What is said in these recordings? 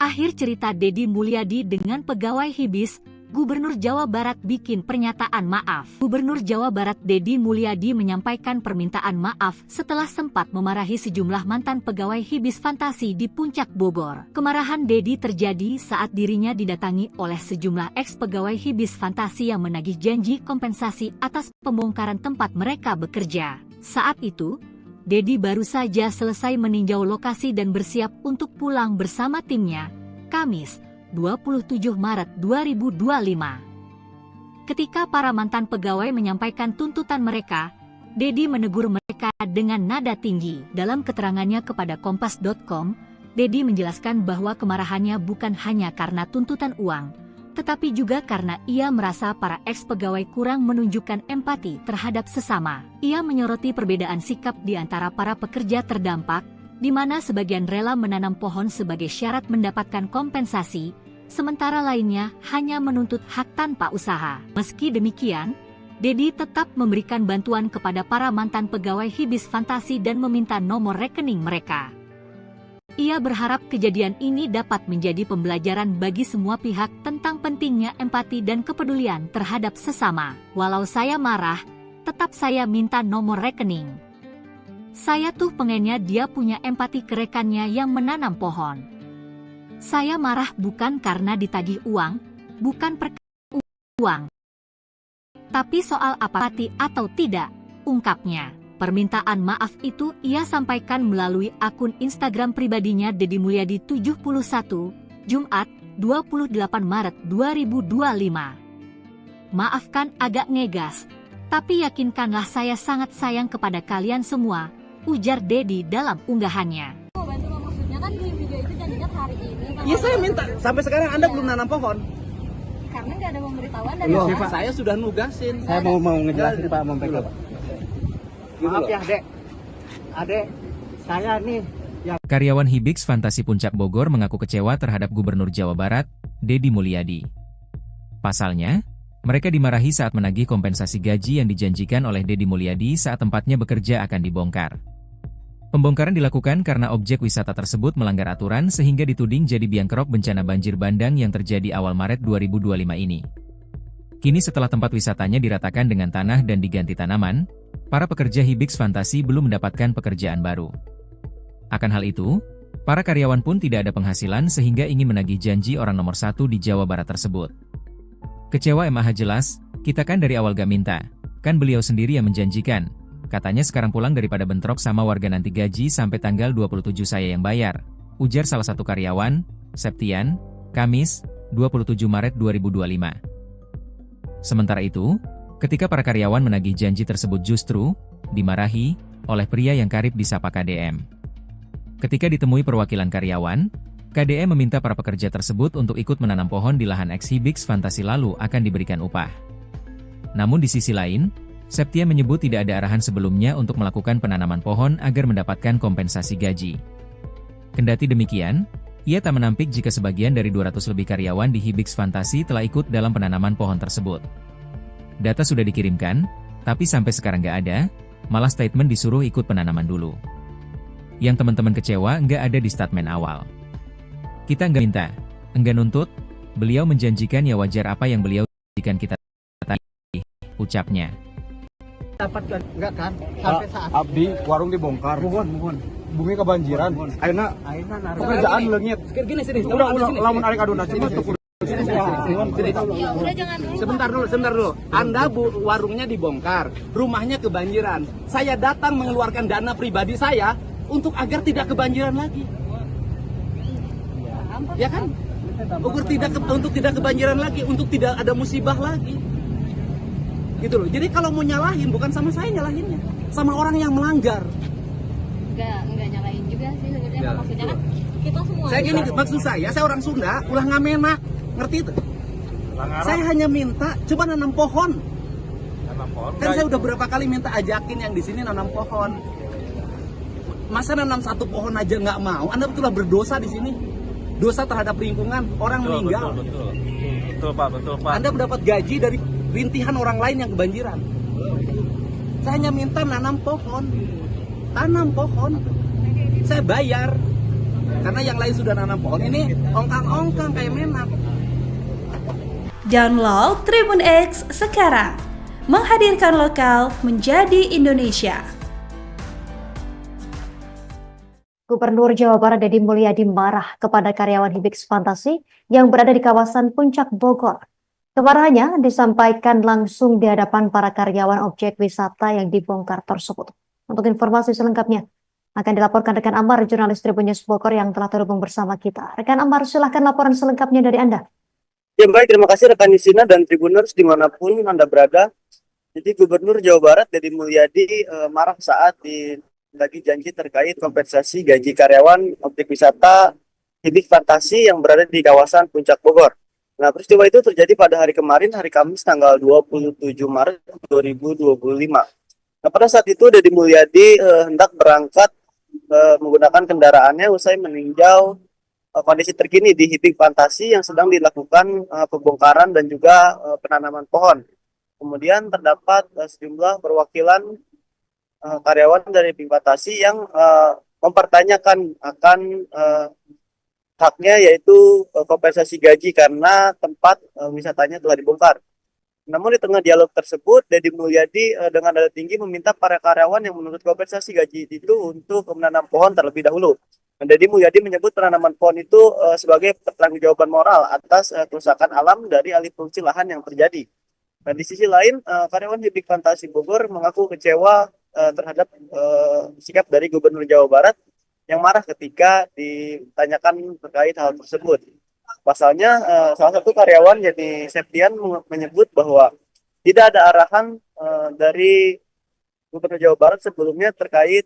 Akhir cerita Deddy Mulyadi dengan pegawai Hibis, Gubernur Jawa Barat bikin pernyataan maaf. Gubernur Jawa Barat Deddy Mulyadi menyampaikan permintaan maaf setelah sempat memarahi sejumlah mantan pegawai Hibis Fantasi di Puncak Bogor. Kemarahan Deddy terjadi saat dirinya didatangi oleh sejumlah ex-pegawai Hibis Fantasi yang menagih janji kompensasi atas pembongkaran tempat mereka bekerja. Saat itu, Deddy baru saja selesai meninjau lokasi dan bersiap untuk pulang bersama timnya, Kamis, 27 Maret 2025. Ketika para mantan pegawai menyampaikan tuntutan mereka, Deddy menegur mereka dengan nada tinggi. Dalam keterangannya kepada Kompas.com, Deddy menjelaskan bahwa kemarahannya bukan hanya karena tuntutan uang, tetapi juga karena ia merasa para ex-pegawai kurang menunjukkan empati terhadap sesama. Ia menyoroti perbedaan sikap di antara para pekerja terdampak, di mana sebagian rela menanam pohon sebagai syarat mendapatkan kompensasi, sementara lainnya hanya menuntut hak tanpa usaha. Meski demikian, Deddy tetap memberikan bantuan kepada para mantan pegawai Hibis Fantasi dan meminta nomor rekening mereka. Ia berharap kejadian ini dapat menjadi pembelajaran bagi semua pihak tentang pentingnya empati dan kepedulian terhadap sesama. Walau saya marah, tetap saya minta nomor rekening. Saya tuh pengennya dia punya empati ke rekannya yang menanam pohon. Saya marah bukan karena ditagih uang, bukan perkara uang, tapi soal empati atau tidak, ungkapnya. Permintaan maaf itu ia sampaikan melalui akun Instagram pribadinya Deddy Mulyadi 71, Jumat, 28 Maret 2025. Maafkan agak ngegas, tapi yakinkanlah saya sangat sayang kepada kalian semua, ujar Deddy dalam unggahannya. Maksudnya kan di video itu janjinya hari ini. Iya, saya minta. Sampai sekarang Anda belum nanam pohon. Karena nggak ada pemberitahuan dari Pak. Saya sudah nugasin. Saya mau ngejelasin Pak, mau pegang. Maaf ya, Adek, saya nih yang... Karyawan Hibis Fantasi Puncak Bogor mengaku kecewa terhadap Gubernur Jawa Barat, Deddy Mulyadi. Pasalnya, mereka dimarahi saat menagih kompensasi gaji yang dijanjikan oleh Deddy Mulyadi saat tempatnya bekerja akan dibongkar. Pembongkaran dilakukan karena objek wisata tersebut melanggar aturan sehingga dituding jadi biang kerok bencana banjir bandang yang terjadi awal Maret 2025 ini. Kini setelah tempat wisatanya diratakan dengan tanah dan diganti tanaman, para pekerja Hibis Fantasi belum mendapatkan pekerjaan baru. Akan hal itu, para karyawan pun tidak ada penghasilan sehingga ingin menagih janji orang nomor satu di Jawa Barat tersebut. Kecewa MAH jelas, kita kan dari awal gak minta, kan beliau sendiri yang menjanjikan. Katanya sekarang pulang daripada bentrok sama warga nanti gaji sampai tanggal 27 saya yang bayar, ujar salah satu karyawan, Septian, Kamis, 27 Maret 2025. Sementara itu, ketika para karyawan menagih janji tersebut justru dimarahi oleh pria yang karib disapa KDM. Ketika ditemui perwakilan karyawan, KDM meminta para pekerja tersebut untuk ikut menanam pohon di lahan ex-Hibis Fantasi lalu akan diberikan upah. Namun di sisi lain, Septia menyebut tidak ada arahan sebelumnya untuk melakukan penanaman pohon agar mendapatkan kompensasi gaji. Kendati demikian, ia tak menampik jika sebagian dari 200 lebih karyawan di Hibis Fantasi telah ikut dalam penanaman pohon tersebut. Data sudah dikirimkan, tapi sampai sekarang nggak ada, malah statement disuruh ikut penanaman dulu. Yang teman-teman kecewa nggak ada di statement awal. Kita nggak minta, nggak nuntut, beliau menjanjikan ya wajar apa yang beliau janjikan kita tadi, ucapnya. Dapat enggak kan? Sampai saat Abdi warung dibongkar. Mohon. Bumi kebanjiran. Ayeuna pekerjaan leungit. Udah lamun arek aduna cuma tuh. Ya udah jangan dulu. Sebentar dulu. Anda warungnya dibongkar, rumahnya kebanjiran. Saya datang mengeluarkan dana pribadi saya untuk agar tidak kebanjiran lagi. Ya kan? Untuk tidak kebanjiran lagi, untuk tidak ada musibah lagi. Gitu loh. Jadi kalau mau nyalahin bukan sama saya nyalahinnya, sama orang yang melanggar. Enggak nyalain juga sih sebenarnya. Ya, maksudnya kan kita semua. Saya gini, maksud saya orang Sunda ulah ngamenak, ngerti itu? Saya hanya minta coba nanam pohon. Kan saya udah berapa kali minta ajakin yang di sini nanam pohon. Masa nanam satu pohon aja nggak mau? Anda betullah berdosa di sini. Dosa terhadap lingkungan, orang meninggal. Betul Pak. Anda mendapat gaji dari rintihan orang lain yang kebanjiran. Saya hanya minta nanam pohon. Tanam pohon. Saya bayar. Karena yang lain sudah nanam pohon, ini ongkang-ongkang kayak Menak. Download Tribun X sekarang. Menghadirkan lokal menjadi Indonesia. Gubernur Jawa Barat Deddy Mulyadi marah kepada karyawan Hibix Fantasi yang berada di kawasan Puncak Bogor. Kemarahannya disampaikan langsung di hadapan para karyawan objek wisata yang dibongkar tersebut. Untuk informasi selengkapnya akan dilaporkan rekan Amar, jurnalis Tribun News Bogor yang telah terhubung bersama kita. Rekan Amar, silahkan laporan selengkapnya dari Anda. Ya baik, terima kasih rekan Nisina dan Tribuners dimanapun Anda berada. Jadi Gubernur Jawa Barat Deddy Mulyadi marah saat lagi janji terkait kompensasi gaji karyawan objek wisata Hibix Fantasi yang berada di kawasan Puncak Bogor. Nah, peristiwa itu terjadi pada hari kemarin, hari Kamis tanggal 27 Maret 2025. Nah, pada saat itu Deddy Mulyadi hendak berangkat menggunakan kendaraannya usai meninjau kondisi terkini di Hibix Fantasi yang sedang dilakukan pembongkaran dan juga penanaman pohon. Kemudian terdapat sejumlah perwakilan karyawan dari Hibix Fantasi yang mempertanyakan akan haknya, yaitu kompensasi gaji karena tempat wisatanya telah dibongkar. Namun di tengah dialog tersebut, Deddy Mulyadi dengan nada tinggi meminta para karyawan yang menuntut kompensasi gaji itu untuk menanam pohon terlebih dahulu. Deddy Mulyadi menyebut penanaman pohon itu sebagai pertanggungjawaban moral atas kerusakan alam dari alih fungsi lahan yang terjadi. Nah, di sisi lain, karyawan Hibix Fantasi Bogor mengaku kecewa terhadap sikap dari Gubernur Jawa Barat yang marah ketika ditanyakan terkait hal tersebut. Pasalnya, salah satu karyawan yakni Septian menyebut bahwa tidak ada arahan dari Gubernur Jawa Barat sebelumnya terkait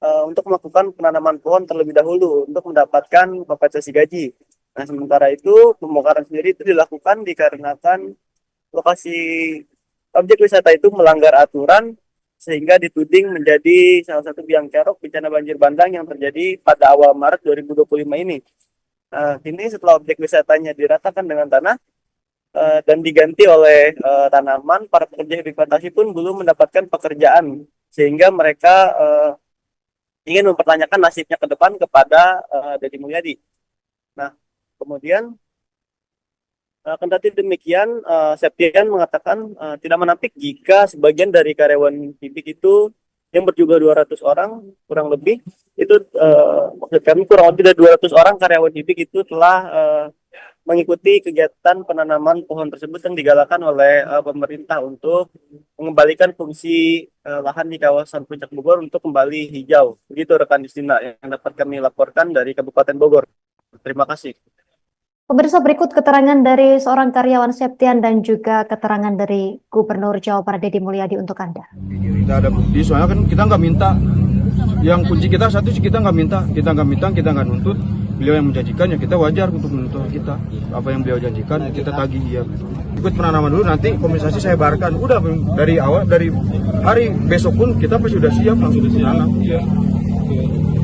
untuk melakukan penanaman pohon terlebih dahulu untuk mendapatkan kompensasi gaji. Nah, sementara itu pembongkaran sendiri itu dilakukan dikarenakan lokasi objek wisata itu melanggar aturan sehingga dituding menjadi salah satu biang kerok bencana banjir bandang yang terjadi pada awal Maret 2025 ini. Kini setelah objek wisatanya diratakan dengan tanah dan diganti oleh tanaman, para pekerja Hibix Fantasi pun belum mendapatkan pekerjaan sehingga mereka ingin mempertanyakan nasibnya ke depan kepada Deddy Mulyadi. Nah, kemudian kendati demikian, Septian mengatakan tidak menampik jika sebagian dari karyawan Hibix itu yang berjumlah 200 orang kurang lebih itu maksud kami kurang lebih dari 200 orang karyawan Hibix itu telah mengikuti kegiatan penanaman pohon tersebut yang digalakan oleh pemerintah untuk mengembalikan fungsi lahan di kawasan Puncak Bogor untuk kembali hijau. Begitu rekan Justina yang dapat kami laporkan dari Kabupaten Bogor. Terima kasih. Pemirsa, berikut keterangan dari seorang karyawan Septian dan juga keterangan dari Gubernur Jawa Barat Deddy Mulyadi untuk Anda. Kita ada bukti, soalnya kan kita nggak minta. Yang kunci kita satu sih, kita nggak minta, kita nggak nuntut. Beliau yang menjanjikan, ya kita wajar untuk menuntut kita. Apa yang beliau janjikan kita tagih ya. Ikut penanaman dulu, nanti kompensasi saya bayarkan. Udah dari awal, dari hari besok pun kita pasti sudah siap langsung ditanam. Ya.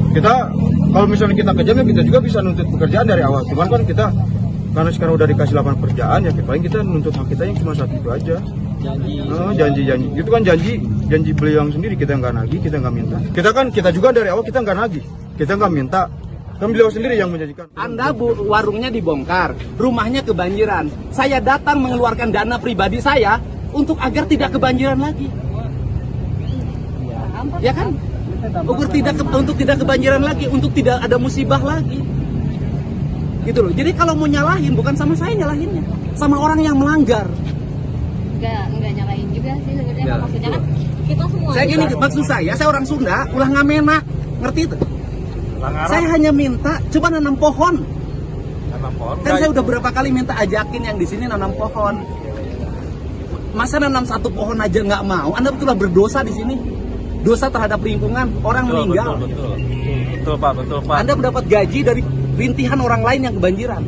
Kita kalau misalnya kita kejam ya kita juga bisa nuntut pekerjaan dari awal. Cuman kan kita karena sekarang udah dikasih lapangan pekerjaan ya paling kita nuntut hak kita yang cuma satu itu aja. Janji itu kan janji beliau yang sendiri, kita nggak nagih, kita nggak minta. Kita juga dari awal kita nggak nagih, kita nggak minta, kan beliau sendiri yang menjanjikan. Anda warungnya dibongkar, rumahnya kebanjiran, saya datang mengeluarkan dana pribadi saya untuk agar tidak kebanjiran lagi, ya kan? Untuk tidak kebanjiran lagi, untuk tidak ada musibah lagi, gitu loh. Jadi kalau mau nyalahin bukan sama saya nyalahinnya, sama orang yang melanggar. Enggak nyalain juga sih sebenarnya, maksudnya kan kita semua. Saya gini, maksud saya orang Sunda, ulah ngamena, ngerti itu? Saya hanya minta coba nanam pohon. Kan saya udah berapa kali minta ajakin yang di sini nanam pohon. Masa nanam satu pohon aja nggak mau? Anda betul berdosa di sini. Dosa terhadap lingkungan, orang meninggal. Betul Pak. Anda mendapat gaji dari rintihan orang lain yang kebanjiran.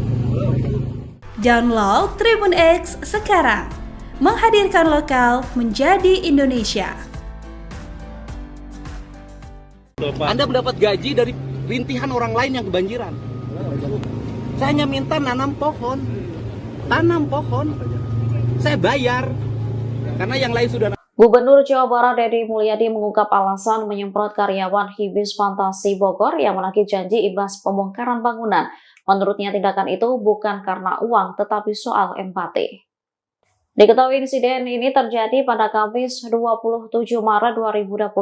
Download Tribun X sekarang. Menghadirkan lokal menjadi Indonesia. Anda mendapat gaji dari rintihan orang lain yang kebanjiran. Saya hanya minta nanam pohon. Tanam pohon. Saya bayar. Karena yang lain sudah. Gubernur Jawa Barat Deddy Mulyadi mengungkap alasan menyemprot karyawan Hibis Fantasi Bogor yang menagih janji imbas pembongkaran bangunan. Menurutnya tindakan itu bukan karena uang tetapi soal empati. Diketahui insiden ini terjadi pada Kamis 27 Maret 2025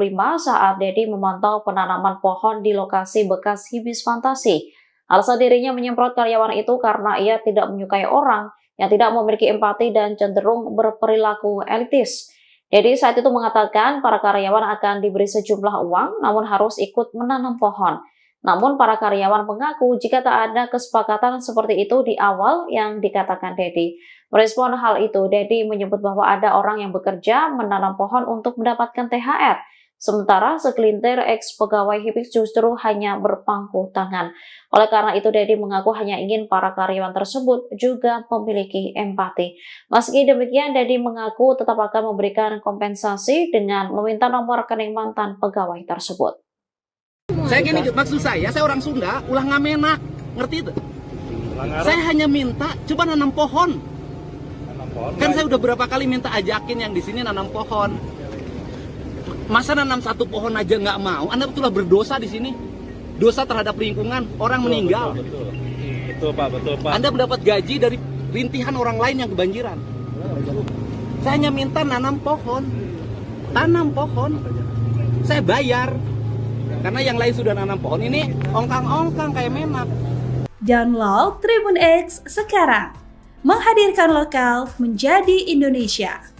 saat Deddy memantau penanaman pohon di lokasi bekas Hibis Fantasi. Alasan dirinya menyemprot karyawan itu karena ia tidak menyukai orang yang tidak memiliki empati dan cenderung berperilaku elitis. Deddy saat itu mengatakan para karyawan akan diberi sejumlah uang namun harus ikut menanam pohon. Namun para karyawan mengaku jika tak ada kesepakatan seperti itu di awal yang dikatakan Deddy. Merespon hal itu, Deddy menyebut bahwa ada orang yang bekerja menanam pohon untuk mendapatkan THR. Sementara segelintir ex-pegawai Hibis justru hanya berpangku tangan. Oleh karena itu, Deddy mengaku hanya ingin para karyawan tersebut juga memiliki empati. Meski demikian, Deddy mengaku tetap akan memberikan kompensasi dengan meminta nomor rekening mantan pegawai tersebut. Saya gini, maksud saya orang Sunda, ulah ngamenak, ngerti itu? Saya hanya minta, coba nanam pohon. Kan saya udah berapa kali minta ajakin yang di sini nanam pohon. Masa nanam satu pohon aja nggak mau? Anda betullah berdosa di sini. Dosa terhadap lingkungan, orang meninggal. Betul Pak. Anda mendapat gaji dari rintihan orang lain yang kebanjiran. Saya hanya minta nanam pohon. Tanam pohon. Saya bayar. Karena yang lain sudah nanam pohon, ini ongkang-ongkang kayak menak. Download Tribun X sekarang. Menghadirkan lokal menjadi Indonesia.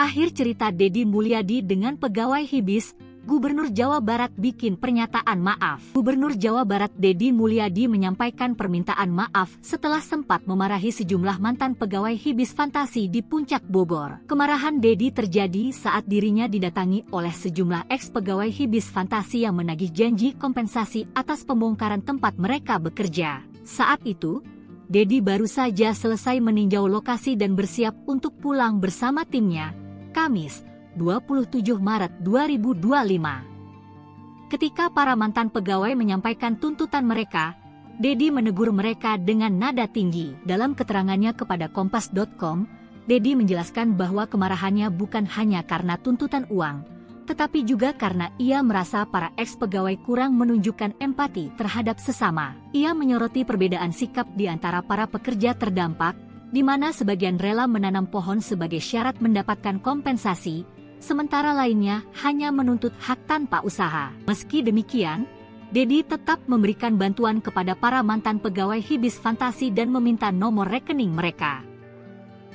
Akhir cerita Deddy Mulyadi dengan pegawai Hibis, Gubernur Jawa Barat bikin pernyataan maaf. Gubernur Jawa Barat Deddy Mulyadi menyampaikan permintaan maaf setelah sempat memarahi sejumlah mantan pegawai Hibis Fantasi di Puncak Bogor. Kemarahan Deddy terjadi saat dirinya didatangi oleh sejumlah ex-pegawai Hibis Fantasi yang menagih janji kompensasi atas pembongkaran tempat mereka bekerja. Saat itu, Deddy baru saja selesai meninjau lokasi dan bersiap untuk pulang bersama timnya, Kamis, 27 Maret 2025. Ketika para mantan pegawai menyampaikan tuntutan mereka, Deddy menegur mereka dengan nada tinggi. Dalam keterangannya kepada Kompas.com, Deddy menjelaskan bahwa kemarahannya bukan hanya karena tuntutan uang, tetapi juga karena ia merasa para ex-pegawai kurang menunjukkan empati terhadap sesama. Ia menyoroti perbedaan sikap di antara para pekerja terdampak, di mana sebagian rela menanam pohon sebagai syarat mendapatkan kompensasi, sementara lainnya hanya menuntut hak tanpa usaha. Meski demikian, Deddy tetap memberikan bantuan kepada para mantan pegawai Hibis Fantasi dan meminta nomor rekening mereka.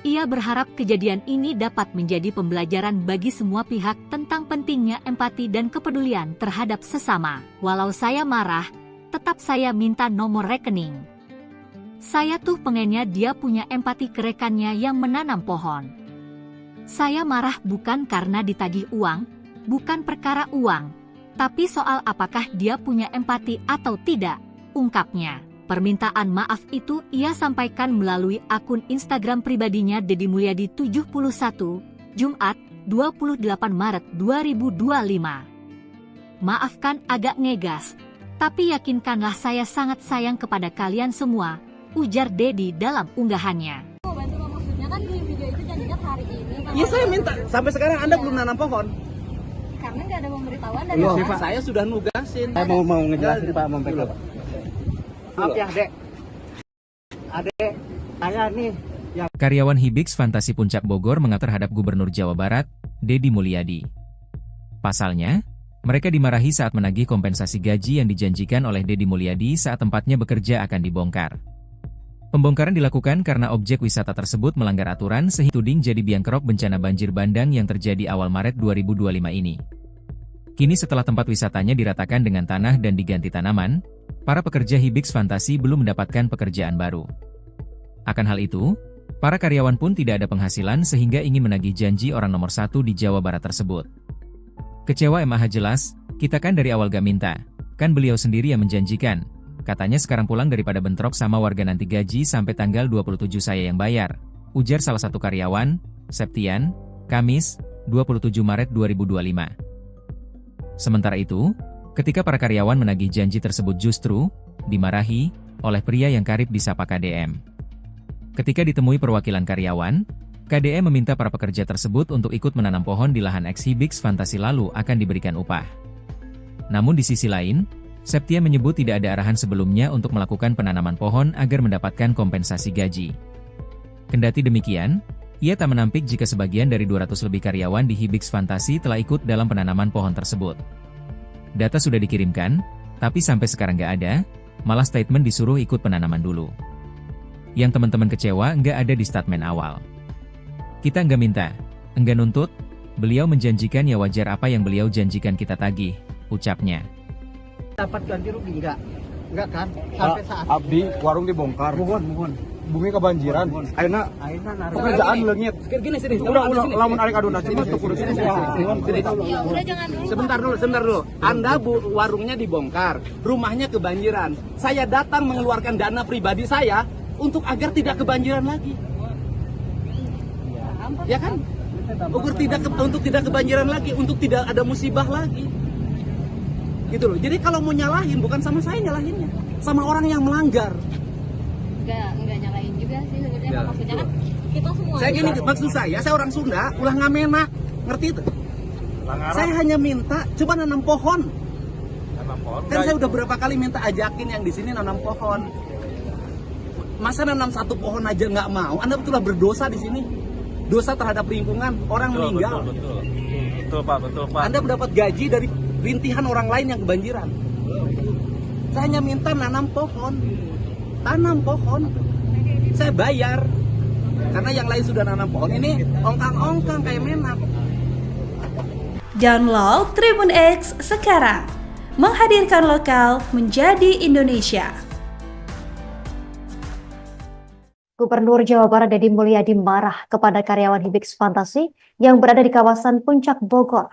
Ia berharap kejadian ini dapat menjadi pembelajaran bagi semua pihak tentang pentingnya empati dan kepedulian terhadap sesama. Walau saya marah, tetap saya minta nomor rekening. Saya tuh pengennya dia punya empati ke rekannya yang menanam pohon. Saya marah bukan karena ditagih uang, bukan perkara uang, tapi soal apakah dia punya empati atau tidak, ungkapnya. Permintaan maaf itu ia sampaikan melalui akun Instagram pribadinya Deddy Mulyadi 71, Jumat, 28 Maret 2025. Maafkan agak ngegas, tapi yakinkanlah saya sangat sayang kepada kalian semua, ujar Deddy dalam unggahannya. Maksudnya kan di video itu janjinya hari ini. Iya saya minta, sampai sekarang Anda belum nanam pohon. Karena nggak ada pemberitahuan dari Pak. Saya sudah nugasin. Saya mau ngejelasin Pak, mau Pak. Maaf ya Dek. Adek, saya nih yang... Karyawan Hibis Fantasi Puncak Bogor mengatur terhadap Gubernur Jawa Barat, Deddy Mulyadi. Pasalnya, mereka dimarahi saat menagih kompensasi gaji yang dijanjikan oleh Deddy Mulyadi saat tempatnya bekerja akan dibongkar. Pembongkaran dilakukan karena objek wisata tersebut melanggar aturan sehingga tuding jadi biang kerok bencana banjir bandang yang terjadi awal Maret 2025 ini. Kini setelah tempat wisatanya diratakan dengan tanah dan diganti tanaman, para pekerja Hibis Fantasi belum mendapatkan pekerjaan baru. Akan hal itu, para karyawan pun tidak ada penghasilan sehingga ingin menagih janji orang nomor 1 di Jawa Barat tersebut. Kecewa MAH jelas, kita kan dari awal gak minta, kan beliau sendiri yang menjanjikan. Katanya sekarang pulang daripada bentrok sama warga nanti gaji sampai tanggal 27 saya yang bayar, ujar salah satu karyawan, Septian, Kamis, 27 Maret 2025. Sementara itu, ketika para karyawan menagih janji tersebut justru dimarahi oleh pria yang karib disapa KDM. Ketika ditemui perwakilan karyawan, KDE meminta para pekerja tersebut untuk ikut menanam pohon di lahan eks-Hibix Fantasi lalu akan diberikan upah. Namun di sisi lain, Septia menyebut tidak ada arahan sebelumnya untuk melakukan penanaman pohon agar mendapatkan kompensasi gaji. Kendati demikian, ia tak menampik jika sebagian dari 200 lebih karyawan di Hibix Fantasi telah ikut dalam penanaman pohon tersebut. Data sudah dikirimkan, tapi sampai sekarang nggak ada, malah statement disuruh ikut penanaman dulu. Yang teman-teman kecewa nggak ada di statement awal. Kita nggak minta, nggak nuntut, beliau menjanjikan ya wajar apa yang beliau janjikan kita tagih, ucapnya. Dapat ganti rugi enggak kan? Sampai saat Abdi warung dibongkar. mohon. Bumi kebanjiran. Ayeuna pekerjaan leungit. Gini sini. Udah lamun arek aduna cuma tuh kudu sini. Ya udah jangan dulu. Sebentar dulu. Anda warungnya dibongkar, rumahnya kebanjiran. Saya datang mengeluarkan dana pribadi saya untuk agar tidak kebanjiran lagi. Ya kan? Untuk tidak kebanjiran lagi, untuk tidak ada musibah lagi. Gitu loh. Jadi kalau mau nyalahin bukan sama saya nyalahinnya, sama orang yang melanggar. Enggak nyalain juga sih sebenarnya. Maksudnya kan kita semua. Saya gini, maksud saya orang Sunda ulah ngamenak, ngerti itu? Saya hanya minta coba nanam pohon. Kan saya udah berapa kali minta ajakin yang di sini nanam pohon. Masa nanam satu pohon aja nggak mau? Anda betullah berdosa di sini. Dosa terhadap lingkungan, orang meninggal. Betul Pak. Anda mendapat gaji dari rintihan orang lain yang kebanjiran. Saya hanya minta nanam pohon. Tanam pohon. Saya bayar. Karena yang lain sudah nanam pohon. Ini ongkang-ongkang kayak menak. Download Tribun X sekarang. Menghadirkan lokal menjadi Indonesia. Gubernur Jawa Barat Deddy Mulyadi marah kepada karyawan Hibix Fantasi yang berada di kawasan Puncak Bogor.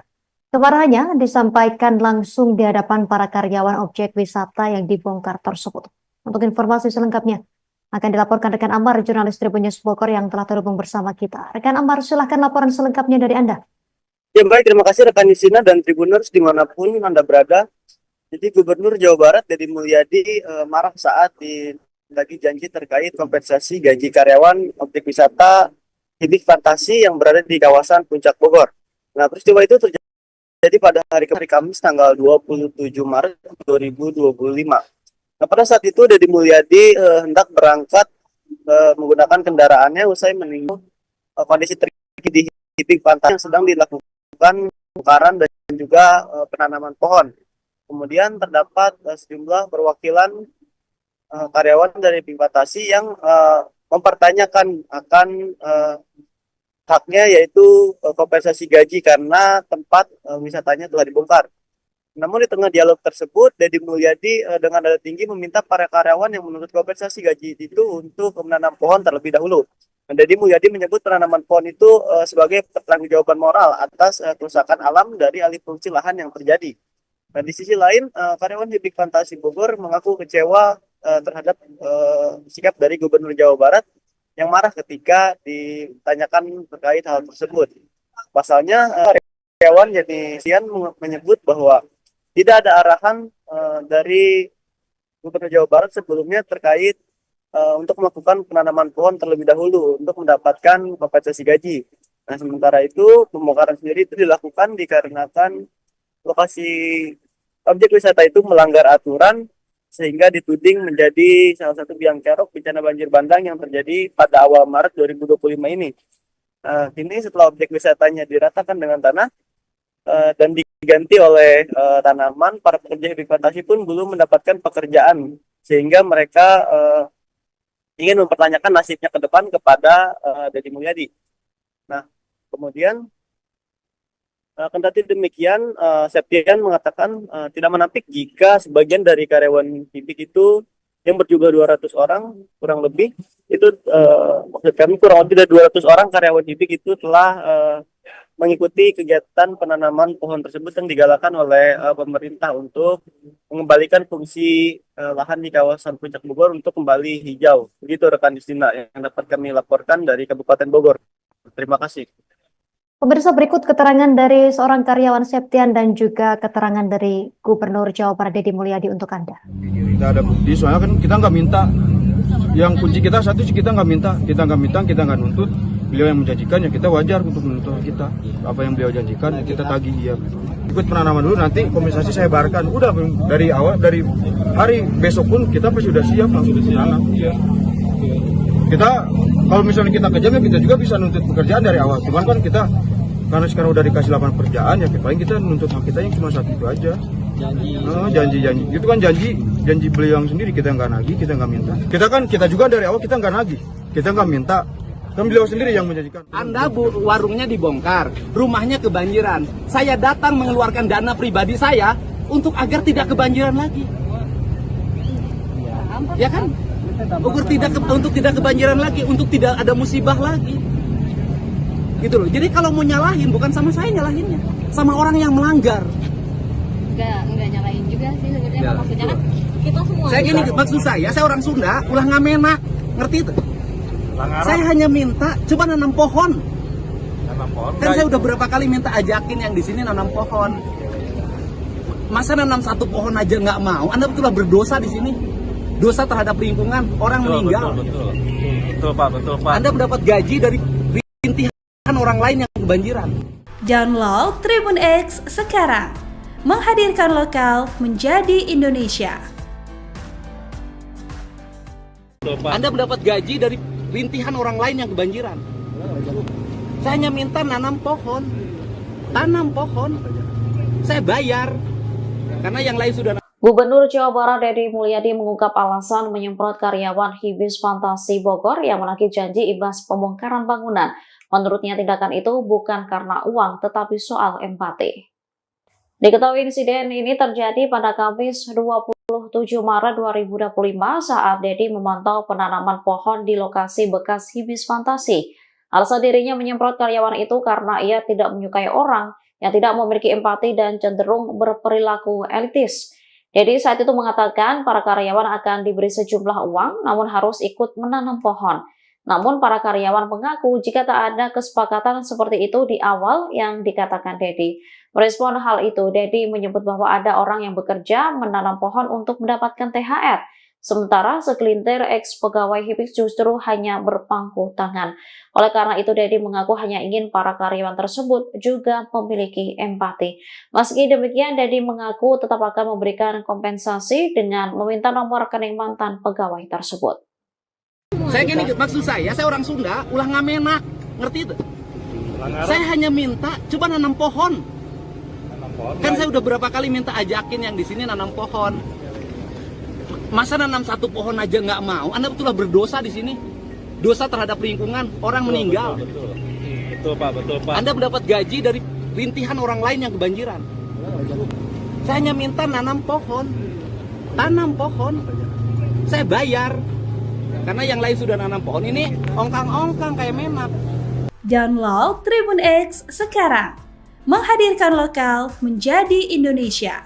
Kemarahannya disampaikan langsung di hadapan para karyawan objek wisata yang dibongkar tersebut. Untuk informasi selengkapnya akan dilaporkan rekan Amar, jurnalis Tribun News Bogor yang telah terhubung bersama kita. Rekan Amar, silahkan laporan selengkapnya dari Anda. Ya baik, terima kasih rekan Yusina dan Tribuners dimanapun Anda berada. Jadi Gubernur Jawa Barat Deddy Mulyadi marah saat lagi janji terkait kompensasi gaji karyawan objek wisata Hibix Fantasi yang berada di kawasan Puncak Bogor. Nah, peristiwa itu terjadi pada hari Kamis tanggal 27 Maret 2025. Nah, pada saat itu Deddy Mulyadi hendak berangkat menggunakan kendaraannya usai meninggal kondisi terkini di Hibix Fantasi yang sedang dilakukan bongkaran dan juga penanaman pohon. Kemudian terdapat sejumlah perwakilan karyawan dari Hibix Fantasi yang mempertanyakan akan haknya, yaitu kompensasi gaji karena tempat wisatanya telah dibongkar. Namun di tengah dialog tersebut, Deddy Mulyadi dengan nada tinggi meminta para karyawan yang menuntut kompensasi gaji itu untuk menanam pohon terlebih dahulu. Deddy Mulyadi menyebut penanaman pohon itu sebagai pertanggungjawaban moral atas kerusakan alam dari alih fungsi lahan yang terjadi. Nah, di sisi lain, karyawan Hibix Fantasi Bogor mengaku kecewa terhadap sikap dari Gubernur Jawa Barat yang marah ketika ditanyakan terkait hal tersebut. Pasalnya, karyawan Yanisian menyebut bahwa tidak ada arahan dari Gubernur Jawa Barat sebelumnya terkait untuk melakukan penanaman pohon terlebih dahulu untuk mendapatkan kompensasi gaji. Nah, sementara itu pembongkaran sendiri itu dilakukan dikarenakan lokasi objek wisata itu melanggar aturan sehingga dituding menjadi salah satu biang kerok bencana banjir bandang yang terjadi pada awal Maret 2025 ini. Kini setelah objek wisatanya diratakan dengan tanah dan diganti oleh tanaman, para pekerja Hibix Fantasi pun belum mendapatkan pekerjaan sehingga mereka ingin mempertanyakan nasibnya ke depan kepada Deddy Mulyadi. Nah, kemudian kendati demikian, Septian mengatakan tidak menampik jika sebagian dari karyawan Hibix itu yang berjumlah 200 orang kurang lebih itu maksud kami kurang lebih dari 200 orang karyawan Hibix itu telah mengikuti kegiatan penanaman pohon tersebut yang digalakan oleh pemerintah untuk mengembalikan fungsi lahan di kawasan Puncak Bogor untuk kembali hijau. Begitu rekan Justina yang dapat kami laporkan dari Kabupaten Bogor. Terima kasih. Pemirsa, berikut keterangan dari seorang karyawan Septian dan juga keterangan dari Gubernur Jawa Barat Deddy Mulyadi untuk Anda. Kita ada bukti, soalnya kan kita nggak minta. Yang kunci kita satu sih kita nggak minta, kita nggak nuntut. beliau yang menjanjikan ya kita wajar untuk menuntut kita. Apa yang beliau janjikan ya kita tagih ya. Ikut penanaman dulu, nanti kompensasi saya bayarkan. Udah dari awal, dari hari besok pun kita pasti sudah siap langsung ditanam. Kita kalau misalnya kita kejam ya kita juga bisa nuntut pekerjaan dari awal. Cuman kan kita karena sekarang udah dikasih lapangan pekerjaan ya paling kita nuntut hak kita yang cuma satu itu aja. Janji itu kan janji beliau yang sendiri, kita nggak nagih, kita nggak minta. Kita juga dari awal kita nggak nagih, kita nggak minta. Kan beliau sendiri yang menjanjikan. Anda warungnya dibongkar, rumahnya kebanjiran. Saya datang mengeluarkan dana pribadi saya untuk agar tidak kebanjiran lagi. Ya kan? Untuk tidak kebanjiran lagi, untuk tidak ada musibah lagi. Gitu loh. Jadi kalau mau nyalahin bukan sama saya nyalahinnya, sama orang yang melanggar. Enggak nyalahin juga sih sebenarnya, maksudnya kan kita semua. Saya gini, maksud saya orang Sunda, ulah ngamenak, ngerti itu? Saya hanya minta coba nanam pohon. Kan saya udah berapa kali minta ajakin yang di sini nanam pohon. Masa nanam satu pohon aja nggak mau? Anda betullah berdosa di sini. Dosa terhadap lingkungan, orang meninggal. Betul Pak. Anda mendapat gaji dari rintihan orang lain yang kebanjiran. Download Tribun X sekarang. Menghadirkan lokal menjadi Indonesia. Anda mendapat gaji dari rintihan orang lain yang kebanjiran. Saya hanya minta nanam pohon. Tanam pohon. Saya bayar. Karena yang lain sudah. Gubernur Jawa Barat Deddy Mulyadi mengungkap alasan menyemprot karyawan Hibis Fantasi Bogor yang menagih janji imbas pembongkaran bangunan. Menurutnya tindakan itu bukan karena uang tetapi soal empati. Diketahui insiden ini terjadi pada Kamis 27 Maret 2025 saat Deddy memantau penanaman pohon di lokasi bekas Hibis Fantasi. Alasan dirinya menyemprot karyawan itu karena ia tidak menyukai orang yang tidak memiliki empati dan cenderung berperilaku elitis. Deddy saat itu mengatakan para karyawan akan diberi sejumlah uang namun harus ikut menanam pohon. Namun para karyawan mengaku jika tak ada kesepakatan seperti itu di awal yang dikatakan Deddy. Merespon hal itu, Deddy menyebut bahwa ada orang yang bekerja menanam pohon untuk mendapatkan THR. Sementara segelintir ex-pegawai Hibis justru hanya berpangku tangan. Oleh karena itu, Deddy mengaku hanya ingin para karyawan tersebut juga memiliki empati. Meski demikian, Deddy mengaku tetap akan memberikan kompensasi dengan meminta nomor rekening mantan pegawai tersebut. Saya gini, maksud saya orang Sunda, ulah ngamenak, ngerti itu? Saya hanya minta coba nanam pohon. Kan saya udah berapa kali minta ajakin yang di sini nanam pohon. Masa nanam satu pohon aja nggak mau? Anda betullah berdosa di sini. Dosa terhadap lingkungan, orang meninggal. Betul Pak. Anda mendapat gaji dari rintihan orang lain yang kebanjiran. Saya hanya minta nanam pohon. Tanam pohon. Saya bayar. Karena yang lain sudah nanam pohon, ini ongkang-ongkang kayak menak. Download Tribun X sekarang. Menghadirkan lokal menjadi Indonesia.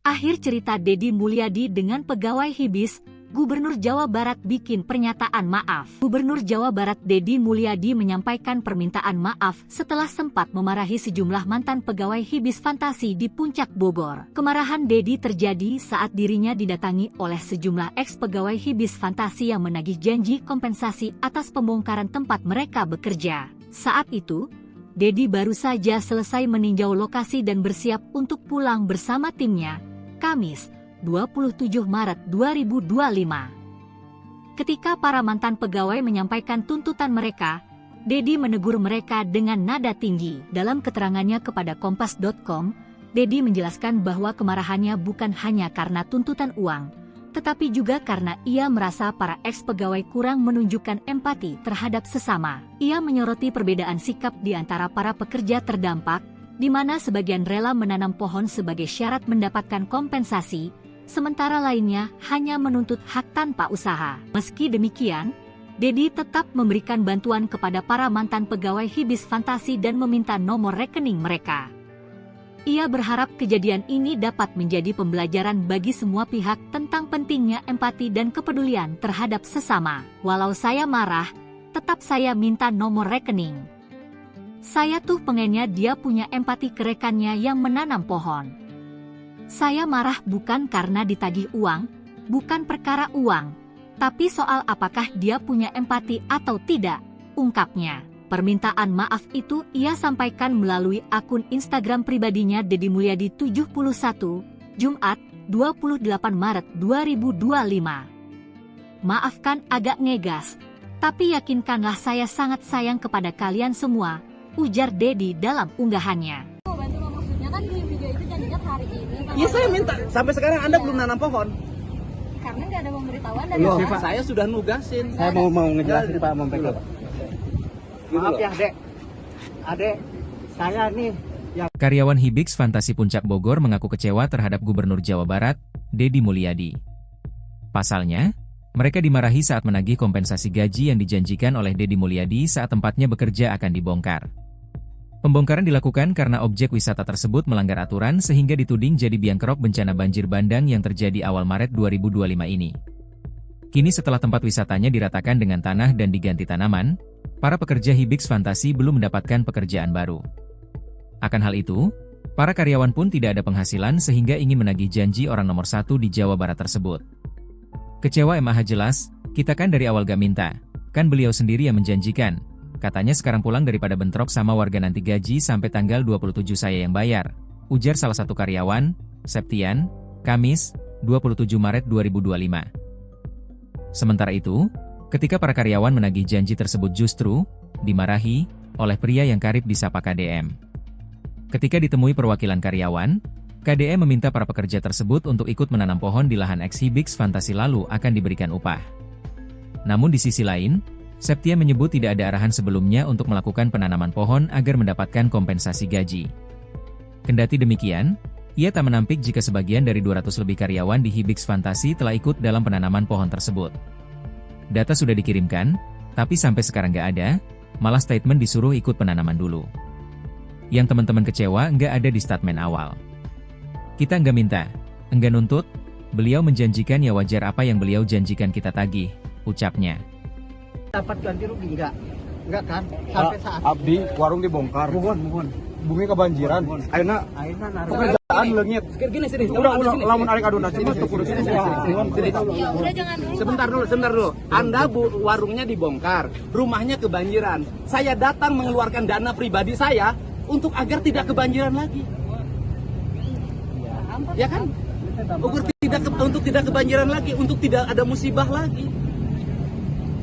Akhir cerita Deddy Mulyadi dengan pegawai Hibis, Gubernur Jawa Barat bikin pernyataan maaf. Gubernur Jawa Barat Deddy Mulyadi menyampaikan permintaan maaf setelah sempat memarahi sejumlah mantan pegawai Hibis Fantasi di Puncak Bogor. Kemarahan Deddy terjadi saat dirinya didatangi oleh sejumlah ex-pegawai Hibis Fantasi yang menagih janji kompensasi atas pembongkaran tempat mereka bekerja. Saat itu, Deddy baru saja selesai meninjau lokasi dan bersiap untuk pulang bersama timnya, Kamis 27 Maret 2025. Ketika para mantan pegawai menyampaikan tuntutan mereka, Deddy menegur mereka dengan nada tinggi. Dalam keterangannya kepada Kompas.com, Deddy menjelaskan bahwa kemarahannya bukan hanya karena tuntutan uang, tetapi juga karena ia merasa para ex-pegawai kurang menunjukkan empati terhadap sesama. Ia menyoroti perbedaan sikap di antara para pekerja terdampak, di mana sebagian rela menanam pohon sebagai syarat mendapatkan kompensasi, sementara lainnya hanya menuntut hak tanpa usaha. Meski demikian, Deddy tetap memberikan bantuan kepada para mantan pegawai Hibis Fantasi dan meminta nomor rekening mereka. Ia berharap kejadian ini dapat menjadi pembelajaran bagi semua pihak tentang pentingnya empati dan kepedulian terhadap sesama. Walau saya marah, tetap saya minta nomor rekening. Saya tuh pengennya dia punya empati ke rekannya yang menanam pohon. Saya marah bukan karena ditagih uang, bukan perkara uang, Tapi soal apakah dia punya empati atau tidak, ungkapnya. Permintaan maaf itu ia sampaikan melalui akun Instagram pribadinya Deddy Mulyadi 71, Jumat, 28 Maret 2025. Maafkan agak ngegas, tapi yakinkanlah saya sangat sayang kepada kalian semua, ujar Deddy dalam unggahannya. Maksudnya kan di video itu janjinya hari ini. Iya, saya minta. Sampai sekarang Anda belum nanam pohon. Karena nggak ada pemberitahuan dari Loh, Pak. Saya sudah nugasin. Saya mau ngejelasin Pak Membeko. Maaf ya Adek, saya nih Karyawan Hibix Fantasi Puncak Bogor mengaku kecewa terhadap Gubernur Jawa Barat, Deddy Mulyadi. Pasalnya, mereka dimarahi saat menagih kompensasi gaji yang dijanjikan oleh Deddy Mulyadi saat tempatnya bekerja akan dibongkar. Pembongkaran dilakukan karena objek wisata tersebut melanggar aturan sehingga dituding jadi biang kerok bencana banjir bandang yang terjadi awal Maret 2025 ini. Kini setelah tempat wisatanya diratakan dengan tanah dan diganti tanaman, para pekerja Hibix Fantasi belum mendapatkan pekerjaan baru. Akan hal itu, para karyawan pun tidak ada penghasilan sehingga ingin menagih janji orang nomor 1 di Jawa Barat tersebut. Kecewa MAH jelas, kita kan dari awal gak minta, kan beliau sendiri yang menjanjikan. Katanya sekarang pulang daripada bentrok sama warga nanti gaji sampai tanggal 27 saya yang bayar, ujar salah satu karyawan, Septian, Kamis, 27 Maret 2025. Sementara itu, ketika para karyawan menagih janji tersebut justru dimarahi oleh pria yang karib disapa KDM. Ketika ditemui perwakilan karyawan, KDM meminta para pekerja tersebut untuk ikut menanam pohon di lahan ex Hibix Fantasi lalu akan diberikan upah. Namun di sisi lain, Septia menyebut tidak ada arahan sebelumnya untuk melakukan penanaman pohon agar mendapatkan kompensasi gaji. Kendati demikian, ia tak menampik jika sebagian dari 200 lebih karyawan di Hibix Fantasi telah ikut dalam penanaman pohon tersebut. Data sudah dikirimkan, tapi sampai sekarang nggak ada, malah statement disuruh ikut penanaman dulu. Yang teman-teman kecewa nggak ada di statement awal. Kita nggak minta, nggak nuntut, beliau menjanjikan ya wajar apa yang beliau janjikan kita tagih, ucapnya. dapat ganti rugi enggak kan sampai saat Abdi warung dibongkar. mohon Bumi kebanjiran. Ayeuna pekerjaan leungit. Gini, Udah lamun arek aduna cuma tuh kudu sini. Ya udah jangan dulu. Sebentar dulu. Anda warungnya dibongkar, rumahnya kebanjiran. Saya datang mengeluarkan dana pribadi saya untuk agar tidak kebanjiran lagi. Ya kan? Untuk tidak kebanjiran lagi, untuk tidak ada musibah lagi.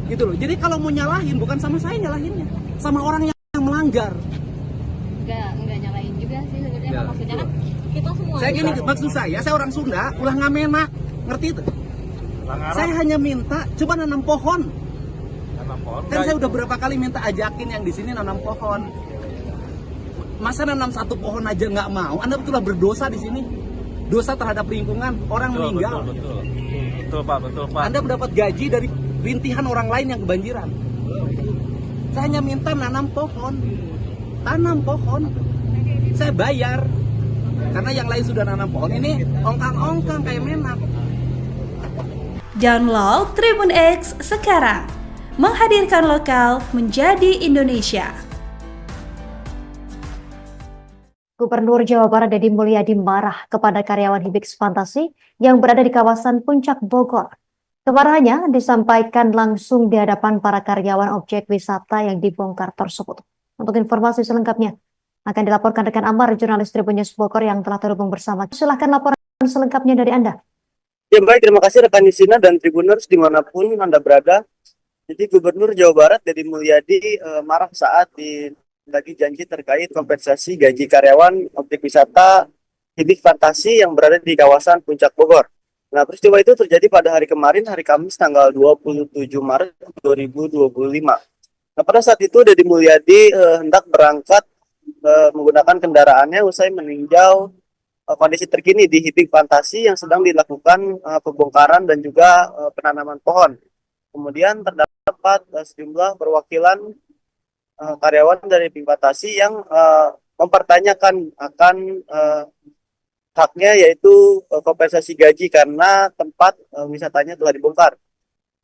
Gitu loh. Jadi kalau mau nyalahin bukan sama saya nyalahinnya, sama orang yang melanggar. Enggak nyalain juga sih sebenarnya. Maksudnya kan kita semua. Saya gini, maksud saya orang Sunda, ulah ngamenak, ngerti itu? Saya hanya minta coba nanam pohon. Kan saya udah berapa kali minta ajakin yang di sini nanam pohon. Masa nanam satu pohon aja nggak mau? Anda betullah berdosa di sini. Dosa terhadap lingkungan, orang meninggal. Betul Pak. Anda mendapat gaji dari rintihan orang lain yang kebanjiran. Saya hanya minta nanam pohon. Tanam pohon. Saya bayar. Karena yang lain sudah nanam pohon, ini ongkang-ongkang kayak menak. Download Tribun X sekarang. Menghadirkan lokal menjadi Indonesia. Gubernur Jawa Barat Deddy Mulyadi marah kepada karyawan Hibix Fantasi yang berada di kawasan Puncak Bogor. Kemarahannya disampaikan langsung di hadapan para karyawan objek wisata yang dibongkar tersebut. Untuk informasi selengkapnya akan dilaporkan rekan Amar, jurnalis Tribun News Bogor yang telah terhubung bersama. Silahkan laporan selengkapnya dari Anda. Ya baik, terima kasih rekan Nisina dan Tribuners dimanapun Anda berada. Jadi Gubernur Jawa Barat Deddy Mulyadi marah saat lagi janji terkait kompensasi gaji karyawan objek wisata Hibix Fantasi yang berada di kawasan Puncak Bogor. Nah, peristiwa itu terjadi pada hari kemarin, hari Kamis tanggal 27 Maret 2025. Nah, pada saat itu Deddy Mulyadi hendak berangkat menggunakan kendaraannya usai meninjau kondisi terkini di Hibix Fantasi yang sedang dilakukan pembongkaran dan juga penanaman pohon. Kemudian terdapat sejumlah perwakilan karyawan dari Hibix Fantasi yang mempertanyakan akan haknya, yaitu kompensasi gaji karena tempat wisatanya telah dibongkar.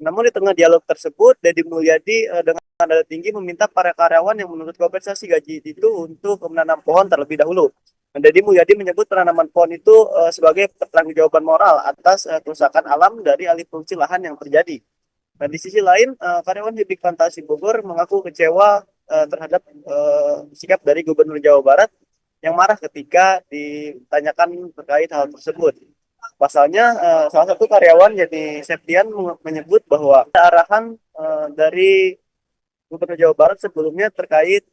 Namun di tengah dialog tersebut, Deddy Mulyadi dengan nada tinggi meminta para karyawan yang menuntut kompensasi gaji itu untuk menanam pohon terlebih dahulu. Deddy Mulyadi menyebut penanaman pohon itu sebagai pertanggungjawaban moral atas kerusakan alam dari alih fungsi lahan yang terjadi. Nah, di sisi lain, karyawan Hibik Fantasi Bogor mengaku kecewa terhadap sikap dari Gubernur Jawa Barat yang marah ketika ditanyakan terkait hal tersebut. Pasalnya, salah satu karyawan yakni Septian menyebut bahwa ada arahan dari Gubernur Jawa Barat sebelumnya terkait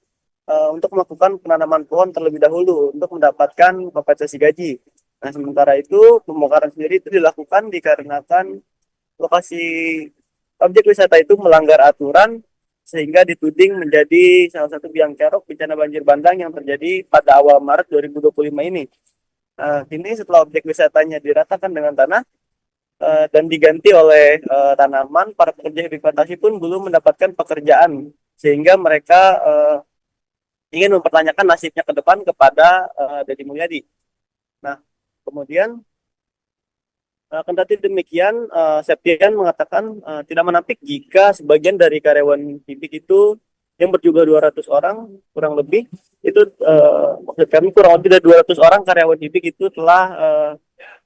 untuk melakukan penanaman pohon terlebih dahulu untuk mendapatkan kompensasi gaji. Nah, sementara itu pembongkaran sendiri itu dilakukan dikarenakan lokasi objek wisata itu melanggar aturan sehingga dituding menjadi salah satu biang kerok bencana banjir bandang yang terjadi pada awal Maret 2025 ini. Kini setelah objek wisatanya diratakan dengan tanah dan diganti oleh tanaman, para pekerja Hibik Fantasi pun belum mendapatkan pekerjaan sehingga mereka ingin mempertanyakan nasibnya ke depan kepada Deddy Mulyadi. Nah, kemudian kendati demikian, Septian mengatakan tidak menampik jika sebagian dari karyawan Hibik itu yang berjumlah 200 orang kurang lebih itu maksud kami kurang lebih dari 200 orang karyawan Hibik itu telah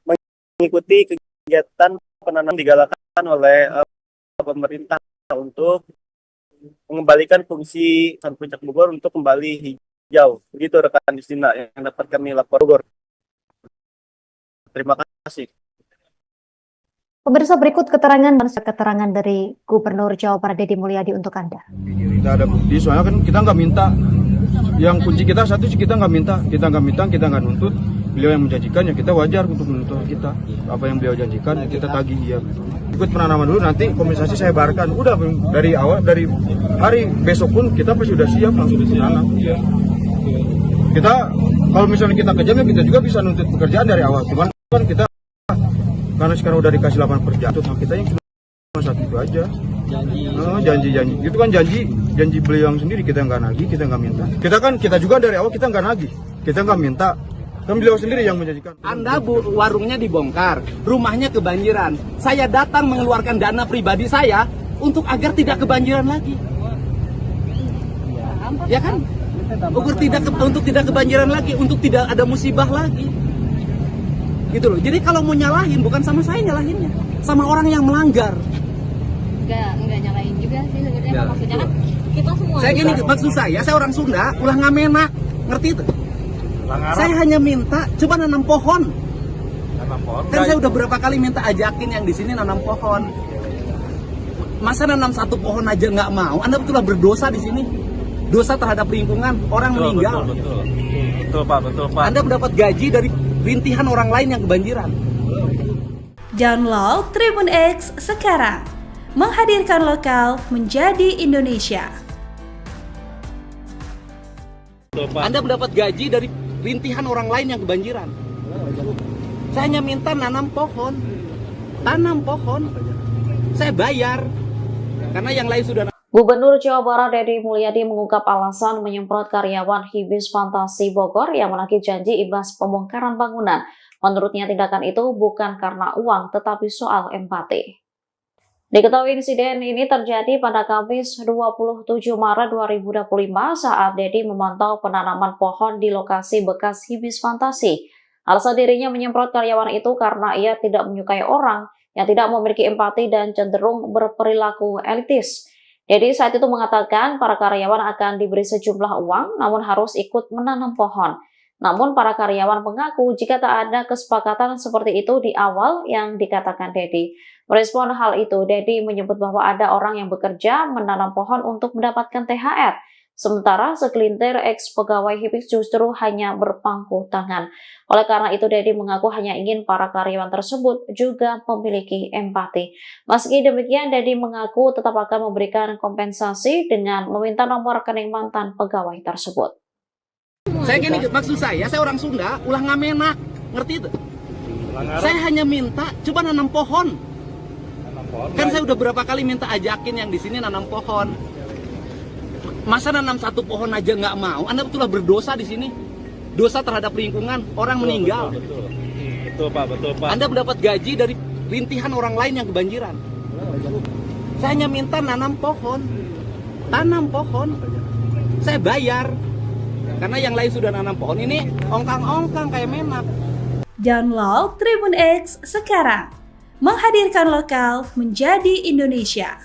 mengikuti kegiatan penanaman digalakan oleh pemerintah untuk mengembalikan fungsi Puncak Bogor untuk kembali hijau. Begitu rekan Justina yang dapat kami lapor Bogor. Terima kasih. Pemirsa, berikut keterangan dari Gubernur Jawa Barat Deddy Mulyadi untuk Anda. Kita ada bukti, soalnya kan kita nggak minta. Yang kunci kita satu sih kita nggak minta, kita nggak nuntut. Beliau yang menjanjikan ya kita wajar untuk menuntut kita. Apa yang beliau janjikan kita tagih ya. Ikut penanaman dulu, nanti kompensasi saya bayarkan. Udah dari awal, dari hari besok pun kita pasti sudah siap langsung ditanam. Kita kalau misalnya kita kejam ya kita juga bisa nuntut pekerjaan dari awal. Cuman kan kita karena sekarang udah dikasih 8 perjalanan, kita yang cuma satu itu aja. Janji. Itu kan janji beliau yang sendiri, kita nggak nagih, kita nggak minta. Kita juga dari awal kita nggak nagih, kita nggak minta. Kan beliau sendiri yang menjanjikan. Anda warungnya dibongkar, rumahnya kebanjiran. Saya datang mengeluarkan dana pribadi saya untuk agar tidak kebanjiran lagi. Ya kan? Untuk tidak kebanjiran lagi, untuk tidak ada musibah lagi. Gitu loh. Jadi kalau mau nyalahin bukan sama saya nyalahinnya, sama orang yang melanggar. Enggak nyalahin juga sih sebenarnya, maksudnya kan kita semua. Saya gini, maksud saya orang Sunda, ulah ngamenak, ngerti itu? Saya hanya minta coba nanam pohon. Kan saya udah berapa kali minta ajakin yang di sini nanam pohon. Masa nanam satu pohon aja nggak mau? Anda betullah berdosa di sini. Dosa terhadap lingkungan, orang meninggal. Betul Pak. Anda mendapat gaji dari rintihan orang lain yang kebanjiran. Download Tribun X sekarang. Menghadirkan lokal menjadi Indonesia. Anda mendapat gaji dari rintihan orang lain yang kebanjiran. Saya hanya minta nanam pohon. Tanam pohon. Saya bayar. Karena yang lain sudah. Gubernur Jawa Barat Deddy Mulyadi mengungkap alasan menyemprot karyawan Hibis Fantasi Bogor yang menagih janji imbas pembongkaran bangunan. Menurutnya tindakan itu bukan karena uang tetapi soal empati. Diketahui insiden ini terjadi pada Kamis 27 Maret 2025 saat Deddy memantau penanaman pohon di lokasi bekas Hibis Fantasi. Alasan dirinya menyemprot karyawan itu karena ia tidak menyukai orang yang tidak memiliki empati dan cenderung berperilaku elitis. Deddy saat itu mengatakan para karyawan akan diberi sejumlah uang namun harus ikut menanam pohon. Namun para karyawan mengaku jika tak ada kesepakatan seperti itu di awal yang dikatakan Deddy. Merespon hal itu, Deddy menyebut bahwa ada orang yang bekerja menanam pohon untuk mendapatkan THR. Sementara segelintir ex-pegawai Hibis justru hanya berpangku tangan. Oleh karena itu, Deddy mengaku hanya ingin para karyawan tersebut juga memiliki empati. Meski demikian, Deddy mengaku tetap akan memberikan kompensasi dengan meminta nomor rekening mantan pegawai tersebut. Saya gini, maksud saya orang Sunda, ulah ngamenak, ngerti itu? Saya hanya minta coba nanam pohon. Kan saya udah berapa kali minta ajakin yang di sini nanam pohon. Masa nanam satu pohon aja nggak mau? Anda betullah berdosa di sini. Dosa terhadap lingkungan, orang meninggal. Betul Pak. Anda mendapat gaji dari rintihan orang lain yang kebanjiran. Saya hanya minta nanam pohon. Tanam pohon. Saya bayar. Karena yang lain sudah nanam pohon, ini ongkang-ongkang kayak menak. Download Tribun X sekarang. Menghadirkan lokal menjadi Indonesia.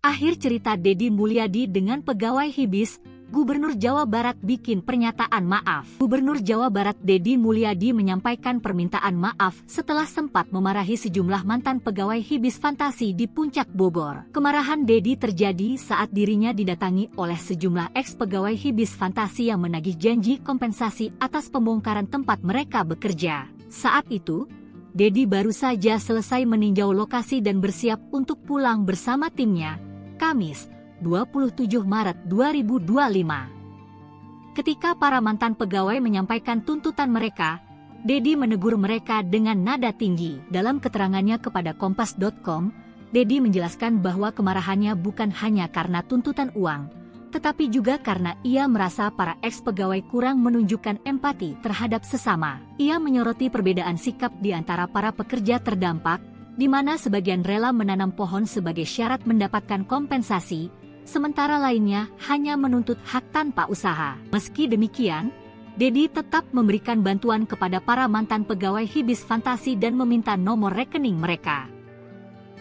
Akhir cerita Deddy Mulyadi dengan pegawai Hibis, Gubernur Jawa Barat bikin pernyataan maaf. Gubernur Jawa Barat Deddy Mulyadi menyampaikan permintaan maaf setelah sempat memarahi sejumlah mantan pegawai Hibis Fantasi di Puncak Bogor. Kemarahan Deddy terjadi saat dirinya didatangi oleh sejumlah ex-pegawai Hibis Fantasi yang menagih janji kompensasi atas pembongkaran tempat mereka bekerja. Saat itu, Deddy baru saja selesai meninjau lokasi dan bersiap untuk pulang bersama timnya, Kamis, 27 Maret 2025. Ketika para mantan pegawai menyampaikan tuntutan mereka, Deddy menegur mereka dengan nada tinggi. Dalam keterangannya kepada Kompas.com, Deddy menjelaskan bahwa kemarahannya bukan hanya karena tuntutan uang, tetapi juga karena ia merasa para ex-pegawai kurang menunjukkan empati terhadap sesama. Ia menyoroti perbedaan sikap di antara para pekerja terdampak, di mana sebagian rela menanam pohon sebagai syarat mendapatkan kompensasi, sementara lainnya hanya menuntut hak tanpa usaha. Meski demikian, Deddy tetap memberikan bantuan kepada para mantan pegawai Hibis Fantasi dan meminta nomor rekening mereka.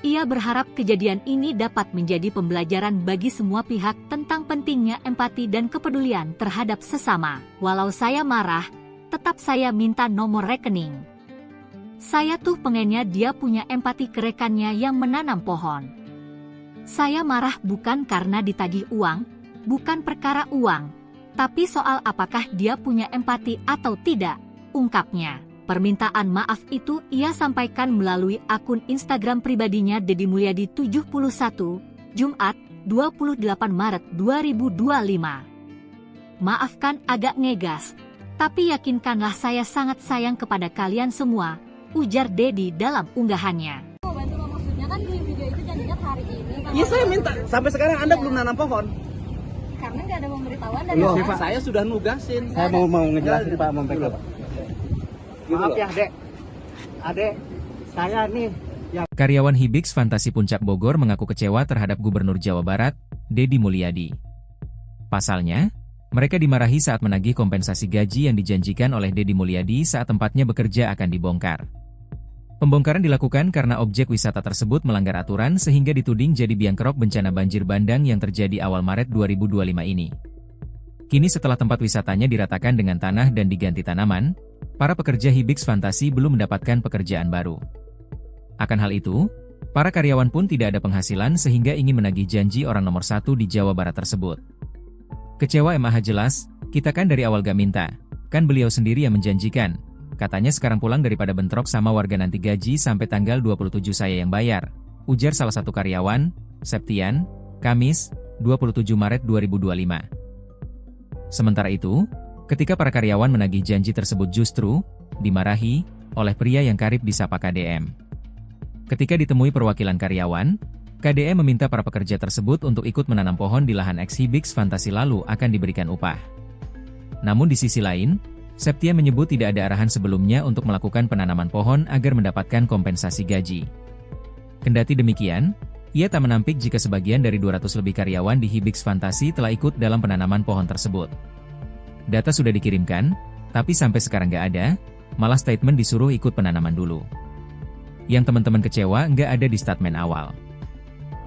Ia berharap kejadian ini dapat menjadi pembelajaran bagi semua pihak tentang pentingnya empati dan kepedulian terhadap sesama. Walau saya marah, tetap saya minta nomor rekening. Saya tuh pengennya dia punya empati ke rekannya yang menanam pohon. Saya marah bukan karena ditagih uang, bukan perkara uang, tapi soal apakah dia punya empati atau tidak, ungkapnya. Permintaan maaf itu ia sampaikan melalui akun Instagram pribadinya Deddy Mulyadi 71, Jumat, 28 Maret 2025. Maafkan agak ngegas, tapi yakinkanlah saya sangat sayang kepada kalian semua, ujar Deddy dalam unggahannya. Maksudnya kan di video itu janjinya hari ini. Iya saya minta, sampai sekarang Anda belum nanam pohon. Karena nggak ada pemberitahuan dari Pak, saya sudah nugasin. Saya mau ngejelasin Pak, mempegang. Maaf ya Adek, saya nih yang... Karyawan Hibis Fantasi Puncak Bogor mengaku kecewa terhadap Gubernur Jawa Barat, Deddy Mulyadi. Pasalnya, mereka dimarahi saat menagih kompensasi gaji yang dijanjikan oleh Deddy Mulyadi saat tempatnya bekerja akan dibongkar. Pembongkaran dilakukan karena objek wisata tersebut melanggar aturan sehingga dituding jadi biang kerok bencana banjir bandang yang terjadi awal Maret 2025 ini. Kini setelah tempat wisatanya diratakan dengan tanah dan diganti tanaman, para pekerja Hibis Fantasi belum mendapatkan pekerjaan baru. Akan hal itu, para karyawan pun tidak ada penghasilan sehingga ingin menagih janji orang nomor 1 di Jawa Barat tersebut. Kecewa MAH jelas, kita kan dari awal gak minta, kan beliau sendiri yang menjanjikan. Katanya sekarang pulang daripada bentrok sama warga nanti gaji sampai tanggal 27 saya yang bayar, ujar salah satu karyawan, Septian, Kamis, 27 Maret 2025. Sementara itu, ketika para karyawan menagih janji tersebut justru dimarahi oleh pria yang karib disapa KDM. Ketika ditemui perwakilan karyawan, KDM meminta para pekerja tersebut untuk ikut menanam pohon di lahan ex-Hibis Fantasi lalu akan diberikan upah. Namun di sisi lain, Septia menyebut tidak ada arahan sebelumnya untuk melakukan penanaman pohon agar mendapatkan kompensasi gaji. Kendati demikian, ia tak menampik jika sebagian dari 200 lebih karyawan di Hibis Fantasi telah ikut dalam penanaman pohon tersebut. Data sudah dikirimkan, tapi sampai sekarang nggak ada, malah statement disuruh ikut penanaman dulu. Yang teman-teman kecewa nggak ada di statement awal.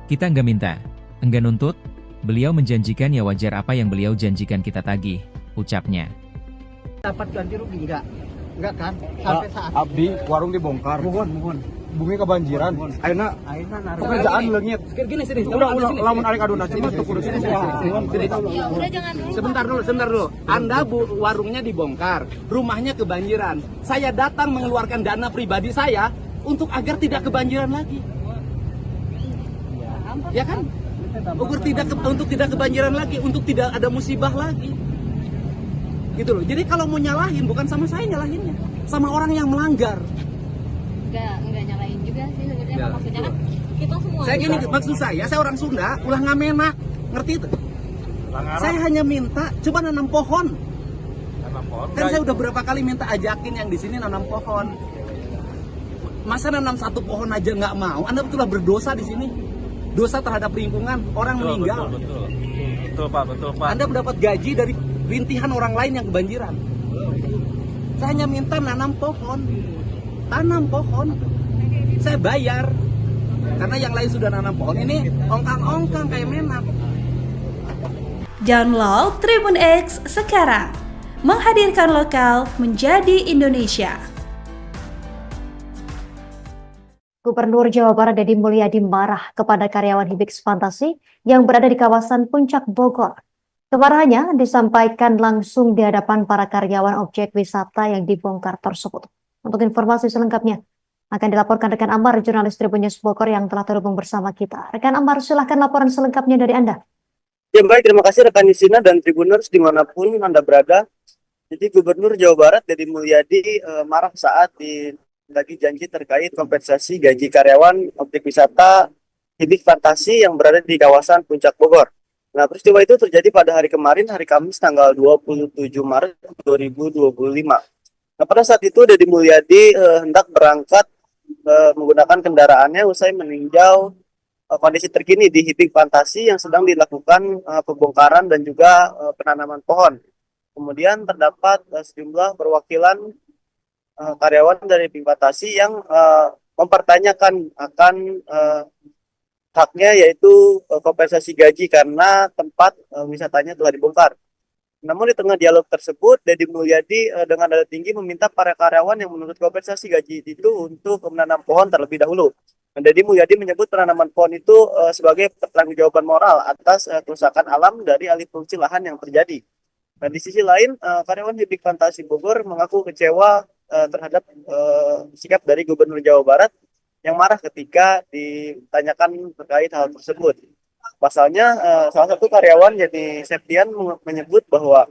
Kita nggak minta, nggak nuntut, beliau menjanjikan ya wajar apa yang beliau janjikan kita tagih, ucapnya. Dapat ganti rugi enggak kan? Sampai saat Abdi, warung dibongkar. Mohon. Bumi kebanjiran. Ayeuna pekerjaan leungit. Gini sini. Udah lamun arek aduna cuma tuh kudu sini. Ya udah jangan dulu. Sebentar dulu. Anda warungnya dibongkar, rumahnya kebanjiran. Saya datang mengeluarkan dana pribadi saya untuk agar tidak kebanjiran lagi. Ya kan? Untuk tidak kebanjiran lagi, untuk tidak ada musibah lagi. Gitu loh. Jadi kalau mau nyalahin bukan sama saya nyalahinnya, sama orang yang melanggar. Enggak nyalain juga sih sebenarnya. Maksudnya kan kita semua. Saya gini, maksud saya orang Sunda, ulah ngamenak, ngerti itu? Saya hanya minta coba nanam pohon. Kan saya udah berapa kali minta ajakin yang di sini nanam pohon. Masa nanam satu pohon aja nggak mau? Anda betullah berdosa di sini. Dosa terhadap lingkungan, orang meninggal. Betul Pak. Anda mendapat gaji dari rintihan orang lain yang kebanjiran. Saya hanya minta nanam pohon. Tanam pohon. Saya bayar. Karena yang lain sudah nanam pohon, ini ongkang-ongkang kayak menak. Download Tribun X sekarang, menghadirkan lokal menjadi Indonesia. Gubernur Jawa Barat Deddy Mulyadi marah kepada karyawan Hibix Fantasi yang berada di kawasan Puncak Bogor. Kemarahannya disampaikan langsung di hadapan para karyawan objek wisata yang dibongkar tersebut. Untuk informasi selengkapnya akan dilaporkan rekan Amar, jurnalis Tribun News Bogor yang telah terhubung bersama kita. Rekan Amar, silahkan laporan selengkapnya dari Anda. Ya baik, terima kasih rekan Nisina dan Tribuners dimanapun Anda berada. Jadi Gubernur Jawa Barat Deddy Mulyadi marah saat lagi janji terkait kompensasi gaji karyawan objek wisata Hibix Fantasi yang berada di kawasan Puncak Bogor. Nah, peristiwa itu terjadi pada hari kemarin, hari Kamis tanggal 27 Maret 2025. Nah, pada saat itu Deddy Mulyadi hendak berangkat menggunakan kendaraannya usai meninjau kondisi terkini di Hibix Fantasi yang sedang dilakukan pembongkaran dan juga penanaman pohon. Kemudian terdapat sejumlah perwakilan karyawan dari Hibix Fantasi yang mempertanyakan akan haknya, yaitu kompensasi gaji karena tempat wisatanya telah dibongkar. Namun di tengah dialog tersebut, Deddy Mulyadi dengan nada tinggi meminta para karyawan yang menuntut kompensasi gaji itu untuk menanam pohon terlebih dahulu. Deddy Mulyadi menyebut penanaman pohon itu sebagai pertanggungjawaban moral atas kerusakan alam dari alih fungsi lahan yang terjadi. Dan di sisi lain, karyawan Hibix Fantasi Bogor mengaku kecewa terhadap sikap dari Gubernur Jawa Barat yang marah ketika ditanyakan terkait hal tersebut. Pasalnya, salah satu karyawan yakni Septian menyebut bahwa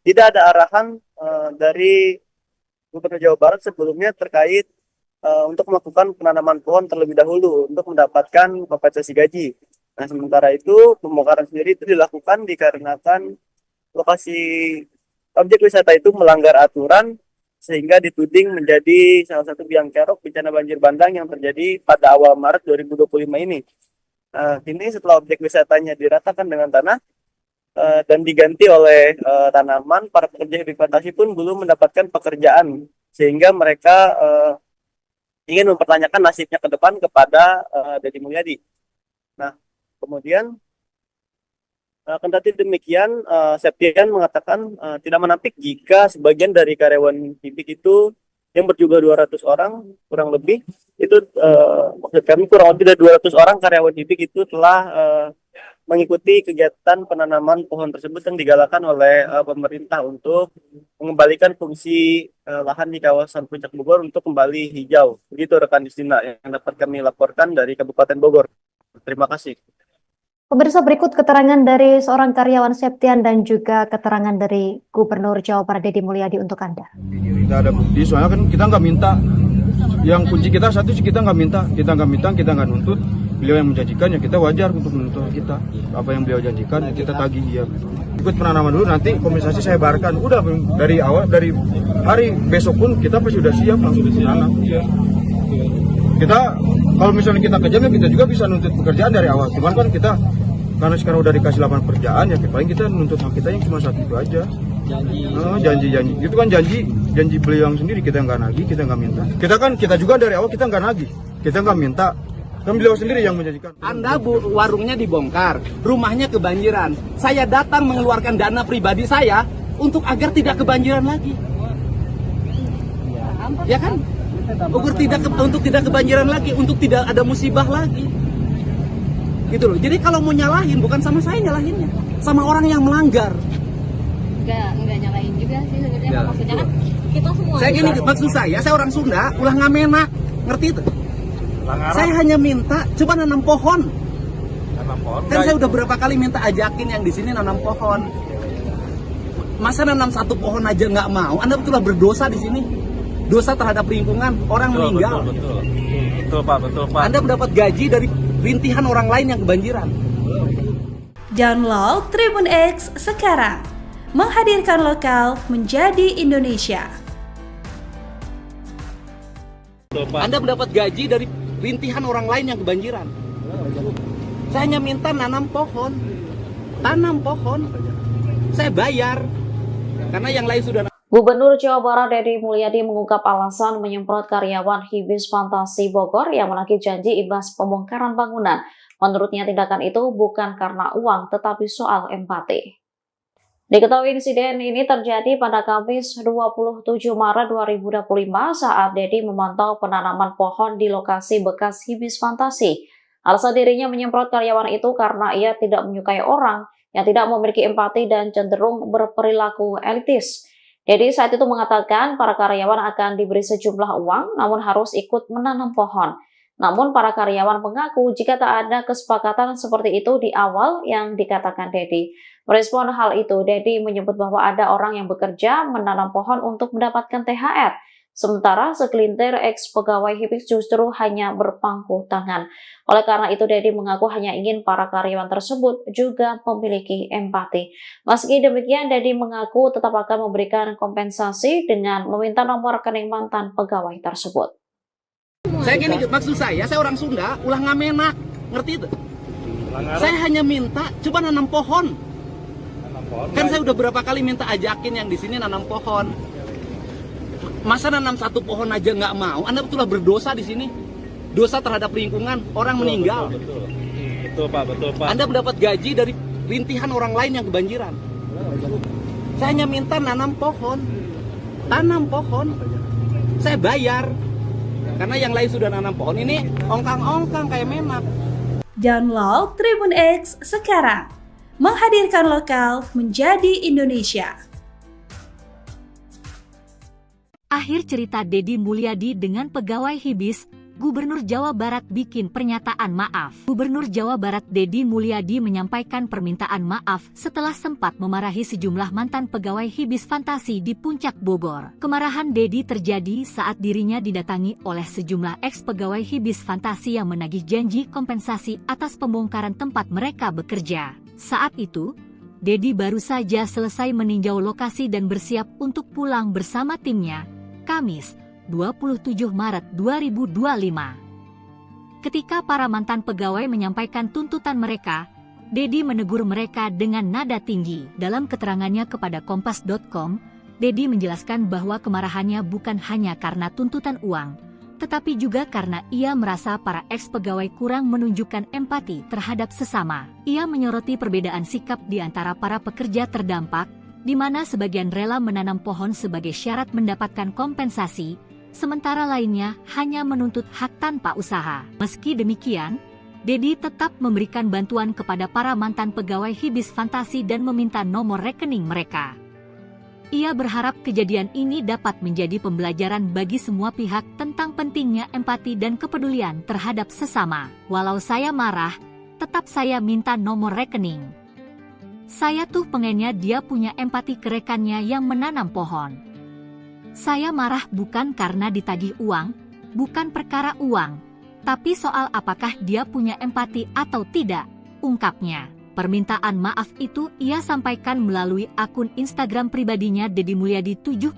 tidak ada arahan dari Gubernur Jawa Barat sebelumnya terkait untuk melakukan penanaman pohon terlebih dahulu untuk mendapatkan kompensasi gaji. Nah, sementara itu pembongkaran sendiri itu dilakukan dikarenakan lokasi objek wisata itu melanggar aturan sehingga dituding menjadi salah satu biang kerok bencana banjir bandang yang terjadi pada awal Maret 2025 ini. Kini setelah objek wisatanya diratakan dengan tanah dan diganti oleh tanaman, para pekerja Hibix Fantasi pun belum mendapatkan pekerjaan sehingga mereka ingin mempertanyakan nasibnya ke depan kepada Deddy Mulyadi. Nah, kemudian kendati demikian, Septian mengatakan tidak menampik jika sebagian dari karyawan Hibix itu yang berjumlah 200 orang kurang lebih itu maksud kami kurang lebih dari 200 orang karyawan Hibix itu telah mengikuti kegiatan penanaman pohon tersebut yang digalakan oleh pemerintah untuk mengembalikan fungsi lahan di kawasan Puncak Bogor untuk kembali hijau. Begitu rekan Justina yang dapat kami laporkan dari Kabupaten Bogor. Terima kasih. Pemirsa, berikut keterangan dari seorang karyawan Septian dan juga keterangan dari Gubernur Jawa Barat Deddy Mulyadi untuk Anda. Kita ada bukti, soalnya kan kita nggak minta. Yang kunci kita satu sih kita nggak minta, kita nggak nuntut. Beliau yang menjanjikan ya kita wajar untuk menuntut kita. Apa yang beliau janjikan ya kita tagih ya. Ikut penanaman dulu, nanti kompensasi saya bayarkan. Udah dari awal, dari hari besok pun kita pasti sudah siap langsung ditanam. Kita kalau misalnya kita kejam ya kita juga bisa nuntut pekerjaan dari awal. Cuman kan kita karena sekarang udah dikasih lapangan pekerjaan ya paling kita nuntut hak kita yang cuma satu itu aja. Janji itu kan janji beliau yang sendiri, kita nggak nagih, kita nggak minta. Kita juga dari awal kita nggak nagih, kita nggak minta, kan beliau sendiri yang menjanjikan. Anda warungnya dibongkar, rumahnya kebanjiran, saya datang mengeluarkan dana pribadi saya untuk agar tidak kebanjiran lagi, ya kan? Untuk tidak kebanjiran lagi, untuk tidak ada musibah lagi, gitu loh. Jadi kalau mau nyalahin bukan sama saya nyalahinnya, sama orang yang melanggar. Enggak nyalain juga sih sebenarnya, maksudnya kan kita semua. Saya gini, maksud saya orang Sunda, ulah ngamena, ngerti itu? Saya hanya minta coba nanam pohon. Kan saya udah berapa kali minta ajakin yang di sini nanam pohon. Masa nanam satu pohon aja nggak mau? Anda betullah berdosa di sini. Dosa terhadap lingkungan, orang meninggal. Betul Pak. Anda mendapat gaji dari rintihan orang lain yang kebanjiran. Download Tribun X sekarang, menghadirkan lokal menjadi Indonesia. Anda mendapat gaji dari rintihan orang lain yang kebanjiran. Saya hanya minta tanam pohon. Saya bayar. Karena yang lain sudah. Gubernur Jawa Barat Deddy Mulyadi mengungkap alasan menyemprot karyawan Hibis Fantasi Bogor yang menagih janji imbas pembongkaran bangunan. Menurutnya tindakan itu bukan karena uang tetapi soal empati. Diketahui insiden ini terjadi pada Kamis 27 Maret 2025 saat Deddy memantau penanaman pohon di lokasi bekas Hibis Fantasi. Alasan dirinya menyemprot karyawan itu karena ia tidak menyukai orang yang tidak memiliki empati dan cenderung berperilaku elitis. Deddy saat itu mengatakan para karyawan akan diberi sejumlah uang namun harus ikut menanam pohon. Namun para karyawan mengaku jika tak ada kesepakatan seperti itu di awal yang dikatakan Deddy. Merespon hal itu, Deddy menyebut bahwa ada orang yang bekerja menanam pohon untuk mendapatkan THR. Sementara segelintir ex-pegawai Hibis justru hanya berpangku tangan. Oleh karena itu, Deddy mengaku hanya ingin para karyawan tersebut juga memiliki empati. Meski demikian, Deddy mengaku tetap akan memberikan kompensasi dengan meminta nomor rekening mantan pegawai tersebut. Saya gini, maksud saya orang Sunda, ulah ngamenak, ngerti itu? Saya hanya minta, coba nanam pohon. Kan saya udah berapa kali minta ajakin yang di sini nanam pohon. Masa nanam satu pohon aja nggak mau? Anda betullah berdosa di sini. Dosa terhadap lingkungan, orang meninggal. Betul Pak. Anda mendapat gaji dari rintihan orang lain yang kebanjiran. Saya hanya minta nanam pohon. Tanam pohon. Saya bayar. Karena yang lain sudah nanam pohon, ini ongkang-ongkang kayak memak. Download Tribun X sekarang. Menghadirkan lokal menjadi Indonesia. Akhir cerita Deddy Mulyadi dengan pegawai Hibis, Gubernur Jawa Barat bikin pernyataan maaf. Gubernur Jawa Barat Deddy Mulyadi menyampaikan permintaan maaf setelah sempat memarahi sejumlah mantan pegawai Hibis Fantasi di Puncak Bogor. Kemarahan Deddy terjadi saat dirinya didatangi oleh sejumlah ex-pegawai Hibis Fantasi yang menagih janji kompensasi atas pembongkaran tempat mereka bekerja. Saat itu, Deddy baru saja selesai meninjau lokasi dan bersiap untuk pulang bersama timnya, Kamis, 27 Maret 2025. Ketika para mantan pegawai menyampaikan tuntutan mereka, Deddy menegur mereka dengan nada tinggi. Dalam keterangannya kepada Kompas.com, Deddy menjelaskan bahwa kemarahannya bukan hanya karena tuntutan uang, tetapi juga karena ia merasa para ex-pegawai kurang menunjukkan empati terhadap sesama. Ia menyoroti perbedaan sikap di antara para pekerja terdampak, di mana sebagian rela menanam pohon sebagai syarat mendapatkan kompensasi, sementara lainnya hanya menuntut hak tanpa usaha. Meski demikian, Deddy tetap memberikan bantuan kepada para mantan pegawai Hibis Fantasi dan meminta nomor rekening mereka. Ia berharap kejadian ini dapat menjadi pembelajaran bagi semua pihak tentang pentingnya empati dan kepedulian terhadap sesama. Walau saya marah, tetap saya minta nomor rekening. Saya tuh pengennya dia punya empati ke rekannya yang menanam pohon. Saya marah bukan karena ditagih uang, bukan perkara uang, tapi soal apakah dia punya empati atau tidak, ungkapnya. Permintaan maaf itu ia sampaikan melalui akun Instagram pribadinya Deddy Mulyadi 71,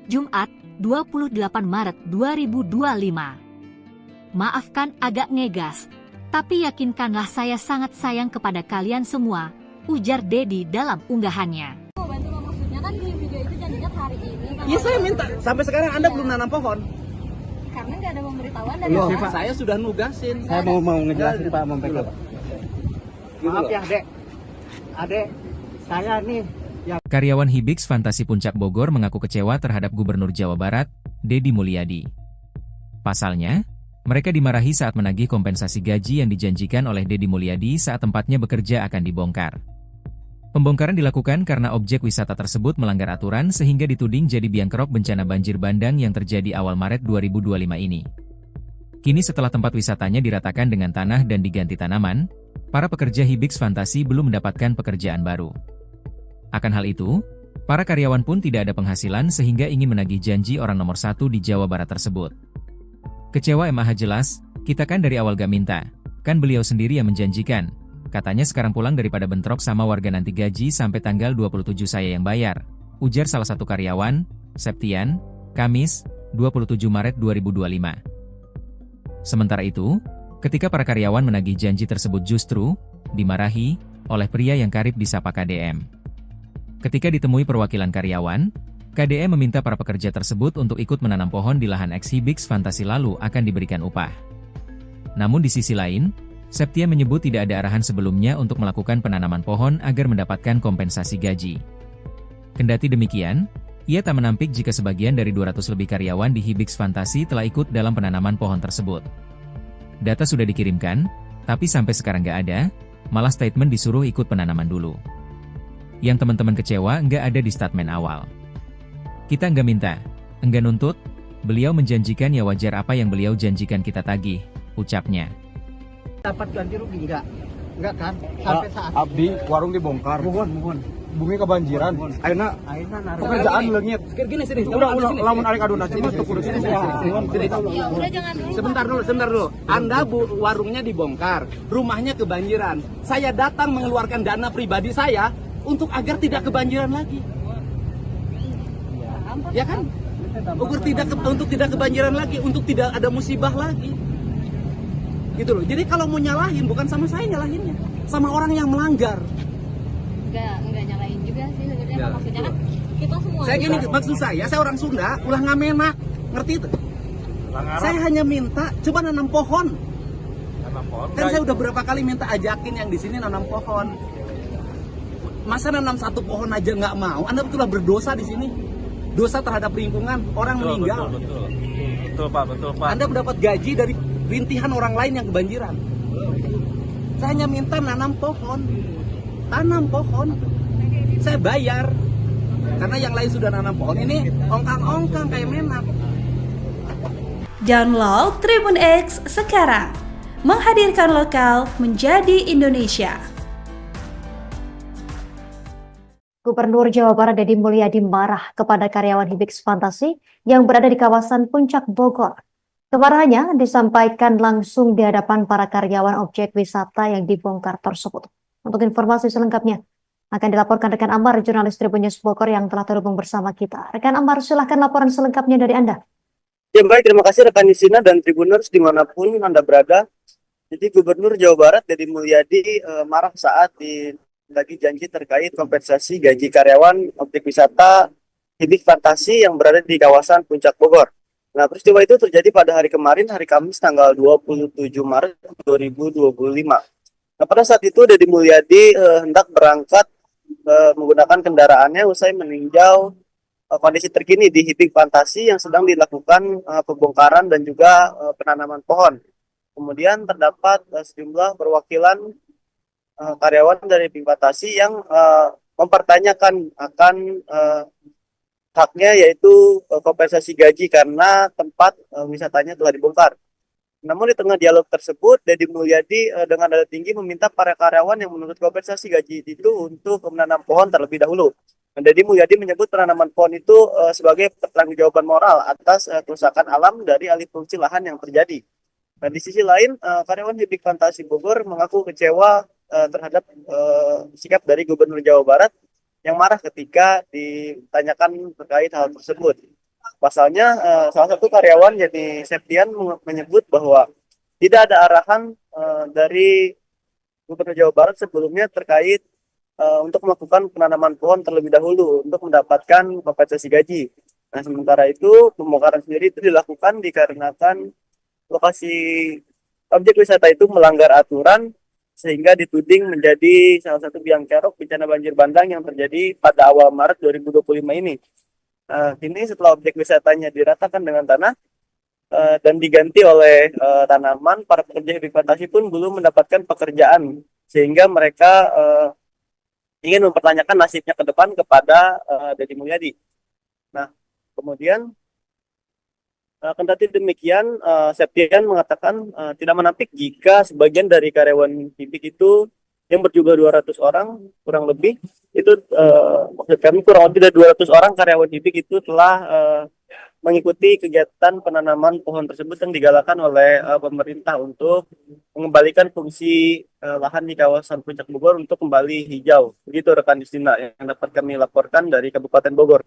Jumat, 28 Maret 2025. Maafkan agak ngegas, tapi yakinkanlah saya sangat sayang kepada kalian semua, ujar Deddy dalam unggahannya. Maksudnya kan di video itu janjinya hari ini. Iya saya minta, sampai sekarang Anda belum nanam pohon. Karena nggak ada pemberitahuan dari Pak. Saya sudah nugasin. Saya mau ngejelasin Pak Mempek. Maaf ya Adek, saya nih yang... Karyawan Hibis Fantasi Puncak Bogor mengaku kecewa terhadap Gubernur Jawa Barat, Deddy Mulyadi. Pasalnya, mereka dimarahi saat menagih kompensasi gaji yang dijanjikan oleh Deddy Mulyadi saat tempatnya bekerja akan dibongkar. Pembongkaran dilakukan karena objek wisata tersebut melanggar aturan sehingga dituding jadi biang kerok bencana banjir bandang yang terjadi awal Maret 2025 ini. Kini setelah tempat wisatanya diratakan dengan tanah dan diganti tanaman, para pekerja Hibis Fantasi belum mendapatkan pekerjaan baru. Akan hal itu, para karyawan pun tidak ada penghasilan sehingga ingin menagih janji orang nomor satu di Jawa Barat tersebut. Kecewa MAH jelas, kita kan dari awal gak minta, kan beliau sendiri yang menjanjikan. Katanya sekarang pulang daripada bentrok sama warga nanti gaji sampai tanggal 27 saya yang bayar, ujar salah satu karyawan, Septian, Kamis, 27 Maret 2025. Sementara itu, ketika para karyawan menagih janji tersebut justru dimarahi oleh pria yang karib disapa KDM. Ketika ditemui perwakilan karyawan, KDE meminta para pekerja tersebut untuk ikut menanam pohon di lahan eks-Hibix Fantasi lalu akan diberikan upah. Namun di sisi lain, Septia menyebut tidak ada arahan sebelumnya untuk melakukan penanaman pohon agar mendapatkan kompensasi gaji. Kendati demikian, ia tak menampik jika sebagian dari 200 lebih karyawan di Hibix Fantasi telah ikut dalam penanaman pohon tersebut. Data sudah dikirimkan, tapi sampai sekarang nggak ada, malah statement disuruh ikut penanaman dulu. Yang teman-teman kecewa nggak ada di statement awal. Kita nggak minta, enggak nuntut, beliau menjanjikan ya wajar apa yang beliau janjikan kita tagih, ucapnya. Dapat ganti rugi enggak kan? Sampai saat Abdi warung dibongkar. Muhun. Bumi kebanjiran. Ayeuna pekerjaan leungit. Gini sini. Udah lamun arek aduna cuma tuh kudu sini. Sebentar dulu. Anda warungnya dibongkar, rumahnya kebanjiran. Saya datang mengeluarkan dana pribadi saya untuk agar tidak kebanjiran lagi. Ya kan? Untuk tidak kebanjiran lagi, untuk tidak ada musibah lagi. Gitu loh. Jadi kalau mau nyalahin bukan sama saya nyalahinnya, sama orang yang melanggar. Enggak nyalain juga sih sebenarnya. Maksudnya kan kita semua. Saya gini, maksud saya orang Sunda, ulah ngamenak, ngerti itu? Saya hanya minta coba nanam pohon. Kan saya udah berapa kali minta ajakin yang di sini nanam pohon. Masa nanam satu pohon aja nggak mau? Anda betullah berdosa di sini. Dosa terhadap lingkungan, orang meninggal. Betul Pak. Anda mendapat gaji dari rintihan orang lain yang kebanjiran. Saya hanya minta nanam pohon. Tanam pohon. Saya bayar. Karena yang lain sudah nanam pohon. Ini ongkang-ongkang kayak menak. Download Tribun X sekarang. Menghadirkan lokal menjadi Indonesia. Gubernur Jawa Barat Deddy Mulyadi marah kepada karyawan Hibix Fantasi yang berada di kawasan Puncak Bogor. Kemarahannya disampaikan langsung di hadapan para karyawan objek wisata yang dibongkar tersebut. Untuk informasi selengkapnya akan dilaporkan rekan Amar, jurnalis Tribun News Bogor yang telah terhubung bersama kita. Rekan Amar, silahkan laporan selengkapnya dari Anda. Ya baik, terima kasih rekan Nisina dan Tribuners dimanapun Anda berada. Jadi Gubernur Jawa Barat Deddy Mulyadi marah saat lagi janji terkait kompensasi gaji karyawan objek wisata Hibix Fantasi yang berada di kawasan Puncak Bogor. Nah, peristiwa itu terjadi pada hari kemarin, hari Kamis tanggal 27 Maret 2025. Nah, pada saat itu Deddy Mulyadi hendak berangkat menggunakan kendaraannya usai meninjau kondisi terkini di Hibix Fantasi yang sedang dilakukan pembongkaran dan juga penanaman pohon. Kemudian terdapat sejumlah perwakilan karyawan dari Hibix Fantasi yang mempertanyakan akan haknya, yaitu kompensasi gaji karena tempat wisatanya telah dibongkar. Namun di tengah dialog tersebut, Deddy Mulyadi dengan nada tinggi meminta para karyawan yang menurut kompensasi gaji itu untuk menanam pohon terlebih dahulu. Deddy Mulyadi menyebut penanaman pohon itu sebagai pertanggungjawaban moral atas kerusakan alam dari alih fungsi lahan yang terjadi. Dan di sisi lain, karyawan Hibix Fantasi Bogor mengaku kecewa terhadap sikap dari Gubernur Jawa Barat yang marah ketika ditanyakan terkait hal tersebut. Pasalnya, salah satu karyawan yakni Septian menyebut bahwa tidak ada arahan dari Gubernur Jawa Barat sebelumnya terkait untuk melakukan penanaman pohon terlebih dahulu untuk mendapatkan kompensasi gaji. Nah, sementara itu pembongkaran sendiri itu dilakukan dikarenakan lokasi objek wisata itu melanggar aturan sehingga dituding menjadi salah satu biang kerok bencana banjir bandang yang terjadi pada awal Maret 2025 ini. Kini setelah objek wisatanya diratakan dengan tanah dan diganti oleh tanaman, para pekerja Hibix Fantasi pun belum mendapatkan pekerjaan sehingga mereka ingin mempertanyakan nasibnya ke depan kepada Deddy Mulyadi. Nah, kemudian kendati demikian, Septian mengatakan tidak menampik jika sebagian dari karyawan Hibix itu yang berjumlah 200 orang kurang lebih itu maksud kami kurang lebih dari 200 orang karyawan Hibix itu telah mengikuti kegiatan penanaman pohon tersebut yang digalakan oleh pemerintah untuk mengembalikan fungsi lahan di kawasan Puncak Bogor untuk kembali hijau. Begitu rekan Justina yang dapat kami laporkan dari Kabupaten Bogor.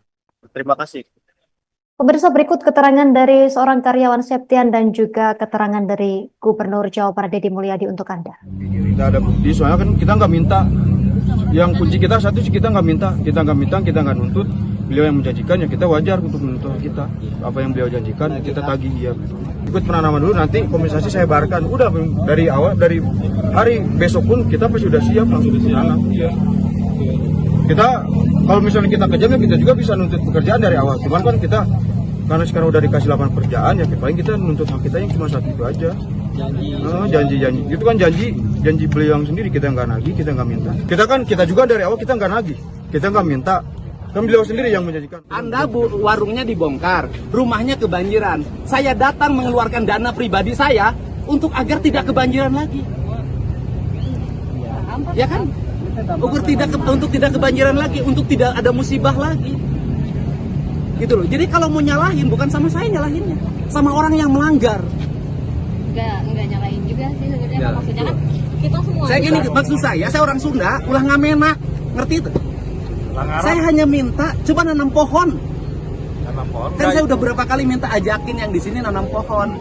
Terima kasih. Pemirsa, berikut keterangan dari seorang karyawan Septian dan juga keterangan dari Gubernur Jawa Barat Deddy Mulyadi untuk Anda. Kita ada bukti, soalnya kan kita nggak minta. Yang kunci kita satu sih kita nggak minta, kita nggak nuntut. beliau yang menjanjikan ya kita wajar untuk menuntut kita. Apa yang beliau janjikan kita tagih ya. Ikut penanaman dulu, nanti kompensasi saya bayarkan. Udah dari awal, dari hari besok pun kita pasti sudah siap langsung ditanam. Kita kalau misalnya kita kejam ya kita juga bisa nuntut pekerjaan dari awal. Cuman kan kita karena sekarang udah dikasih lapangan pekerjaan ya paling kita nuntut hak kita yang cuma satu itu aja. Janji itu kan janji beliau yang sendiri, kita nggak nagih, kita nggak minta. Kita juga dari awal kita nggak nagih, kita nggak minta. Kan beliau sendiri yang menjanjikan. Anda warungnya dibongkar, rumahnya kebanjiran. Saya datang mengeluarkan dana pribadi saya untuk agar tidak kebanjiran lagi. Ya kan? Untuk tidak kebanjiran lagi, untuk tidak ada musibah lagi. Gitu loh. Jadi kalau mau nyalahin bukan sama saya nyalahinnya, sama orang yang melanggar. Enggak nyalahin juga sih sebenarnya. Maksudnya kan kita semua. Maksud saya orang Sunda, ulah ngamenak, ngerti itu? Saya hanya minta coba nanam pohon. Kan saya udah berapa kali minta ajakin yang di sini nanam pohon.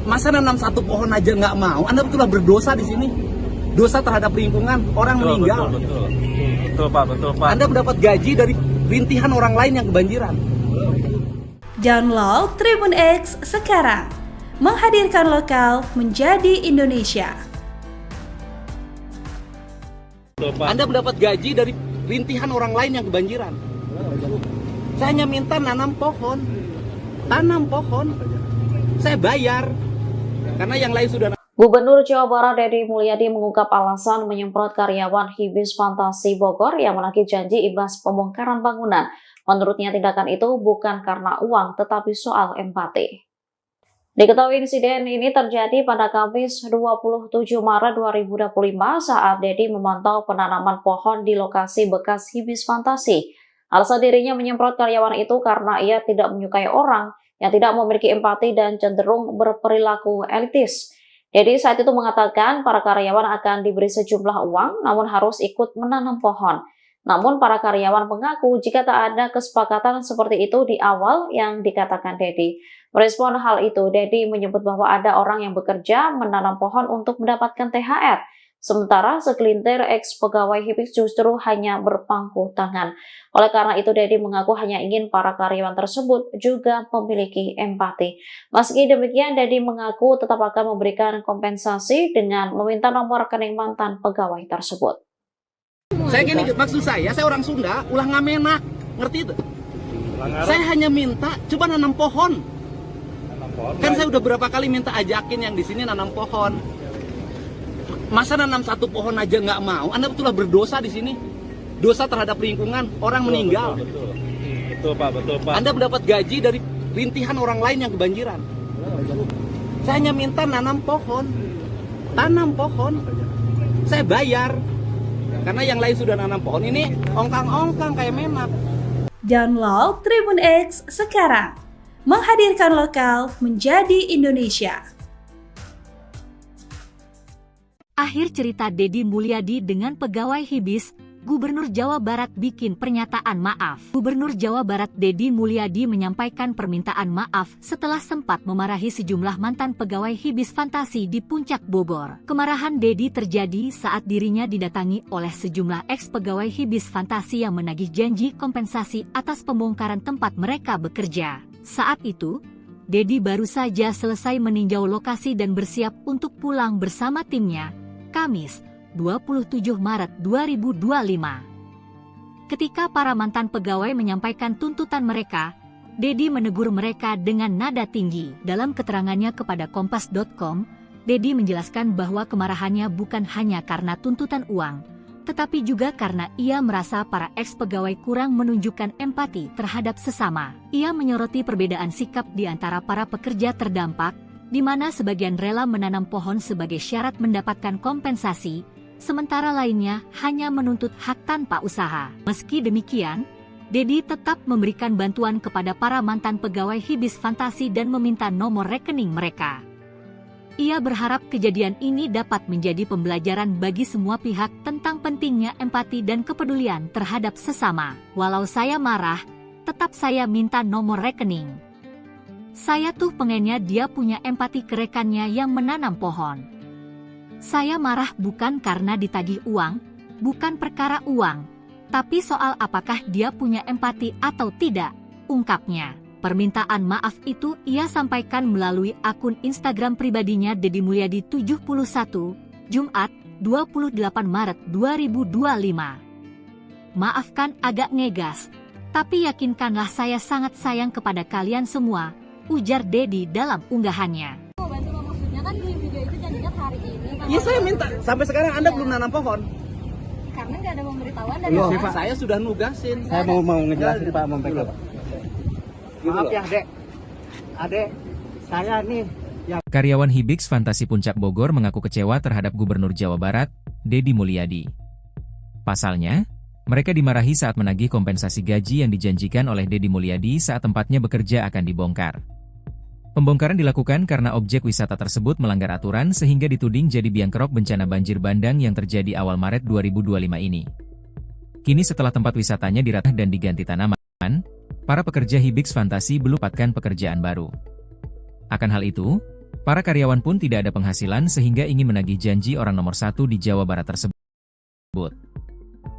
Masa nanam satu pohon aja nggak mau? Anda betullah berdosa di sini. Dosa terhadap lingkungan, orang meninggal. Betul Pak. Anda mendapat gaji dari rintihan orang lain yang kebanjiran. Download Tribun X sekarang. Menghadirkan lokal menjadi Indonesia. Anda mendapat gaji dari rintihan orang lain yang kebanjiran. Saya hanya minta nanam pohon. Tanam pohon. Saya bayar. Karena yang lain sudah. Gubernur Jawa Barat Deddy Mulyadi mengungkap alasan menyemprot karyawan Hibis Fantasi Bogor yang menagih janji imbas pembongkaran bangunan. Menurutnya tindakan itu bukan karena uang tetapi soal empati. Diketahui insiden ini terjadi pada Kamis 27 Maret 2025 saat Deddy memantau penanaman pohon di lokasi bekas Hibis Fantasi. Alasan dirinya menyemprot karyawan itu karena ia tidak menyukai orang yang tidak memiliki empati dan cenderung berperilaku elitis. Deddy saat itu mengatakan para karyawan akan diberi sejumlah uang namun harus ikut menanam pohon. Namun para karyawan mengaku jika tak ada kesepakatan seperti itu di awal yang dikatakan Deddy. Merespon hal itu, Deddy menyebut bahwa ada orang yang bekerja menanam pohon untuk mendapatkan THR. Sementara segelintir ex-pegawai Hibis justru hanya berpangku tangan. Oleh karena itu, Deddy mengaku hanya ingin para karyawan tersebut juga memiliki empati. Meski demikian, Deddy mengaku tetap akan memberikan kompensasi dengan meminta nomor rekening mantan pegawai tersebut. Maksud saya orang Sunda, ulah ngamenak, ngerti itu? Saya hanya minta coba nanam pohon. Kan saya udah berapa kali minta ajakin yang di sini nanam pohon. Masa nanam satu pohon aja nggak mau? Anda betullah berdosa di sini. Dosa terhadap lingkungan, orang meninggal. Betul Pak. Anda mendapat gaji dari rintihan orang lain yang kebanjiran. Saya hanya minta nanam pohon. Tanam pohon. Saya bayar. Karena yang lain sudah nanam pohon, ini ongkang-ongkang kayak memak. Download Tribun X sekarang. Menghadirkan lokal menjadi Indonesia. Akhir cerita Deddy Mulyadi dengan pegawai Hibis, Gubernur Jawa Barat bikin pernyataan maaf. Gubernur Jawa Barat Deddy Mulyadi menyampaikan permintaan maaf setelah sempat memarahi sejumlah mantan pegawai Hibis Fantasi di Puncak Bogor. Kemarahan Deddy terjadi saat dirinya didatangi oleh sejumlah ex-pegawai Hibis Fantasi yang menagih janji kompensasi atas pembongkaran tempat mereka bekerja. Saat itu, Deddy baru saja selesai meninjau lokasi dan bersiap untuk pulang bersama timnya, Kamis 27 Maret 2025. Ketika para mantan pegawai menyampaikan tuntutan mereka, Deddy menegur mereka dengan nada tinggi. Dalam keterangannya kepada Kompas.com, Deddy menjelaskan bahwa kemarahannya bukan hanya karena tuntutan uang, tetapi juga karena ia merasa para ex-pegawai kurang menunjukkan empati terhadap sesama. Ia menyoroti perbedaan sikap di antara para pekerja terdampak, di mana sebagian rela menanam pohon sebagai syarat mendapatkan kompensasi, sementara lainnya hanya menuntut hak tanpa usaha. Meski demikian, Deddy tetap memberikan bantuan kepada para mantan pegawai Hibis Fantasi dan meminta nomor rekening mereka. Ia berharap kejadian ini dapat menjadi pembelajaran bagi semua pihak tentang pentingnya empati dan kepedulian terhadap sesama. Walau saya marah, tetap saya minta nomor rekening. Saya tuh pengennya dia punya empati ke rekannya yang menanam pohon. Saya marah bukan karena ditagih uang, bukan perkara uang, Tapi soal apakah dia punya empati atau tidak, ungkapnya. Permintaan maaf itu ia sampaikan melalui akun Instagram pribadinya Deddy Mulyadi 71, Jumat, 28 Maret 2025. Maafkan agak ngegas, tapi yakinkanlah saya sangat sayang kepada kalian semua, ujar Deddy dalam unggahannya. Maksudnya kan di video itu janjinya hari ini. Iya saya minta, sampai sekarang Anda belum nanam pohon. Karena nggak ada pemberitahuan dari Loh, Pak. saya sudah nugasin. Saya mau ngejelasin Pak, mau pegang. Maaf ya Dek, saya nih yang Karyawan Hibix Fantasi Puncak Bogor mengaku kecewa terhadap Gubernur Jawa Barat, Deddy Mulyadi. Pasalnya, mereka dimarahi saat menagih kompensasi gaji yang dijanjikan oleh Deddy Mulyadi saat tempatnya bekerja akan dibongkar. Pembongkaran dilakukan karena objek wisata tersebut melanggar aturan sehingga dituding jadi biang kerok bencana banjir bandang yang terjadi awal Maret 2025 ini. Kini setelah tempat wisatanya diratah dan diganti tanaman, para pekerja Hibix Fantasi belum mendapatkan pekerjaan baru. Akan hal itu, para karyawan pun tidak ada penghasilan sehingga ingin menagih janji orang nomor 1 di Jawa Barat tersebut.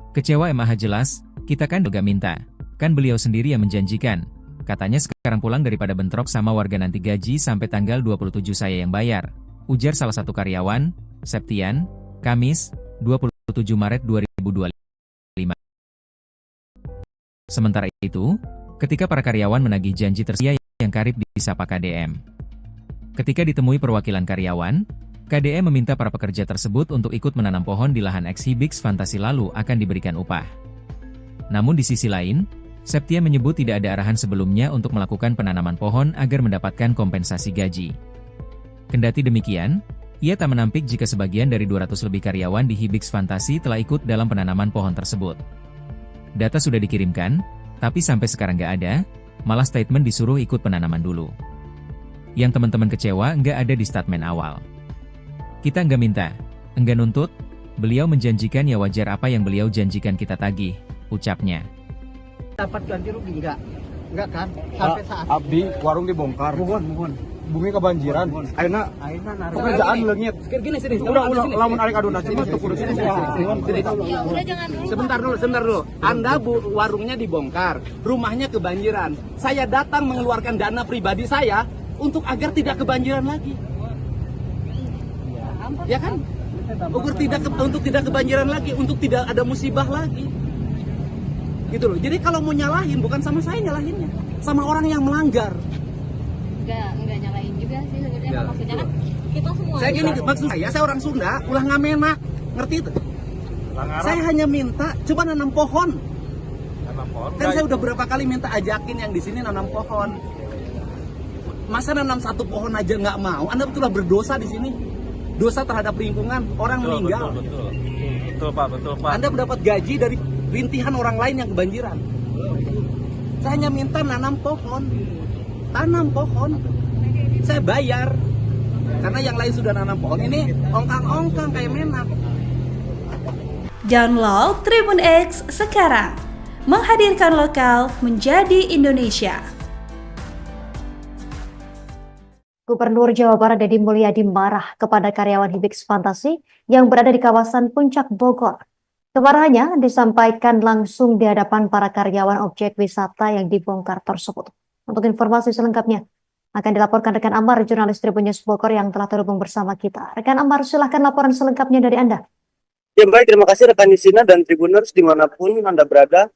Kecewa MAH jelas, kita kan juga minta, kan beliau sendiri yang menjanjikan. Katanya sekarang pulang daripada bentrok sama warga nanti gaji sampai tanggal 27 saya yang bayar, ujar salah satu karyawan, Septian, Kamis, 27 Maret 2025. Sementara itu, ketika para karyawan menagih janji tersebut yang karib disapa KDM. Ketika ditemui perwakilan karyawan, KDM meminta para pekerja tersebut untuk ikut menanam pohon di lahan ex Hibix Fantasi lalu akan diberikan upah. Namun di sisi lain, Septia menyebut tidak ada arahan sebelumnya untuk melakukan penanaman pohon agar mendapatkan kompensasi gaji. Kendati demikian, ia tak menampik jika sebagian dari 200 lebih karyawan di Hibix Fantasi telah ikut dalam penanaman pohon tersebut. Data sudah dikirimkan, tapi sampai sekarang nggak ada, malah statement disuruh ikut penanaman dulu. Yang teman-teman kecewa nggak ada di statement awal. Kita nggak minta, nggak nuntut, beliau menjanjikan ya wajar apa yang beliau janjikan kita tagih, ucapnya. dapat ganti rugi enggak kan sampai saat Abdi warung dibongkar. mohon Bumi kebanjiran. Ayeuna pekerjaan leungit. Gini sini. Udah lamun arek aduna sini tuh kudu sini. Ya udah jangan dulu. Sebentar dulu. Anda warungnya dibongkar, rumahnya kebanjiran. Saya datang mengeluarkan dana pribadi saya untuk agar tidak kebanjiran lagi. Ya kan? Untuk tidak kebanjiran lagi, untuk tidak ada musibah lagi. Gitu loh. Jadi kalau mau nyalahin bukan sama saya nyalahinnya, sama orang yang melanggar. Enggak nyalain juga sih sebenarnya. Maksudnya kan kita semua. Saya gini, maksud saya orang Sunda, ulah ngamenak, ngerti itu? Saya hanya minta, coba nanam pohon. Kan saya udah berapa kali minta ajakin yang di sini nanam pohon. Masa nanam satu pohon aja nggak mau? Anda betullah berdosa di sini. Dosa terhadap lingkungan, orang meninggal. Betul Pak. Anda mendapat gaji dari rintihan orang lain yang kebanjiran. Saya hanya minta nanam pohon. Tanam pohon. Saya bayar. Karena yang lain sudah nanam pohon. Ini ongkang-ongkang kayak menak. Download Tribun X sekarang. Menghadirkan lokal menjadi Indonesia. Gubernur Jawa Barat Deddy Mulyadi marah kepada karyawan Hibix Fantasi yang berada di kawasan Puncak Bogor. Kemarahannya disampaikan langsung di hadapan para karyawan objek wisata yang dibongkar tersebut. Untuk informasi selengkapnya akan dilaporkan rekan Amar, jurnalis Tribun News Bogor yang telah terhubung bersama kita. Rekan Amar, silahkan laporan selengkapnya dari Anda. Ya baik, terima kasih rekan Nisina dan Tribuners dimanapun Anda berada.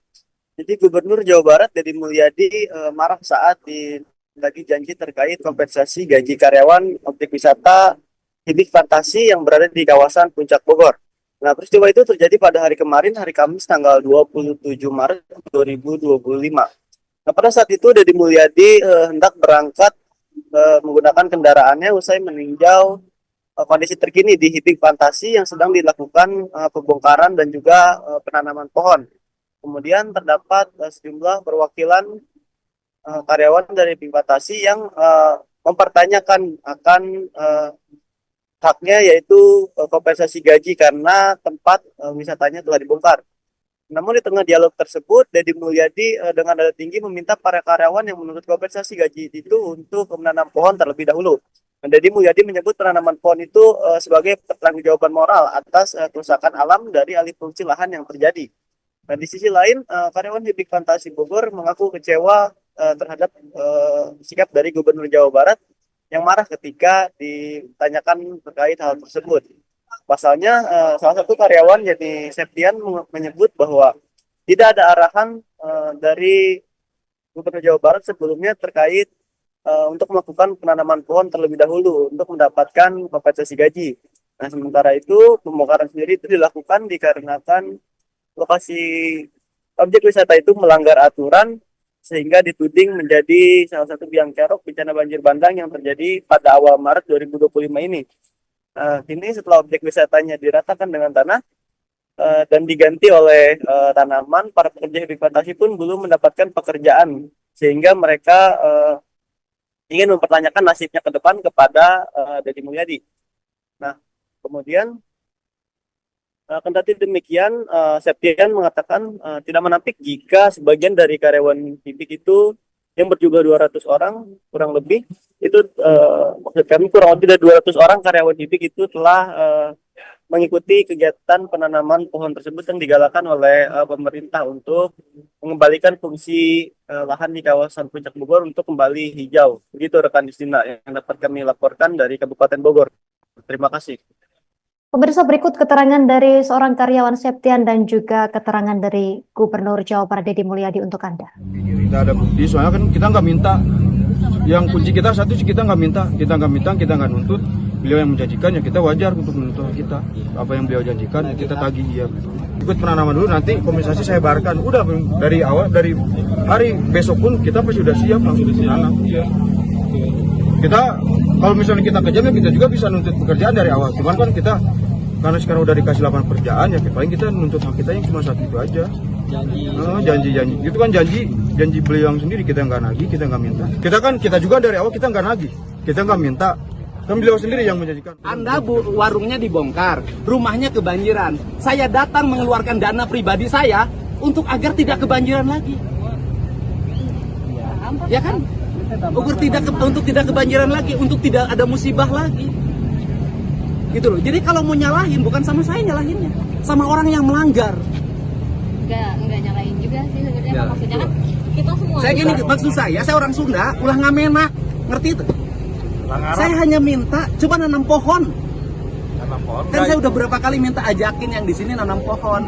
Jadi Gubernur Jawa Barat Deddy Mulyadi marah saat lagi janji terkait kompensasi gaji karyawan objek wisata Hibix Fantasi yang berada di kawasan Puncak Bogor. Nah, peristiwa itu terjadi pada hari kemarin, hari Kamis tanggal 27 Maret 2025. Nah, pada saat itu Deddy Mulyadi hendak berangkat menggunakan kendaraannya usai meninjau kondisi terkini di Hibix Fantasi yang sedang dilakukan pembongkaran dan juga penanaman pohon. Kemudian terdapat sejumlah perwakilan karyawan dari Hibix Fantasi yang mempertanyakan akan haknya, yaitu kompensasi gaji karena tempat wisatanya telah dibongkar. Namun di tengah dialog tersebut, Deddy Mulyadi dengan nada tinggi meminta para karyawan yang menuntut kompensasi gaji itu untuk menanam pohon terlebih dahulu. Dan Deddy Mulyadi menyebut penanaman pohon itu sebagai pertanggungjawaban moral atas kerusakan alam dari alih fungsi lahan yang terjadi. Nah, di sisi lain, karyawan Hibik Fantasi Bogor mengaku kecewa terhadap sikap dari Gubernur Jawa Barat yang marah ketika ditanyakan terkait hal tersebut. Pasalnya, salah satu karyawan yakni Septian menyebut bahwa tidak ada arahan dari Gubernur Jawa Barat sebelumnya terkait untuk melakukan penanaman pohon terlebih dahulu untuk mendapatkan kompensasi gaji. Nah, sementara itu pembongkaran sendiri itu dilakukan dikarenakan lokasi objek wisata itu melanggar aturan sehingga dituding menjadi salah satu biang kerok bencana banjir bandang yang terjadi pada awal Maret 2025 ini. Kini setelah objek wisatanya diratakan dengan tanah dan diganti oleh tanaman, para pekerja Hibik Fantasi pun belum mendapatkan pekerjaan sehingga mereka ingin mempertanyakan nasibnya ke depan kepada Deddy Mulyadi. Nah, kemudian kendati demikian, Septian mengatakan tidak menampik jika sebagian dari karyawan Hibik itu yang berjumlah 200 orang kurang lebih itu maksud kami kurang lebih dari 200 orang karyawan Hibik itu telah mengikuti kegiatan penanaman pohon tersebut yang digalakan oleh pemerintah untuk mengembalikan fungsi lahan di kawasan Puncak Bogor untuk kembali hijau. Begitu rekan Justina yang dapat kami laporkan dari Kabupaten Bogor. Terima kasih. Pemirsa, berikut keterangan dari seorang karyawan Septian dan juga keterangan dari Gubernur Jawa Barat Deddy Mulyadi untuk Anda. Kita ada bukti, soalnya kan kita nggak minta. Yang kunci kita satu sih kita nggak minta, kita nggak nuntut. Beliau yang menjanjikan ya kita wajar untuk menuntut kita. Apa yang beliau janjikan kita tagih ya. Ikut penanaman dulu, nanti kompensasi saya bayarkan. Udah dari awal, dari hari besok pun kita pasti sudah siap langsung ditanam. Kita kalau misalnya kita kejam ya kita juga bisa nuntut pekerjaan dari awal. Cuman kan kita karena sekarang udah dikasih lapangan pekerjaan ya paling kita nuntut hak kita yang cuma satu itu aja. Janji itu kan janji beliau yang sendiri, kita nggak nagih, kita nggak minta. Kita juga dari awal kita nggak nagih, kita nggak minta, kan beliau sendiri yang menjanjikan. Anda warungnya dibongkar, rumahnya kebanjiran, saya datang mengeluarkan dana pribadi saya untuk agar tidak kebanjiran lagi, ya kan? Untuk tidak kebanjiran lagi, untuk tidak ada musibah lagi, gitu loh. Jadi kalau mau nyalahin bukan sama saya nyalahinnya, sama orang yang melanggar. Enggak nyalain juga sih sebenarnya, maksudnya kan kita semua. Saya gini, maksud saya orang Sunda, ulah ngamena, ngerti itu? Saya hanya minta coba nanam pohon. Kan saya udah berapa kali minta ajakin yang di sini nanam pohon.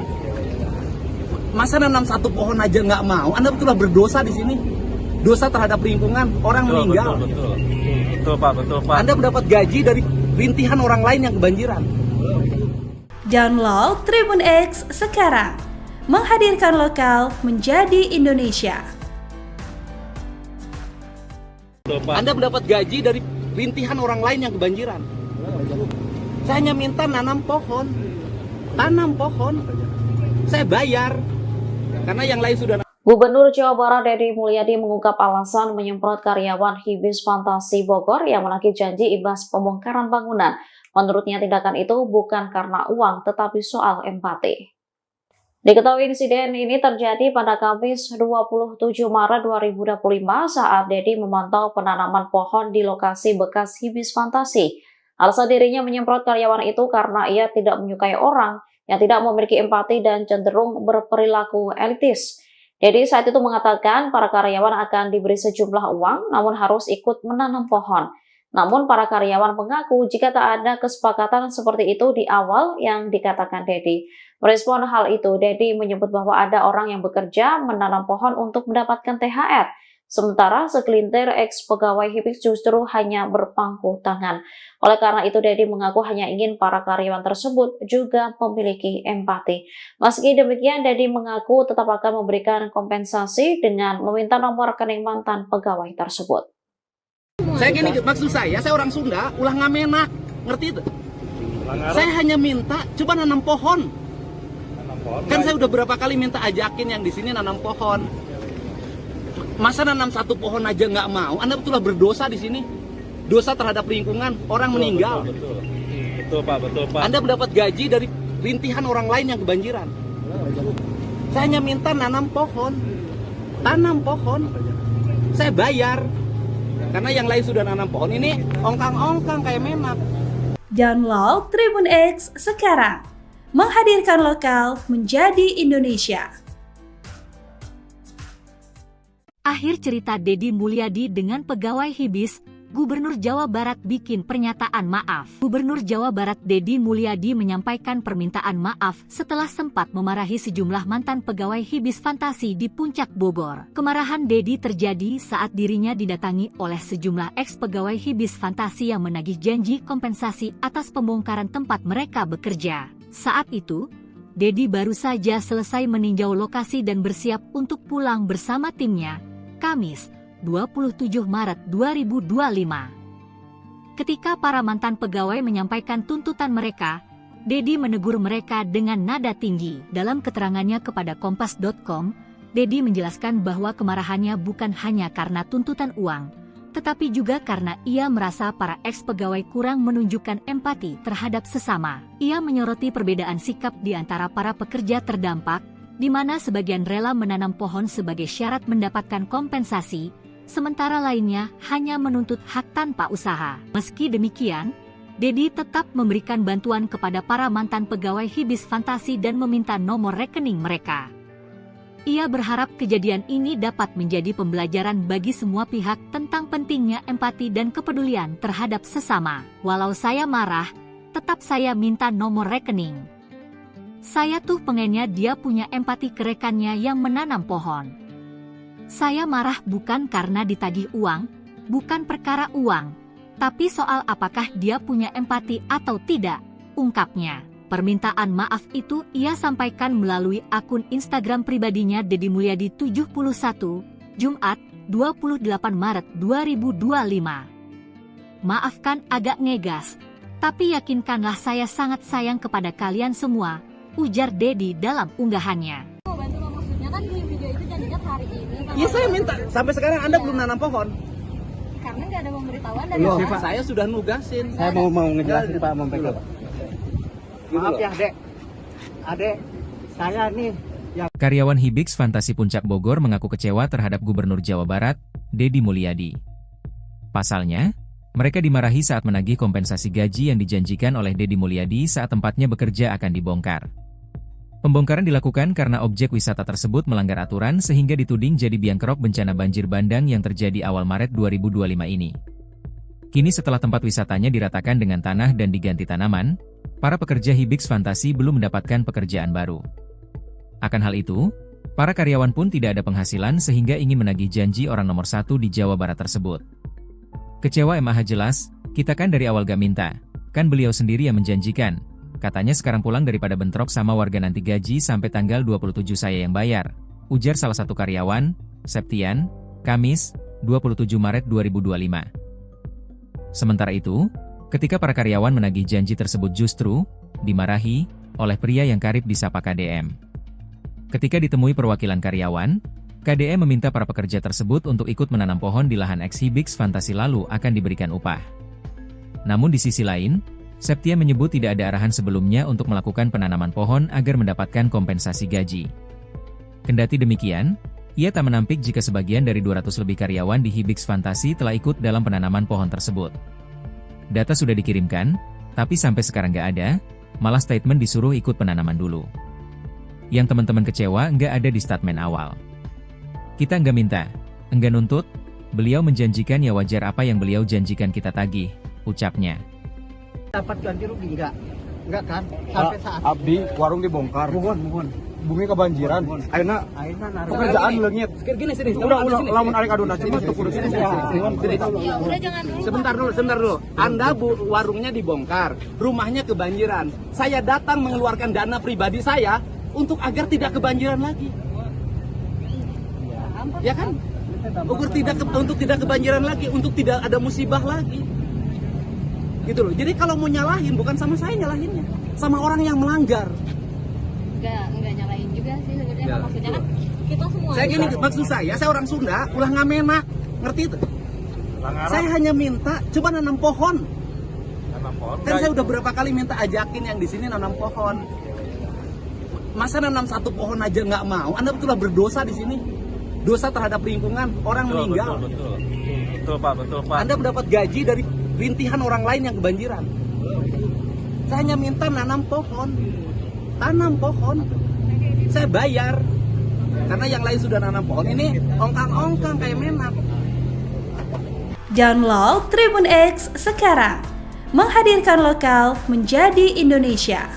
Masa nanam satu pohon aja nggak mau? Anda betullah berdosa di sini. Dosa terhadap lingkungan, orang meninggal. Betul Pak. Anda mendapat gaji dari rintihan orang lain yang kebanjiran. Download Tribun X sekarang. Menghadirkan lokal menjadi Indonesia. Anda mendapat gaji dari rintihan orang lain yang kebanjiran. Saya hanya minta nanam pohon. Tanam pohon. Saya bayar. Karena yang lain sudah. Gubernur Jawa Barat Deddy Mulyadi mengungkap alasan menyemprot karyawan Hibis Fantasi Bogor yang menagih janji imbas pembongkaran bangunan. Menurutnya tindakan itu bukan karena uang tetapi soal empati. Diketahui insiden ini terjadi pada Kamis 27 Maret 2025 saat Deddy memantau penanaman pohon di lokasi bekas Hibis Fantasi. Alasan dirinya menyemprot karyawan itu karena ia tidak menyukai orang yang tidak memiliki empati dan cenderung berperilaku elitis. Deddy saat itu mengatakan para karyawan akan diberi sejumlah uang namun harus ikut menanam pohon. Namun para karyawan mengaku jika tak ada kesepakatan seperti itu di awal yang dikatakan Deddy. Merespon hal itu, Deddy menyebut bahwa ada orang yang bekerja menanam pohon untuk mendapatkan THR. Sementara segelintir ex-pegawai Hibik justru hanya berpangku tangan. Oleh karena itu, Deddy mengaku hanya ingin para karyawan tersebut juga memiliki empati. Meski demikian, Deddy mengaku tetap akan memberikan kompensasi dengan meminta nomor rekening mantan pegawai tersebut. Saya gini, maksud saya orang Sunda, ulah ngamenak, ngerti itu? Saya hanya minta coba nanam pohon. Kan saya udah berapa kali minta ajakin yang di sini nanam pohon. Masa nanam satu pohon aja nggak mau? Anda betullah berdosa di sini. Dosa terhadap lingkungan, orang meninggal. Betul Pak. Anda mendapat gaji dari rintihan orang lain yang kebanjiran. Saya hanya minta nanam pohon. Tanam pohon. Saya bayar. Karena yang lain sudah nanam pohon, ini ongkang-ongkang kayak memak. Download Tribun X sekarang. Menghadirkan lokal menjadi Indonesia. Akhir cerita Deddy Mulyadi dengan pegawai Hibis, Gubernur Jawa Barat bikin pernyataan maaf. Gubernur Jawa Barat Deddy Mulyadi menyampaikan permintaan maaf setelah sempat memarahi sejumlah mantan pegawai Hibis Fantasi di Puncak Bogor. Kemarahan Deddy terjadi saat dirinya didatangi oleh sejumlah ex-pegawai Hibis Fantasi yang menagih janji kompensasi atas pembongkaran tempat mereka bekerja. Saat itu, Deddy baru saja selesai meninjau lokasi dan bersiap untuk pulang bersama timnya, Kamis, 27 Maret 2025. Ketika para mantan pegawai menyampaikan tuntutan mereka, Deddy menegur mereka dengan nada tinggi. Dalam keterangannya kepada Kompas.com, Deddy menjelaskan bahwa kemarahannya bukan hanya karena tuntutan uang, tetapi juga karena ia merasa para ex-pegawai kurang menunjukkan empati terhadap sesama. Ia menyoroti perbedaan sikap di antara para pekerja terdampak, di mana sebagian rela menanam pohon sebagai syarat mendapatkan kompensasi, sementara lainnya hanya menuntut hak tanpa usaha. Meski demikian, Deddy tetap memberikan bantuan kepada para mantan pegawai Hibis Fantasi dan meminta nomor rekening mereka. Ia berharap kejadian ini dapat menjadi pembelajaran bagi semua pihak tentang pentingnya empati dan kepedulian terhadap sesama. Walau saya marah, tetap saya minta nomor rekening. Saya tuh pengennya dia punya empati ke rekannya yang menanam pohon. Saya marah bukan karena ditagih uang, bukan perkara uang, tapi soal apakah dia punya empati atau tidak, ungkapnya. Permintaan maaf itu ia sampaikan melalui akun Instagram pribadinya Deddy Mulyadi 71, Jumat, 28 Maret 2025. Maafkan agak ngegas, tapi yakinkanlah saya sangat sayang kepada kalian semua, ujar Deddy dalam unggahannya. Iya saya minta, sampai sekarang Anda belum nanam pohon. Karena nggak ada pemberitahuan dari Loh, saya sudah nugasin. Saya mau ngejelasin Pak, mau pegang. Maaf ya adek, saya nih yang... Karyawan Hibis Fantasi Puncak Bogor mengaku kecewa terhadap Gubernur Jawa Barat, Deddy Mulyadi. Pasalnya, mereka dimarahi saat menagih kompensasi gaji yang dijanjikan oleh Deddy Mulyadi saat tempatnya bekerja akan dibongkar. Pembongkaran dilakukan karena objek wisata tersebut melanggar aturan sehingga dituding jadi biang kerok bencana banjir bandang yang terjadi awal Maret 2025 ini. Kini setelah tempat wisatanya diratakan dengan tanah dan diganti tanaman, para pekerja Hibis Fantasi belum mendapatkan pekerjaan baru. Akan hal itu, para karyawan pun tidak ada penghasilan sehingga ingin menagih janji orang nomor 1 di Jawa Barat tersebut. Kecewa MAH jelas, kita kan dari awal gak minta, kan beliau sendiri yang menjanjikan. Katanya sekarang pulang daripada bentrok sama warga nanti gaji sampai tanggal 27 saya yang bayar, ujar salah satu karyawan, Septian, Kamis, 27 Maret 2025. Sementara itu, ketika para karyawan menagih janji tersebut justru dimarahi oleh pria yang karib disapa KDM. Ketika ditemui perwakilan karyawan, KDM meminta para pekerja tersebut untuk ikut menanam pohon di lahan ex-Hibis Fantasi lalu akan diberikan upah. Namun di sisi lain, Septia menyebut tidak ada arahan sebelumnya untuk melakukan penanaman pohon agar mendapatkan kompensasi gaji. Kendati demikian, ia tak menampik jika sebagian dari 200 lebih karyawan di Hibis Fantasi telah ikut dalam penanaman pohon tersebut. Data sudah dikirimkan, tapi sampai sekarang nggak ada, malah statement disuruh ikut penanaman dulu. Yang teman-teman kecewa nggak ada di statement awal. Kita nggak minta, nggak nuntut, beliau menjanjikan ya wajar apa yang beliau janjikan kita tagih, ucapnya. Dapat ganti rugi enggak kan sampai saat Abdi warung dibongkar, mohon bumi kebanjiran, ayeuna pekerjaan leungit. Gini sini, Udah lamun arek aduna cuma tuh kudu sini. Ya udah jangan dulu. Sebentar dulu. Anda warungnya dibongkar, rumahnya kebanjiran. Saya datang mengeluarkan dana pribadi saya untuk agar tidak kebanjiran lagi. Ya kan? Untuk tidak kebanjiran lagi, untuk tidak ada musibah lagi. Gitu loh. Jadi kalau mau nyalahin bukan sama saya nyalahinnya, sama orang yang melanggar. Enggak nyalahin juga sih sebenarnya. Maksudnya kan kita semua. Saya gini, maksud saya orang Sunda, ulah ngamenak, ngerti itu? Saya hanya minta coba nanam pohon. Kan saya udah berapa kali minta ajakin yang di sini nanam pohon. Masa nanam satu pohon aja nggak mau? Anda betullah berdosa di sini. Dosa terhadap lingkungan, orang meninggal. Betul Pak. Anda mendapat gaji dari rintihan orang lain yang kebanjiran. Saya hanya minta nanam pohon. Tanam pohon. Saya bayar. Karena yang lain sudah nanam pohon, ini ongkang-ongkang kayak menak. Download Tribun X sekarang, menghadirkan lokal menjadi Indonesia.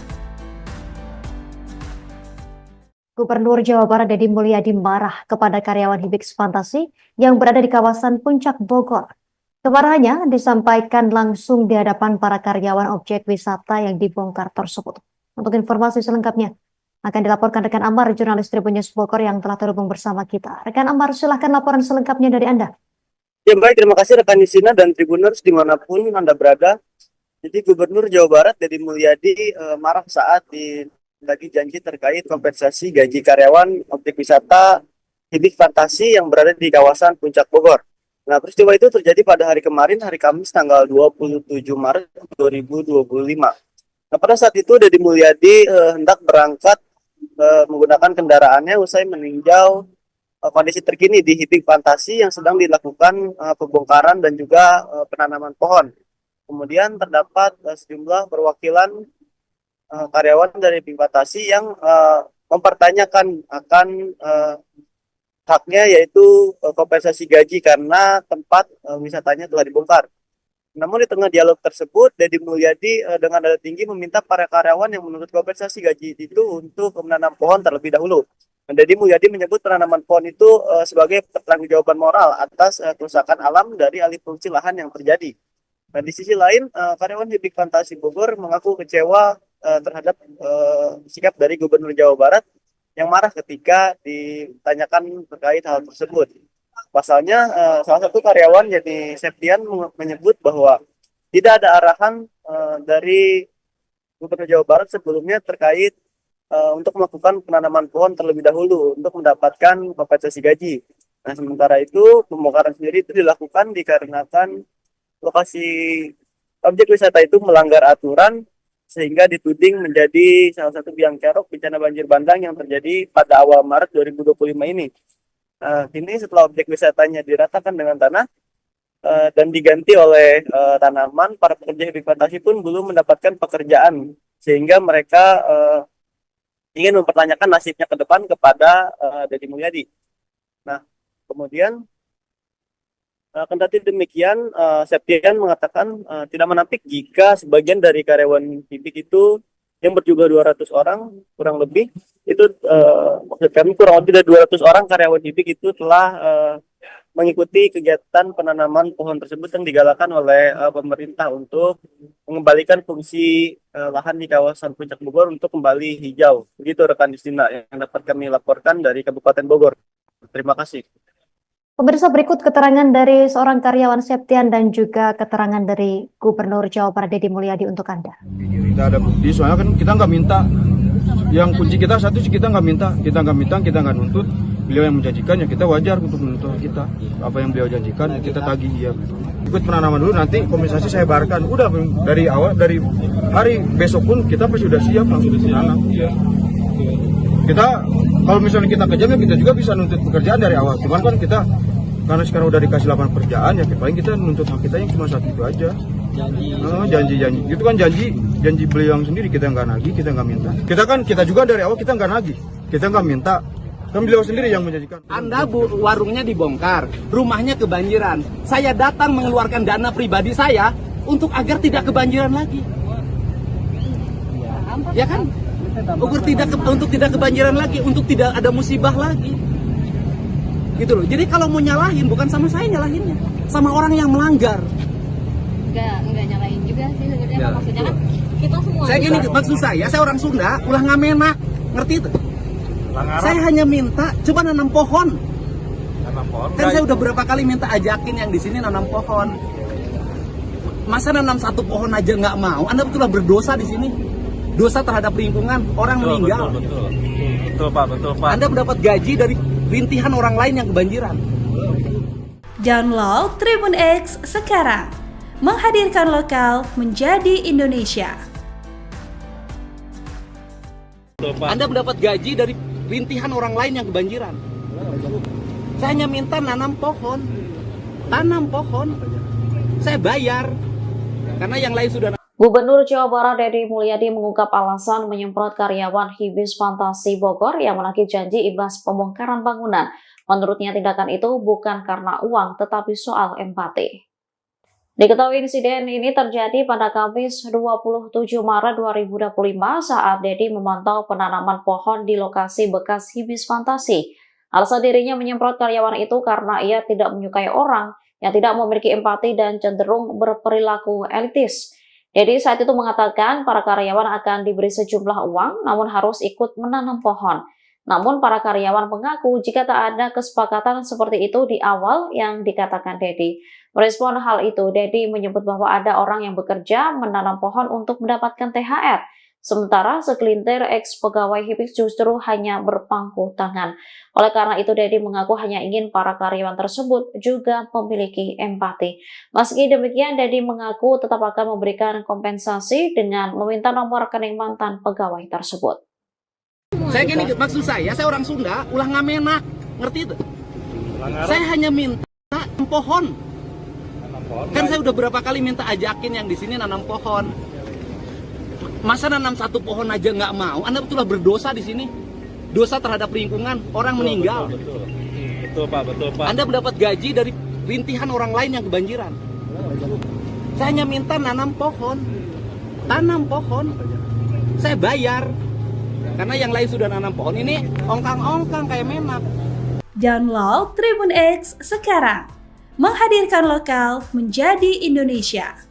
Gubernur Jawa Barat Deddy Mulyadi marah kepada karyawan Hibix Fantasi yang berada di kawasan Puncak Bogor. Kemarahannya disampaikan langsung di hadapan para karyawan objek wisata yang dibongkar tersebut. Untuk informasi selengkapnya akan dilaporkan rekan Amar, jurnalis Tribun News Bogor yang telah terhubung bersama kita. Rekan Amar, silahkan laporan selengkapnya dari Anda. Ya baik, terima kasih rekan Nisina dan Tribuners dimanapun Anda berada. Jadi Gubernur Jawa Barat Deddy Mulyadi marah saat lagi janji terkait kompensasi gaji karyawan objek wisata Hibix Fantasi yang berada di kawasan Puncak Bogor. Nah, peristiwa itu terjadi pada hari kemarin, hari Kamis tanggal 27 Maret 2025. Nah, pada saat itu Deddy Mulyadi hendak berangkat menggunakan kendaraannya usai meninjau kondisi terkini di Hibix Fantasi yang sedang dilakukan pembongkaran dan juga penanaman pohon. Kemudian terdapat sejumlah perwakilan karyawan dari Hibix Fantasi yang mempertanyakan akan haknya, yaitu kompensasi gaji karena tempat wisatanya telah dibongkar. Namun di tengah dialog tersebut, Deddy Mulyadi dengan nada tinggi meminta para karyawan yang menuntut kompensasi gaji itu untuk menanam pohon terlebih dahulu. Deddy Mulyadi menyebut penanaman pohon itu sebagai pertanggungjawaban moral atas kerusakan alam dari alih fungsi lahan yang terjadi. Dan di sisi lain, karyawan Hibix Fantasi Bogor mengaku kecewa terhadap sikap dari Gubernur Jawa Barat yang marah ketika ditanyakan terkait hal tersebut. Pasalnya, salah satu karyawan yakni Septian menyebut bahwa tidak ada arahan dari Gubernur Jawa Barat sebelumnya terkait untuk melakukan penanaman pohon terlebih dahulu untuk mendapatkan kompensasi gaji. Nah, sementara itu pembongkaran sendiri itu dilakukan dikarenakan lokasi objek wisata itu melanggar aturan sehingga dituding menjadi salah satu biang kerok bencana banjir bandang yang terjadi pada awal Maret 2025 ini. Kini setelah objek wisatanya diratakan dengan tanah dan diganti oleh tanaman, para pekerja Hibix Fantasi pun belum mendapatkan pekerjaan sehingga mereka ingin mempertanyakan nasibnya ke depan kepada Deddy Mulyadi. Nah, kemudian kendati demikian, Septian mengatakan tidak menampik jika sebagian dari karyawan Hibix itu yang berjumlah 200 orang kurang lebih itu maksud kami kurang lebih dari 200 orang karyawan Hibix itu telah mengikuti kegiatan penanaman pohon tersebut yang digalakan oleh pemerintah untuk mengembalikan fungsi lahan di kawasan Puncak Bogor untuk kembali hijau. Begitu rekan Justina yang dapat kami laporkan dari Kabupaten Bogor. Terima kasih. Pemirsa, berikut keterangan dari seorang karyawan Septian dan juga keterangan dari Gubernur Jawa Barat Deddy Mulyadi untuk Anda. Kita ada bukti, soalnya kan kita nggak minta. Yang kunci kita satu sih, kita nggak minta, kita nggak nuntut. Beliau yang menjanjikan, ya kita wajar untuk menuntut kita. Apa yang beliau janjikan, kita tagih ya. Ikut penanaman dulu, nanti kompensasi saya bayarkan. Udah dari awal, dari hari besok pun kita pasti sudah siap langsung ditanam. Kita kalau misalnya kita kejam, ya kita juga bisa nuntut pekerjaan dari awal. Cuman kan kita karena sekarang udah dikasih lapangan pekerjaan, ya paling kita nuntut hak kita yang cuma satu itu aja. Janji itu kan janji beliau yang sendiri, kita nggak nagih, kita nggak minta. Kita juga dari awal kita nggak nagih, kita nggak minta, kan beliau sendiri yang menjanjikan. Anda warungnya dibongkar, rumahnya kebanjiran, saya datang mengeluarkan dana pribadi saya untuk agar tidak kebanjiran lagi, ya kan? Untuk tidak kebanjiran lagi, untuk tidak ada musibah lagi, gitu loh. Jadi kalau mau nyalahin, bukan sama saya nyalahinnya, sama orang yang melanggar. Enggak nyalain juga sih sebenarnya, maksudnya kan kita semua. Saya gini, maksud saya orang Sunda, ulah ngamenak, ngerti itu? Saya hanya minta coba nanam pohon. Kan saya udah berapa kali minta ajakin yang di sini nanam pohon. Masa nanam satu pohon aja nggak mau? Anda betullah berdosa di sini. Dosa terhadap lingkungan, orang meninggal. Betul Pak. Anda mendapat gaji dari rintihan orang lain yang kebanjiran. Download Tribun X sekarang, menghadirkan lokal menjadi Indonesia. Anda mendapat gaji dari rintihan orang lain yang kebanjiran. Saya hanya minta tanam pohon. Saya bayar karena yang lain sudah Gubernur Jawa Barat Deddy Mulyadi mengungkap alasan menyemprot karyawan Hibis Fantasi Bogor yang menagih janji imbas pembongkaran bangunan. Menurutnya tindakan itu bukan karena uang tetapi soal empati. Diketahui insiden ini terjadi pada Kamis 27 Maret 2025 saat Deddy memantau penanaman pohon di lokasi bekas Hibis Fantasi. Alasan dirinya menyemprot karyawan itu karena ia tidak menyukai orang yang tidak memiliki empati dan cenderung berperilaku elitis. Deddy saat itu mengatakan para karyawan akan diberi sejumlah uang namun harus ikut menanam pohon. Namun para karyawan mengaku jika tak ada kesepakatan seperti itu di awal yang dikatakan Deddy. Merespon hal itu, Deddy menyebut bahwa ada orang yang bekerja menanam pohon untuk mendapatkan THR. Sementara segelintir ex-pegawai Hibis justru hanya berpangku tangan. Oleh karena itu, Deddy mengaku hanya ingin para karyawan tersebut juga memiliki empati. Meski demikian, Deddy mengaku tetap akan memberikan kompensasi dengan meminta nomor rekening mantan pegawai tersebut. Saya gini, maksud saya orang Sunda, ulah ngamenak, ngerti itu? Saya hanya minta pohon. Kan saya udah berapa kali minta ajakin yang di sini nanam pohon. Masa nanam satu pohon aja nggak mau? Anda betullah berdosa di sini. Dosa terhadap lingkungan, orang meninggal. Betul Pak. Anda mendapat gaji dari rintihan orang lain yang kebanjiran. Saya hanya minta nanam pohon. Tanam pohon. Saya bayar. Karena yang lain sudah nanam pohon, ini ongkang-ongkang kayak memak. Download Tribun X sekarang. Menghadirkan lokal menjadi Indonesia.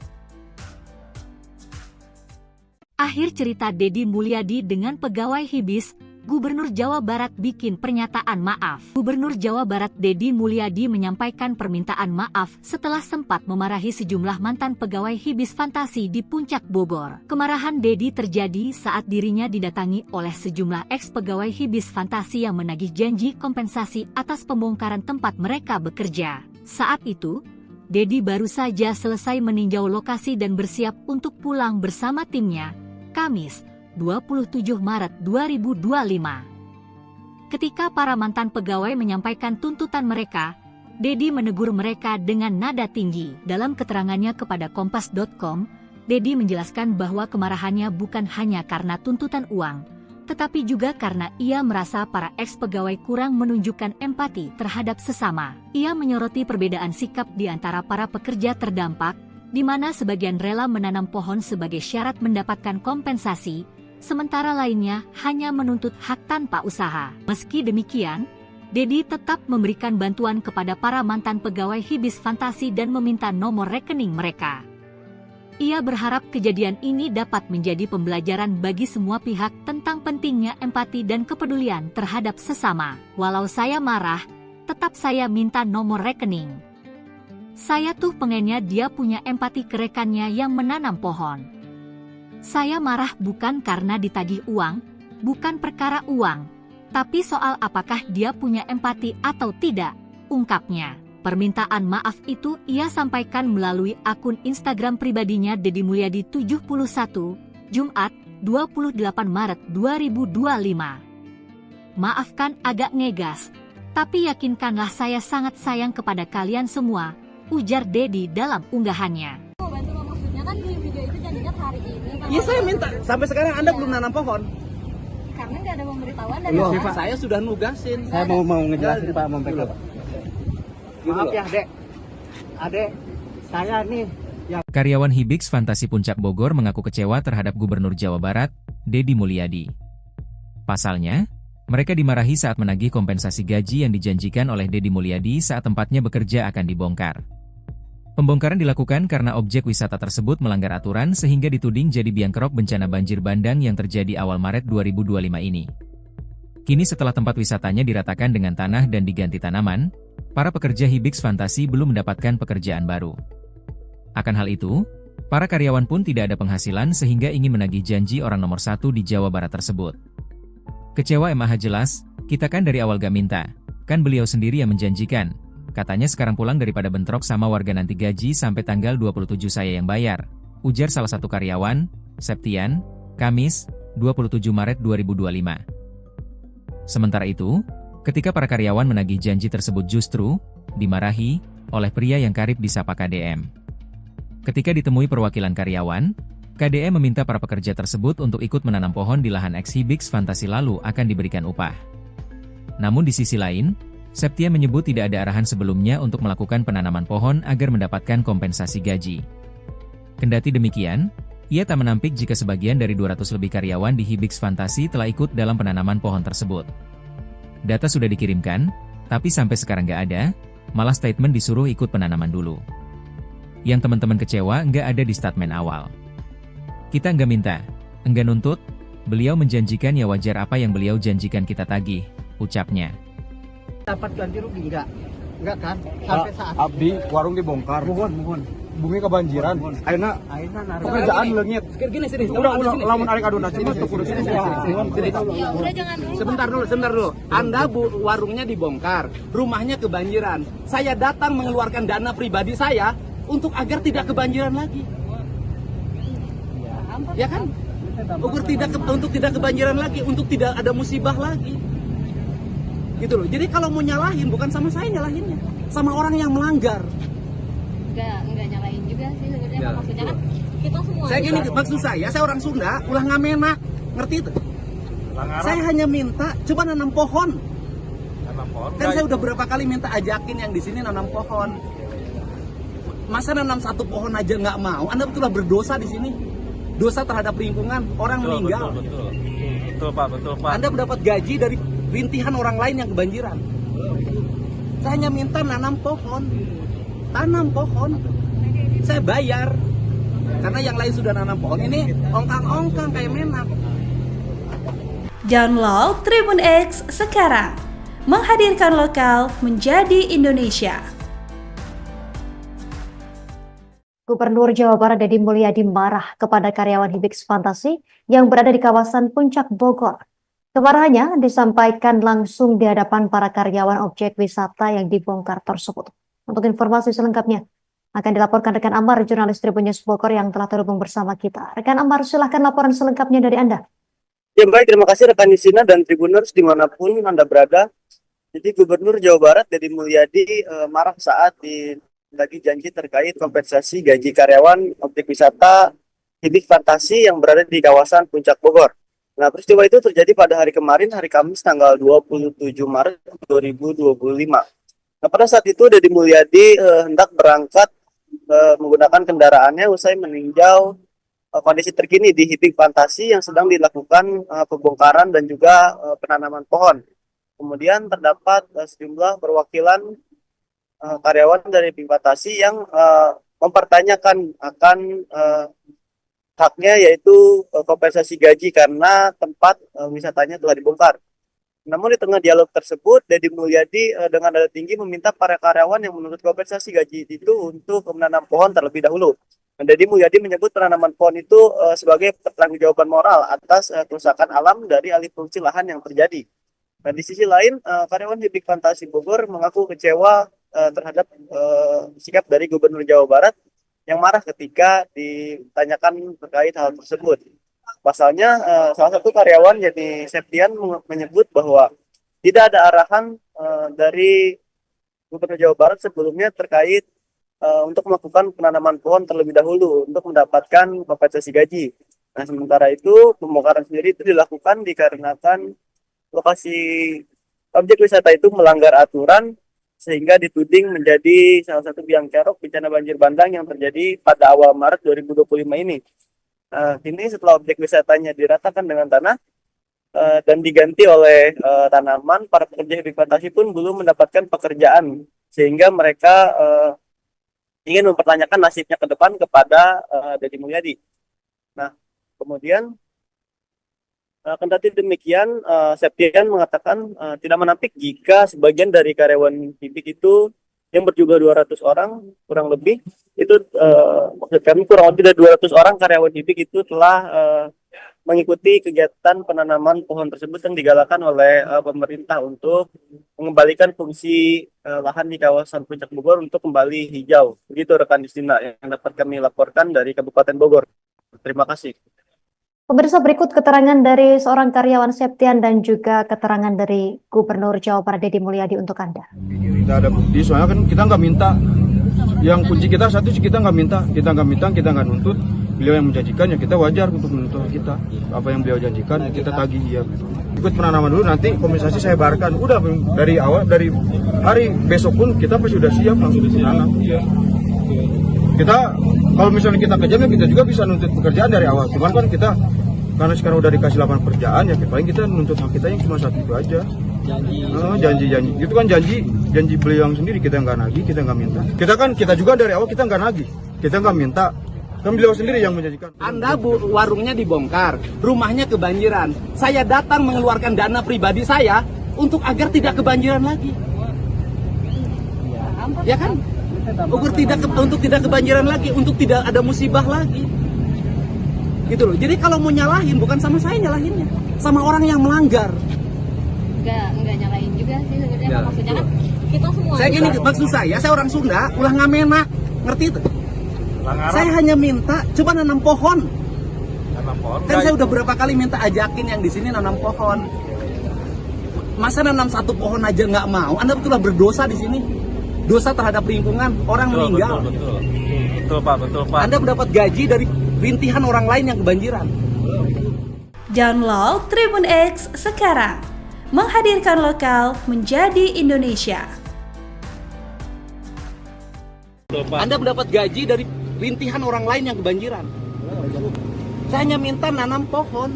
Akhir cerita Deddy Mulyadi dengan pegawai Hibis, Gubernur Jawa Barat bikin pernyataan maaf. Gubernur Jawa Barat Deddy Mulyadi menyampaikan permintaan maaf setelah sempat memarahi sejumlah mantan pegawai Hibis Fantasi di Puncak Bogor. Kemarahan Deddy terjadi saat dirinya didatangi oleh sejumlah ex-pegawai Hibis Fantasi yang menagih janji kompensasi atas pembongkaran tempat mereka bekerja. Saat itu, Deddy baru saja selesai meninjau lokasi dan bersiap untuk pulang bersama timnya, Kamis, 27 Maret 2025. Ketika para mantan pegawai menyampaikan tuntutan mereka, Deddy menegur mereka dengan nada tinggi. Dalam keterangannya kepada Kompas.com, Deddy menjelaskan bahwa kemarahannya bukan hanya karena tuntutan uang, tetapi juga karena ia merasa para ex-pegawai kurang menunjukkan empati terhadap sesama. Ia menyoroti perbedaan sikap di antara para pekerja terdampak, di mana sebagian rela menanam pohon sebagai syarat mendapatkan kompensasi, sementara lainnya hanya menuntut hak tanpa usaha. Meski demikian, Deddy tetap memberikan bantuan kepada para mantan pegawai Hibis Fantasi dan meminta nomor rekening mereka. Ia berharap kejadian ini dapat menjadi pembelajaran bagi semua pihak tentang pentingnya empati dan kepedulian terhadap sesama. Walau saya marah, tetap saya minta nomor rekening. Saya tuh pengennya dia punya empati ke rekannya yang menanam pohon. Saya marah bukan karena ditagih uang, bukan perkara uang, tapi soal apakah dia punya empati atau tidak, ungkapnya. Permintaan maaf itu ia sampaikan melalui akun Instagram pribadinya Deddy Mulyadi 71, Jumat, 28 Maret 2025. Maafkan agak ngegas, tapi yakinkanlah saya sangat sayang kepada kalian semua, ujar Deddy dalam unggahannya. Maksudnya kan di video itu jadinya hari ini. Iya, saya minta. Sampai sekarang Anda belum nanam pohon. Karena nggak ada pemberitahuan dari Loh, Pak. saya sudah nugasin. Saya mau ngejelasin Pak, mau Pak. Maaf ya, Adek, saya nih yang... Karyawan Hibis Fantasi Puncak Bogor mengaku kecewa terhadap Gubernur Jawa Barat, Deddy Mulyadi. Pasalnya, mereka dimarahi saat menagih kompensasi gaji yang dijanjikan oleh Deddy Mulyadi saat tempatnya bekerja akan dibongkar. Pembongkaran dilakukan karena objek wisata tersebut melanggar aturan sehingga dituding jadi biang kerok bencana banjir bandang yang terjadi awal Maret 2025 ini. Kini setelah tempat wisatanya diratakan dengan tanah dan diganti tanaman, para pekerja Hibis Fantasi belum mendapatkan pekerjaan baru. Akan hal itu, para karyawan pun tidak ada penghasilan sehingga ingin menagih janji orang nomor satu di Jawa Barat tersebut. Kecewa MAH jelas, kita kan dari awal gak minta, kan beliau sendiri yang menjanjikan. Katanya sekarang pulang daripada bentrok sama warga nanti gaji sampai tanggal 27 saya yang bayar, ujar salah satu karyawan, Septian, Kamis, 27 Maret 2025. Sementara itu, ketika para karyawan menagih janji tersebut justru dimarahi oleh pria yang karib disapa KDM. Ketika ditemui perwakilan karyawan, KDE meminta para pekerja tersebut untuk ikut menanam pohon di lahan eks-Hibix Fantasi lalu akan diberikan upah. Namun di sisi lain, Septia menyebut tidak ada arahan sebelumnya untuk melakukan penanaman pohon agar mendapatkan kompensasi gaji. Kendati demikian, ia tak menampik jika sebagian dari 200 lebih karyawan di Hibix Fantasi telah ikut dalam penanaman pohon tersebut. Data sudah dikirimkan, tapi sampai sekarang nggak ada, malah statement disuruh ikut penanaman dulu. Yang teman-teman kecewa nggak ada di statement awal. Kita nggak minta, nggak nuntut, beliau menjanjikan ya wajar apa yang beliau janjikan kita tagih, ucapnya. Dapat ganti rugi enggak kan? Sampai saat Abdi warung dibongkar. mohon. Bumi kebanjiran. Ayeuna pekerjaan leungit. Gini sini. Udah lamun arek aduna cuma teu kudu sini. Udah jangan dulu. Sebentar dulu. Anda warungnya dibongkar, rumahnya kebanjiran. Saya datang mengeluarkan dana pribadi saya untuk agar tidak kebanjiran lagi. Ya kan? Untuk tidak kebanjiran lagi, untuk tidak ada musibah lagi. Gitu loh. Jadi kalau mau nyalahin bukan sama saya nyalahinnya, sama orang yang melanggar. Enggak nyalain juga sih sebenarnya. Maksudnya kan kita semua. Saya gini, maksud saya orang Sunda, ulah ngamenak, ngerti itu? Saya hanya minta coba nanam pohon. Kan saya udah berapa kali minta ajakin yang di sini nanam pohon. Masa nanam satu pohon aja nggak mau? Anda betullah berdosa di sini. Dosa terhadap lingkungan, orang meninggal. Betul Pak. Anda mendapat gaji dari rintihan orang lain yang kebanjiran. Saya hanya minta nanam pohon. Tanam pohon. Saya bayar. Karena yang lain sudah nanam pohon, ini ongkang-ongkang kayak menak. Download Tribun X sekarang. Menghadirkan lokal menjadi Indonesia. Gubernur Jawa Barat Deddy Mulyadi marah kepada karyawan Hibix Fantasi yang berada di kawasan Puncak Bogor. Kemarahannya disampaikan langsung di hadapan para karyawan objek wisata yang dibongkar tersebut. Untuk informasi selengkapnya akan dilaporkan rekan Amar, jurnalis Tribun News Bogor yang telah terhubung bersama kita. Rekan Amar, silahkan laporan selengkapnya dari Anda. Ya baik, terima kasih rekan Yusina dan Tribuners dimanapun Anda berada. Jadi Gubernur Jawa Barat Deddy Mulyadi marah saat lagi janji terkait kompensasi gaji karyawan objek wisata Hibix Fantasi yang berada di kawasan Puncak Bogor. Nah, peristiwa itu terjadi pada hari kemarin, hari Kamis tanggal 27 Maret 2025. Nah, pada saat itu Deddy Mulyadi hendak berangkat menggunakan kendaraannya usai meninjau kondisi terkini di Hibix Fantasi yang sedang dilakukan pembongkaran dan juga penanaman pohon. Kemudian terdapat sejumlah perwakilan karyawan dari Hibix Fantasi yang mempertanyakan akan haknya, yaitu kompensasi gaji karena tempat wisatanya telah dibongkar. Namun di tengah dialog tersebut, Deddy Mulyadi dengan nada tinggi meminta para karyawan yang menuntut kompensasi gaji itu untuk menanam pohon terlebih dahulu. Deddy Mulyadi menyebut penanaman pohon itu sebagai pertanggungjawaban moral atas kerusakan alam dari alih fungsi lahan yang terjadi. Dan di sisi lain, karyawan Hibix Fantasi Bogor mengaku kecewa terhadap sikap dari Gubernur Jawa Barat yang marah ketika ditanyakan terkait hal tersebut. Pasalnya, salah satu karyawan yakni Septian menyebut bahwa tidak ada arahan dari Gubernur Jawa Barat sebelumnya terkait untuk melakukan penanaman pohon terlebih dahulu untuk mendapatkan kompensasi gaji. Nah, sementara itu pembongkaran sendiri itu dilakukan dikarenakan lokasi objek wisata itu melanggar aturan sehingga dituding menjadi salah satu biang kerok bencana banjir bandang yang terjadi pada awal Maret 2025 ini. Kini setelah objek wisatanya diratakan dengan tanah dan diganti oleh tanaman, para pekerja Hibix Fantasi pun belum mendapatkan pekerjaan sehingga mereka ingin mempertanyakan nasibnya ke depan kepada Deddy Mulyadi. Nah, kemudian kendati demikian, Septian mengatakan tidak menampik jika sebagian dari karyawan Hibix itu yang berjumlah 200 orang kurang lebih itu maksud kami kurang lebih dari 200 orang karyawan Hibix itu telah mengikuti kegiatan penanaman pohon tersebut yang digalakan oleh pemerintah untuk mengembalikan fungsi lahan di kawasan Puncak Bogor untuk kembali hijau. Begitu rekan Justina yang dapat kami laporkan dari Kabupaten Bogor. Terima kasih. Pemirsa, berikut keterangan dari seorang karyawan Septian dan juga keterangan dari Gubernur Jawa Barat Deddy Mulyadi untuk Anda. Tidak ada bukti, soalnya kan kita nggak minta. Yang kunci kita satu sih kita nggak minta, kita nggak nuntut. beliau yang menjanjikan ya kita wajar untuk menuntut kita. Apa yang beliau janjikan kita tagih ya. Ikut penanaman dulu, nanti kompensasi saya bayarkan. Udah dari awal, dari hari besok pun kita pasti sudah siap langsung ditanam. Kita kalau misalnya kita kejam ya kita juga bisa nuntut pekerjaan dari awal. Cuman kan kita karena sekarang udah dikasih lapangan pekerjaan ya paling kita nuntut hak kita yang cuma satu itu aja. Janji itu kan janji beliau yang sendiri, kita nggak nagih, kita nggak minta. Kita juga dari awal kita nggak nagih, kita nggak minta, kan beliau sendiri yang menjanjikan. Anda warungnya dibongkar, rumahnya kebanjiran, saya datang mengeluarkan dana pribadi saya untuk agar tidak kebanjiran lagi, ya kan? Untuk tidak kebanjiran lagi, untuk tidak ada musibah lagi, gitu loh. Jadi kalau mau nyalahin bukan sama saya nyalahinnya, sama orang yang melanggar. Enggak nyalain juga sih sebenarnya, maksudnya kan kita semua. Saya gini, maksud saya orang Sunda, ulah ngamena, ngerti itu? Saya hanya minta coba nanam pohon. Kan saya udah berapa kali minta ajakin yang di sini nanam pohon. Masa nanam satu pohon aja nggak mau? Anda betullah berdosa di sini. Dosa terhadap lingkungan, orang meninggal. Betul Pak. Anda mendapat gaji dari rintihan orang lain yang kebanjiran. Download Tribun X sekarang. Menghadirkan lokal menjadi Indonesia. Anda mendapat gaji dari rintihan orang lain yang kebanjiran. Saya hanya minta nanam pohon.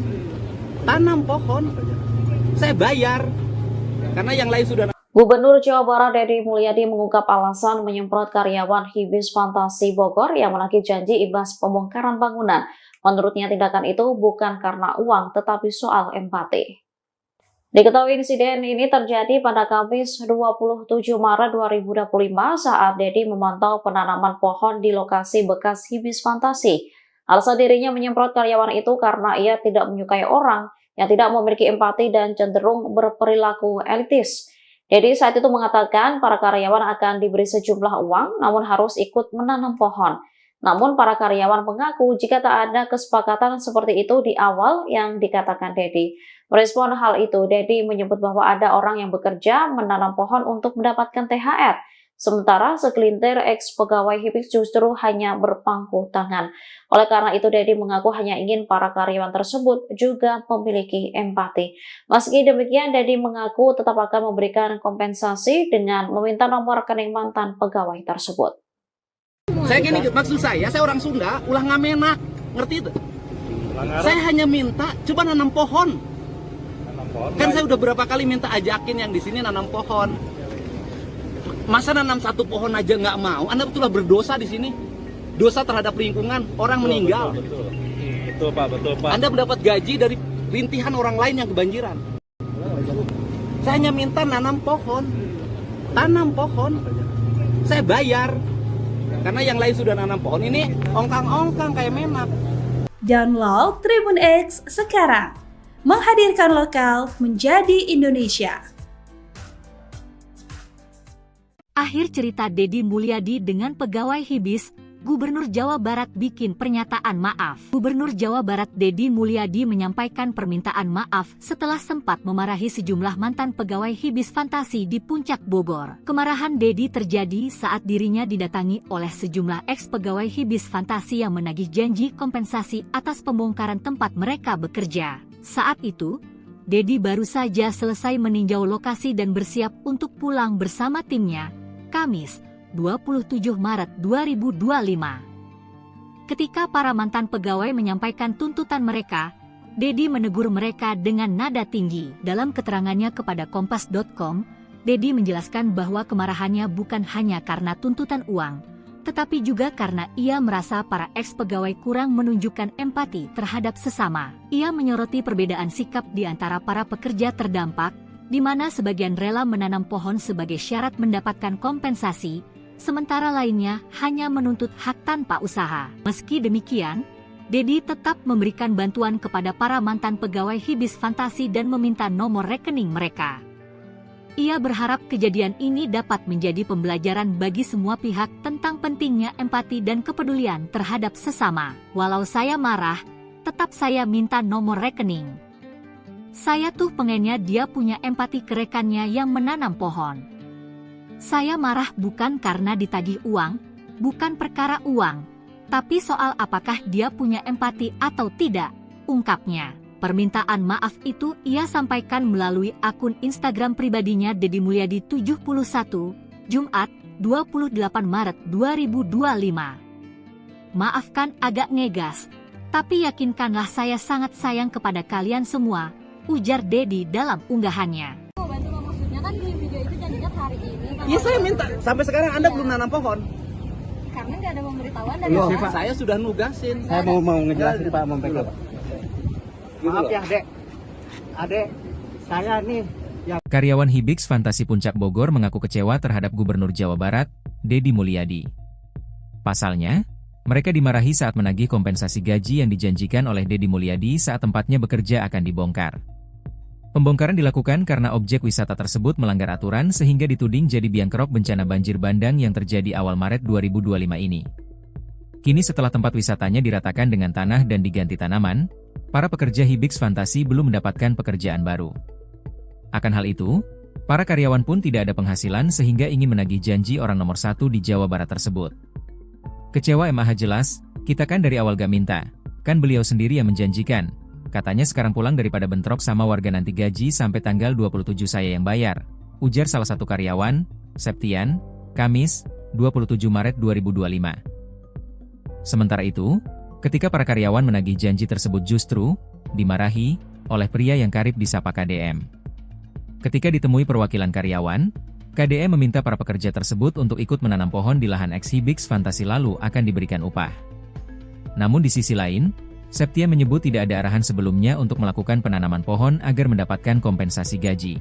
Tanam pohon. Saya bayar. Karena yang lain sudah. Gubernur Jawa Barat Deddy Mulyadi mengungkap alasan menyemprot karyawan Hibis Fantasi Bogor yang menagih janji imbas pembongkaran bangunan. Menurutnya tindakan itu bukan karena uang tetapi soal empati. Diketahui insiden ini terjadi pada Kamis 27 Maret 2025 saat Deddy memantau penanaman pohon di lokasi bekas Hibis Fantasi. Alasan dirinya menyemprot karyawan itu karena ia tidak menyukai orang yang tidak memiliki empati dan cenderung berperilaku elitis. Deddy saat itu mengatakan para karyawan akan diberi sejumlah uang namun harus ikut menanam pohon. Namun para karyawan mengaku jika tak ada kesepakatan seperti itu di awal yang dikatakan Deddy. Merespon hal itu, Deddy menyebut bahwa ada orang yang bekerja menanam pohon untuk mendapatkan THR. Sementara segelintir ex-pegawai Hibis justru hanya berpangku tangan. Oleh karena itu, Deddy mengaku hanya ingin para karyawan tersebut juga memiliki empati. Meski demikian, Deddy mengaku tetap akan memberikan kompensasi dengan meminta nomor rekening mantan pegawai tersebut. Saya gini, maksud saya orang Sunda, ulah ngamena, ngerti itu? Saya hanya minta coba nanam pohon. Kan saya udah berapa kali minta ajakin yang di sini nanam pohon. Masa nanam satu pohon aja nggak mau? Anda betullah berdosa di sini. Dosa terhadap lingkungan, orang meninggal. Betul Pak. Anda mendapat gaji dari rintihan orang lain yang kebanjiran. Saya hanya minta nanam pohon. Tanam pohon. Saya bayar. Karena yang lain sudah nanam pohon, ini ongkang-ongkang kayak menak. Download Tribun X sekarang. Menghadirkan lokal menjadi Indonesia. Akhir cerita Deddy Mulyadi dengan pegawai Hibis, Gubernur Jawa Barat bikin pernyataan maaf. Gubernur Jawa Barat Deddy Mulyadi menyampaikan permintaan maaf setelah sempat memarahi sejumlah mantan pegawai Hibis Fantasi di Puncak Bogor. Kemarahan Deddy terjadi saat dirinya didatangi oleh sejumlah ex-pegawai Hibis Fantasi yang menagih janji kompensasi atas pembongkaran tempat mereka bekerja. Saat itu, Deddy baru saja selesai meninjau lokasi dan bersiap untuk pulang bersama timnya, Kamis 27 Maret 2025. Ketika para mantan pegawai menyampaikan tuntutan mereka, Deddy menegur mereka dengan nada tinggi. Dalam keterangannya kepada Kompas.com, Deddy menjelaskan bahwa kemarahannya bukan hanya karena tuntutan uang, tetapi juga karena ia merasa para ex-pegawai kurang menunjukkan empati terhadap sesama. Ia menyoroti perbedaan sikap di antara para pekerja terdampak, di mana sebagian rela menanam pohon sebagai syarat mendapatkan kompensasi, sementara lainnya hanya menuntut hak tanpa usaha. Meski demikian, Deddy tetap memberikan bantuan kepada para mantan pegawai Hibis Fantasi dan meminta nomor rekening mereka. Ia berharap kejadian ini dapat menjadi pembelajaran bagi semua pihak tentang pentingnya empati dan kepedulian terhadap sesama. Walau saya marah, tetap saya minta nomor rekening. Saya tuh pengennya dia punya empati ke rekannya yang menanam pohon. Saya marah bukan karena ditagih uang, bukan perkara uang, Tapi soal apakah dia punya empati atau tidak, ungkapnya. Permintaan maaf itu ia sampaikan melalui akun Instagram pribadinya Deddy Mulyadi 71, Jumat, 28 Maret 2025. Maafkan agak ngegas, tapi yakinkanlah saya sangat sayang kepada kalian semua, ujar Deddy dalam unggahannya. Maksudnya kan di video itu janjinya hari ini. Iya, saya minta. Sampai sekarang Anda belum nanam pohon. Karena nggak ada pemberitahuan dari Loh, Pak. saya sudah nugasin. Saya mau ngejelasin Pak, mau backup. Maaf ya Dek, Adek, saya nih Karyawan Hibix Fantasi Puncak Bogor mengaku kecewa terhadap Gubernur Jawa Barat, Deddy Mulyadi. Pasalnya, mereka dimarahi saat menagih kompensasi gaji yang dijanjikan oleh Deddy Mulyadi saat tempatnya bekerja akan dibongkar. Pembongkaran dilakukan karena objek wisata tersebut melanggar aturan sehingga dituding jadi biang kerok bencana banjir bandang yang terjadi awal Maret 2025 ini. Kini setelah tempat wisatanya diratakan dengan tanah dan diganti tanaman, para pekerja Hibix Fantasi belum mendapatkan pekerjaan baru. Akan hal itu, para karyawan pun tidak ada penghasilan sehingga ingin menagih janji orang nomor 1 di Jawa Barat tersebut. Kecewa MAH jelas, kita kan dari awal gak minta, kan beliau sendiri yang menjanjikan. Katanya sekarang pulang daripada bentrok sama warga nanti gaji sampai tanggal 27 saya yang bayar, ujar salah satu karyawan, Septian, Kamis, 27 Maret 2025. Sementara itu, ketika para karyawan menagih janji tersebut justru dimarahi oleh pria yang karib disapa KDM. Ketika ditemui perwakilan karyawan, KDM meminta para pekerja tersebut untuk ikut menanam pohon di lahan ex Hibix Fantasi lalu akan diberikan upah. Namun di sisi lain, Septian menyebut tidak ada arahan sebelumnya untuk melakukan penanaman pohon agar mendapatkan kompensasi gaji.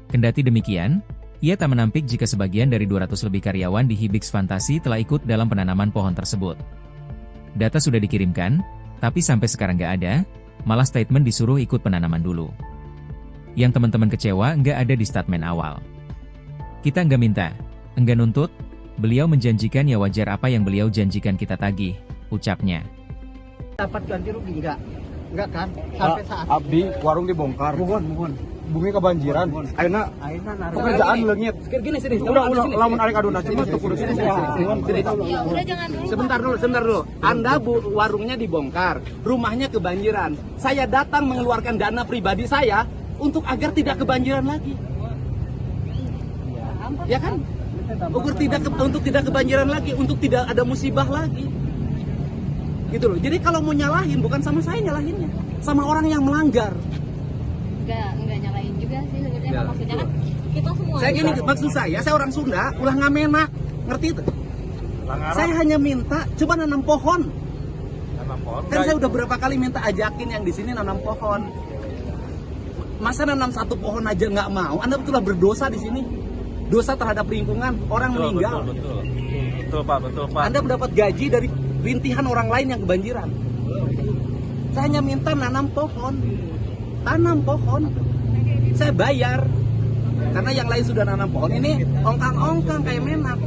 Kendati demikian, ia tak menampik jika sebagian dari 200 lebih karyawan di Hibix Fantasi telah ikut dalam penanaman pohon tersebut. Data sudah dikirimkan, tapi sampai sekarang nggak ada, malah statement disuruh ikut penanaman dulu. Yang teman-teman kecewa nggak ada di statement awal. Kita nggak minta, nggak nuntut, beliau menjanjikan ya wajar apa yang beliau janjikan kita tagih, ucapnya. dapat ganti rugi enggak kan? Sampai saat Abdi warung dibongkar. mohon. Bumi kebanjiran. Ayeuna pekerjaan leungit. Gini sini. Udah lamun arek aduna cuma tuh kudu sini. Ya udah jangan dulu. Sebentar dulu. Anda warungnya dibongkar, rumahnya kebanjiran. Saya datang mengeluarkan dana pribadi saya untuk agar tidak kebanjiran lagi. Ya kan? Untuk tidak kebanjiran lagi, untuk tidak ada musibah lagi. Gitu loh. Jadi kalau mau nyalahin bukan sama saya nyalahinnya, sama orang yang melanggar. Enggak nyalain juga sih sebenarnya. Maksudnya kan kita semua. Saya gini, maksud saya orang Sunda, ulah ngamenak, ngerti itu? Saya hanya minta coba nanam pohon. Kan saya udah berapa kali minta ajakin yang di sini nanam pohon. Masa nanam satu pohon aja nggak mau? Anda betullah berdosa di sini. Dosa terhadap lingkungan, orang meninggal. Betul Pak. Anda mendapat gaji dari rintihan orang lain yang kebanjiran. Saya hanya minta nanam pohon. Tanam pohon. Saya bayar. Karena yang lain sudah nanam pohon. Ini ongkang-ongkang kayak menak.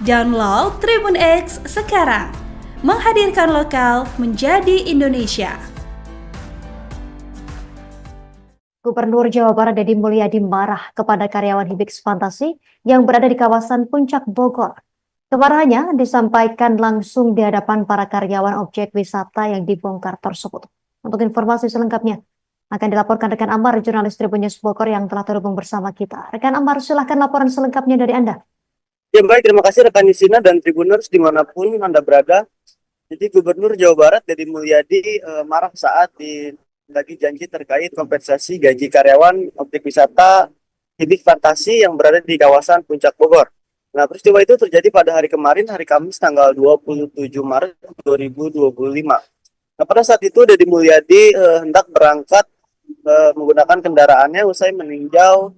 Download Tribun X sekarang. Menghadirkan lokal menjadi Indonesia. Gubernur Jawa Barat Deddy Mulyadi marah kepada karyawan Hibix Fantasi yang berada di kawasan Puncak Bogor. Kemarahannya disampaikan langsung di hadapan para karyawan objek wisata yang dibongkar tersebut. Untuk informasi selengkapnya akan dilaporkan rekan Amar, jurnalis Tribun News Bogor yang telah terhubung bersama kita. Rekan Amar, silahkan laporan selengkapnya dari Anda. Ya baik, terima kasih rekan Nisina dan Tribuners dimanapun Anda berada. Jadi Gubernur Jawa Barat Deddy Mulyadi marah saat lagi janji terkait kompensasi gaji karyawan objek wisata Hibix Fantasi yang berada di kawasan Puncak Bogor. Nah, peristiwa itu terjadi pada hari kemarin, hari Kamis tanggal 27 Maret 2025. Nah, pada saat itu Deddy Mulyadi hendak berangkat menggunakan kendaraannya usai meninjau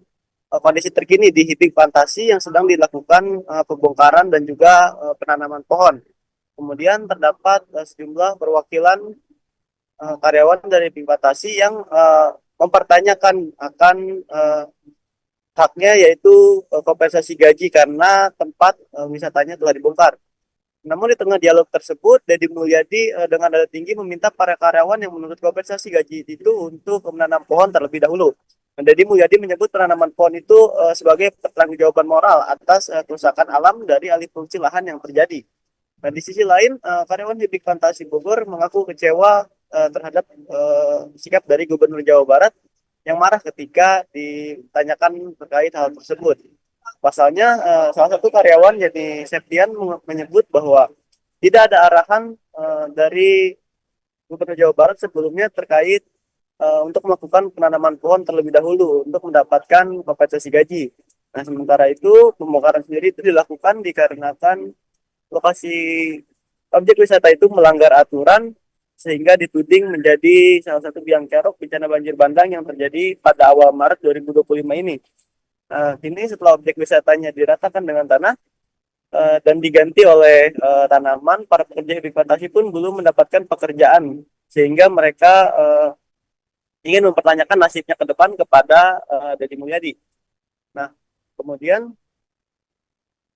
kondisi terkini di Hibix Fantasi yang sedang dilakukan pembongkaran dan juga penanaman pohon. Kemudian terdapat sejumlah perwakilan karyawan dari Hibix Fantasi yang mempertanyakan akan haknya, yaitu kompensasi gaji karena tempat wisatanya telah dibongkar. Namun di tengah dialog tersebut, Deddy Mulyadi dengan nada tinggi meminta para karyawan yang menuntut kompensasi gaji itu untuk menanam pohon terlebih dahulu. Deddy Mulyadi menyebut penanaman pohon itu sebagai pertanggungjawaban moral atas kerusakan alam dari alih fungsi lahan yang terjadi. Nah, di sisi lain, karyawan Hibik Fantasi Bogor mengaku kecewa terhadap sikap dari Gubernur Jawa Barat yang marah ketika ditanyakan terkait hal tersebut. Pasalnya, salah satu karyawan yakni Septian menyebut bahwa tidak ada arahan dari Gubernur Jawa Barat sebelumnya terkait untuk melakukan penanaman pohon terlebih dahulu untuk mendapatkan kompensasi gaji. Nah, sementara itu pembongkaran sendiri itu dilakukan dikarenakan lokasi objek wisata itu melanggar aturan sehingga dituding menjadi salah satu biang kerok bencana banjir bandang yang terjadi pada awal Maret 2025 ini. Kini setelah objek wisatanya diratakan dengan tanah dan diganti oleh tanaman, para pekerja Hibik Fantasi pun belum mendapatkan pekerjaan sehingga mereka ingin mempertanyakan nasibnya ke depan kepada Deddy Mulyadi. Nah, kemudian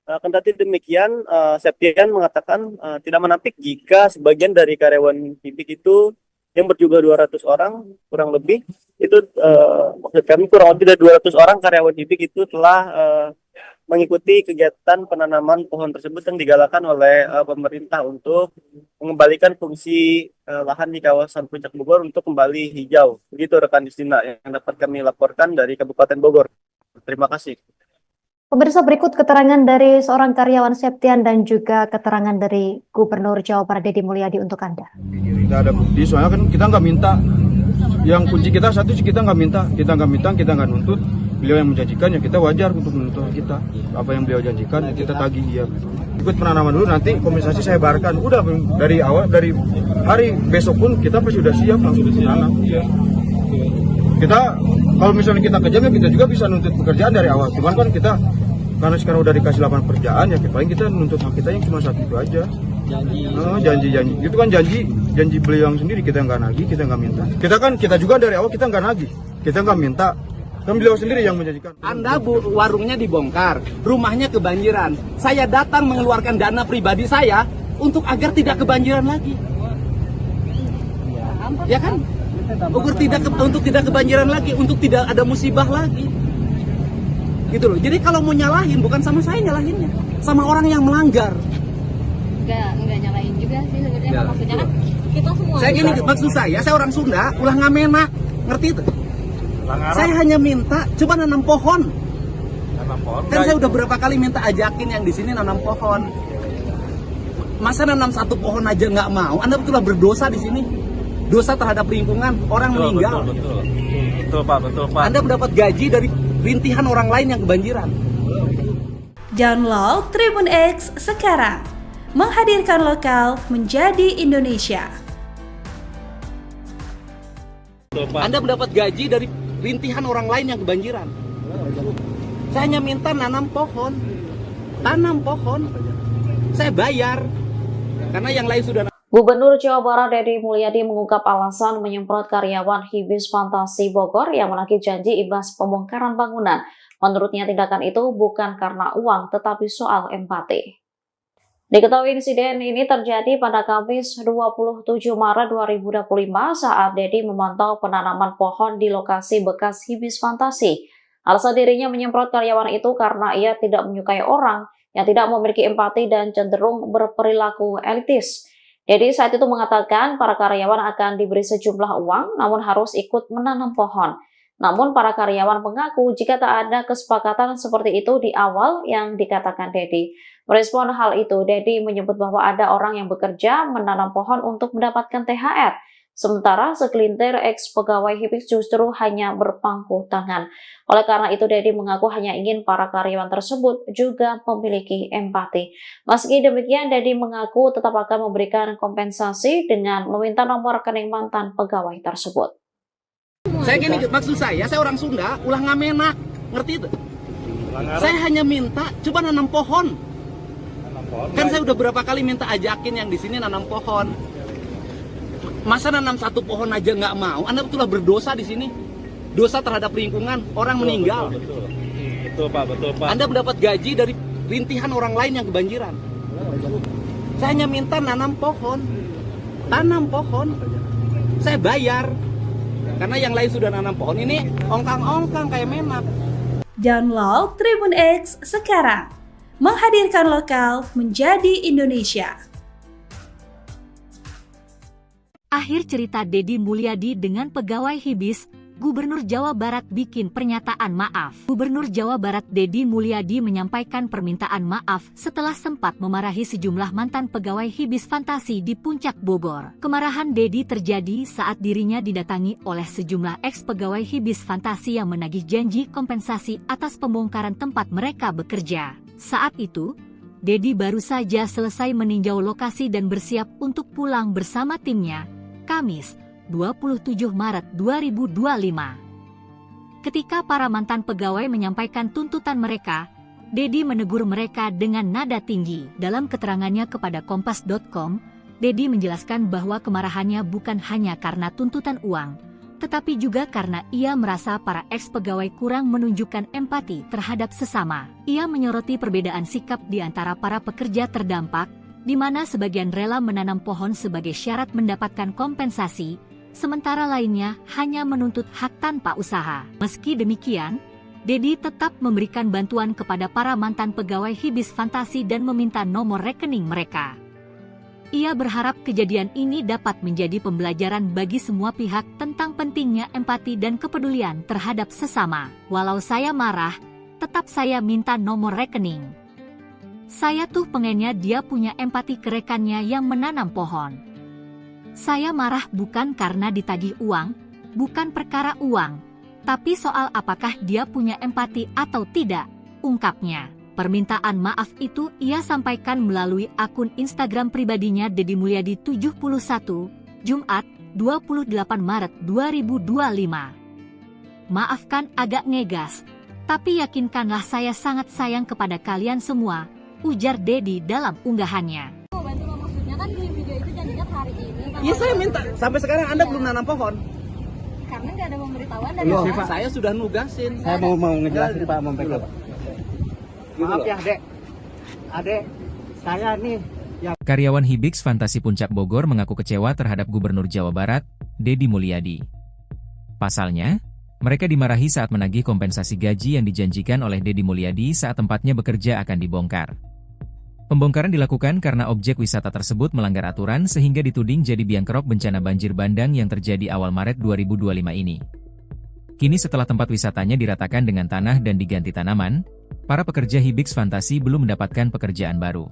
kendati demikian, Septian mengatakan tidak menampik jika sebagian dari karyawan Hibik itu yang berjumlah 200 orang kurang lebih itu maksud kami kurang lebih dari 200 orang karyawan Hibik itu telah mengikuti kegiatan penanaman pohon tersebut yang digalakan oleh pemerintah untuk mengembalikan fungsi lahan di kawasan Puncak Bogor untuk kembali hijau. Begitu rekan Distina yang dapat kami laporkan dari Kabupaten Bogor. Terima kasih. Pemirsa, berikut keterangan dari seorang karyawan Septian dan juga keterangan dari Gubernur Jawa Barat Deddy Mulyadi untuk Anda. Kita ada bukti, soalnya kan kita nggak minta. Yang kunci kita satu sih kita nggak minta, kita nggak nuntut. Beliau yang menjanjikan ya kita wajar untuk menuntut kita. Apa yang beliau janjikan kita tagih ya. Ikut penanaman dulu, nanti kompensasi saya bayarkan. Udah dari awal, dari hari besok pun kita pasti sudah siap langsung menanam. Ya. Kita kalau misalnya kita kerja kita juga bisa nuntut pekerjaan dari awal. Cuman kan kita karena sekarang udah dikasih lapangan pekerjaan ya paling kita nuntut hak kita yang cuma satu itu aja. Janji. Itu kan janji beliau yang sendiri, kita nggak nagih, kita nggak minta. Kita juga dari awal kita nggak nagih, kita nggak minta. Kan beliau sendiri yang menjanjikan. Anda warungnya dibongkar, rumahnya kebanjiran. Saya datang mengeluarkan dana pribadi saya untuk agar tidak kebanjiran lagi. Ya kan? Untuk tidak kebanjiran lagi, untuk tidak ada musibah lagi. Gitu loh. Jadi kalau mau nyalahin bukan sama saya nyalahinnya, sama orang yang melanggar. Enggak nyalahin juga sih sebenarnya. Maksudnya kan kita semua. Saya gini, maksud saya orang Sunda, ulah ngamenak. Ngerti itu? Saya hanya minta coba nanam pohon. Kan saya udah berapa kali minta ajakin yang di sini nanam pohon. Masa nanam satu pohon aja nggak mau? Anda betul berdosa di sini. Dosa terhadap lingkungan, orang meninggal. Betul Pak. Anda mendapat gaji dari rintihan orang lain yang kebanjiran. Download Tribun X sekarang. Menghadirkan lokal menjadi Indonesia. Anda mendapat gaji dari rintihan orang lain yang kebanjiran. Saya hanya minta nanam pohon. Tanam pohon. Saya bayar. Karena yang lain sudah. Gubernur Jawa Barat Deddy Mulyadi mengungkap alasan menyemprot karyawan Hibis Fantasi Bogor yang menagih janji imbas pembongkaran bangunan. Menurutnya tindakan itu bukan karena uang tetapi soal empati. Diketahui insiden ini terjadi pada Kamis 27 Maret 2025 saat Deddy memantau penanaman pohon di lokasi bekas Hibis Fantasi. Alasan dirinya menyemprot karyawan itu karena ia tidak menyukai orang yang tidak memiliki empati dan cenderung berperilaku elitis. Deddy saat itu mengatakan para karyawan akan diberi sejumlah uang namun harus ikut menanam pohon. Namun para karyawan mengaku jika tak ada kesepakatan seperti itu di awal yang dikatakan Deddy. Merespon hal itu, Deddy menyebut bahwa ada orang yang bekerja menanam pohon untuk mendapatkan THR. Sementara segelintir ex-pegawai Hibik justru hanya berpangku tangan. Oleh karena itu, Deddy mengaku hanya ingin para karyawan tersebut juga memiliki empati. Meski demikian, Deddy mengaku tetap akan memberikan kompensasi dengan meminta nomor rekening mantan pegawai tersebut. Saya gini, maksud saya orang Sunda, ulah ngamenak. Ngerti itu? Saya hanya minta coba nanam pohon. Kan saya udah berapa kali minta ajakin yang di sini nanam pohon. Masa nanam satu pohon aja nggak mau? Anda betul berdosa di sini. Dosa terhadap lingkungan, orang meninggal. Betul Pak. Anda mendapat gaji dari rintihan orang lain yang kebanjiran. Saya hanya minta nanam pohon. Tanam pohon. Saya bayar. Karena yang lain sudah nanam pohon. Ini ongkang-ongkang kayak menak. Download Tribun X sekarang. Menghadirkan lokal menjadi Indonesia. Akhir cerita Deddy Mulyadi dengan pegawai Hibis, Gubernur Jawa Barat bikin pernyataan maaf. Gubernur Jawa Barat Deddy Mulyadi menyampaikan permintaan maaf setelah sempat memarahi sejumlah mantan pegawai Hibis Fantasi di Puncak Bogor. Kemarahan Deddy terjadi saat dirinya didatangi oleh sejumlah ex-pegawai Hibis Fantasi yang menagih janji kompensasi atas pembongkaran tempat mereka bekerja. Saat itu, Deddy baru saja selesai meninjau lokasi dan bersiap untuk pulang bersama timnya, Kamis, 27 Maret 2025. Ketika para mantan pegawai menyampaikan tuntutan mereka, Deddy menegur mereka dengan nada tinggi. Dalam keterangannya kepada Kompas.com, Deddy menjelaskan bahwa kemarahannya bukan hanya karena tuntutan uang, tetapi juga karena ia merasa para ex-pegawai kurang menunjukkan empati terhadap sesama. Ia menyoroti perbedaan sikap di antara para pekerja terdampak, di mana sebagian rela menanam pohon sebagai syarat mendapatkan kompensasi, sementara lainnya hanya menuntut hak tanpa usaha. Meski demikian, Deddy tetap memberikan bantuan kepada para mantan pegawai Hibis Fantasi dan meminta nomor rekening mereka. Ia berharap kejadian ini dapat menjadi pembelajaran bagi semua pihak tentang pentingnya empati dan kepedulian terhadap sesama. Walau saya marah, tetap saya minta nomor rekening. Saya tuh pengennya dia punya empati ke rekannya yang menanam pohon. Saya marah bukan karena ditagih uang, bukan perkara uang, tapi soal apakah dia punya empati atau tidak, ungkapnya. Permintaan maaf itu ia sampaikan melalui akun Instagram pribadinya Deddy Mulyadi 71, Jumat, 28 Maret 2025. Maafkan agak ngegas, tapi yakinkanlah saya sangat sayang kepada kalian semua, ujar Deddy dalam unggahannya. Maksudnya kan di video itu janjinya hari ini. Iya, saya minta. Sampai sekarang Anda belum nanam pohon. Karena nggak ada pemberitahuan dari Pak. Saya sudah nugasin. Saya mau ngejelasin Pak, membackup. Maaf ya, Adek, saya nih yang... Karyawan Hibis Fantasi Puncak Bogor mengaku kecewa terhadap Gubernur Jawa Barat, Deddy Mulyadi. Pasalnya, mereka dimarahi saat menagih kompensasi gaji yang dijanjikan oleh Deddy Mulyadi saat tempatnya bekerja akan dibongkar. Pembongkaran dilakukan karena objek wisata tersebut melanggar aturan sehingga dituding jadi biang kerok bencana banjir bandang yang terjadi awal Maret 2025 ini. Kini setelah tempat wisatanya diratakan dengan tanah dan diganti tanaman, para pekerja Hibis Fantasi belum mendapatkan pekerjaan baru.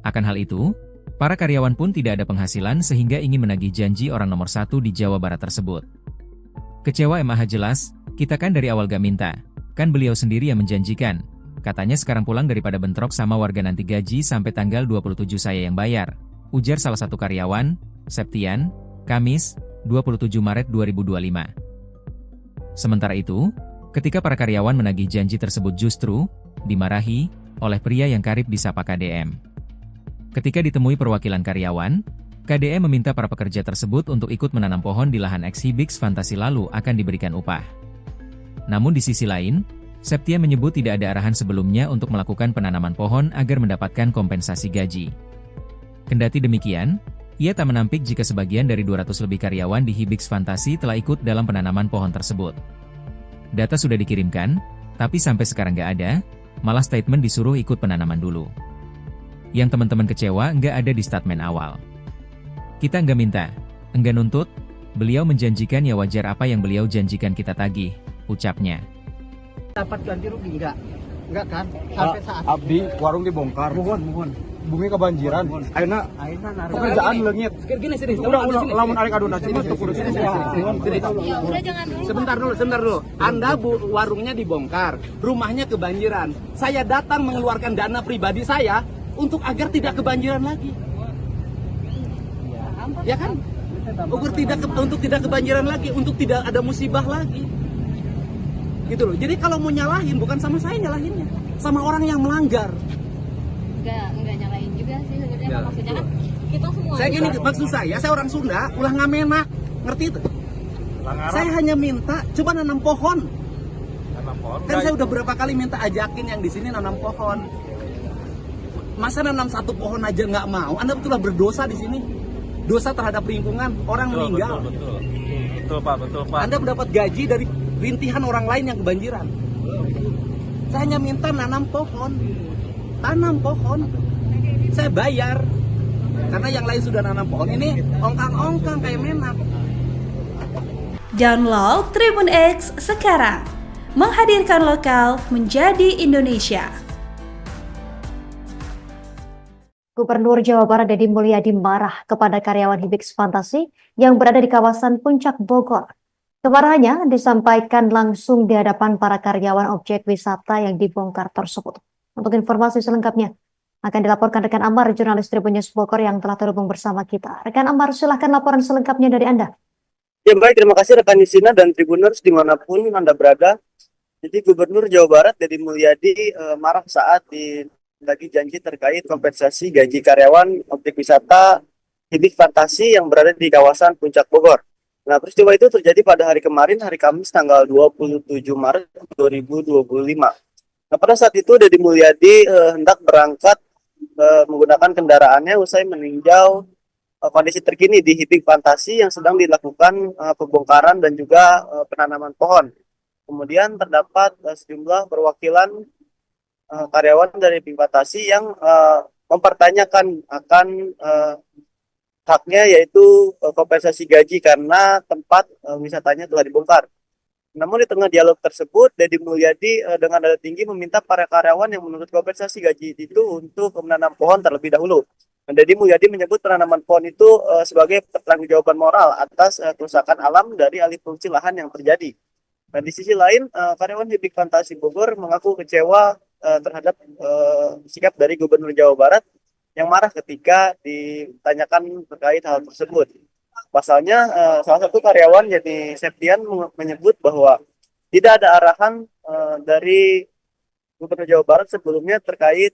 Akan hal itu, para karyawan pun tidak ada penghasilan sehingga ingin menagih janji orang nomor 1 di Jawa Barat tersebut. Kecewa MAH jelas, kita kan dari awal gak minta, kan beliau sendiri yang menjanjikan. Katanya sekarang pulang daripada bentrok sama warga nanti gaji sampai tanggal 27 saya yang bayar, ujar salah satu karyawan, Septian, Kamis, 27 Maret 2025. Sementara itu, ketika para karyawan menagih janji tersebut justru dimarahi oleh pria yang karib disapa KDM. Ketika ditemui perwakilan karyawan, KDM meminta para pekerja tersebut untuk ikut menanam pohon di lahan ex Hibis Fantasi lalu akan diberikan upah. Namun di sisi lain, Septian menyebut tidak ada arahan sebelumnya untuk melakukan penanaman pohon agar mendapatkan kompensasi gaji. Kendati demikian, ia tak menampik jika sebagian dari 200 lebih karyawan di Hibis Fantasi telah ikut dalam penanaman pohon tersebut. Data sudah dikirimkan, tapi sampai sekarang nggak ada, malah statement disuruh ikut penanaman dulu. Yang teman-teman kecewa nggak ada di statement awal. Kita nggak minta, nggak nuntut, beliau menjanjikan ya wajar apa yang beliau janjikan kita tagih, ucapnya. Dapat ganti rugi enggak kan? Sampai saat Abdi warung dibongkar. Mohon. Bumi kebanjiran. Ayeuna pekerjaan leungit. Gini sini. Udah lamun arek aduna cuma tuh kudu sini. Ya udah jangan dulu. Sebentar dulu. Anda warungnya dibongkar, rumahnya kebanjiran. Saya datang mengeluarkan dana pribadi saya untuk agar tidak kebanjiran lagi. Ya kan? Untuk tidak kebanjiran lagi, untuk tidak ada musibah lagi. Gitu loh. Jadi kalau mau nyalahin bukan sama saya nyalahinnya, sama orang yang melanggar. Enggak nyalain juga sih sebenarnya. Maksudnya kan kita semua. Saya gini, maksud saya orang Sunda, ulah ngamenak, ngerti itu? Saya hanya minta coba nanam pohon. Kan saya udah berapa kali minta ajakin yang di sini nanam pohon. Masa nanam satu pohon aja nggak mau? Anda betullah berdosa di sini. Dosa terhadap lingkungan, orang meninggal. Betul Pak. Anda mendapat gaji dari rintihan orang lain yang kebanjiran. Saya hanya minta nanam pohon. Tanam pohon. Saya bayar. Karena yang lain sudah nanam pohon, ini ongkang-ongkang kayak menak. Download Tribun X sekarang, menghadirkan lokal menjadi Indonesia. Gubernur Jawa Barat Deddy Mulyadi marah kepada karyawan Hibix Fantasi yang berada di kawasan Puncak Bogor. Kemarahannya disampaikan langsung di hadapan para karyawan objek wisata yang dibongkar tersebut. Untuk informasi selengkapnya akan dilaporkan rekan Amar, jurnalis Tribun News Bogor yang telah terhubung bersama kita. Rekan Amar, silahkan laporan selengkapnya dari Anda. Ya baik, terima kasih rekan Nisina dan Tribuners dimanapun Anda berada. Jadi Gubernur Jawa Barat Deddy Mulyadi marah saat lagi janji terkait kompensasi gaji karyawan objek wisata Hibix Fantasi yang berada di kawasan Puncak Bogor. Nah, peristiwa itu terjadi pada hari kemarin, hari Kamis tanggal 27 Maret 2025. Nah, pada saat itu Deddy Mulyadi hendak berangkat menggunakan kendaraannya usai meninjau kondisi terkini di Hibix Fantasi yang sedang dilakukan pembongkaran dan juga penanaman pohon. Kemudian terdapat sejumlah perwakilan karyawan dari Hibix Fantasi yang mempertanyakan akan haknya, yaitu kompensasi gaji karena tempat wisatanya telah dibongkar. Namun di tengah dialog tersebut, Deddy Mulyadi dengan nada tinggi meminta para karyawan yang menuntut kompensasi gaji itu untuk menanam pohon terlebih dahulu. Deddy Mulyadi menyebut penanaman pohon itu sebagai pertanggungjawaban moral atas kerusakan alam dari alih fungsi lahan yang terjadi. Nah, di sisi lain, karyawan Hibix Fantasi Bogor mengaku kecewa terhadap sikap dari Gubernur Jawa Barat yang marah ketika ditanyakan terkait hal tersebut. Pasalnya, salah satu karyawan yakni Septian menyebut bahwa tidak ada arahan dari Gubernur Jawa Barat sebelumnya terkait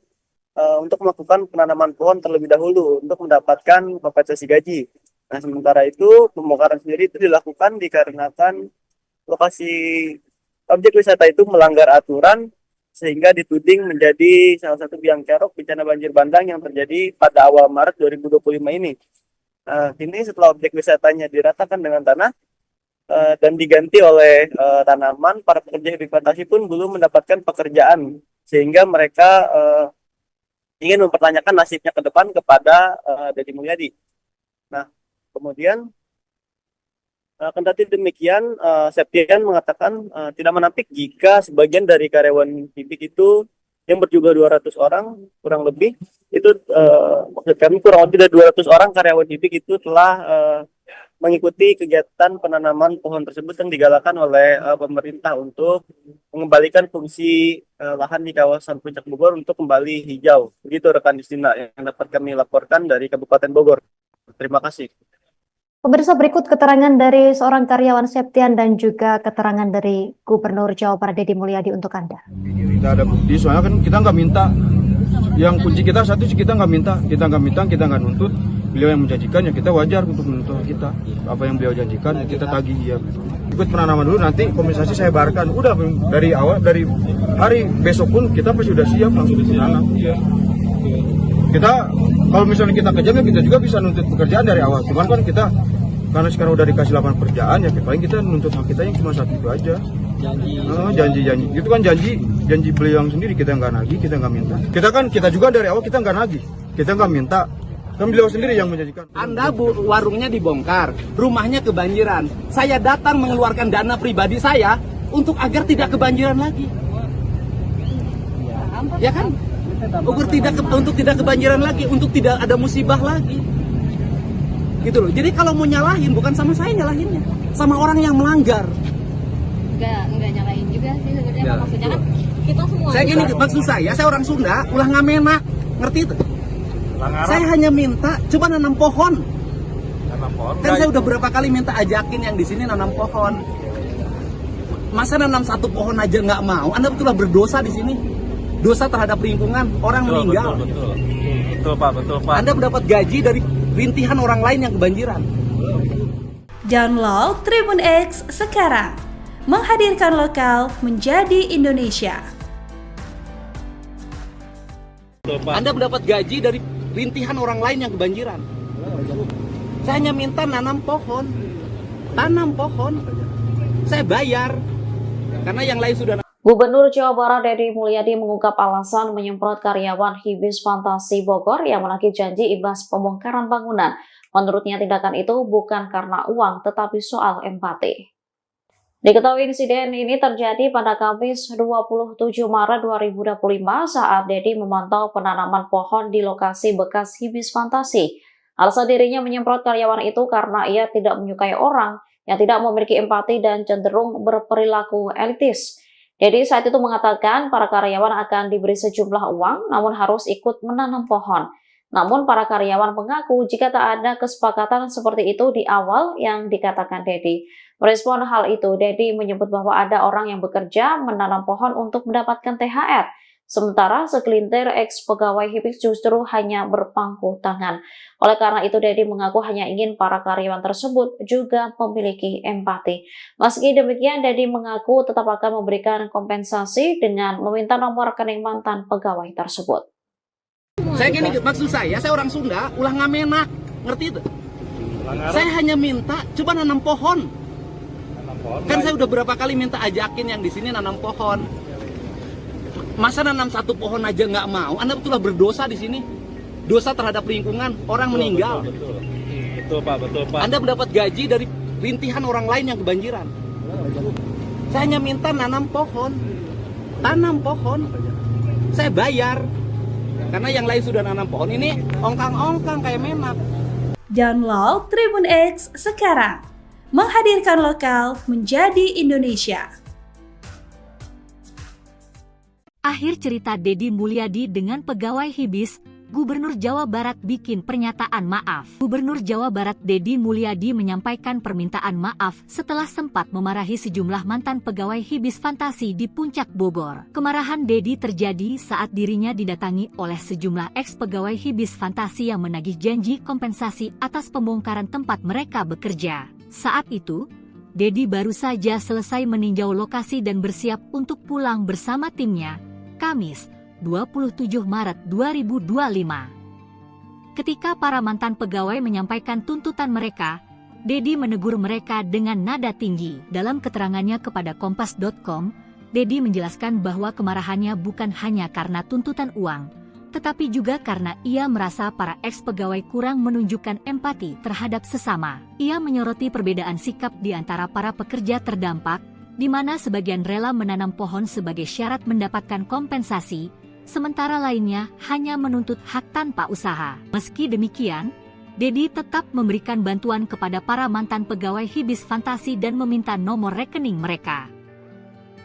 untuk melakukan penanaman pohon terlebih dahulu untuk mendapatkan kompensasi gaji. Nah, sementara itu pembongkaran sendiri itu dilakukan dikarenakan lokasi objek wisata itu melanggar aturan sehingga dituding menjadi salah satu biang kerok bencana banjir bandang yang terjadi pada awal Maret 2025 ini. Kini setelah objek wisatanya diratakan dengan tanah dan diganti oleh tanaman, para pekerja Hibix Fantasi pun belum mendapatkan pekerjaan sehingga mereka ingin mempertanyakan nasibnya ke depan kepada Deddy Mulyadi. Nah, kemudian kendati demikian, Septian mengatakan tidak menampik jika sebagian dari karyawan Hibix itu yang berjumlah 200 orang kurang lebih itu maksud kami kurang lebih dari 200 orang karyawan Hibix itu telah mengikuti kegiatan penanaman pohon tersebut yang digalakan oleh pemerintah untuk mengembalikan fungsi lahan di kawasan Puncak Bogor untuk kembali hijau. Begitu rekan Distina yang dapat kami laporkan dari Kabupaten Bogor. Terima kasih. Pemirsa, berikut keterangan dari seorang karyawan Septian dan juga keterangan dari Gubernur Jawa Barat Deddy Mulyadi untuk Anda. Kita ada bukti, soalnya kan kita nggak minta. Yang kunci kita satu sih, kita nggak minta, kita nggak nuntut. Beliau yang menjanjikan, ya kita wajar untuk menuntut kita. Apa yang beliau janjikan, ya kita tagih ya. Ikut penanaman dulu, nanti kompensasi saya bayarkan. Udah dari awal, dari hari besok pun kita pasti sudah siap langsung menanam. Ya. Kita kalau misalnya kita kejam, ya kita juga bisa nuntut pekerjaan dari awal. Cuman kan kita karena sekarang udah dikasih lapangan pekerjaan, ya paling kita nuntut hak kita yang cuma satu itu aja. Janji itu kan janji beliau yang sendiri, kita nggak nagih, kita nggak minta. Kita juga dari awal kita nggak nagih, kita nggak minta, kan beliau sendiri yang menjanjikan. Anda warungnya dibongkar, rumahnya kebanjiran, saya datang mengeluarkan dana pribadi saya untuk agar tidak kebanjiran lagi, ya kan, untuk tidak kebanjiran lagi, untuk tidak ada musibah lagi, gitu loh. Jadi kalau mau nyalahin, bukan sama saya nyalahinnya, sama orang yang melanggar. Enggak nyalain juga sih sebenarnya, ya, maksudnya kan kita semua. Saya gini, maksud saya orang Sunda, ulah ngamenak, ngerti itu? Saya hanya minta coba nanam pohon. Kan saya udah berapa kali minta ajakin yang di sini nanam pohon. Masa nanam satu pohon aja nggak mau? Anda betullah berdosa di sini. Dosa terhadap lingkungan, orang meninggal. Betul Pak. Anda mendapat gaji dari rintihan orang lain yang kebanjiran. Download Tribun X sekarang, menghadirkan lokal menjadi Indonesia. Anda mendapat gaji dari rintihan orang lain yang kebanjiran. Saya hanya minta tanam pohon. Saya bayar karena yang lain sudah. Gubernur Jawa Barat Deddy Mulyadi mengungkap alasan menyemprot karyawan Hibis Fantasi Bogor yang menagih janji imbas pembongkaran bangunan. Menurutnya tindakan itu bukan karena uang tetapi soal empati. Diketahui insiden ini terjadi pada Kamis 27 Maret 2025 saat Deddy memantau penanaman pohon di lokasi bekas Hibis Fantasi. Alasan dirinya menyemprot karyawan itu karena ia tidak menyukai orang yang tidak memiliki empati dan cenderung berperilaku elitis. Deddy saat itu mengatakan para karyawan akan diberi sejumlah uang namun harus ikut menanam pohon. Namun para karyawan mengaku jika tak ada kesepakatan seperti itu di awal yang dikatakan Deddy. Merespon hal itu, Deddy menyebut bahwa ada orang yang bekerja menanam pohon untuk mendapatkan THR. Sementara segelintir ex-pegawai Hibis justru hanya berpangku tangan. Oleh karena itu, Deddy mengaku hanya ingin para karyawan tersebut juga memiliki empati. Meski demikian, Deddy mengaku tetap akan memberikan kompensasi dengan meminta nomor rekening mantan pegawai tersebut. Saya gini, maksud saya orang Sunda, ulah ngamenak, ngerti itu? Saya hanya minta, coba nanam pohon. Kan saya udah berapa kali minta ajakin yang di sini nanam pohon. Masa nanam satu pohon aja nggak mau? Anda betullah berdosa di sini. Dosa terhadap lingkungan, orang meninggal. Betul Pak, betul Pak. Anda mendapat gaji dari rintihan orang lain yang kebanjiran. Saya hanya minta nanam pohon. Tanam pohon. Saya bayar. Karena yang lain sudah nanam pohon, ini ongkang-ongkang kayak menak. Download Tribun X sekarang. Menghadirkan lokal menjadi Indonesia. Akhir cerita Deddy Mulyadi dengan pegawai Hibis, Gubernur Jawa Barat bikin pernyataan maaf. Gubernur Jawa Barat Deddy Mulyadi menyampaikan permintaan maaf setelah sempat memarahi sejumlah mantan pegawai Hibis Fantasi di Puncak Bogor. Kemarahan Deddy terjadi saat dirinya didatangi oleh sejumlah ex-pegawai Hibis Fantasi yang menagih janji kompensasi atas pembongkaran tempat mereka bekerja. Saat itu, Deddy baru saja selesai meninjau lokasi dan bersiap untuk pulang bersama timnya, Kamis 27 Maret 2025. Ketika para mantan pegawai menyampaikan tuntutan mereka, Deddy menegur mereka dengan nada tinggi. Dalam keterangannya kepada Kompas.com, Deddy menjelaskan bahwa kemarahannya bukan hanya karena tuntutan uang, tetapi juga karena ia merasa para ex-pegawai kurang menunjukkan empati terhadap sesama. Ia menyoroti perbedaan sikap di antara para pekerja terdampak, di mana sebagian rela menanam pohon sebagai syarat mendapatkan kompensasi, sementara lainnya hanya menuntut hak tanpa usaha. Meski demikian, Deddy tetap memberikan bantuan kepada para mantan pegawai Hibis Fantasi dan meminta nomor rekening mereka.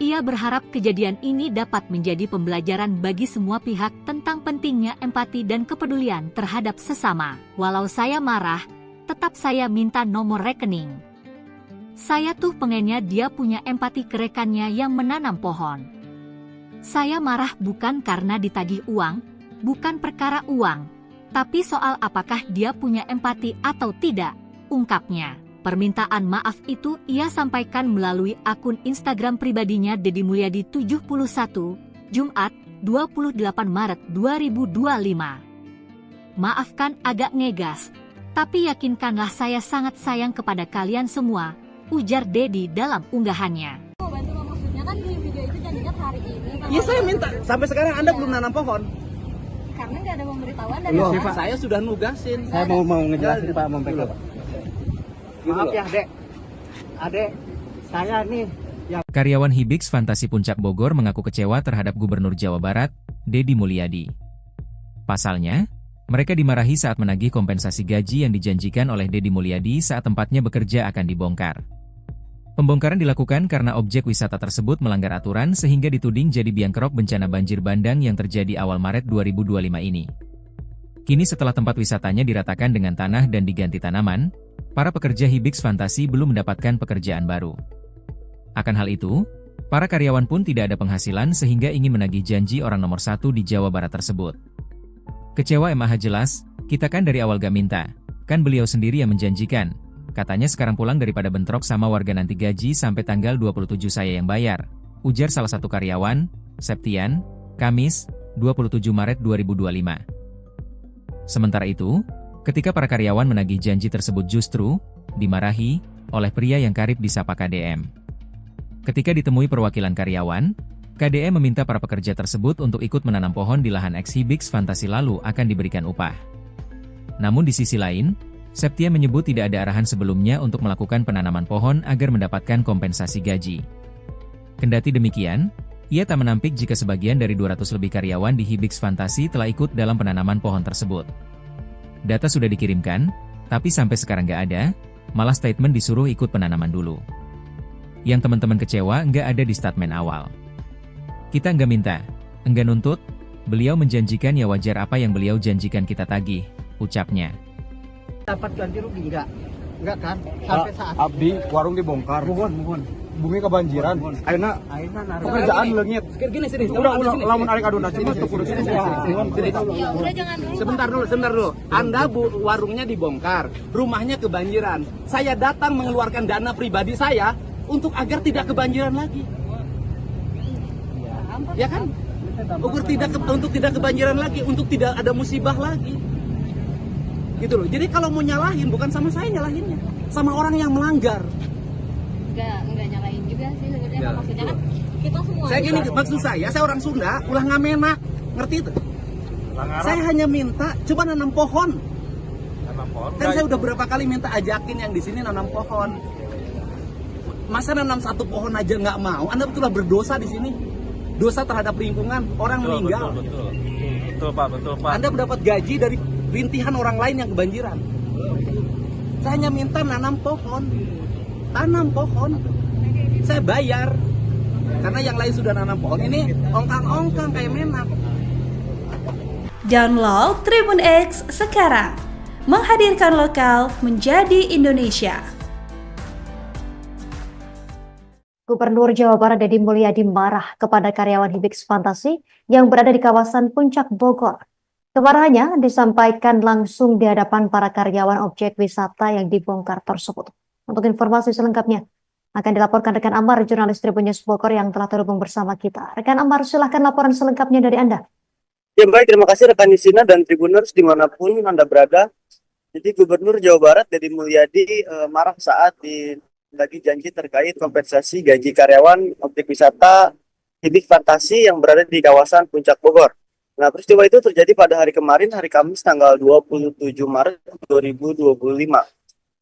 Ia berharap kejadian ini dapat menjadi pembelajaran bagi semua pihak tentang pentingnya empati dan kepedulian terhadap sesama. Walau saya marah, tetap saya minta nomor rekening. Saya tuh pengennya dia punya empati ke rekannya yang menanam pohon. Saya marah bukan karena ditagih uang, bukan perkara uang, tapi soal apakah dia punya empati atau tidak, ungkapnya. Permintaan maaf itu ia sampaikan melalui akun Instagram pribadinya Deddy Mulyadi 71, Jumat 28 Maret 2025. Maafkan agak ngegas, tapi yakinkanlah saya sangat sayang kepada kalian semua, ujar Deddy dalam unggahannya. Maksudnya kan di video itu janjinya hari ini. Iya saya minta, sampai sekarang Anda belum nanam pohon. Karena nggak ada pemberitahuan dari Loh, saya sudah nugasin. Saya mau ngejelasin Pak, membackup. Maaf ya Adek, saya nih yang... Karyawan Hibis Fantasi Puncak Bogor mengaku kecewa terhadap Gubernur Jawa Barat, Deddy Mulyadi. Pasalnya, mereka dimarahi saat menagih kompensasi gaji yang dijanjikan oleh Deddy Mulyadi saat tempatnya bekerja akan dibongkar. Pembongkaran dilakukan karena objek wisata tersebut melanggar aturan sehingga dituding jadi biang kerok bencana banjir bandang yang terjadi awal Maret 2025 ini. Kini setelah tempat wisatanya diratakan dengan tanah dan diganti tanaman, para pekerja Hibis Fantasi belum mendapatkan pekerjaan baru. Akan hal itu, para karyawan pun tidak ada penghasilan sehingga ingin menagih janji orang nomor 1 di Jawa Barat tersebut. Kecewa MAH jelas, kita kan dari awal gak minta, kan beliau sendiri yang menjanjikan. Katanya sekarang pulang daripada bentrok sama warga nanti gaji sampai tanggal 27 saya yang bayar, ujar salah satu karyawan, Septian, Kamis, 27 Maret 2025. Sementara itu, ketika para karyawan menagih janji tersebut justru dimarahi oleh pria yang karib disapa KDM. Ketika ditemui perwakilan karyawan, KDE meminta para pekerja tersebut untuk ikut menanam pohon di lahan eks-Hibix Fantasi lalu akan diberikan upah. Namun di sisi lain, Septia menyebut tidak ada arahan sebelumnya untuk melakukan penanaman pohon agar mendapatkan kompensasi gaji. Kendati demikian, ia tak menampik jika sebagian dari 200 lebih karyawan di Hibix Fantasi telah ikut dalam penanaman pohon tersebut. Data sudah dikirimkan, tapi sampai sekarang nggak ada, malah statement disuruh ikut penanaman dulu. Yang teman-teman kecewa nggak ada di statement awal. Kita nggak minta, nggak nuntut, beliau menjanjikan ya wajar apa yang beliau janjikan kita tagih, ucapnya. Dapat ganti rugi enggak kan? Sampai saat Abdi warung dibongkar. Mohon. Bumi kebanjiran. Ayeuna pekerjaan leungit. Gini sini. Udah lamun arek adu nasi mah kudu sini. Ya udah jangan dulu. Sebentar dulu. Anda warungnya dibongkar, rumahnya kebanjiran. Saya datang mengeluarkan dana pribadi saya untuk agar tidak kebanjiran lagi. Ya kan? Untuk tidak kebanjiran lagi, untuk tidak ada musibah lagi. Gitu loh. Jadi kalau mau nyalahin bukan sama saya nyalahinnya, sama orang yang melanggar. Enggak nyalain juga sih sebenarnya. Maksudnya kan kita semua. Saya gini, maksud saya orang Sunda, ulah ngamenak, ngerti itu? Saya hanya minta coba nanam pohon. Kan saya udah berapa kali minta ajakin yang di sini nanam pohon. Masa nanam satu pohon aja nggak mau? Anda betullah berdosa di sini. Dosa terhadap lingkungan, orang meninggal. Betul Pak. Anda mendapat gaji dari rintihan orang lain yang kebanjiran. Saya hanya minta nanam pohon. Tanam pohon. Saya bayar. Karena yang lain sudah nanam pohon. Ini ongkang-ongkang kayak menak. Download Tribun X sekarang. Menghadirkan lokal menjadi Indonesia. Gubernur Jawa Barat Deddy Mulyadi marah kepada karyawan Hibix Fantasi yang berada di kawasan Puncak Bogor. Kemarahannya disampaikan langsung di hadapan para karyawan objek wisata yang dibongkar tersebut. Untuk informasi selengkapnya akan dilaporkan rekan Amar, jurnalis Tribun News Bogor yang telah terhubung bersama kita. Rekan Amar, silahkan laporan selengkapnya dari Anda. Ya baik, terima kasih rekan Nisina dan Tribuners dimanapun Anda berada. Jadi Gubernur Jawa Barat Deddy Mulyadi marah saat lagi janji terkait kompensasi gaji karyawan objek wisata Hibix Fantasi yang berada di kawasan Puncak Bogor. Nah, peristiwa itu terjadi pada hari kemarin, hari Kamis tanggal 27 Maret 2025.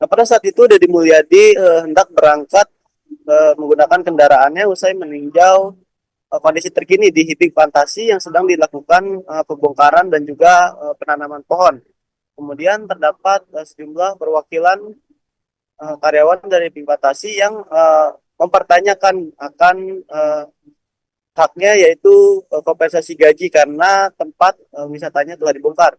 Nah, pada saat itu Deddy Mulyadi hendak berangkat menggunakan kendaraannya usai meninjau kondisi terkini di Hibix Fantasi yang sedang dilakukan pembongkaran dan juga penanaman pohon. Kemudian terdapat sejumlah perwakilan karyawan dari Hibix Fantasi yang mempertanyakan akan haknya, yaitu kompensasi gaji karena tempat wisatanya telah dibongkar.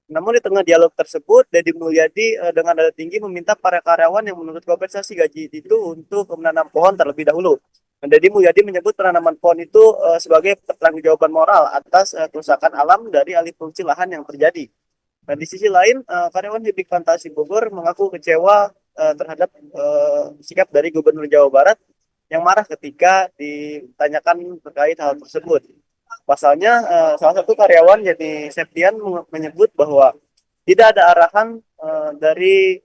Namun di tengah dialog tersebut, Deddy Mulyadi dengan nada tinggi meminta para karyawan yang menuntut kompensasi gaji itu untuk menanam pohon terlebih dahulu. Deddy Mulyadi menyebut penanaman pohon itu sebagai pertanggungjawaban moral atas kerusakan alam dari alih fungsi lahan yang terjadi. Nah, di sisi lain, karyawan Hibix Fantasi Bogor mengaku kecewa terhadap sikap dari Gubernur Jawa Barat yang marah ketika ditanyakan terkait hal tersebut. Pasalnya, salah satu karyawan yakni Septian menyebut bahwa tidak ada arahan dari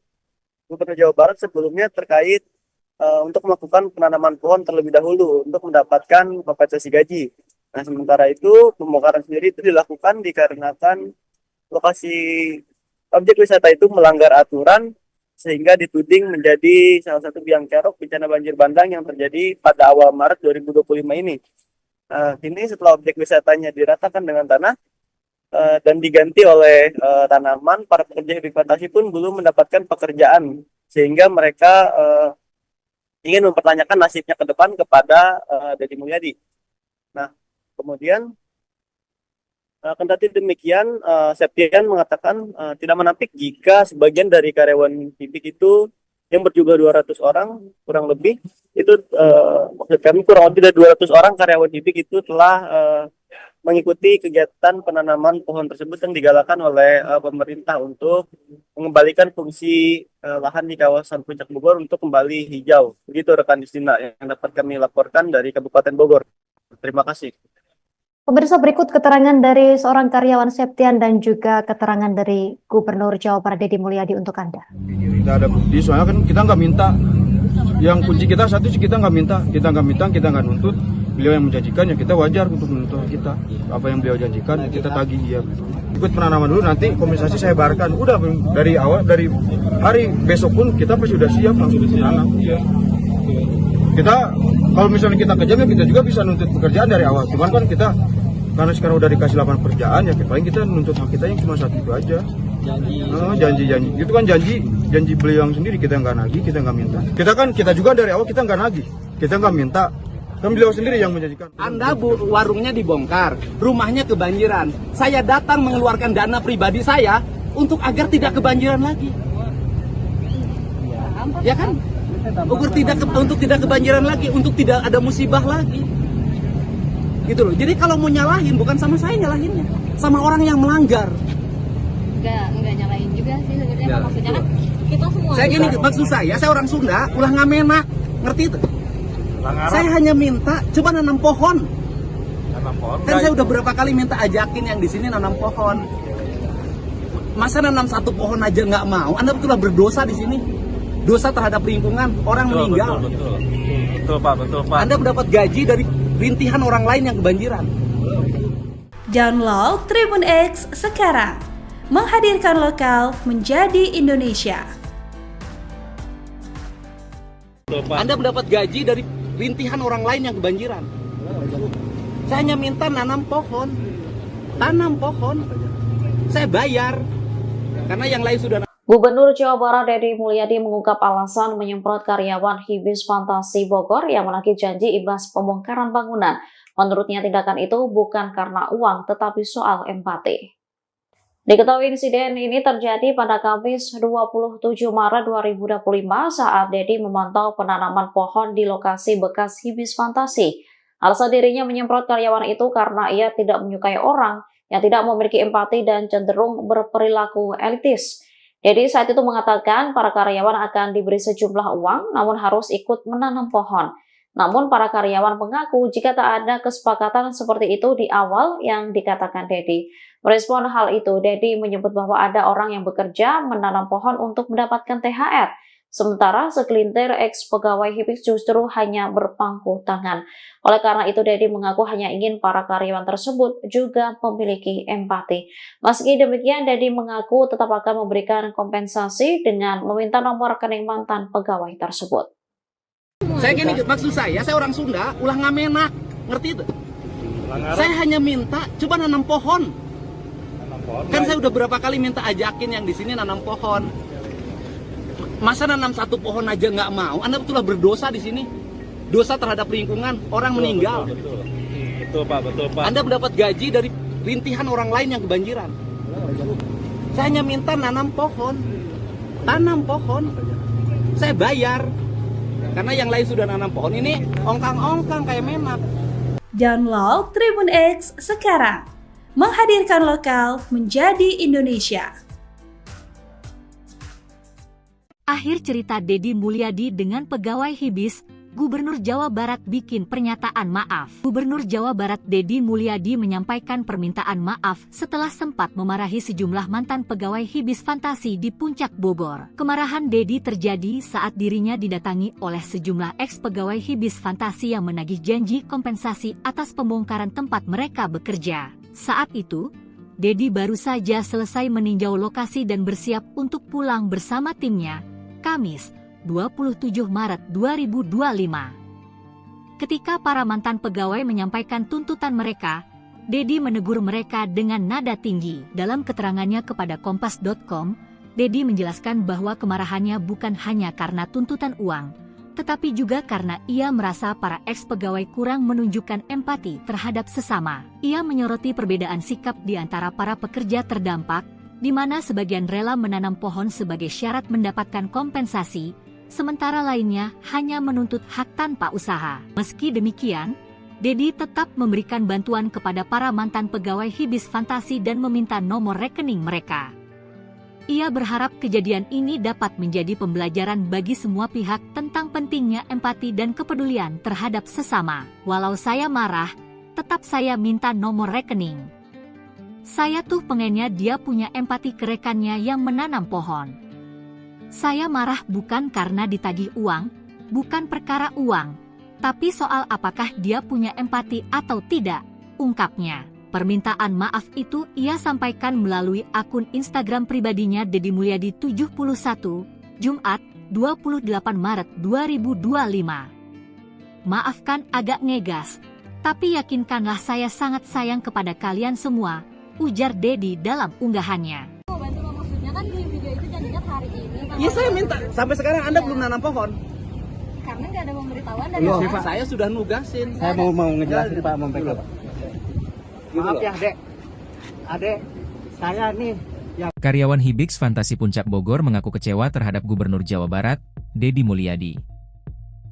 Gubernur Jawa Barat sebelumnya terkait untuk melakukan penanaman pohon terlebih dahulu untuk mendapatkan kompensasi gaji. Nah, sementara itu pembongkaran sendiri itu dilakukan dikarenakan lokasi objek wisata itu melanggar aturan sehingga dituding menjadi salah satu biang kerok bencana banjir bandang yang terjadi pada awal Maret 2025 ini. Kini setelah objek wisatanya diratakan dengan tanah dan diganti oleh tanaman, para pekerja Hibix Fantasi pun belum mendapatkan pekerjaan sehingga mereka ingin mempertanyakan nasibnya ke depan kepada Deddy Mulyadi. Nah, kemudian kendati demikian, Septian mengatakan tidak menampik jika sebagian dari karyawan Hibix itu yang berjumlah 200 orang kurang lebih itu maksud kami kurang lebih dari 200 orang karyawan Hibix itu telah mengikuti kegiatan penanaman pohon tersebut yang digalakan oleh pemerintah untuk mengembalikan fungsi lahan di kawasan Puncak Bogor untuk kembali hijau. Begitu rekan Distina yang dapat kami laporkan dari Kabupaten Bogor. Terima kasih. Pemirsa, berikut keterangan dari seorang karyawan Septian dan juga keterangan dari Gubernur Jawa Barat Deddy Mulyadi untuk Anda. Kita ada bukti, soalnya kan kita nggak minta. Yang kunci kita satu sih kita nggak minta, kita nggak nuntut. beliau yang menjanjikan ya kita wajar untuk menuntut kita. Apa yang beliau janjikan kita tagih ya. Ikut penanaman dulu, nanti kompensasi saya bayarkan. Udah dari awal, dari hari besok pun kita pasti sudah siap langsung menanam. Ya. Kita kalau misalnya kita kejam ya kita juga bisa nuntut pekerjaan dari awal. Cuman kan kita karena sekarang udah dikasih lapangan pekerjaan ya paling kita nuntut hak kita yang cuma satu itu aja. Janji itu kan janji beliau yang sendiri, kita nggak nagih, kita nggak minta. Kita juga dari awal kita nggak nagih, kita nggak minta, kan beliau sendiri yang menjanjikan. Anda warungnya dibongkar, rumahnya kebanjiran, saya datang mengeluarkan dana pribadi saya untuk agar tidak kebanjiran lagi, ya kan? Untuk tidak kebanjiran lagi, untuk tidak ada musibah lagi, gitu loh. Jadi kalau mau nyalahin bukan sama saya nyalahinnya, sama orang yang melanggar. Enggak nyalain juga sih sebenarnya, maksudnya kan kita semua. Saya gini, maksud saya orang Sunda, ulah ngamenak, ngerti itu? Saya hanya minta, coba nanam pohon. Kan saya udah berapa kali minta ajakin yang di sini nanam pohon. Masa nanam satu pohon aja nggak mau? Anda betullah berdosa di sini. Dosa terhadap lingkungan, orang meninggal. Betul Pak. Anda mendapat gaji dari rintihan orang lain yang kebanjiran. Download Tribun X sekarang. Menghadirkan lokal menjadi Indonesia. Anda mendapat gaji dari rintihan orang lain yang kebanjiran. Saya hanya minta tanam pohon. Saya bayar karena yang lain sudah. Gubernur Jawa Barat Deddy Mulyadi mengungkap alasan menyemprot karyawan Hibis Fantasi Bogor yang menagih janji imbas pembongkaran bangunan. Menurutnya tindakan itu bukan karena uang tetapi soal empati. Diketahui insiden ini terjadi pada Kamis 27 Maret 2025 saat Deddy memantau penanaman pohon di lokasi bekas Hibis Fantasi. Alasan dirinya menyemprot karyawan itu karena ia tidak menyukai orang yang tidak memiliki empati dan cenderung berperilaku elitis. Deddy saat itu mengatakan para karyawan akan diberi sejumlah uang namun harus ikut menanam pohon. Namun para karyawan mengaku jika tak ada kesepakatan seperti itu di awal yang dikatakan Deddy. Merespon hal itu, Deddy menyebut bahwa ada orang yang bekerja menanam pohon untuk mendapatkan THR. Sementara segelintir ex-pegawai Hibis justru hanya berpangku tangan. Oleh karena itu, Deddy mengaku hanya ingin para karyawan tersebut juga memiliki empati. Meski demikian, Deddy mengaku tetap akan memberikan kompensasi dengan meminta nomor rekening mantan pegawai tersebut. Saya gini, maksud saya orang Sunda, ulah ngamenak, ngerti itu? Saya hanya minta, coba nanam pohon. Kan saya udah berapa kali minta ajakin yang di sini nanam pohon. Masa nanam satu pohon aja nggak mau? Anda betullah berdosa di sini. Dosa terhadap lingkungan, orang meninggal. Betul Pak. Anda mendapat gaji dari rintihan orang lain yang kebanjiran. Saya hanya minta tanam pohon. Saya bayar karena yang lain sudah nanam pohon. Ini ongkang-ongkang kayak menak. Download Tribun X sekarang. Menghadirkan lokal menjadi Indonesia. Akhir cerita Deddy Mulyadi dengan pegawai Hibis, Gubernur Jawa Barat bikin pernyataan maaf. Gubernur Jawa Barat Deddy Mulyadi menyampaikan permintaan maaf setelah sempat memarahi sejumlah mantan pegawai Hibis Fantasi di Puncak Bogor. Kemarahan Deddy terjadi saat dirinya didatangi oleh sejumlah ex-pegawai Hibis Fantasi yang menagih janji kompensasi atas pembongkaran tempat mereka bekerja. Saat itu, Deddy baru saja selesai meninjau lokasi dan bersiap untuk pulang bersama timnya, Kamis 27 Maret 2025. Ketika para mantan pegawai menyampaikan tuntutan mereka, Deddy menegur mereka dengan nada tinggi. Dalam keterangannya kepada Kompas.com, Deddy menjelaskan bahwa kemarahannya bukan hanya karena tuntutan uang, tetapi juga karena ia merasa para ex-pegawai kurang menunjukkan empati terhadap sesama. Ia menyoroti perbedaan sikap di antara para pekerja terdampak, di mana sebagian rela menanam pohon sebagai syarat mendapatkan kompensasi, sementara lainnya hanya menuntut hak tanpa usaha. Meski demikian, Deddy tetap memberikan bantuan kepada para mantan pegawai Hibis Fantasi dan meminta nomor rekening mereka. Ia berharap kejadian ini dapat menjadi pembelajaran bagi semua pihak tentang pentingnya empati dan kepedulian terhadap sesama. Walau saya marah, tetap saya minta nomor rekening. Saya tuh pengennya dia punya empati ke rekannya yang menanam pohon. Saya marah bukan karena ditagih uang, bukan perkara uang, Tapi soal apakah dia punya empati atau tidak, ungkapnya. Permintaan maaf itu ia sampaikan melalui akun Instagram pribadinya Deddy Mulyadi 71, Jumat, 28 Maret 2025. Maafkan agak ngegas, tapi yakinkanlah saya sangat sayang kepada kalian semua, ujar Deddy dalam unggahannya. Maksudnya kan di video itu janjinya hari ini. Iya, saya minta. Sampai sekarang Anda belum nanam pohon. Karena nggak ada pemberitahuan dari Loh, saya sudah nugasin. Saya mau ngejelasin Pak, membackup. Maaf ya Dek, Adek, saya nih Karyawan Hibix Fantasi Puncak Bogor mengaku kecewa terhadap Gubernur Jawa Barat, Deddy Mulyadi.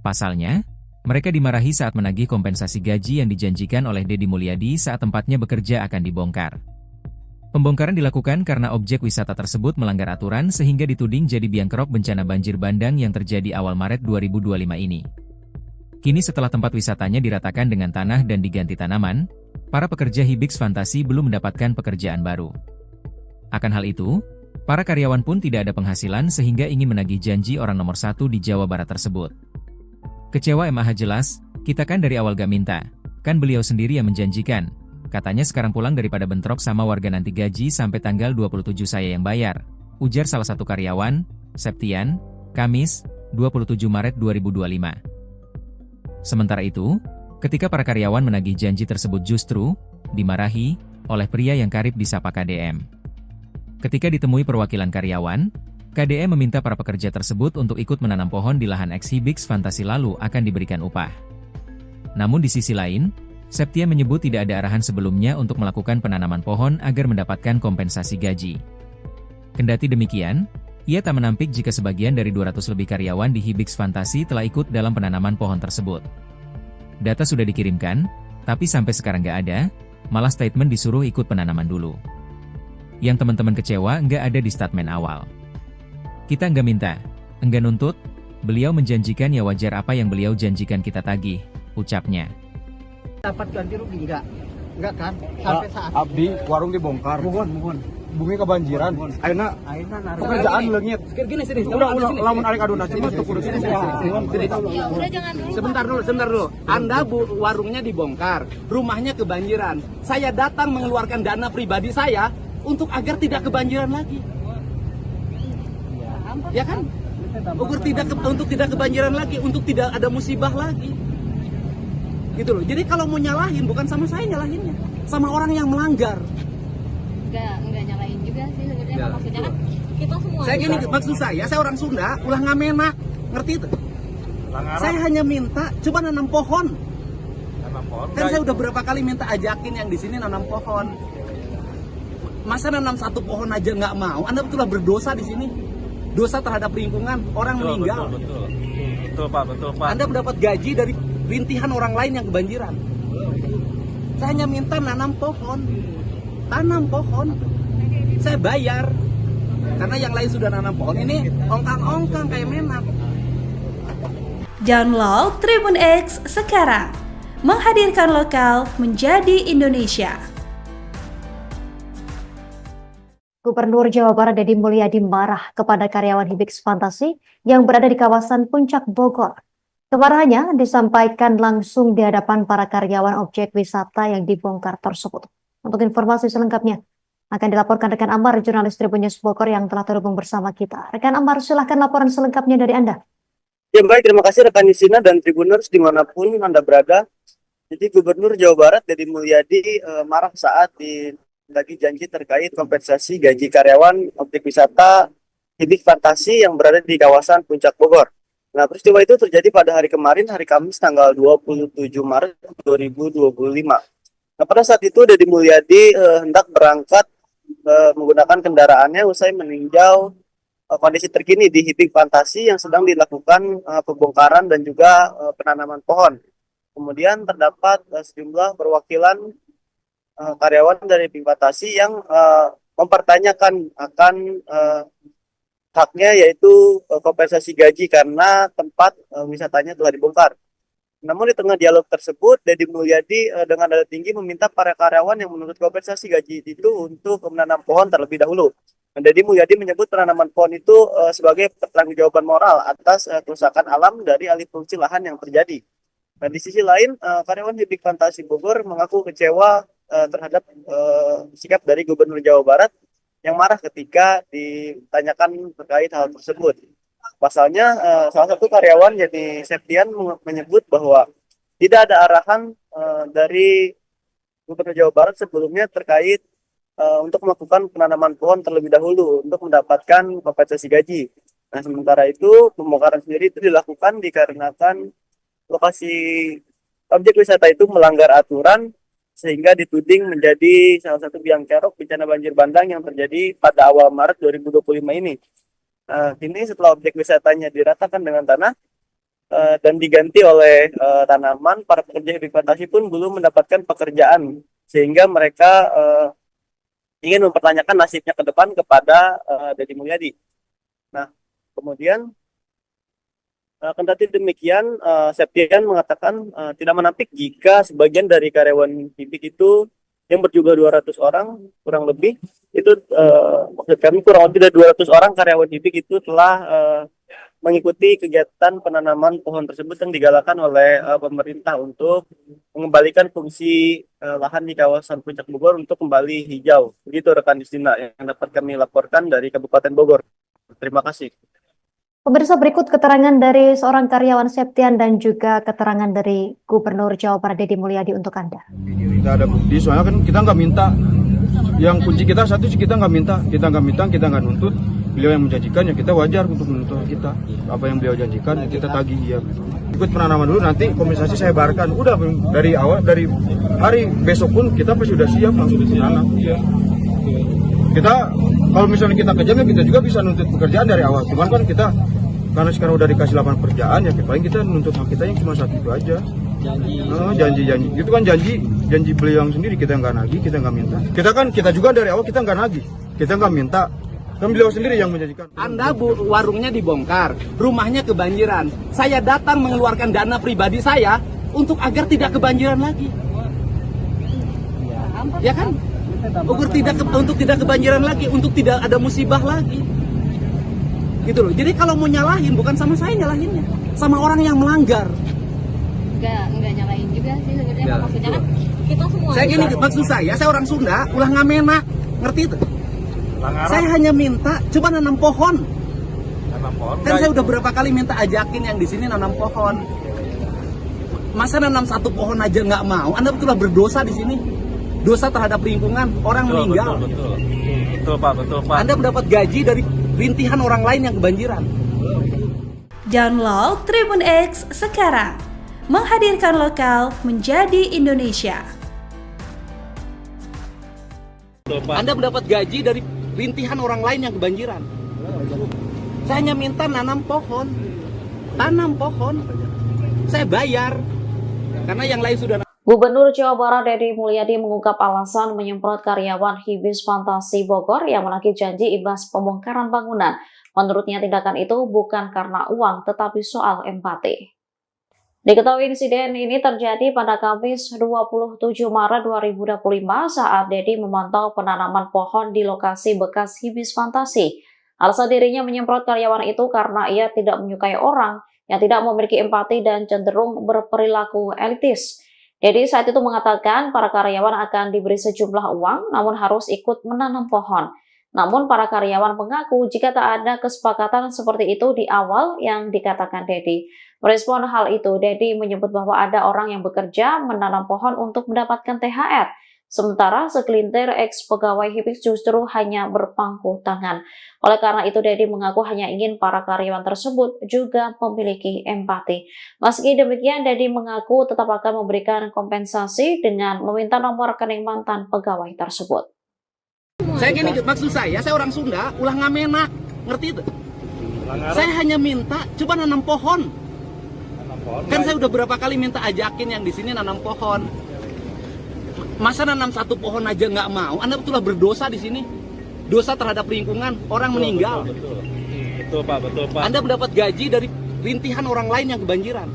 Pasalnya, mereka dimarahi saat menagih kompensasi gaji yang dijanjikan oleh Deddy Mulyadi saat tempatnya bekerja akan dibongkar. Pembongkaran dilakukan karena objek wisata tersebut melanggar aturan sehingga dituding jadi biang kerok bencana banjir bandang yang terjadi awal Maret 2025 ini. Kini setelah tempat wisatanya diratakan dengan tanah dan diganti tanaman, para pekerja Hibix Fantasi belum mendapatkan pekerjaan baru. Akan hal itu, para karyawan pun tidak ada penghasilan sehingga ingin menagih janji orang nomor 1 di Jawa Barat tersebut. Kecewa MAH jelas, kita kan dari awal gak minta, kan beliau sendiri yang menjanjikan. Katanya sekarang pulang daripada bentrok sama warga nanti gaji sampai tanggal 27 saya yang bayar, ujar salah satu karyawan, Septian, Kamis, 27 Maret 2025. Sementara itu, ketika para karyawan menagih janji tersebut justru dimarahi oleh pria yang karib disapa KDM. Ketika ditemui perwakilan karyawan, KDM meminta para pekerja tersebut untuk ikut menanam pohon di lahan ex Hibix Fantasi lalu akan diberikan upah. Namun di sisi lain, Septian menyebut tidak ada arahan sebelumnya untuk melakukan penanaman pohon agar mendapatkan kompensasi gaji. Kendati demikian, ia tak menampik jika sebagian dari 200 lebih karyawan di Hibix Fantasi telah ikut dalam penanaman pohon tersebut. Data sudah dikirimkan, tapi sampai sekarang nggak ada, malah statement disuruh ikut penanaman dulu. Yang teman-teman kecewa nggak ada di statement awal. Kita nggak minta, nggak nuntut, beliau menjanjikan ya wajar apa yang beliau janjikan kita tagih, ucapnya. dapat ganti rugi enggak kan? Sampai saat Abdi warung dibongkar. mohon. Bumi kebanjiran. Aina pekerjaan leungit. Gini sini. Udah lamun arek aduna cuma tuh kudu sini. Ya udah jangan dulu. Sebentar dulu. Anda warungnya dibongkar, rumahnya kebanjiran. Saya datang mengeluarkan dana pribadi saya untuk agar tidak kebanjiran lagi. Ya kan? Untuk tidak kebanjiran lagi, untuk tidak ada musibah lagi. Gitu loh. Jadi kalau mau nyalahin bukan sama saya nyalahinnya, sama orang yang melanggar. Enggak nyalain juga sih sebenarnya. Maksudnya kan kita semua. Saya gini, maksud saya orang Sunda, ulah ngamenak, ngerti itu? Saya hanya minta coba nanam pohon. Kan saya udah berapa kali minta ajakin yang di sini nanam pohon. Masa nanam satu pohon aja nggak mau? Anda betullah berdosa di sini. Dosa terhadap lingkungan, orang meninggal. Betul Pak. Anda mendapat gaji dari rintihan orang lain yang kebanjiran. Saya hanya minta nanam pohon. Tanam pohon. Saya bayar. Karena yang lain sudah nanam pohon, ini ongkang-ongkang kayak menak. Download Tribun X sekarang. Menghadirkan lokal menjadi Indonesia. Gubernur Jawa Barat Deddy Mulyadi marah kepada karyawan Hibix Fantasi yang berada di kawasan Puncak Bogor. Kemarahannya disampaikan langsung di hadapan para karyawan objek wisata yang dibongkar tersebut. Untuk informasi selengkapnya akan dilaporkan rekan Amar, jurnalis Tribun News Bogor yang telah terhubung bersama kita. Rekan Amar, silahkan laporan selengkapnya dari Anda. Ya baik, terima kasih rekan Nisina dan Tribuners dimanapun Anda berada. Jadi Gubernur Jawa Barat Deddy Mulyadi marah saat lagi janji terkait kompensasi gaji karyawan objek wisata Hibix Fantasi yang berada di kawasan Puncak Bogor. Nah, peristiwa itu terjadi pada hari kemarin, hari Kamis tanggal 27 Maret 2025. Nah, pada saat itu Deddy Mulyadi hendak berangkat menggunakan kendaraannya usai meninjau kondisi terkini di Hibix Fantasi yang sedang dilakukan pembongkaran dan juga penanaman pohon. Kemudian terdapat sejumlah perwakilan karyawan dari Hibix Fantasi yang mempertanyakan akan haknya, yaitu kompensasi gaji karena tempat wisatanya telah dibongkar. Namun di tengah dialog tersebut, Deddy Mulyadi dengan nada tinggi meminta para karyawan yang menuntut kompensasi gaji itu untuk menanam pohon terlebih dahulu. Deddy Mulyadi menyebut penanaman pohon itu sebagai pertanggungjawaban moral atas kerusakan alam dari alih fungsi lahan yang terjadi. Nah, di sisi lain, karyawan Hibik Fantasi Bogor mengaku kecewa terhadap sikap dari Gubernur Jawa Barat yang marah ketika ditanyakan terkait hal tersebut. Pasalnya, salah satu karyawan yakni Septian menyebut bahwa tidak ada arahan dari Gubernur Jawa Barat sebelumnya terkait untuk melakukan penanaman pohon terlebih dahulu untuk mendapatkan kompensasi gaji. Nah, sementara itu pembongkaran sendiri itu dilakukan dikarenakan lokasi objek wisata itu melanggar aturan sehingga dituding menjadi salah satu biang kerok bencana banjir bandang yang terjadi pada awal Maret 2025 ini. Kini setelah objek wisatanya diratakan dengan tanah dan diganti oleh tanaman, para pekerja Hibik Fantasi pun belum mendapatkan pekerjaan sehingga mereka ingin mempertanyakan nasibnya ke depan kepada Deddy Mulyadi. Nah, kemudian kendati demikian, Septian mengatakan tidak menampik jika sebagian dari karyawan Hibik itu yang berjumlah 200 orang kurang lebih itu maksud kami kurang lebih dari 200 orang karyawan Hibik itu telah mengikuti kegiatan penanaman pohon tersebut yang digalakan oleh pemerintah untuk mengembalikan fungsi lahan di kawasan Puncak Bogor untuk kembali hijau. Begitu rekan Justina yang dapat kami laporkan dari Kabupaten Bogor. Terima kasih. Pemirsa, berikut keterangan dari seorang karyawan Septian dan juga keterangan dari Gubernur Jawa Barat Deddy Mulyadi untuk Anda. Kita ada bukti, soalnya kan kita nggak minta. Yang kunci kita satu sih kita nggak minta, kita nggak nuntut. Beliau yang menjanjikan ya kita wajar untuk menuntut kita. Apa yang beliau janjikan kita tagih ya. Ikut penanaman dulu, nanti kompensasi saya bayarkan. Udah dari awal, dari hari besok pun kita pasti sudah siap langsung ditanam. Ya. Kita kalau misalnya kita kejam ya kita juga bisa nuntut pekerjaan dari awal. Cuman kan kita karena sekarang udah dikasih lapangan pekerjaan ya paling kita nuntut hak kita yang cuma satu itu aja. Janji itu kan janji beliau yang sendiri, kita nggak nagih, kita nggak minta. Kita juga dari awal kita nggak nagih, kita nggak minta. Kan beliau sendiri yang menjanjikan. Anda warungnya dibongkar, rumahnya kebanjiran. Saya datang mengeluarkan dana pribadi saya untuk agar tidak kebanjiran lagi. Ya kan? Untuk tidak kebanjiran lagi, untuk tidak ada musibah lagi. Gitu loh. Jadi kalau mau nyalahin bukan sama saya nyalahinnya, sama orang yang melanggar. Enggak nyalain juga sih sebenarnya. Maksudnya kan kita semua. Saya gini, maksud saya orang Sunda, ulah ngamenak, ngerti itu? Saya hanya minta coba nanam pohon. Kan saya udah berapa kali minta ajakin yang di sini nanam pohon. Masa nanam satu pohon aja nggak mau? Anda betullah berdosa di sini. Dosa terhadap lingkungan, orang meninggal. Betul Pak. Anda mendapat gaji dari rintihan orang lain yang kebanjiran. Download Tribun X sekarang. Menghadirkan lokal menjadi Indonesia. Anda mendapat gaji dari rintihan orang lain yang kebanjiran. Saya hanya minta nanam pohon. Tanam pohon. Saya bayar. Karena yang lain sudah. Gubernur Jawa Barat Deddy Mulyadi mengungkap alasan menyemprot karyawan Hibis Fantasi Bogor yang menagih janji imbas pembongkaran bangunan. Menurutnya tindakan itu bukan karena uang tetapi soal empati. Diketahui insiden ini terjadi pada Kamis 27 Maret 2025 saat Deddy memantau penanaman pohon di lokasi bekas Hibis Fantasi. Alasan dirinya menyemprot karyawan itu karena ia tidak menyukai orang yang tidak memiliki empati dan cenderung berperilaku elitis. Deddy saat itu mengatakan para karyawan akan diberi sejumlah uang namun harus ikut menanam pohon. Namun para karyawan mengaku jika tak ada kesepakatan seperti itu di awal yang dikatakan Deddy. Merespon hal itu, Deddy menyebut bahwa ada orang yang bekerja menanam pohon untuk mendapatkan THR. Sementara segelintir ex-pegawai Hibis justru hanya berpangku tangan. Oleh karena itu, Deddy mengaku hanya ingin para karyawan tersebut juga memiliki empati. Meski demikian, Deddy mengaku tetap akan memberikan kompensasi dengan meminta nomor rekening mantan pegawai tersebut. Saya gini, maksud saya orang Sunda, ulah ngamenak, ngerti itu? Saya hanya minta coba nanam pohon. Kan saya udah berapa kali minta ajakin yang di sini nanam pohon. Masa nanam satu pohon aja nggak mau? Anda betullah berdosa di sini. Dosa terhadap lingkungan, orang meninggal. Betul Pak. Anda mendapat gaji dari rintihan orang lain yang kebanjiran.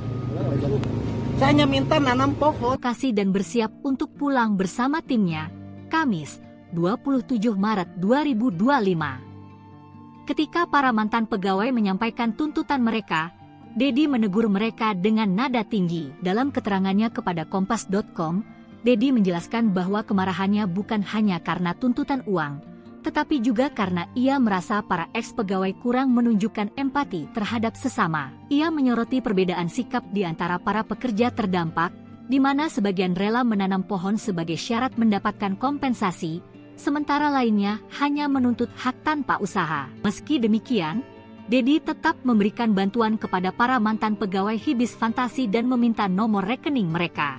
Saya hanya minta nanam pohon. Kasih dan bersiap untuk pulang bersama timnya. Kamis, 27 Maret 2025. Ketika para mantan pegawai menyampaikan tuntutan mereka, Dedi menegur mereka dengan nada tinggi. Dalam keterangannya kepada Kompas.com, Dedi menjelaskan bahwa kemarahannya bukan hanya karena tuntutan uang, tetapi juga karena ia merasa para eks-pegawai kurang menunjukkan empati terhadap sesama. Ia menyoroti perbedaan sikap di antara para pekerja terdampak, di mana sebagian rela menanam pohon sebagai syarat mendapatkan kompensasi, sementara lainnya hanya menuntut hak tanpa usaha. Meski demikian, Dedi tetap memberikan bantuan kepada para mantan pegawai Hibis Fantasi dan meminta nomor rekening mereka.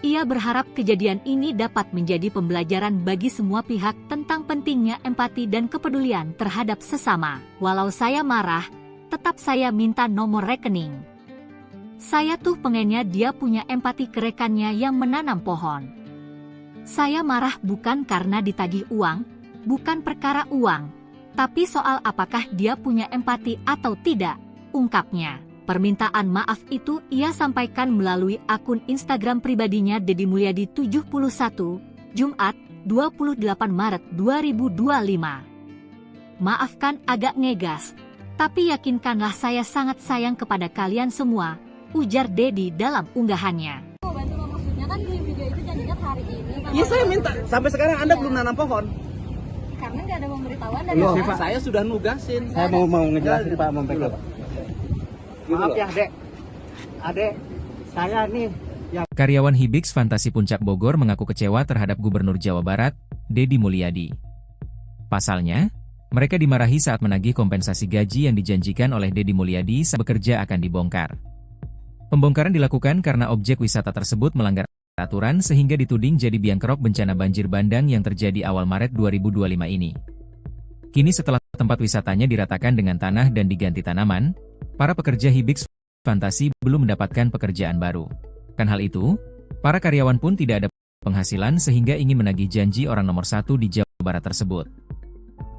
Ia berharap kejadian ini dapat menjadi pembelajaran bagi semua pihak tentang pentingnya empati dan kepedulian terhadap sesama. Walau saya marah, tetap saya minta nomor rekening. Saya tuh pengennya dia punya empati ke rekannya yang menanam pohon. Saya marah bukan karena ditagih uang, bukan perkara uang, tapi soal apakah dia punya empati atau tidak, ungkapnya. Permintaan maaf itu ia sampaikan melalui akun Instagram pribadinya Dedi Mulyadi 71, Jumat, 28 Maret 2025. Maafkan agak ngegas, tapi yakinkanlah saya sangat sayang kepada kalian semua, ujar Dedi dalam unggahannya. Maksudnya kan di video itu janjinya hari ini. Iya saya minta, sampai sekarang Anda belum nanam pohon. Karena nggak ada pemberitahuan dari Loh, saya sudah nugasin. Saya mau ngejelasin Pak Mempelai. Maaf ya adek, saya nih yang... Karyawan Hibis Fantasi Puncak Bogor mengaku kecewa terhadap Gubernur Jawa Barat, Dedi Mulyadi. Pasalnya, mereka dimarahi saat menagih kompensasi gaji yang dijanjikan oleh Dedi Mulyadi saat bekerja akan dibongkar. Pembongkaran dilakukan karena objek wisata tersebut melanggar aturan sehingga dituding jadi biang kerok bencana banjir bandang yang terjadi awal Maret 2025 ini. Kini setelah tempat wisatanya diratakan dengan tanah dan diganti tanaman, para pekerja Hibis Fantasi belum mendapatkan pekerjaan baru. Kan hal itu, para karyawan pun tidak ada penghasilan sehingga ingin menagih janji orang nomor 1 di Jawa Barat tersebut.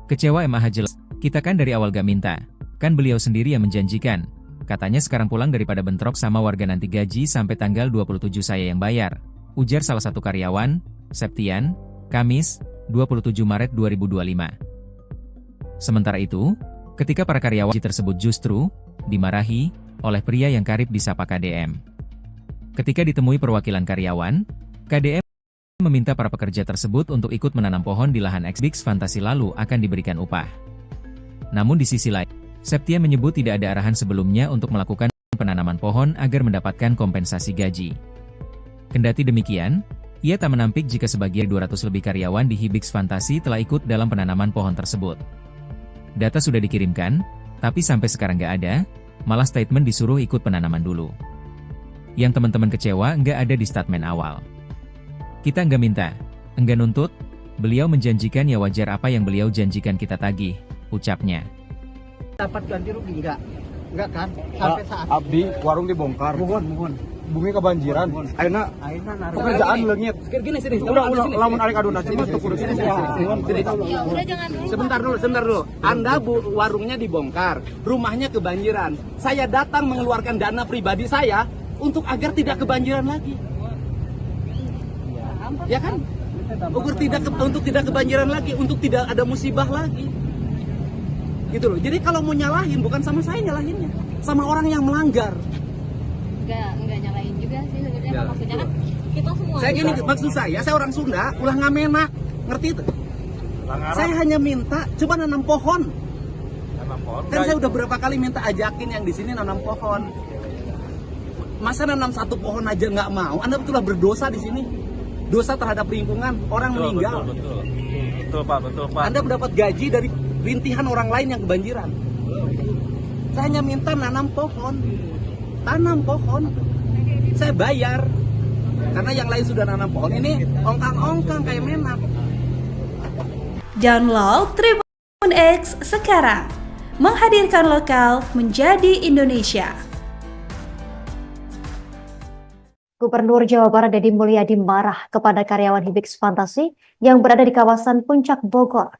Kecewa MAH jelas, kita kan dari awal gak minta, kan beliau sendiri yang menjanjikan. Katanya sekarang pulang daripada bentrok sama warga nanti gaji sampai tanggal 27 saya yang bayar. Ujar salah satu karyawan, Septian, Kamis, 27 Maret 2025. Sementara itu, ketika para karyawan tersebut justru dimarahi oleh pria yang karib disapa KDM. Ketika ditemui perwakilan karyawan, KDM meminta para pekerja tersebut untuk ikut menanam pohon di lahan Hibis Fantasi lalu akan diberikan upah. Namun di sisi lain, Septian menyebut tidak ada arahan sebelumnya untuk melakukan penanaman pohon agar mendapatkan kompensasi gaji. Kendati demikian, ia tak menampik jika sebagian 200 lebih karyawan di Hibis Fantasi telah ikut dalam penanaman pohon tersebut. Data sudah dikirimkan, tapi sampai sekarang nggak ada, malah statement disuruh ikut penanaman dulu. Yang teman-teman kecewa nggak ada di statement awal. Kita nggak minta, nggak nuntut, beliau menjanjikan ya wajar apa yang beliau janjikan kita tagih, ucapnya. Dapat ganti rugi enggak kan? Sampai saat Abdi warung dibongkar. Mohon. Bumi kebanjiran. Ayeuna pekerjaan leungit. Gini sini. Udah lamun arek aduna cuma teu kudu sini. Ya udah jangan dulu. Sebentar dulu. Anda warungnya dibongkar, rumahnya kebanjiran. Saya datang mengeluarkan dana pribadi saya untuk agar tidak kebanjiran lagi. Ya kan? Untuk tidak kebanjiran lagi, untuk tidak ada musibah lagi. Gitu loh. Jadi kalau mau nyalahin bukan sama saya nyalahinnya, sama orang yang melanggar. Enggak nyalain juga sih sebenarnya. Maksudnya kan kita semua. Saya gini, maksud saya orang Sunda, ulah ngamenak, ngerti itu? Saya hanya minta coba nanam pohon. Kan saya udah berapa kali minta ajakin yang di sini nanam pohon. Masa nanam satu pohon aja nggak mau? Anda betullah berdosa di sini. Dosa terhadap lingkungan, orang meninggal. Betul Pak. Anda mendapat gaji dari rintihan orang lain yang kebanjiran. Saya hanya minta nanam pohon. Tanam pohon. Saya bayar. Karena yang lain sudah nanam pohon. Ini ongkang-ongkang kayak menak. Download Tribun X sekarang. Menghadirkan lokal menjadi Indonesia. Gubernur Jawa Barat Dedi Mulyadi marah kepada karyawan Hibis Fantasi yang berada di kawasan Puncak Bogor.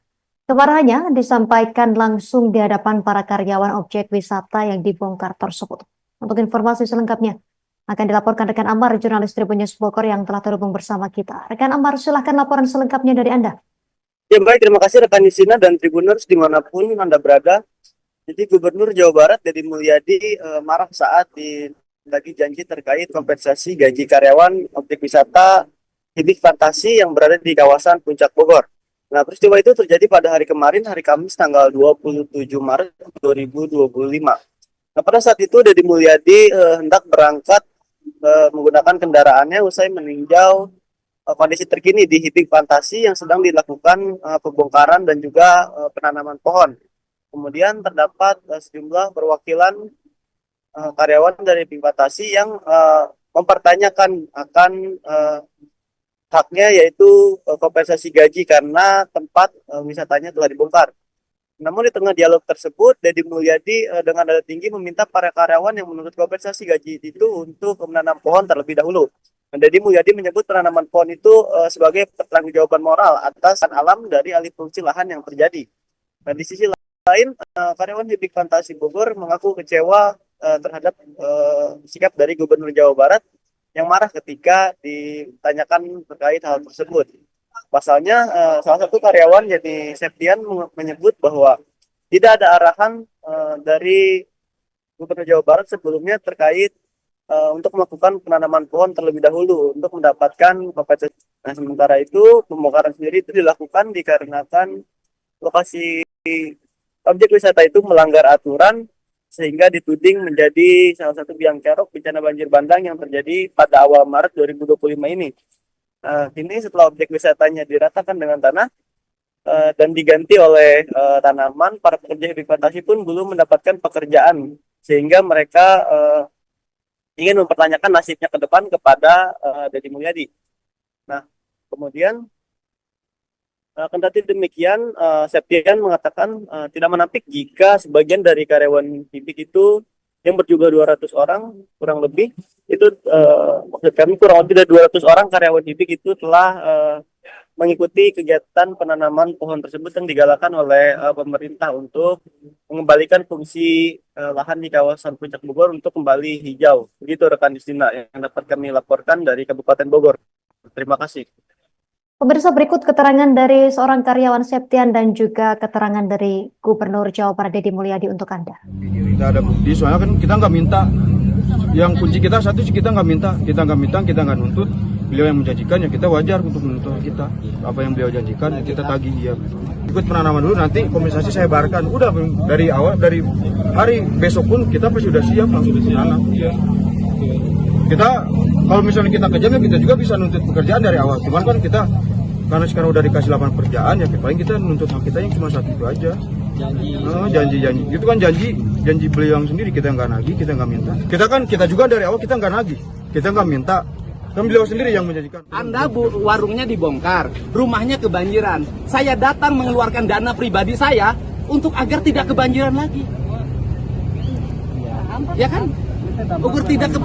Kemarahannya disampaikan langsung di hadapan para karyawan objek wisata yang dibongkar tersebut. Untuk informasi selengkapnya akan dilaporkan rekan Amar, jurnalis Tribun News Bogor yang telah terhubung bersama kita. Rekan Amar, silahkan laporan selengkapnya dari Anda. Ya baik, terima kasih rekan Nisina dan Tribuners dimanapun Anda berada. Jadi Gubernur Jawa Barat Deddy Mulyadi marah saat lagi janji terkait kompensasi gaji karyawan objek wisata Hibik Fantasi yang berada di kawasan Puncak Bogor. Nah, peristiwa itu terjadi pada hari kemarin, hari Kamis tanggal 27 Maret 2025. Nah, pada saat itu Deddy Mulyadi hendak berangkat menggunakan kendaraannya usai meninjau kondisi terkini di Hibik Fantasi yang sedang dilakukan pembongkaran dan juga penanaman pohon. Kemudian terdapat sejumlah perwakilan karyawan dari Hibik Fantasi yang mempertanyakan akan haknya, yaitu kompensasi gaji karena tempat wisatanya telah dibongkar. Namun di tengah dialog tersebut, Deddy Mulyadi dengan nada tinggi meminta para karyawan yang menuntut kompensasi gaji itu untuk menanam pohon terlebih dahulu. Deddy Mulyadi menyebut penanaman pohon itu sebagai pertanggungjawaban moral atas alam dari alih fungsi lahan yang terjadi. Nah, di sisi lain, karyawan Hibik Fantasi Bogor mengaku kecewa terhadap sikap dari Gubernur Jawa Barat yang marah ketika ditanyakan terkait hal tersebut. Pasalnya, salah satu karyawan yakni Septian menyebut bahwa tidak ada arahan dari Gubernur Jawa Barat sebelumnya terkait untuk melakukan penanaman pohon terlebih dahulu untuk mendapatkan kompensasi. Nah, sementara itu pembongkaran sendiri itu dilakukan dikarenakan lokasi objek wisata itu melanggar aturan sehingga dituding menjadi salah satu biang kerok bencana banjir bandang yang terjadi pada awal Maret 2025 ini. Kini setelah objek wisatanya diratakan dengan tanah dan diganti oleh tanaman, para pekerja Hibik Fantasi pun belum mendapatkan pekerjaan sehingga mereka ingin mempertanyakan nasibnya ke depan kepada Deddy Mulyadi. Nah, kemudian kendati demikian, Septian mengatakan tidak menampik jika sebagian dari karyawan Hibik itu yang berjumlah 200 orang kurang lebih itu maksud kami kurang lebih dari 200 orang karyawan Hibik itu telah mengikuti kegiatan penanaman pohon tersebut yang digalakan oleh pemerintah untuk mengembalikan fungsi lahan di kawasan Puncak Bogor untuk kembali hijau. Begitu rekan Justina yang dapat kami laporkan dari Kabupaten Bogor. Terima kasih. Pemirsa, berikut keterangan dari seorang karyawan Septian dan juga keterangan dari Gubernur Jawa Barat Deddy Mulyadi untuk Anda. Kita ada bukti, soalnya kan kita nggak minta. Yang kunci kita satu sih kita nggak minta, kita nggak nuntut. Beliau yang menjanjikan, ya kita wajar untuk menuntut kita. Apa yang beliau janjikan kita tagih ya. Ikut penanaman dulu, nanti kompensasi saya bayarkan. Udah dari awal, dari hari besok pun kita pasti sudah siap langsung menanam. Kita kalau misalnya kita kejam ya kita juga bisa nuntut pekerjaan dari awal. Cuman kan kita karena sekarang udah dikasih lapangan pekerjaan ya paling kita nuntut hak kita yang cuma satu itu aja. Janji itu kan janji beliau yang sendiri, kita nggak nagih, kita nggak minta. Kita juga dari awal kita nggak nagih, kita nggak minta, kan beliau sendiri yang menjanjikan. Anda warungnya dibongkar, rumahnya kebanjiran, saya datang mengeluarkan dana pribadi saya untuk agar tidak kebanjiran lagi, ya kan?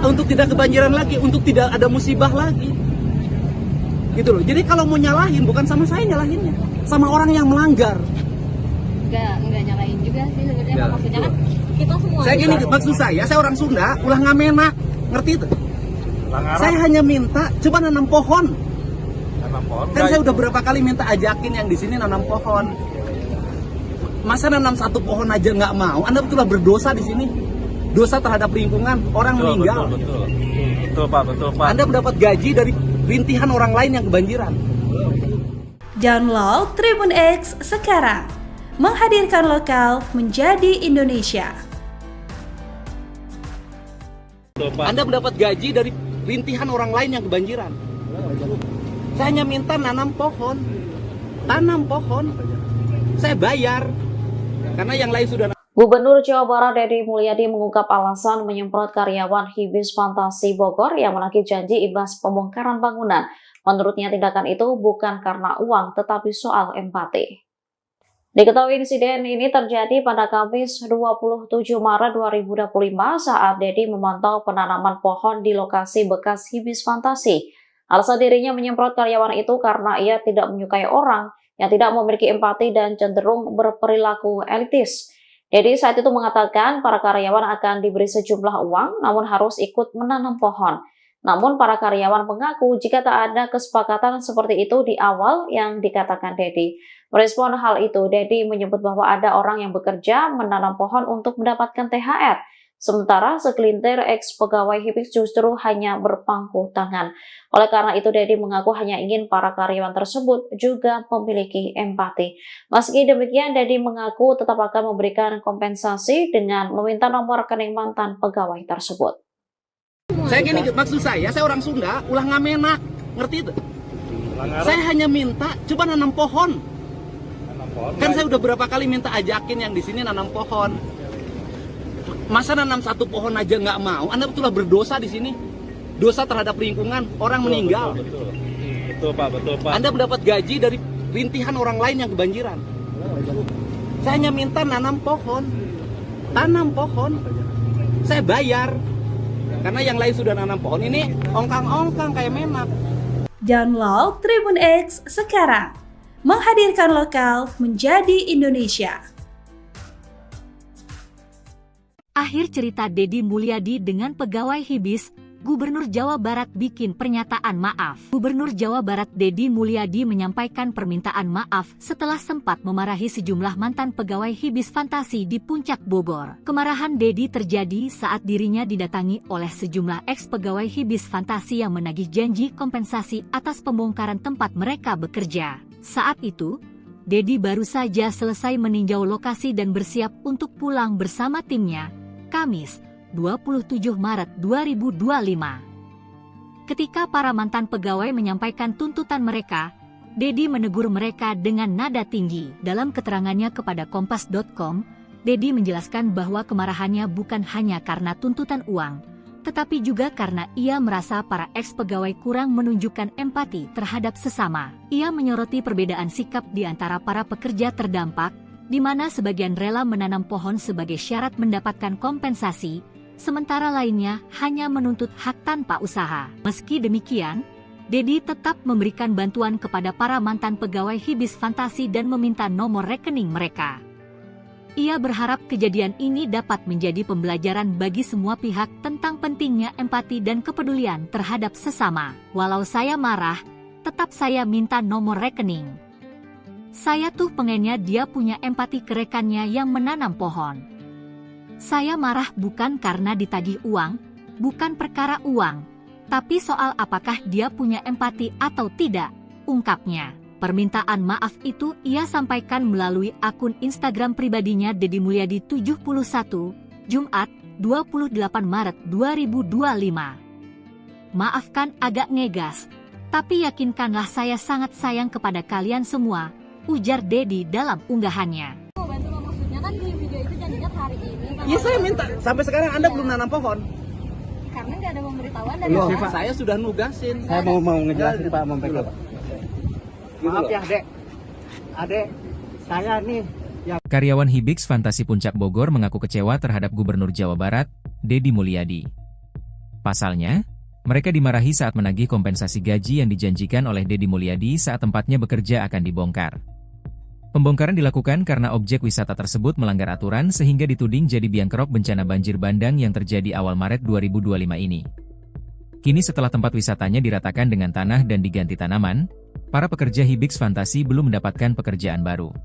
Untuk tidak kebanjiran lagi, untuk tidak ada musibah lagi, gitu loh. Jadi kalau mau nyalahin bukan sama saya nyalahinnya, sama orang yang melanggar. Enggak nyalain juga sih sebenarnya, maksudnya kan kita semua. Saya gini, maksud saya orang Sunda, ulah ngamenak, ngerti itu? Saya hanya minta coba nanam pohon. Kan saya udah berapa kali minta ajakin yang di sini nanam pohon. Masa nanam satu pohon aja nggak mau? Anda betullah berdosa di sini. Dosa terhadap lingkungan, orang meninggal. Betul Pak. Anda mendapat gaji dari rintihan orang lain yang kebanjiran. Download Tribun X sekarang. Menghadirkan lokal menjadi Indonesia. Anda mendapat gaji dari rintihan orang lain yang kebanjiran. Saya hanya minta nanam pohon. Tanam pohon. Saya bayar. Karena yang lain sudah. Gubernur Jawa Barat Deddy Mulyadi mengungkap alasan menyemprot karyawan Hibik Fantasi Bogor yang menagih janji imbas pembongkaran bangunan. Menurutnya tindakan itu bukan karena uang tetapi soal empati. Diketahui insiden ini terjadi pada Kamis 27 Maret 2025 saat Deddy memantau penanaman pohon di lokasi bekas Hibik Fantasi. Alasan dirinya menyemprot karyawan itu karena ia tidak menyukai orang yang tidak memiliki empati dan cenderung berperilaku elitis. Deddy saat itu mengatakan para karyawan akan diberi sejumlah uang namun harus ikut menanam pohon. Namun para karyawan mengaku jika tak ada kesepakatan seperti itu di awal yang dikatakan Dedi. Merespon hal itu, Dedi menyebut bahwa ada orang yang bekerja menanam pohon untuk mendapatkan THR. Sementara segelintir ex-pegawai Hibis justru hanya berpangku tangan. Oleh karena itu, Dedi mengaku hanya ingin para karyawan tersebut juga memiliki empati. Meski demikian, Dedi mengaku tetap akan memberikan kompensasi dengan meminta nomor rekening mantan pegawai tersebut. Saya gini, maksud saya orang Sunda, ulah ngamenak, ngerti itu? Saya hanya minta, coba nanam pohon. Kan saya udah berapa kali minta ajakin yang di sini nanam pohon. Masa nanam satu pohon aja nggak mau? Anda betullah berdosa di sini. Dosa terhadap lingkungan, orang meninggal. Betul Pak. Anda mendapat gaji dari rintihan orang lain yang kebanjiran. Saya hanya minta nanam pohon. Tanam pohon. Saya bayar. Karena yang lain sudah nanam pohon, ini ongkang-ongkang kayak menak. Download Tribun X sekarang. Menghadirkan lokal menjadi Indonesia. Akhir cerita Dedi Mulyadi dengan pegawai Hibis, Gubernur Jawa Barat bikin pernyataan maaf. Gubernur Jawa Barat Dedi Mulyadi menyampaikan permintaan maaf setelah sempat memarahi sejumlah mantan pegawai Hibis Fantasi di Puncak Bogor. Kemarahan Dedi terjadi saat dirinya didatangi oleh sejumlah ex-pegawai Hibis Fantasi yang menagih janji kompensasi atas pembongkaran tempat mereka bekerja. Saat itu, Dedi baru saja selesai meninjau lokasi dan bersiap untuk pulang bersama timnya, Kamis, 27 Maret 2025. Ketika para mantan pegawai menyampaikan tuntutan mereka, Dedi menegur mereka dengan nada tinggi. Dalam keterangannya kepada Kompas.com, Dedi menjelaskan bahwa kemarahannya bukan hanya karena tuntutan uang, tetapi juga karena ia merasa para ex-pegawai kurang menunjukkan empati terhadap sesama. Ia menyoroti perbedaan sikap di antara para pekerja terdampak, di mana sebagian rela menanam pohon sebagai syarat mendapatkan kompensasi, sementara lainnya hanya menuntut hak tanpa usaha. Meski demikian, Dedi tetap memberikan bantuan kepada para mantan pegawai Hibis Fantasi dan meminta nomor rekening mereka. Ia berharap kejadian ini dapat menjadi pembelajaran bagi semua pihak tentang pentingnya empati dan kepedulian terhadap sesama. Walau saya marah, tetap saya minta nomor rekening. Saya tuh pengennya dia punya empati ke rekannya yang menanam pohon. Saya marah bukan karena ditagih uang, bukan perkara uang, tapi soal apakah dia punya empati atau tidak, ungkapnya. Permintaan maaf itu ia sampaikan melalui akun Instagram pribadinya Dedi Mulyadi 71, Jumat, 28 Maret 2025. Maafkan agak ngegas, tapi yakinkanlah saya sangat sayang kepada kalian semua, ujar Dedi dalam unggahannya. Maksudnya kan di video itu janjinya hari ini. Iya saya minta, sampai sekarang Anda belum nanam pohon. Karena nggak ada pemberitahuan dari Pak. Saya sudah nugasin. Saya mau ngejelasin Pak, membackup. Maaf ya Adek, saya nih yang... Karyawan Hibis Fantasi Puncak Bogor mengaku kecewa terhadap Gubernur Jawa Barat, Dedi Mulyadi. Pasalnya, mereka dimarahi saat menagih kompensasi gaji yang dijanjikan oleh Dedi Mulyadi saat tempatnya bekerja akan dibongkar. Pembongkaran dilakukan karena objek wisata tersebut melanggar aturan sehingga dituding jadi biang kerok bencana banjir bandang yang terjadi awal Maret 2025 ini. Kini setelah tempat wisatanya diratakan dengan tanah dan diganti tanaman, para pekerja Hibis Fantasi belum mendapatkan pekerjaan baru.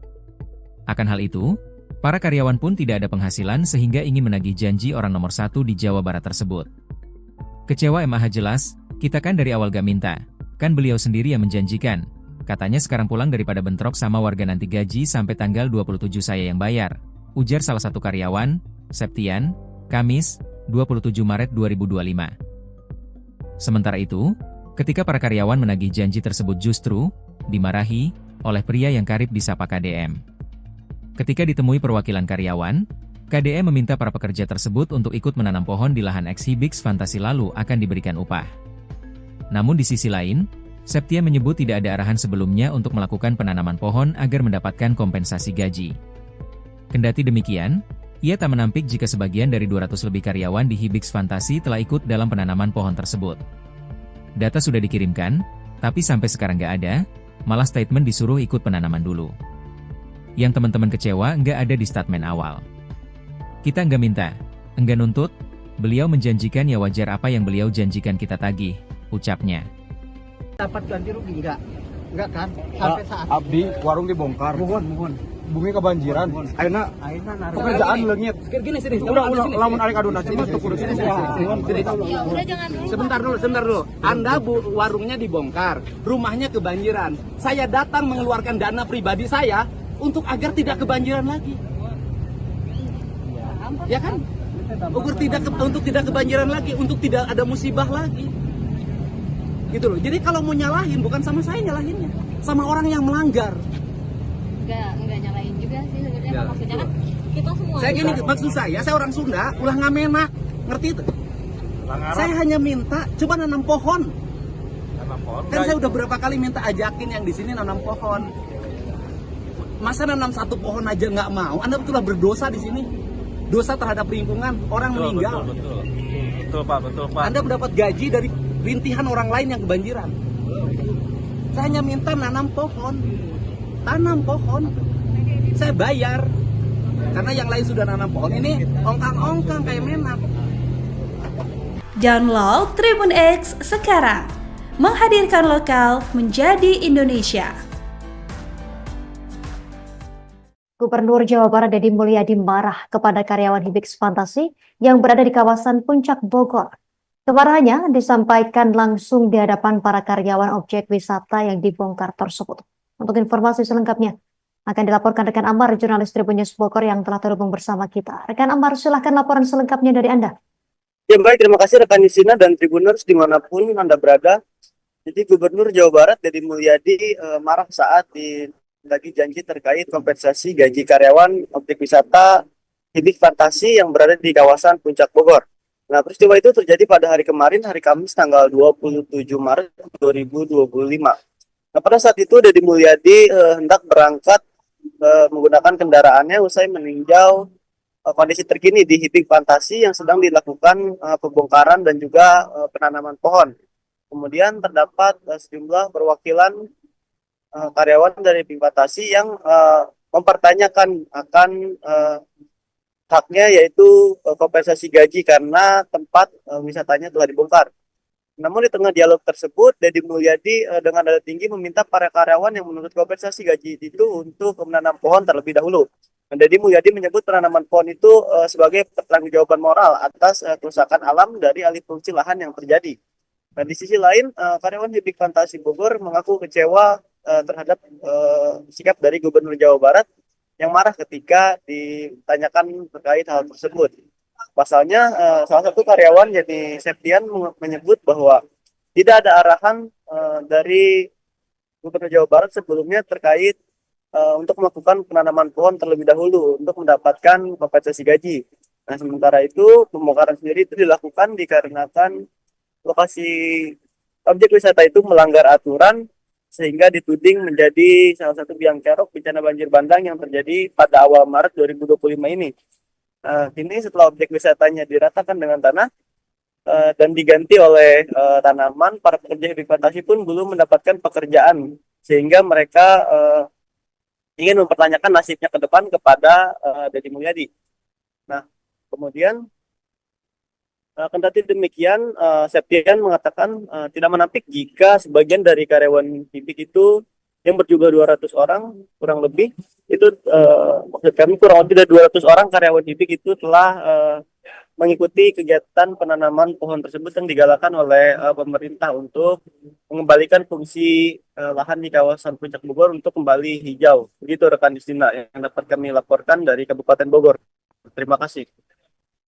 Akan hal itu, para karyawan pun tidak ada penghasilan sehingga ingin menagih janji orang nomor 1 di Jawa Barat tersebut. Kecewa MAH jelas, kita kan dari awal gak minta, kan beliau sendiri yang menjanjikan. Katanya sekarang pulang daripada bentrok sama warga nanti gaji sampai tanggal 27 saya yang bayar, ujar salah satu karyawan, Septian, Kamis, 27 Maret 2025. Sementara itu, ketika para karyawan menagih janji tersebut justru dimarahi oleh pria yang karib disapa KDM. Ketika ditemui perwakilan karyawan, KDM meminta para pekerja tersebut untuk ikut menanam pohon di lahan ex-Hibis Fantasi lalu akan diberikan upah. Namun di sisi lain, Septian menyebut tidak ada arahan sebelumnya untuk melakukan penanaman pohon agar mendapatkan kompensasi gaji. Kendati demikian, ia tak menampik jika sebagian dari 200 lebih karyawan di Hibis Fantasi telah ikut dalam penanaman pohon tersebut. Data sudah dikirimkan, tapi sampai sekarang nggak ada, malah statement disuruh ikut penanaman dulu. Yang teman-teman kecewa nggak ada di statement awal. Kita nggak minta, nggak nuntut, Beliau menjanjikan ya wajar apa yang beliau janjikan kita tagih, ucapnya. Dapat ganti rugi enggak kan? Sampai saat Abdi warung dibongkar. Mohon. Bumi kebanjiran. Aina pekerjaan leungit. Gini sini. Udah lamun arek aduna cuma tuh kudu sini. Ya udah jangan dulu. Sebentar dulu. Anda warungnya dibongkar, rumahnya kebanjiran. Saya datang mengeluarkan dana pribadi saya untuk agar tidak kebanjiran lagi. Ya kan? Untuk tidak kebanjiran lagi, untuk tidak ada musibah lagi. Gitu loh. Jadi kalau mau nyalahin bukan sama saya nyalahinnya, sama orang yang melanggar. Enggak nyalain juga sih sebenarnya. Maksudnya kan kita semua. Saya gini, maksud saya orang Sunda, ulah ngamenak, ngerti itu? Saya hanya minta coba nanam pohon. Kan saya udah berapa kali minta ajakin yang di sini nanam pohon. Masa nanam satu pohon aja nggak mau? Anda betullah berdosa di sini. Dosa terhadap lingkungan, orang meninggal. Betul Pak. Anda mendapat gaji dari rintihan orang lain yang kebanjiran. Saya hanya minta nanam pohon. Tanam pohon. Saya bayar. Karena yang lain sudah nanam pohon, ini ongkang-ongkang kayak menak. Download Tribun X sekarang. Menghadirkan lokal menjadi Indonesia. Gubernur Jawa Barat Deddy Mulyadi marah kepada karyawan Hibix Fantasi yang berada di kawasan Puncak Bogor. Kemarahannya disampaikan langsung di hadapan para karyawan objek wisata yang dibongkar tersebut. Untuk informasi selengkapnya akan dilaporkan rekan Amar, jurnalis Tribun News Bogor yang telah terhubung bersama kita. Rekan Amar, silahkan laporan selengkapnya dari Anda. Ya baik, terima kasih rekan Nisina dan Tribuners dimanapun Anda berada. Jadi Gubernur Jawa Barat Deddy Mulyadi marah saat lagi janji terkait kompensasi gaji karyawan objek wisata Hibix Fantasi yang berada di kawasan Puncak Bogor. Nah, peristiwa itu terjadi pada hari kemarin, hari Kamis tanggal 27 Maret 2025. Nah, pada saat itu Deddy Mulyadi hendak berangkat menggunakan kendaraannya usai meninjau kondisi terkini di Hibix Fantasi yang sedang dilakukan pembongkaran dan juga penanaman pohon. Kemudian terdapat sejumlah perwakilan karyawan dari Hibix Fantasi yang mempertanyakan akan haknya, yaitu kompensasi gaji karena tempat wisatanya telah dibongkar. Namun di tengah dialog tersebut, Deddy Mulyadi dengan nada tinggi meminta para karyawan yang menuntut kompensasi gaji itu untuk menanam pohon terlebih dahulu. Deddy Mulyadi menyebut penanaman pohon itu sebagai pertanggungjawaban moral atas kerusakan alam dari alih fungsi lahan yang terjadi. Nah, di sisi lain, karyawan Hibix Fantasi Bogor mengaku kecewa terhadap sikap dari Gubernur Jawa Barat yang marah ketika ditanyakan terkait hal tersebut. Pasalnya, salah satu karyawan yakni Septian menyebut bahwa tidak ada arahan dari Gubernur Jawa Barat sebelumnya terkait untuk melakukan penanaman pohon terlebih dahulu untuk mendapatkan kompensasi gaji. Nah, sementara itu pembongkaran sendiri itu dilakukan dikarenakan lokasi objek wisata itu melanggar aturan sehingga dituding menjadi salah satu biang kerok bencana banjir bandang yang terjadi pada awal Maret 2025 ini. Kini setelah objek wisatanya diratakan dengan tanah dan diganti oleh tanaman, para pekerja Hibix Fantasi pun belum mendapatkan pekerjaan sehingga mereka ingin mempertanyakan nasibnya ke depan kepada Deddy Mulyadi. Nah, kemudian kendati demikian, Septian mengatakan tidak menampik jika sebagian dari karyawan Hibix itu yang berjumlah 200 orang kurang lebih itu maksud kami kurang lebih dari 200 orang karyawan Hibix itu telah mengikuti kegiatan penanaman pohon tersebut yang digalakan oleh pemerintah untuk mengembalikan fungsi lahan di kawasan Puncak Bogor untuk kembali hijau. Begitu rekan Distina yang dapat kami laporkan dari Kabupaten Bogor. Terima kasih.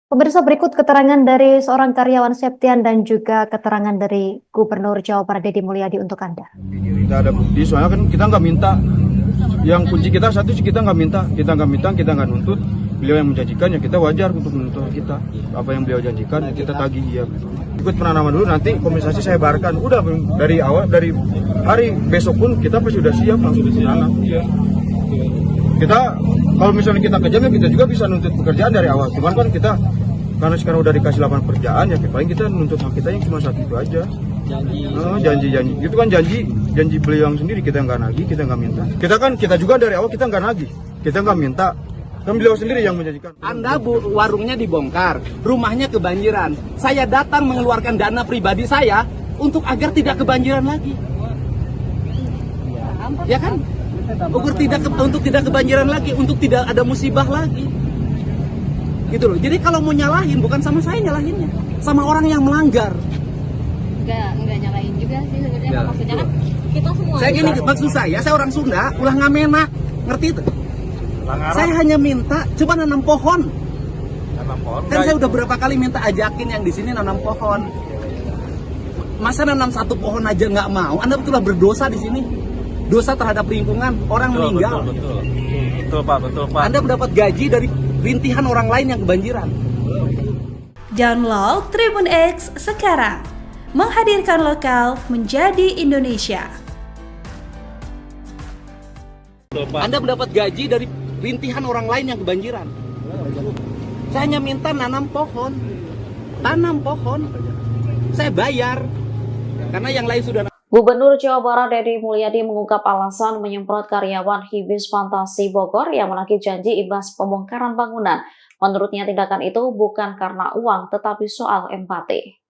Pemirsa, berikut keterangan dari seorang karyawan Septian dan juga keterangan dari Gubernur Jawa Barat Deddy Mulyadi untuk Anda. Kita ada bukti, soalnya kan kita nggak minta. Yang kunci kita satu sih, kita nggak minta, kita nggak nuntut. Beliau yang menjanjikan, ya kita wajar untuk menuntut kita. Apa yang beliau janjikan, kita tagih ya. Ikut penanaman dulu, nanti kompensasi saya bayarkan. Udah dari awal, dari hari besok pun kita pasti sudah siap langsung ditanam. Kita kalau misalnya kita kejam ya kita juga bisa nuntut pekerjaan dari awal. Cuman kan kita karena sekarang udah dikasih lapangan pekerjaan ya paling kita nuntut hak kita yang cuma satu itu aja. Janji itu kan janji beliau yang sendiri, kita nggak nagih, kita nggak minta. Kita juga dari awal kita nggak nagih, kita nggak minta. Kan beliau sendiri yang menjanjikan. Anda warungnya dibongkar, rumahnya kebanjiran. Saya datang mengeluarkan dana pribadi saya untuk agar tidak kebanjiran lagi. Ya kan? Untuk tidak kebanjiran lagi, untuk tidak ada musibah lagi. Gitu loh. Jadi kalau mau nyalahin bukan sama saya nyalahinnya, sama orang yang melanggar. Enggak nyalahin juga sih sebenarnya. Maksudnya kan kita semua. Saya gini, maksud saya orang Sunda, ulah ngamenak, ngerti itu? Saya hanya minta coba nanam pohon. Kan saya udah berapa kali minta ajakin yang di sini nanam pohon. Masa nanam satu pohon aja nggak mau? Anda betullah berdosa di sini. Dosa terhadap lingkungan, orang meninggal. Betul Pak. Anda mendapat gaji dari rintihan orang lain yang kebanjiran. Download Tribun X sekarang. Menghadirkan lokal menjadi Indonesia. Anda mendapat gaji dari rintihan orang lain yang kebanjiran. Saya hanya minta nanam pohon. Tanam pohon. Saya bayar. Karena yang lain sudah. Gubernur Jawa Barat Deddy Mulyadi mengungkap alasan menyemprot karyawan Hibis Fantasi Bogor yang menagih janji imbas pembongkaran bangunan. Menurutnya tindakan itu bukan karena uang tetapi soal empati.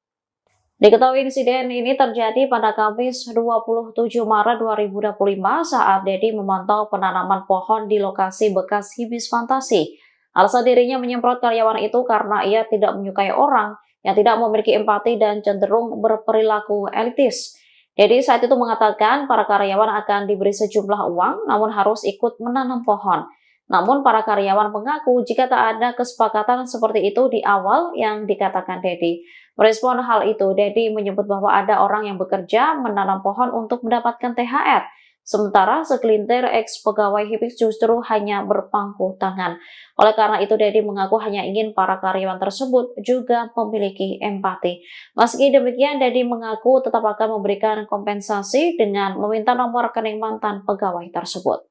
Diketahui insiden ini terjadi pada Kamis 27 Maret 2025 saat Deddy memantau penanaman pohon di lokasi bekas Hibis Fantasi. Alasan dirinya menyemprot karyawan itu karena ia tidak menyukai orang yang tidak memiliki empati dan cenderung berperilaku elitis. Deddy saat itu mengatakan para karyawan akan diberi sejumlah uang namun harus ikut menanam pohon. Namun para karyawan mengaku jika tak ada kesepakatan seperti itu di awal yang dikatakan Deddy. Merespon hal itu, Deddy menyebut bahwa ada orang yang bekerja menanam pohon untuk mendapatkan THR. Sementara segelintir ex-pegawai Hibis justru hanya berpangku tangan. Oleh karena itu, Deddy mengaku hanya ingin para karyawan tersebut juga memiliki empati. Meski demikian, Deddy mengaku tetap akan memberikan kompensasi dengan meminta nomor rekening mantan pegawai tersebut.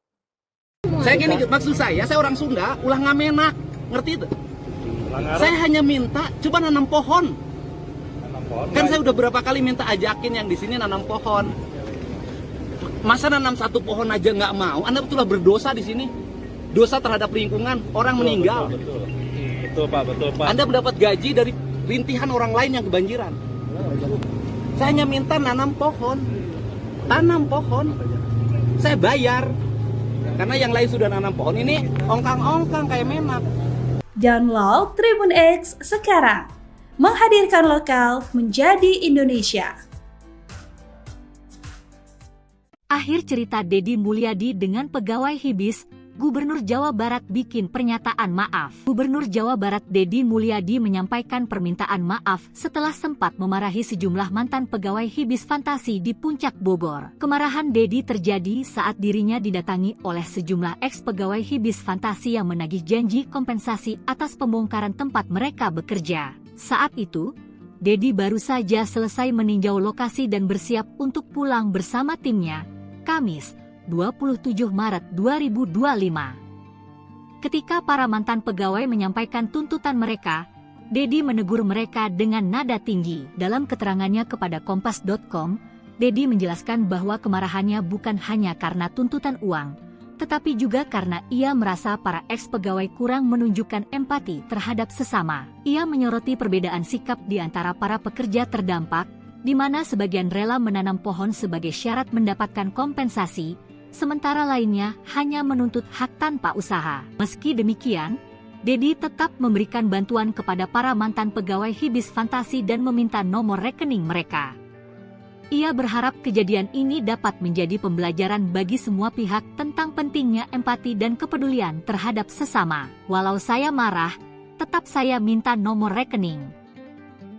Saya gini, maksud saya orang Sunda, ulah ngamenak, ngerti itu? Saya hanya minta coba nanam pohon. Kan saya udah berapa kali minta ajakin yang di sini nanam pohon. Masa nanam satu pohon aja nggak mau? Anda betullah berdosa di sini. Dosa terhadap lingkungan, orang meninggal. Betul Pak. Anda mendapat gaji dari rintihan orang lain yang kebanjiran. Saya hanya minta nanam pohon. Tanam pohon. Saya bayar. Karena yang lain sudah nanam pohon, ini ongkang-ongkang kayak menak. Download Tribun X sekarang. Menghadirkan lokal menjadi Indonesia. Akhir cerita Deddy Mulyadi dengan pegawai Hibis, Gubernur Jawa Barat bikin pernyataan maaf. Gubernur Jawa Barat Deddy Mulyadi menyampaikan permintaan maaf setelah sempat memarahi sejumlah mantan pegawai Hibis Fantasi di Puncak Bogor. Kemarahan Deddy terjadi saat dirinya didatangi oleh sejumlah ex-pegawai Hibis Fantasi yang menagih janji kompensasi atas pembongkaran tempat mereka bekerja. Saat itu, Deddy baru saja selesai meninjau lokasi dan bersiap untuk pulang bersama timnya, Kamis 27 Maret 2025. Ketika para mantan pegawai menyampaikan tuntutan mereka, Deddy menegur mereka dengan nada tinggi. Dalam keterangannya kepada Kompas.com, Deddy menjelaskan bahwa kemarahannya bukan hanya karena tuntutan uang, tetapi juga karena ia merasa para ex-pegawai kurang menunjukkan empati terhadap sesama. Ia menyoroti perbedaan sikap di antara para pekerja terdampak, di mana sebagian rela menanam pohon sebagai syarat mendapatkan kompensasi, sementara lainnya hanya menuntut hak tanpa usaha. Meski demikian, Deddy tetap memberikan bantuan kepada para mantan pegawai Hibis Fantasi dan meminta nomor rekening mereka. Ia berharap kejadian ini dapat menjadi pembelajaran bagi semua pihak tentang pentingnya empati dan kepedulian terhadap sesama. Walau saya marah, tetap saya minta nomor rekening.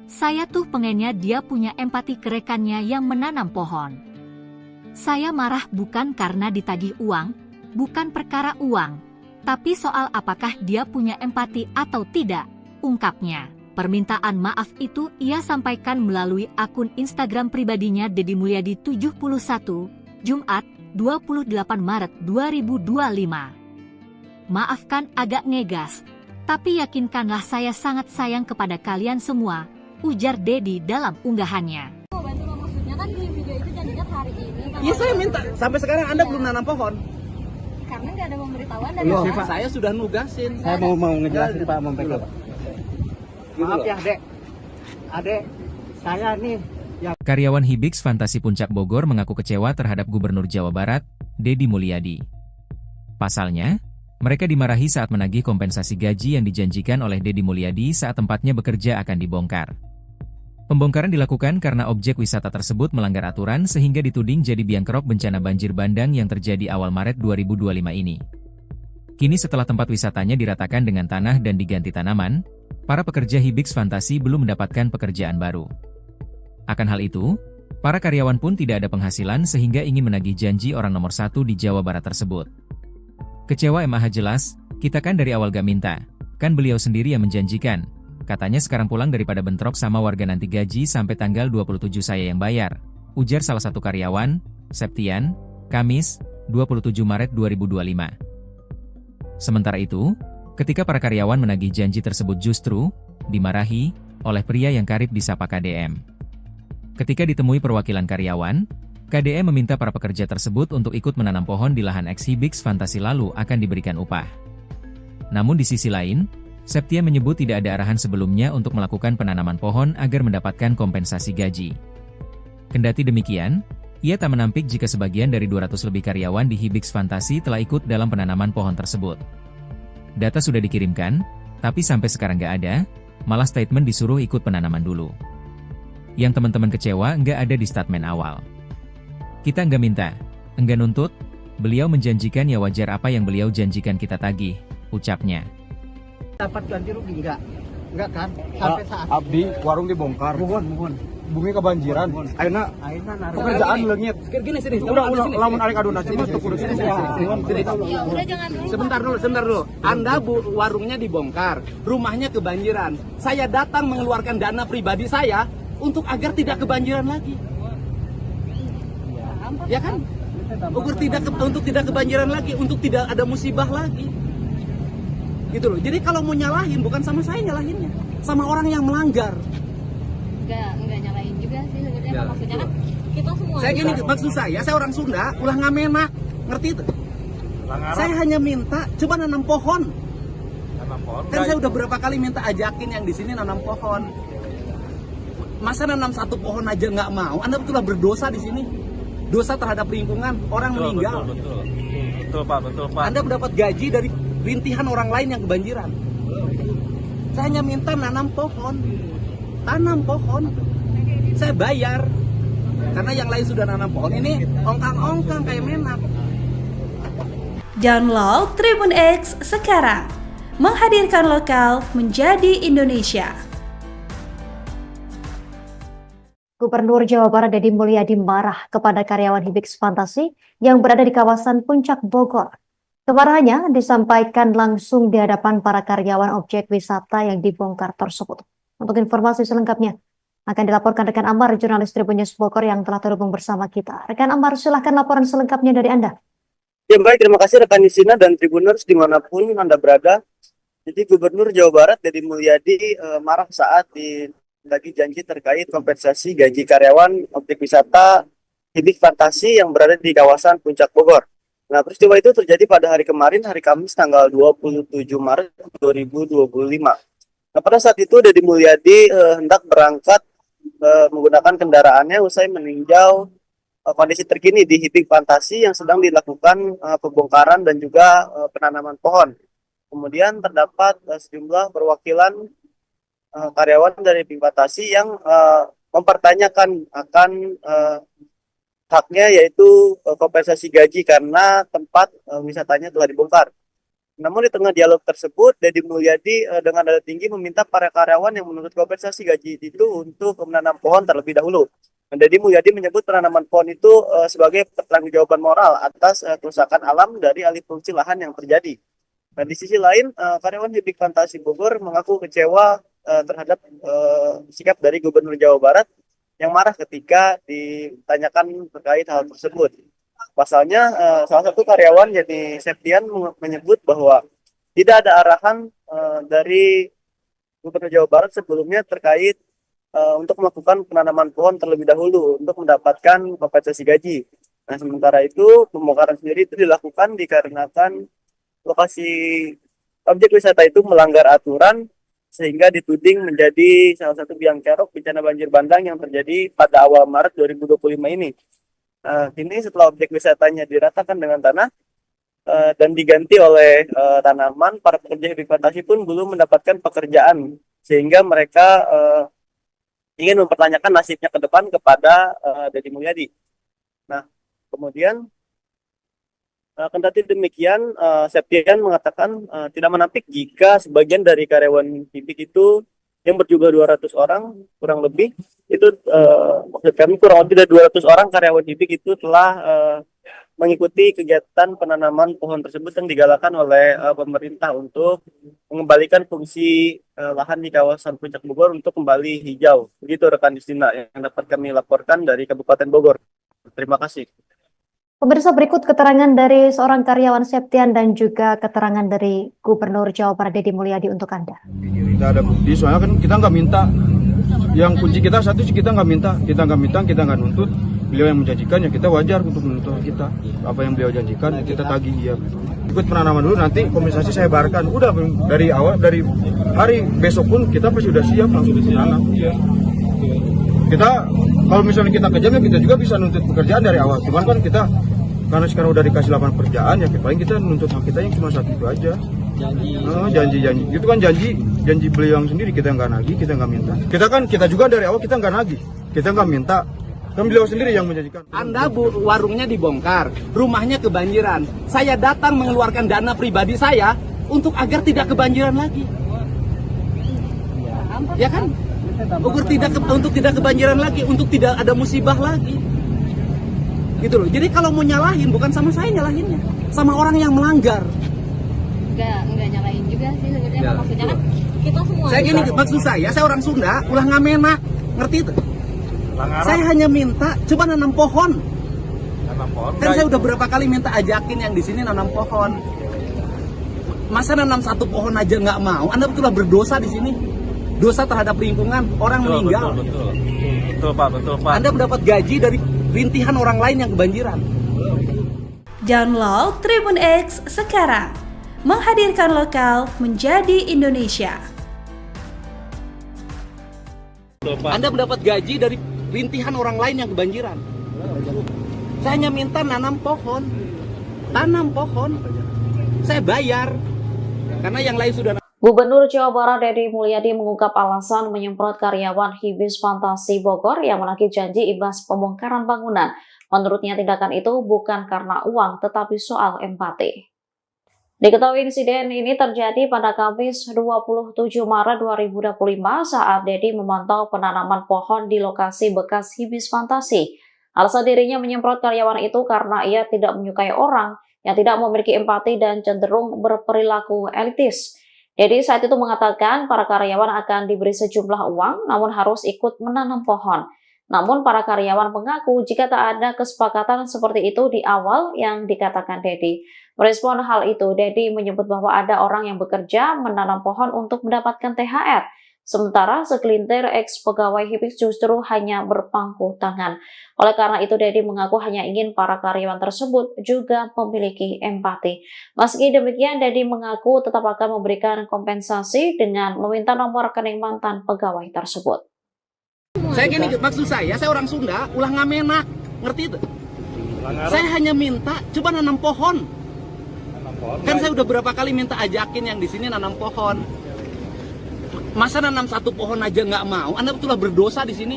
Saya tuh pengennya dia punya empati ke rekannya yang menanam pohon. Saya marah bukan karena ditagih uang, bukan perkara uang, tapi soal apakah dia punya empati atau tidak, ungkapnya. Permintaan maaf itu ia sampaikan melalui akun Instagram pribadinya Deddy Mulyadi 71, Jumat 28 Maret 2025. Maafkan agak ngegas, tapi yakinkanlah saya sangat sayang kepada kalian semua, ujar Deddy dalam unggahannya. Maksudnya kan di video itu janjinya hari ini. Iya saya minta, sampai sekarang Anda belum nanam pohon. karena nggak ada pemberitahuan dari Loh, awal. saya sudah nugasin. Saya mau ngejelasin Pak Mempelai. Maaf ya Dek, Adek, saya nih Karyawan Hibix Fantasi Puncak Bogor mengaku kecewa terhadap Gubernur Jawa Barat, Deddy Mulyadi. Pasalnya, mereka dimarahi saat menagih kompensasi gaji yang dijanjikan oleh Deddy Mulyadi saat tempatnya bekerja akan dibongkar. Pembongkaran dilakukan karena objek wisata tersebut melanggar aturan sehingga dituding jadi biang kerok bencana banjir bandang yang terjadi awal Maret 2025 ini. Kini setelah tempat wisatanya diratakan dengan tanah dan diganti tanaman, para pekerja Hibix Fantasi belum mendapatkan pekerjaan baru. Akan hal itu, para karyawan pun tidak ada penghasilan sehingga ingin menagih janji orang nomor 1 di Jawa Barat tersebut. Kecewa MAH jelas, kita kan dari awal gak minta, kan beliau sendiri yang menjanjikan. Katanya sekarang pulang daripada bentrok sama warga nanti gaji sampai tanggal 27 saya yang bayar. Ujar salah satu karyawan, Septian, Kamis, 27 Maret 2025. Sementara itu, ketika para karyawan menagih janji tersebut justru dimarahi oleh pria yang karib disapa KDM. Ketika ditemui perwakilan karyawan, KDM meminta para pekerja tersebut untuk ikut menanam pohon di lahan ex-Hibix Fantasi lalu akan diberikan upah. Namun di sisi lain, Septia menyebut tidak ada arahan sebelumnya untuk melakukan penanaman pohon agar mendapatkan kompensasi gaji. Kendati demikian, ia tak menampik jika sebagian dari 200 lebih karyawan di Hibix Fantasi telah ikut dalam penanaman pohon tersebut. Data sudah dikirimkan, tapi sampai sekarang nggak ada, malah statement disuruh ikut penanaman dulu. Yang teman-teman kecewa nggak ada di statement awal. Kita nggak minta, nggak nuntut, beliau menjanjikan ya wajar apa yang beliau janjikan kita tagih, ucapnya. dapat ganti rugi enggak kan? Sampai saat Abdi warung dibongkar. Mohon. Bumi kebanjiran. Aina pekerjaan leungit. Gini sini. Udah lamun arek adu nasi mah kudu sini. Ya udah jangan dulu. Sebentar dulu. Anda warungnya dibongkar, rumahnya kebanjiran. Saya datang mengeluarkan dana pribadi saya untuk agar tidak kebanjiran lagi. Ya kan? Untuk tidak kebanjiran lagi, untuk tidak ada musibah lagi. Gitu loh. Jadi kalau mau nyalahin bukan sama saya nyalahinnya, sama orang yang melanggar. Enggak nyalain juga sih sebenarnya. Maksudnya kan kita semua. Saya gini, maksud saya orang Sunda, ulah ngamenak, ngerti itu? Saya hanya minta coba nanam pohon. Kan saya udah berapa kali minta ajakin yang di sini nanam pohon. Masa nanam satu pohon aja nggak mau? Anda betullah berdosa di sini. Dosa terhadap lingkungan, orang meninggal. Betul Pak. Anda mendapat gaji dari rintihan orang lain yang kebanjiran. Saya hanya minta nanam pohon. Tanam pohon. Saya bayar. Karena yang lain sudah nanam pohon, ini ongkang-ongkang kayak menak. Download Tribun X sekarang. Menghadirkan lokal menjadi Indonesia. Gubernur Jawa Barat Deddy Mulyadi marah kepada karyawan Hibix Fantasi yang berada di kawasan Puncak Bogor. Kemarahannya disampaikan langsung di hadapan para karyawan objek wisata yang dibongkar tersebut. Untuk informasi selengkapnya akan dilaporkan rekan Amar, jurnalis Tribun News Bogor yang telah terhubung bersama kita. Rekan Amar, silahkan laporan selengkapnya dari Anda. Ya baik, terima kasih rekan Nisina dan Tribuners dimanapun Anda berada. Jadi Gubernur Jawa Barat Deddy Mulyadi marah saat lagi janji terkait kompensasi gaji karyawan objek wisata Hibix Fantasi yang berada di kawasan Puncak Bogor. Nah, peristiwa itu terjadi pada hari kemarin, hari Kamis tanggal 27 Maret 2025. Nah, pada saat itu Deddy Mulyadi hendak berangkat menggunakan kendaraannya usai meninjau kondisi terkini di Hibix Fantasi yang sedang dilakukan pembongkaran dan juga penanaman pohon. Kemudian terdapat sejumlah perwakilan karyawan dari Hibix Fantasi yang mempertanyakan akan haknya, yaitu kompensasi gaji karena tempat wisatanya telah dibongkar. Namun di tengah dialog tersebut, Deddy Mulyadi dengan nada tinggi meminta para karyawan yang menuntut kompensasi gaji itu untuk menanam pohon terlebih dahulu. Deddy Mulyadi menyebut penanaman pohon itu sebagai pertanggungjawaban moral atas kerusakan alam dari alih fungsi lahan yang terjadi. Nah, di sisi lain, karyawan Hibix Fantasi Bogor mengaku kecewa terhadap sikap dari Gubernur Jawa Barat yang marah ketika ditanyakan terkait hal tersebut. Pasalnya, salah satu karyawan yakni Septian menyebut bahwa tidak ada arahan dari Gubernur Jawa Barat sebelumnya terkait untuk melakukan penanaman pohon terlebih dahulu untuk mendapatkan kompensasi gaji. Nah, sementara itu pembongkaran sendiri itu dilakukan dikarenakan lokasi objek wisata itu melanggar aturan sehingga dituding menjadi salah satu biang kerok bencana banjir bandang yang terjadi pada awal Maret 2025 ini. Kini setelah objek wisatanya diratakan dengan tanah dan diganti oleh tanaman, para pekerja Hibik Fantasi pun belum mendapatkan pekerjaan sehingga mereka ingin mempertanyakan nasibnya ke depan kepada Deddy Mulyadi. Nah, kemudian kendati demikian, Septian mengatakan tidak menampik jika sebagian dari karyawan Hibik itu yang berjumlah 200 orang kurang lebih itu maksud kami kurang lebih dari 200 orang karyawan Hibik itu telah mengikuti kegiatan penanaman pohon tersebut yang digalakan oleh pemerintah untuk mengembalikan fungsi lahan di kawasan Puncak Bogor untuk kembali hijau. Begitu rekan Justina yang dapat kami laporkan dari Kabupaten Bogor. Terima kasih. Pemirsa, berikut keterangan dari seorang karyawan Septian dan juga keterangan dari Gubernur Jawa Barat Deddy Mulyadi untuk Anda. Kita ada bukti, soalnya kan kita nggak minta. Yang kunci kita satu sih kita nggak minta, kita nggak nuntut. Beliau yang menjanjikan ya kita wajar untuk menuntut kita. Apa yang beliau janjikan kita tagih ya. Ikut penanaman dulu, nanti kompensasi saya barkan. Udah dari awal, dari hari besok pun kita pasti sudah siap langsung ditanam. Kita kalau misalnya kita kejam ya kita juga bisa nuntut pekerjaan dari awal. Cuman kan kita karena sekarang udah dikasih lapangan pekerjaan ya paling kita nuntut hak kita yang cuma satu itu aja. Janji itu kan janji beliau yang sendiri, kita nggak nagih, kita nggak minta. Kita juga dari awal kita nggak nagih, kita nggak minta, kan beliau sendiri yang menjanjikan. Anda warungnya dibongkar, rumahnya kebanjiran, saya datang mengeluarkan dana pribadi saya untuk agar tidak kebanjiran lagi, ya kan? Untuk tidak kebanjiran lagi, untuk tidak ada musibah lagi, gitu loh. Jadi kalau mau nyalahin bukan sama saya nyalahinnya, sama orang yang melanggar. Enggak nyalain juga sih sebenarnya, maksudnya kan kita semua. Saya gini, maksud saya orang Sunda, ulah ngamena, ngerti itu? Saya hanya minta coba nanam pohon. Kan saya udah berapa kali minta ajakin yang di sini nanam pohon. Masa nanam satu pohon aja nggak mau? Anda betullah berdosa di sini. Dosa terhadap lingkungan, orang meninggal. Betul Pak. Anda mendapat gaji dari rintihan orang lain yang kebanjiran. Download Tribun X sekarang. Menghadirkan lokal menjadi Indonesia. Anda mendapat gaji dari rintihan orang lain yang kebanjiran. Saya hanya minta nanam pohon. Tanam pohon. Saya bayar. Karena yang lain sudah. Gubernur Jawa Barat Deddy Mulyadi mengungkap alasan menyemprot karyawan Hibis Fantasi Bogor yang menagih janji imbas pembongkaran bangunan. Menurutnya tindakan itu bukan karena uang tetapi soal empati. Diketahui insiden ini terjadi pada Kamis 27 Maret 2025 saat Deddy memantau penanaman pohon di lokasi bekas Hibis Fantasi. Alasan dirinya menyemprot karyawan itu karena ia tidak menyukai orang yang tidak memiliki empati dan cenderung berperilaku elitis. Deddy saat itu mengatakan para karyawan akan diberi sejumlah uang namun harus ikut menanam pohon. Namun para karyawan mengaku jika tak ada kesepakatan seperti itu di awal yang dikatakan Deddy. Merespon hal itu, Deddy menyebut bahwa ada orang yang bekerja menanam pohon untuk mendapatkan THR. Sementara segelintir ex-pegawai Hibis justru hanya berpangku tangan. Oleh karena itu, Deddy mengaku hanya ingin para karyawan tersebut juga memiliki empati. Meski demikian, Deddy mengaku tetap akan memberikan kompensasi dengan meminta nomor rekening mantan pegawai tersebut. Saya gini, maksud saya orang Sunda, ulah ngamena, ngerti itu? Saya hanya minta coba nanam pohon. Kan saya udah berapa kali minta ajakin yang di sini nanam pohon. Masa nanam satu pohon aja nggak mau? Anda betullah berdosa di sini.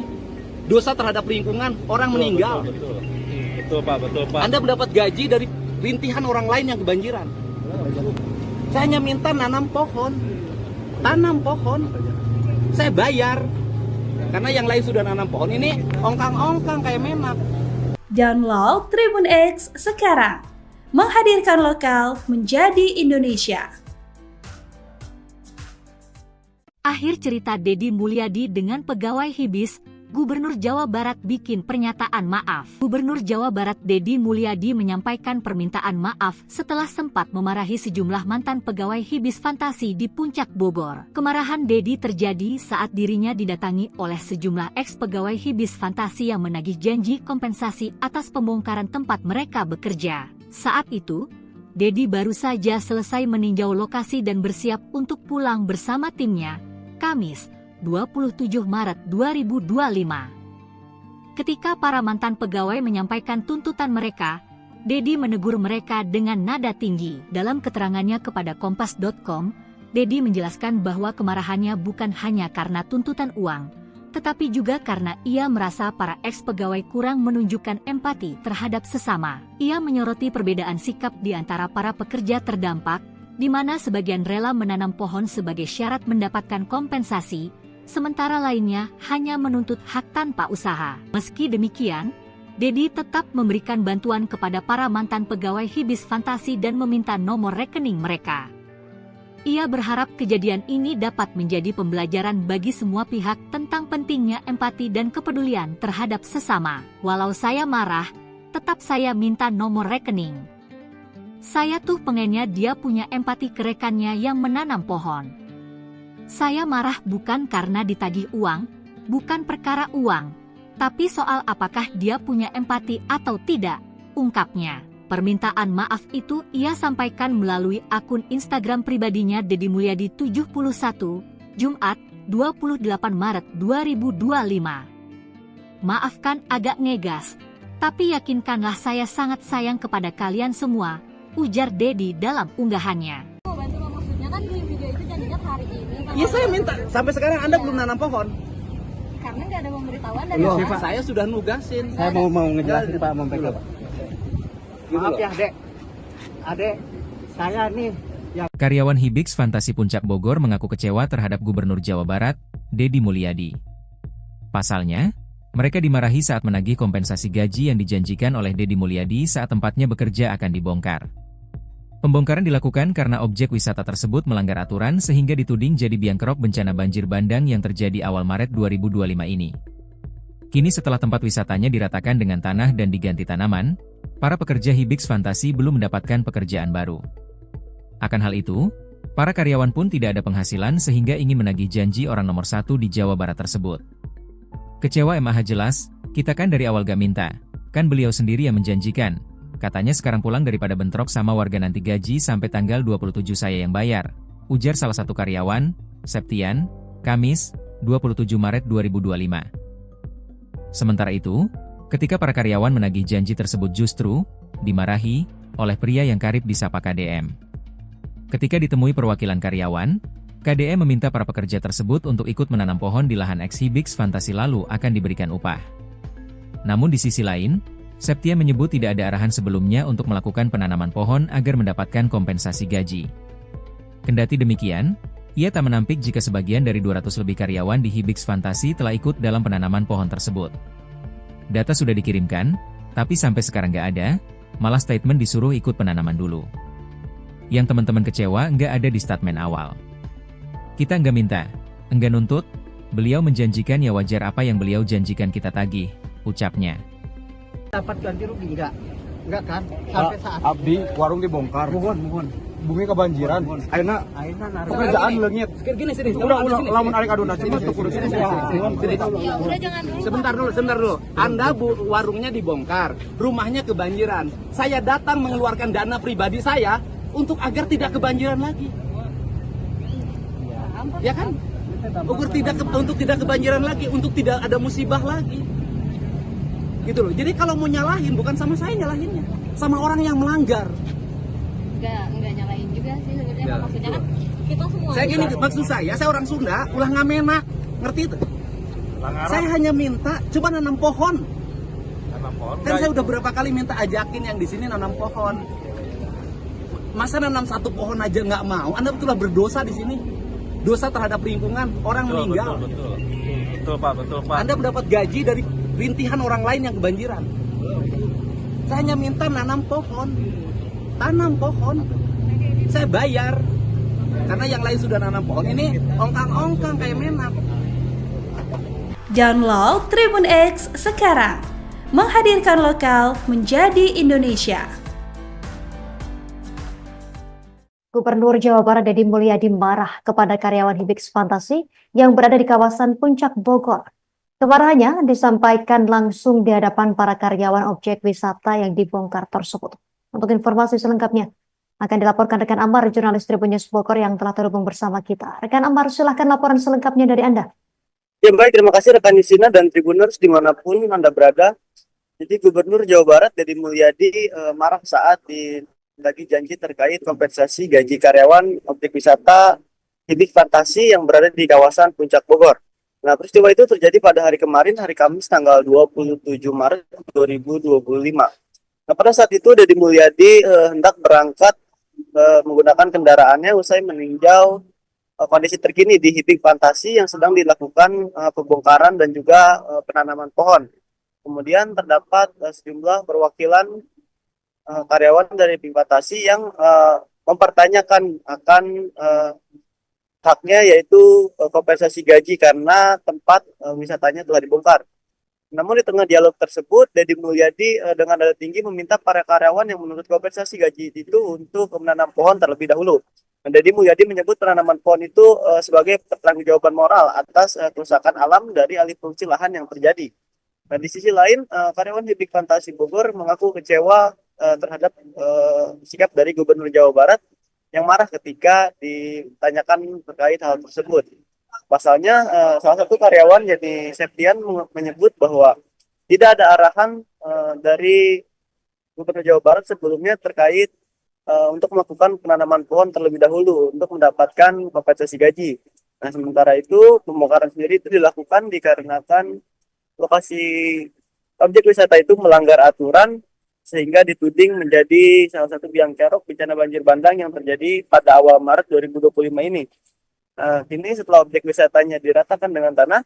Dosa terhadap lingkungan, orang meninggal. Betul Pak. Anda mendapat gaji dari rintihan orang lain yang kebanjiran. Saya hanya minta nanam pohon. Tanam pohon. Saya bayar. Karena yang lain sudah nanam pohon, ini ongkang-ongkang kayak menak. Download Tribun X sekarang. Menghadirkan lokal menjadi Indonesia. Akhir cerita Deddy Mulyadi dengan pegawai Hibis Gubernur Jawa Barat bikin pernyataan maaf. Gubernur Jawa Barat Deddy Mulyadi menyampaikan permintaan maaf setelah sempat memarahi sejumlah mantan pegawai Hibis Fantasi di Puncak Bogor. Kemarahan Deddy terjadi saat dirinya didatangi oleh sejumlah ex-pegawai Hibis Fantasi yang menagih janji kompensasi atas pembongkaran tempat mereka bekerja. Saat itu, Deddy baru saja selesai meninjau lokasi dan bersiap untuk pulang bersama timnya, Kamis, 27 Maret 2025. Ketika para mantan pegawai menyampaikan tuntutan mereka, Deddy menegur mereka dengan nada tinggi. Dalam keterangannya kepada Kompas.com, Deddy menjelaskan bahwa kemarahannya bukan hanya karena tuntutan uang, tetapi juga karena ia merasa para ex-pegawai kurang menunjukkan empati terhadap sesama. Ia menyoroti perbedaan sikap di antara para pekerja terdampak, di mana sebagian rela menanam pohon sebagai syarat mendapatkan kompensasi, sementara lainnya hanya menuntut hak tanpa usaha. Meski demikian, Deddy tetap memberikan bantuan kepada para mantan pegawai Hibis Fantasi dan meminta nomor rekening mereka. Ia berharap kejadian ini dapat menjadi pembelajaran bagi semua pihak tentang pentingnya empati dan kepedulian terhadap sesama. Walau saya marah, tetap saya minta nomor rekening. Saya tuh pengennya dia punya empati ke rekannya yang menanam pohon. Saya marah bukan karena ditagih uang, bukan perkara uang, tapi soal apakah dia punya empati atau tidak, ungkapnya. Permintaan maaf itu ia sampaikan melalui akun Instagram pribadinya Deddy Mulyadi 71, Jumat, 28 Maret 2025. Maafkan agak ngegas, tapi yakinkanlah saya sangat sayang kepada kalian semua, ujar Deddy dalam unggahannya. Maksudnya kan di video itu janjinya hari ini. Iya saya minta, sampai sekarang Anda belum nanam pohon. Karena nggak ada pemberitahuan dari Pak. Saya sudah nugasin. Saya mau ngejelasin Pak, membela Pak. Maaf ya Adek, saya nih yang... Karyawan Hibis Fantasi Puncak Bogor mengaku kecewa terhadap Gubernur Jawa Barat, Deddy Mulyadi. Pasalnya, mereka dimarahi saat menagih kompensasi gaji yang dijanjikan oleh Deddy Mulyadi saat tempatnya bekerja akan dibongkar. Pembongkaran dilakukan karena objek wisata tersebut melanggar aturan sehingga dituding jadi biang kerok bencana banjir bandang yang terjadi awal Maret 2025 ini. Kini setelah tempat wisatanya diratakan dengan tanah dan diganti tanaman, para pekerja Hibis Fantasi belum mendapatkan pekerjaan baru. Akan hal itu, para karyawan pun tidak ada penghasilan sehingga ingin menagih janji orang nomor 1 di Jawa Barat tersebut. Kecewa MAH jelas, kita kan dari awal gak minta, kan beliau sendiri yang menjanjikan. Katanya sekarang pulang daripada bentrok sama warga nanti gaji sampai tanggal 27 saya yang bayar, ujar salah satu karyawan, Septian, Kamis, 27 Maret 2025. Sementara itu, ketika para karyawan menagih janji tersebut justru dimarahi oleh pria yang karib disapa KDM. Ketika ditemui perwakilan karyawan, KDM meminta para pekerja tersebut untuk ikut menanam pohon di lahan ex-Hibis Fantasi lalu akan diberikan upah. Namun di sisi lain, Septian menyebut tidak ada arahan sebelumnya untuk melakukan penanaman pohon agar mendapatkan kompensasi gaji. Kendati demikian, ia tak menampik jika sebagian dari 200 lebih karyawan di Hibis Fantasi telah ikut dalam penanaman pohon tersebut. Data sudah dikirimkan, tapi sampai sekarang nggak ada, malah statement disuruh ikut penanaman dulu. Yang teman-teman kecewa nggak ada di statement awal. Kita nggak minta, nggak nuntut, beliau menjanjikan ya wajar apa yang beliau janjikan kita tagih, ucapnya. Dapat ganti rugi enggak kan? Sampai saat Abdi, warung dibongkar. Mohon. Bumi kebanjiran. Aina pekerjaan leungit. Gini sini. Udah lamun arek aduna cuma tuh kudu sini. Ya udah jangan dulu. Sebentar dulu. Anda warungnya dibongkar, rumahnya kebanjiran. Saya datang mengeluarkan dana pribadi saya untuk agar tidak kebanjiran lagi. Ya kan? Untuk tidak kebanjiran lagi, untuk tidak ada musibah lagi. Gitu loh. Jadi kalau mau nyalahin bukan sama saya nyalahinnya, sama orang yang melanggar. Enggak nyalain juga sih sebenarnya. Maksudnya kan kita semua. Saya gini, maksud saya orang Sunda, ulah ngamenak, ngerti itu? Saya hanya minta coba nanam pohon. Kan saya udah berapa kali minta ajakin yang di sini nanam pohon. Masa nanam satu pohon aja nggak mau? Anda betullah berdosa di sini. Dosa terhadap lingkungan, orang meninggal. Betul Pak. Anda mendapat gaji dari rintihan orang lain yang kebanjiran. Saya hanya minta nanam pohon. Tanam pohon. Saya bayar. Karena yang lain sudah nanam pohon, ini ongkang-ongkang kayak menak. Download Tribun X sekarang, menghadirkan lokal menjadi Indonesia. Gubernur Jawa Barat Deddy Mulyadi marah kepada karyawan Hibix Fantasi yang berada di kawasan Puncak Bogor. Kemarahannya disampaikan langsung di hadapan para karyawan objek wisata yang dibongkar tersebut. Untuk informasi selengkapnya akan dilaporkan rekan Amar, jurnalis Tribun News Bogor yang telah terhubung bersama kita. Rekan Amar, silahkan laporan selengkapnya dari Anda. Ya baik, terima kasih rekan Nisina dan Tribuners dimanapun Anda berada. Jadi Gubernur Jawa Barat Deddy Mulyadi marah saat lagi janji terkait kompensasi gaji karyawan objek wisata Hibix Fantasi yang berada di kawasan Puncak Bogor. Nah, peristiwa itu terjadi pada hari kemarin, hari Kamis tanggal 27 Maret 2025. Nah, pada saat itu Deddy Mulyadi hendak berangkat menggunakan kendaraannya usai meninjau kondisi terkini di Hibix Fantasi yang sedang dilakukan pembongkaran dan juga penanaman pohon. Kemudian terdapat sejumlah perwakilan karyawan dari Hibix Fantasi yang mempertanyakan akan haknya, yaitu kompensasi gaji karena tempat wisatanya telah dibongkar. Namun di tengah dialog tersebut, Deddy Mulyadi dengan nada tinggi meminta para karyawan yang menuntut kompensasi gaji itu untuk menanam pohon terlebih dahulu. Dan Deddy Mulyadi menyebut penanaman pohon itu sebagai pertanggungjawaban moral atas kerusakan alam dari alih fungsi lahan yang terjadi. Nah, di sisi lain, karyawan Hibix Fantasi Bogor mengaku kecewa terhadap sikap dari Gubernur Jawa Barat yang marah ketika ditanyakan terkait hal tersebut. Pasalnya, salah satu karyawan yakni Septian menyebut bahwa tidak ada arahan dari Gubernur Jawa Barat sebelumnya terkait untuk melakukan penanaman pohon terlebih dahulu untuk mendapatkan kompensasi gaji. Nah, sementara itu pembongkaran sendiri itu dilakukan dikarenakan lokasi objek wisata itu melanggar aturan sehingga dituding menjadi salah satu biang kerok bencana banjir bandang yang terjadi pada awal Maret 2025 ini. Kini setelah objek wisatanya diratakan dengan tanah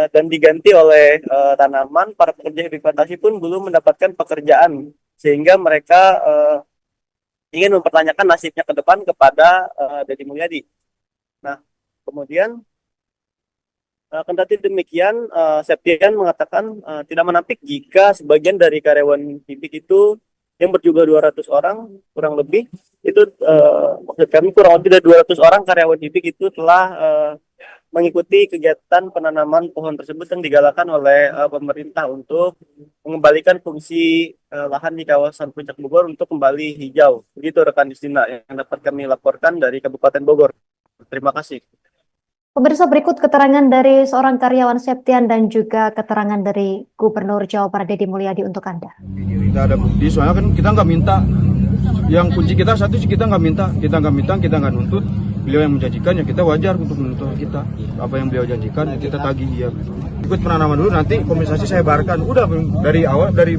dan diganti oleh tanaman, para pekerja Hibix Fantasi pun belum mendapatkan pekerjaan sehingga mereka ingin mempertanyakan nasibnya ke depan kepada Deddy Mulyadi. Nah, kemudian kendati demikian, Septian mengatakan tidak menampik jika sebagian dari karyawan Hibix itu yang berjumlah 200 orang kurang lebih itu maksud kami kurang lebih dari 200 orang karyawan Hibix itu telah mengikuti kegiatan penanaman pohon tersebut yang digalakan oleh pemerintah untuk mengembalikan fungsi lahan di kawasan Puncak Bogor untuk kembali hijau. Begitu rekan Justina yang dapat kami laporkan dari Kabupaten Bogor. Terima kasih. Pemirsa, berikut keterangan dari seorang karyawan Septian dan juga keterangan dari Gubernur Jawa Barat Deddy Mulyadi untuk Anda. Kita ada bukti, soalnya kan kita nggak minta. Yang kunci kita satu sih, kita nggak minta, kita nggak nuntut. Beliau yang menjanjikan, ya kita wajar untuk menuntut kita. Apa yang beliau janjikan, ya kita tagih ya. Ikut penanaman dulu, nanti kompensasi saya bayarkan. Udah dari awal, dari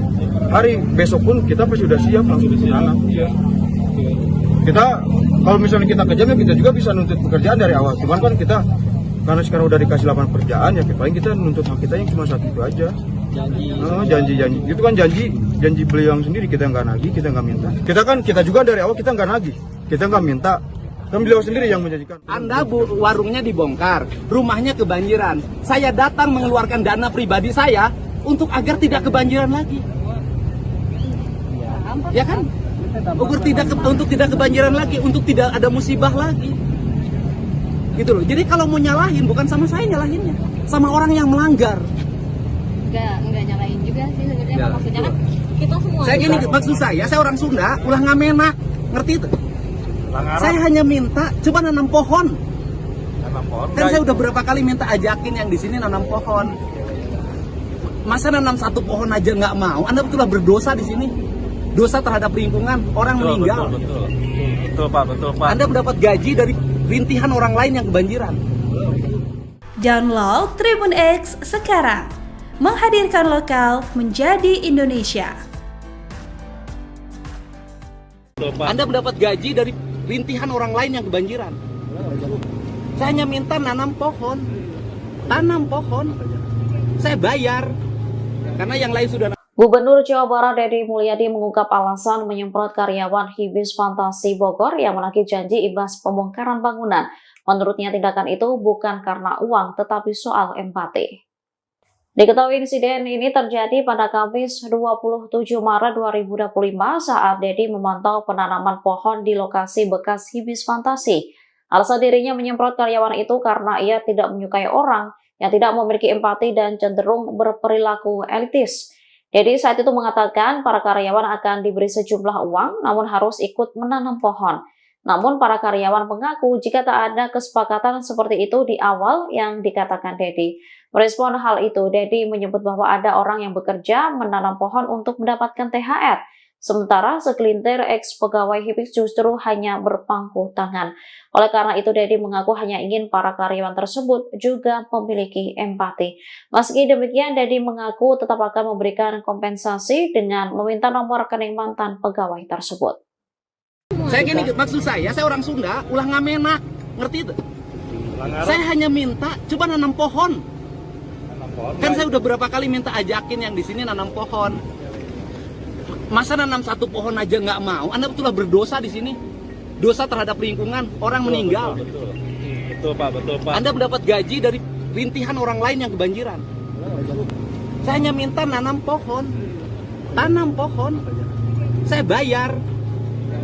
hari besok pun kita pasti sudah siap langsung ditanam. Kita kalau misalnya kita kejam, ya kita juga bisa nuntut pekerjaan dari awal. Cuman kan kita karena sekarang udah dikasih lapangan pekerjaan, ya paling kita nuntut hak kita yang cuma satu itu aja. Janji itu kan janji beliau yang sendiri, kita nggak nagih, kita nggak minta. Kita juga dari awal kita nggak nagih, kita nggak minta, kan beliau sendiri yang menjanjikan. Anda warungnya dibongkar, rumahnya kebanjiran, saya datang mengeluarkan dana pribadi saya untuk agar tidak kebanjiran lagi, ya kan? Untuk tidak kebanjiran lagi, untuk tidak ada musibah lagi, gitu loh. Jadi kalau mau nyalahin, bukan sama saya nyalahinnya, sama orang yang melanggar. Enggak nyalain juga sih sebenarnya, maksudnya kan kita semua. Saya gini, maksud saya orang Sunda, ulah ngamena, ngerti itu? Saya hanya minta coba nanam pohon. Kan saya udah berapa kali minta ajakin yang di sini nanam pohon. Masa nanam satu pohon aja nggak mau? Anda betullah berdosa di sini. Dosa terhadap lingkungan, orang meninggal. Betul Pak. Anda mendapat gaji dari rintihan orang lain yang kebanjiran. Download Tribun X sekarang, menghadirkan lokal menjadi Indonesia. Anda mendapat gaji dari rintihan orang lain yang kebanjiran. Saya hanya minta tanam pohon. Saya bayar karena yang lain sudah. Gubernur Jawa Barat Deddy Mulyadi mengungkap alasan menyemprot karyawan Hibix Fantasi Bogor yang menagih janji imbas pembongkaran bangunan. Menurutnya tindakan itu bukan karena uang tetapi soal empati. Diketahui insiden ini terjadi pada Kamis 27 Maret 2025 saat Dedi memantau penanaman pohon di lokasi bekas Hibis Fantasi. Alasan dirinya menyemprot karyawan itu karena ia tidak menyukai orang yang tidak memiliki empati dan cenderung berperilaku elitis. Dedi saat itu mengatakan para karyawan akan diberi sejumlah uang namun harus ikut menanam pohon. Namun para karyawan mengaku jika tak ada kesepakatan seperti itu di awal yang dikatakan Dedi. Merespon hal itu, Dedi menyebut bahwa ada orang yang bekerja menanam pohon untuk mendapatkan THR. Sementara segelintir ex-pegawai Hibis justru hanya berpangku tangan. Oleh karena itu, Dedi mengaku hanya ingin para karyawan tersebut juga memiliki empati. Meski demikian, Dedi mengaku tetap akan memberikan kompensasi dengan meminta nomor rekening mantan pegawai tersebut. Saya gini, maksud saya orang Sunda, ulah ngamenak, ngerti itu? Saya hanya minta, coba nanam pohon. Kan saya udah berapa kali minta ajakin yang di sini nanam pohon. Masa nanam satu pohon aja nggak mau? Anda betullah berdosa di sini. Dosa terhadap lingkungan, orang meninggal. Betul Pak. Anda mendapat gaji dari rintihan orang lain yang kebanjiran. Saya hanya minta nanam pohon. Tanam pohon. Saya bayar.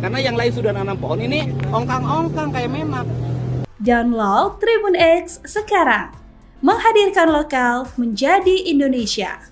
Karena yang lain sudah nanam pohon, ini ongkang-ongkang kayak memak. Download Tribun X sekarang. Menghadirkan lokal menjadi Indonesia.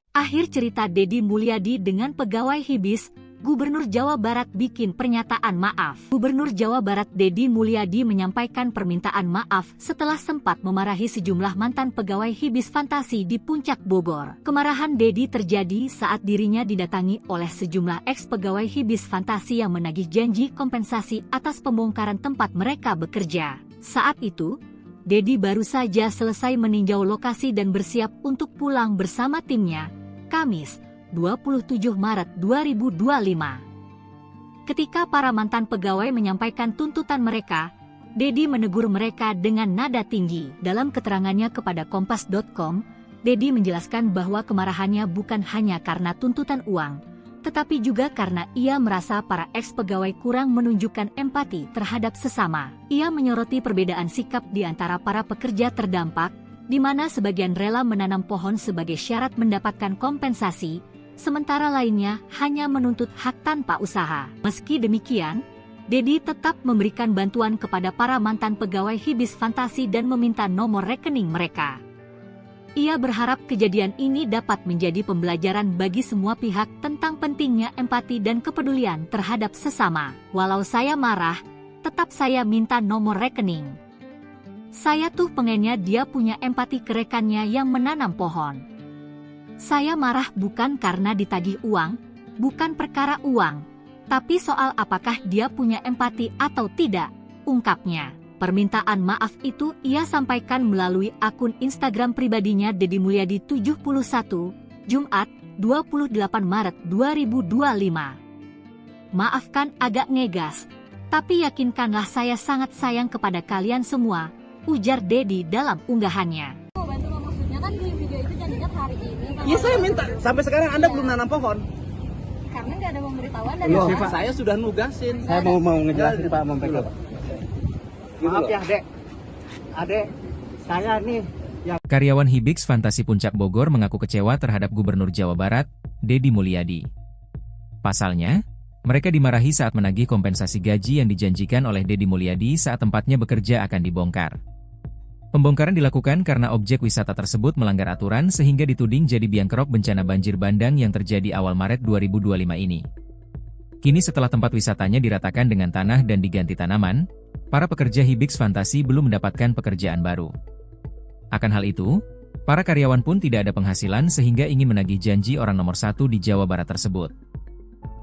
Akhir cerita Dedi Mulyadi dengan pegawai Hibis, Gubernur Jawa Barat bikin pernyataan maaf. Gubernur Jawa Barat Dedi Mulyadi menyampaikan permintaan maaf setelah sempat memarahi sejumlah mantan pegawai Hibis Fantasi di Puncak Bogor. Kemarahan Dedi terjadi saat dirinya didatangi oleh sejumlah ex-pegawai Hibis Fantasi yang menagih janji kompensasi atas pembongkaran tempat mereka bekerja. Saat itu, Dedi baru saja selesai meninjau lokasi dan bersiap untuk pulang bersama timnya, Kamis, 27 Maret 2025. Ketika para mantan pegawai menyampaikan tuntutan mereka, Dedi menegur mereka dengan nada tinggi. Dalam keterangannya kepada Kompas.com, Dedi menjelaskan bahwa kemarahannya bukan hanya karena tuntutan uang, tetapi juga karena ia merasa para ex-pegawai kurang menunjukkan empati terhadap sesama. Ia menyoroti perbedaan sikap di antara para pekerja terdampak, di mana sebagian rela menanam pohon sebagai syarat mendapatkan kompensasi, sementara lainnya hanya menuntut hak tanpa usaha. Meski demikian, Dedi tetap memberikan bantuan kepada para mantan pegawai Hibis Fantasi dan meminta nomor rekening mereka. Ia berharap kejadian ini dapat menjadi pembelajaran bagi semua pihak tentang pentingnya empati dan kepedulian terhadap sesama. Walau saya marah, tetap saya minta nomor rekening. Saya tuh pengennya dia punya empati ke rekannya yang menanam pohon. Saya marah bukan karena ditagih uang, bukan perkara uang, tapi soal apakah dia punya empati atau tidak, ungkapnya. Permintaan maaf itu ia sampaikan melalui akun Instagram pribadinya Dedi Mulyadi 71, Jumat, 28 Maret 2025. Maafkan agak ngegas, tapi yakinkanlah saya sangat sayang kepada kalian semua, ujar Dedi dalam unggahannya. Maksudnya kan di video itu janjinya hari ini. Iya saya minta, sampai sekarang Anda belum nanam pohon. Karena nggak ada pemberitahuan dari Pak. Saya sudah nugasin. Saya mau ngejelasin Pak, Pak. Maaf ya Adek, saya nih yang... Karyawan Hibis Fantasi Puncak Bogor mengaku kecewa terhadap Gubernur Jawa Barat, Dedi Mulyadi. Pasalnya, mereka dimarahi saat menagih kompensasi gaji yang dijanjikan oleh Dedi Mulyadi saat tempatnya bekerja akan dibongkar. Pembongkaran dilakukan karena objek wisata tersebut melanggar aturan sehingga dituding jadi biang kerok bencana banjir bandang yang terjadi awal Maret 2025 ini. Kini setelah tempat wisatanya diratakan dengan tanah dan diganti tanaman, para pekerja Hibis Fantasi belum mendapatkan pekerjaan baru. Akan hal itu, para karyawan pun tidak ada penghasilan sehingga ingin menagih janji orang nomor satu di Jawa Barat tersebut.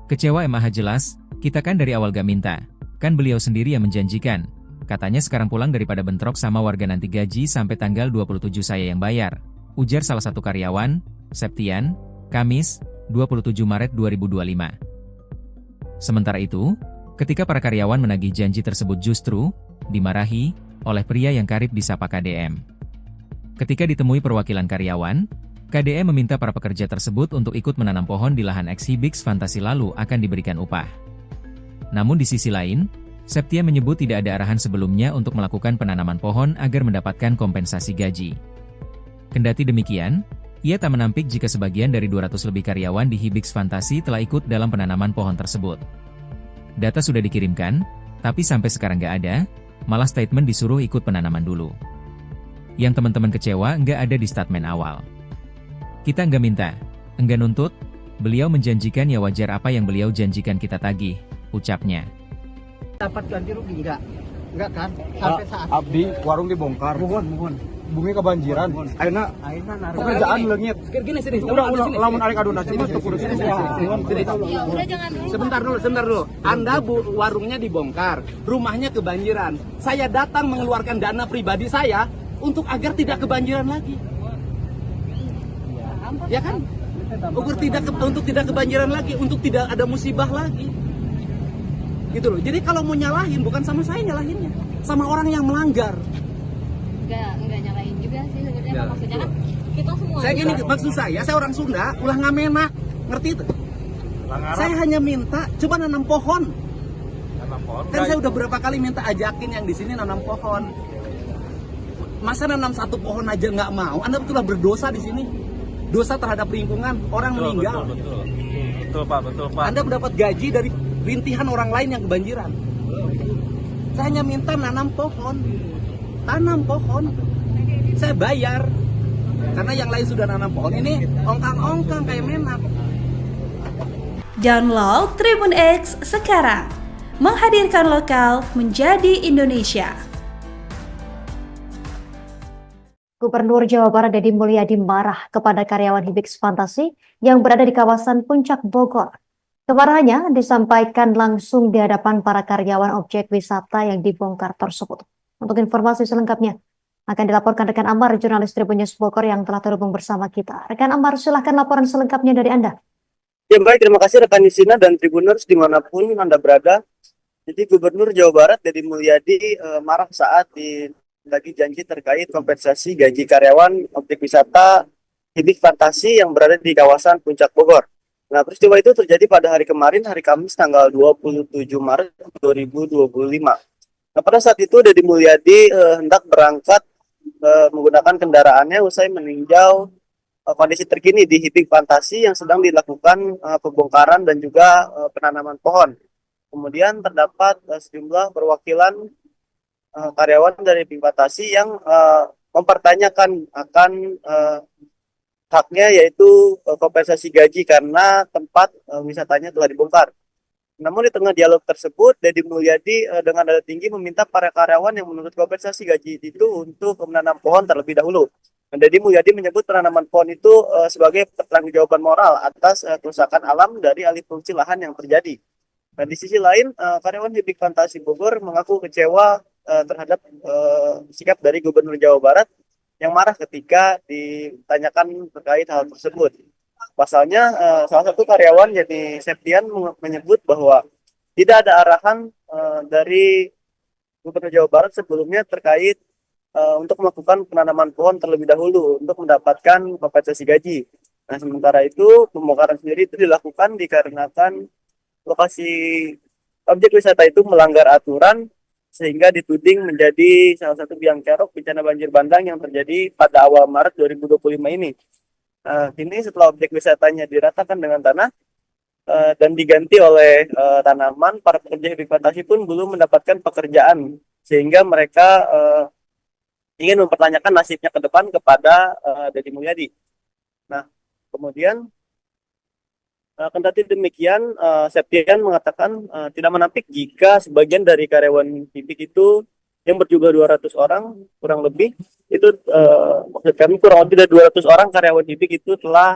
Kecewa MAH jelas, kita kan dari awal gak minta, kan beliau sendiri yang menjanjikan. Katanya sekarang pulang daripada bentrok sama warga nanti gaji sampai tanggal 27 saya yang bayar, ujar salah satu karyawan, Septian, Kamis, 27 Maret 2025. Sementara itu, ketika para karyawan menagih janji tersebut justru dimarahi oleh pria yang karib disapa KDM. Ketika ditemui perwakilan karyawan, KDM meminta para pekerja tersebut untuk ikut menanam pohon di lahan ex Hibis Fantasi lalu akan diberikan upah. Namun di sisi lain, Septian menyebut tidak ada arahan sebelumnya untuk melakukan penanaman pohon agar mendapatkan kompensasi gaji. Kendati demikian, ia tak menampik jika sebagian dari 200 lebih karyawan di Hibix Fantasi telah ikut dalam penanaman pohon tersebut. Data sudah dikirimkan, tapi sampai sekarang nggak ada, malah statement disuruh ikut penanaman dulu. Yang teman-teman kecewa nggak ada di statement awal. Kita nggak minta, nggak nuntut, beliau menjanjikan ya wajar apa yang beliau janjikan kita tagih, ucapnya. Dapat ganti rugi enggak kan sampai saat Abdi warung dibongkar. Bukan. Bumi kebanjiran. Ayeuna pekerjaan leungit. Gini sini. Udah lamun arek aduna cuma tuh kudu sini. Udah jangan dulu. Sebentar dulu. Anda warungnya dibongkar, rumahnya kebanjiran. Saya datang mengeluarkan dana pribadi saya untuk agar tidak kebanjiran lagi. Ya kan? Untuk tidak kebanjiran lagi, untuk tidak ada musibah lagi. Gitu loh. Jadi kalau mau nyalahin bukan sama saya nyalahinnya, sama orang yang melanggar. Enggak nyalain juga sih sebenarnya. Maksudnya kan kita semua. Saya gini, maksud saya orang Sunda, ulah ngamenak, ngerti itu? Saya hanya minta coba nanam pohon. Kan saya udah berapa kali minta ajakin yang di sini nanam pohon. Masa nanam satu pohon aja nggak mau? Anda betullah berdosa di sini. Dosa terhadap lingkungan, orang meninggal. Betul Pak. Anda mendapat gaji dari rintihan orang lain yang kebanjiran. Saya hanya minta nanam pohon. Tanam pohon. Saya bayar. Karena yang lain sudah nanam pohon. Ini ongkang-ongkang kayak menak. Download Tribun X sekarang. Menghadirkan lokal menjadi Indonesia. Gubernur Jawa Barat Deddy Mulyadi marah kepada karyawan Hibix Fantasi yang berada di kawasan Puncak Bogor. Kemarahannya disampaikan langsung di hadapan para karyawan objek wisata yang dibongkar tersebut. Untuk informasi selengkapnya akan dilaporkan rekan Amar, jurnalis Tribun News Bogor yang telah terhubung bersama kita. Rekan Amar, silahkan laporan selengkapnya dari Anda. Ya baik, terima kasih rekan Nisina dan Tribuners dimanapun Anda berada. Jadi Gubernur Jawa Barat Deddy Mulyadi marah saat lagi janji terkait kompensasi gaji karyawan objek wisata Hibix Fantasi yang berada di kawasan Puncak Bogor. Nah, peristiwa itu terjadi pada hari kemarin, hari Kamis tanggal 27 Maret 2025. Nah, pada saat itu Deddy Mulyadi hendak berangkat menggunakan kendaraannya usai meninjau kondisi terkini di Hibix Fantasi yang sedang dilakukan pembongkaran dan juga penanaman pohon. Kemudian terdapat sejumlah perwakilan karyawan dari Hibix Fantasi yang mempertanyakan akan haknya, yaitu kompensasi gaji karena tempat wisatanya telah dibongkar. Namun di tengah dialog tersebut, Deddy Mulyadi dengan nada tinggi meminta para karyawan yang menuntut kompensasi gaji itu untuk menanam pohon terlebih dahulu. Dan Deddy Mulyadi menyebut penanaman pohon itu sebagai pertanggungjawaban moral atas kerusakan alam dari alih fungsi lahan yang terjadi. Dan di sisi lain, karyawan Hibix Fantasi Bogor mengaku kecewa terhadap sikap dari Gubernur Jawa Barat yang marah ketika ditanyakan terkait hal tersebut. Pasalnya, salah satu karyawan yakni Septian menyebut bahwa tidak ada arahan dari Gubernur Jawa Barat sebelumnya terkait untuk melakukan penanaman pohon terlebih dahulu untuk mendapatkan kompensasi gaji. Nah, sementara itu pembongkaran sendiri itu dilakukan dikarenakan lokasi objek wisata itu melanggar aturan sehingga dituding menjadi salah satu biang kerok bencana banjir bandang yang terjadi pada awal Maret 2025 ini. Kini setelah objek wisatanya diratakan dengan tanah dan diganti oleh tanaman, para pekerja Hibix Fantasi pun belum mendapatkan pekerjaan sehingga mereka ingin mempertanyakan nasibnya ke depan kepada Deddy Mulyadi. Nah, kemudian kendati demikian, Septian mengatakan tidak menampik jika sebagian dari karyawan Hibix itu yang berjumlah 200 orang kurang lebih itu maksud kami kurang lebih dari 200 orang karyawan Hibix itu telah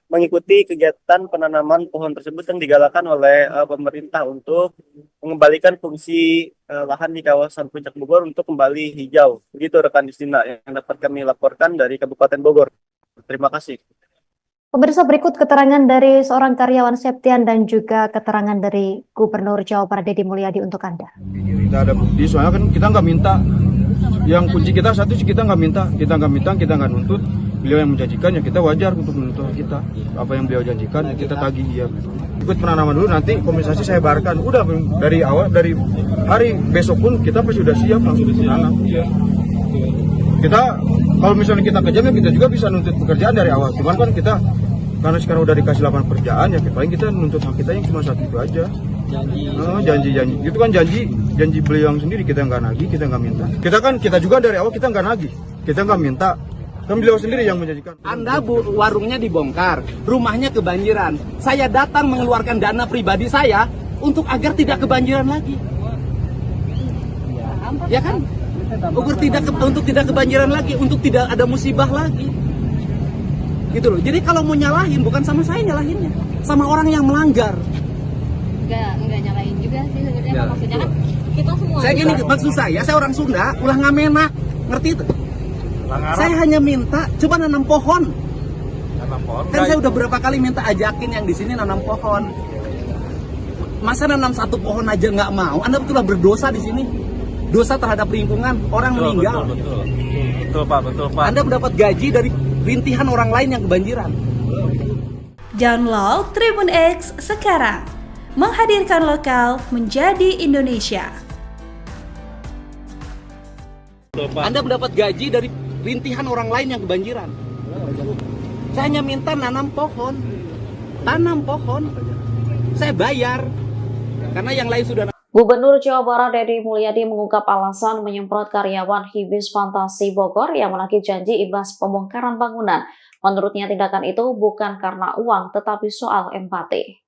mengikuti kegiatan penanaman pohon tersebut yang digalakan oleh pemerintah untuk mengembalikan fungsi lahan di kawasan Puncak Bogor untuk kembali hijau. Begitu rekan Distina yang dapat kami laporkan dari Kabupaten Bogor. Terima kasih. Pemirsa, berikut keterangan dari seorang karyawan Septian dan juga keterangan dari Gubernur Jawa Barat Deddy Mulyadi untuk Anda. Kita ada bukti, soalnya kan kita nggak minta. Yang kunci kita satu sih kita nggak minta, kita nggak nuntut. Beliau yang menjanjikan ya kita wajar untuk menuntut kita. Apa yang beliau janjikan kita tagih ya. Ikut penanaman dulu, nanti kompensasi saya bayarkan. Udah dari awal, dari hari besok pun kita pasti sudah siap langsung tanam. Kita kalau misalnya kita kejam ya kita juga bisa nuntut pekerjaan dari awal. Cuman kan kita karena sekarang udah dikasih lapangan pekerjaan ya paling kita nuntut hak kita yang cuma satu itu aja. Janji itu kan janji beliau sendiri, kita nggak nagih, kita nggak minta. Kita juga dari awal kita nggak nagih, kita nggak minta. Kan beliau sendiri yang menjanjikan. Anda warungnya dibongkar, rumahnya kebanjiran. Saya datang mengeluarkan dana pribadi saya untuk agar tidak kebanjiran lagi. Ya kan? Untuk tidak kebanjiran lagi, untuk tidak ada musibah lagi. Gitu loh. Jadi kalau mau nyalahin bukan sama saya nyalahinnya, sama orang yang melanggar. Enggak nyalahin juga sih sebenarnya. Maksudnya kan kita semua. Saya gini, maksud saya orang Sunda, ulah ngamenak, ngerti itu? Saya hanya minta coba nanam pohon. Kan saya udah berapa kali minta ajakin yang di sini nanam pohon. Masa nanam satu pohon aja nggak mau? Anda betullah berdosa di sini. Dosa terhadap lingkungan, orang meninggal. Betul Pak. Anda mendapat gaji dari rintihan orang lain yang kebanjiran. Download Tribun X sekarang. Menghadirkan lokal menjadi Indonesia. Anda mendapat gaji dari rintihan orang lain yang kebanjiran. Saya hanya minta nanam pohon. Tanam pohon. Saya bayar. Karena yang lain sudah. Gubernur Jawa Barat Deddy Mulyadi mengungkap alasan menyemprot karyawan Hibis Fantasi Bogor yang menagih janji imbas pembongkaran bangunan. Menurutnya tindakan itu bukan karena uang tetapi soal empati.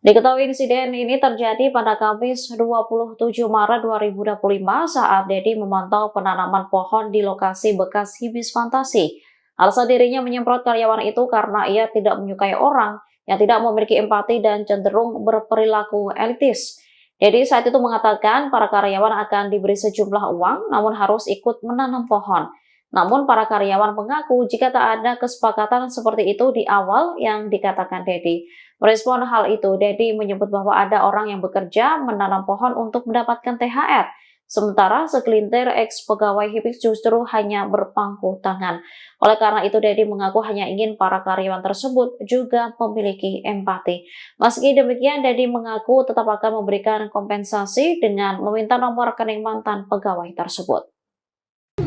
Diketahui insiden ini terjadi pada Kamis 27 Maret 2025 saat Deddy memantau penanaman pohon di lokasi bekas Hibis Fantasi. Alasan dirinya menyemprot karyawan itu karena ia tidak menyukai orang yang tidak memiliki empati dan cenderung berperilaku elitis. Deddy saat itu mengatakan para karyawan akan diberi sejumlah uang namun harus ikut menanam pohon. Namun para karyawan mengaku jika tak ada kesepakatan seperti itu di awal yang dikatakan Deddy. Merespon hal itu, Deddy menyebut bahwa ada orang yang bekerja menanam pohon untuk mendapatkan THR. Sementara segelintir ex-pegawai Hibis justru hanya berpangku tangan. Oleh karena itu, Deddy mengaku hanya ingin para karyawan tersebut juga memiliki empati. Meski demikian, Deddy mengaku tetap akan memberikan kompensasi dengan meminta nomor rekening mantan pegawai tersebut.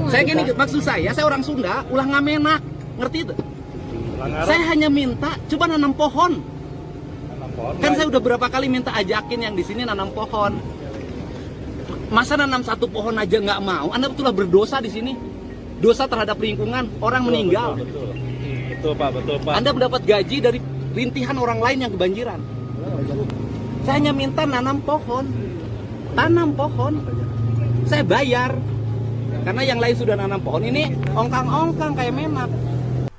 Saya gini, maksud saya orang Sunda, ulah ngamenak, ngerti itu? Saya hanya minta coba nanam pohon. Kan saya udah berapa kali minta ajakin yang di sini nanam pohon. Masa nanam satu pohon aja nggak mau? Anda betullah berdosa di sini. Dosa terhadap lingkungan, orang meninggal. Betul Pak. Anda mendapat gaji dari rintihan orang lain yang kebanjiran. Saya hanya minta nanam pohon. Tanam pohon. Saya bayar. Karena yang lain sudah nanam pohon, ini ongkang-ongkang kayak menak.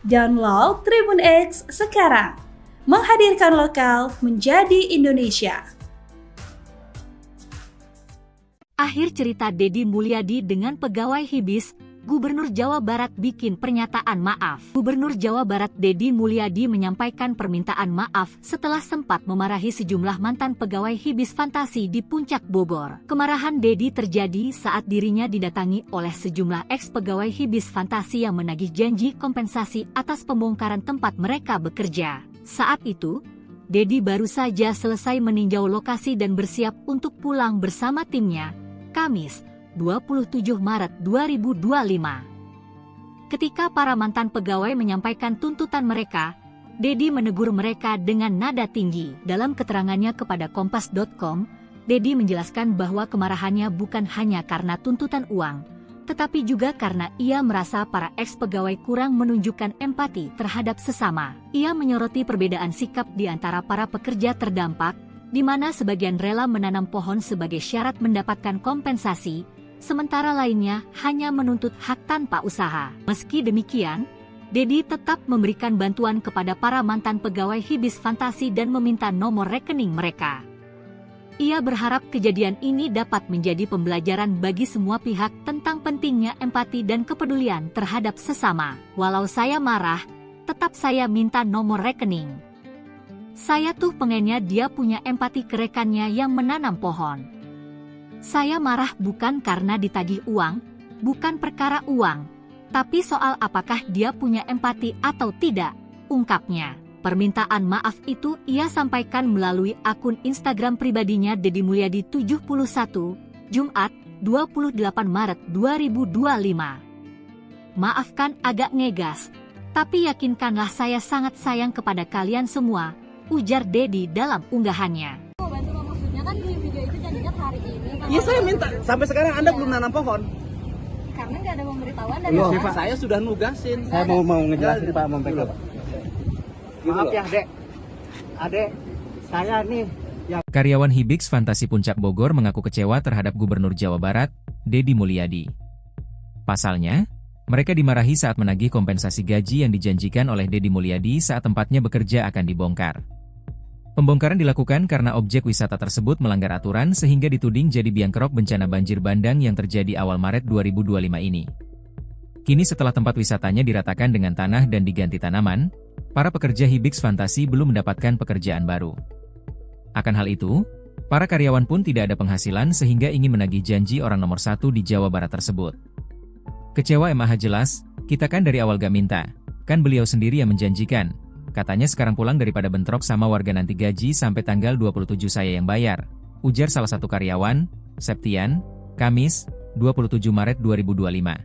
Download Tribun X sekarang. Menghadirkan lokal menjadi Indonesia. Akhir cerita Deddy Mulyadi dengan pegawai Hibis, Gubernur Jawa Barat bikin pernyataan maaf. Gubernur Jawa Barat Deddy Mulyadi menyampaikan permintaan maaf setelah sempat memarahi sejumlah mantan pegawai Hibis Fantasi di Puncak Bogor. Kemarahan Deddy terjadi saat dirinya didatangi oleh sejumlah ex-pegawai Hibis Fantasi yang menagih janji kompensasi atas pembongkaran tempat mereka bekerja. Saat itu, Deddy baru saja selesai meninjau lokasi dan bersiap untuk pulang bersama timnya, Kamis 27 Maret 2025. Ketika para mantan pegawai menyampaikan tuntutan mereka, Deddy menegur mereka dengan nada tinggi. Dalam keterangannya kepada Kompas.com, Deddy menjelaskan bahwa kemarahannya bukan hanya karena tuntutan uang, tetapi juga karena ia merasa para ex-pegawai kurang menunjukkan empati terhadap sesama. Ia menyoroti perbedaan sikap di antara para pekerja terdampak, di mana sebagian rela menanam pohon sebagai syarat mendapatkan kompensasi, sementara lainnya hanya menuntut hak tanpa usaha. Meski demikian, Deddy tetap memberikan bantuan kepada para mantan pegawai Hibis Fantasi dan meminta nomor rekening mereka. Ia berharap kejadian ini dapat menjadi pembelajaran bagi semua pihak tentang pentingnya empati dan kepedulian terhadap sesama. Walau saya marah, tetap saya minta nomor rekening. Saya tuh pengennya dia punya empati ke rekannya yang menanam pohon. Saya marah bukan karena ditagih uang, bukan perkara uang, tapi soal apakah dia punya empati atau tidak, ungkapnya. Permintaan maaf itu ia sampaikan melalui akun Instagram pribadinya Deddy Mulyadi 71, Jumat, 28 Maret 2025. Maafkan agak ngegas, tapi yakinkanlah saya sangat sayang kepada kalian semua, ujar Deddy dalam unggahannya. Maksudnya kan di video itu janjinya hari ini. Iya saya minta, sampai sekarang Anda belum nanam pohon. Karena nggak ada pemberitahuan dari Loh, Anda. saya sudah nugasin. Saya mau ngejelasin Pak Mempelai. Maaf ya Adek, saya nih yang Karyawan Hibix Fantasi Puncak Bogor mengaku kecewa terhadap Gubernur Jawa Barat, Deddy Mulyadi. Pasalnya, mereka dimarahi saat menagih kompensasi gaji yang dijanjikan oleh Deddy Mulyadi saat tempatnya bekerja akan dibongkar. Pembongkaran dilakukan karena objek wisata tersebut melanggar aturan sehingga dituding jadi biang kerok bencana banjir bandang yang terjadi awal Maret 2025 ini. Kini setelah tempat wisatanya diratakan dengan tanah dan diganti tanaman, para pekerja Hibix Fantasi belum mendapatkan pekerjaan baru. Akan hal itu, para karyawan pun tidak ada penghasilan sehingga ingin menagih janji orang nomor 1 di Jawa Barat tersebut. Kecewa MAH jelas, kita kan dari awal gak minta, kan beliau sendiri yang menjanjikan. Katanya sekarang pulang daripada bentrok sama warga nanti gaji sampai tanggal 27 saya yang bayar, ujar salah satu karyawan, Septian, Kamis, 27 Maret 2025.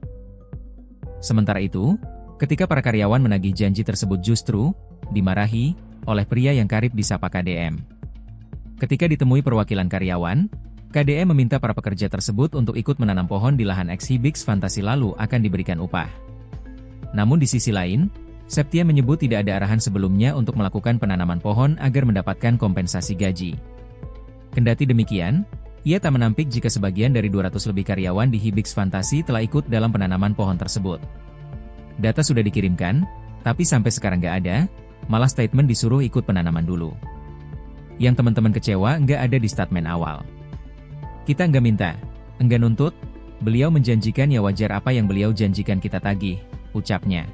Sementara itu, ketika para karyawan menagih janji tersebut justru dimarahi oleh pria yang karib disapa KDM. Ketika ditemui perwakilan karyawan, KDM meminta para pekerja tersebut untuk ikut menanam pohon di lahan ex Hibix Fantasi lalu akan diberikan upah. Namun di sisi lain, Septia menyebut tidak ada arahan sebelumnya untuk melakukan penanaman pohon agar mendapatkan kompensasi gaji. Kendati demikian, ia tak menampik jika sebagian dari 200 lebih karyawan di Hibix Fantasi telah ikut dalam penanaman pohon tersebut. Data sudah dikirimkan, tapi sampai sekarang nggak ada, malah statement disuruh ikut penanaman dulu. Yang teman-teman kecewa nggak ada di statement awal. Kita nggak minta, nggak nuntut, beliau menjanjikan ya wajar apa yang beliau janjikan kita tagih, ucapnya.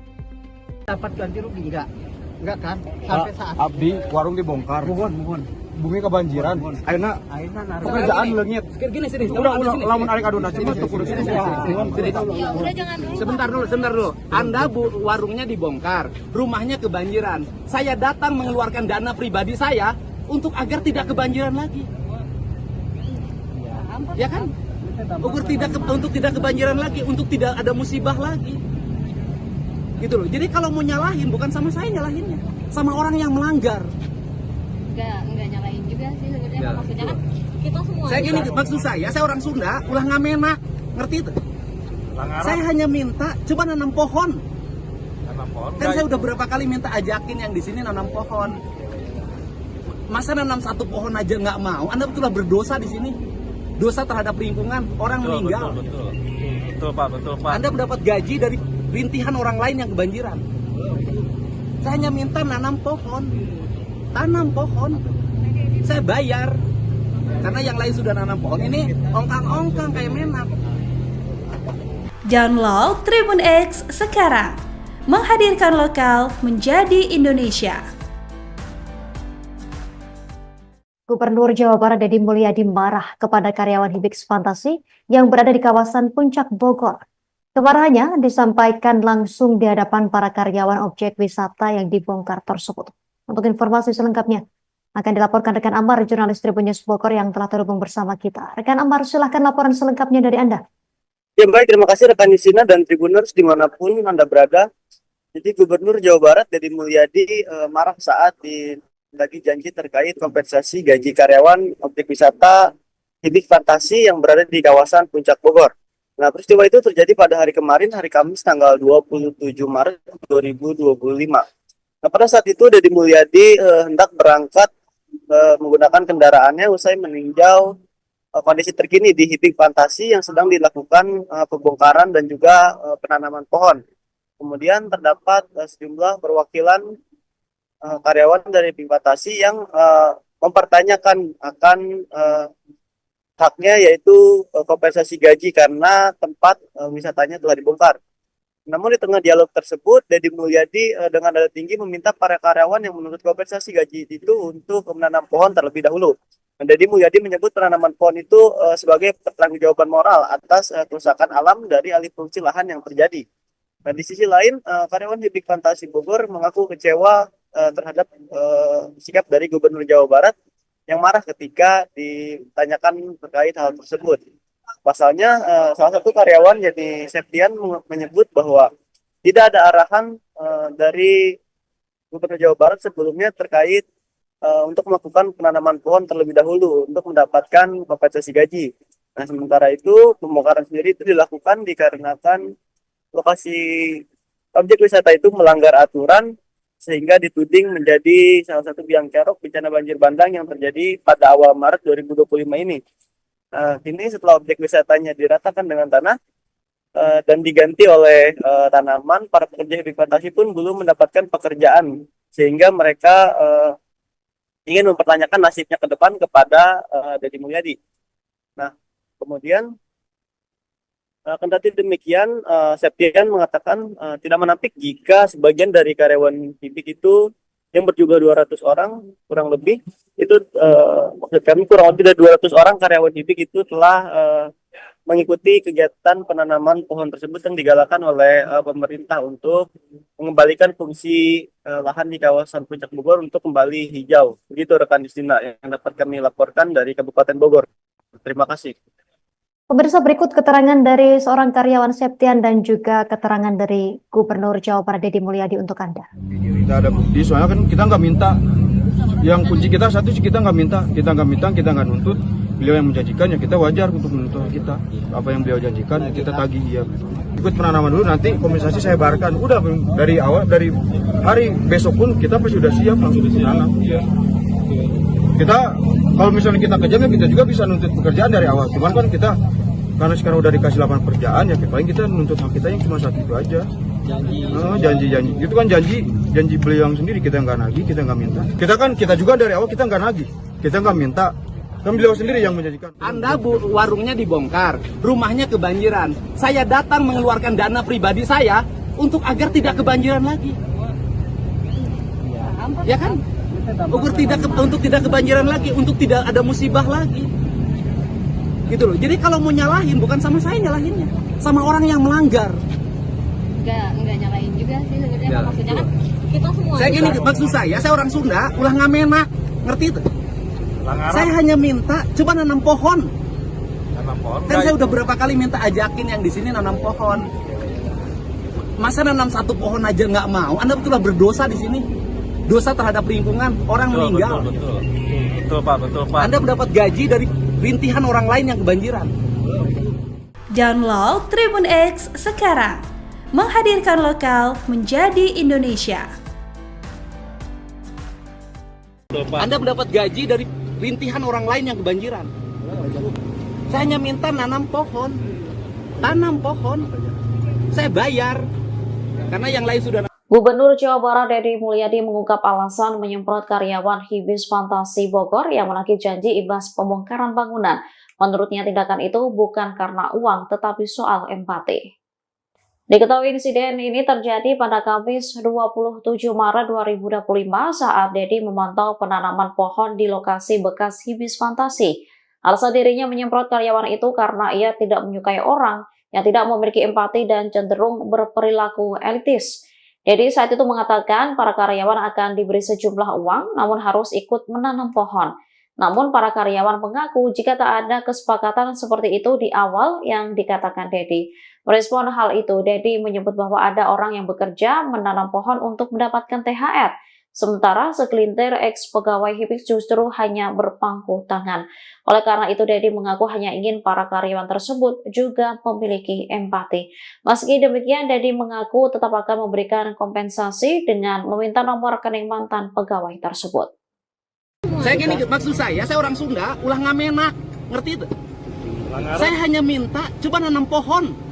dapat ganti rugi enggak kan sampai saat Abdi warung dibongkar. Muhun. Bumi kebanjiran. Ayeuna pekerjaan leungit. Gini sini. Udah lamun ari kaduna cuma tuh kudu sini. Ya udah jangan dulu. Sebentar dulu. Anda warungnya dibongkar, rumahnya kebanjiran. Saya datang mengeluarkan dana pribadi saya untuk agar tidak kebanjiran lagi. Ya kan? Untuk tidak kebanjiran lagi, untuk tidak ada musibah lagi. Gitu loh. Jadi kalau mau nyalahin bukan sama saya nyalahinnya, sama orang yang melanggar. Enggak nyalain juga sih sebenarnya. Maksudnya kan kita semua. Saya gini, maksud saya orang Sunda, ulah ngamenak, ngerti itu? Saya hanya minta coba nanam pohon. Kan saya udah berapa kali minta ajakin yang di sini nanam pohon. Masa nanam satu pohon aja nggak mau? Anda betullah berdosa di sini. Dosa terhadap lingkungan, orang meninggal. Betul Pak. Anda mendapat gaji dari rintihan orang lain yang kebanjiran. Saya hanya minta nanam pohon. Tanam pohon. Saya bayar. Karena yang lain sudah nanam pohon, ini ongkang-ongkang kayak menak. Download Tribun X sekarang. Menghadirkan lokal menjadi Indonesia. Gubernur Jawa Barat Deddy Mulyadi marah kepada karyawan Hibix Fantasi yang berada di kawasan Puncak Bogor. Kemarahannya disampaikan langsung di hadapan para karyawan objek wisata yang dibongkar tersebut. Untuk informasi selengkapnya akan dilaporkan rekan Amar, jurnalis Tribun News Bogor yang telah terhubung bersama kita. Rekan Amar, silahkan laporan selengkapnya dari Anda. Ya baik, terima kasih rekan Nisina dan Tribuners dimanapun Anda berada. Jadi Gubernur Jawa Barat Deddy Mulyadi marah saat lagi janji terkait kompensasi gaji karyawan objek wisata Hibix Fantasi yang berada di kawasan Puncak Bogor. Nah, peristiwa itu terjadi pada hari kemarin, hari Kamis tanggal 27 Maret 2025. Nah, pada saat itu Deddy Mulyadi hendak berangkat menggunakan kendaraannya usai meninjau kondisi terkini di Hibix Fantasi yang sedang dilakukan pembongkaran dan juga penanaman pohon. Kemudian terdapat sejumlah perwakilan karyawan dari Hibix Fantasi yang mempertanyakan akan haknya, yaitu kompensasi gaji karena tempat wisatanya telah dibongkar. Namun di tengah dialog tersebut, Deddy Mulyadi dengan nada tinggi meminta para karyawan yang menuntut kompensasi gaji itu untuk menanam pohon terlebih dahulu. Deddy Mulyadi menyebut penanaman pohon itu sebagai pertanggungjawaban moral atas kerusakan alam dari alih fungsi lahan yang terjadi. Dan di sisi lain, karyawan Hibix Fantasi Bogor mengaku kecewa terhadap sikap dari Gubernur Jawa Barat yang marah ketika ditanyakan terkait hal tersebut. Pasalnya salah satu karyawan yakni Septian menyebut bahwa tidak ada arahan dari Gubernur Jawa Barat sebelumnya terkait untuk melakukan penanaman pohon terlebih dahulu untuk mendapatkan kompensasi gaji. Nah, sementara itu pembongkaran sendiri itu dilakukan dikarenakan lokasi objek wisata itu melanggar aturan sehingga dituding menjadi salah satu biang kerok bencana banjir bandang yang terjadi pada awal Maret 2025 ini. Kini setelah objek wisatanya diratakan dengan tanah dan diganti oleh tanaman, para pekerja hibik fantasi pun belum mendapatkan pekerjaan sehingga mereka ingin mempertanyakan nasibnya ke depan kepada Deddy Mulyadi. Nah, kemudian kendati demikian, Septian mengatakan tidak menampik jika sebagian dari karyawan hibik itu yang berjumlah 200 orang kurang lebih itu maksud kami kurang lebih dari 200 orang karyawan hibik itu telah mengikuti kegiatan penanaman pohon tersebut yang digalakan oleh pemerintah untuk mengembalikan fungsi lahan di kawasan Puncak Bogor untuk kembali hijau. Begitu rekan Justina yang dapat kami laporkan dari Kabupaten Bogor. Terima kasih. Pemirsa, berikut keterangan dari seorang karyawan Septian dan juga keterangan dari Gubernur Jawa Barat Deddy Mulyadi untuk Anda. Kita ada bukti, soalnya kan kita nggak minta. Yang kunci kita satu sih kita nggak minta, kita nggak nuntut. Beliau yang menjanjikan ya kita wajar untuk menuntut kita. Apa yang beliau janjikan ya kita tagih ya. Ikut penanaman dulu, nanti kompensasi saya bayarkan. Udah dari awal, dari hari besok pun kita pasti sudah siap langsung ditanam. Kita kalau misalnya kita kejam ya kita juga bisa nuntut pekerjaan dari awal. Cuman kan kita karena sekarang udah dikasih lapangan pekerjaan ya paling kita nuntut hak kita yang cuma satu itu aja. Janji itu kan janji beliau yang sendiri, kita nggak nagih, kita nggak minta. Kita juga dari awal kita nggak nagih, kita nggak minta, kan beliau sendiri yang menjanjikan. Anda warungnya dibongkar, rumahnya kebanjiran, saya datang mengeluarkan dana pribadi saya untuk agar tidak kebanjiran lagi, ya kan? Untuk tidak kebanjiran lagi, untuk tidak ada musibah lagi, gitu loh. Jadi kalau mau nyalahin bukan sama saya nyalahinnya, sama orang yang melanggar. Enggak nyalain juga sih sebenarnya, maksudnya kan kita semua. Saya gini, maksud saya orang Sunda, ulah ngamenak, ngerti itu? Saya hanya minta coba nanam pohon. Kan saya udah berapa kali minta ajakin yang di sini nanam pohon. Masa nanam satu pohon aja nggak mau? Anda betullah berdosa di sini. Dosa terhadap lingkungan, orang meninggal. Betul Pak. Anda mendapat gaji dari rintihan orang lain yang kebanjiran. Download Tribun X sekarang. Menghadirkan lokal menjadi Indonesia. Anda mendapat gaji dari rintihan orang lain yang kebanjiran. Saya hanya minta nanam pohon. Tanam pohon. Saya bayar. Karena yang lain sudah. Gubernur Jawa Barat Deddy Mulyadi mengungkap alasan menyemprot karyawan Hibis Fantasi Bogor yang menagih janji imbas pembongkaran bangunan. Menurutnya tindakan itu bukan karena uang tetapi soal empati. Diketahui insiden ini terjadi pada Kamis 27 Maret 2025 saat Deddy memantau penanaman pohon di lokasi bekas Hibis Fantasi. Alasan dirinya menyemprot karyawan itu karena ia tidak menyukai orang yang tidak memiliki empati dan cenderung berperilaku elitis. Deddy saat itu mengatakan para karyawan akan diberi sejumlah uang namun harus ikut menanam pohon. Namun para karyawan mengaku jika tak ada kesepakatan seperti itu di awal yang dikatakan Deddy. Merespon hal itu, Deddy menyebut bahwa ada orang yang bekerja menanam pohon untuk mendapatkan THR. Sementara segelintir ex-pegawai Hibis justru hanya berpangku tangan. Oleh karena itu, Deddy mengaku hanya ingin para karyawan tersebut juga memiliki empati. Meski demikian, Deddy mengaku tetap akan memberikan kompensasi dengan meminta nomor rekening mantan pegawai tersebut. Saya gini, maksud saya orang Sunda, ulah ngamenak, ngerti itu? Saya hanya minta coba nanam pohon.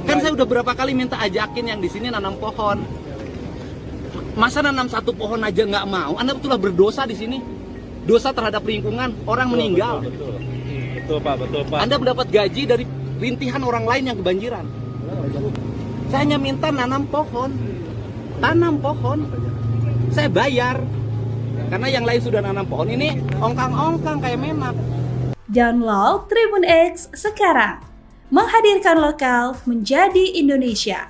Kan saya udah berapa kali minta ajakin yang di sini nanam pohon. Masa nanam satu pohon aja nggak mau? Anda betullah berdosa di sini. Dosa terhadap lingkungan, orang meninggal. Betul Pak. Anda mendapat gaji dari rintihan orang lain yang kebanjiran. Saya hanya minta nanam pohon. Tanam pohon. Saya bayar. Karena yang lain sudah nanam pohon, ini ongkang-ongkang kayak memak. Download Tribun X sekarang. Menghadirkan lokal menjadi Indonesia.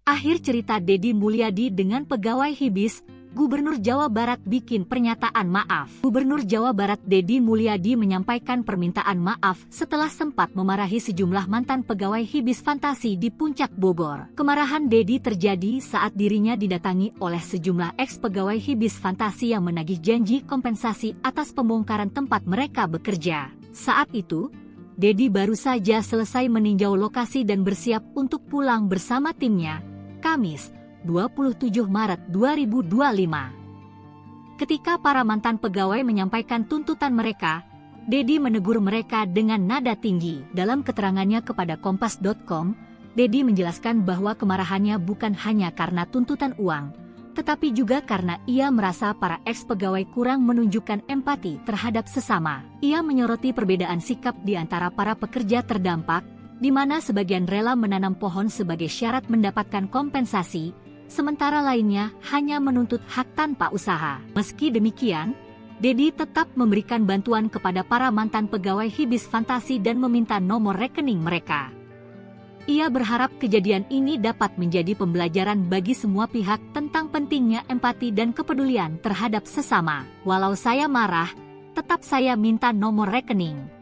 Akhir cerita Deddy Mulyadi dengan pegawai Hibis, Gubernur Jawa Barat bikin pernyataan maaf. Gubernur Jawa Barat Deddy Mulyadi menyampaikan permintaan maaf setelah sempat memarahi sejumlah mantan pegawai Hibis Fantasi di Puncak Bogor. Kemarahan Deddy terjadi saat dirinya didatangi oleh sejumlah ex-pegawai Hibis Fantasi yang menagih janji kompensasi atas pembongkaran tempat mereka bekerja. Saat itu, Deddy baru saja selesai meninjau lokasi dan bersiap untuk pulang bersama timnya, Kamis, 27 Maret 2025. Ketika para mantan pegawai menyampaikan tuntutan mereka, Deddy menegur mereka dengan nada tinggi. Dalam keterangannya kepada Kompas.com, Deddy menjelaskan bahwa kemarahannya bukan hanya karena tuntutan uang, tetapi juga karena ia merasa para ex-pegawai kurang menunjukkan empati terhadap sesama. Ia menyoroti perbedaan sikap di antara para pekerja terdampak, di mana sebagian rela menanam pohon sebagai syarat mendapatkan kompensasi, sementara lainnya hanya menuntut hak tanpa usaha. Meski demikian, Deddy tetap memberikan bantuan kepada para mantan pegawai Hibis Fantasi dan meminta nomor rekening mereka. Ia berharap kejadian ini dapat menjadi pembelajaran bagi semua pihak tentang pentingnya empati dan kepedulian terhadap sesama. Walau saya marah, tetap saya minta nomor rekening.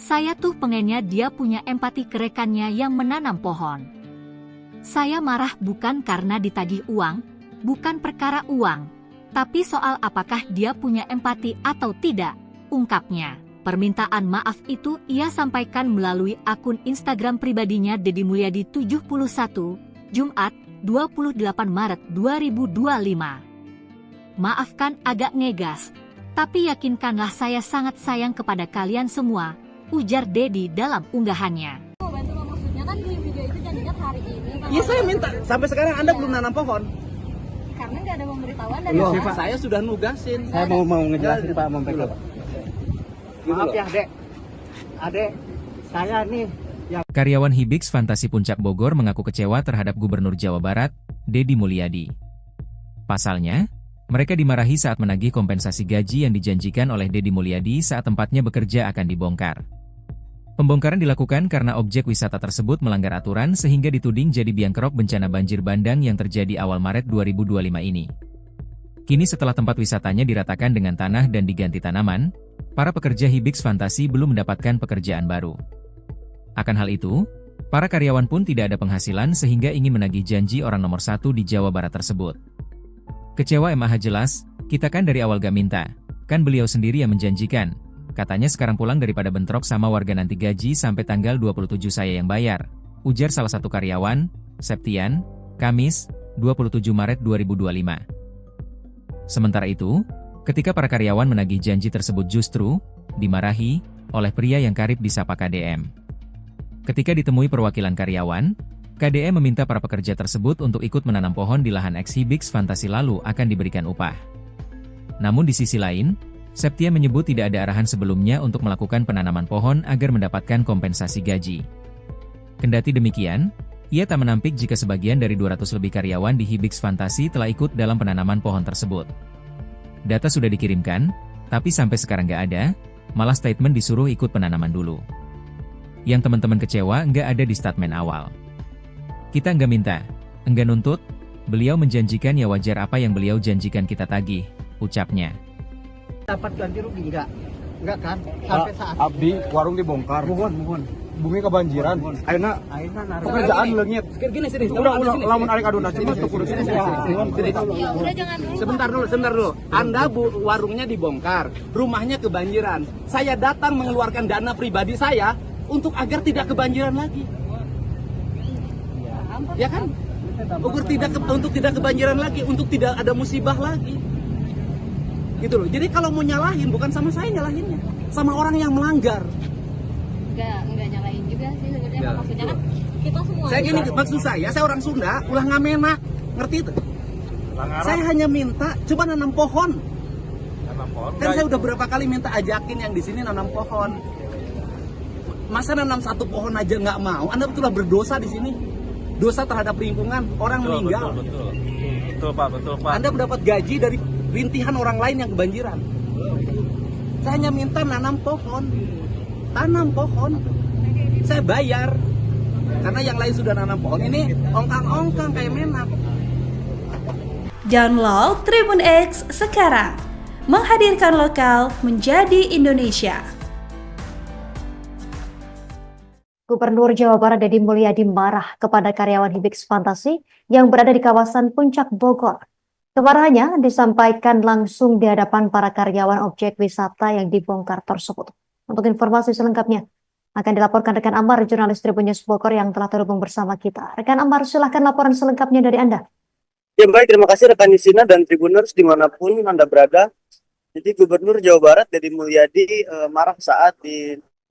Saya tuh pengennya dia punya empati ke rekannya yang menanam pohon. Saya marah bukan karena ditagih uang, bukan perkara uang, tapi soal apakah dia punya empati atau tidak, ungkapnya. Permintaan maaf itu ia sampaikan melalui akun Instagram pribadinya Deddy Mulyadi 71, Jumat, 28 Maret 2025. Maafkan agak ngegas, tapi yakinkanlah saya sangat sayang kepada kalian semua, ujar Deddy dalam unggahannya. Maksudnya kan di video itu janjinya hari ini. Iya saya minta, sampai sekarang Anda belum nanam pohon. Karena nggak ada pemberitahuan dari Pak, saya sudah nugasin. Saya mau ngejelasin Pak Mempek. Maaf ya Adek, saya nih yang... Karyawan Hibis Fantasi Puncak Bogor mengaku kecewa terhadap Gubernur Jawa Barat, Deddy Mulyadi. Pasalnya, mereka dimarahi saat menagih kompensasi gaji yang dijanjikan oleh Deddy Mulyadi saat tempatnya bekerja akan dibongkar. Pembongkaran dilakukan karena objek wisata tersebut melanggar aturan sehingga dituding jadi biang kerok bencana banjir bandang yang terjadi awal Maret 2025 ini. Kini setelah tempat wisatanya diratakan dengan tanah dan diganti tanaman, para pekerja Hibis Fantasi belum mendapatkan pekerjaan baru. Akan hal itu, para karyawan pun tidak ada penghasilan sehingga ingin menagih janji orang nomor 1 di Jawa Barat tersebut. Kecewa MAH jelas, kita kan dari awal gak minta, kan beliau sendiri yang menjanjikan. Katanya sekarang pulang daripada bentrok sama warga nanti gaji sampai tanggal 27 saya yang bayar, ujar salah satu karyawan, Septian, Kamis, 27 Maret 2025. Sementara itu, ketika para karyawan menagih janji tersebut justru dimarahi oleh pria yang karib disapa KDM. Ketika ditemui perwakilan karyawan, KDM meminta para pekerja tersebut untuk ikut menanam pohon di lahan ex-Hibis Fantasi lalu akan diberikan upah. Namun di sisi lain, Septia menyebut tidak ada arahan sebelumnya untuk melakukan penanaman pohon agar mendapatkan kompensasi gaji. Kendati demikian, ia tak menampik jika sebagian dari 200 lebih karyawan di Hibis Fantasi telah ikut dalam penanaman pohon tersebut. Data sudah dikirimkan, tapi sampai sekarang nggak ada, malah statement disuruh ikut penanaman dulu. Yang teman-teman kecewa nggak ada di statement awal. Kita nggak minta, nggak nuntut, beliau menjanjikan ya wajar apa yang beliau janjikan kita tagih, ucapnya. Dapat ganti rugi enggak kan? Sampai saat Abdi warung dibongkar. Mohon. Bumi kebanjiran. Ayeuna pekerjaan leungit. Gini sini. Udah lamun arek aduna cuma tuh kudu sini. udah jangan dulu. Sebentar dulu. Anda warungnya dibongkar, rumahnya kebanjiran. Saya datang mengeluarkan dana pribadi saya untuk agar tidak kebanjiran lagi. Ya kan? Untuk tidak kebanjiran lagi, untuk tidak ada musibah lagi. Gitu loh. Jadi kalau mau nyalahin bukan sama saya nyalahinnya, sama orang yang melanggar. Enggak nyalain juga sih sebenarnya. Maksudnya kan kita semua. Saya gini, maksud saya orang Sunda, ulah ngamenak, ngerti itu? Saya hanya minta coba nanam pohon. Kan saya udah berapa kali minta ajakin yang di sini nanam pohon. Masa nanam satu pohon aja nggak mau? Anda betullah berdosa di sini. Dosa terhadap lingkungan, orang meninggal. Betul Pak. Anda mendapat gaji dari rintihan orang lain yang kebanjiran. Saya hanya minta nanam pohon. Tanam pohon. Saya bayar. Karena yang lain sudah nanam pohon, ini ongkang-ongkang kayak menak. Download Tribun X sekarang, menghadirkan lokal menjadi Indonesia. Gubernur Jawa Barat Deddy Mulyadi marah kepada karyawan Hibix Fantasi yang berada di kawasan Puncak Bogor. Kemarahannya disampaikan langsung di hadapan para karyawan objek wisata yang dibongkar tersebut. Untuk informasi selengkapnya akan dilaporkan rekan Amar, jurnalis Tribun News Bogor yang telah terhubung bersama kita. Rekan Amar, silahkan laporan selengkapnya dari Anda. Ya baik, terima kasih rekan Nisina dan Tribuners dimanapun Anda berada. Jadi Gubernur Jawa Barat Deddy Mulyadi marah saat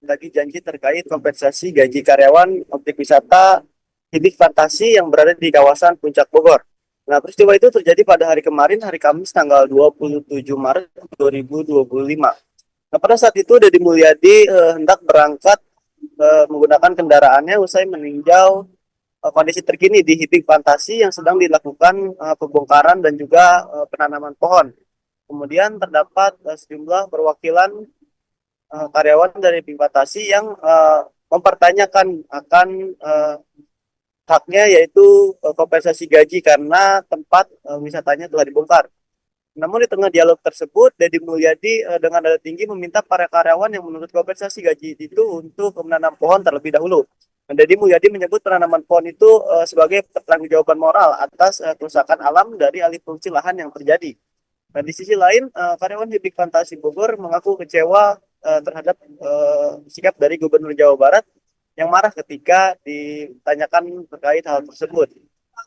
lagi janji terkait kompensasi gaji karyawan objek wisata Hibix Fantasi yang berada di kawasan Puncak Bogor. Nah, peristiwa itu terjadi pada hari kemarin, hari Kamis tanggal 27 Maret 2025. Nah, pada saat itu Deddy Mulyadi hendak berangkat menggunakan kendaraannya usai meninjau kondisi terkini di Hibix Fantasi yang sedang dilakukan pembongkaran dan juga penanaman pohon. Kemudian terdapat sejumlah perwakilan karyawan dari Hibix Fantasi yang mempertanyakan akan haknya, yaitu kompensasi gaji karena tempat wisatanya telah dibongkar. Namun di tengah dialog tersebut, Deddy Mulyadi dengan nada tinggi meminta para karyawan yang menurut kompensasi gaji itu untuk menanam pohon terlebih dahulu. Deddy Mulyadi menyebut penanaman pohon itu sebagai pertanggungjawaban moral atas kerusakan alam dari alih fungsi lahan yang terjadi. Nah, di sisi lain, karyawan Hibix Fantasi Bogor mengaku kecewa terhadap sikap dari Gubernur Jawa Barat yang marah ketika ditanyakan terkait hal tersebut.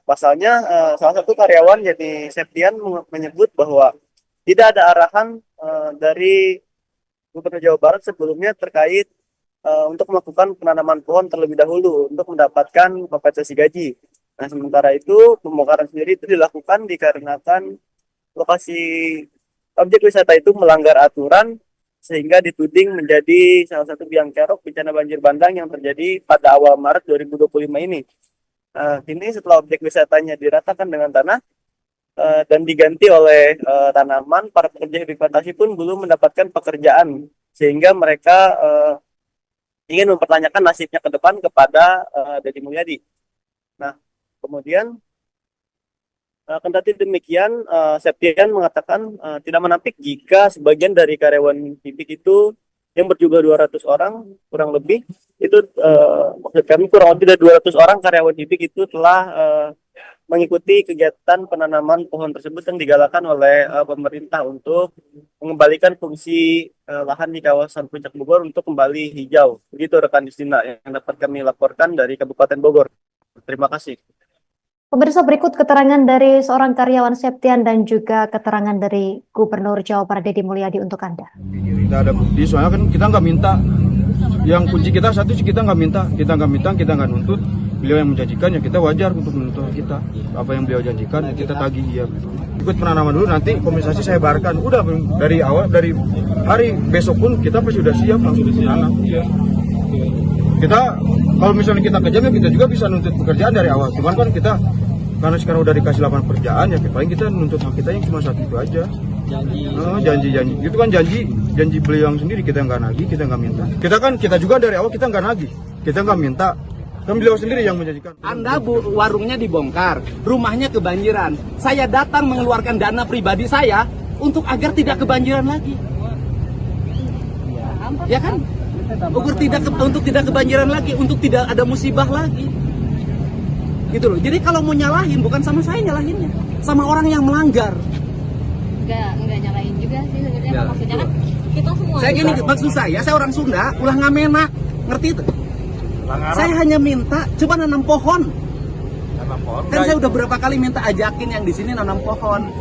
Pasalnya, salah satu karyawan yakni Septian menyebut bahwa tidak ada arahan dari Gubernur Jawa Barat sebelumnya terkait untuk melakukan penanaman pohon terlebih dahulu untuk mendapatkan kompensasi gaji. Nah, sementara itu pembongkaran sendiri itu dilakukan dikarenakan lokasi objek wisata itu melanggar aturan sehingga dituding menjadi salah satu biang kerok bencana banjir bandang yang terjadi pada awal Maret 2025 ini. Kini setelah objek wisatanya diratakan dengan tanah dan diganti oleh tanaman, para pekerja Hibix Fantasi pun belum mendapatkan pekerjaan sehingga mereka ingin mempertanyakan nasibnya ke depan kepada Deddy Mulyadi. Nah, kemudian kendati demikian, Septian mengatakan tidak menampik jika sebagian dari karyawan Hibix itu yang berjumlah 200 orang kurang lebih itu maksud kami kurang lebih dari 200 orang karyawan Hibix itu telah mengikuti kegiatan penanaman pohon tersebut yang digalakan oleh pemerintah untuk mengembalikan fungsi lahan di kawasan Puncak Bogor untuk kembali hijau. Begitu rekan Justina yang dapat kami laporkan dari Kabupaten Bogor. Terima kasih. Pemirsa, berikut keterangan dari seorang karyawan Septian dan juga keterangan dari Gubernur Jawa Barat Deddy Mulyadi untuk Anda. Kita ada bukti, soalnya kan kita nggak minta. Yang kunci kita satu sih kita nggak minta, kita nggak nuntut. Beliau yang menjanjikan ya kita wajar untuk menuntut kita. Apa yang beliau janjikan ya kita tagih ya. Ikut penanaman dulu, nanti kompensasi saya bayarkan. Udah dari awal, dari hari besok pun kita pasti sudah siap langsung menanam. Kita kalau misalnya kita kejam ya kita juga bisa nuntut pekerjaan dari awal. Cuman kan kita karena sekarang udah dikasih lapangan pekerjaan ya paling kita nuntut hak kita yang cuma satu itu aja. Janji itu kan janji beliau yang sendiri, kita nggak nagih, kita nggak minta. Kita juga dari awal kita nggak nagih, kita nggak minta, kan beliau sendiri yang menjanjikan. Anda warungnya dibongkar, rumahnya kebanjiran, saya datang mengeluarkan dana pribadi saya untuk agar tidak kebanjiran lagi, ya kan? Untuk tidak kebanjiran lagi, untuk tidak ada musibah lagi, gitu loh. Jadi kalau mau nyalahin bukan sama saya nyalahinnya, sama orang yang melanggar. Enggak nyalain juga sih sebenarnya, maksudnya kan kita semua. Saya gini, maksud saya orang Sunda, ulah ngamenak, ngerti itu? Saya hanya minta coba nanam pohon. Kan saya udah berapa kali minta ajakin yang di sini nanam pohon.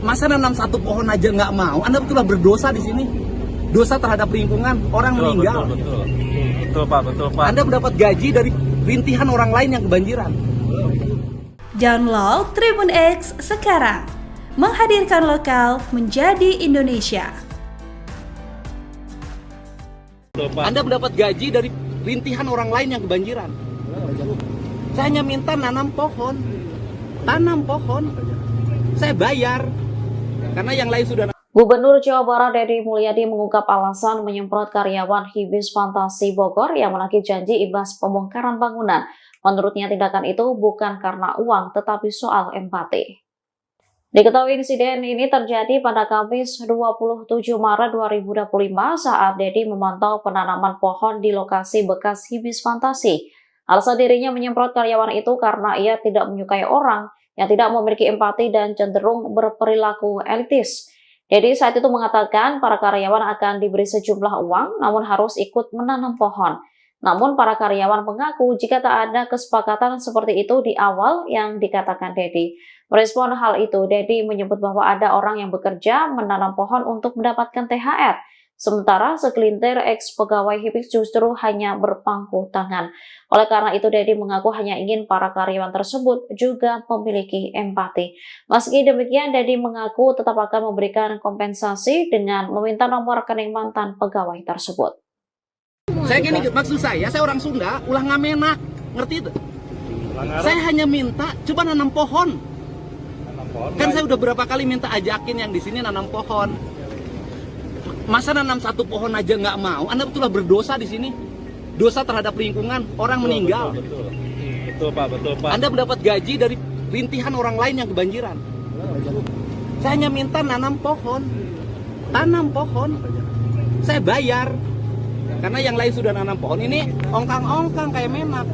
Masa nanam satu pohon aja nggak mau? Anda betullah berdosa di sini. Dosa terhadap lingkungan, orang meninggal. Betul Pak. Anda mendapat gaji dari rintihan orang lain yang kebanjiran. Download Tribun X sekarang, menghadirkan lokal menjadi Indonesia. Anda mendapat gaji dari rintihan orang lain yang kebanjiran. Saya hanya minta tanam pohon. Saya bayar. Karena yang lain sudah Gubernur Jawa Barat Deddy Mulyadi mengungkap alasan menyemprot karyawan Hibis Fantasi Bogor yang menagih janji imbas pembongkaran bangunan. Menurutnya tindakan itu bukan karena uang tetapi soal empati. Diketahui insiden ini terjadi pada Kamis 27 Maret 2025 saat Deddy memantau penanaman pohon di lokasi bekas Hibis Fantasi. Alasan dirinya menyemprot karyawan itu karena ia tidak menyukai orang yang tidak memiliki empati dan cenderung berperilaku elitis. Deddy saat itu mengatakan para karyawan akan diberi sejumlah uang namun harus ikut menanam pohon. Namun para karyawan mengaku jika tak ada kesepakatan seperti itu di awal yang dikatakan Deddy. Merespon hal itu, Deddy menyebut bahwa ada orang yang bekerja menanam pohon untuk mendapatkan THR. Sementara segelintir ex-pegawai Hibis justru hanya berpangku tangan. Oleh karena itu, Deddy mengaku hanya ingin para karyawan tersebut juga memiliki empati. Meski demikian, Deddy mengaku tetap akan memberikan kompensasi dengan meminta nomor rekening mantan pegawai tersebut. Saya gini, maksud saya orang Sunda, ulah ngamenak, ngerti itu? Saya hanya minta, coba nanam pohon. Kan saya udah berapa kali minta ajakin yang di sini nanam pohon. Masa nanam satu pohon aja nggak mau? Anda betullah berdosa di sini. Dosa terhadap lingkungan, orang meninggal. Betul Pak. Anda mendapat gaji dari rintihan orang lain yang kebanjiran. Saya hanya minta nanam pohon. Tanam pohon. Saya bayar. Karena yang lain sudah nanam pohon, ini ongkang-ongkang kayak memak.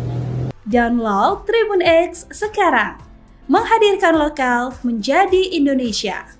Download Tribun X sekarang. Menghadirkan lokal menjadi Indonesia.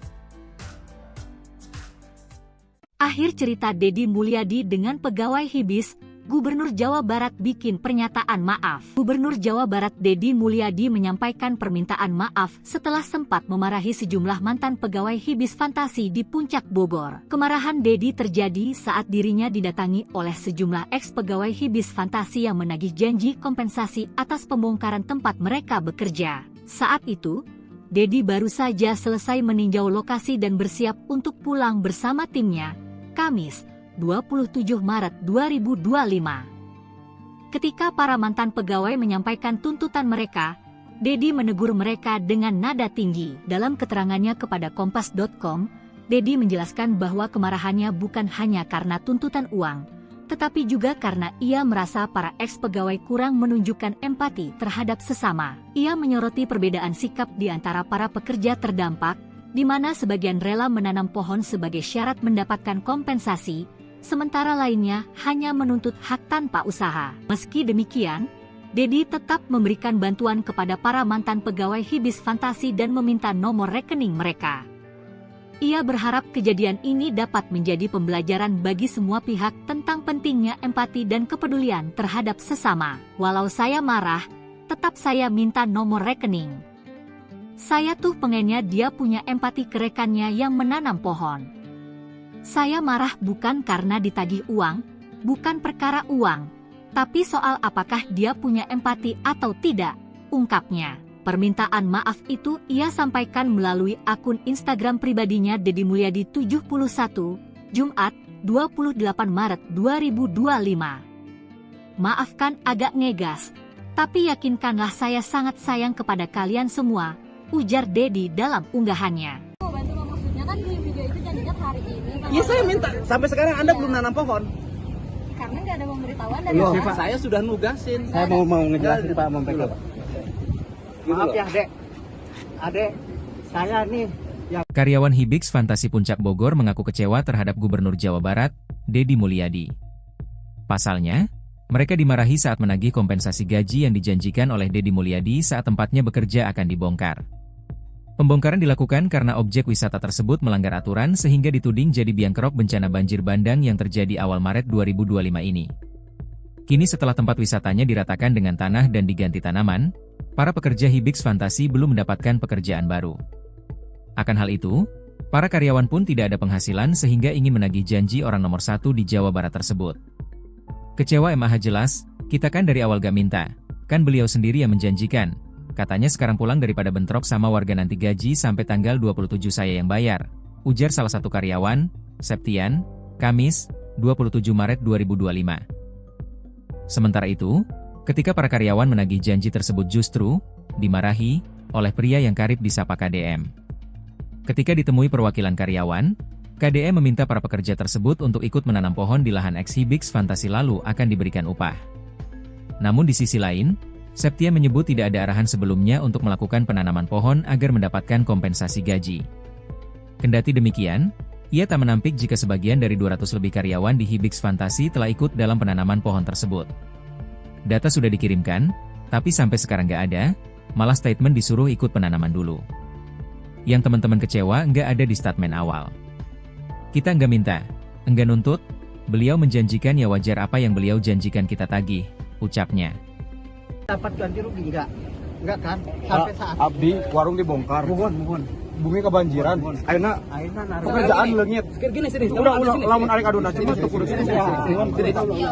Akhir cerita Deddy Mulyadi dengan pegawai Hibis, Gubernur Jawa Barat bikin pernyataan maaf. Gubernur Jawa Barat Deddy Mulyadi menyampaikan permintaan maaf setelah sempat memarahi sejumlah mantan pegawai Hibis Fantasi di Puncak Bogor. Kemarahan Deddy terjadi saat dirinya didatangi oleh sejumlah ex-pegawai Hibis Fantasi yang menagih janji kompensasi atas pembongkaran tempat mereka bekerja. Saat itu, Deddy baru saja selesai meninjau lokasi dan bersiap untuk pulang bersama timnya, Kamis, 27 Maret 2025. Ketika para mantan pegawai menyampaikan tuntutan mereka, Deddy menegur mereka dengan nada tinggi. Dalam keterangannya kepada Kompas.com, Deddy menjelaskan bahwa kemarahannya bukan hanya karena tuntutan uang, tetapi juga karena ia merasa para ex-pegawai kurang menunjukkan empati terhadap sesama. Ia menyoroti perbedaan sikap di antara para pekerja terdampak, di mana sebagian rela menanam pohon sebagai syarat mendapatkan kompensasi, sementara lainnya hanya menuntut hak tanpa usaha. Meski demikian, Deddy tetap memberikan bantuan kepada para mantan pegawai Hibis Fantasi dan meminta nomor rekening mereka. Ia berharap kejadian ini dapat menjadi pembelajaran bagi semua pihak tentang pentingnya empati dan kepedulian terhadap sesama. Walau saya marah, tetap saya minta nomor rekening. Saya tuh pengennya dia punya empati ke rekannya yang menanam pohon. Saya marah bukan karena ditagih uang, bukan perkara uang, tapi soal apakah dia punya empati atau tidak, ungkapnya. Permintaan maaf itu ia sampaikan melalui akun Instagram pribadinya Deddy Mulyadi 71, Jumat, 28 Maret 2025. Maafkan agak ngegas, tapi yakinkanlah saya sangat sayang kepada kalian semua, ujar Deddy dalam unggahannya. Maksudnya kan di video itu janjinya hari ini. Iya saya minta, sampai sekarang Anda belum nanam pohon. Karena nggak ada pemberitahuan dari Pak, saya sudah nugasin. Saya mau ngejelasin Pak, Pak. Maaf ya adek, saya nih yang... Karyawan Hibis Fantasi Puncak Bogor mengaku kecewa terhadap Gubernur Jawa Barat, Deddy Mulyadi. Pasalnya, mereka dimarahi saat menagih kompensasi gaji yang dijanjikan oleh Deddy Mulyadi saat tempatnya bekerja akan dibongkar. Pembongkaran dilakukan karena objek wisata tersebut melanggar aturan sehingga dituding jadi biang kerok bencana banjir bandang yang terjadi awal Maret 2025 ini. Kini setelah tempat wisatanya diratakan dengan tanah dan diganti tanaman, para pekerja Hibis Fantasi belum mendapatkan pekerjaan baru. Akan hal itu, para karyawan pun tidak ada penghasilan sehingga ingin menagih janji orang nomor satu di Jawa Barat tersebut. Kecewa MAH jelas, kita kan dari awal gak minta, kan beliau sendiri yang menjanjikan. Katanya sekarang pulang daripada bentrok sama warga nanti gaji sampai tanggal 27 saya yang bayar, ujar salah satu karyawan, Septian, Kamis, 27 Maret 2025. Sementara itu, ketika para karyawan menagih janji tersebut justru dimarahi oleh pria yang karib disapa KDM. Ketika ditemui perwakilan karyawan, KDE meminta para pekerja tersebut untuk ikut menanam pohon di lahan eks-Hibix Fantasi lalu akan diberikan upah. Namun di sisi lain, Septia menyebut tidak ada arahan sebelumnya untuk melakukan penanaman pohon agar mendapatkan kompensasi gaji. Kendati demikian, ia tak menampik jika sebagian dari 200 lebih karyawan di Hibix Fantasi telah ikut dalam penanaman pohon tersebut. Data sudah dikirimkan, tapi sampai sekarang nggak ada, malah statement disuruh ikut penanaman dulu. Yang teman-teman kecewa nggak ada di statement awal. Kita nggak minta, nggak nuntut, beliau menjanjikan ya wajar apa yang beliau janjikan kita tagih, ucapnya. Dapat ganti rugi enggak kan? Sampai saat Abdi warung dibongkar. muhun. Bumi kebanjiran. Ayeuna pekerjaan leungit. Gini sini. Udah lamun arek aduna cuma tuh kudu sini. Ya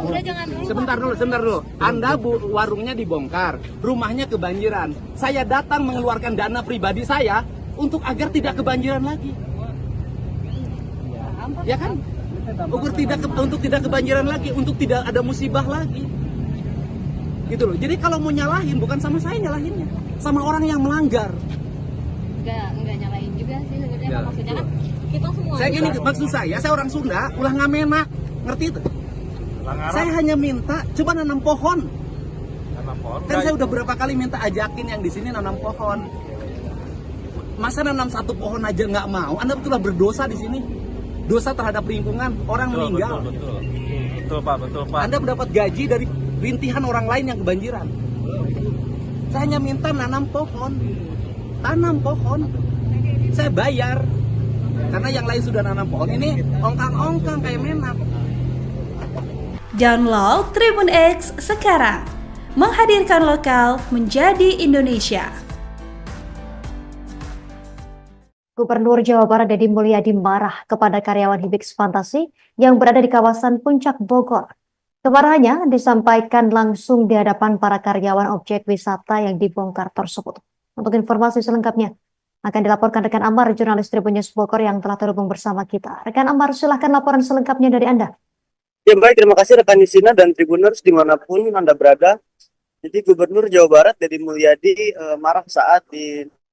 udah jangan dulu. Sebentar dulu. Anda warungnya dibongkar, rumahnya kebanjiran. Saya datang mengeluarkan dana pribadi saya untuk agar tidak kebanjiran lagi. Ya kan? Untuk tidak kebanjiran lagi, untuk tidak ada musibah lagi. Gitu loh. Jadi kalau mau nyalahin bukan sama saya nyalahinnya, sama orang yang melanggar. Enggak nyalain juga sih sebenarnya. Maksudnya kan kita semua. Saya gini, maksud saya orang Sunda, ulah ngamenak, ngerti itu? Saya hanya minta coba nanam pohon. Kan saya udah berapa kali minta ajakin yang di sini nanam pohon. Masa nanam satu pohon aja nggak mau? Anda betullah berdosa di sini. Dosa terhadap lingkungan, orang meninggal. Betul Pak. Anda mendapat gaji dari rintihan orang lain yang kebanjiran. Saya hanya minta nanam pohon. Tanam pohon. Saya bayar. Karena yang lain sudah nanam pohon. Ini ongkang-ongkang kayak menak. Download Tribun X sekarang. Menghadirkan lokal menjadi Indonesia. Gubernur Jawa Barat Deddy Mulyadi marah kepada karyawan Hibix Fantasi yang berada di kawasan Puncak Bogor. Kemarahannya disampaikan langsung di hadapan para karyawan objek wisata yang dibongkar tersebut. Untuk informasi selengkapnya akan dilaporkan rekan Amar, jurnalis Tribun News Bogor yang telah terhubung bersama kita. Rekan Amar, silahkan laporan selengkapnya dari Anda. Ya baik, terima kasih rekan Yusina dan Tribuners dimanapun Anda berada. Jadi Gubernur Jawa Barat Deddy Mulyadi marah saat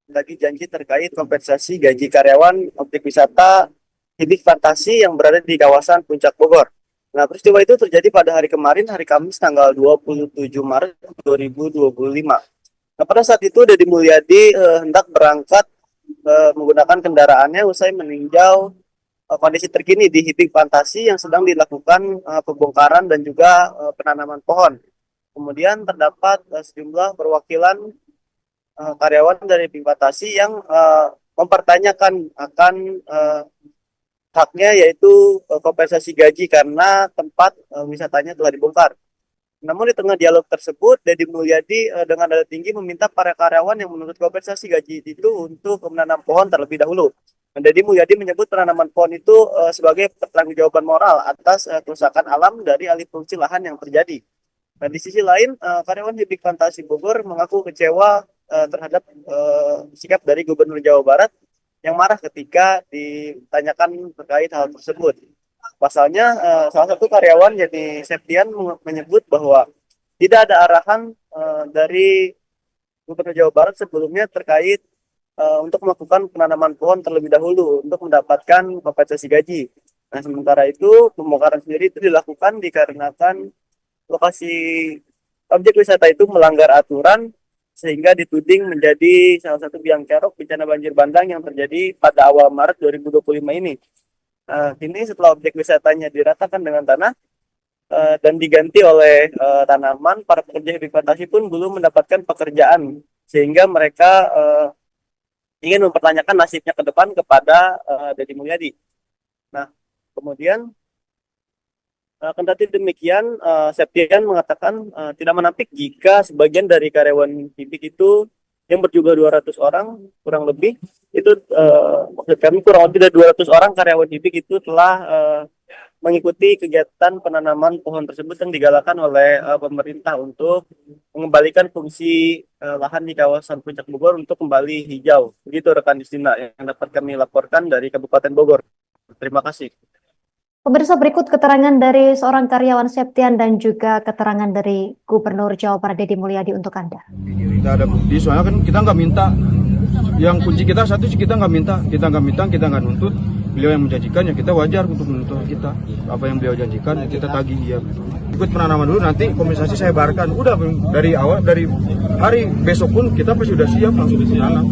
lagi janji terkait kompensasi gaji karyawan objek wisata Hibix Fantasi yang berada di kawasan Puncak Bogor. Nah, peristiwa itu terjadi pada hari kemarin, hari Kamis tanggal 27 Maret 2025. Nah, pada saat itu Deddy Mulyadi hendak berangkat menggunakan kendaraannya usai meninjau kondisi terkini di Hibix Fantasi yang sedang dilakukan pembongkaran dan juga penanaman pohon. Kemudian terdapat sejumlah perwakilan karyawan dari Hibix Fantasi yang mempertanyakan akan haknya, yaitu kompensasi gaji karena tempat wisatanya telah dibongkar. Namun di tengah dialog tersebut, Deddy Mulyadi dengan nada tinggi meminta para karyawan yang menuntut kompensasi gaji itu untuk menanam pohon terlebih dahulu. Dan Deddy Mulyadi menyebut penanaman pohon itu sebagai pertanggungjawaban moral atas kerusakan alam dari alih fungsi lahan yang terjadi. Dan di sisi lain, karyawan Hibix Fantasi Bogor mengaku kecewa terhadap sikap dari Gubernur Jawa Barat yang marah ketika ditanyakan terkait hal tersebut. Pasalnya, salah satu karyawan yakni Septian menyebut bahwa tidak ada arahan dari Gubernur Jawa Barat sebelumnya terkait untuk melakukan penanaman pohon terlebih dahulu untuk mendapatkan kompensasi gaji. Nah, sementara itu pembongkaran sendiri itu dilakukan dikarenakan lokasi objek wisata itu melanggar aturan sehingga dituding menjadi salah satu biang kerok bencana banjir bandang yang terjadi pada awal Maret 2025 ini. Kini setelah objek wisatanya diratakan dengan tanah dan diganti oleh tanaman, para pekerja Hibix Fantasi pun belum mendapatkan pekerjaan sehingga mereka ingin mempertanyakan nasibnya ke depan kepada Deddy Mulyadi. Nah, kemudian kendati demikian, Septian mengatakan tidak menampik jika sebagian dari karyawan Hibix itu yang berjumlah 200 orang kurang lebih itu maksud kami kurang lebih dari 200 orang karyawan Hibix itu telah mengikuti kegiatan penanaman pohon tersebut yang digalakan oleh pemerintah untuk mengembalikan fungsi lahan di kawasan Puncak Bogor untuk kembali hijau. Begitu rekan Justina yang dapat kami laporkan dari Kabupaten Bogor. Terima kasih. Pemirsa, berikut keterangan dari seorang karyawan Septian dan juga keterangan dari Gubernur Jawa Barat Deddy Mulyadi untuk Anda. Kita ada bukti, soalnya kan kita nggak minta. Yang kunci kita satu sih kita nggak minta, kita nggak nuntut. beliau yang menjanjikan ya kita wajar untuk menuntut kita. Apa yang beliau janjikan kita tagih ya. Ikut penanaman dulu, nanti kompensasi saya bayarkan. Udah dari awal, dari hari besok pun kita pasti sudah siap langsung menanam.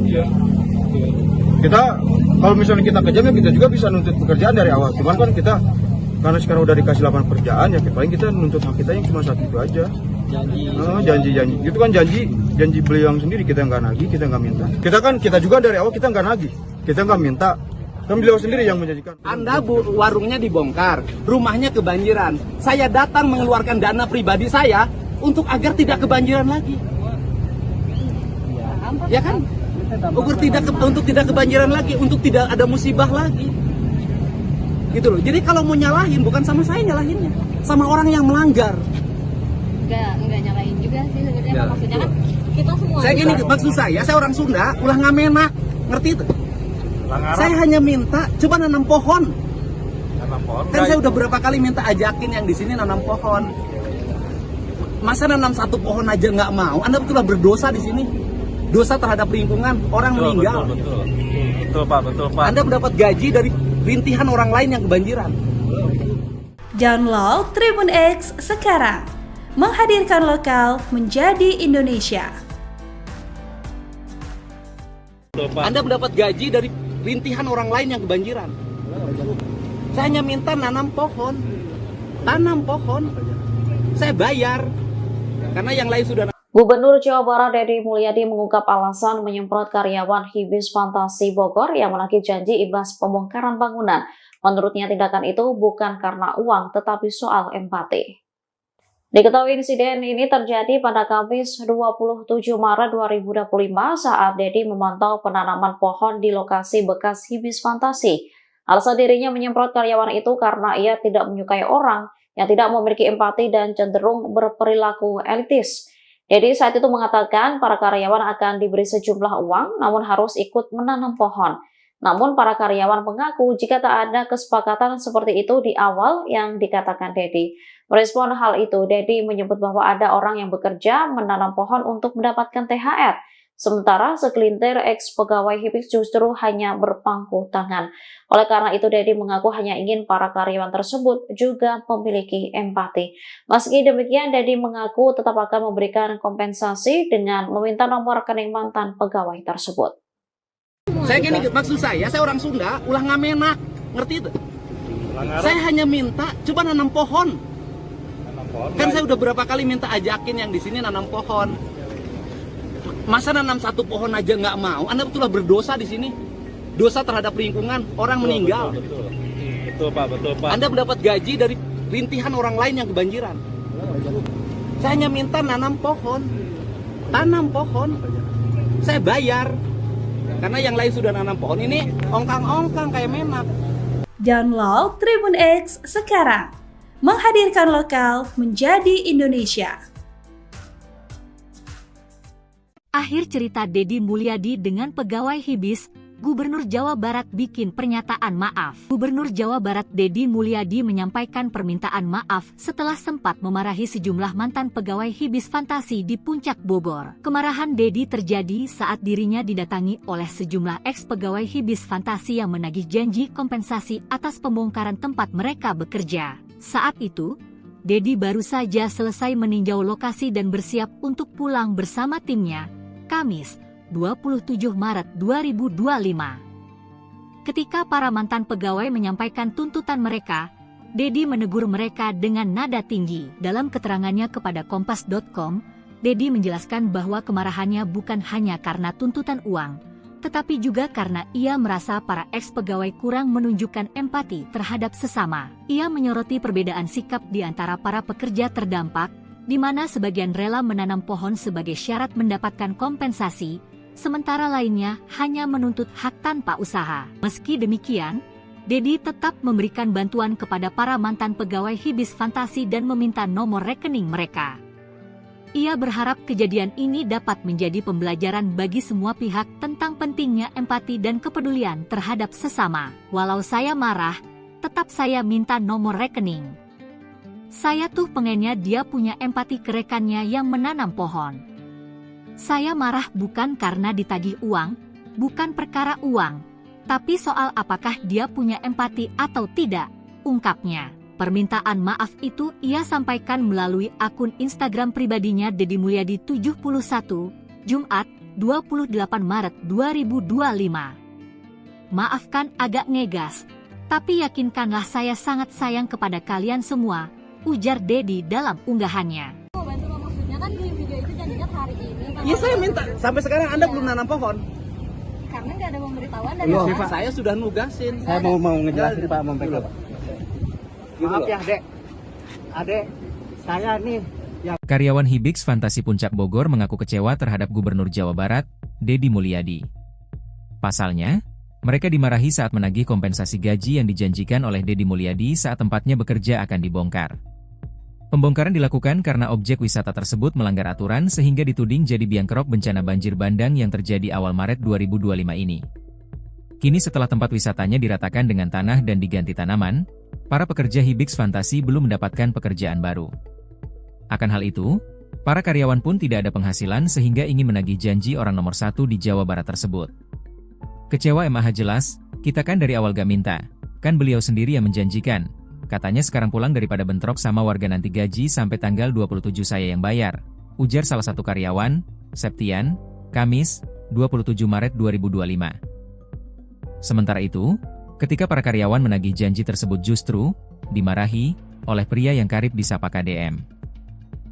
Kita kalau misalnya kita kejam ya kita juga bisa nuntut pekerjaan dari awal. Cuman kan kita karena sekarang udah dikasih lapangan pekerjaan ya paling kita nuntut hak kita yang cuma satu itu aja. Janji itu kan janji beliau yang sendiri, kita nggak nagih, kita nggak minta. Kita juga dari awal kita nggak nagih, kita nggak minta. Kan beliau sendiri yang menjanjikan. Anda warungnya dibongkar, rumahnya kebanjiran. Saya datang mengeluarkan dana pribadi saya untuk agar tidak kebanjiran lagi. Ya kan? Untuk tidak kebanjiran lagi, untuk tidak ada musibah lagi. Gitu loh. Jadi kalau mau nyalahin bukan sama saya nyalahinnya, sama orang yang melanggar. Enggak nyalahin juga sih sebenarnya. Maksudnya kan kita semua. Saya gini, maksud saya orang Sunda, ulah ngamenak, ngerti itu? Saya hanya minta coba nanam pohon. Kan saya udah berapa kali minta ajakin yang di sini nanam pohon. Masa nanam satu pohon aja nggak mau? Anda betullah berdosa di sini. Dosa terhadap lingkungan, orang meninggal. Betul Pak. Anda mendapat gaji dari rintihan orang lain yang kebanjiran. Download Tribun X sekarang. Menghadirkan lokal menjadi Indonesia. Anda mendapat gaji dari rintihan orang lain yang kebanjiran. Saya hanya minta nanam pohon. Tanam pohon. Saya bayar. Karena yang lain sudah. Gubernur Jawa Barat Deddy Mulyadi mengungkap alasan menyemprot karyawan Hibis Fantasi Bogor yang menagih janji imbas pembongkaran bangunan. Menurutnya tindakan itu bukan karena uang tetapi soal empati. Diketahui insiden ini terjadi pada Kamis 27 Maret 2025 saat Deddy memantau penanaman pohon di lokasi bekas Hibis Fantasi. Alasan dirinya menyemprot karyawan itu karena ia tidak menyukai orang yang tidak memiliki empati dan cenderung berperilaku elitis. Deddy saat itu mengatakan para karyawan akan diberi sejumlah uang namun harus ikut menanam pohon. Namun para karyawan mengaku jika tak ada kesepakatan seperti itu di awal yang dikatakan Deddy. Merespon hal itu, Deddy menyebut bahwa ada orang yang bekerja menanam pohon untuk mendapatkan THR. Sementara segelintir ex-pegawai Hibis justru hanya berpangku tangan. Oleh karena itu, Deddy mengaku hanya ingin para karyawan tersebut juga memiliki empati. Meski demikian, Deddy mengaku tetap akan memberikan kompensasi dengan meminta nomor rekening mantan pegawai tersebut. Saya gini, maksud saya orang Sunda, ulah ngamenak, ngerti itu? Saya hanya minta coba nanam pohon. Kan saya udah berapa kali minta ajakin yang di sini nanam pohon. Masa nanam satu pohon aja nggak mau? Anda betullah berdosa di sini. Dosa terhadap lingkungan, orang meninggal. Betul Pak. Anda mendapat gaji dari rintihan orang lain yang kebanjiran. Saya hanya minta nanam pohon. Tanam pohon. Saya bayar. Karena yang lain sudah nanam pohon, ini ongkang-ongkang kayak menak. Download Tribun X sekarang. Menghadirkan lokal menjadi Indonesia. Akhir cerita Deddy Mulyadi dengan pegawai Hibis, Gubernur Jawa Barat bikin pernyataan maaf. Gubernur Jawa Barat Deddy Mulyadi menyampaikan permintaan maaf setelah sempat memarahi sejumlah mantan pegawai Hibis Fantasi di Puncak Bogor. Kemarahan Deddy terjadi saat dirinya didatangi oleh sejumlah ex-pegawai Hibis Fantasi yang menagih janji kompensasi atas pembongkaran tempat mereka bekerja. Saat itu, Deddy baru saja selesai meninjau lokasi dan bersiap untuk pulang bersama timnya, Kamis 27 Maret 2025. Ketika para mantan pegawai menyampaikan tuntutan mereka, Deddy menegur mereka dengan nada tinggi. Dalam keterangannya kepada Kompas.com, Deddy menjelaskan bahwa kemarahannya bukan hanya karena tuntutan uang, tetapi juga karena ia merasa para ex-pegawai kurang menunjukkan empati terhadap sesama. Ia menyoroti perbedaan sikap di antara para pekerja terdampak, di mana sebagian rela menanam pohon sebagai syarat mendapatkan kompensasi, sementara lainnya hanya menuntut hak tanpa usaha. Meski demikian, Deddy tetap memberikan bantuan kepada para mantan pegawai Hibis Fantasi dan meminta nomor rekening mereka. Ia berharap kejadian ini dapat menjadi pembelajaran bagi semua pihak tentang pentingnya empati dan kepedulian terhadap sesama. Walau saya marah, tetap saya minta nomor rekening. Saya tuh pengennya dia punya empati ke rekannya yang menanam pohon. Saya marah bukan karena ditagih uang, bukan perkara uang, Tapi soal apakah dia punya empati atau tidak, ungkapnya. Permintaan maaf itu ia sampaikan melalui akun Instagram pribadinya Deddy Mulyadi 71, Jumat, 28 Maret 2025. Maafkan agak ngegas, tapi yakinkanlah saya sangat sayang kepada kalian semua, ujar Deddy dalam unggahannya. Maksudnya kan di video itu janjinya hari ini. Iya saya minta, sampai sekarang Anda belum nanam pohon. Karena nggak ada pemberitahuan dari Loh, Anda. saya sudah nugasin. Saya mau ngejelasin Pak, mau pegang. Maaf ya Dek, Adek, saya nih yang Karyawan Hibix Fantasi Puncak Bogor mengaku kecewa terhadap Gubernur Jawa Barat, Deddy Mulyadi. Pasalnya, mereka dimarahi saat menagih kompensasi gaji yang dijanjikan oleh Deddy Mulyadi saat tempatnya bekerja akan dibongkar. Pembongkaran dilakukan karena objek wisata tersebut melanggar aturan sehingga dituding jadi biang kerok bencana banjir bandang yang terjadi awal Maret 2025 ini. Kini setelah tempat wisatanya diratakan dengan tanah dan diganti tanaman, para pekerja Hibix Fantasi belum mendapatkan pekerjaan baru. Akan hal itu, para karyawan pun tidak ada penghasilan sehingga ingin menagih janji orang nomor 1 di Jawa Barat tersebut. Kecewa MAH jelas, kita kan dari awal gak minta, kan beliau sendiri yang menjanjikan. Katanya sekarang pulang daripada bentrok sama warga nanti gaji sampai tanggal 27 saya yang bayar, ujar salah satu karyawan, Septian, Kamis, 27 Maret 2025. Sementara itu, ketika para karyawan menagih janji tersebut justru dimarahi oleh pria yang karib disapa KDM.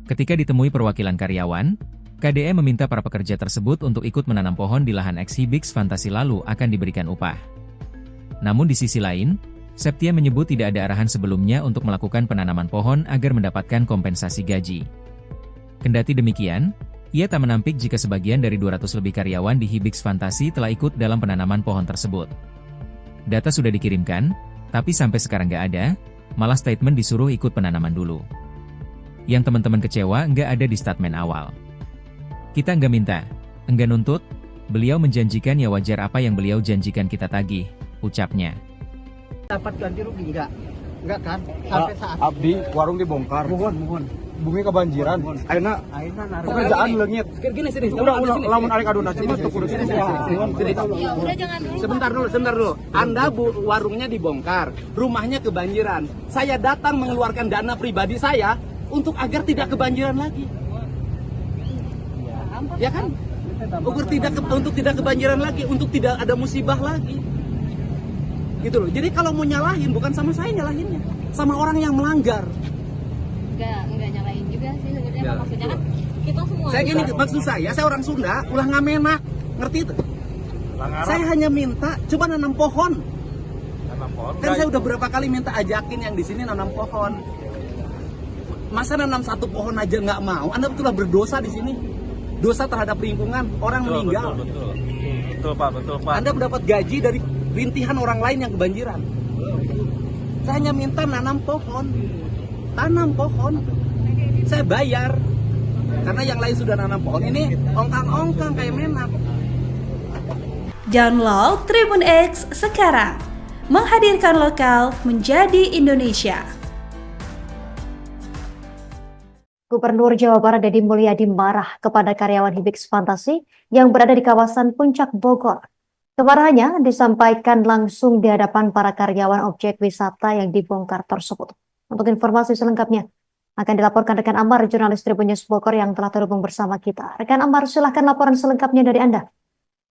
Ketika ditemui perwakilan karyawan, KDM meminta para pekerja tersebut untuk ikut menanam pohon di lahan ex Hibix Fantasi lalu akan diberikan upah. Namun di sisi lain, Septia menyebut tidak ada arahan sebelumnya untuk melakukan penanaman pohon agar mendapatkan kompensasi gaji. Kendati demikian, ia tak menampik jika sebagian dari 200 lebih karyawan di Hibix Fantasi telah ikut dalam penanaman pohon tersebut. Data sudah dikirimkan, tapi sampai sekarang nggak ada, malah statement disuruh ikut penanaman dulu. Yang teman-teman kecewa nggak ada di statement awal. Kita nggak minta, nggak nuntut, beliau menjanjikan ya wajar apa yang beliau janjikan kita tagih, ucapnya. dapat ganti rugi enggak kan? Sampai saat Abdi warung dibongkar. mohon. Bumi kebanjiran. Ayeuna pekerjaan leungit. Gini sini. Udah lamun arek aduna cuma tuh kudu sini. Ya udah jangan dulu. Sebentar dulu. Anda warungnya dibongkar, rumahnya kebanjiran. Saya datang mengeluarkan dana pribadi saya untuk agar tidak kebanjiran lagi. Ya kan? Untuk tidak kebanjiran lagi, untuk tidak ada musibah lagi. Gitu loh. Jadi kalau mau nyalahin bukan sama saya nyalahinnya, sama orang yang melanggar. Enggak nyalain juga sih sebenarnya. Maksudnya kan kita semua. Saya gini, maksud saya orang Sunda, ulah ngamenak, ngerti itu? Saya hanya minta coba nanam pohon. Kan saya udah berapa kali minta ajakin yang di sini nanam pohon. Masa nanam satu pohon aja nggak mau? Anda betullah berdosa di sini. Dosa terhadap lingkungan, orang meninggal. Betul Pak. Anda mendapat gaji dari rintihan orang lain yang kebanjiran. Saya hanya minta nanam pohon. Tanam pohon. Saya bayar. Karena yang lain sudah nanam pohon. Ini ongkang-ongkang kayak menak. Download Tribun X sekarang. Menghadirkan lokal menjadi Indonesia. Gubernur Jawa Barat Deddy Mulyadi marah kepada karyawan Hibix Fantasi yang berada di kawasan Puncak Bogor. Kemarahannya disampaikan langsung di hadapan para karyawan objek wisata yang dibongkar tersebut. Untuk informasi selengkapnya akan dilaporkan rekan Amar, jurnalis Tribun News Bogor yang telah terhubung bersama kita. Rekan Amar, silahkan laporan selengkapnya dari Anda.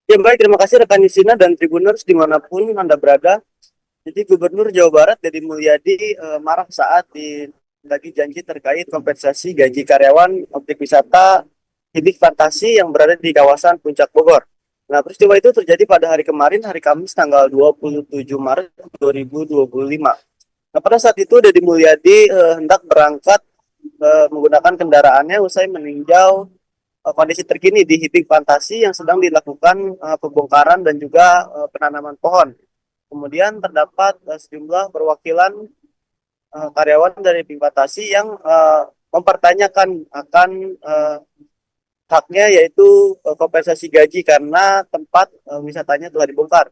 Ya baik, terima kasih rekan Nisina dan Tribuners dimanapun Anda berada. Jadi Gubernur Jawa Barat Deddy Mulyadi marah saat lagi janji terkait kompensasi gaji karyawan objek wisata Hibix Fantasi yang berada di kawasan Puncak Bogor. Nah, peristiwa itu terjadi pada hari kemarin, hari Kamis tanggal 27 Maret 2025. Nah, pada saat itu Deddy Mulyadi hendak berangkat menggunakan kendaraannya usai meninjau kondisi terkini di Hibix Fantasi yang sedang dilakukan pembongkaran dan juga penanaman pohon. Kemudian terdapat sejumlah perwakilan karyawan dari Hibix Fantasi yang mempertanyakan akan haknya, yaitu kompensasi gaji karena tempat wisatanya telah dibongkar.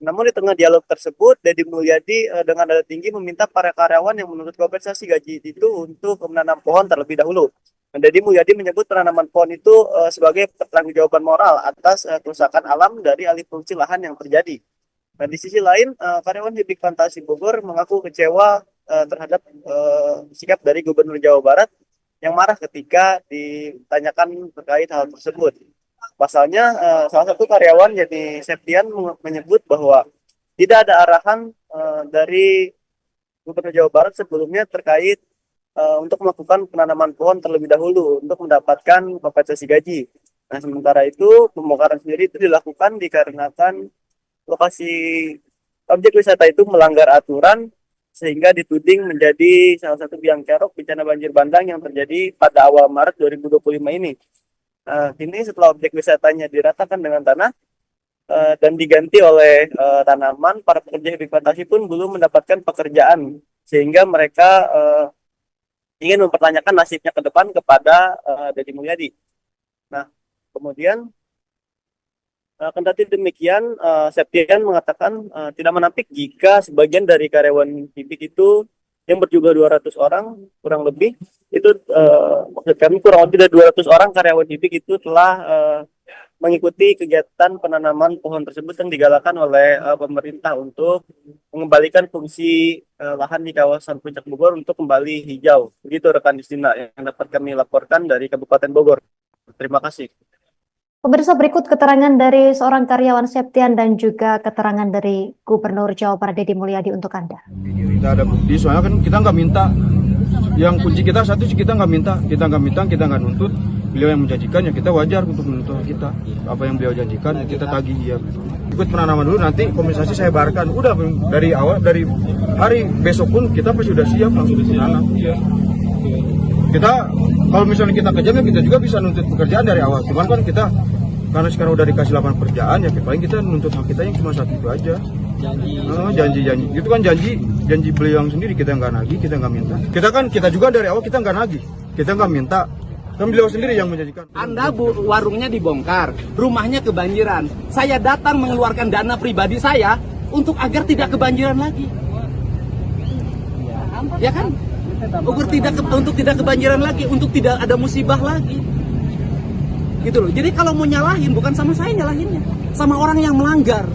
Namun di tengah dialog tersebut, Deddy Mulyadi dengan nada tinggi meminta para karyawan yang menuntut kompensasi gaji itu untuk menanam pohon terlebih dahulu. Dan Deddy Mulyadi menyebut penanaman pohon itu sebagai pertanggungjawaban moral atas kerusakan alam dari alih fungsi lahan yang terjadi. Nah, di sisi lain, karyawan Hibik Fantasi Bogor mengaku kecewa terhadap sikap dari Gubernur Jawa Barat yang marah ketika ditanyakan terkait hal tersebut. Pasalnya, salah satu karyawan yakni Septian menyebut bahwa tidak ada arahan dari Gubernur Jawa Barat sebelumnya terkait untuk melakukan penanaman pohon terlebih dahulu untuk mendapatkan kompensasi gaji. Nah, sementara itu pembongkaran sendiri itu dilakukan dikarenakan lokasi objek wisata itu melanggar aturan sehingga dituding menjadi salah satu biang kerok bencana banjir bandang yang terjadi pada awal Maret 2025 ini. Kini setelah objek wisatanya diratakan dengan tanah dan diganti oleh tanaman, para pekerja Hibik Fantasi pun belum mendapatkan pekerjaan sehingga mereka ingin mempertanyakan nasibnya ke depan kepada Deddy Mulyadi. Nah, kemudian kendati demikian, Septian mengatakan tidak menampik jika sebagian dari karyawan Hibik itu yang berjumlah 200 orang kurang lebih itu maksud kami kurang lebih dari 200 orang karyawan Hibik itu telah mengikuti kegiatan penanaman pohon tersebut yang digalakan oleh pemerintah untuk mengembalikan fungsi lahan di kawasan Puncak Bogor untuk kembali hijau. Begitu rekan Justina yang dapat kami laporkan dari Kabupaten Bogor. Terima kasih. Pemirsa, berikut keterangan dari seorang karyawan Septian dan juga keterangan dari Gubernur Jawa Barat Deddy Mulyadi untuk Anda. Kita ada bukti, soalnya kan kita nggak minta. Yang kunci kita satu sih kita nggak minta, kita nggak nuntut. Beliau yang menjanjikan ya kita wajar untuk menuntut kita. Apa yang beliau janjikan kita tagih ya. Ikut penanaman dulu, nanti kompensasi saya bayarkan. Udah dari awal, dari hari besok pun kita pasti sudah siap langsung ditanam. Kita kalau misalnya kita kejam ya kita juga bisa nuntut pekerjaan dari awal. Cuman kan kita karena sekarang udah dikasih lapangan pekerjaan ya paling kita nuntut hak kita yang cuma satu itu aja. Janji itu kan janji beliau yang sendiri, kita nggak nagih, kita nggak minta. Kita juga dari awal kita nggak nagih, kita nggak minta. Kan beliau sendiri yang menjanjikan. Anda warungnya dibongkar, rumahnya kebanjiran. Saya datang mengeluarkan dana pribadi saya untuk agar tidak kebanjiran lagi. Ya kan? Untuk tidak kebanjiran lagi, untuk tidak ada musibah lagi. Gitu loh. Jadi kalau mau nyalahin bukan sama saya nyalahinnya, sama orang yang melanggar.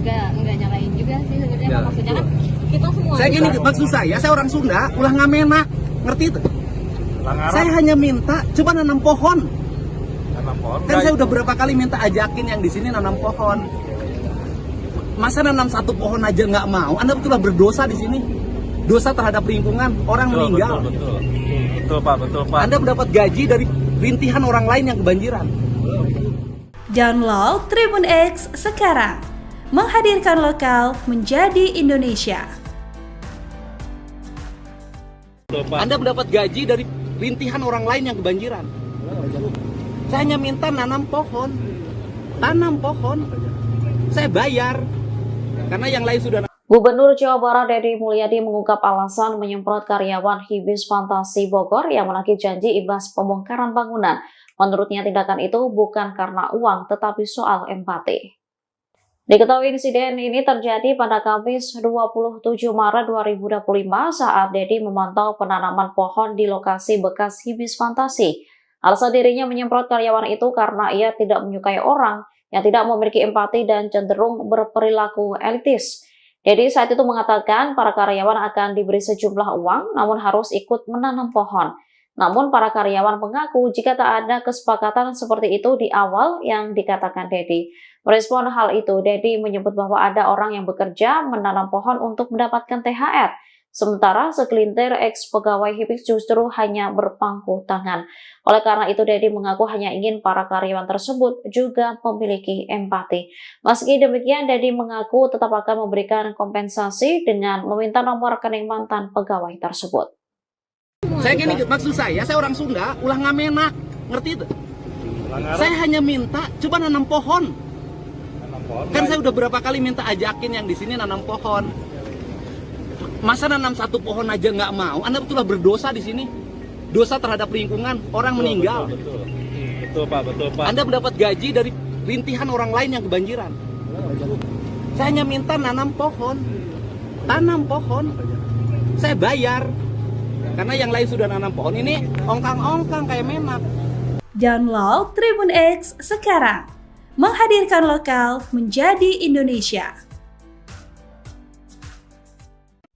Enggak nyalain juga sih sebenarnya, maksudnya kan kita semua. Saya gini, maksud saya orang Sunda, ulah ngamena, ngerti itu? Saya hanya minta coba nanam pohon. Kan saya udah berapa kali minta ajakin yang di sini nanam pohon. Masa nanam satu pohon aja nggak mau? Anda betullah berdosa di sini. Dosa terhadap lingkungan, orang meninggal. Betul Pak. Anda mendapat gaji dari rintihan orang lain yang kebanjiran. Download Tribun X sekarang. Menghadirkan lokal menjadi Indonesia. Anda mendapat gaji dari rintihan orang lain yang kebanjiran. Saya hanya minta nanam pohon. Tanam pohon. Saya bayar. Karena yang lain sudah. Gubernur Jawa Barat Deddy Mulyadi mengungkap alasan menyemprot karyawan Hibis Fantasi Bogor yang menagih janji imbas pembongkaran bangunan. Menurutnya tindakan itu bukan karena uang tetapi soal empati. Diketahui insiden ini terjadi pada Kamis 27 Maret 2025 saat Deddy memantau penanaman pohon di lokasi bekas Hibis Fantasi. Alasan dirinya menyemprot karyawan itu karena ia tidak menyukai orang yang tidak memiliki empati dan cenderung berperilaku elitis. Deddy saat itu mengatakan para karyawan akan diberi sejumlah uang namun harus ikut menanam pohon. Namun para karyawan mengaku jika tak ada kesepakatan seperti itu di awal yang dikatakan Deddy. Merespon hal itu, Deddy menyebut bahwa ada orang yang bekerja menanam pohon untuk mendapatkan THR. Sementara segelintir ex-pegawai Hibik justru hanya berpangku tangan. Oleh karena itu, Deddy mengaku hanya ingin para karyawan tersebut juga memiliki empati. Meski demikian, Deddy mengaku tetap akan memberikan kompensasi dengan meminta nomor rekening mantan pegawai tersebut. Saya gini, maksud saya orang Sunda, ulah ngamenak, ngerti itu? Saya hanya minta coba nanam pohon. Kan saya udah berapa kali minta ajakin yang di sini nanam pohon. Masa nanam satu pohon aja nggak mau? Anda betullah berdosa di sini. Dosa terhadap lingkungan, orang meninggal. Betul Pak. Anda mendapat gaji dari rintihan orang lain yang kebanjiran. Saya hanya minta nanam pohon. Tanam pohon. Saya bayar. Karena yang lain sudah nanam pohon, ini ongkang-ongkang kayak memak. Download Tribun X sekarang. Menghadirkan lokal menjadi Indonesia.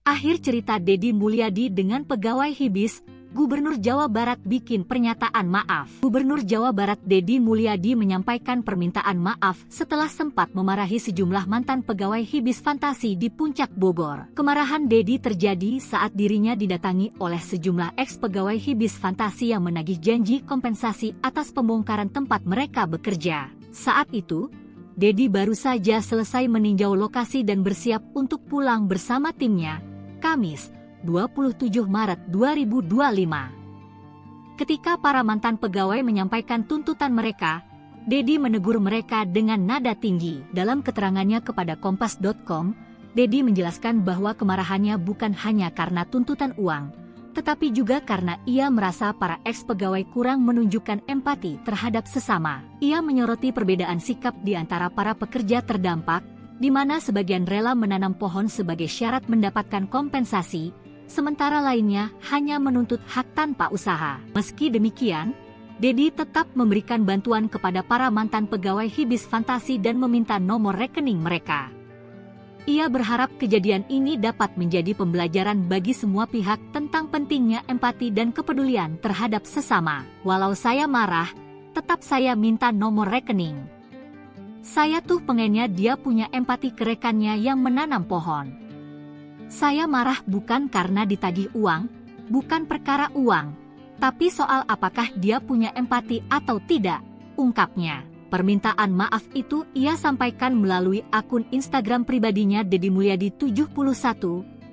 Akhir cerita Deddy Mulyadi dengan pegawai Hibis, Gubernur Jawa Barat bikin pernyataan maaf. Gubernur Jawa Barat Deddy Mulyadi menyampaikan permintaan maaf setelah sempat memarahi sejumlah mantan pegawai Hibis Fantasi di Puncak Bogor. Kemarahan Deddy terjadi saat dirinya didatangi oleh sejumlah ex-pegawai Hibis Fantasi yang menagih janji kompensasi atas pembongkaran tempat mereka bekerja. Saat itu, Deddy baru saja selesai meninjau lokasi dan bersiap untuk pulang bersama timnya, Kamis, 27 Maret 2025. Ketika para mantan pegawai menyampaikan tuntutan mereka, Deddy menegur mereka dengan nada tinggi. Dalam keterangannya kepada Kompas.com, Deddy menjelaskan bahwa kemarahannya bukan hanya karena tuntutan uang, tetapi juga karena ia merasa para ex-pegawai kurang menunjukkan empati terhadap sesama. Ia menyoroti perbedaan sikap di antara para pekerja terdampak, di mana sebagian rela menanam pohon sebagai syarat mendapatkan kompensasi, sementara lainnya hanya menuntut hak tanpa usaha. Meski demikian, Deddy tetap memberikan bantuan kepada para mantan pegawai Hibis Fantasi dan meminta nomor rekening mereka. Ia berharap kejadian ini dapat menjadi pembelajaran bagi semua pihak tentang pentingnya empati dan kepedulian terhadap sesama. Walau saya marah, tetap saya minta nomor rekening. Saya tuh pengennya dia punya empati ke rekannya yang menanam pohon. Saya marah bukan karena ditagih uang, bukan perkara uang, tapi soal apakah dia punya empati atau tidak, ungkapnya. Permintaan maaf itu ia sampaikan melalui akun Instagram pribadinya Deddy Mulyadi 71,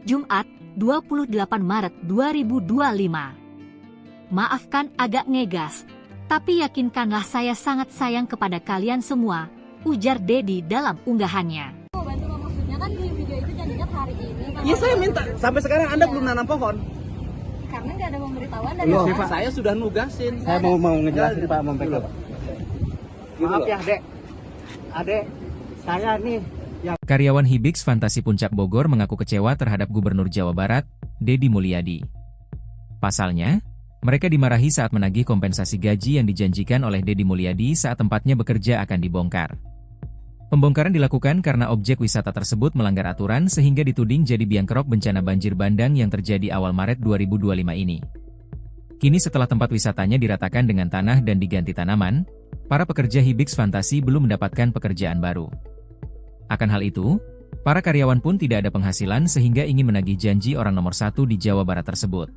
Jumat, 28 Maret 2025. Maafkan agak ngegas, tapi yakinkanlah saya sangat sayang kepada kalian semua, ujar Deddy dalam unggahannya. Maksudnya kan di video itu janjinya hari ini. Iya, saya minta. Sampai sekarang Anda belum nanam pohon. Karena nggak ada pemberitahuan dari Pak. Saya sudah nugasin. Saya mau ngejelasin Pak, mau pegang. Maaf ya, Adek, saya nih yang... Karyawan Hibis Fantasi Puncak Bogor mengaku kecewa terhadap Gubernur Jawa Barat, Deddy Mulyadi. Pasalnya, mereka dimarahi saat menagih kompensasi gaji yang dijanjikan oleh Deddy Mulyadi saat tempatnya bekerja akan dibongkar. Pembongkaran dilakukan karena objek wisata tersebut melanggar aturan sehingga dituding jadi biang kerok bencana banjir bandang yang terjadi awal Maret 2025 ini. Kini setelah tempat wisatanya diratakan dengan tanah dan diganti tanaman, para pekerja Hibis Fantasi belum mendapatkan pekerjaan baru. Akan hal itu, para karyawan pun tidak ada penghasilan sehingga ingin menagih janji orang nomor 1 di Jawa Barat tersebut.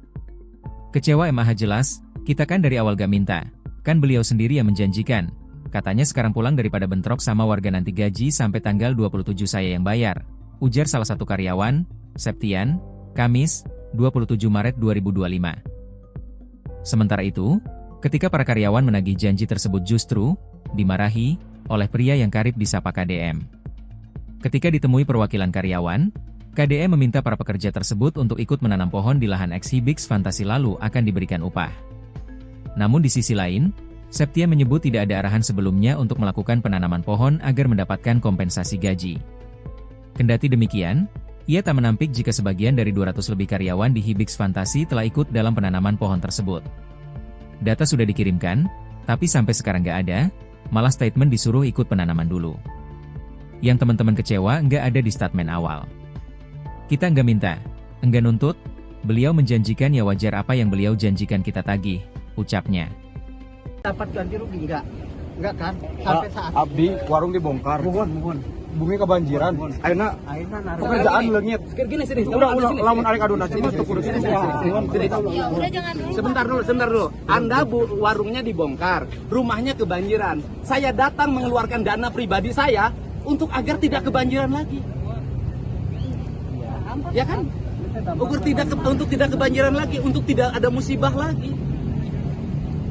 Kecewa MAH jelas, kita kan dari awal gak minta, kan beliau sendiri yang menjanjikan. Katanya sekarang pulang daripada bentrok sama warga nanti gaji sampai tanggal 27 saya yang bayar, ujar salah satu karyawan, Septian, Kamis, 27 Maret 2025. Sementara itu, ketika para karyawan menagih janji tersebut justru dimarahi oleh pria yang karib disapa KDM. Ketika ditemui perwakilan karyawan, KDM meminta para pekerja tersebut untuk ikut menanam pohon di lahan ex Hibis Fantasi lalu akan diberikan upah. Namun di sisi lain, Septia menyebut tidak ada arahan sebelumnya untuk melakukan penanaman pohon agar mendapatkan kompensasi gaji. Kendati demikian, ia tak menampik jika sebagian dari 200 lebih karyawan di Hibis Fantasi telah ikut dalam penanaman pohon tersebut. Data sudah dikirimkan, tapi sampai sekarang nggak ada, malah statement disuruh ikut penanaman dulu. Yang teman-teman kecewa nggak ada di statement awal. Kita nggak minta, nggak nuntut, beliau menjanjikan ya wajar apa yang beliau janjikan kita tagih, ucapnya. Dapat ganti rugi enggak kan? Sampai saat Abdi warung dibongkar. Mohon. Bumi kebanjiran. Ayeuna pekerjaan leungit. Sini. Udah lamun arek aduna sini tuh kudu sini. Ya udah jangan dulu. Sebentar dulu. Anda warungnya dibongkar, rumahnya kebanjiran. Saya datang mengeluarkan dana pribadi saya untuk agar tidak kebanjiran lagi. Ya kan? Untuk tidak kebanjiran lagi, untuk tidak ada musibah lagi.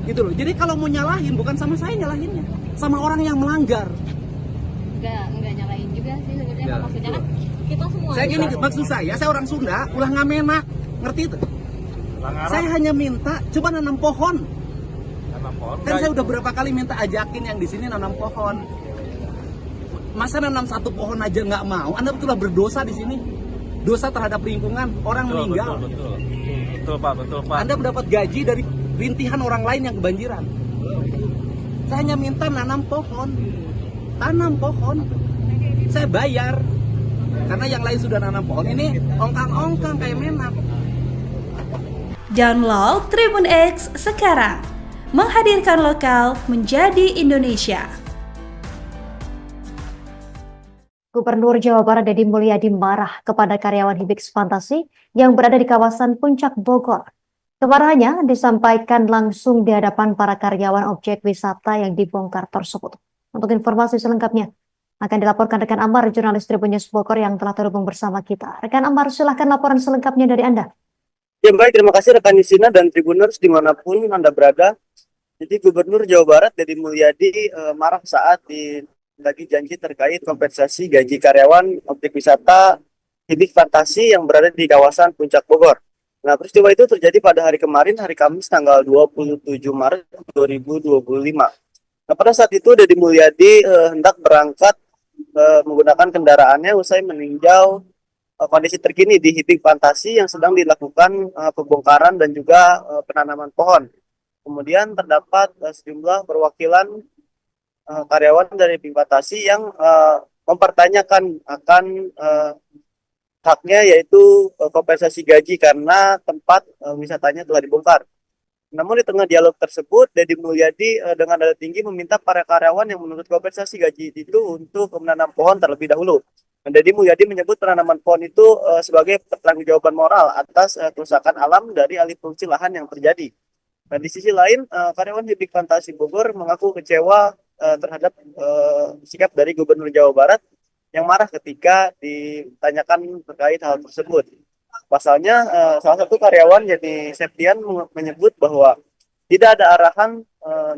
Gitu loh. Jadi kalau mau nyalahin bukan sama saya nyalahinnya, sama orang yang melanggar. Enggak nyalain juga sih sebenarnya. Maksudnya kan kita semua. Saya gini, maksud saya orang Sunda, ulah ngamenak, ngerti itu? Saya hanya minta coba nanam pohon. Kan saya udah berapa kali minta ajakin yang di sini nanam pohon. Masa nanam satu pohon aja nggak mau? Anda betullah berdosa di sini. Dosa terhadap lingkungan, orang meninggal. Betul Pak. Anda mendapat gaji dari rintihan orang lain yang kebanjiran. Saya hanya minta nanam pohon. Tanam pohon. Saya bayar. Karena yang lain sudah nanam pohon, ini ongkang-ongkang kayak menak. Download Tribun X sekarang, menghadirkan lokal menjadi Indonesia. Gubernur Jawa Barat Deddy Mulyadi marah kepada karyawan Hibix Fantasi yang berada di kawasan Puncak Bogor. Kemarahannya disampaikan langsung di hadapan para karyawan objek wisata yang dibongkar tersebut. Untuk informasi selengkapnya akan dilaporkan rekan Amar, jurnalis Tribun News Bogor yang telah terhubung bersama kita. Rekan Amar, silahkan laporan selengkapnya dari Anda. Ya baik, terima kasih rekan Yusina dan Tribuners dimanapun Anda berada. Jadi Gubernur Jawa Barat Deddy Mulyadi marah saat lagi janji terkait kompensasi gaji karyawan objek wisata Hibix Fantasi yang berada di kawasan Puncak Bogor. Nah, peristiwa itu terjadi pada hari kemarin, hari Kamis tanggal 27 Maret 2025. Nah, pada saat itu Deddy Mulyadi hendak berangkat menggunakan kendaraannya usai meninjau kondisi terkini di Hibix Fantasi yang sedang dilakukan pembongkaran dan juga penanaman pohon. Kemudian terdapat sejumlah perwakilan karyawan dari Hibix Fantasi yang mempertanyakan akan haknya, yaitu kompensasi gaji karena tempat wisatanya telah dibongkar. Namun di tengah dialog tersebut, Deddy Mulyadi dengan nada tinggi meminta para karyawan yang menuntut kompensasi gaji itu untuk menanam pohon terlebih dahulu. Deddy Mulyadi menyebut penanaman pohon itu sebagai pertanggungjawaban moral atas kerusakan alam dari alih fungsi lahan yang terjadi. Dan di sisi lain, karyawan Hibix Fantasi Bogor mengaku kecewa terhadap sikap dari Gubernur Jawa Barat yang marah ketika ditanyakan terkait hal tersebut. Pasalnya, salah satu karyawan yakni Septian menyebut bahwa tidak ada arahan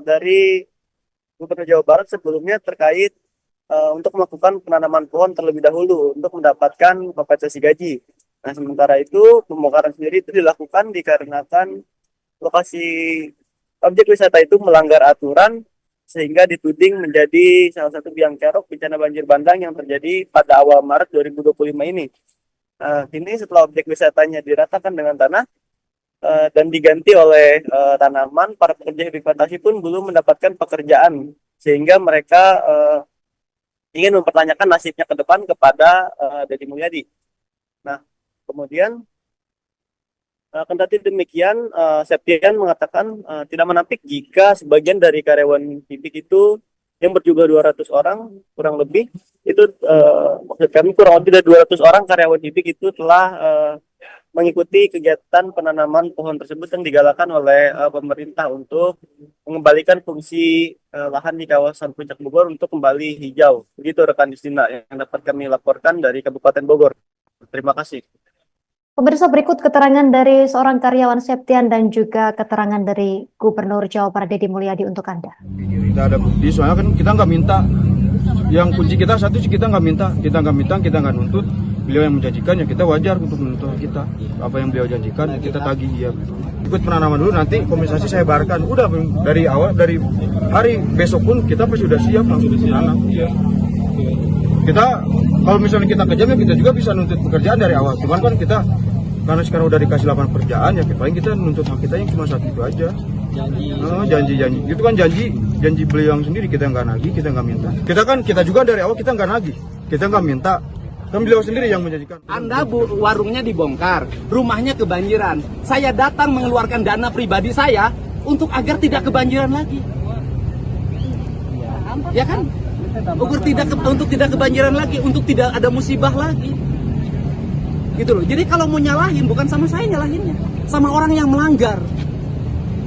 dari Gubernur Jawa Barat sebelumnya terkait untuk melakukan penanaman pohon terlebih dahulu untuk mendapatkan kompensasi gaji. Nah, sementara itu pembongkaran sendiri itu dilakukan dikarenakan lokasi objek wisata itu melanggar aturan sehingga dituding menjadi salah satu biang kerok bencana banjir bandang yang terjadi pada awal Maret 2025 ini. Kini setelah objek wisatanya diratakan dengan tanah dan diganti oleh tanaman, para pekerja Hibix Fantasi pun belum mendapatkan pekerjaan sehingga mereka ingin mempertanyakan nasibnya ke depan kepada Deddy Mulyadi. Nah, kemudian kendati demikian, Septian mengatakan tidak menampik jika sebagian dari karyawan Hibix itu yang berjumlah 200 orang kurang lebih itu maksud kami kurang lebih dari 200 orang karyawan Hibix itu telah mengikuti kegiatan penanaman pohon tersebut yang digalakan oleh pemerintah untuk mengembalikan fungsi lahan di kawasan Puncak Bogor untuk kembali hijau. Begitu rekan Justina yang dapat kami laporkan dari Kabupaten Bogor. Terima kasih. Pemirsa, berikut keterangan dari seorang karyawan Septian dan juga keterangan dari Gubernur Jawa Barat Deddy Mulyadi untuk Anda. Kita ada bukti, soalnya kan kita nggak minta. Yang kunci kita satu sih, kita nggak minta, kita nggak nuntut. Beliau yang menjanjikan, ya kita wajar untuk menuntut kita. Apa yang beliau janjikan, kita tagih ya. Ikut penanaman dulu, nanti kompensasi saya bayarkan. Udah dari awal, dari hari besok pun kita pasti sudah siap langsung menanam. Kita kalau misalnya kita kejam ya kita juga bisa nuntut pekerjaan dari awal. Cuman kan kita karena sekarang udah dikasih lapangan pekerjaan ya paling kita nuntut hak kita yang cuma satu itu aja. Janji. Itu kan janji beliau yang sendiri, kita nggak nagih, kita nggak minta. Kita juga dari awal kita nggak nagih, kita nggak minta. Kan beliau sendiri yang menjanjikan. Anda warungnya dibongkar, rumahnya kebanjiran. Saya datang mengeluarkan dana pribadi saya untuk agar tidak kebanjiran lagi. Ya kan? Untuk tidak kebanjiran lagi, untuk tidak ada musibah lagi. Gitu loh. Jadi kalau mau nyalahin bukan sama saya nyalahinnya, sama orang yang melanggar.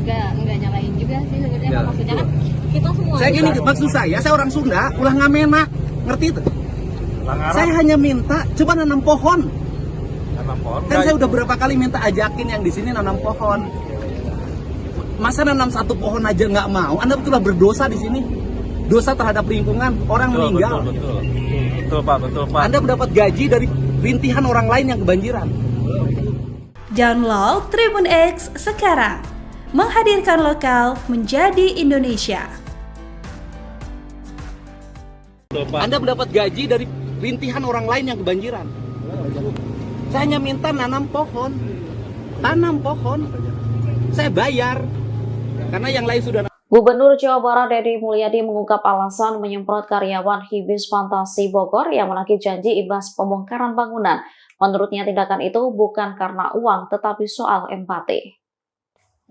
Enggak nyalahin juga sih sebenarnya. Maksudnya kan kita semua. Saya gini, maksud saya orang Sunda, ulah ngamenak, ngerti itu? Saya hanya minta coba nanam pohon. Kan saya udah berapa kali minta ajakin yang di sini nanam pohon. Masa nanam satu pohon aja nggak mau? Anda betul berdosa di sini. Dosa terhadap lingkungan, orang meninggal. Betul Pak. Anda mendapat gaji dari rintihan orang lain yang kebanjiran. Download Tribun X sekarang, menghadirkan lokal menjadi Indonesia. Anda mendapat gaji dari rintihan orang lain yang kebanjiran. Saya hanya minta tanam pohon. Saya bayar. Karena yang lain sudah Gubernur Jawa Barat Deddy Mulyadi mengungkap alasan menyemprot karyawan Hibis Fantasi Bogor yang menagih janji imbas pembongkaran bangunan. Menurutnya tindakan itu bukan karena uang tetapi soal empati.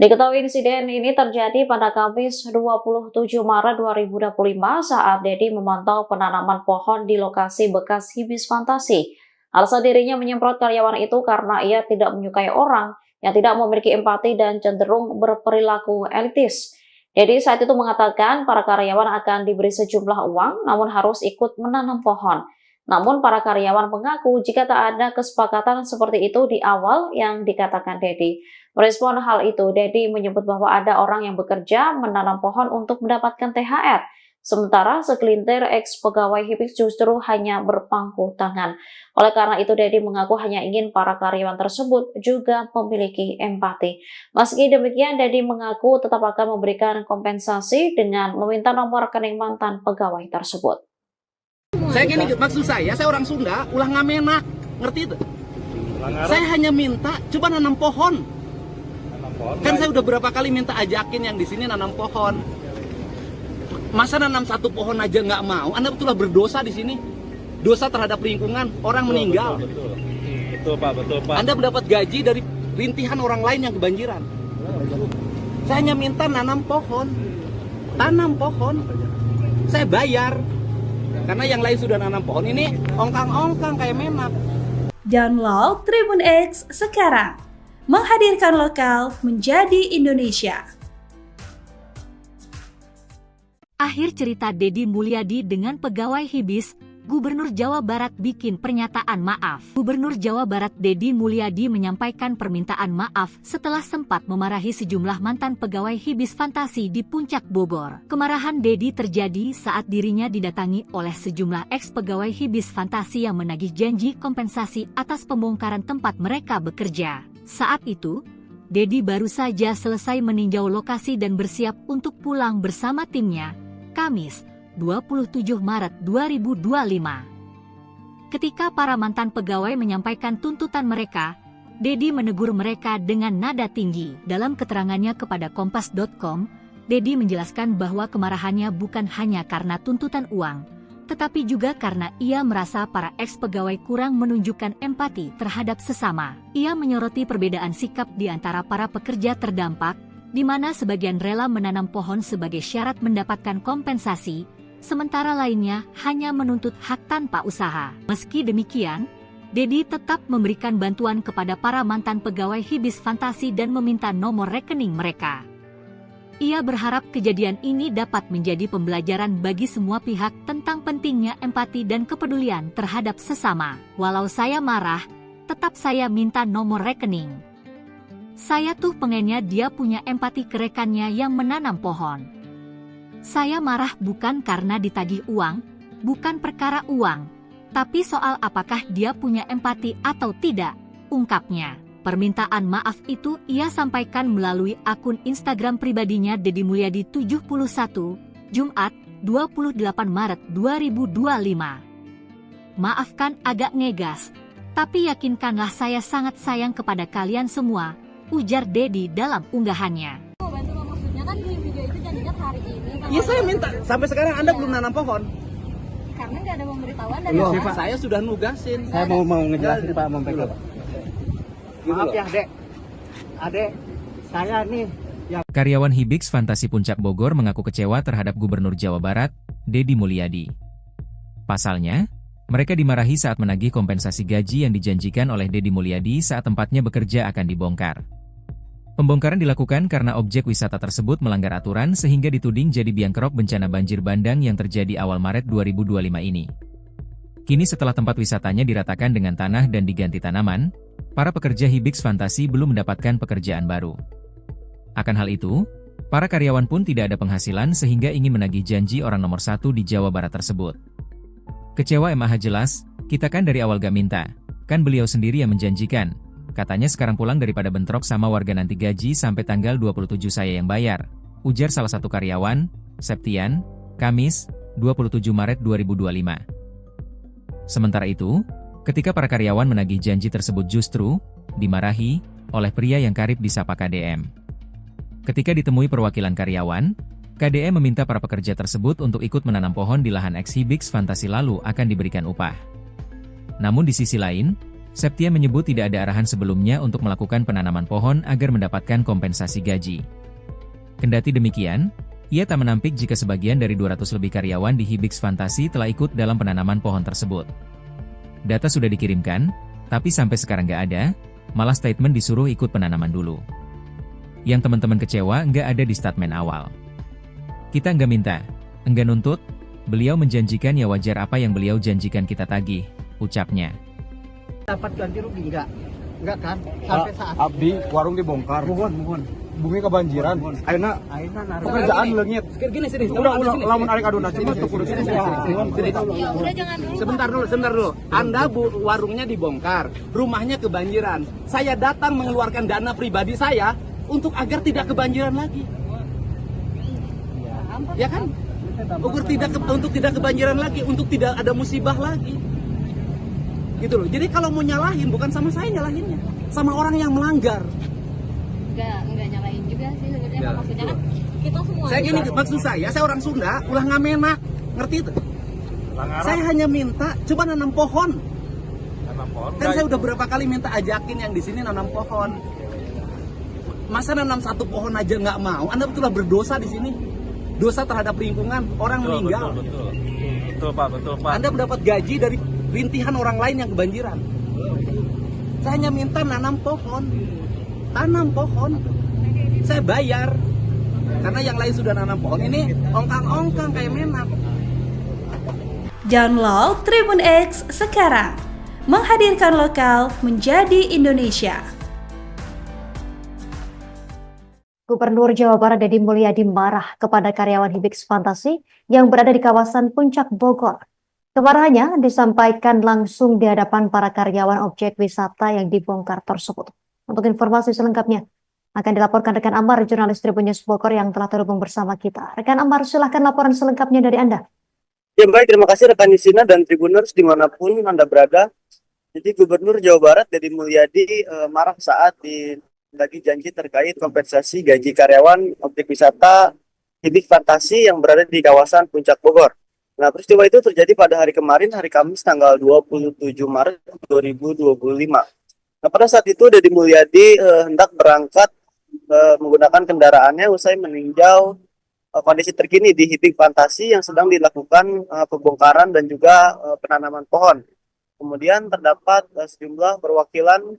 Diketahui insiden ini terjadi pada Kamis 27 Maret 2025 saat Deddy memantau penanaman pohon di lokasi bekas Hibis Fantasi. Alasan dirinya menyemprot karyawan itu karena ia tidak menyukai orang yang tidak memiliki empati dan cenderung berperilaku elitis. Deddy saat itu mengatakan para karyawan akan diberi sejumlah uang namun harus ikut menanam pohon. Namun para karyawan mengaku jika tak ada kesepakatan seperti itu di awal yang dikatakan Deddy. Merespon hal itu, Deddy menyebut bahwa ada orang yang bekerja menanam pohon untuk mendapatkan THR. Sementara segelintir ex-pegawai Hibis justru hanya berpangku tangan. Oleh karena itu, Deddy mengaku hanya ingin para karyawan tersebut juga memiliki empati. Meski demikian, Deddy mengaku tetap akan memberikan kompensasi dengan meminta nomor rekening mantan pegawai tersebut. Saya gini, maksud saya orang Sunda, ulah ngamenak, ngerti itu? Saya hanya minta, coba nanam pohon. Kan saya udah berapa kali minta ajakin yang di sini nanam pohon. Masa nanam satu pohon aja nggak mau? Anda betullah berdosa di sini. Dosa terhadap lingkungan, orang meninggal. Betul Pak. Anda mendapat gaji dari rintihan orang lain yang kebanjiran. Saya hanya minta nanam pohon. Tanam pohon. Saya bayar. Karena yang lain sudah nanam pohon, ini ongkang-ongkang kayak menak. Download Tribun X sekarang. Menghadirkan lokal menjadi Indonesia. Akhir cerita Deddy Mulyadi dengan pegawai Hibis, Gubernur Jawa Barat bikin pernyataan maaf. Gubernur Jawa Barat Deddy Mulyadi menyampaikan permintaan maaf setelah sempat memarahi sejumlah mantan pegawai Hibis Fantasi di Puncak Bogor. Kemarahan Deddy terjadi saat dirinya didatangi oleh sejumlah ex-pegawai Hibis Fantasi yang menagih janji kompensasi atas pembongkaran tempat mereka bekerja. Saat itu, Deddy baru saja selesai meninjau lokasi dan bersiap untuk pulang bersama timnya, Kamis, 27 Maret 2025. Ketika para mantan pegawai menyampaikan tuntutan mereka, Deddy menegur mereka dengan nada tinggi. Dalam keterangannya kepada Kompas.com, Deddy menjelaskan bahwa kemarahannya bukan hanya karena tuntutan uang, tetapi juga karena ia merasa para ex-pegawai kurang menunjukkan empati terhadap sesama. Ia menyoroti perbedaan sikap di antara para pekerja terdampak, di mana sebagian rela menanam pohon sebagai syarat mendapatkan kompensasi, sementara lainnya hanya menuntut hak tanpa usaha. Meski demikian, Deddy tetap memberikan bantuan kepada para mantan pegawai Hibis Fantasi dan meminta nomor rekening mereka. Ia berharap kejadian ini dapat menjadi pembelajaran bagi semua pihak tentang pentingnya empati dan kepedulian terhadap sesama. Walau saya marah, tetap saya minta nomor rekening. Saya tuh pengennya dia punya empati ke rekannya yang menanam pohon. Saya marah bukan karena ditagih uang, bukan perkara uang, tapi soal apakah dia punya empati atau tidak, ungkapnya. Permintaan maaf itu ia sampaikan melalui akun Instagram pribadinya Deddy Mulyadi 71, Jumat, 28 Maret 2025. Maafkan agak ngegas, tapi yakinkanlah saya sangat sayang kepada kalian semua, ujar Deddy dalam unggahannya. Maksudnya kan di video itu janjinya hari ini. Iya, saya minta. Sampai sekarang Anda belum nanam pohon. Karena nggak ada pemberitahuan dari Loh, Pak. saya sudah nugasin. Saya mau ngejelasin Pak, mau pegang. Maaf ya Adek, saya nih yang... Karyawan Hibis Fantasi Puncak Bogor mengaku kecewa terhadap Gubernur Jawa Barat, Deddy Mulyadi. Pasalnya, mereka dimarahi saat menagih kompensasi gaji yang dijanjikan oleh Deddy Mulyadi saat tempatnya bekerja akan dibongkar. Pembongkaran dilakukan karena objek wisata tersebut melanggar aturan sehingga dituding jadi biang kerok bencana banjir bandang yang terjadi awal Maret 2025 ini. Kini setelah tempat wisatanya diratakan dengan tanah dan diganti tanaman, para pekerja Hibis Fantasi belum mendapatkan pekerjaan baru. Akan hal itu, para karyawan pun tidak ada penghasilan sehingga ingin menagih janji orang nomor satu di Jawa Barat tersebut. Kecewa MAH jelas, kita kan dari awal gak minta, kan beliau sendiri yang menjanjikan. Katanya sekarang pulang daripada bentrok sama warga nanti gaji sampai tanggal 27 saya yang bayar, ujar salah satu karyawan, Septian, Kamis, 27 Maret 2025. Sementara itu, ketika para karyawan menagih janji tersebut justru dimarahi oleh pria yang karib disapa KDM. Ketika ditemui perwakilan karyawan, KDE meminta para pekerja tersebut untuk ikut menanam pohon di lahan eks-Hibix Fantasi lalu akan diberikan upah. Namun di sisi lain, Septian menyebut tidak ada arahan sebelumnya untuk melakukan penanaman pohon agar mendapatkan kompensasi gaji. Kendati demikian, ia tak menampik jika sebagian dari 200 lebih karyawan di Hibix Fantasi telah ikut dalam penanaman pohon tersebut. Data sudah dikirimkan, tapi sampai sekarang nggak ada, malah statement disuruh ikut penanaman dulu. Yang teman-teman kecewa nggak ada di statement awal. Kita nggak minta, nggak nuntut, beliau menjanjikan ya wajar apa yang beliau janjikan kita tagih, ucapnya. Dapat ganti rugi enggak kan sampai saat Abdi warung dibongkar. mohon Bumi kebanjiran. Ayeuna pekerjaan leungit. Sini. Udah lamun arek aduna cuma tuh kudu sini. Sebentar dulu. Anda warungnya dibongkar, rumahnya kebanjiran. Saya datang mengeluarkan dana pribadi saya untuk agar tidak kebanjiran lagi. Ya kan? Untuk tidak kebanjiran lagi, untuk tidak ada musibah lagi. Gitu loh. Jadi kalau mau nyalahin bukan sama saya nyalahinnya, sama orang yang melanggar. Enggak nyalain juga sih sebenarnya. Maksudnya kan kita semua. Saya gini, maksud saya orang Sunda ulah ngamenak, ngerti itu? Saya hanya minta coba nanam pohon. Kan saya udah berapa kali minta ajakin yang di sini nanam pohon. Masa nanam satu pohon aja nggak mau? Anda betullah berdosa di sini. Dosa terhadap lingkungan, orang meninggal. Betul Pak. Anda mendapat gaji dari rintihan orang lain yang kebanjiran. Saya hanya minta tanam pohon. Saya bayar. Karena yang lain sudah nanam pohon, ini ongkang-ongkang kayak menak. Download Tribun X sekarang. Menghadirkan lokal menjadi Indonesia. Gubernur Jawa Barat Deddy Mulyadi marah kepada karyawan Hibix Fantasi yang berada di kawasan Puncak Bogor. Kemarahannya disampaikan langsung di hadapan para karyawan objek wisata yang dibongkar tersebut. Untuk informasi selengkapnya akan dilaporkan rekan Amar, jurnalis Tribun News Bogor yang telah terhubung bersama kita. Rekan Amar, silahkan laporan selengkapnya dari Anda. Ya baik, terima kasih rekan Yusina dan Tribuners dimanapun Anda berada. Jadi Gubernur Jawa Barat Deddy Mulyadi marah saat lagi janji terkait kompensasi gaji karyawan objek wisata Hibix Fantasi yang berada di kawasan Puncak Bogor. Nah, peristiwa itu terjadi pada hari kemarin, hari Kamis tanggal 27 Maret 2025. Nah, pada saat itu Deddy Mulyadi hendak berangkat menggunakan kendaraannya usai meninjau kondisi terkini di Hibix Fantasi yang sedang dilakukan pembongkaran dan juga penanaman pohon. Kemudian terdapat sejumlah perwakilan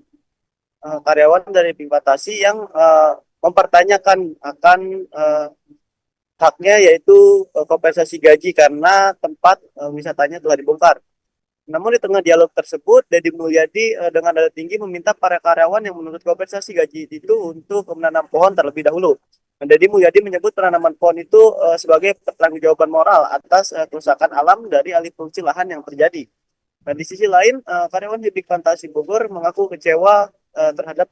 karyawan dari Hibix Fantasi yang mempertanyakan akan haknya, yaitu kompensasi gaji karena tempat wisatanya telah dibongkar. Namun di tengah dialog tersebut, Deddy Mulyadi dengan nada tinggi meminta para karyawan yang menuntut kompensasi gaji itu untuk menanam pohon terlebih dahulu. Deddy Mulyadi menyebut penanaman pohon itu sebagai pertanggungjawaban moral atas kerusakan alam dari alih fungsi lahan yang terjadi. Dan di sisi lain, karyawan Hibix Fantasi Bogor mengaku kecewa terhadap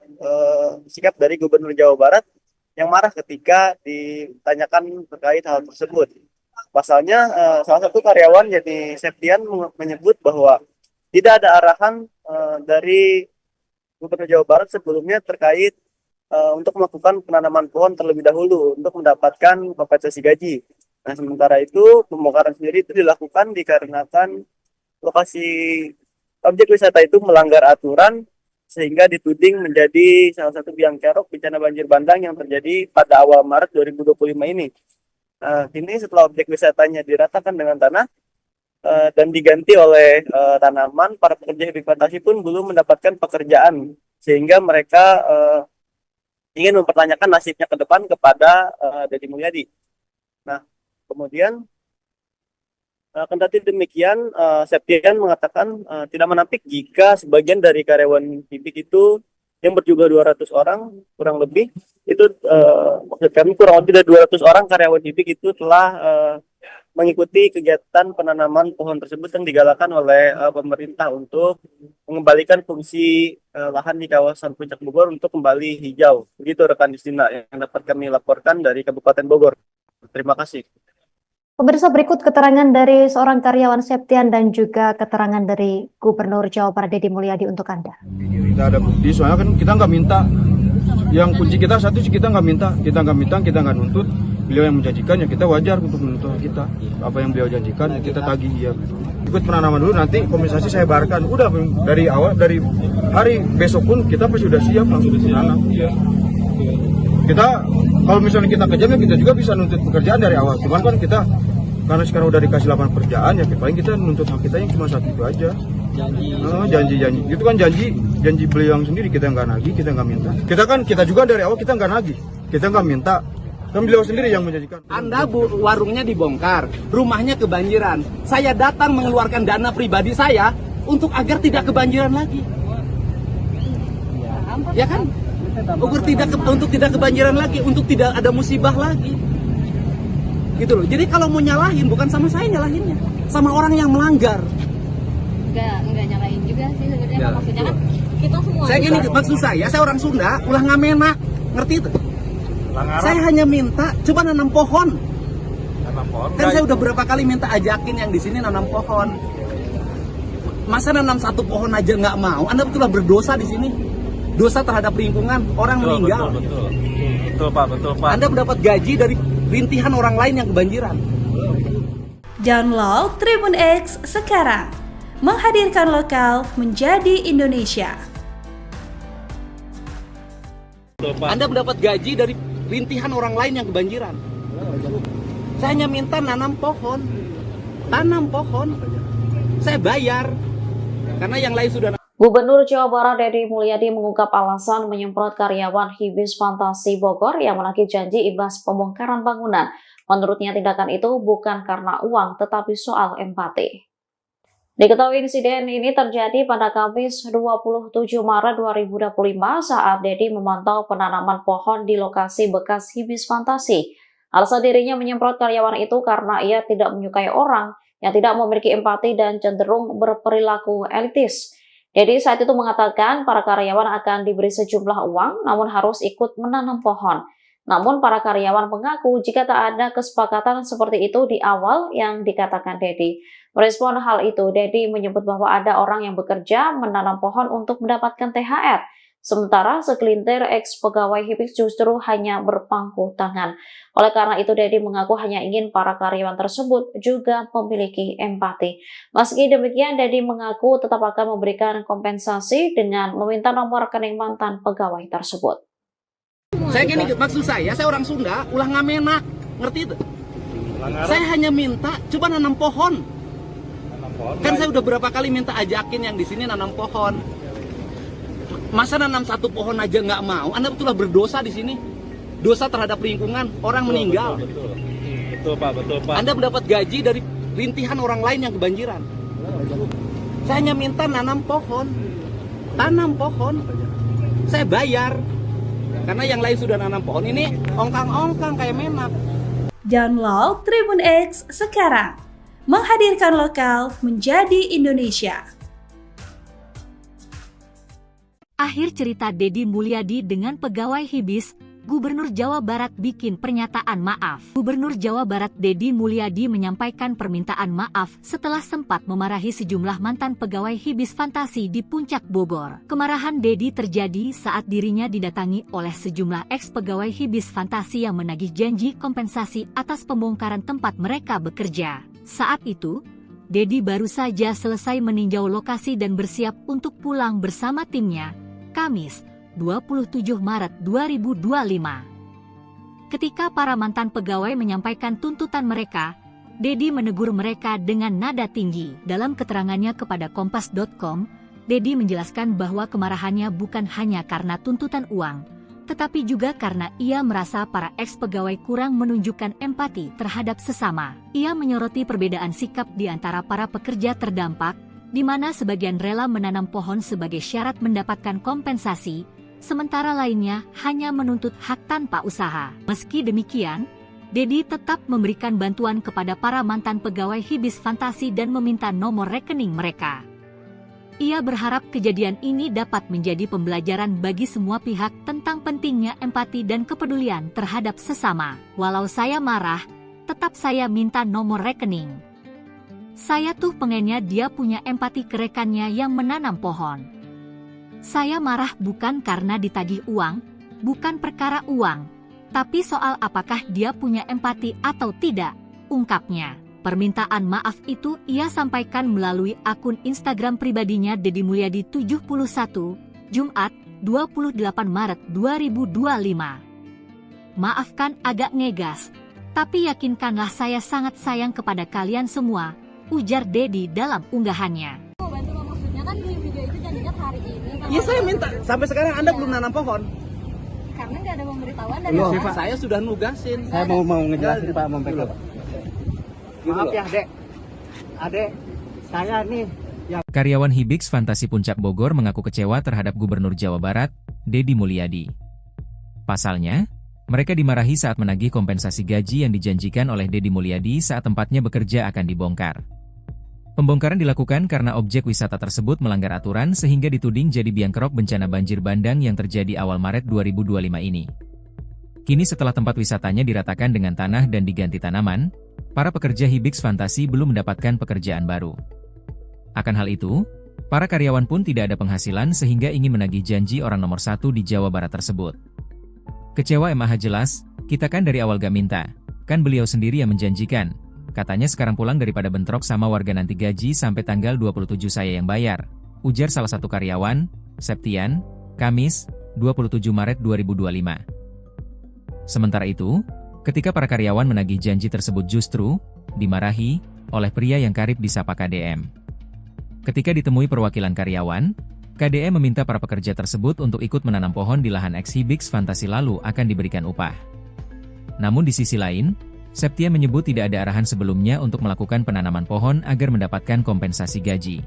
sikap dari Gubernur Jawa Barat yang marah ketika ditanyakan terkait hal tersebut. Pasalnya, salah satu karyawan yakni Septian menyebut bahwa tidak ada arahan dari Gubernur Jawa Barat sebelumnya terkait untuk melakukan penanaman pohon terlebih dahulu untuk mendapatkan kompensasi gaji. Nah, sementara itu pembongkaran sendiri itu dilakukan dikarenakan lokasi objek wisata itu melanggar aturan sehingga dituding menjadi salah satu biang kerok bencana banjir bandang yang terjadi pada awal Maret 2025 ini. Kini setelah objek wisatanya diratakan dengan tanah dan diganti oleh tanaman, para pekerja Hibix Fantasi pun belum mendapatkan pekerjaan sehingga mereka ingin mempertanyakan nasibnya ke depan kepada Deddy Mulyadi. Nah, kemudian kendati demikian, Septian mengatakan tidak menampik jika sebagian dari karyawan Hibix itu yang berjumlah 200 orang kurang lebih itu maksud kami kurang lebih dari 200 orang karyawan Hibix itu telah mengikuti kegiatan penanaman pohon tersebut yang digalakan oleh pemerintah untuk mengembalikan fungsi lahan di kawasan Puncak Bogor untuk kembali hijau. Begitu rekan Justina yang dapat kami laporkan dari Kabupaten Bogor. Terima kasih. Pemirsa, berikut keterangan dari seorang karyawan Septian dan juga keterangan dari Gubernur Jawa Barat Deddy Mulyadi untuk Anda. Tidak ada bukti, soalnya kan kita nggak minta. Yang kunci kita satu sih kita nggak minta, kita nggak nuntut. beliau yang menjanjikan ya kita wajar untuk menuntut kita. Apa yang beliau janjikan kita tagih ya. Ikut penanaman dulu, nanti kompensasi saya bayarkan. Udah dari awal, dari hari besok pun kita pasti sudah siap langsung menanam. Kita kalau misalnya kita kejam ya kita juga bisa nuntut pekerjaan dari awal. Cuman kan kita karena sekarang udah dikasih lapangan pekerjaan ya paling kita nuntut hak kita yang cuma satu itu aja. Janji itu kan janji beliau yang sendiri, kita nggak nagih, kita nggak minta. Kita juga dari awal kita nggak nagih, kita nggak minta, kan beliau sendiri yang menjanjikan. Anda warungnya dibongkar, rumahnya kebanjiran, saya datang mengeluarkan dana pribadi saya untuk agar tidak kebanjiran lagi, ya kan? Untuk tidak kebanjiran lagi, untuk tidak ada musibah lagi, gitu loh. Jadi kalau mau nyalahin bukan sama saya nyalahinnya, sama orang yang melanggar. Enggak nyalain juga sih sebenarnya, maksudnya kan kita semua. Saya gini, maksud saya orang Sunda, ulah ngamenak, ngerti itu? Saya hanya minta coba nanam pohon. Kan saya udah berapa kali minta ajakin yang di sini nanam pohon. Masa nanam satu pohon aja nggak mau? Anda betullah berdosa di sini. Dosa terhadap lingkungan, orang meninggal. Betul Pak. Anda mendapat gaji dari rintihan orang lain yang kebanjiran. Download Tribun X sekarang. Menghadirkan lokal menjadi Indonesia. Anda mendapat gaji dari rintihan orang lain yang kebanjiran. Saya hanya minta tanam pohon. Saya bayar karena yang lain sudah. Gubernur Jawa Barat Deddy Mulyadi mengungkap alasan menyemprot karyawan Hibis Fantasi Bogor yang menagih janji imbas pembongkaran bangunan. Menurutnya tindakan itu bukan karena uang tetapi soal empati. Diketahui insiden ini terjadi pada Kamis 27 Maret 2025 saat Deddy memantau penanaman pohon di lokasi bekas Hibis Fantasi. Alasan dirinya menyemprot karyawan itu karena ia tidak menyukai orang yang tidak memiliki empati dan cenderung berperilaku elitis. Deddy saat itu mengatakan para karyawan akan diberi sejumlah uang namun harus ikut menanam pohon. Namun para karyawan mengaku jika tak ada kesepakatan seperti itu di awal yang dikatakan Deddy. Merespon hal itu, Deddy menyebut bahwa ada orang yang bekerja menanam pohon untuk mendapatkan THR. Sementara segelintir ex-pegawai Hibis justru hanya berpangku tangan. Oleh karena itu, Deddy mengaku hanya ingin para karyawan tersebut juga memiliki empati. Meski demikian, Deddy mengaku tetap akan memberikan kompensasi dengan meminta nomor rekening mantan pegawai tersebut. Saya gini, maksud saya orang Sunda, ulah ngamenak, ngerti itu? Saya hanya minta coba nanam pohon. Kan saya udah berapa kali minta ajakin yang di sini nanam pohon. Masa nanam satu pohon aja nggak mau? Anda betullah berdosa di sini. Dosa terhadap lingkungan, orang meninggal. Betul Pak. Anda mendapat gaji dari rintihan orang lain yang kebanjiran. Saya hanya minta tanam pohon. Saya bayar karena yang lain sudah nanam pohon. Ini ongkang-ongkang kayak menak. Download Tribun X sekarang. Menghadirkan lokal menjadi Indonesia. Akhir cerita Deddy Mulyadi dengan pegawai Hibis, Gubernur Jawa Barat bikin pernyataan maaf. Gubernur Jawa Barat Deddy Mulyadi menyampaikan permintaan maaf setelah sempat memarahi sejumlah mantan pegawai Hibis Fantasi di Puncak Bogor. Kemarahan Deddy terjadi saat dirinya didatangi oleh sejumlah ex-pegawai Hibis Fantasi yang menagih janji kompensasi atas pembongkaran tempat mereka bekerja. Saat itu, Deddy baru saja selesai meninjau lokasi dan bersiap untuk pulang bersama timnya, Kamis 27 Maret 2025. Ketika para mantan pegawai menyampaikan tuntutan mereka, Deddy menegur mereka dengan nada tinggi. Dalam keterangannya kepada Kompas.com, Deddy menjelaskan bahwa kemarahannya bukan hanya karena tuntutan uang, tetapi juga karena ia merasa para ex-pegawai kurang menunjukkan empati terhadap sesama. Ia menyoroti perbedaan sikap di antara para pekerja terdampak, di mana sebagian rela menanam pohon sebagai syarat mendapatkan kompensasi, sementara lainnya hanya menuntut hak tanpa usaha. Meski demikian, Deddy tetap memberikan bantuan kepada para mantan pegawai Hibis Fantasi dan meminta nomor rekening mereka. Ia berharap kejadian ini dapat menjadi pembelajaran bagi semua pihak tentang pentingnya empati dan kepedulian terhadap sesama. Walau saya marah, tetap saya minta nomor rekening. Saya tuh pengennya dia punya empati ke rekannya yang menanam pohon. Saya marah bukan karena ditagih uang, bukan perkara uang, Tapi soal apakah dia punya empati atau tidak, ungkapnya. Permintaan maaf itu ia sampaikan melalui akun Instagram pribadinya Deddy Mulyadi 71, Jumat, 28 Maret 2025. Maafkan agak ngegas, tapi yakinkanlah saya sangat sayang kepada kalian semua, ujar Deddy dalam unggahannya. Maksudnya kan di video itu janjinya hari ini. Iya, saya minta. Sampai sekarang Anda belum nanam pohon. Karena nggak ada pemberitahuan dari Loh, Pak. saya sudah nugasin. Saya mau ngejelasin Pak, mau backup. Maaf ya Dek, Adek, saya nih yang... Karyawan Hibix Fantasi Puncak Bogor mengaku kecewa terhadap Gubernur Jawa Barat, Deddy Mulyadi. Pasalnya, mereka dimarahi saat menagih kompensasi gaji yang dijanjikan oleh Deddy Mulyadi saat tempatnya bekerja akan dibongkar. Pembongkaran dilakukan karena objek wisata tersebut melanggar aturan sehingga dituding jadi biang kerok bencana banjir bandang yang terjadi awal Maret 2025 ini. Kini setelah tempat wisatanya diratakan dengan tanah dan diganti tanaman, para pekerja Hibix Fantasi belum mendapatkan pekerjaan baru. Akan hal itu, para karyawan pun tidak ada penghasilan sehingga ingin menagih janji orang nomor 1 di Jawa Barat tersebut. Kecewa MAH jelas, kita kan dari awal gak minta, kan beliau sendiri yang menjanjikan. Katanya sekarang pulang daripada bentrok sama warga nanti gaji sampai tanggal 27 saya yang bayar, ujar salah satu karyawan, Septian, Kamis, 27 Maret 2025. Sementara itu, ketika para karyawan menagih janji tersebut justru dimarahi oleh pria yang karib disapa KDM. Ketika ditemui perwakilan karyawan, KDM meminta para pekerja tersebut untuk ikut menanam pohon di lahan ex Hibix Fantasi lalu akan diberikan upah. Namun di sisi lain, Septian menyebut tidak ada arahan sebelumnya untuk melakukan penanaman pohon agar mendapatkan kompensasi gaji.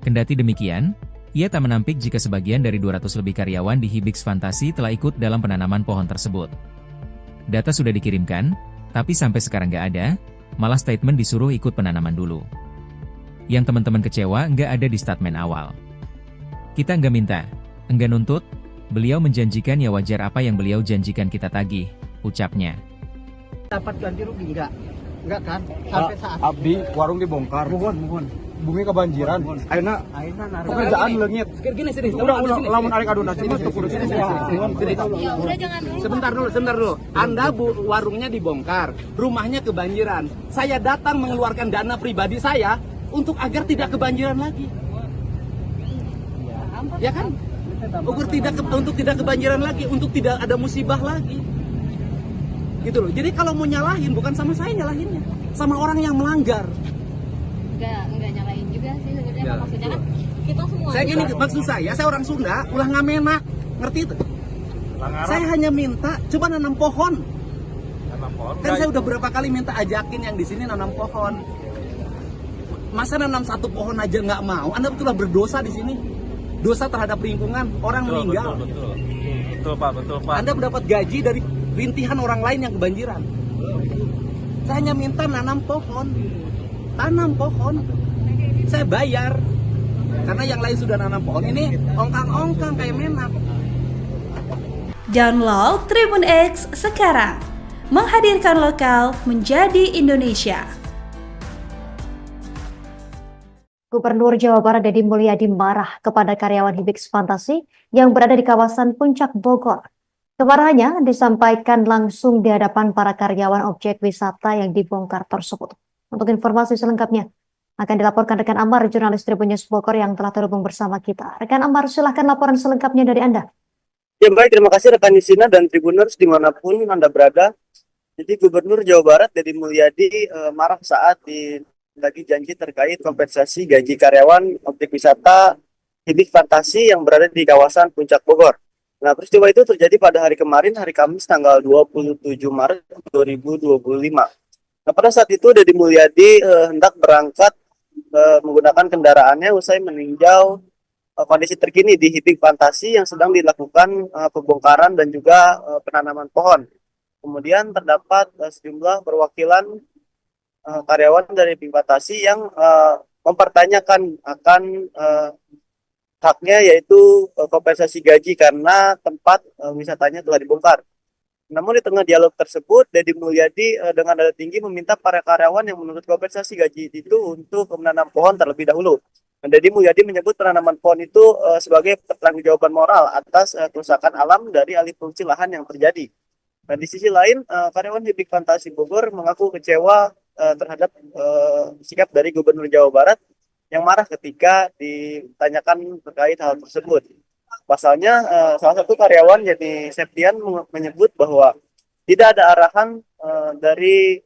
Kendati demikian, ia tak menampik jika sebagian dari 200 lebih karyawan di Hibix Fantasi telah ikut dalam penanaman pohon tersebut. Data sudah dikirimkan, tapi sampai sekarang nggak ada, malah statement disuruh ikut penanaman dulu. Yang teman-teman kecewa nggak ada di statement awal. Kita nggak minta, nggak nuntut, beliau menjanjikan ya wajar apa yang beliau janjikan kita tagih, ucapnya. Dapat ganti rugi enggak kan? Sampai saat Abdi warung dibongkar. mohon. Bumi kebanjiran. Ayeuna pekerjaan leungit. Sini. Udah lamun arek aduna cuma tuh kudu sini. Ya udah jangan dulu. Sebentar dulu. Anda warungnya dibongkar, rumahnya kebanjiran. Saya datang mengeluarkan dana pribadi saya untuk agar tidak kebanjiran lagi. Ya kan? Untuk tidak kebanjiran lagi, untuk tidak ada musibah lagi. Gitu loh. Jadi kalau mau nyalahin bukan sama saya nyalahinnya, sama orang yang melanggar. Enggak nyalain juga sih sebenarnya. Maksudnya kan kita semua. Saya gini, maksud saya orang Sunda, ulah ngamenak, ngerti itu? Saya hanya minta coba nanam pohon. Kan saya udah berapa kali minta ajakin yang di sini nanam pohon. Masa nanam satu pohon aja nggak mau? Anda betullah berdosa di sini. Dosa terhadap lingkungan, orang meninggal. Betul Pak. Anda mendapat gaji dari rintihan orang lain yang kebanjiran. Saya hanya minta nanam pohon. Tanam pohon. Saya bayar. Karena yang lain sudah nanam pohon, ini ongkang-ongkang kayak menak. Download Tribun X sekarang. Menghadirkan lokal menjadi Indonesia. Gubernur Jawa Barat Deddy Mulyadi marah kepada karyawan Hibix Fantasi yang berada di kawasan Puncak Bogor. Kemarahannya disampaikan langsung di hadapan para karyawan objek wisata yang dibongkar tersebut. Untuk informasi selengkapnya akan dilaporkan rekan Amar, jurnalis Tribun News Bogor yang telah terhubung bersama kita. Rekan Amar, silahkan laporan selengkapnya dari Anda. Ya baik, terima kasih rekan Yusina dan Tribuners dimanapun Anda berada. Jadi Gubernur Jawa Barat Deddy Mulyadi marah saat lagi janji terkait kompensasi gaji karyawan objek wisata Hibix Fantasi yang berada di kawasan Puncak Bogor. Nah, peristiwa itu terjadi pada hari kemarin, hari Kamis tanggal 27 Maret 2025. Nah, pada saat itu Deddy Mulyadi hendak berangkat menggunakan kendaraannya usai meninjau kondisi terkini di Hibix Fantasi yang sedang dilakukan pembongkaran dan juga penanaman pohon. Kemudian terdapat sejumlah perwakilan karyawan dari Hibix Fantasi yang mempertanyakan akan haknya, yaitu kompensasi gaji karena tempat wisatanya telah dibongkar. Namun di tengah dialog tersebut, Deddy Mulyadi dengan nada tinggi meminta para karyawan yang menuntut kompensasi gaji itu untuk menanam pohon terlebih dahulu. Deddy Mulyadi menyebut penanaman pohon itu sebagai pertanggungjawaban moral atas kerusakan alam dari alih fungsi lahan yang terjadi. Nah, di sisi lain, karyawan Hibik Fantasi Bogor mengaku kecewa terhadap sikap dari Gubernur Jawa Barat yang marah ketika ditanyakan terkait hal tersebut. Pasalnya, salah satu karyawan yakni Septian menyebut bahwa tidak ada arahan dari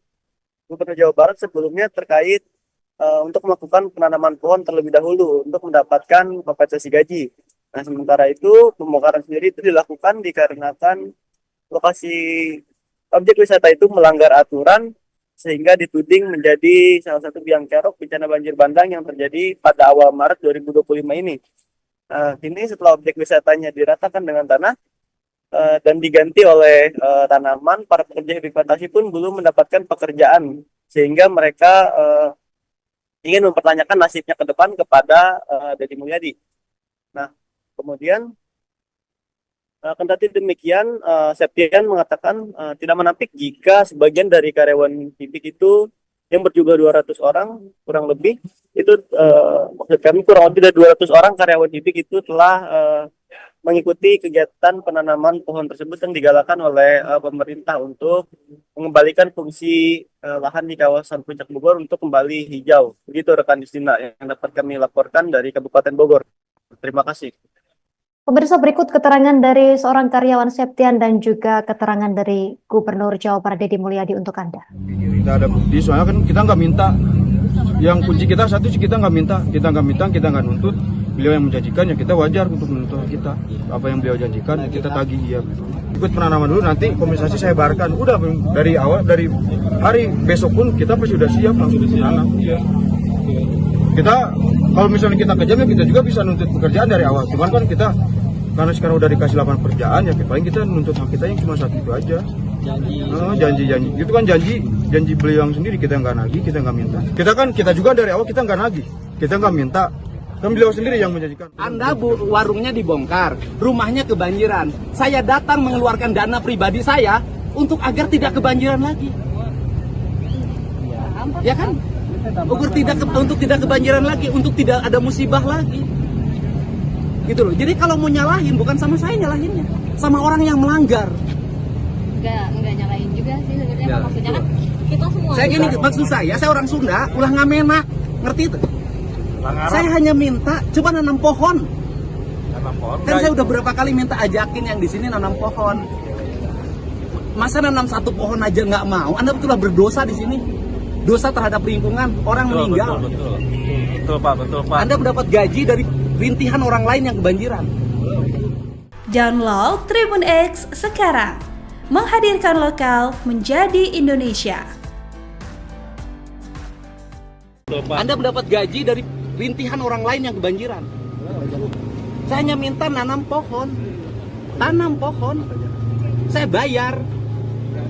Gubernur Jawa Barat sebelumnya terkait untuk melakukan penanaman pohon terlebih dahulu untuk mendapatkan kompensasi gaji. Nah, sementara itu pembongkaran sendiri itu dilakukan dikarenakan lokasi objek wisata itu melanggar aturan sehingga dituding menjadi salah satu biang kerok bencana banjir bandang yang terjadi pada awal Maret 2025 ini. Kini setelah objek wisatanya diratakan dengan tanah dan diganti oleh tanaman, para pekerja Hibik Fantasi pun belum mendapatkan pekerjaan sehingga mereka ingin mempertanyakan nasibnya ke depan kepada Deddy Mulyadi. Nah, kemudian kendati demikian, Septian mengatakan tidak menampik jika sebagian dari karyawan Hibik itu yang berjumlah 200 orang kurang lebih itu maksud kami kurang lebih dari 200 orang karyawan Hibik itu telah mengikuti kegiatan penanaman pohon tersebut yang digalakan oleh pemerintah untuk mengembalikan fungsi lahan di kawasan Puncak Bogor untuk kembali hijau. Begitu rekan Distina yang dapat kami laporkan dari Kabupaten Bogor. Terima kasih. Pemirsa, berikut keterangan dari seorang karyawan Septian dan juga keterangan dari Gubernur Jawa Barat Deddy Mulyadi untuk Anda. Kita ada bukti, soalnya kan kita nggak minta. Yang kunci kita satu sih, kita nggak minta, kita nggak nuntut. Beliau yang menjanjikan, ya kita wajar untuk menuntut kita. Apa yang beliau janjikan, kita tagih ya. Ikut penanaman dulu, nanti kompensasi saya bayarkan. Udah dari awal, dari hari besok pun kita pasti sudah siap langsung menanam. Kita kalau misalnya kita kejam ya kita juga bisa nuntut pekerjaan dari awal. Cuman kan kita karena sekarang udah dikasih lapangan pekerjaan ya paling kita nuntut hak kita yang cuma satu itu aja. Janji. Itu kan janji beliau yang sendiri, kita nggak nagih, kita nggak minta. Kita juga dari awal kita nggak nagih, kita nggak minta. Kan beliau sendiri yang menjanjikan. Anda warungnya dibongkar, rumahnya kebanjiran. Saya datang mengeluarkan dana pribadi saya untuk agar tidak kebanjiran lagi. Ya kan? Untuk tidak kebanjiran lagi, untuk tidak ada musibah lagi. Gitu loh. Jadi kalau mau nyalahin bukan sama saya nyalahinnya, sama orang yang melanggar. Enggak nyalahin juga sih sebenarnya, maksudnya kan kita semua. Saya gini, maksud saya orang Sunda ulah ngamenak, ngerti itu? Saya hanya minta coba nanam pohon. Kan saya udah berapa kali minta ajakin yang di sini nanam pohon. Masa nanam satu pohon aja nggak mau? Anda betullah berdosa di sini. Dosa terhadap lingkungan, orang meninggal. Betul Pak. Anda mendapat gaji dari rintihan orang lain yang kebanjiran. Download Tribun X sekarang, menghadirkan lokal menjadi Indonesia. Anda mendapat gaji dari rintihan orang lain yang kebanjiran. Saya hanya minta tanam pohon. Saya bayar,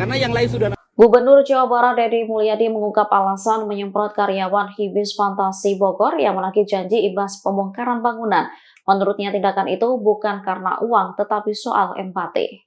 karena yang lain sudah. Gubernur Jawa Barat Deddy Mulyadi mengungkap alasan menyemprot karyawan Hibis Fantasi Bogor yang menagih janji imbas pembongkaran bangunan. Menurutnya tindakan itu bukan karena uang, tetapi soal empati.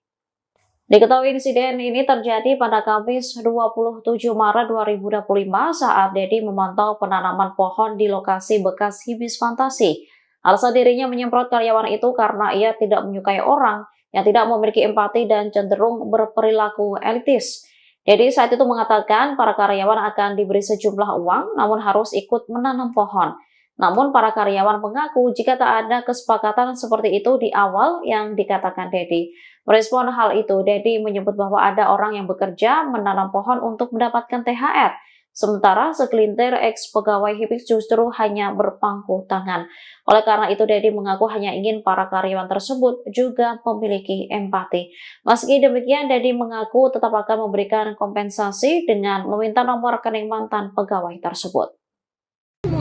Diketahui insiden ini terjadi pada Kamis 27 Maret 2025 saat Deddy memantau penanaman pohon di lokasi bekas Hibis Fantasi. Alasan dirinya menyemprot karyawan itu karena ia tidak menyukai orang yang tidak memiliki empati dan cenderung berperilaku elitis. Deddy saat itu mengatakan para karyawan akan diberi sejumlah uang namun harus ikut menanam pohon. Namun para karyawan mengaku jika tak ada kesepakatan seperti itu di awal yang dikatakan Deddy. Merespon hal itu, Deddy menyebut bahwa ada orang yang bekerja menanam pohon untuk mendapatkan THR. Sementara segelintir ex-pegawai Hibis justru hanya berpangku tangan. Oleh karena itu, Deddy mengaku hanya ingin para karyawan tersebut juga memiliki empati. Meski demikian, Deddy mengaku tetap akan memberikan kompensasi dengan meminta nomor rekening mantan pegawai tersebut.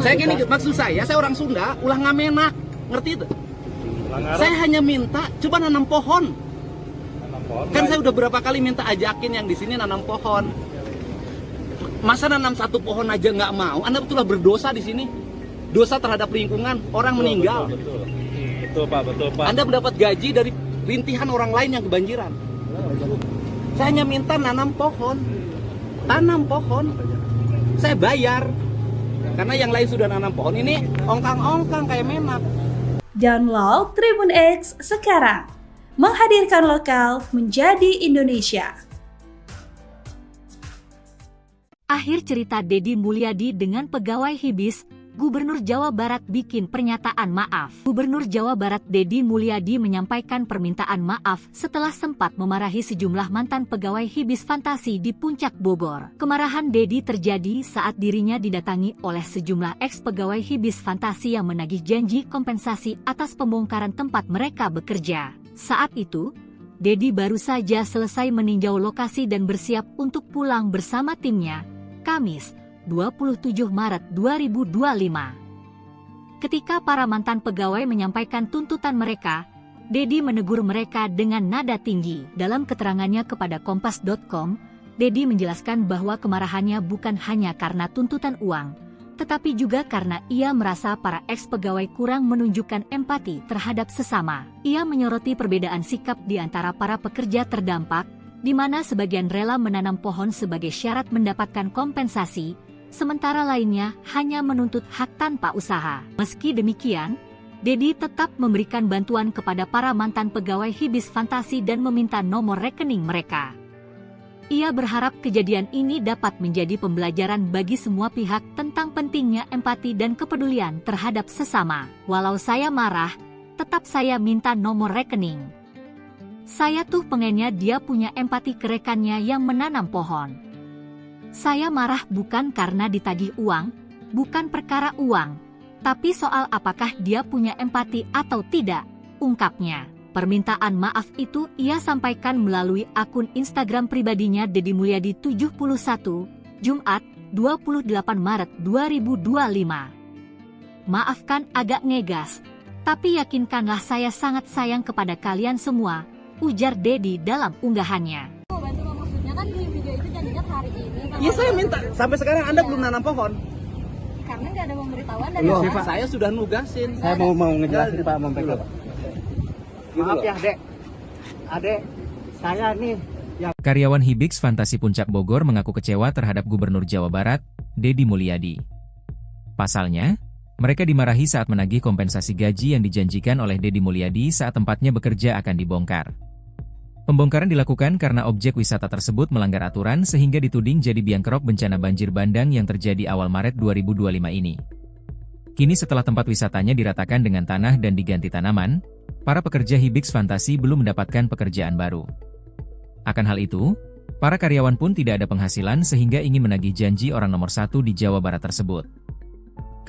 Saya gini, maksud saya orang Sunda ulah ngamenak, ngerti itu? Saya hanya minta coba nanam pohon. Kan saya udah berapa kali minta ajakin yang di sini nanam pohon. Masa nanam satu pohon aja nggak mau? Anda betullah berdosa di sini. Dosa terhadap lingkungan, orang meninggal. Betul Pak. Anda mendapat gaji dari rintihan orang lain yang kebanjiran. Saya hanya minta tanam pohon. Saya bayar. Karena yang lain sudah nanam pohon, ini ongkang-ongkang kayak menak. Download Tribun X sekarang, menghadirkan lokal menjadi Indonesia. Akhir cerita Deddy Mulyadi dengan pegawai Hibis, Gubernur Jawa Barat bikin pernyataan maaf. Gubernur Jawa Barat Deddy Mulyadi menyampaikan permintaan maaf setelah sempat memarahi sejumlah mantan pegawai Hibis Fantasi di Puncak Bogor. Kemarahan Deddy terjadi saat dirinya didatangi oleh sejumlah ex-pegawai Hibis Fantasi yang menagih janji kompensasi atas pembongkaran tempat mereka bekerja. Saat itu, Deddy baru saja selesai meninjau lokasi dan bersiap untuk pulang bersama timnya, Kamis, 27 Maret 2025. Ketika para mantan pegawai menyampaikan tuntutan mereka, Deddy menegur mereka dengan nada tinggi. Dalam keterangannya kepada Kompas.com, Deddy menjelaskan bahwa kemarahannya bukan hanya karena tuntutan uang, tetapi juga karena ia merasa para ex-pegawai kurang menunjukkan empati terhadap sesama. Ia menyoroti perbedaan sikap di antara para pekerja terdampak, di mana sebagian rela menanam pohon sebagai syarat mendapatkan kompensasi, sementara lainnya hanya menuntut hak tanpa usaha. Meski demikian, Deddy tetap memberikan bantuan kepada para mantan pegawai Hibis Fantasi dan meminta nomor rekening mereka. Ia berharap kejadian ini dapat menjadi pembelajaran bagi semua pihak tentang pentingnya empati dan kepedulian terhadap sesama. Walau saya marah, tetap saya minta nomor rekening. Saya tuh pengennya dia punya empati ke rekannya yang menanam pohon. Saya marah bukan karena ditagih uang, bukan perkara uang, tapi soal apakah dia punya empati atau tidak, ungkapnya. Permintaan maaf itu ia sampaikan melalui akun Instagram pribadinya Deddy Mulyadi 71, Jumat, 28 Maret 2025. Maafkan agak ngegas, tapi yakinkanlah saya sangat sayang kepada kalian semua, ujar Deddy dalam unggahannya. Maksudnya kan di video itu janjinya hari ini. Iya, saya minta. Sampai sekarang Anda belum nanam pohon. Karena nggak ada pemberitahuan dari Pak. Saya sudah nugasin. Saya mau ngejelasin Pak, mau backup. Maaf ya, Adek, saya nih yang... Karyawan Hibis Fantasi Puncak Bogor mengaku kecewa terhadap Gubernur Jawa Barat, Deddy Mulyadi. Pasalnya, mereka dimarahi saat menagih kompensasi gaji yang dijanjikan oleh Deddy Mulyadi saat tempatnya bekerja akan dibongkar. Pembongkaran dilakukan karena objek wisata tersebut melanggar aturan sehingga dituding jadi biang kerok bencana banjir bandang yang terjadi awal Maret 2025 ini. Kini setelah tempat wisatanya diratakan dengan tanah dan diganti tanaman, para pekerja Hibis Fantasi belum mendapatkan pekerjaan baru. Akan hal itu, para karyawan pun tidak ada penghasilan sehingga ingin menagih janji orang nomor 1 di Jawa Barat tersebut.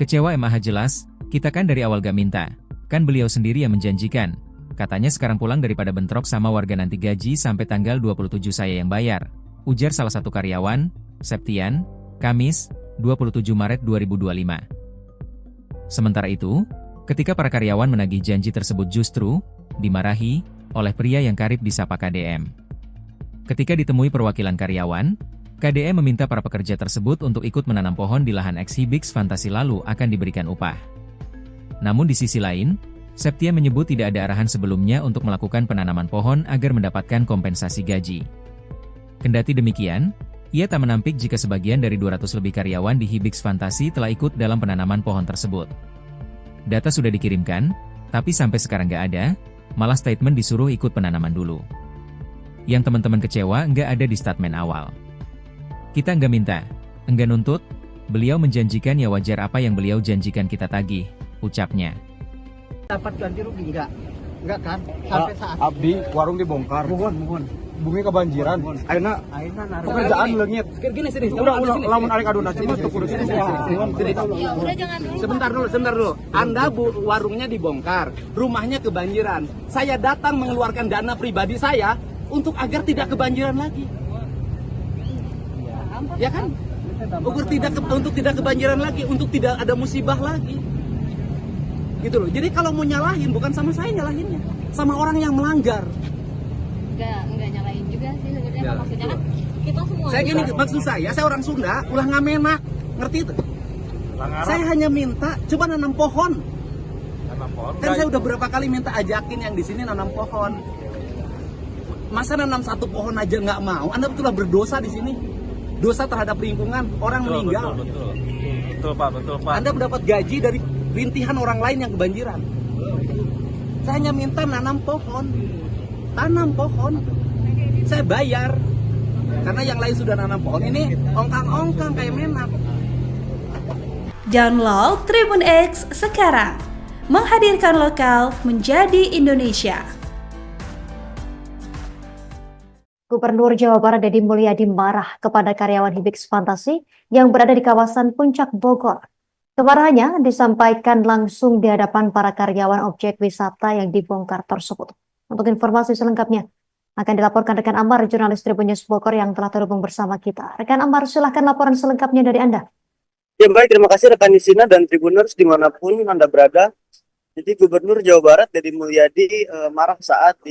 Kecewa MAH jelas, kita kan dari awal gak minta, kan beliau sendiri yang menjanjikan. Katanya sekarang pulang daripada bentrok sama warga nanti gaji sampai tanggal 27 saya yang bayar, ujar salah satu karyawan, Septian, Kamis, 27 Maret 2025. Sementara itu, ketika para karyawan menagih janji tersebut justru dimarahi oleh pria yang karib disapa KDM. Ketika ditemui perwakilan karyawan, KDM meminta para pekerja tersebut untuk ikut menanam pohon di lahan ex-Hibis Fantasi lalu akan diberikan upah. Namun di sisi lain, Septian menyebut tidak ada arahan sebelumnya untuk melakukan penanaman pohon agar mendapatkan kompensasi gaji. Kendati demikian, ia tak menampik jika sebagian dari 200 lebih karyawan di Hibis Fantasi telah ikut dalam penanaman pohon tersebut. Data sudah dikirimkan, tapi sampai sekarang nggak ada, malah statement disuruh ikut penanaman dulu. Yang teman-teman kecewa nggak ada di statement awal. Kita nggak minta, nggak nuntut, beliau menjanjikan ya wajar apa yang beliau janjikan kita tagih, ucapnya. Dapat ganti rugi enggak kan? Sampai saat Abdi warung dibongkar. Mohon. Bumi kebanjiran. Ayeuna pekerjaan leungit. Sini. Udah lamun arek aduna sini tuh kudu sini. Sebentar dulu. Anda warungnya dibongkar, rumahnya kebanjiran. Saya datang mengeluarkan dana pribadi saya untuk agar tidak kebanjiran lagi. Ya kan? Untuk tidak kebanjiran lagi, untuk tidak ada musibah lagi. Gitu loh. Jadi kalau mau nyalahin bukan sama saya nyalahinnya, sama orang yang melanggar. Enggak nyalain juga sih sebenarnya. Maksudnya kan kita semua. Saya gini, maksud saya orang Sunda ulah ngamenak, ngerti itu? Saya hanya minta coba nanam pohon. Kan saya udah berapa kali minta ajakin yang di sini nanam pohon. Masa nanam satu pohon aja nggak mau? Anda betullah berdosa di sini. Dosa terhadap lingkungan, orang meninggal. Betul Pak. Anda mendapat gaji dari rintihan orang lain yang kebanjiran. Saya hanya minta tanam pohon. Saya bayar. Karena yang lain sudah nanam pohon, ini ongkang-ongkang kayak menak. Download Tribun X sekarang, menghadirkan lokal menjadi Indonesia. Gubernur Jawa Barat Deddy Mulyadi marah kepada karyawan Hibix Fantasi yang berada di kawasan Puncak Bogor. Kemarahannya disampaikan langsung di hadapan para karyawan objek wisata yang dibongkar tersebut. Untuk informasi selengkapnya akan dilaporkan rekan Amar, jurnalis Tribun News Bogor yang telah terhubung bersama kita. Rekan Amar, silahkan laporan selengkapnya dari Anda. Ya baik, terima kasih rekan Nisina dan Tribuners dimanapun Anda berada. Jadi Gubernur Jawa Barat Deddy Mulyadi marah saat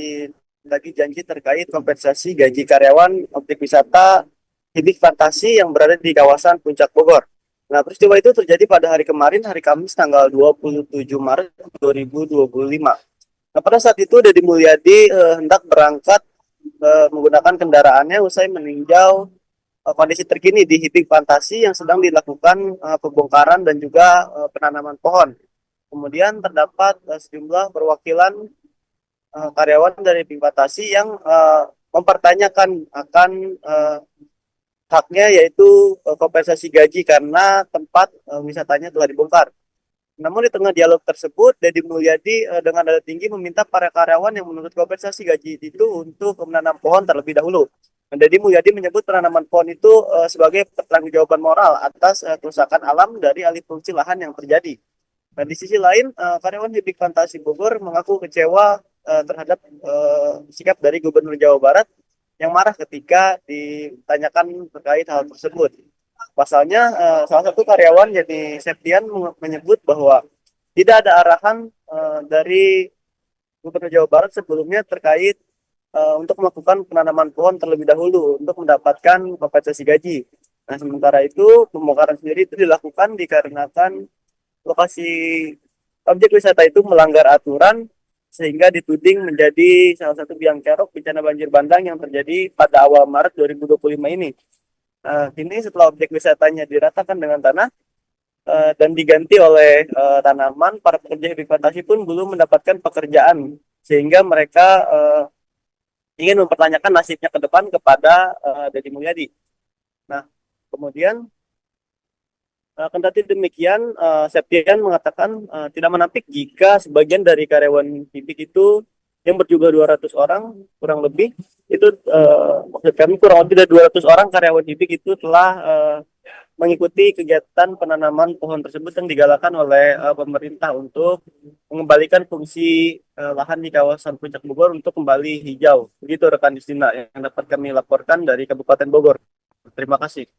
lagi janji terkait kompensasi gaji karyawan objek wisata Hibix Fantasi yang berada di kawasan Puncak Bogor. Nah, peristiwa itu terjadi pada hari kemarin, hari Kamis tanggal 27 Maret 2025. Nah, pada saat itu Deddy Mulyadi hendak berangkat menggunakan kendaraannya usai meninjau kondisi terkini di Hibix Fantasi yang sedang dilakukan pembongkaran dan juga penanaman pohon. Kemudian terdapat sejumlah perwakilan karyawan dari Hibix Fantasi yang mempertanyakan akan haknya, yaitu kompensasi gaji karena tempat wisatanya telah dibongkar. Namun di tengah dialog tersebut, Deddy Mulyadi dengan nada tinggi meminta para karyawan yang menuntut kompensasi gaji itu untuk menanam pohon terlebih dahulu. Deddy Mulyadi menyebut penanaman pohon itu sebagai pertanggungjawaban moral atas kerusakan alam dari alih fungsi lahan yang terjadi. Dan di sisi lain, karyawan Hibix Fantasi Bogor mengaku kecewa terhadap sikap dari Gubernur Jawa Barat yang marah ketika ditanyakan terkait hal tersebut. Pasalnya, salah satu karyawan yakni Septian menyebut bahwa tidak ada arahan dari Gubernur Jawa Barat sebelumnya terkait untuk melakukan penanaman pohon terlebih dahulu untuk mendapatkan kompensasi gaji. Nah, sementara itu pembongkaran sendiri itu dilakukan dikarenakan lokasi objek wisata itu melanggar aturan sehingga dituding menjadi salah satu biang kerok bencana banjir bandang yang terjadi pada awal Maret 2025 ini. Kini setelah objek wisatanya diratakan dengan tanah dan diganti oleh tanaman, para pekerja Hibix Fantasi pun belum mendapatkan pekerjaan sehingga mereka ingin mempertanyakan nasibnya ke depan kepada Deddy Mulyadi. Nah, kemudian kendati demikian, Septian mengatakan tidak menampik jika sebagian dari karyawan Hibix itu yang berjumlah 200 orang kurang lebih itu maksud kami kurang lebih dari 200 orang karyawan Hibix itu telah mengikuti kegiatan penanaman pohon tersebut yang digalakan oleh pemerintah untuk mengembalikan fungsi lahan di kawasan Puncak Bogor untuk kembali hijau. Begitu rekan Distina yang dapat kami laporkan dari Kabupaten Bogor. Terima kasih.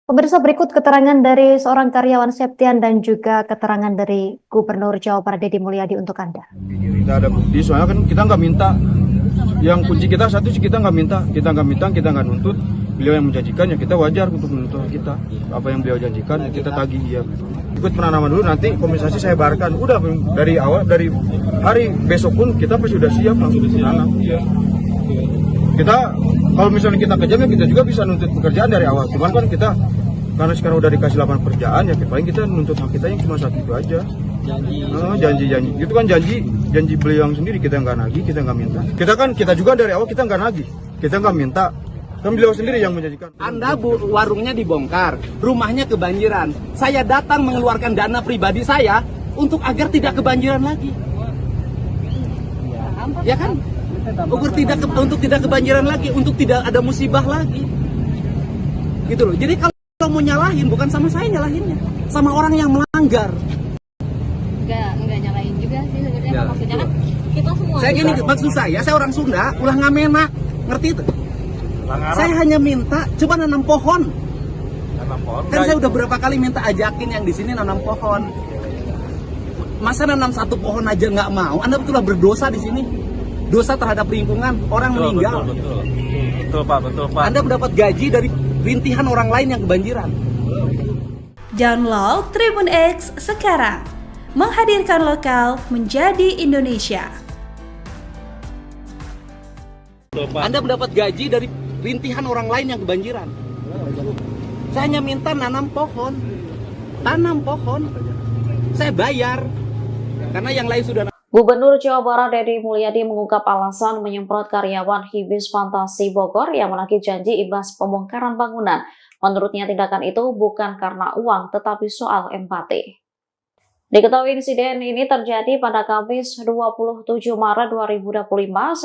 Pemirsa, berikut keterangan dari seorang karyawan Septian dan juga keterangan dari Gubernur Jawa Barat Deddy Mulyadi untuk Anda. Tidak ada bukti, soalnya kan kita nggak minta. Yang kunci kita satu sih, kita nggak minta, kita nggak nuntut. Beliau yang menjanjikan, ya kita wajar untuk menuntut kita. Apa yang beliau janjikan, ya kita tagih ya. Ikut penanaman dulu, nanti kompensasi saya bayarkan. Udah dari awal, dari hari besok pun kita pasti sudah siap langsung menanam. Ya. Kita kalau misalnya kita kejam, ya kita juga bisa nuntut pekerjaan dari awal. Cuman kan kita karena sekarang udah dikasih lapangan pekerjaan, ya paling kita nuntut hak kita yang cuma satu itu aja. Janji itu kan janji beliau yang sendiri, kita nggak nagih, kita nggak minta. Kita juga dari awal kita nggak nagih, kita nggak minta. Kan beliau sendiri yang menjanjikan. Anda warungnya dibongkar, rumahnya kebanjiran. Saya datang mengeluarkan dana pribadi saya untuk agar tidak kebanjiran lagi. Ya kan? Untuk tidak kebanjiran lagi, untuk tidak ada musibah lagi. Gitu loh. Jadi kalau mau nyalahin, bukan sama saya nyalahinnya, sama orang yang melanggar. Enggak nyalahin juga sih sebenarnya. Maksudnya kan kita semua. Saya gini, maksud saya orang Sunda, ulah ngamena, ngerti itu? Saya hanya minta, coba nanam pohon. Kan saya udah berapa kali minta ajakin yang di sini nanam pohon. Masa nanam satu pohon aja nggak mau? Anda betullah berdosa di sini. Dosa terhadap lingkungan, orang meninggal. Betul Pak. Anda mendapat gaji dari rintihan orang lain yang kebanjiran. Download Tribun X sekarang, menghadirkan lokal menjadi Indonesia. Anda mendapat gaji dari rintihan orang lain yang kebanjiran. Saya hanya minta tanam pohon. Saya bayar karena yang lain sudah. Gubernur Jawa Barat Deddy Mulyadi mengungkap alasan menyemprot karyawan Hibis Fantasi Bogor yang menagih janji imbas pembongkaran bangunan. Menurutnya tindakan itu bukan karena uang tetapi soal empati. Diketahui insiden ini terjadi pada Kamis 27 Maret 2025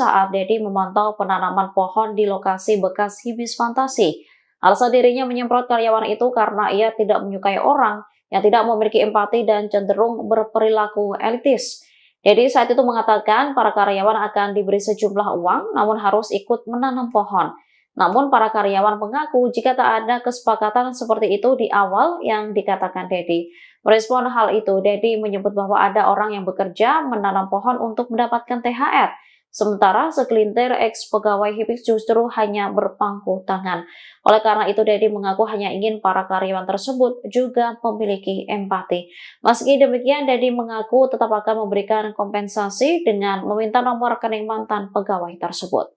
saat Deddy memantau penanaman pohon di lokasi bekas Hibis Fantasi. Alasan dirinya menyemprot karyawan itu karena ia tidak menyukai orang yang tidak memiliki empati dan cenderung berperilaku elitis. Deddy saat itu mengatakan para karyawan akan diberi sejumlah uang namun harus ikut menanam pohon. Namun para karyawan mengaku jika tak ada kesepakatan seperti itu di awal yang dikatakan Deddy. Merespon hal itu, Deddy menyebut bahwa ada orang yang bekerja menanam pohon untuk mendapatkan THR. Sementara segelintir ex-pegawai Hibis justru hanya berpangku tangan. Oleh karena itu, Deddy mengaku hanya ingin para karyawan tersebut juga memiliki empati. Meski demikian, Deddy mengaku tetap akan memberikan kompensasi dengan meminta nomor rekening mantan pegawai tersebut.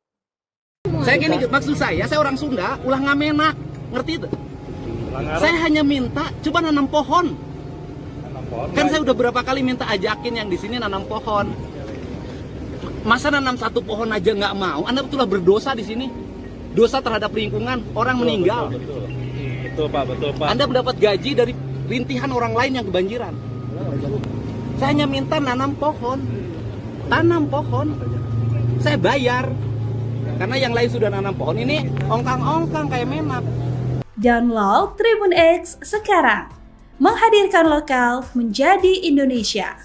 Saya gini, maksud saya orang Sunda, ulah ngamenak, ngerti itu? Saya hanya minta, coba nanam pohon. Kan saya udah berapa kali minta ajakin yang di sini nanam pohon. Masa nanam satu pohon aja nggak mau? Anda betullah berdosa di sini. Dosa terhadap lingkungan, orang meninggal. Betul Pak. Anda mendapat gaji dari rintihan orang lain yang kebanjiran. Saya hanya minta nanam pohon. Tanam pohon. Saya bayar. Karena yang lain sudah nanam pohon, ini ongkang-ongkang kayak menak. Download Tribun X sekarang. Menghadirkan lokal menjadi Indonesia.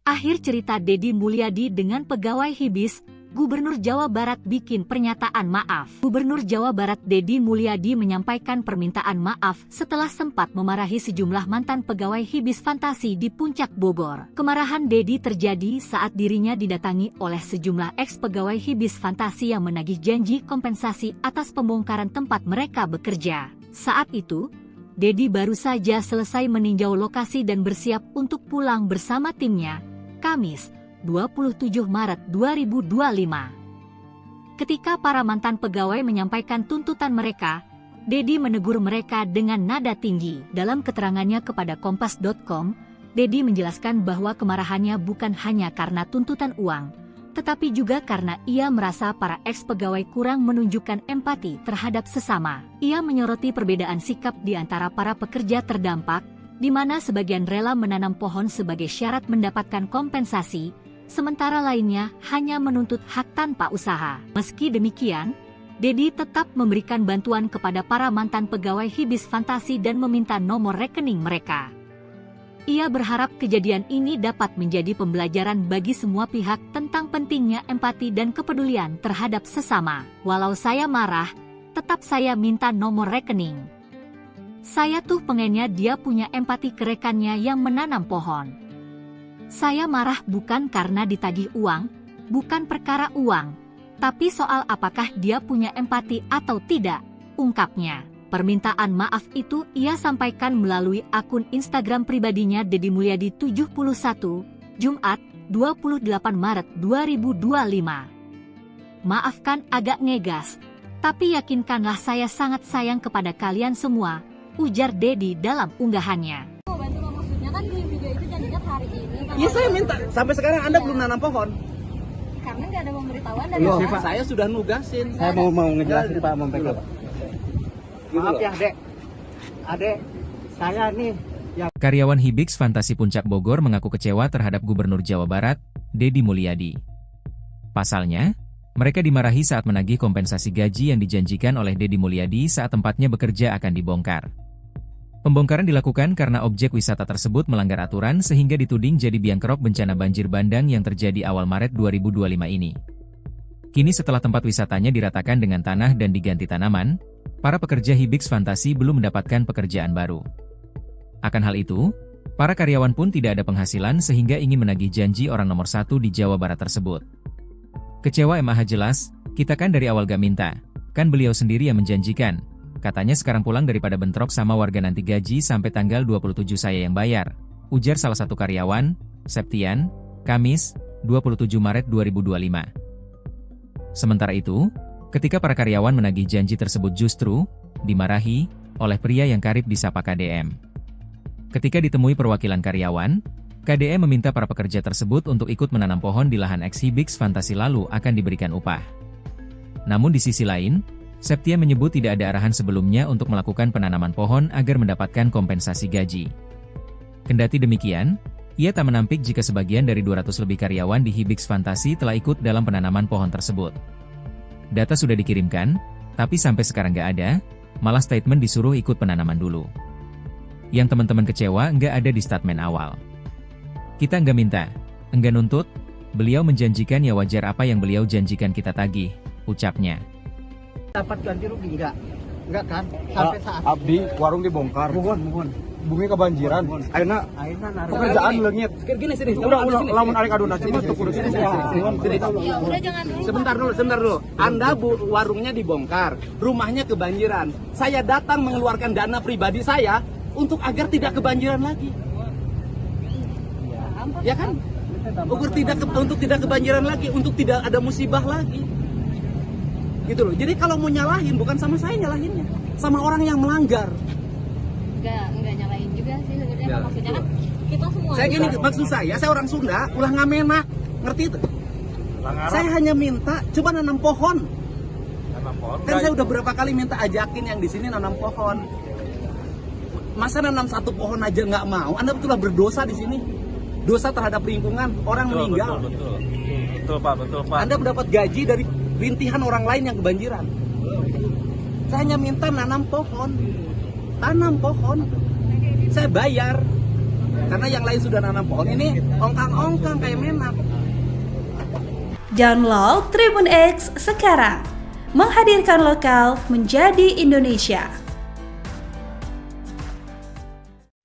Akhir cerita Deddy Mulyadi dengan pegawai Hibis, Gubernur Jawa Barat bikin pernyataan maaf. Gubernur Jawa Barat Deddy Mulyadi menyampaikan permintaan maaf setelah sempat memarahi sejumlah mantan pegawai Hibis Fantasi di Puncak Bogor. Kemarahan Deddy terjadi saat dirinya didatangi oleh sejumlah ex-pegawai Hibis Fantasi yang menagih janji kompensasi atas pembongkaran tempat mereka bekerja. Saat itu, Deddy baru saja selesai meninjau lokasi dan bersiap untuk pulang bersama timnya, Kamis, 27 Maret 2025. Ketika para mantan pegawai menyampaikan tuntutan mereka, Deddy menegur mereka dengan nada tinggi. Dalam keterangannya kepada Kompas.com, Deddy menjelaskan bahwa kemarahannya bukan hanya karena tuntutan uang, tetapi juga karena ia merasa para ex-pegawai kurang menunjukkan empati terhadap sesama. Ia menyoroti perbedaan sikap di antara para pekerja terdampak, di mana sebagian rela menanam pohon sebagai syarat mendapatkan kompensasi, sementara lainnya hanya menuntut hak tanpa usaha. Meski demikian, Deddy tetap memberikan bantuan kepada para mantan pegawai Hibis Fantasi dan meminta nomor rekening mereka. Ia berharap kejadian ini dapat menjadi pembelajaran bagi semua pihak tentang pentingnya empati dan kepedulian terhadap sesama. Walau saya marah, tetap saya minta nomor rekening. Saya tuh pengennya dia punya empati ke rekannya yang menanam pohon. Saya marah bukan karena ditagih uang, bukan perkara uang, tapi soal apakah dia punya empati atau tidak, ungkapnya. Permintaan maaf itu ia sampaikan melalui akun Instagram pribadinya Deddy Mulyadi 71, Jumat, 28 Maret 2025. Maafkan agak ngegas, tapi yakinkanlah saya sangat sayang kepada kalian semua, ujar Deddy dalam unggahannya. Maksudnya kan di video itu janjinya hari ini. Iya saya minta, sampai sekarang Anda belum nanam pohon. Karena nggak ada pemberitahuan dari Pak, saya sudah nugasin. Saya mau ngejelasin Pak, membackup. Maaf ya Adek, saya nih yang... Karyawan Hibis Fantasi Puncak Bogor mengaku kecewa terhadap Gubernur Jawa Barat, Deddy Mulyadi. Pasalnya, mereka dimarahi saat menagih kompensasi gaji yang dijanjikan oleh Deddy Mulyadi saat tempatnya bekerja akan dibongkar. Pembongkaran dilakukan karena objek wisata tersebut melanggar aturan sehingga dituding jadi biang kerok bencana banjir bandang yang terjadi awal Maret 2025 ini. Kini setelah tempat wisatanya diratakan dengan tanah dan diganti tanaman, para pekerja Hibis Fantasi belum mendapatkan pekerjaan baru. Akan hal itu, para karyawan pun tidak ada penghasilan sehingga ingin menagih janji orang nomor 1 di Jawa Barat tersebut. Kecewa MAH jelas, kita kan dari awal gak minta, kan beliau sendiri yang menjanjikan. Katanya sekarang pulang daripada bentrok sama warga nanti gaji sampai tanggal 27 saya yang bayar, ujar salah satu karyawan, Septian, Kamis, 27 Maret 2025. Sementara itu, ketika para karyawan menagih janji tersebut justru dimarahi oleh pria yang karib disapa KDM. Ketika ditemui perwakilan karyawan, KDE meminta para pekerja tersebut untuk ikut menanam pohon di lahan eks-Hibix Fantasi lalu akan diberikan upah. Namun di sisi lain, Septian menyebut tidak ada arahan sebelumnya untuk melakukan penanaman pohon agar mendapatkan kompensasi gaji. Kendati demikian, ia tak menampik jika sebagian dari 200 lebih karyawan di Hibix Fantasi telah ikut dalam penanaman pohon tersebut. Data sudah dikirimkan, tapi sampai sekarang nggak ada, malah statement disuruh ikut penanaman dulu. Yang teman-teman kecewa nggak ada di statement awal. Kita nggak minta, enggak nuntut, beliau menjanjikan ya wajar apa yang beliau janjikan kita tagih, ucapnya. Dapat ganti rugi enggak kan? Sampai saat Abdi warung dibongkar. Bukan. Bumi kebanjiran. Ayeuna pekerjaan leungit. Gini sini. Udah lamun arek aduna cuma tuh kudu sini. Udah jangan dulu. Sebentar dulu. Anda warungnya dibongkar, rumahnya kebanjiran. Saya datang mengeluarkan dana pribadi saya untuk agar tidak kebanjiran lagi. Ya kan? Untuk tidak kebanjiran lagi, untuk tidak ada musibah lagi. Gitu loh. Jadi kalau mau nyalahin bukan sama saya nyalahinnya, sama orang yang melanggar. Enggak nyalain juga sih sebenarnya. Maksudnya kan kita semua. Saya gini, maksud saya orang Sunda, ulah ngamenak, ngerti itu? Saya hanya minta coba nanam pohon. Kan saya udah berapa kali minta ajakin yang di sini nanam pohon. Masa nanam satu pohon aja nggak mau? Anda betullah berdosa di sini. Dosa terhadap lingkungan, orang meninggal. Betul Pak. Anda mendapat gaji dari rintihan orang lain yang kebanjiran. Saya hanya minta nanam pohon. Tanam pohon. Saya bayar. Karena yang lain sudah nanam pohon, ini ongkang-ongkang kayak menak. Download Tribun X sekarang. Menghadirkan lokal menjadi Indonesia.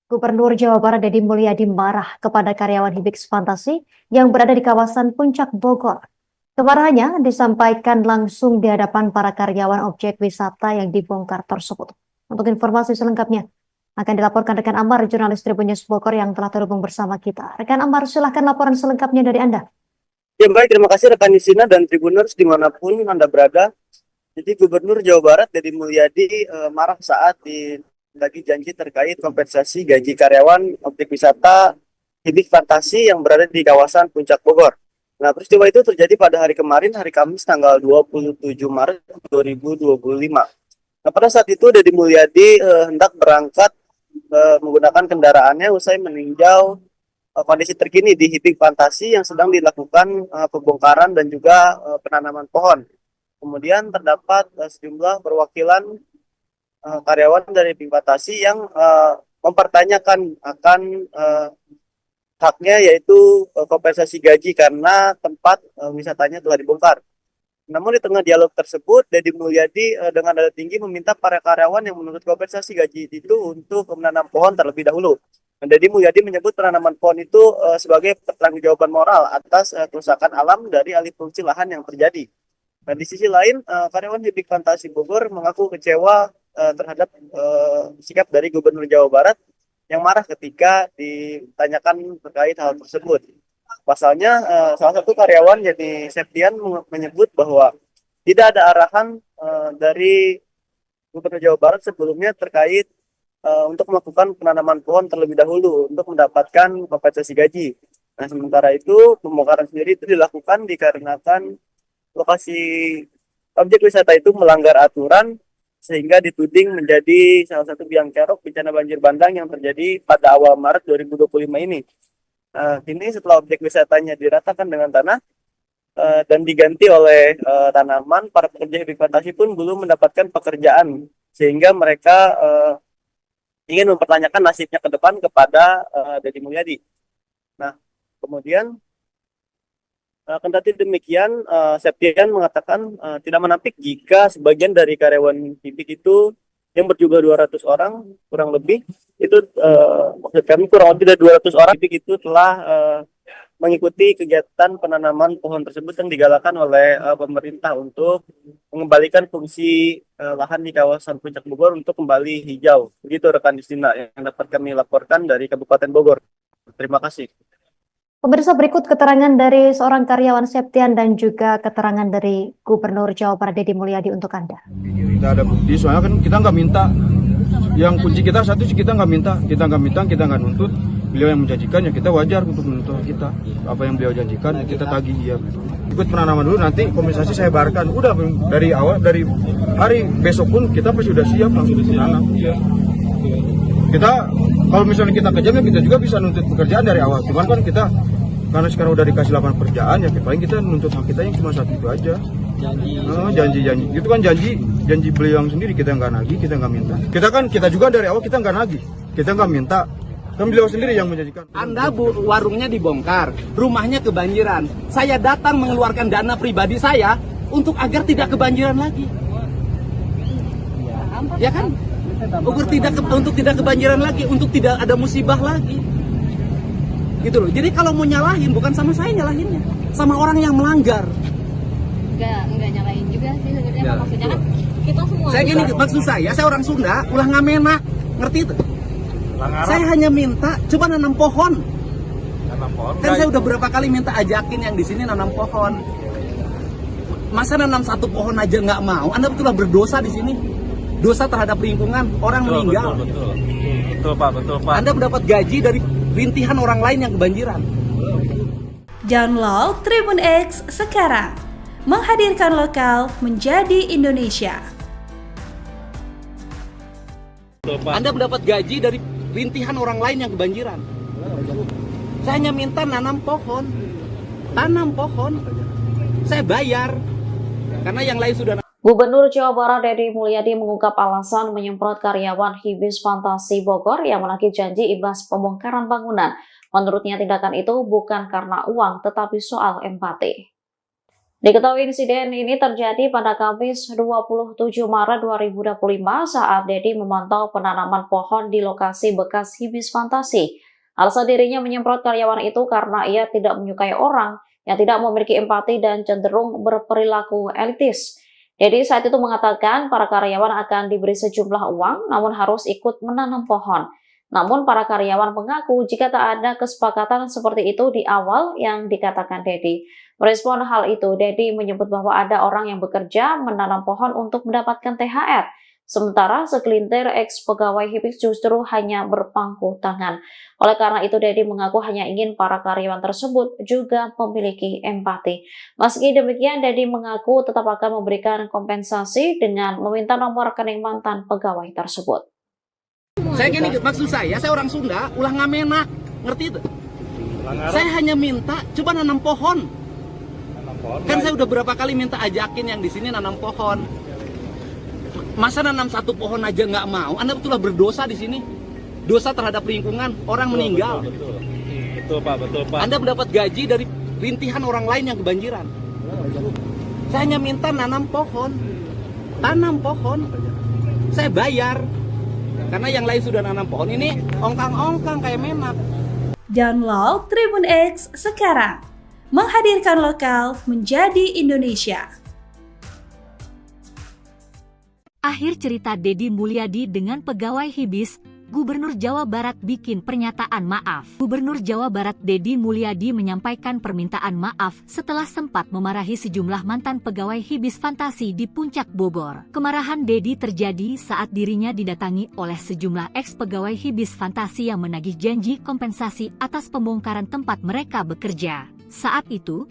Gubernur Jawa Barat Deddy Mulyadi marah kepada karyawan Hibix Fantasi yang berada di kawasan Puncak Bogor. Kemarahannya disampaikan langsung di hadapan para karyawan objek wisata yang dibongkar tersebut. Untuk informasi selengkapnya akan dilaporkan rekan Amar, jurnalis Tribun News Bogor yang telah terhubung bersama kita. Rekan Amar, silahkan laporan selengkapnya dari Anda. Ya baik, terima kasih rekan Nisina dan Tribuners dimanapun Anda berada. Jadi Gubernur Jawa Barat Deddy Mulyadi marah saat lagi janji terkait kompensasi gaji karyawan objek wisata Hibix Fantasi yang berada di kawasan Puncak Bogor. Nah, peristiwa itu terjadi pada hari kemarin, hari Kamis tanggal 27 Maret 2025. Nah, pada saat itu Deddy Mulyadi hendak berangkat menggunakan kendaraannya usai meninjau kondisi terkini di Hibix Fantasi yang sedang dilakukan pembongkaran dan juga penanaman pohon. Kemudian terdapat sejumlah perwakilan karyawan dari Hibix Fantasi yang mempertanyakan akan haknya, yaitu kompensasi gaji karena tempat wisatanya telah dibongkar. Namun di tengah dialog tersebut, Deddy Mulyadi dengan nada tinggi meminta para karyawan yang menuntut kompensasi gaji itu untuk menanam pohon terlebih dahulu. Deddy Mulyadi menyebut penanaman pohon itu sebagai pertanggungjawaban moral atas kerusakan alam dari alih fungsi lahan yang terjadi. Nah, di sisi lain, karyawan Hibix Fantasi Bogor mengaku kecewa terhadap sikap dari Gubernur Jawa Barat yang marah ketika ditanyakan terkait hal tersebut. Pasalnya, salah satu karyawan yakni Septian menyebut bahwa tidak ada arahan dari Gubernur Jawa Barat sebelumnya terkait untuk melakukan penanaman pohon terlebih dahulu untuk mendapatkan kompensasi gaji. Nah, sementara itu pembongkaran sendiri itu dilakukan dikarenakan lokasi objek wisata itu melanggar aturan sehingga dituding menjadi salah satu biang kerok bencana banjir bandang yang terjadi pada awal Maret 2025 ini. Kini setelah objek wisatanya diratakan dengan tanah dan diganti oleh tanaman, para pekerja Hibix Fantasi pun belum mendapatkan pekerjaan sehingga mereka ingin mempertanyakan nasibnya ke depan kepada Deddy Mulyadi. Nah, kemudian kendati demikian, Septian mengatakan tidak menampik jika sebagian dari karyawan Hibix itu yang berjumlah 200 orang kurang lebih itu maksud kami kurang lebih dari 200 orang Hibix itu telah mengikuti kegiatan penanaman pohon tersebut yang digalakan oleh pemerintah untuk mengembalikan fungsi lahan di kawasan Puncak Bogor untuk kembali hijau. Begitu rekan Justina yang dapat kami laporkan dari Kabupaten Bogor. Terima kasih. Pemirsa, berikut keterangan dari seorang karyawan Septian dan juga keterangan dari Gubernur Jawa Barat Deddy Mulyadi untuk Anda. Kita ada bukti, soalnya kan kita nggak minta. Yang kunci kita satu sih kita nggak minta, kita nggak nuntut. beliau yang menjanjikan ya kita wajar untuk menuntut kita. Apa yang beliau janjikan kita tagih ya. Ikut penanaman dulu, nanti kompensasi saya bayarkan. Udah dari awal, dari hari besok pun kita pasti sudah siap langsung menanam. Kita kalau misalnya kita kejam ya kita juga bisa nuntut pekerjaan dari awal. Cuman kan kita karena sekarang udah dikasih lapangan pekerjaan ya paling kita nuntut hak kita yang cuma satu itu aja. Janji itu kan janji beliau yang sendiri, kita nggak nagih, kita nggak minta. Kita juga dari awal kita nggak nagih, kita nggak minta. Kan beliau sendiri yang menjanjikan. Anda warungnya dibongkar, rumahnya kebanjiran. Saya datang mengeluarkan dana pribadi saya untuk agar tidak kebanjiran lagi. Ya kan? Untuk tidak kebanjiran lagi, untuk tidak ada musibah lagi. Gitu loh. Jadi kalau mau nyalahin bukan sama saya nyalahinnya, sama orang yang melanggar. Enggak nyalahin juga sih sebenarnya, maksudnya kan kita semua. Saya gini, maksud saya orang Sunda, ulah ngamenak, ngerti itu? Saya hanya minta coba nanam pohon. Kan saya udah berapa kali minta ajakin yang di sini nanam pohon. Masa nanam satu pohon aja nggak mau? Anda betullah berdosa di sini. Dosa terhadap lingkungan, orang meninggal. Betul Pak. Anda mendapat gaji dari rintihan orang lain yang kebanjiran. Download Tribun X sekarang. Menghadirkan lokal menjadi Indonesia. Anda mendapat gaji dari rintihan orang lain yang kebanjiran. Saya hanya minta nanam pohon. Tanam pohon. Saya bayar. Karena yang lain sudah. Gubernur Jawa Barat Deddy Mulyadi mengungkap alasan menyemprot karyawan Hibis Fantasi Bogor yang menagih janji imbas pembongkaran bangunan. Menurutnya tindakan itu bukan karena uang tetapi soal empati. Diketahui insiden ini terjadi pada Kamis 27 Maret 2025 saat Deddy memantau penanaman pohon di lokasi bekas Hibis Fantasi. Alasan dirinya menyemprot karyawan itu karena ia tidak menyukai orang yang tidak memiliki empati dan cenderung berperilaku elitis. Deddy saat itu mengatakan para karyawan akan diberi sejumlah uang namun harus ikut menanam pohon. Namun para karyawan mengaku jika tak ada kesepakatan seperti itu di awal yang dikatakan Deddy. Merespon hal itu, Deddy menyebut bahwa ada orang yang bekerja menanam pohon untuk mendapatkan THR. Sementara segelintir ex-pegawai Hibis justru hanya berpangku tangan. Oleh karena itu, Deddy mengaku hanya ingin para karyawan tersebut juga memiliki empati. Meski demikian, Deddy mengaku tetap akan memberikan kompensasi dengan meminta nomor rekening mantan pegawai tersebut. Saya gini, maksud saya orang Sunda, ulah ngamenak, ngerti itu? Saya hanya minta coba nanam pohon. Kan saya udah berapa kali minta ajakin yang di sini nanam pohon. Masa nanam satu pohon aja nggak mau? Anda betullah berdosa di sini. Dosa terhadap lingkungan, orang meninggal. Betul Pak. Anda mendapat gaji dari rintihan orang lain yang kebanjiran. Saya hanya minta nanam pohon. Tanam pohon. Saya bayar. Karena yang lain sudah nanam pohon, ini ongkang-ongkang kayak menak. Download Tribun X sekarang. Menghadirkan lokal menjadi Indonesia. Akhir cerita Deddy Mulyadi dengan pegawai Hibis, Gubernur Jawa Barat bikin pernyataan maaf. Gubernur Jawa Barat Deddy Mulyadi menyampaikan permintaan maaf setelah sempat memarahi sejumlah mantan pegawai Hibis Fantasi di Puncak Bogor. Kemarahan Deddy terjadi saat dirinya didatangi oleh sejumlah ex-pegawai Hibis Fantasi yang menagih janji kompensasi atas pembongkaran tempat mereka bekerja. Saat itu,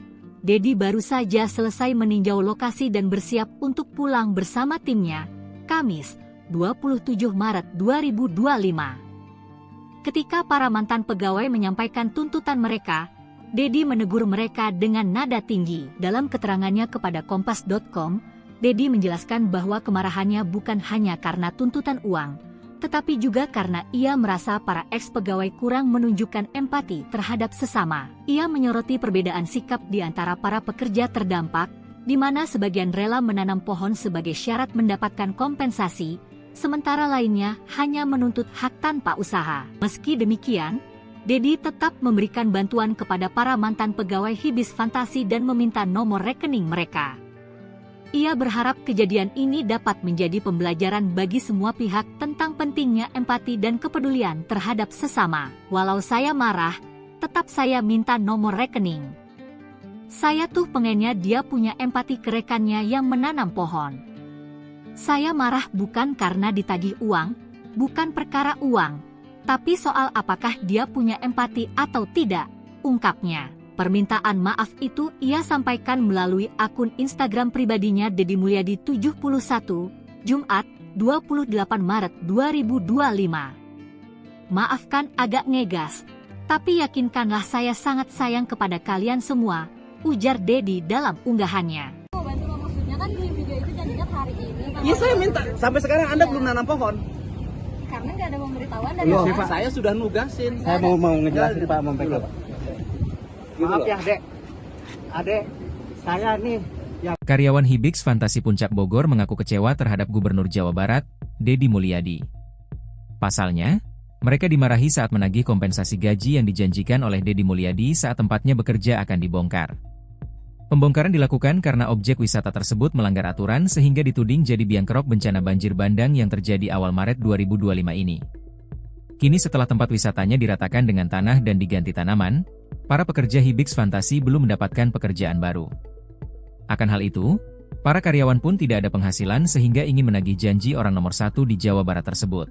Deddy baru saja selesai meninjau lokasi dan bersiap untuk pulang bersama timnya, Kamis 27 Maret 2025. Ketika para mantan pegawai menyampaikan tuntutan mereka, Deddy menegur mereka dengan nada tinggi. Dalam keterangannya kepada Kompas.com, Deddy menjelaskan bahwa kemarahannya bukan hanya karena tuntutan uang, tetapi juga karena ia merasa para ex-pegawai kurang menunjukkan empati terhadap sesama. Ia menyoroti perbedaan sikap di antara para pekerja terdampak, di mana sebagian rela menanam pohon sebagai syarat mendapatkan kompensasi, sementara lainnya hanya menuntut hak tanpa usaha. Meski demikian, Deddy tetap memberikan bantuan kepada para mantan pegawai Hibis Fantasi dan meminta nomor rekening mereka. Ia berharap kejadian ini dapat menjadi pembelajaran bagi semua pihak tentang pentingnya empati dan kepedulian terhadap sesama. Walau saya marah, tetap saya minta nomor rekening. Saya tuh pengennya dia punya empati ke rekannya yang menanam pohon. Saya marah bukan karena ditagih uang, bukan perkara uang, Tapi soal apakah dia punya empati atau tidak, ungkapnya. Permintaan maaf itu ia sampaikan melalui akun Instagram pribadinya Deddy Mulyadi 71, Jumat, 28 Maret 2025. Maafkan agak ngegas, tapi yakinkanlah saya sangat sayang kepada kalian semua, ujar Deddy dalam unggahannya. Maksudnya kan di video itu janjinya hari ini. Iya saya minta, sampai sekarang Anda belum nanam pohon. Karena nggak ada pemberitahuan dari Loh, Anda. saya sudah nugasin. Saya mau ngejelasin Pak, mau pegang. Maaf ya Dek, Adek, saya nih yang Karyawan Hibix Fantasi Puncak Bogor mengaku kecewa terhadap Gubernur Jawa Barat, Deddy Mulyadi. Pasalnya, mereka dimarahi saat menagih kompensasi gaji yang dijanjikan oleh Deddy Mulyadi saat tempatnya bekerja akan dibongkar. Pembongkaran dilakukan karena objek wisata tersebut melanggar aturan sehingga dituding jadi biang kerok bencana banjir bandang yang terjadi awal Maret 2025 ini. Kini setelah tempat wisatanya diratakan dengan tanah dan diganti tanaman, para pekerja Hibix Fantasi belum mendapatkan pekerjaan baru. Akan hal itu, para karyawan pun tidak ada penghasilan sehingga ingin menagih janji orang nomor 1 di Jawa Barat tersebut.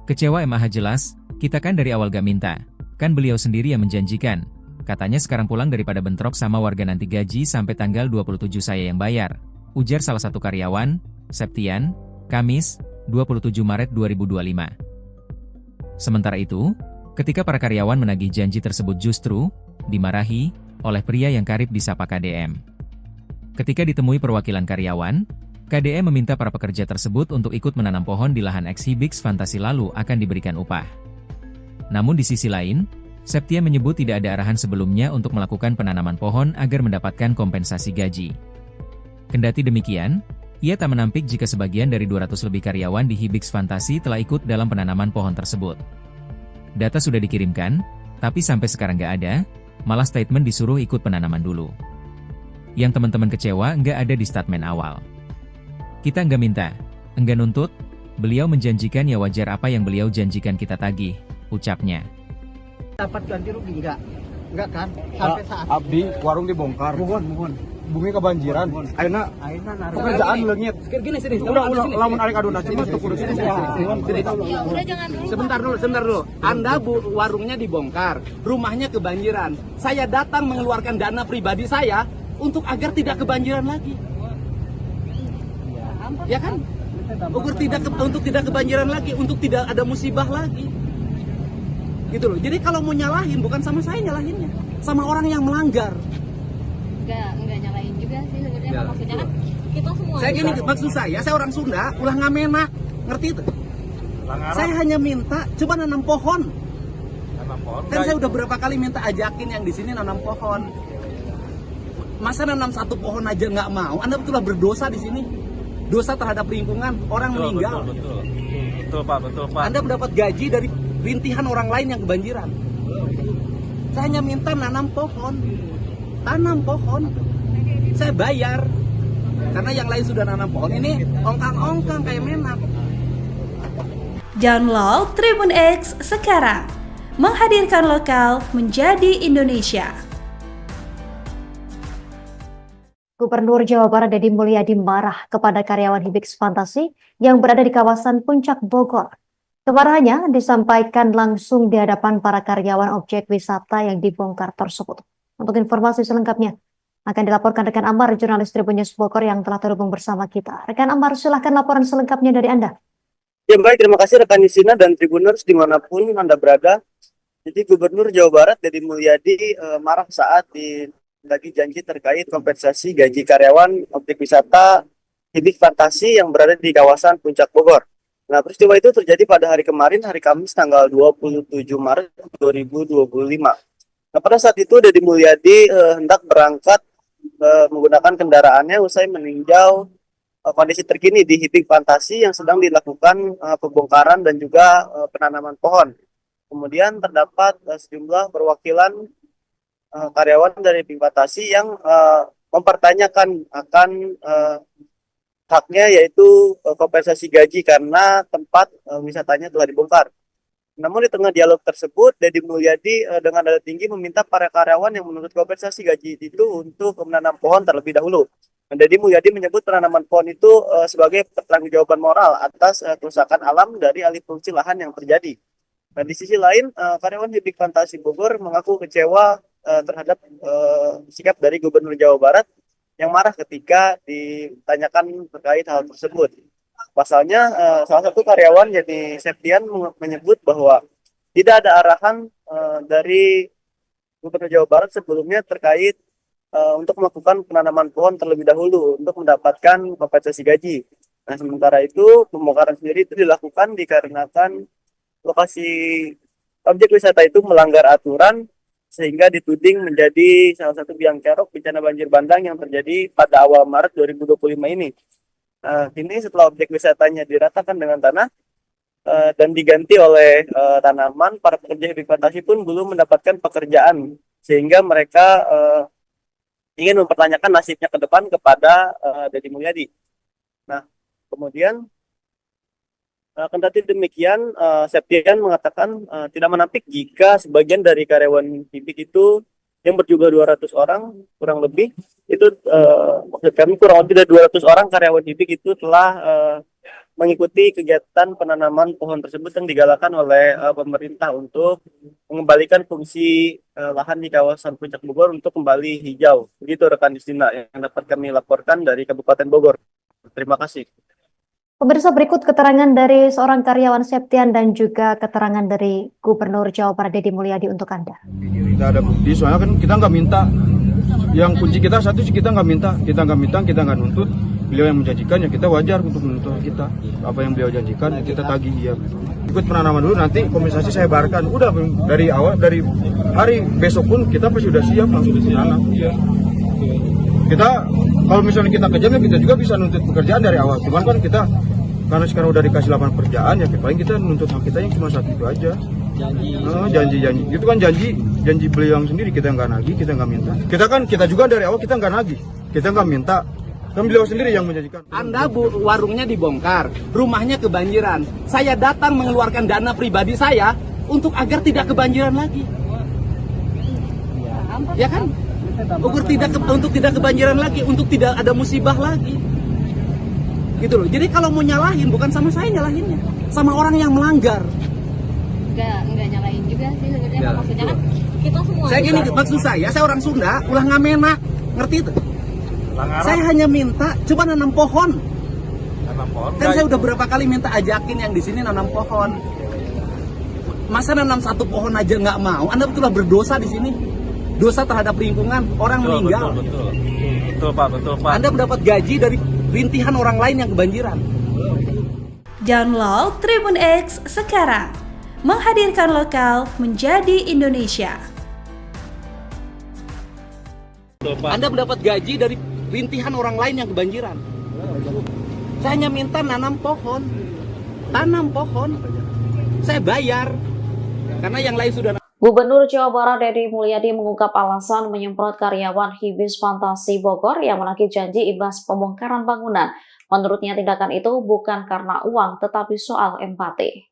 Kecewa MAH jelas, kita kan dari awal gak minta, kan beliau sendiri yang menjanjikan. Katanya sekarang pulang daripada bentrok sama warga nanti gaji sampai tanggal 27 saya yang bayar, ujar salah satu karyawan, Septian, Kamis, 27 Maret 2025. Sementara itu, ketika para karyawan menagih janji tersebut justru dimarahi oleh pria yang karib disapa KDM. Ketika ditemui perwakilan karyawan, KDM meminta para pekerja tersebut untuk ikut menanam pohon di lahan ex Hibix Fantasi lalu akan diberikan upah. Namun di sisi lain, Septia menyebut tidak ada arahan sebelumnya untuk melakukan penanaman pohon agar mendapatkan kompensasi gaji. Kendati demikian, ia tak menampik jika sebagian dari 200 lebih karyawan di Hibix Fantasi telah ikut dalam penanaman pohon tersebut. Data sudah dikirimkan, tapi sampai sekarang nggak ada, malah statement disuruh ikut penanaman dulu. Yang teman-teman kecewa nggak ada di statement awal. Kita nggak minta, nggak nuntut, beliau menjanjikan ya wajar apa yang beliau janjikan kita tagih, ucapnya. dapat ganti rugi enggak kan sampai saat Abdi warung dibongkar. mohon Bumi kebanjiran. Ayeuna pekerjaan leungit. Gini sini. Udah lamun arek aduna cuma tuh kudu sini. Ya udah jangan dulu. Sebentar dulu. Anda warungnya dibongkar, rumahnya kebanjiran. Saya datang mengeluarkan dana pribadi saya untuk agar tidak kebanjiran lagi. Ya kan? Untuk tidak kebanjiran lagi, untuk tidak ada musibah lagi. Gitu loh. Jadi kalau mau nyalahin bukan sama saya nyalahinnya, sama orang yang melanggar. Enggak nyalain juga sih sebenarnya. Maksudnya kan kita semua. Saya gini, maksud saya orang Sunda, ulah ngamenak, ngerti itu? Saya hanya minta coba nanam pohon. Kan saya udah berapa kali minta ajakin yang di sini nanam pohon. Masa nanam satu pohon aja nggak mau? Anda betullah berdosa di sini. Dosa terhadap lingkungan, orang meninggal. Betul Pak. Anda mendapat gaji dari rintihan orang lain yang kebanjiran. Saya hanya minta nanam pohon. Tanam pohon. Saya bayar. Karena yang lain sudah nanam pohon. Ini ongkang-ongkang kayak menak. Download Tribun X sekarang. Menghadirkan lokal menjadi Indonesia. Gubernur Jawa Barat Deddy Mulyadi marah kepada karyawan Hibix Fantasi yang berada di kawasan Puncak Bogor. Kemarahannya disampaikan langsung di hadapan para karyawan objek wisata yang dibongkar tersebut. Untuk informasi selengkapnya akan dilaporkan rekan Amar, jurnalis Tribun News Bogor yang telah terhubung bersama kita. Rekan Amar, silahkan laporan selengkapnya dari Anda. Ya baik, terima kasih rekan Nisina dan Tribuners dimanapun Anda berada. Jadi Gubernur Jawa Barat Deddy Mulyadi marah saat lagi janji terkait kompensasi gaji karyawan objek wisata Hibix Fantasi yang berada di kawasan Puncak Bogor. Nah, peristiwa itu terjadi pada hari kemarin, hari Kamis tanggal 27 Maret 2025. Nah, pada saat itu Deddy Mulyadi hendak berangkat menggunakan kendaraannya usai meninjau kondisi terkini di Hibix Fantasi yang sedang dilakukan pembongkaran dan juga penanaman pohon. Kemudian terdapat sejumlah perwakilan karyawan dari Hibix Fantasi yang mempertanyakan akan haknya, yaitu kompensasi gaji karena tempat wisatanya telah dibongkar. Namun di tengah dialog tersebut, Deddy Mulyadi dengan nada tinggi meminta para karyawan yang menuntut kompensasi gaji itu untuk menanam pohon terlebih dahulu. Dan Deddy Mulyadi menyebut penanaman pohon itu sebagai pertanggungjawaban moral atas kerusakan alam dari alih fungsi lahan yang terjadi. Nah, di sisi lain, karyawan Hibik Fantasi Bogor mengaku kecewa terhadap sikap dari Gubernur Jawa Barat yang marah ketika ditanyakan terkait hal tersebut. Pasalnya, salah satu karyawan yakni Septian menyebut bahwa tidak ada arahan dari Gubernur Jawa Barat sebelumnya terkait untuk melakukan penanaman pohon terlebih dahulu untuk mendapatkan kompensasi gaji. Nah, sementara itu pembongkaran sendiri itu dilakukan dikarenakan lokasi objek wisata itu melanggar aturan sehingga dituding menjadi salah satu biang kerok bencana banjir bandang yang terjadi pada awal Maret 2025 ini. Kini setelah objek wisatanya diratakan dengan tanah dan diganti oleh tanaman, para pekerja Hibik Fantasi pun belum mendapatkan pekerjaan sehingga mereka ingin mempertanyakan nasibnya ke depan kepada Deddy Mulyadi. Nah, kemudian kendati demikian, Septian mengatakan tidak menampik jika sebagian dari karyawan Hibik itu yang berjumlah 200 orang kurang lebih itu maksud kami kurang lebih dari 200 orang karyawan Hibik itu telah mengikuti kegiatan penanaman pohon tersebut yang digalakan oleh pemerintah untuk mengembalikan fungsi lahan di kawasan Puncak Bogor untuk kembali hijau. Begitu rekan Justina yang dapat kami laporkan dari Kabupaten Bogor. Terima kasih. Pemirsa, berikut keterangan dari seorang karyawan Septian dan juga keterangan dari Gubernur Jawa Barat Deddy Mulyadi untuk Anda. Kita ada bukti, soalnya kan kita nggak minta. Yang kunci kita satu sih kita nggak minta, kita nggak nuntut. Beliau yang menjanjikan ya kita wajar untuk menuntut kita. Apa yang beliau janjikan kita tagih ya. Ikut penanaman dulu, nanti kompensasi saya bayarkan. Udah dari awal, dari hari besok pun kita pasti sudah siap langsung ditanam. Kita kalau misalnya kita kejam ya kita juga bisa nuntut pekerjaan dari awal. Cuman kan kita karena sekarang udah dikasih lapangan pekerjaan ya paling kita nuntut hak kita yang cuma satu itu aja. Janji itu kan janji beliau yang sendiri, kita nggak nagih, kita nggak minta. Kita juga dari awal kita nggak nagih, kita nggak minta, kan beliau sendiri yang menjanjikan. Anda warungnya dibongkar, rumahnya kebanjiran, saya datang mengeluarkan dana pribadi saya untuk agar tidak kebanjiran lagi, ya kan? Untuk tidak kebanjiran lagi, untuk tidak ada musibah lagi, gitu loh. Jadi kalau mau nyalahin bukan sama saya nyalahinnya, sama orang yang melanggar. Enggak nyalain juga sih sebenarnya, maksudnya kan kita semua. Saya gini, maksud saya orang Sunda, ulah ngamena, ngerti itu? Saya hanya minta coba nanam pohon. Kan saya udah berapa kali minta ajakin yang di sini nanam pohon. Masa nanam satu pohon aja nggak mau? Anda betullah berdosa di sini. Dosa terhadap lingkungan, orang meninggal. Betul Pak. Anda mendapat gaji dari rintihan orang lain yang kebanjiran. Download Tribun X sekarang. Menghadirkan lokal menjadi Indonesia. Anda mendapat gaji dari rintihan orang lain yang kebanjiran. Saya hanya minta nanam pohon. Tanam pohon. Saya bayar. Karena yang lain sudah. Gubernur Jawa Barat Deddy Mulyadi mengungkap alasan menyemprot karyawan Hibis Fantasi Bogor yang menagih janji imbas pembongkaran bangunan. Menurutnya tindakan itu bukan karena uang tetapi soal empati.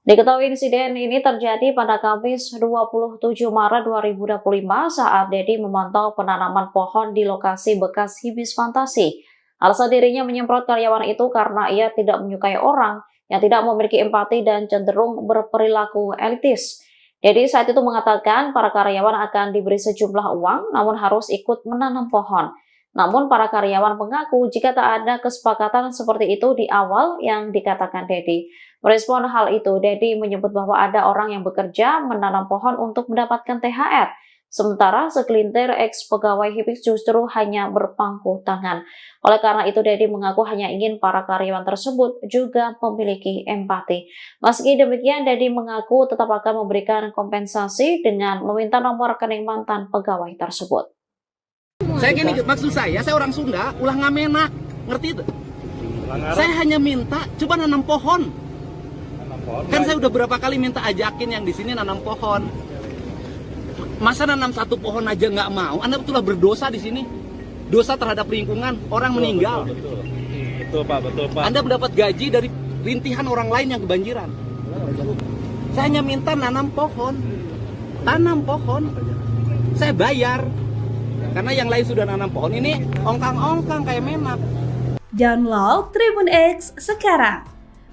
Diketahui insiden ini terjadi pada Kamis 27 Maret 2025 saat Deddy memantau penanaman pohon di lokasi bekas Hibis Fantasi. Alasan dirinya menyemprot karyawan itu karena ia tidak menyukai orang yang tidak memiliki empati dan cenderung berperilaku elitis. Deddy saat itu mengatakan para karyawan akan diberi sejumlah uang namun harus ikut menanam pohon. Namun para karyawan mengaku jika tak ada kesepakatan seperti itu di awal yang dikatakan Deddy. Merespon hal itu, Deddy menyebut bahwa ada orang yang bekerja menanam pohon untuk mendapatkan THR. Sementara segelintir ex-pegawai Hibik justru hanya berpangku tangan. Oleh karena itu, Deddy mengaku hanya ingin para karyawan tersebut juga memiliki empati. Meski demikian, Deddy mengaku tetap akan memberikan kompensasi dengan meminta nomor rekening mantan pegawai tersebut. Saya gini, maksud saya orang Sunda, ulah ngamenak, ngerti itu? Saya hanya minta coba nanam pohon. Kan saya udah berapa kali minta ajakin yang di sini nanam pohon. Masa nanam satu pohon aja nggak mau? Anda betullah berdosa di sini. Dosa terhadap lingkungan, orang meninggal. Betul Pak. Anda mendapat gaji dari rintihan orang lain yang kebanjiran. Saya hanya minta nanam pohon. Tanam pohon. Saya bayar. Karena yang lain sudah nanam pohon, ini ongkang-ongkang kayak memak. Download Tribun X sekarang.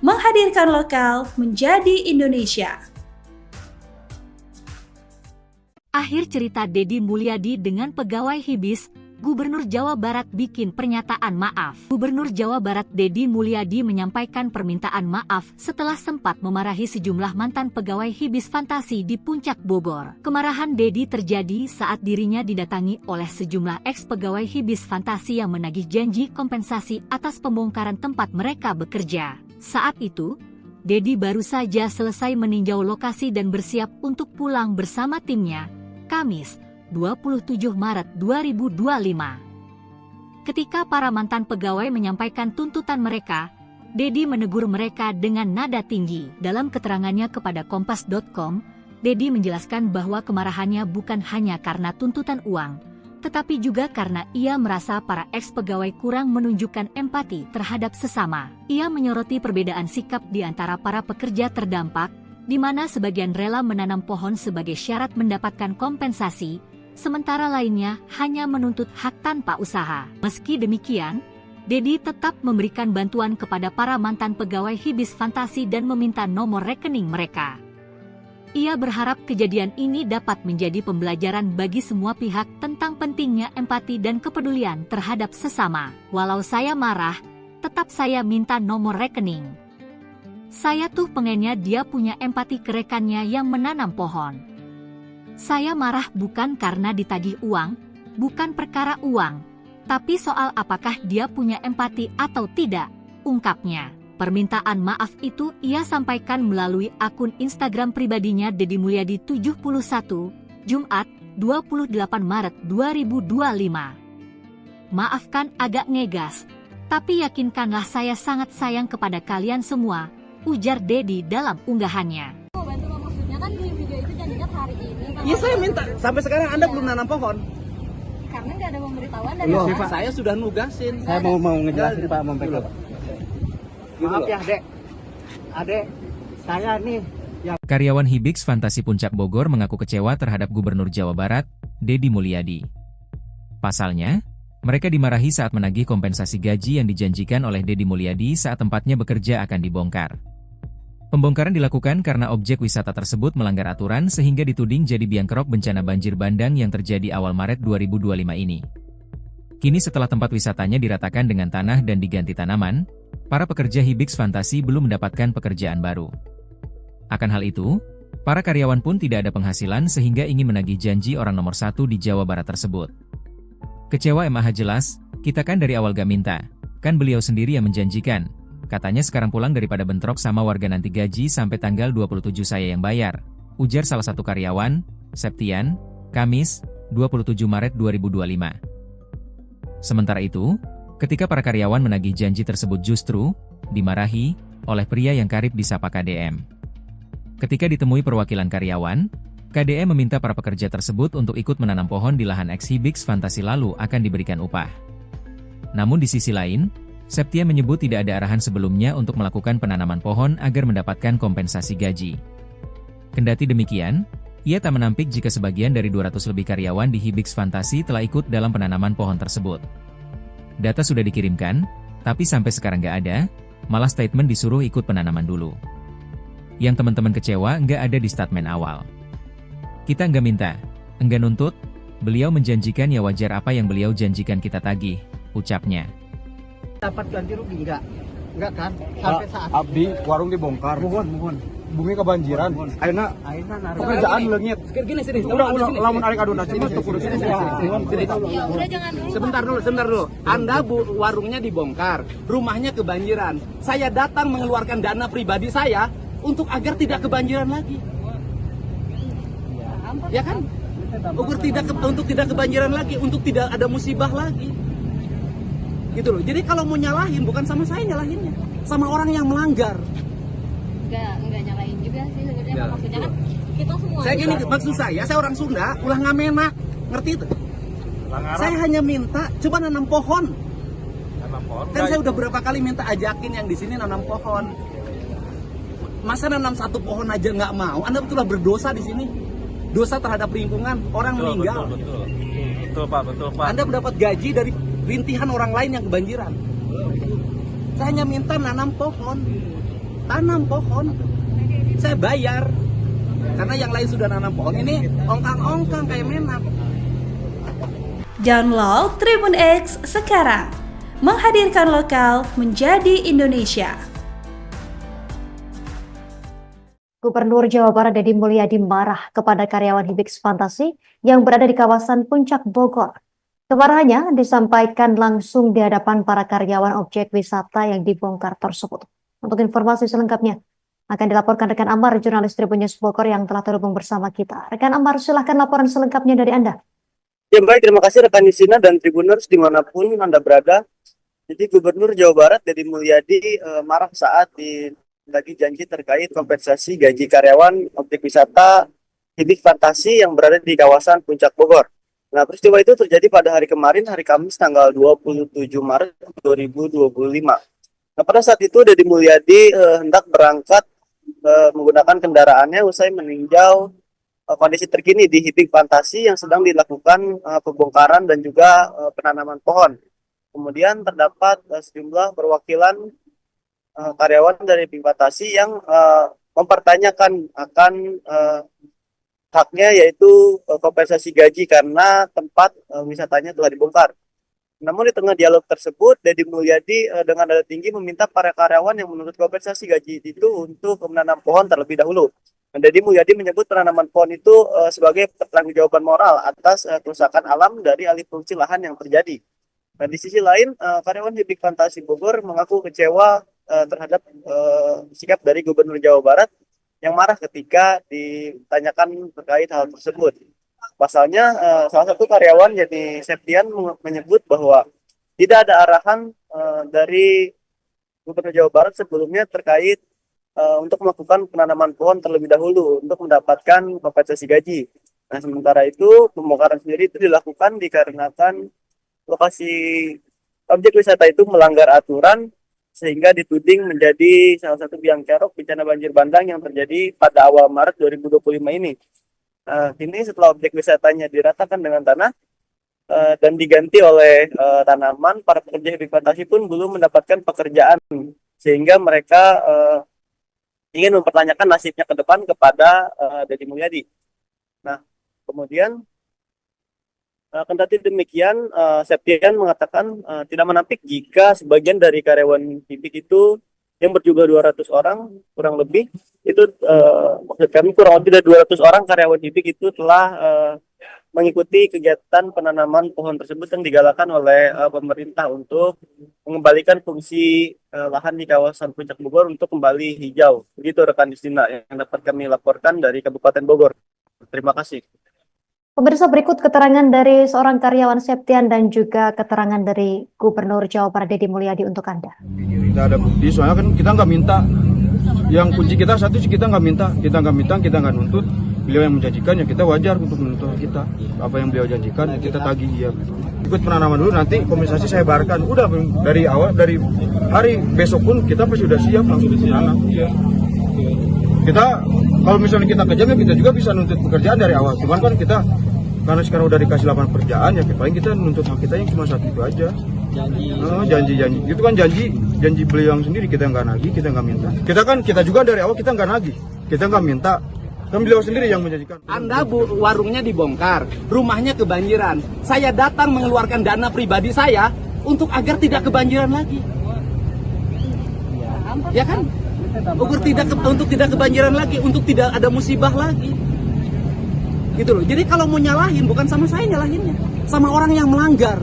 Menghadirkan lokal menjadi Indonesia. Akhir cerita Deddy Mulyadi dengan pegawai Hibis, Gubernur Jawa Barat bikin pernyataan maaf. Gubernur Jawa Barat Deddy Mulyadi menyampaikan permintaan maaf setelah sempat memarahi sejumlah mantan pegawai Hibis Fantasi di Puncak Bogor. Kemarahan Deddy terjadi saat dirinya didatangi oleh sejumlah ex-pegawai Hibis Fantasi yang menagih janji kompensasi atas pembongkaran tempat mereka bekerja. Saat itu, Deddy baru saja selesai meninjau lokasi dan bersiap untuk pulang bersama timnya, Kamis, 27 Maret 2025. Ketika para mantan pegawai menyampaikan tuntutan mereka, Deddy menegur mereka dengan nada tinggi. Dalam keterangannya kepada Kompas.com, Deddy menjelaskan bahwa kemarahannya bukan hanya karena tuntutan uang, tetapi juga karena ia merasa para ex-pegawai kurang menunjukkan empati terhadap sesama. Ia menyoroti perbedaan sikap di antara para pekerja terdampak, di mana sebagian rela menanam pohon sebagai syarat mendapatkan kompensasi, sementara lainnya hanya menuntut hak tanpa usaha. Meski demikian, Deddy tetap memberikan bantuan kepada para mantan pegawai Hibis Fantasi dan meminta nomor rekening mereka. Ia berharap kejadian ini dapat menjadi pembelajaran bagi semua pihak tentang pentingnya empati dan kepedulian terhadap sesama. Walau saya marah, tetap saya minta nomor rekening. Saya tuh pengennya dia punya empati ke rekannya yang menanam pohon. Saya marah bukan karena ditagih uang, bukan perkara uang, tapi soal apakah dia punya empati atau tidak, ungkapnya. Permintaan maaf itu ia sampaikan melalui akun Instagram pribadinya Deddy Mulyadi 71, Jumat, 28 Maret 2025. Maafkan agak ngegas, tapi yakinkanlah saya sangat sayang kepada kalian semua, ujar Deddy dalam unggahannya. Maksudnya kan di video itu janjinya hari ini. Iya, saya minta. Sampai sekarang Anda belum nanam pohon. Karena nggak ada pemberitahuan dari Pak. Saya sudah nugasin. Saya mau ngejelasin Pak, mempegang. Maaf ya, Adek, saya nih yang... Karyawan Hibis Fantasi Puncak Bogor mengaku kecewa terhadap Gubernur Jawa Barat, Deddy Mulyadi. Pasalnya, mereka dimarahi saat menagih kompensasi gaji yang dijanjikan oleh Deddy Mulyadi saat tempatnya bekerja akan dibongkar. Pembongkaran dilakukan karena objek wisata tersebut melanggar aturan sehingga dituding jadi biang kerok bencana banjir bandang yang terjadi awal Maret 2025 ini. Kini setelah tempat wisatanya diratakan dengan tanah dan diganti tanaman, para pekerja Hibis Fantasi belum mendapatkan pekerjaan baru. Akan hal itu, para karyawan pun tidak ada penghasilan sehingga ingin menagih janji orang nomor 1 di Jawa Barat tersebut. Kecewa MAH jelas, kita kan dari awal gak minta, kan beliau sendiri yang menjanjikan. Katanya sekarang pulang daripada bentrok sama warga nanti gaji sampai tanggal 27 saya yang bayar, ujar salah satu karyawan, Septian, Kamis, 27 Maret 2025. Sementara itu, ketika para karyawan menagih janji tersebut justru dimarahi oleh pria yang karib disapa KDM. Ketika ditemui perwakilan karyawan, KDM meminta para pekerja tersebut untuk ikut menanam pohon di lahan ex-Hibis Fantasi lalu akan diberikan upah. Namun di sisi lain, Septia menyebut tidak ada arahan sebelumnya untuk melakukan penanaman pohon agar mendapatkan kompensasi gaji. Kendati demikian, ia tak menampik jika sebagian dari 200 lebih karyawan di Hibis Fantasi telah ikut dalam penanaman pohon tersebut. Data sudah dikirimkan, tapi sampai sekarang nggak ada, malah statement disuruh ikut penanaman dulu. Yang teman-teman kecewa nggak ada di statement awal. Kita nggak minta, nggak nuntut, beliau menjanjikan ya wajar apa yang beliau janjikan kita tagih, ucapnya. Dapat ganti rugi enggak kan? Sampai saat Abdi warung dibongkar. Mohon. Bumi kebanjiran. Ayeuna pekerjaan leungit. Gini sini. Udah lamun ari kaduna cuma tuh kudu sini. Ya udah jangan dulu. Sebentar dulu. Anda warungnya dibongkar, rumahnya kebanjiran. Saya datang mengeluarkan dana pribadi saya untuk agar tidak kebanjiran lagi. Ya kan? Untuk tidak kebanjiran lagi, untuk tidak ada musibah lagi. Gitu loh. Jadi kalau mau nyalahin bukan sama saya nyalahinnya, sama orang yang melanggar. Enggak nyalahin juga sih sebenarnya. Maksudnya kan kita semua. Saya gini, maksud saya orang Sunda, ulah ngamenak, ngerti itu? Saya hanya minta coba nanam pohon. Kan saya udah berapa kali minta ajakin yang di sini nanam pohon. Masa nanam satu pohon aja nggak mau? Anda betullah berdosa di sini. Dosa terhadap lingkungan, orang meninggal. Betul Pak. Anda mendapat gaji dari rintihan orang lain yang kebanjiran. Saya hanya minta nanam pohon. Tanam pohon. Saya bayar. Karena yang lain sudah nanam pohon, ini ongkang-ongkang kayak menak. Download Tribun X sekarang, menghadirkan lokal menjadi Indonesia. Gubernur Jawa Barat Deddy Mulyadi marah kepada karyawan Hibix Fantasi yang berada di kawasan Puncak Bogor. Kemarahannya disampaikan langsung di hadapan para karyawan objek wisata yang dibongkar tersebut. Untuk informasi selengkapnya akan dilaporkan rekan Amar, jurnalis Tribun News Bogor yang telah terhubung bersama kita. Rekan Amar, silahkan laporan selengkapnya dari Anda. Ya baik, terima kasih rekan Yusina dan Tribuners dimanapun Anda berada. Jadi Gubernur Jawa Barat Deddy Mulyadi marah saat lagi janji terkait kompensasi gaji karyawan objek wisata Hibix Fantasi yang berada di kawasan Puncak Bogor. Nah, peristiwa itu terjadi pada hari kemarin, hari Kamis tanggal 27 Maret 2025. Nah, pada saat itu Deddy Mulyadi hendak berangkat menggunakan kendaraannya usai meninjau kondisi terkini di Hibix Fantasi yang sedang dilakukan pembongkaran dan juga penanaman pohon. Kemudian terdapat sejumlah perwakilan karyawan dari Hibix Fantasi yang mempertanyakan akan haknya, yaitu kompensasi gaji karena tempat wisatanya telah dibongkar. Namun di tengah dialog tersebut, Deddy Mulyadi dengan nada tinggi meminta para karyawan yang menuntut kompensasi gaji itu untuk menanam pohon terlebih dahulu. Deddy Mulyadi menyebut penanaman pohon itu sebagai pertanggungjawaban moral atas kerusakan alam dari alih fungsi lahan yang terjadi. Dan di sisi lain, karyawan Hibix Fantasi Bogor mengaku kecewa terhadap sikap dari Gubernur Jawa Barat yang marah ketika ditanyakan terkait hal tersebut. Pasalnya, salah satu karyawan yakni Septian menyebut bahwa tidak ada arahan dari Gubernur Jawa Barat sebelumnya terkait untuk melakukan penanaman pohon terlebih dahulu untuk mendapatkan kompensasi gaji. Nah, sementara itu pembongkaran sendiri itu dilakukan dikarenakan lokasi objek wisata itu melanggar aturan sehingga dituding menjadi salah satu biang kerok bencana banjir bandang yang terjadi pada awal Maret 2025 ini. Kini setelah objek wisatanya diratakan dengan tanah dan diganti oleh tanaman, para pekerja Hibix Fantasi pun belum mendapatkan pekerjaan sehingga mereka ingin mempertanyakan nasibnya ke depan kepada Deddy Mulyadi. Nah, kemudian kendati demikian, Septian mengatakan tidak menampik jika sebagian dari karyawan Hibix itu yang berjumlah 200 orang kurang lebih itu maksud kami kurang lebih dari 200 orang karyawan Hibix itu telah mengikuti kegiatan penanaman pohon tersebut yang digalakan oleh pemerintah untuk mengembalikan fungsi lahan di kawasan Puncak Bogor untuk kembali hijau. Begitu rekan Justina yang dapat kami laporkan dari Kabupaten Bogor. Terima kasih. Pemirsa, berikut keterangan dari seorang karyawan Septian dan juga keterangan dari Gubernur Jawa Barat Deddy Mulyadi untuk Anda. Kita ada bukti, soalnya kan kita nggak minta. Yang kunci kita satu sih, kita nggak minta, kita nggak nuntut. Beliau yang menjanjikan, ya kita wajar untuk menuntut kita. Apa yang beliau janjikan, kita tagih ya. Ikut penanaman dulu, nanti kompensasi saya bayarkan. Udah dari awal, dari hari besok pun kita pasti sudah siap langsung menanam. Kita kalau misalnya kita kejam ya kita juga bisa nuntut pekerjaan dari awal. Cuman kan kita karena sekarang udah dikasih lapangan pekerjaan ya paling kita nuntut hak kita yang cuma satu itu aja. Janji. Itu kan janji beliau yang sendiri, kita nggak nagih, kita nggak minta. Kita juga dari awal kita nggak nagih, kita nggak minta. Kan beliau sendiri yang menjanjikan. Anda warungnya dibongkar, rumahnya kebanjiran. Saya datang mengeluarkan dana pribadi saya untuk agar tidak kebanjiran lagi. Ya kan? Untuk tidak kebanjiran lagi, untuk tidak ada musibah lagi. Gitu loh. Jadi kalau mau nyalahin bukan sama saya nyalahinnya, sama orang yang melanggar.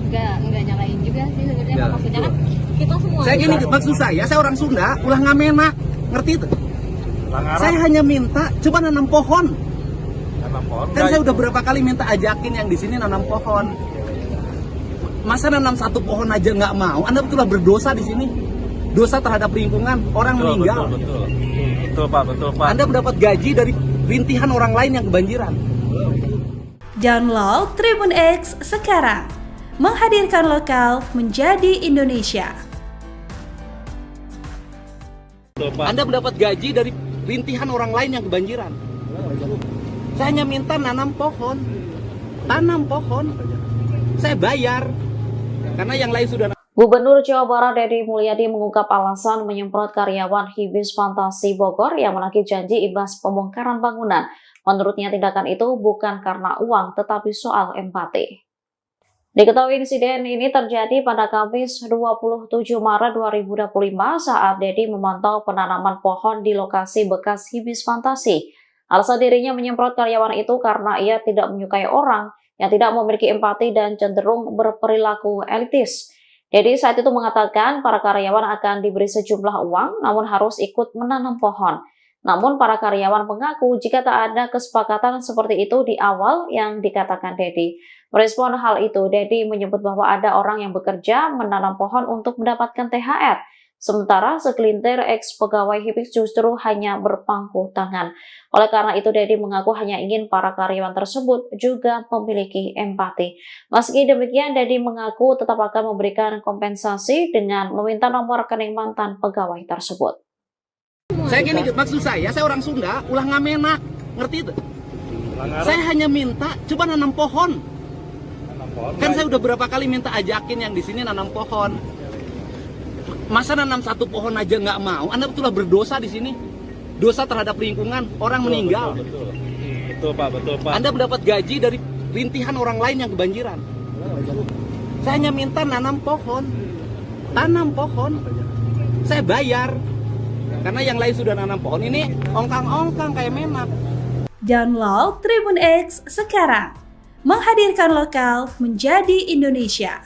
Enggak nyalahin juga sih sebenarnya, maksudnya kan kita semua. Saya gini, maksud saya orang Sunda, ulah ngamenak, ngerti itu? Saya hanya minta coba nanam pohon. Kan saya udah berapa kali minta ajakin yang di sini nanam pohon. Masa nanam satu pohon aja nggak mau? Anda betul berdosa di sini. Dosa terhadap lingkungan, orang meninggal. Betul Pak. Anda mendapat gaji dari rintihan orang lain yang kebanjiran. Download Tribun X sekarang, menghadirkan lokal menjadi Indonesia. Anda mendapat gaji dari rintihan orang lain yang kebanjiran. Saya hanya minta tanam pohon. Saya bayar karena yang lain sudah. Gubernur Jawa Barat Deddy Mulyadi mengungkap alasan menyemprot karyawan Hibis Fantasi Bogor yang menagih janji imbas pembongkaran bangunan. Menurutnya tindakan itu bukan karena uang tetapi soal empati. Diketahui insiden ini terjadi pada Kamis 27 Maret 2025 saat Deddy memantau penanaman pohon di lokasi bekas Hibis Fantasi. Alasan dirinya menyemprot karyawan itu karena ia tidak menyukai orang yang tidak memiliki empati dan cenderung berperilaku elitis. Deddy saat itu mengatakan para karyawan akan diberi sejumlah uang namun harus ikut menanam pohon. Namun para karyawan mengaku jika tak ada kesepakatan seperti itu di awal yang dikatakan Deddy. Merespon hal itu, Deddy menyebut bahwa ada orang yang bekerja menanam pohon untuk mendapatkan THR. Sementara segelintir ex-pegawai Hibis justru hanya berpangku tangan. Oleh karena itu, Deddy mengaku hanya ingin para karyawan tersebut juga memiliki empati. Meski demikian, Deddy mengaku tetap akan memberikan kompensasi dengan meminta nomor rekening mantan pegawai tersebut. Saya gini, maksud saya orang Sunda, ulah ngamenak, ngerti itu? Saya hanya minta, coba nanam pohon. Kan saya udah berapa kali minta ajakin yang di sini nanam pohon. Masa nanam satu pohon aja nggak mau? Anda betullah berdosa di sini. Dosa terhadap lingkungan, orang meninggal. Betul Pak. Anda mendapat gaji dari rintihan orang lain yang kebanjiran. Saya hanya minta nanam pohon. Tanam pohon. Saya bayar. Karena yang lain sudah nanam pohon, ini ongkang-ongkang kayak menak. Download Tribun X sekarang. Menghadirkan lokal menjadi Indonesia.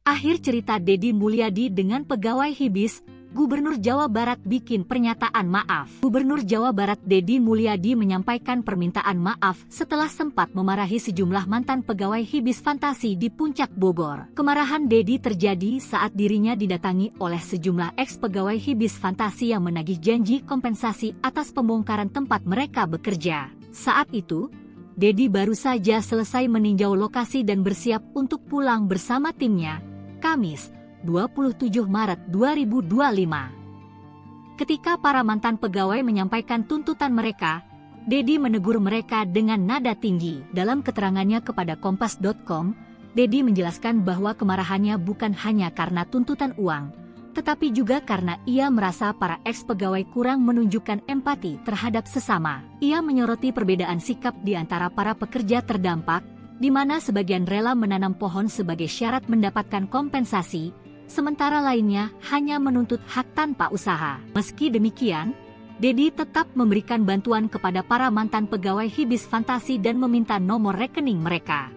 Akhir cerita Deddy Mulyadi dengan pegawai Hibis, Gubernur Jawa Barat bikin pernyataan maaf. Gubernur Jawa Barat Deddy Mulyadi menyampaikan permintaan maaf setelah sempat memarahi sejumlah mantan pegawai Hibis Fantasi di Puncak Bogor. Kemarahan Deddy terjadi saat dirinya didatangi oleh sejumlah ex-pegawai Hibis Fantasi yang menagih janji kompensasi atas pembongkaran tempat mereka bekerja. Saat itu, Deddy baru saja selesai meninjau lokasi dan bersiap untuk pulang bersama timnya, Kamis 27 Maret 2025. Ketika para mantan pegawai menyampaikan tuntutan mereka, Deddy menegur mereka dengan nada tinggi. Dalam keterangannya kepada Kompas.com, Deddy menjelaskan bahwa kemarahannya bukan hanya karena tuntutan uang, tetapi juga karena ia merasa para ex-pegawai kurang menunjukkan empati terhadap sesama. Ia menyoroti perbedaan sikap di antara para pekerja terdampak, di mana sebagian rela menanam pohon sebagai syarat mendapatkan kompensasi, sementara lainnya hanya menuntut hak tanpa usaha. Meski demikian, Deddy tetap memberikan bantuan kepada para mantan pegawai Hibis Fantasi dan meminta nomor rekening mereka.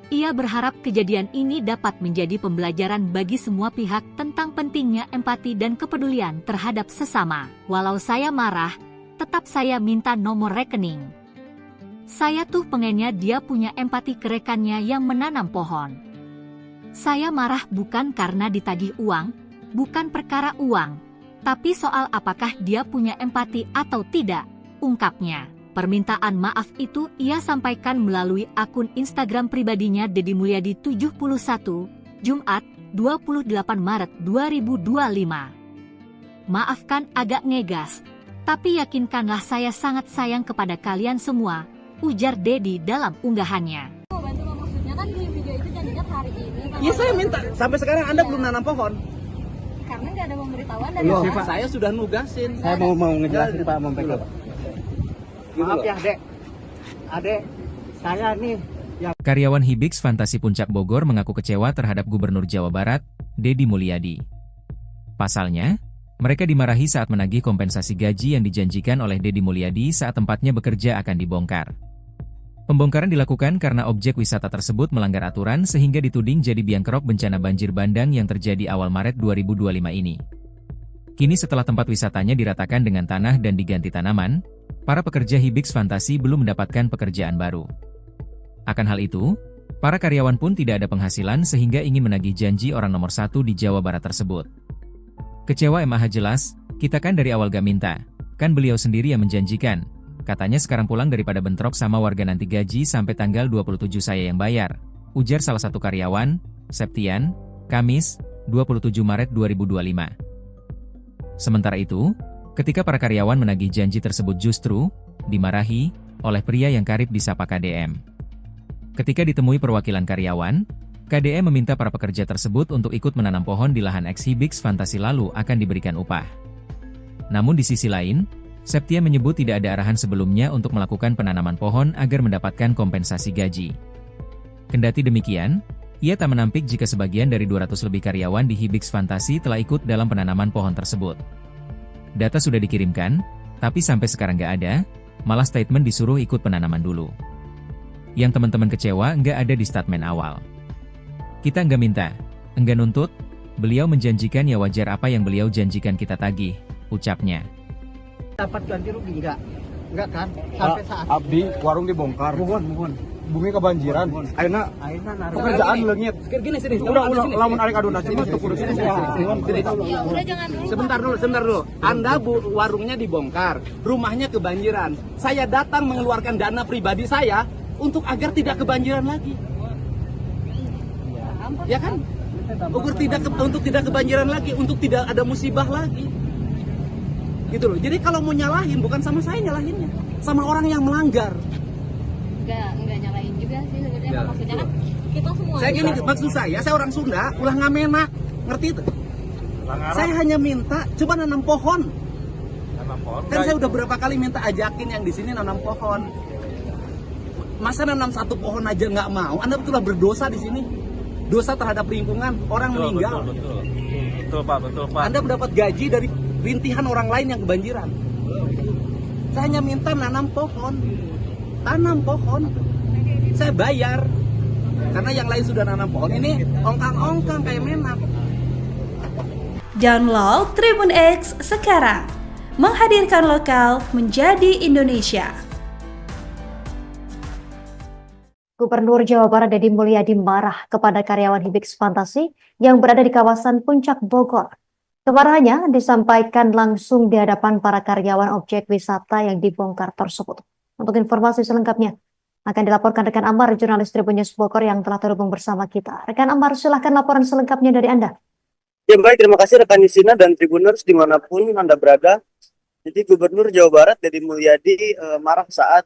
Ia berharap kejadian ini dapat menjadi pembelajaran bagi semua pihak tentang pentingnya empati dan kepedulian terhadap sesama. Walau saya marah, tetap saya minta nomor rekening. Saya tuh pengennya dia punya empati ke rekannya yang menanam pohon. Saya marah bukan karena ditagih uang, bukan perkara uang, tapi soal apakah dia punya empati atau tidak, ungkapnya. Permintaan maaf itu ia sampaikan melalui akun Instagram pribadinya Deddy Mulyadi 71, Jumat 28 Maret 2025. Maafkan agak ngegas, tapi yakinkanlah saya sangat sayang kepada kalian semua, ujar Deddy dalam unggahannya. Maksudnya kan di video itu janjinya hari ini. Iya saya minta, sampai sekarang Anda belum nanam pohon. Karena nggak ada pemberitahuan dari Loh, saya sudah nugasin. Saya mau ngejelasin Pak, mau pegang. Maaf ya adek, saya nih yang... Karyawan Hibis Fantasi Puncak Bogor mengaku kecewa terhadap Gubernur Jawa Barat, Deddy Mulyadi. Pasalnya, mereka dimarahi saat menagih kompensasi gaji yang dijanjikan oleh Deddy Mulyadi saat tempatnya bekerja akan dibongkar. Pembongkaran dilakukan karena objek wisata tersebut melanggar aturan sehingga dituding jadi biang kerok bencana banjir bandang yang terjadi awal Maret 2025 ini. Kini setelah tempat wisatanya diratakan dengan tanah dan diganti tanaman, para pekerja Hibis Fantasi belum mendapatkan pekerjaan baru. Akan hal itu, para karyawan pun tidak ada penghasilan sehingga ingin menagih janji orang nomor satu di Jawa Barat tersebut. Kecewa MAH jelas, kita kan dari awal gak minta, kan beliau sendiri yang menjanjikan. Katanya sekarang pulang daripada bentrok sama warga nanti gaji sampai tanggal 27 saya yang bayar, ujar salah satu karyawan, Septian, Kamis, 27 Maret 2025. Sementara itu, ketika para karyawan menagih janji tersebut justru dimarahi oleh pria yang karib disapa KDM. Ketika ditemui perwakilan karyawan, KDE meminta para pekerja tersebut untuk ikut menanam pohon di lahan eks-Hibix Fantasi lalu akan diberikan upah. Namun di sisi lain, Septian menyebut tidak ada arahan sebelumnya untuk melakukan penanaman pohon agar mendapatkan kompensasi gaji. Kendati demikian, ia tak menampik jika sebagian dari 200 lebih karyawan di Hibix Fantasi telah ikut dalam penanaman pohon tersebut. Data sudah dikirimkan, tapi sampai sekarang nggak ada, malah statement disuruh ikut penanaman dulu. Yang teman-teman kecewa nggak ada di statement awal. Kita nggak minta, nggak nuntut, beliau menjanjikan ya wajar apa yang beliau janjikan kita tagih, ucapnya. Dapat ganti rugi enggak kan sampai saat Abdi warung dibongkar, mohon bumi kebanjiran, ayeuna pekerjaan leungit. Sini. Udah lamun arek aduna cuma tuh kudu sini. Udah jangan dulu. Sebentar dulu. Anda warungnya dibongkar, rumahnya kebanjiran. Saya datang mengeluarkan dana pribadi saya untuk agar tidak kebanjiran lagi. Ya kan? Untuk tidak kebanjiran lagi, untuk tidak ada musibah lagi. Gitu loh. Jadi kalau mau nyalahin bukan sama saya nyalahinnya, sama orang yang melanggar. Enggak nyalain juga sih sebenarnya. Maksudnya kan kita semua. Saya gini, maksud saya orang Sunda ulah ngamenak, ngerti itu? Saya hanya minta coba nanam pohon. Kan saya udah berapa kali minta ajakin yang di sini nanam pohon. Masa nanam satu pohon aja nggak mau? Anda betullah berdosa di sini. Dosa terhadap lingkungan, orang meninggal. Betul Pak. Anda mendapat gaji dari rintihan orang lain yang kebanjiran. Saya hanya minta nanam pohon. Tanam pohon. Saya bayar. Karena yang lain sudah nanam pohon. Ini ongkang-ongkang kayak menak. Download Tribun X sekarang. Menghadirkan lokal menjadi Indonesia. Gubernur Jawa Barat Deddy Mulyadi marah kepada karyawan Hibix Fantasi yang berada di kawasan Puncak Bogor. Kemarahannya disampaikan langsung di hadapan para karyawan objek wisata yang dibongkar tersebut. Untuk informasi selengkapnya akan dilaporkan rekan Amar, jurnalis Tribun News Bogor yang telah terhubung bersama kita. Rekan Amar, silahkan laporan selengkapnya dari Anda. Ya baik, terima kasih rekan Yusina dan Tribuners dimanapun Anda berada. Jadi Gubernur Jawa Barat Deddy Mulyadi marah saat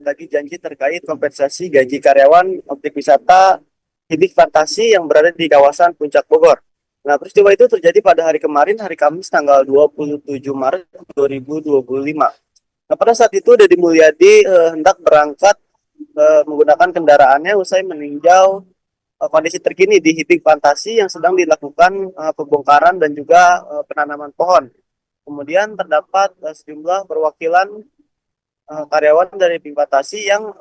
lagi janji terkait kompensasi gaji karyawan objek wisata Hibix Fantasi yang berada di kawasan Puncak Bogor. Nah, peristiwa itu terjadi pada hari kemarin, hari Kamis tanggal 27 Maret 2025. Nah, pada saat itu Deddy Mulyadi hendak berangkat menggunakan kendaraannya usai meninjau kondisi terkini di Hibix Fantasi yang sedang dilakukan pembongkaran dan juga penanaman pohon. Kemudian terdapat sejumlah perwakilan karyawan dari Hibix Fantasi yang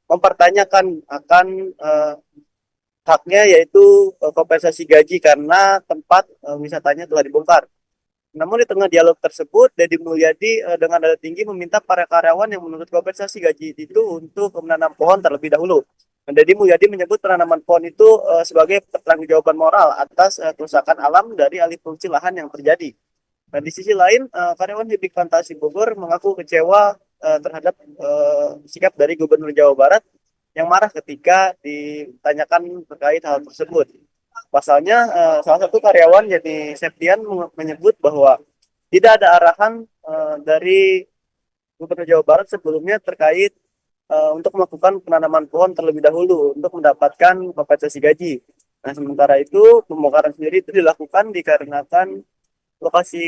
mempertanyakan akan haknya, yaitu kompensasi gaji karena tempat wisatanya telah dibongkar. Namun di tengah dialog tersebut, Deddy Mulyadi dengan nada tinggi meminta para karyawan yang menuntut kompensasi gaji itu untuk menanam pohon terlebih dahulu. Deddy Mulyadi menyebut penanaman pohon itu sebagai pertanggungjawaban moral atas kerusakan alam dari alih fungsi lahan yang terjadi. Dan di sisi lain, karyawan Hibix Fantasi Bogor mengaku kecewa terhadap sikap dari Gubernur Jawa Barat yang marah ketika ditanyakan terkait hal tersebut. Pasalnya, salah satu karyawan yakni Septian menyebut bahwa tidak ada arahan dari Gubernur Jawa Barat sebelumnya terkait untuk melakukan penanaman pohon terlebih dahulu untuk mendapatkan kompensasi gaji. Nah, sementara itu pembongkaran sendiri itu dilakukan dikarenakan lokasi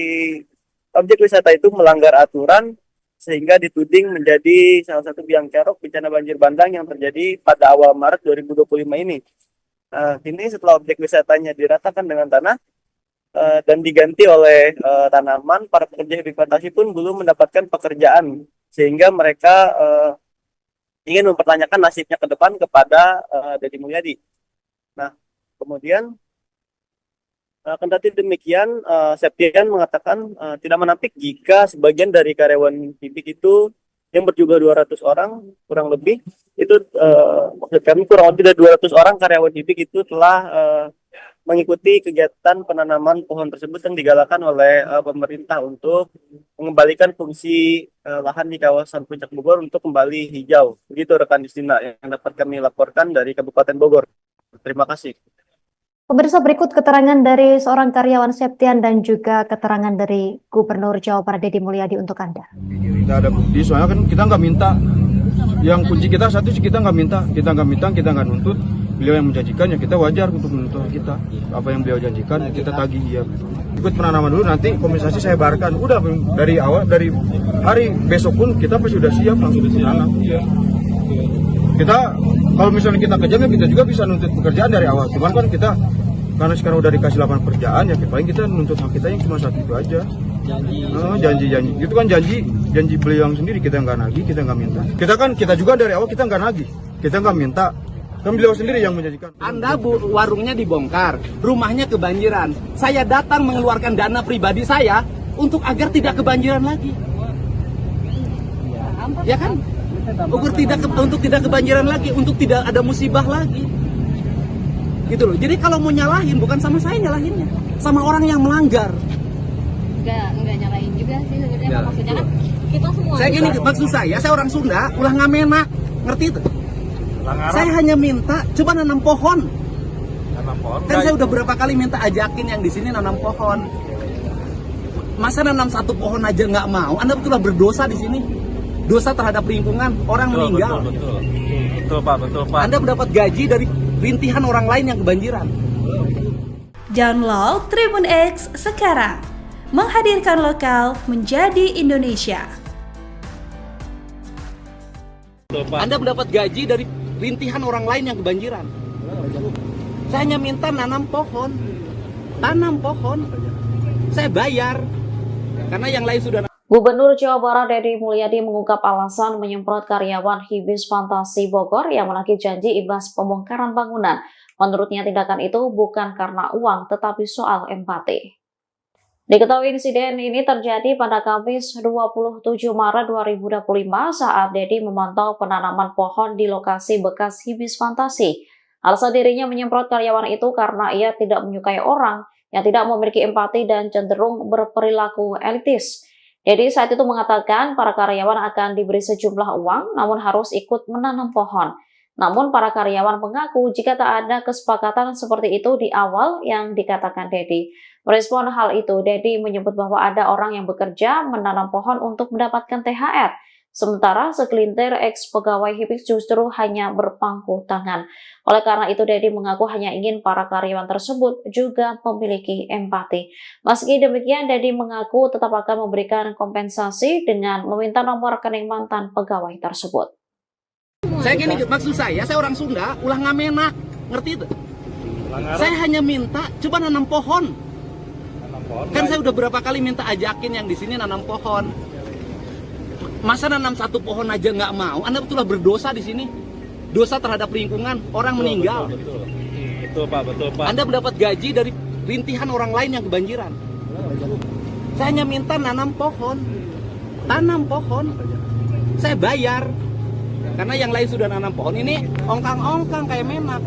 objek wisata itu melanggar aturan sehingga dituding menjadi salah satu biang kerok bencana banjir bandang yang terjadi pada awal Maret 2025 ini. Kini setelah objek wisatanya diratakan dengan tanah dan diganti oleh tanaman, para pekerja Hibix Fantasi pun belum mendapatkan pekerjaan sehingga mereka ingin mempertanyakan nasibnya ke depan kepada Deddy Mulyadi. Nah, kemudian kendati demikian, Septian mengatakan tidak menampik jika sebagian dari karyawan Hibix itu yang berjumlah 200 orang kurang lebih itu maksud kami kurang lebih dari 200 orang karyawan Hibix itu telah mengikuti kegiatan penanaman pohon tersebut yang digalakan oleh pemerintah untuk mengembalikan fungsi lahan di kawasan Puncak Bogor untuk kembali hijau. Begitu rekan Justina yang dapat kami laporkan dari Kabupaten Bogor. Terima kasih. Pemirsa, berikut keterangan dari seorang karyawan Septian dan juga keterangan dari Gubernur Jawa Barat Deddy Mulyadi untuk Anda. Tidak ada bukti, soalnya kan kita nggak minta. Yang kunci kita satu sih kita nggak minta, kita nggak nuntut. beliau yang menjanjikan ya kita wajar untuk menuntut kita. Apa yang beliau janjikan kita tagih ya. Ikut penanaman dulu, nanti kompensasi saya bayarkan. Udah dari awal, dari hari besok pun kita pasti sudah siap langsung menanam. Kita kalau misalnya kita kejam ya kita juga bisa nuntut pekerjaan dari awal. Cuman kan kita karena sekarang udah dikasih lapangan pekerjaan ya paling kita nuntut hak kita yang cuma satu itu aja. Janji itu kan janji beliau yang sendiri, kita nggak nagih, kita nggak minta. Kita juga dari awal kita nggak nagih, kita nggak minta. Kan beliau sendiri yang menjanjikan. Anda warungnya dibongkar, rumahnya kebanjiran. Saya datang mengeluarkan dana pribadi saya untuk agar tidak kebanjiran lagi. Ya kan? Untuk tidak kebanjiran lagi, untuk tidak ada musibah lagi. Gitu loh. Jadi kalau mau nyalahin bukan sama saya nyalahinnya, sama orang yang melanggar. Enggak nyalain juga sih sebenarnya, maksudnya kan kita semua. Saya gini, maksud saya orang Sunda, ulah ngamenak, ngerti itu? Saya hanya minta coba nanam pohon. Kan saya udah berapa kali minta ajakin yang di sini nanam pohon. Masa nanam satu pohon aja nggak mau? Anda betullah berdosa di sini. Dosa terhadap lingkungan, orang meninggal. Betul Pak. Anda mendapat gaji dari rintihan orang lain yang kebanjiran. Download Tribun X sekarang. Menghadirkan lokal menjadi Indonesia. Anda mendapat gaji dari rintihan orang lain yang kebanjiran. Saya hanya minta tanam pohon. Saya bayar karena yang lain sudah. Gubernur Jawa Barat Deddy Mulyadi mengungkap alasan menyemprot karyawan Hibis Fantasi Bogor yang menagih janji imbas pembongkaran bangunan. Menurutnya tindakan itu bukan karena uang tetapi soal empati. Diketahui insiden ini terjadi pada Kamis 27 Maret 2025 saat Deddy memantau penanaman pohon di lokasi bekas Hibis Fantasi. Alasan dirinya menyemprot karyawan itu karena ia tidak menyukai orang yang tidak memiliki empati dan cenderung berperilaku elitis. Deddy saat itu mengatakan para karyawan akan diberi sejumlah uang namun harus ikut menanam pohon. Namun para karyawan mengaku jika tak ada kesepakatan seperti itu di awal yang dikatakan Deddy. Merespon hal itu, Deddy menyebut bahwa ada orang yang bekerja menanam pohon untuk mendapatkan THR. Sementara segelintir ex-pegawai Hibis justru hanya berpangku tangan. Oleh karena itu, Deddy mengaku hanya ingin para karyawan tersebut juga memiliki empati. Meski demikian, Deddy mengaku tetap akan memberikan kompensasi dengan meminta nomor rekening mantan pegawai tersebut. Saya gini, maksud saya orang Sunda, ulah ngamenak, ngerti itu? Saya hanya minta coba nanam pohon. Kan saya udah berapa kali minta ajakin yang di sini nanam pohon. Masa nanam satu pohon aja nggak mau? Anda betullah berdosa di sini. Dosa terhadap lingkungan, orang meninggal. Betul Pak. Anda mendapat gaji dari rintihan orang lain yang kebanjiran. Saya hanya minta tanam pohon. Saya bayar karena yang lain sudah nanam pohon. Ini ongkang-ongkang kayak menak.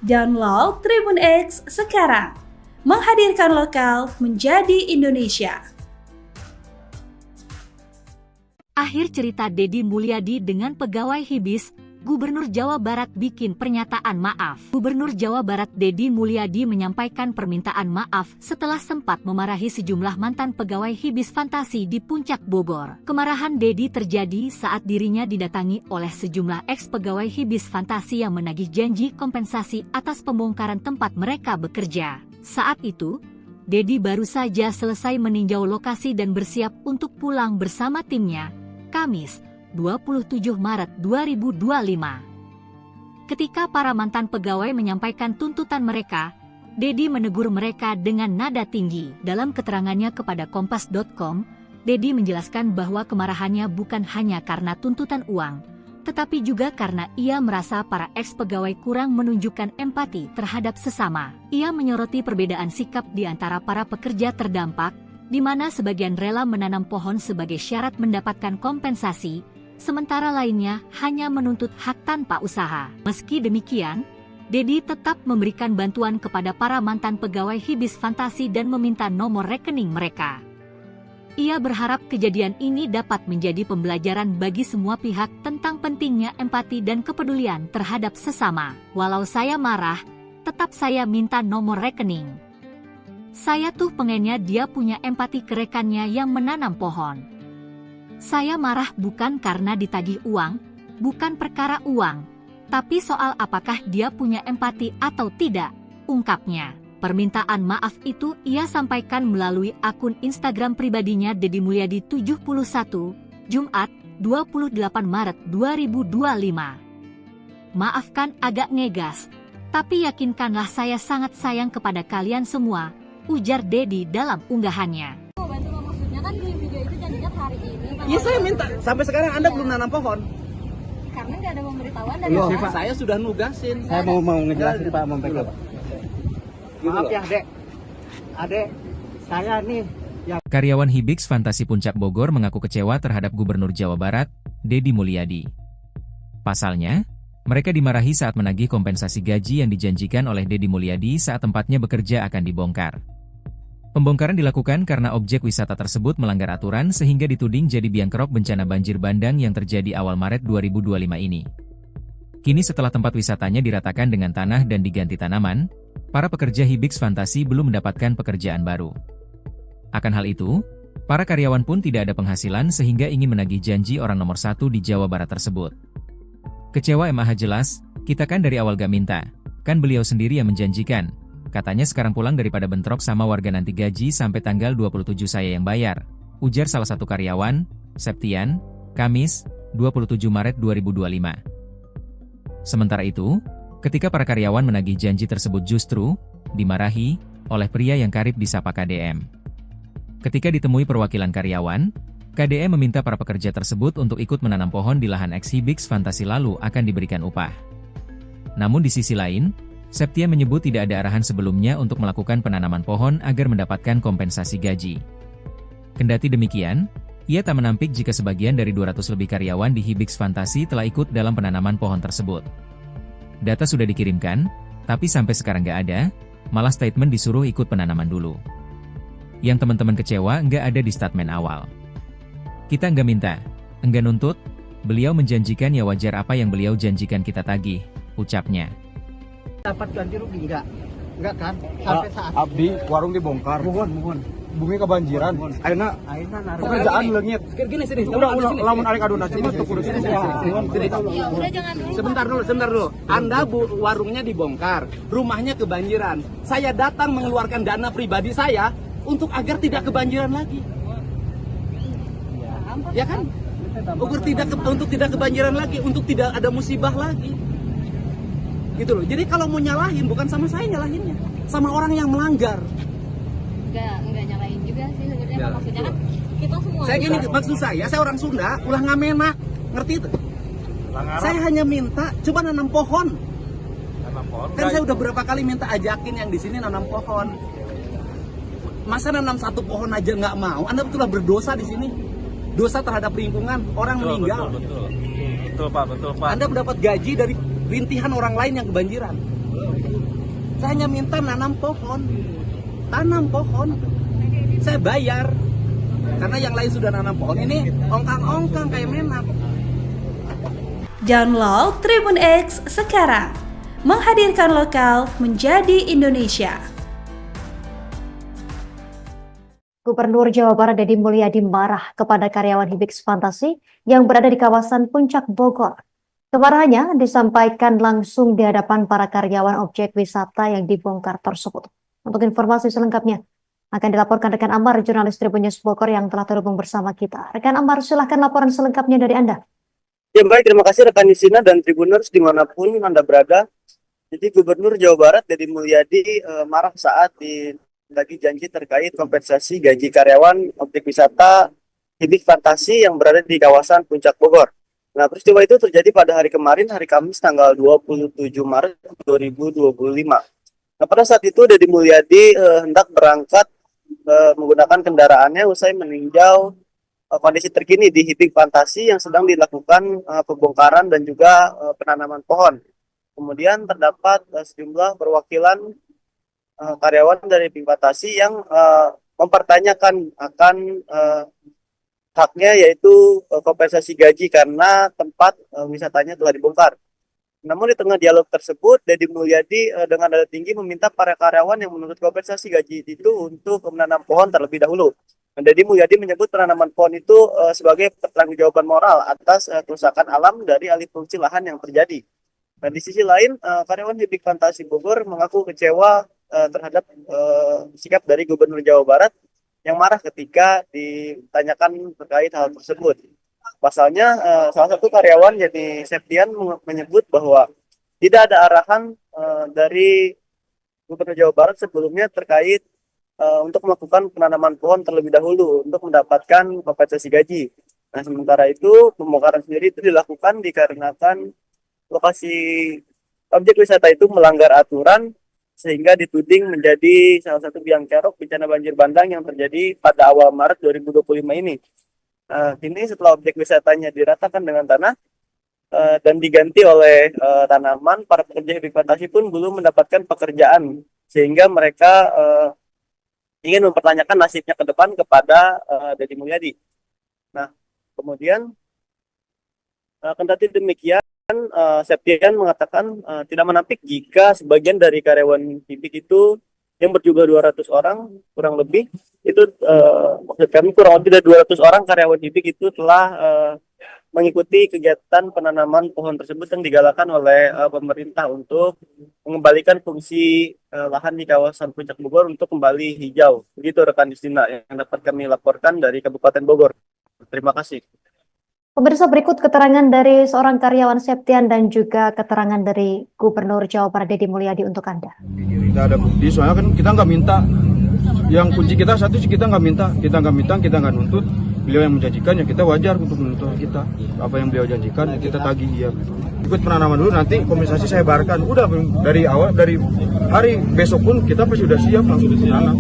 Download Tribun X sekarang. Menghadirkan lokal menjadi Indonesia. Akhir cerita Deddy Mulyadi dengan pegawai Hibis, Gubernur Jawa Barat bikin pernyataan maaf. Gubernur Jawa Barat Deddy Mulyadi menyampaikan permintaan maaf setelah sempat memarahi sejumlah mantan pegawai Hibis Fantasi di Puncak Bogor. Kemarahan Deddy terjadi saat dirinya didatangi oleh sejumlah ex-pegawai Hibis Fantasi yang menagih janji kompensasi atas pembongkaran tempat mereka bekerja. Saat itu, Deddy baru saja selesai meninjau lokasi dan bersiap untuk pulang bersama timnya, Kamis 27 Maret 2025. Ketika para mantan pegawai menyampaikan tuntutan mereka, Deddy menegur mereka dengan nada tinggi. Dalam keterangannya kepada Kompas.com, Deddy menjelaskan bahwa kemarahannya bukan hanya karena tuntutan uang, tetapi juga karena ia merasa para ex-pegawai kurang menunjukkan empati terhadap sesama. Ia menyoroti perbedaan sikap di antara para pekerja terdampak, di mana sebagian rela menanam pohon sebagai syarat mendapatkan kompensasi, sementara lainnya hanya menuntut hak tanpa usaha. Meski demikian, Deddy tetap memberikan bantuan kepada para mantan pegawai Hibis Fantasi dan meminta nomor rekening mereka. Ia berharap kejadian ini dapat menjadi pembelajaran bagi semua pihak tentang pentingnya empati dan kepedulian terhadap sesama. Walau saya marah, tetap saya minta nomor rekening. Saya tuh pengennya dia punya empati ke rekannya yang menanam pohon. Saya marah bukan karena ditagih uang, bukan perkara uang, Tapi soal apakah dia punya empati atau tidak, ungkapnya. Permintaan maaf itu ia sampaikan melalui akun Instagram pribadinya Deddy Mulyadi 71, Jumat, 28 Maret 2025. Maafkan agak ngegas, tapi yakinkanlah saya sangat sayang kepada kalian semua, ujar Deddy dalam unggahannya. Maksudnya kan di video itu janjinya hari ini. Iya, saya minta. Sampai sekarang Anda belum nanam pohon. Karena nggak ada pemberitahuan dari Loh, Pak. saya sudah nugasin. Saya mau ngejelasin Pak, mau pegang. Maaf ya Dek, saya nih yang Karyawan Hibix Fantasi Puncak Bogor mengaku kecewa terhadap Gubernur Jawa Barat, Deddy Mulyadi. Pasalnya, mereka dimarahi saat menagih kompensasi gaji yang dijanjikan oleh Deddy Mulyadi saat tempatnya bekerja akan dibongkar. Pembongkaran dilakukan karena objek wisata tersebut melanggar aturan sehingga dituding jadi biang kerok bencana banjir bandang yang terjadi awal Maret 2025 ini. Kini setelah tempat wisatanya diratakan dengan tanah dan diganti tanaman, para pekerja Hibix Fantasi belum mendapatkan pekerjaan baru. Akan hal itu, para karyawan pun tidak ada penghasilan sehingga ingin menagih janji orang nomor 1 di Jawa Barat tersebut. Kecewa MAH jelas, kita kan dari awal gak minta, kan beliau sendiri yang menjanjikan. Katanya sekarang pulang daripada bentrok sama warga nanti gaji sampai tanggal 27 saya yang bayar, ujar salah satu karyawan, Septian, Kamis, 27 Maret 2025. Sementara itu, ketika para karyawan menagih janji tersebut justru dimarahi oleh pria yang karib disapa KDM. Ketika ditemui perwakilan karyawan, KDM meminta para pekerja tersebut untuk ikut menanam pohon di lahan ex Hibix Fantasi lalu akan diberikan upah. Namun di sisi lain, Septian menyebut tidak ada arahan sebelumnya untuk melakukan penanaman pohon agar mendapatkan kompensasi gaji. Kendati demikian, ia tak menampik jika sebagian dari 200 lebih karyawan di Hibix Fantasi telah ikut dalam penanaman pohon tersebut. Data sudah dikirimkan, tapi sampai sekarang nggak ada, malah statement disuruh ikut penanaman dulu. Yang teman-teman kecewa nggak ada di statement awal. Kita nggak minta, nggak nuntut, beliau menjanjikan ya wajar apa yang beliau janjikan kita tagih, ucapnya. dapat ganti rugi enggak kan sampai saat Abdi warung dibongkar. mohon Bumi kebanjiran. Ayeuna pekerjaan leungit. Gini sini. Udah lamun arek aduna cuma tuh kudu sini. Ya udah jangan dulu. Sebentar dulu. Anda warungnya dibongkar, rumahnya kebanjiran. Saya datang mengeluarkan dana pribadi saya untuk agar tidak kebanjiran lagi. Ya kan? Untuk tidak kebanjiran lagi, untuk tidak ada musibah lagi. Gitu loh. Jadi kalau mau nyalahin bukan sama saya nyalahinnya, sama orang yang melanggar. Enggak nyalain juga sih sebenarnya. Maksudnya kan kita semua. Saya gini, maksud saya orang Sunda, ulah ngamenak, ngerti itu? Saya hanya minta coba nanam pohon. Kan saya udah berapa kali minta ajakin yang di sini nanam pohon. Masa nanam satu pohon aja nggak mau? Anda betullah berdosa di sini. Dosa terhadap lingkungan, orang meninggal. Betul Pak. Anda mendapat gaji dari rintihan orang lain yang kebanjiran. Saya hanya minta nanam pohon. Tanam pohon. Saya bayar. Karena yang lain sudah nanam pohon. Ini ongkang-ongkang kayak menak. Download Tribun X sekarang. Menghadirkan lokal menjadi Indonesia. Gubernur Jawa Barat Deddy Mulyadi marah kepada karyawan Hibix Fantasi yang berada di kawasan Puncak Bogor. Kemarahannya disampaikan langsung di hadapan para karyawan objek wisata yang dibongkar tersebut. Untuk informasi selengkapnya akan dilaporkan rekan Amar, jurnalis Tribun News Bogor yang telah terhubung bersama kita. Rekan Amar, silahkan laporan selengkapnya dari Anda. Ya baik, terima kasih rekan Nisina dan Tribuners dimanapun Anda berada. Jadi Gubernur Jawa Barat Deddy Mulyadi marah saat lagi janji terkait kompensasi gaji karyawan objek wisata Hibix Fantasi yang berada di kawasan Puncak Bogor. Nah, peristiwa itu terjadi pada hari kemarin, hari Kamis tanggal 27 Maret 2025. Nah, pada saat itu Deddy Mulyadi hendak berangkat menggunakan kendaraannya usai meninjau kondisi terkini di Hibix Fantasi yang sedang dilakukan pembongkaran dan juga penanaman pohon. Kemudian terdapat sejumlah perwakilan karyawan dari Hibix Fantasi yang mempertanyakan akan haknya, yaitu kompensasi gaji karena tempat wisatanya telah dibongkar. Namun di tengah dialog tersebut, Deddy Mulyadi dengan nada tinggi meminta para karyawan yang menuntut kompensasi gaji itu untuk menanam pohon terlebih dahulu. Deddy Mulyadi menyebut penanaman pohon itu sebagai pertanggungjawaban moral atas kerusakan alam dari alih fungsi lahan yang terjadi. Nah, di sisi lain, karyawan Hibik Fantasi Bogor mengaku kecewa terhadap sikap dari Gubernur Jawa Barat yang marah ketika ditanyakan terkait hal tersebut. Pasalnya, salah satu karyawan yakni Septian menyebut bahwa tidak ada arahan dari Gubernur Jawa Barat sebelumnya terkait untuk melakukan penanaman pohon terlebih dahulu untuk mendapatkan kompensasi gaji. Nah, sementara itu pembongkaran sendiri itu dilakukan dikarenakan lokasi objek wisata itu melanggar aturan sehingga dituding menjadi salah satu biang kerok bencana banjir bandang yang terjadi pada awal Maret 2025 ini. Kini setelah objek wisatanya diratakan dengan tanah dan diganti oleh tanaman, para pekerja Hibik Fantasi pun belum mendapatkan pekerjaan sehingga mereka ingin mempertanyakan nasibnya ke depan kepada Deddy Mulyadi. Nah, kemudian kendati demikian, Septian mengatakan tidak menampik jika sebagian dari karyawan Hibik itu yang berjumlah 200 orang kurang lebih itu maksud kami kurang lebih dari 200 orang karyawan Hibik itu telah mengikuti kegiatan penanaman pohon tersebut yang digalakan oleh pemerintah untuk mengembalikan fungsi lahan di kawasan Puncak Bogor untuk kembali hijau. Begitu rekan Justina yang dapat kami laporkan dari Kabupaten Bogor. Terima kasih. Pemirsa, berikut keterangan dari seorang karyawan Septian dan juga keterangan dari Gubernur Jawa Barat Deddy Mulyadi untuk Anda. Tidak ada bukti, soalnya kan kita nggak minta. Yang kunci kita satu sih kita nggak minta, kita nggak nuntut. Beliau yang menjanjikan ya kita wajar untuk menuntut kita. Apa yang beliau janjikan kita tagih ya. Ikut penanaman dulu, nanti kompensasi saya bayarkan. Udah dari awal, dari hari besok pun kita pasti sudah siap langsung menanam.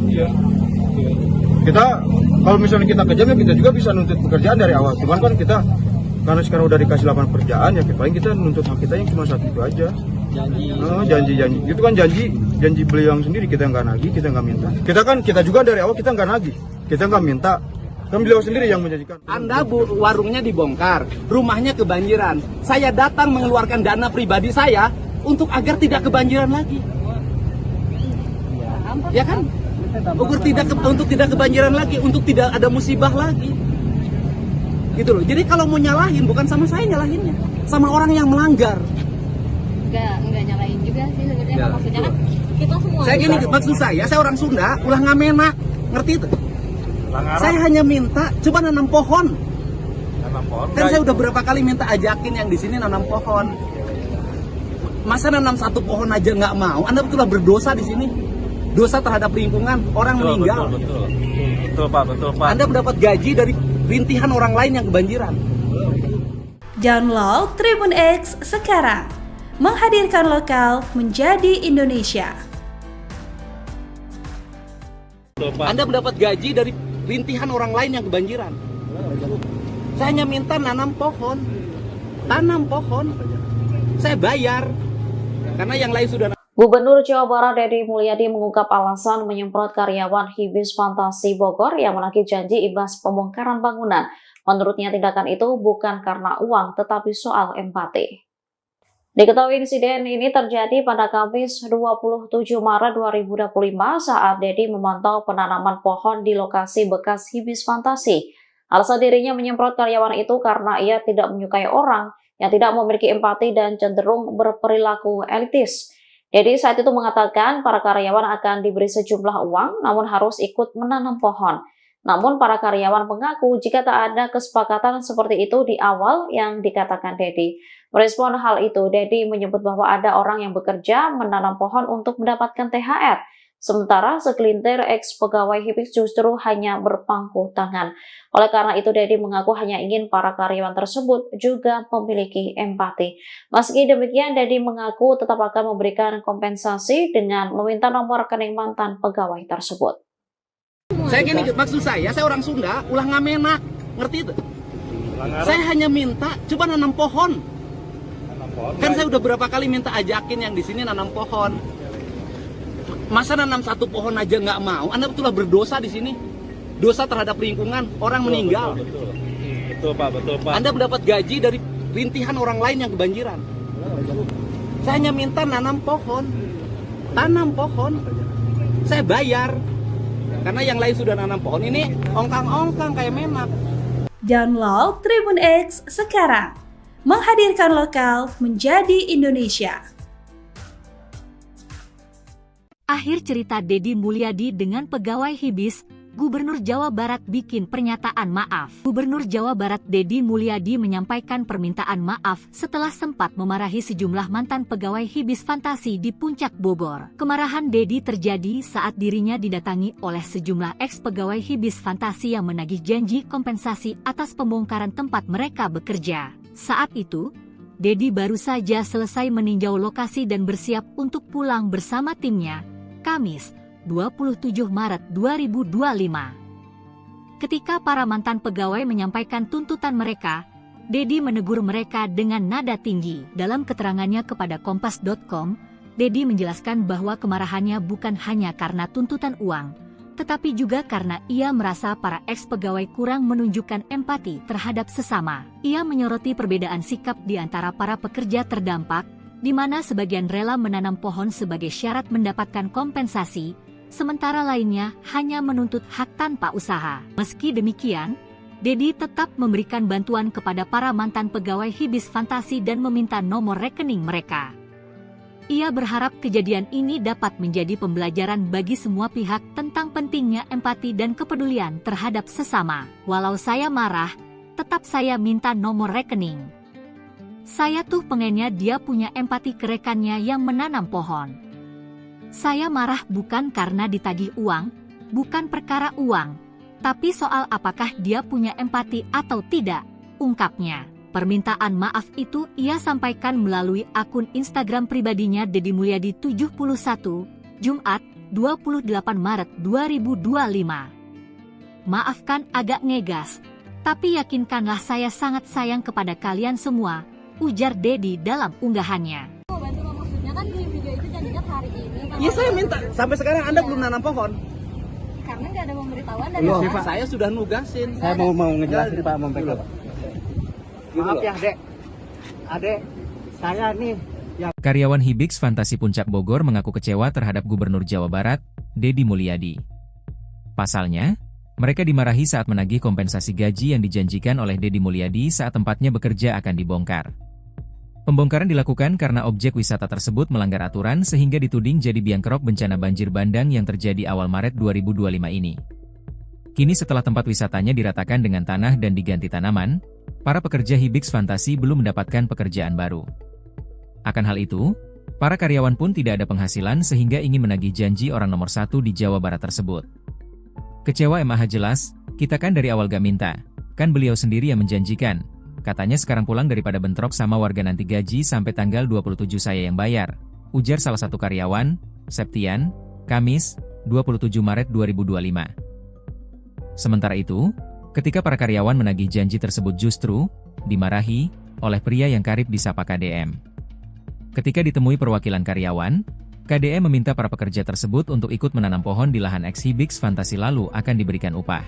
Kita kalau misalnya kita kejam ya kita juga bisa nuntut pekerjaan dari awal. Cuman kan kita karena sekarang udah dikasih lapangan pekerjaan ya paling kita nuntut hak kita yang cuma satu itu aja. Janji itu kan janji beliau yang sendiri, kita nggak nagih, kita nggak minta. Kita juga dari awal kita nggak nagih, kita nggak minta. Kan beliau sendiri yang menjanjikan. Anda warungnya dibongkar, rumahnya kebanjiran. Saya datang mengeluarkan dana pribadi saya untuk agar tidak kebanjiran lagi. Ya kan? Untuk tidak kebanjiran lagi, untuk tidak ada musibah lagi. Gitu loh. Jadi kalau mau nyalahin bukan sama saya nyalahinnya, sama orang yang melanggar. Enggak nyalain juga sih sebenarnya, maksudnya kan kita semua. Saya gini, maksud saya orang Sunda ulah ngamenak, ngerti itu? Saya hanya minta coba nanam pohon. Kan saya udah berapa kali minta ajakin yang di sini nanam pohon. Masa nanam satu pohon aja nggak mau? Anda betul berdosa di sini. Dosa terhadap lingkungan, orang meninggal. Betul Pak. Anda mendapat gaji dari rintihan orang lain yang kebanjiran. Download Tribun X sekarang. Menghadirkan lokal menjadi Indonesia. Anda mendapat gaji dari rintihan orang lain yang kebanjiran. Saya hanya minta nanam pohon. Tanam pohon. Saya bayar. Karena yang lain sudah. Gubernur Jawa Barat Deddy Mulyadi mengungkap alasan menyemprot karyawan Hibis Fantasi Bogor yang menagih janji imbas pembongkaran bangunan. Menurutnya tindakan itu bukan karena uang tetapi soal empati. Diketahui insiden ini terjadi pada Kamis 27 Maret 2025 saat Deddy memantau penanaman pohon di lokasi bekas Hibis Fantasi. Alasan dirinya menyemprot karyawan itu karena ia tidak menyukai orang yang tidak memiliki empati dan cenderung berperilaku elitis. Deddy saat itu mengatakan para karyawan akan diberi sejumlah uang namun harus ikut menanam pohon. Namun para karyawan mengaku jika tak ada kesepakatan seperti itu di awal yang dikatakan Deddy. Merespon hal itu, Deddy menyebut bahwa ada orang yang bekerja menanam pohon untuk mendapatkan THR. Sementara segelintir ex-pegawai Hibis justru hanya berpangku tangan. Oleh karena itu, Deddy mengaku hanya ingin para karyawan tersebut juga memiliki empati. Meski demikian, Deddy mengaku tetap akan memberikan kompensasi dengan meminta nomor rekening mantan pegawai tersebut. Saya gini, maksud saya orang Sunda ulah ngamenak, ngerti itu? Saya hanya minta coba nanam pohon. Kan saya udah berapa kali minta ajakin yang di sini nanam pohon. Masa nanam satu pohon aja nggak mau? Anda betul berdosa di sini. Dosa terhadap lingkungan, orang meninggal. Betul Pak. Anda mendapat gaji dari rintihan orang lain yang kebanjiran. Saya hanya minta nanam pohon. Tanam pohon. Saya bayar. Karena yang lain sudah nanam pohon, ini ongkang-ongkang kayak menak. Download Tribun X sekarang. menghadirkan lokal menjadi Indonesia. Akhir cerita Deddy Mulyadi dengan pegawai Hibis, Gubernur Jawa Barat bikin pernyataan maaf. Gubernur Jawa Barat Deddy Mulyadi menyampaikan permintaan maaf setelah sempat memarahi sejumlah mantan pegawai Hibis Fantasi di Puncak Bogor. Kemarahan Deddy terjadi saat dirinya didatangi oleh sejumlah ex-pegawai Hibis Fantasi yang menagih janji kompensasi atas pembongkaran tempat mereka bekerja. Saat itu, Deddy baru saja selesai meninjau lokasi dan bersiap untuk pulang bersama timnya, Kamis, 27 Maret 2025. Ketika para mantan pegawai menyampaikan tuntutan mereka, Deddy menegur mereka dengan nada tinggi. Dalam keterangannya kepada Kompas.com, Deddy menjelaskan bahwa kemarahannya bukan hanya karena tuntutan uang, tetapi juga karena ia merasa para ex-pegawai kurang menunjukkan empati terhadap sesama. Ia menyoroti perbedaan sikap di antara para pekerja terdampak, di mana sebagian rela menanam pohon sebagai syarat mendapatkan kompensasi, sementara lainnya hanya menuntut hak tanpa usaha. Meski demikian, Deddy tetap memberikan bantuan kepada para mantan pegawai Hibis Fantasi dan meminta nomor rekening mereka. Ia berharap kejadian ini dapat menjadi pembelajaran bagi semua pihak tentang pentingnya empati dan kepedulian terhadap sesama. Walau saya marah, tetap saya minta nomor rekening. Saya tuh pengennya dia punya empati ke rekannya yang menanam pohon. Saya marah bukan karena ditagih uang, bukan perkara uang, tapi soal apakah dia punya empati atau tidak, ungkapnya. Permintaan maaf itu ia sampaikan melalui akun Instagram pribadinya Deddy Mulyadi 71, Jumat, 28 Maret 2025. Maafkan agak ngegas, tapi yakinkanlah saya sangat sayang kepada kalian semua, ujar Deddy dalam unggahannya. Maksudnya kan di video itu janjinya hari ini. Iya, saya minta. Sampai sekarang Anda belum nanam pohon. Karena nggak ada pemberitahuan dari Pak, saya sudah nugasin. Saya mau ngejelasin Pak, membackup. Maaf ya Dek, Adek, saya nih yang... Karyawan Hibis Fantasi Puncak Bogor mengaku kecewa terhadap Gubernur Jawa Barat, Deddy Mulyadi. Pasalnya, mereka dimarahi saat menagih kompensasi gaji yang dijanjikan oleh Deddy Mulyadi saat tempatnya bekerja akan dibongkar. Pembongkaran dilakukan karena objek wisata tersebut melanggar aturan sehingga dituding jadi biang kerok bencana banjir bandang yang terjadi awal Maret 2025 ini. Kini setelah tempat wisatanya diratakan dengan tanah dan diganti tanaman, para pekerja Hibis Fantasi belum mendapatkan pekerjaan baru. Akan hal itu, para karyawan pun tidak ada penghasilan sehingga ingin menagih janji orang nomor 1 di Jawa Barat tersebut. Kecewa MAH jelas, kita kan dari awal gak minta, kan beliau sendiri yang menjanjikan. Katanya sekarang pulang daripada bentrok sama warga nanti gaji sampai tanggal 27 saya yang bayar, ujar salah satu karyawan, Septian, Kamis, 27 Maret 2025. Sementara itu, ketika para karyawan menagih janji tersebut justru dimarahi oleh pria yang karib disapa KDM. Ketika ditemui perwakilan karyawan, KDM meminta para pekerja tersebut untuk ikut menanam pohon di lahan ex-Hibis Fantasi lalu akan diberikan upah.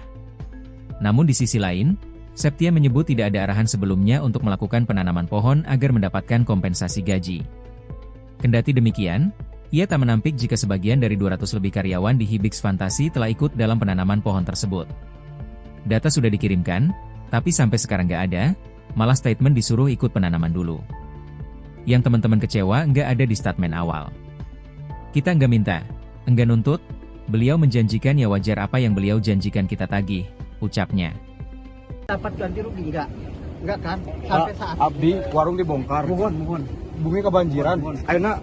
Namun di sisi lain, Septian menyebut tidak ada arahan sebelumnya untuk melakukan penanaman pohon agar mendapatkan kompensasi gaji. Kendati demikian, ia tak menampik jika sebagian dari 200 lebih karyawan di Hibis Fantasi telah ikut dalam penanaman pohon tersebut. Data sudah dikirimkan, tapi sampai sekarang nggak ada, malah statement disuruh ikut penanaman dulu. Yang teman-teman kecewa nggak ada di statement awal. Kita nggak minta, nggak nuntut, beliau menjanjikan ya wajar apa yang beliau janjikan kita tagih, ucapnya. Dapat ganti rugi enggak kan? Sampai saat Abdi warung dibongkar. mohon. Bumi kebanjiran. Ayeuna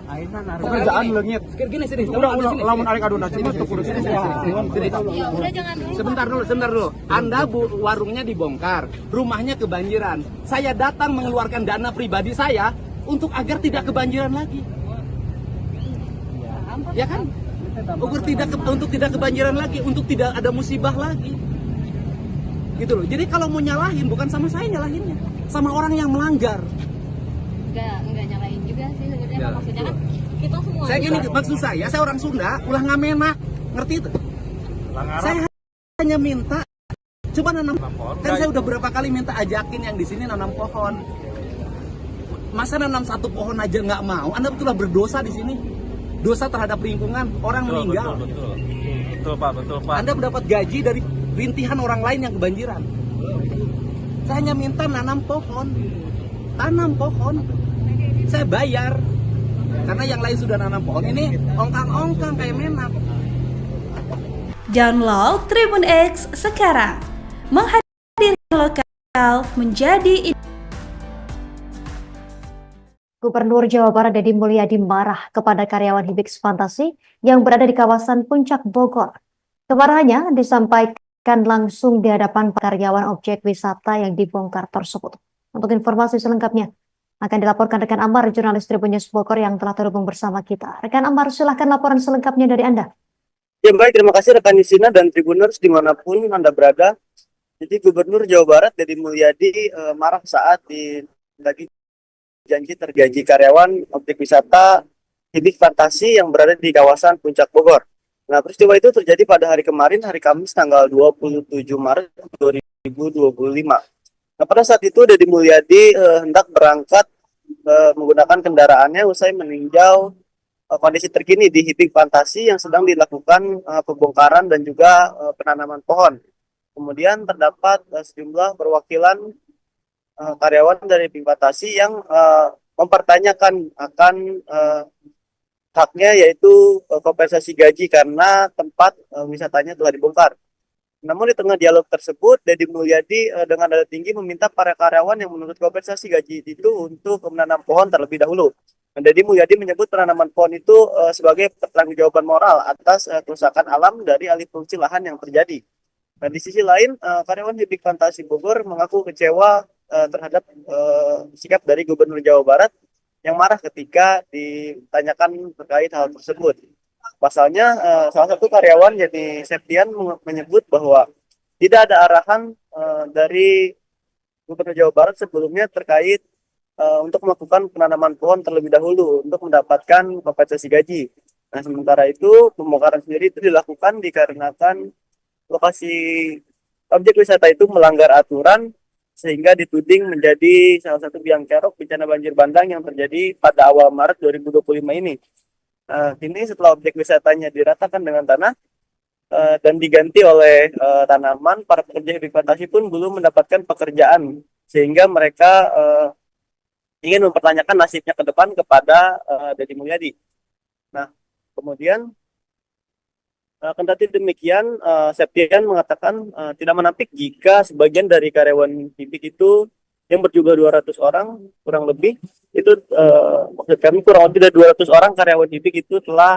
pekerjaan leungit. Gini sini. Udah lamun arek aduna cuma tuh kudu sini. Ya udah jangan dulu. Sebentar dulu. Anda warungnya dibongkar, rumahnya kebanjiran. Saya datang mengeluarkan dana pribadi saya untuk agar tidak kebanjiran lagi. Ya kan? Untuk tidak kebanjiran lagi, untuk tidak ada musibah lagi. Gitu loh. Jadi kalau mau nyalahin bukan sama saya nyalahinnya, sama orang yang melanggar. Enggak nyalain juga sih sebenarnya. Maksudnya kan kita semua. Saya gini, maksud saya orang Sunda ulah ngamenak, ngerti itu? Saya hanya minta coba nanam pohon. Kan saya udah berapa kali minta ajakin yang di sini nanam pohon. Masa nanam satu pohon aja nggak mau? Anda betullah berdosa di sini. Dosa terhadap lingkungan, orang meninggal. Betul Pak. Anda mendapat gaji dari rintihan orang lain yang kebanjiran. Saya hanya minta nanam pohon. tanam pohon. Saya bayar. Karena yang lain sudah nanam pohon, ini ongkang-ongkang kayak menak. Download Tribun X sekarang. Menghadirkan lokal menjadi Gubernur Jawa Barat Deddy Mulyadi marah kepada karyawan Hibix Fantasi yang berada di kawasan Puncak Bogor. Kemarahannya disampaikan langsung di hadapan karyawan objek wisata yang dibongkar tersebut. Untuk informasi selengkapnya akan dilaporkan rekan Amar, jurnalis Tribun News Bogor yang telah terhubung bersama kita. Rekan Amar, silahkan laporan selengkapnya dari Anda. Ya baik, terima kasih rekan Nisina dan Tribuners dimanapun Anda berada. Jadi Gubernur Jawa Barat Deddy Mulyadi marah saat lagi janji tergaji karyawan objek wisata Hibix Fantasi yang berada di kawasan Puncak Bogor. Nah, peristiwa itu terjadi pada hari kemarin, hari Kamis tanggal 27 Maret 2025. Nah, pada saat itu Deddy Mulyadi hendak berangkat menggunakan kendaraannya usai meninjau kondisi terkini di Hibix Fantasi yang sedang dilakukan pembongkaran dan juga penanaman pohon. Kemudian terdapat sejumlah perwakilan karyawan dari Hibix Fantasi yang mempertanyakan akan haknya, yaitu kompensasi gaji karena tempat wisatanya telah dibongkar. Namun di tengah dialog tersebut, Deddy Mulyadi dengan nada tinggi meminta para karyawan yang menuntut kompensasi gaji itu untuk menanam pohon terlebih dahulu. Deddy Mulyadi menyebut penanaman pohon itu sebagai pertanggungjawaban moral atas kerusakan alam dari alih fungsi lahan yang terjadi. Dan di sisi lain, karyawan Hibix Fantasi Bogor mengaku kecewa terhadap sikap dari Gubernur Jawa Barat yang marah ketika ditanyakan terkait hal tersebut. Pasalnya, salah satu karyawan yakni Septian menyebut bahwa tidak ada arahan dari Gubernur Jawa Barat sebelumnya terkait untuk melakukan penanaman pohon terlebih dahulu untuk mendapatkan kompensasi gaji. Nah, sementara itu pembongkaran sendiri itu dilakukan dikarenakan lokasi objek wisata itu melanggar aturan sehingga dituding menjadi salah satu biang kerok bencana banjir bandang yang terjadi pada awal Maret 2025 ini. Kini setelah objek wisatanya diratakan dengan tanah dan diganti oleh tanaman, para pekerja Hibix Fantasi pun belum mendapatkan pekerjaan sehingga mereka ingin mempertanyakan nasibnya ke depan kepada Deddy Mulyadi. Nah, kemudian kendati demikian, Septian mengatakan tidak menampik jika sebagian dari karyawan Hibix itu yang berjumlah 200 orang kurang lebih itu maksud kami kurang lebih dari 200 orang karyawan Hibix itu telah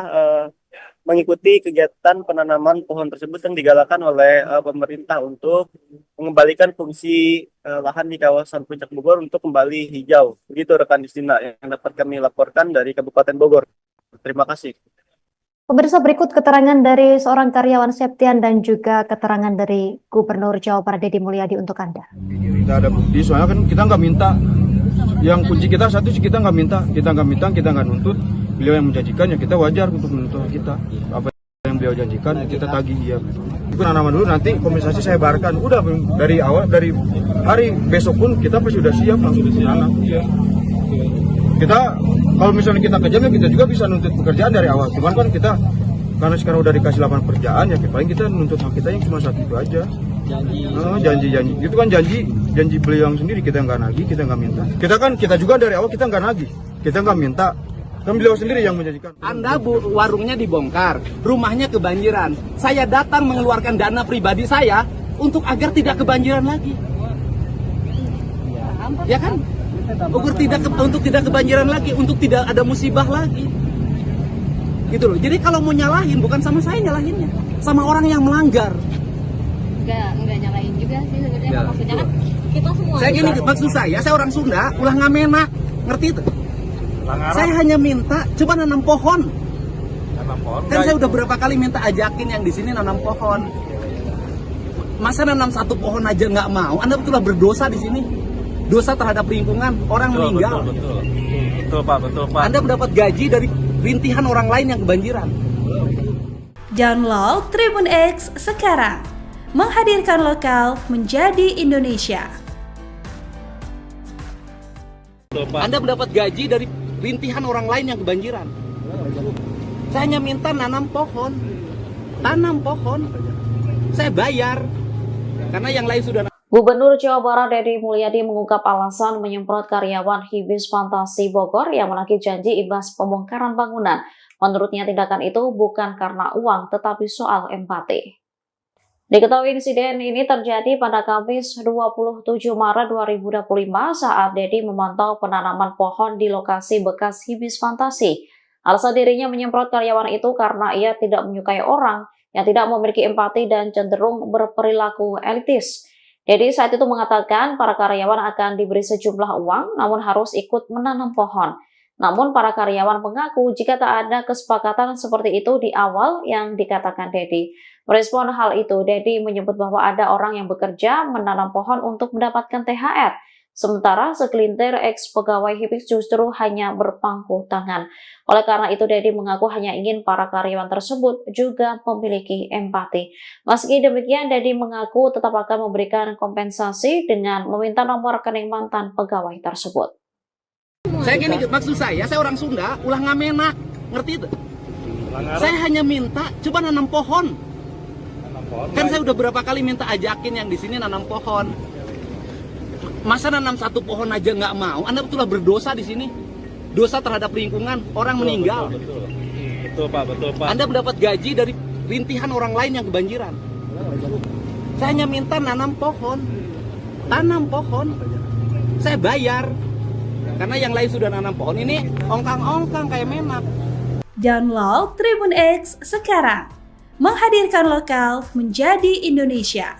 mengikuti kegiatan penanaman pohon tersebut yang digalakan oleh pemerintah untuk mengembalikan fungsi lahan di kawasan Puncak Bogor untuk kembali hijau. Begitu rekan Distina yang dapat kami laporkan dari Kabupaten Bogor. Terima kasih. Pemirsa, berikut keterangan dari seorang karyawan Septian dan juga keterangan dari Gubernur Jawa Barat Deddy Mulyadi untuk Anda. Kita ada bukti, soalnya kan kita nggak minta. Yang kunci kita satu sih, kita nggak minta, kita nggak nuntut. Beliau yang menjanjikan, ya kita wajar untuk menuntut kita. Apa yang beliau janjikan, kita tagih ya. Itu nama dulu, nanti kompensasi saya bayarkan. Udah dari awal, dari hari besok pun kita pasti sudah siap langsung nanam. Ya. Kita kalau misalnya kita kejam, ya kita juga bisa nuntut pekerjaan dari awal. Cuman kan kita karena sekarang udah dikasih lapangan pekerjaan, ya paling kita nuntut hak kita yang cuma satu itu aja. Janji itu kan janji beliau yang sendiri, kita nggak nagih, kita nggak minta. Kita juga dari awal kita nggak nagih, kita nggak minta. Kan beliau sendiri yang menjanjikan. Anda warungnya dibongkar, rumahnya kebanjiran. Saya datang mengeluarkan dana pribadi saya untuk agar tidak kebanjiran lagi. Ya kan? Untuk tidak kebanjiran lagi, untuk tidak ada musibah lagi. Gitu loh. Jadi kalau mau nyalahin, bukan sama saya nyalahinnya, sama orang yang melanggar. Enggak nyalahin juga sih sebenarnya. Maksudnya kan kita semua. Saya gini, maksud saya orang Sunda, ulah ngamenak, ngerti itu? Saya hanya minta coba nanam pohon. Kan saya udah berapa kali minta ajakin yang di sini nanam pohon. Masa nanam satu pohon aja nggak mau? Anda betullah berdosa di sini. Dosa terhadap lingkungan, orang meninggal. Betul Pak. Anda mendapat gaji dari rintihan orang lain yang kebanjiran. Download Tribun X sekarang. Menghadirkan lokal menjadi Indonesia. Anda mendapat gaji dari rintihan orang lain yang kebanjiran. Saya hanya minta nanam pohon. Tanam pohon. Saya bayar. Karena yang lain sudah Gubernur Jawa Barat Deddy Mulyadi mengungkap alasan menyemprot karyawan Hibis Fantasi Bogor yang menagih janji imbas pembongkaran bangunan. Menurutnya tindakan itu bukan karena uang tetapi soal empati. Diketahui insiden ini terjadi pada Kamis 27 Maret 2025 saat Deddy memantau penanaman pohon di lokasi bekas Hibis Fantasi. Alasan dirinya menyemprot karyawan itu karena ia tidak menyukai orang yang tidak memiliki empati dan cenderung berperilaku elitis. Deddy saat itu mengatakan para karyawan akan diberi sejumlah uang namun harus ikut menanam pohon. Namun para karyawan mengaku jika tak ada kesepakatan seperti itu di awal yang dikatakan Deddy. Merespon hal itu, Deddy menyebut bahwa ada orang yang bekerja menanam pohon untuk mendapatkan THR. Sementara segelintir ex-pegawai Hibis justru hanya berpangku tangan. Oleh karena itu, Deddy mengaku hanya ingin para karyawan tersebut juga memiliki empati. Meski demikian, Deddy mengaku tetap akan memberikan kompensasi dengan meminta nomor rekening mantan pegawai tersebut. Saya gini, maksud saya orang Sunda, ulah ngamenak, ngerti itu? Saya hanya minta, coba nanam pohon. Kan saya udah berapa kali minta ajakin yang di sini nanam pohon. Masa nanam satu pohon aja nggak mau? Anda betullah berdosa di sini. Dosa terhadap lingkungan, orang meninggal. Betul Pak, betul Pak. Anda mendapat gaji dari rintihan orang lain yang kebanjiran. Saya hanya minta nanam pohon. Tanam pohon. Saya bayar. Karena yang lain sudah nanam pohon, ini ongkang-ongkang kayak menak. Download Tribun X sekarang. Menghadirkan lokal menjadi Indonesia.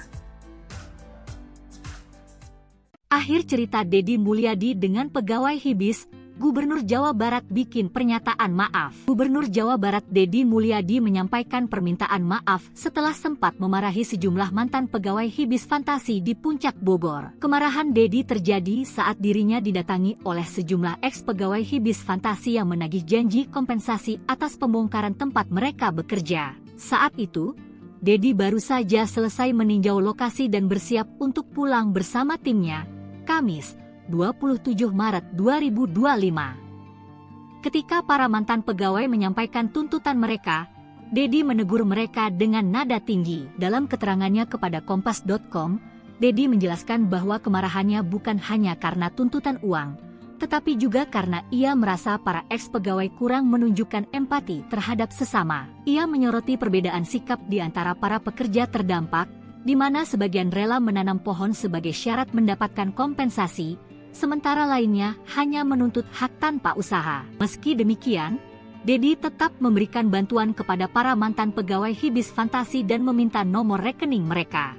Akhir cerita Deddy Mulyadi dengan pegawai Hibis, Gubernur Jawa Barat bikin pernyataan maaf. Gubernur Jawa Barat Deddy Mulyadi menyampaikan permintaan maaf setelah sempat memarahi sejumlah mantan pegawai Hibis Fantasi di Puncak Bogor. Kemarahan Deddy terjadi saat dirinya didatangi oleh sejumlah ex-pegawai Hibis Fantasi yang menagih janji kompensasi atas pembongkaran tempat mereka bekerja. Saat itu, Deddy baru saja selesai meninjau lokasi dan bersiap untuk pulang bersama timnya, Kamis 27 Maret 2025. Ketika para mantan pegawai menyampaikan tuntutan mereka, Deddy menegur mereka dengan nada tinggi. Dalam keterangannya kepada Kompas.com, Deddy menjelaskan bahwa kemarahannya bukan hanya karena tuntutan uang, tetapi juga karena ia merasa para ex-pegawai kurang menunjukkan empati terhadap sesama. Ia menyoroti perbedaan sikap di antara para pekerja terdampak, di mana sebagian rela menanam pohon sebagai syarat mendapatkan kompensasi, sementara lainnya hanya menuntut hak tanpa usaha. Meski demikian, Deddy tetap memberikan bantuan kepada para mantan pegawai Hibis Fantasi dan meminta nomor rekening mereka.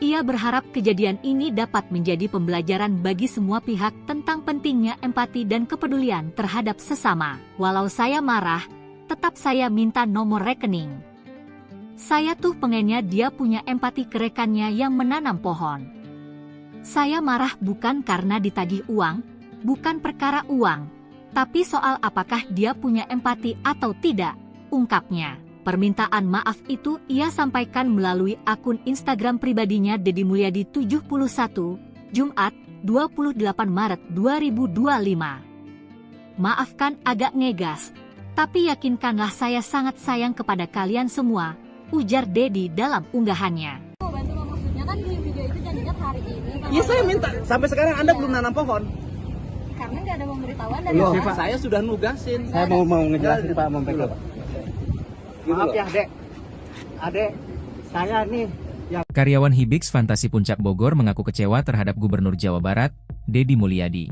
Ia berharap kejadian ini dapat menjadi pembelajaran bagi semua pihak tentang pentingnya empati dan kepedulian terhadap sesama. Walau saya marah, tetap saya minta nomor rekening. Saya tuh pengennya dia punya empati ke rekannya yang menanam pohon. Saya marah bukan karena ditagih uang, bukan perkara uang, tapi soal apakah dia punya empati atau tidak, ungkapnya. Permintaan maaf itu ia sampaikan melalui akun Instagram pribadinya Deddy Mulyadi 71, Jumat 28 Maret 2025. Maafkan agak ngegas, tapi yakinkanlah saya sangat sayang kepada kalian semua, ujar Deddy dalam unggahannya. Bantu maksudnya kan di video itu janjinya hari ini. Iya saya minta, sampai sekarang Anda belum nanam pohon. Karena nggak ada pemberitahuan dari Loh, saya sudah nugasin. Saya mau ngejelasin Pak, Pak. Maaf ya adek, saya nih yang... Karyawan Hibis Fantasi Puncak Bogor mengaku kecewa terhadap Gubernur Jawa Barat, Deddy Mulyadi.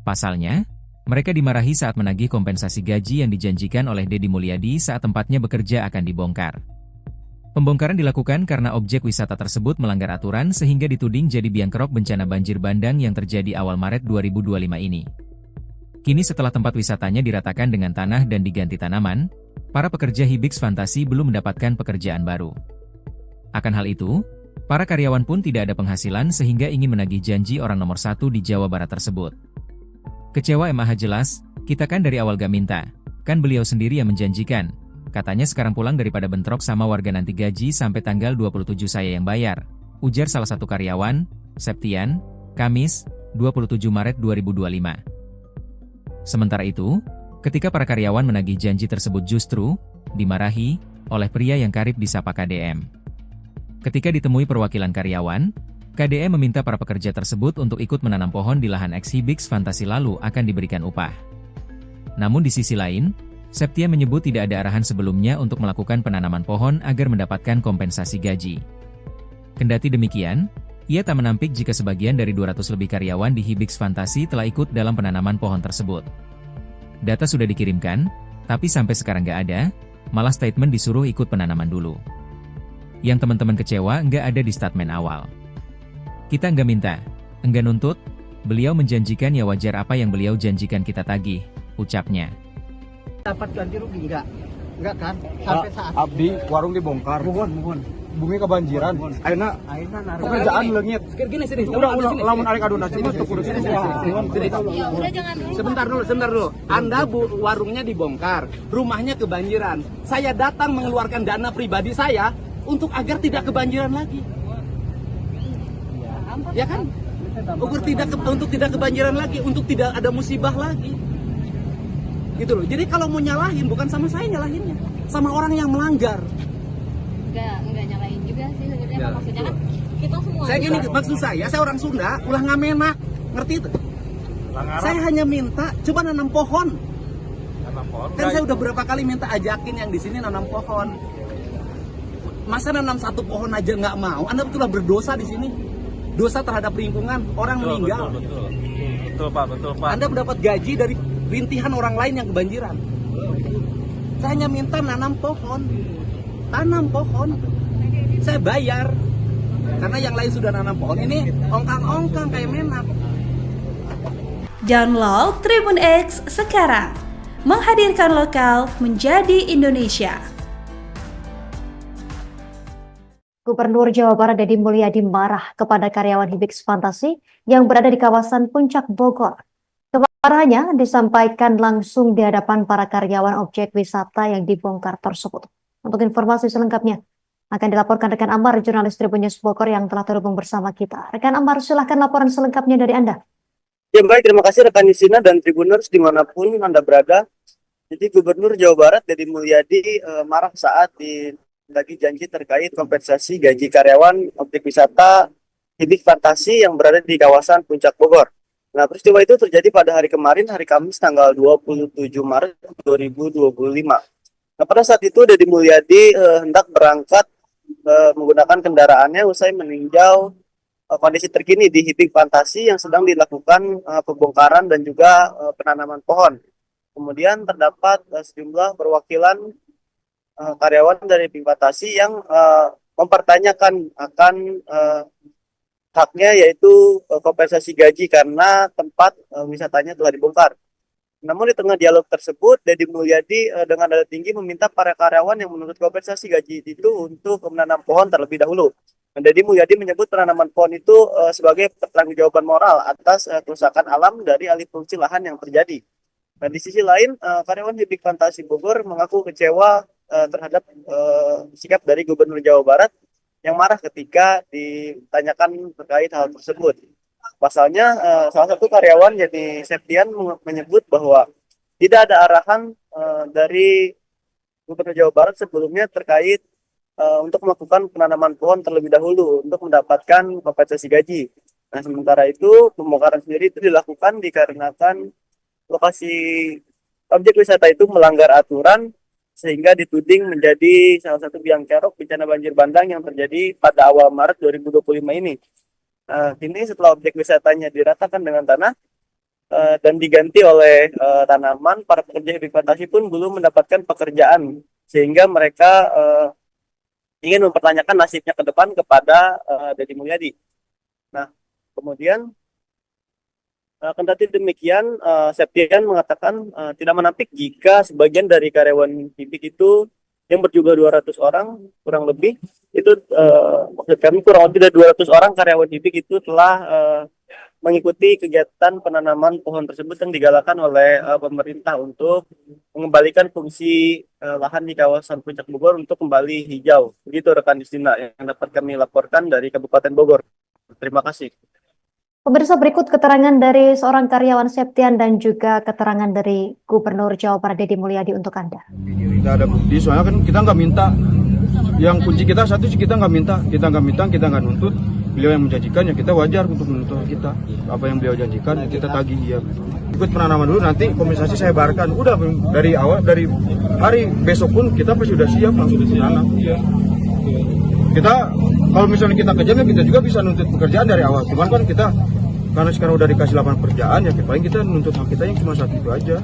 Pasalnya, mereka dimarahi saat menagih kompensasi gaji yang dijanjikan oleh Deddy Mulyadi saat tempatnya bekerja akan dibongkar. Pembongkaran dilakukan karena objek wisata tersebut melanggar aturan sehingga dituding jadi biang kerok bencana banjir bandang yang terjadi awal Maret 2025 ini. Kini setelah tempat wisatanya diratakan dengan tanah dan diganti tanaman, para pekerja Hibis Fantasi belum mendapatkan pekerjaan baru. Akan hal itu, para karyawan pun tidak ada penghasilan sehingga ingin menagih janji orang nomor 1 di Jawa Barat tersebut. Kecewa MAH jelas, kita kan dari awal gak minta, kan beliau sendiri yang menjanjikan. Katanya sekarang pulang daripada bentrok sama warga nanti gaji sampai tanggal 27 saya yang bayar, ujar salah satu karyawan, Septian, Kamis, 27 Maret 2025. Sementara itu, ketika para karyawan menagih janji tersebut justru dimarahi oleh pria yang karib disapa KDM. Ketika ditemui perwakilan karyawan, KDE meminta para pekerja tersebut untuk ikut menanam pohon di lahan eks-Hibix Fantasi lalu akan diberikan upah. Namun di sisi lain, Septia menyebut tidak ada arahan sebelumnya untuk melakukan penanaman pohon agar mendapatkan kompensasi gaji. Kendati demikian, ia tak menampik jika sebagian dari 200 lebih karyawan di Hibix Fantasi telah ikut dalam penanaman pohon tersebut. Data sudah dikirimkan, tapi sampai sekarang nggak ada, malah statement disuruh ikut penanaman dulu. Yang teman-teman kecewa nggak ada di statement awal. Kita nggak minta, nggak nuntut, beliau menjanjikan ya wajar apa yang beliau janjikan kita tagih, ucapnya. Dapat ganti rugi enggak kan? Sampai saat Abdi warung dibongkar. mohon. Bumi kebanjiran. Aina pekerjaan leungit. Gini sini. Udah lamun arek adu nasi mah tuh Ya udah jangan dulu. Sebentar dulu. Anda warungnya dibongkar, rumahnya kebanjiran. Saya datang mengeluarkan dana pribadi saya untuk agar tidak kebanjiran lagi. Ya kan? Untuk tidak kebanjiran lagi, untuk tidak ada musibah lagi. Gitu loh. Jadi kalau mau nyalahin bukan sama saya nyalahinnya, sama orang yang melanggar. Enggak nyalain juga sih sebenarnya. Maksudnya kan kita semua. Saya gini, maksud saya orang Sunda, ulah ngamenak, ngerti itu? Saya hanya minta coba nanam pohon. Kan saya udah berapa kali minta ajakin yang di sini nanam pohon. Masa nanam satu pohon aja nggak mau? Anda betullah berdosa di sini. Dosa terhadap lingkungan, orang meninggal. Betul Pak. Anda mendapat gaji dari rintihan orang lain yang kebanjiran. Saya hanya minta nanam pohon. Tanam pohon. Saya bayar. Karena yang lain sudah nanam pohon. Ini ongkang-ongkang kayak menak. Download Tribun X sekarang. Menghadirkan lokal menjadi Indonesia. Gubernur Jawa Barat Deddy Mulyadi marah kepada karyawan Hibix Fantasi yang berada di kawasan Puncak Bogor. Kemarahannya disampaikan langsung di hadapan para karyawan objek wisata yang dibongkar tersebut. Untuk informasi selengkapnya akan dilaporkan rekan Amar, jurnalis Tribun News Bogor yang telah terhubung bersama kita. Rekan Amar, silahkan laporan selengkapnya dari Anda. Ya baik, terima kasih rekan Nisina dan Tribuners dimanapun Anda berada. Jadi Gubernur Jawa Barat Deddy Mulyadi marah saat lagi janji terkait kompensasi gaji karyawan objek wisata Hibix Fantasi yang berada di kawasan Puncak Bogor. Nah, peristiwa itu terjadi pada hari kemarin, hari Kamis tanggal 27 Maret 2025. Nah, pada saat itu Deddy Mulyadi hendak berangkat menggunakan kendaraannya usai meninjau kondisi terkini di Hibix Fantasi yang sedang dilakukan pembongkaran dan juga penanaman pohon. Kemudian terdapat sejumlah perwakilan karyawan dari Hibix Fantasi yang mempertanyakan akan haknya, yaitu kompensasi gaji karena tempat wisatanya telah dibongkar. Namun di tengah dialog tersebut, Deddy Mulyadi dengan nada tinggi meminta para karyawan yang menuntut kompensasi gaji itu untuk menanam pohon terlebih dahulu. Deddy Mulyadi menyebut penanaman pohon itu sebagai pertanggungjawaban moral atas kerusakan alam dari alih fungsi lahan yang terjadi. Nah, di sisi lain, karyawan Hibix Fantasi Bogor mengaku kecewa terhadap sikap dari Gubernur Jawa Barat yang marah ketika ditanyakan terkait hal tersebut. Pasalnya, salah satu karyawan yakni Septian menyebut bahwa tidak ada arahan dari Gubernur Jawa Barat sebelumnya terkait untuk melakukan penanaman pohon terlebih dahulu untuk mendapatkan kompensasi gaji. Nah, sementara itu pembongkaran sendiri itu dilakukan dikarenakan lokasi objek wisata itu melanggar aturan sehingga dituding menjadi salah satu biang kerok bencana banjir bandang yang terjadi pada awal Maret 2025 ini. Kini setelah objek wisatanya diratakan dengan tanah dan diganti oleh tanaman, para pekerja Hibix Fantasi pun belum mendapatkan pekerjaan sehingga mereka ingin mempertanyakan nasibnya ke depan kepada Deddy Mulyadi. Nah, kemudian kendati demikian, Septian mengatakan tidak menampik jika sebagian dari karyawan Hibix itu yang berjumlah 200 orang kurang lebih itu maksud kami kurang lebih dari 200 orang karyawan Hibix itu telah mengikuti kegiatan penanaman pohon tersebut yang digalakan oleh pemerintah untuk mengembalikan fungsi lahan di kawasan Puncak Bogor untuk kembali hijau. Begitu rekan Distina yang dapat kami laporkan dari Kabupaten Bogor. Terima kasih. Pemirsa, berikut keterangan dari seorang karyawan Septian dan juga keterangan dari Gubernur Jawa Barat Deddy Mulyadi untuk Anda. Tidak ada bukti, soalnya kan kita nggak minta. Yang kunci kita satu sih kita nggak minta, kita nggak nuntut. beliau yang menjanjikan ya kita wajar untuk menuntut kita. Apa yang beliau janjikan ya kita tagih ya. Ikut penanaman dulu, nanti kompensasi saya bayarkan. Udah dari awal, dari hari besok pun kita pasti sudah siap langsung menanam. Kita kalau misalnya kita kejam ya kita juga bisa nuntut pekerjaan dari awal. Cuman kan kita karena sekarang udah dikasih lapangan pekerjaan ya paling kita nuntut hak kita yang cuma satu itu aja.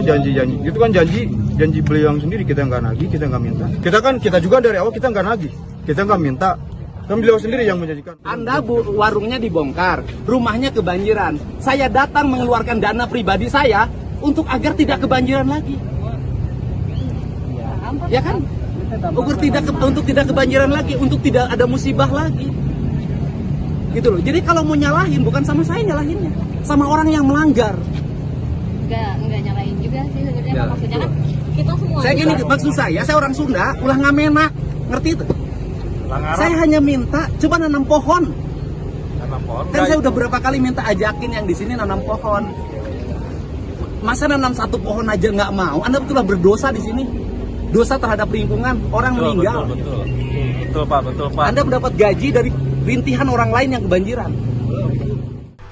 Janji itu kan janji beliau yang sendiri, kita nggak nagih, kita nggak minta. Kita juga dari awal kita nggak nagih, kita nggak minta. Kan beliau sendiri yang menjanjikan. Anda warungnya dibongkar, rumahnya kebanjiran. Saya datang mengeluarkan dana pribadi saya untuk agar tidak kebanjiran lagi. Ya kan? Untuk tidak kebanjiran lagi, untuk tidak ada musibah lagi. Gitu loh. Jadi kalau mau nyalahin bukan sama saya nyalahinnya, sama orang yang melanggar. Enggak nyalain juga sih sebenarnya, maksudnya kan kita semua. Saya gini, maksud saya orang Sunda ulah ngamenak, ngerti itu? Saya hanya minta coba nanam pohon. Kan saya udah berapa kali minta ajakin yang di sini nanam pohon. Masa nanam satu pohon aja nggak mau? Anda betullah berdosa di sini. Dosa terhadap lingkungan, orang meninggal. Betul Pak. Anda mendapat gaji dari rintihan orang lain yang kebanjiran.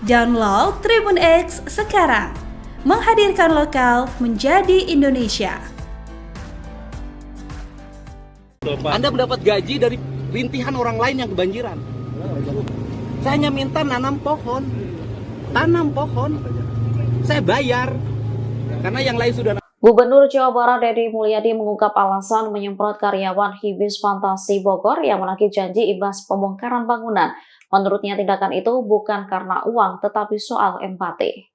Download Tribun X sekarang. Menghadirkan lokal menjadi Indonesia. Anda mendapat gaji dari rintihan orang lain yang kebanjiran. Saya hanya minta tanam pohon. Saya bayar karena yang lain sudah. Gubernur Jawa Barat Deddy Mulyadi mengungkap alasan menyemprot karyawan Hibis Fantasi Bogor yang menagih janji imbas pembongkaran bangunan. Menurutnya tindakan itu bukan karena uang tetapi soal empati.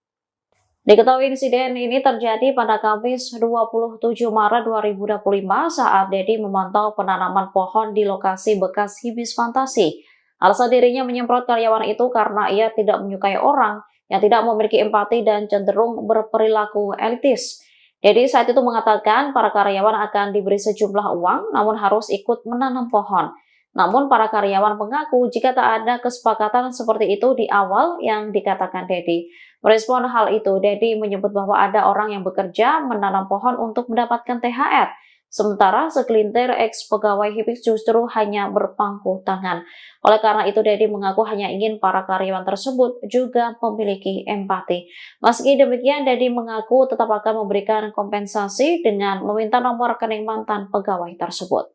Diketahui insiden ini terjadi pada Kamis 27 Maret 2025 saat Deddy memantau penanaman pohon di lokasi bekas Hibis Fantasi. Alasan dirinya menyemprot karyawan itu karena ia tidak menyukai orang yang tidak memiliki empati dan cenderung berperilaku elitis. Deddy saat itu mengatakan para karyawan akan diberi sejumlah uang namun harus ikut menanam pohon. Namun para karyawan mengaku jika tak ada kesepakatan seperti itu di awal yang dikatakan Deddy. Merespon hal itu, Deddy menyebut bahwa ada orang yang bekerja menanam pohon untuk mendapatkan THR. Sementara segelintir ex-pegawai Hibis justru hanya berpangku tangan. Oleh karena itu, Deddy mengaku hanya ingin para karyawan tersebut juga memiliki empati. Meski demikian, Deddy mengaku tetap akan memberikan kompensasi dengan meminta nomor rekening mantan pegawai tersebut.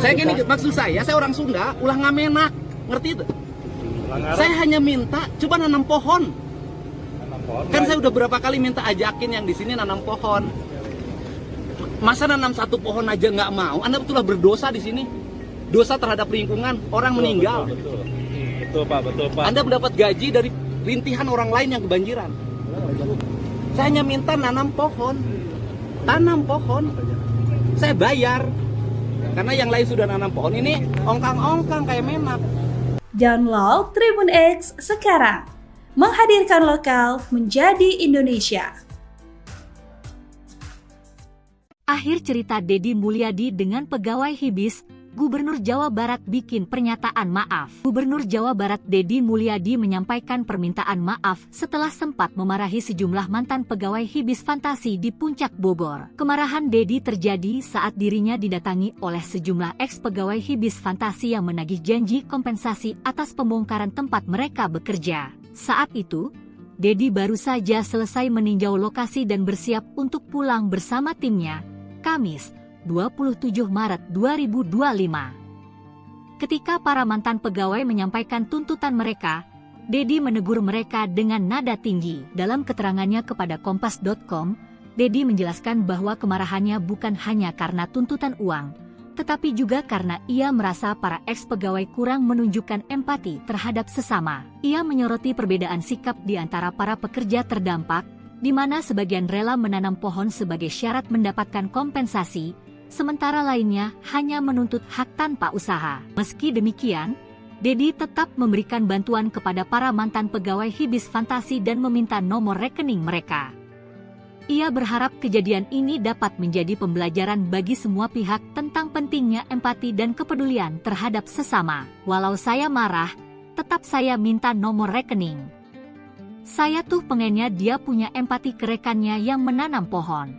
Saya gini, maksud saya orang Sunda ulah ngamenak, ngerti itu? Saya hanya minta coba nanam pohon. Kan saya udah berapa kali minta ajakin yang di sini nanam pohon. Masa nanam satu pohon aja nggak mau? Anda betullah berdosa di sini. Dosa terhadap lingkungan, orang meninggal. Betul Pak. Anda mendapat gaji dari rintihan orang lain yang kebanjiran. Saya hanya minta tanam pohon. Saya bayar karena yang lain sudah nanam pohon. Ini ongkang-ongkang kayak menak. Download Tribun X sekarang. Menghadirkan lokal menjadi Indonesia. Akhir cerita Deddy Mulyadi dengan pegawai Hibis, Gubernur Jawa Barat bikin pernyataan maaf. Gubernur Jawa Barat Deddy Mulyadi menyampaikan permintaan maaf setelah sempat memarahi sejumlah mantan pegawai Hibis Fantasi di Puncak Bogor. Kemarahan Deddy terjadi saat dirinya didatangi oleh sejumlah ex-pegawai Hibis Fantasi yang menagih janji kompensasi atas pembongkaran tempat mereka bekerja. Saat itu, Deddy baru saja selesai meninjau lokasi dan bersiap untuk pulang bersama timnya, Kamis 27 Maret 2025. Ketika para mantan pegawai menyampaikan tuntutan mereka, Deddy menegur mereka dengan nada tinggi. Dalam keterangannya kepada Kompas.com, Deddy menjelaskan bahwa kemarahannya bukan hanya karena tuntutan uang, tetapi juga karena ia merasa para ex-pegawai kurang menunjukkan empati terhadap sesama. Ia menyoroti perbedaan sikap di antara para pekerja terdampak, di mana sebagian rela menanam pohon sebagai syarat mendapatkan kompensasi, sementara lainnya hanya menuntut hak tanpa usaha. Meski demikian, Deddy tetap memberikan bantuan kepada para mantan pegawai Hibis Fantasi dan meminta nomor rekening mereka. Ia berharap kejadian ini dapat menjadi pembelajaran bagi semua pihak tentang pentingnya empati dan kepedulian terhadap sesama. Walau saya marah, tetap saya minta nomor rekening. Saya tuh pengennya dia punya empati ke rekannya yang menanam pohon.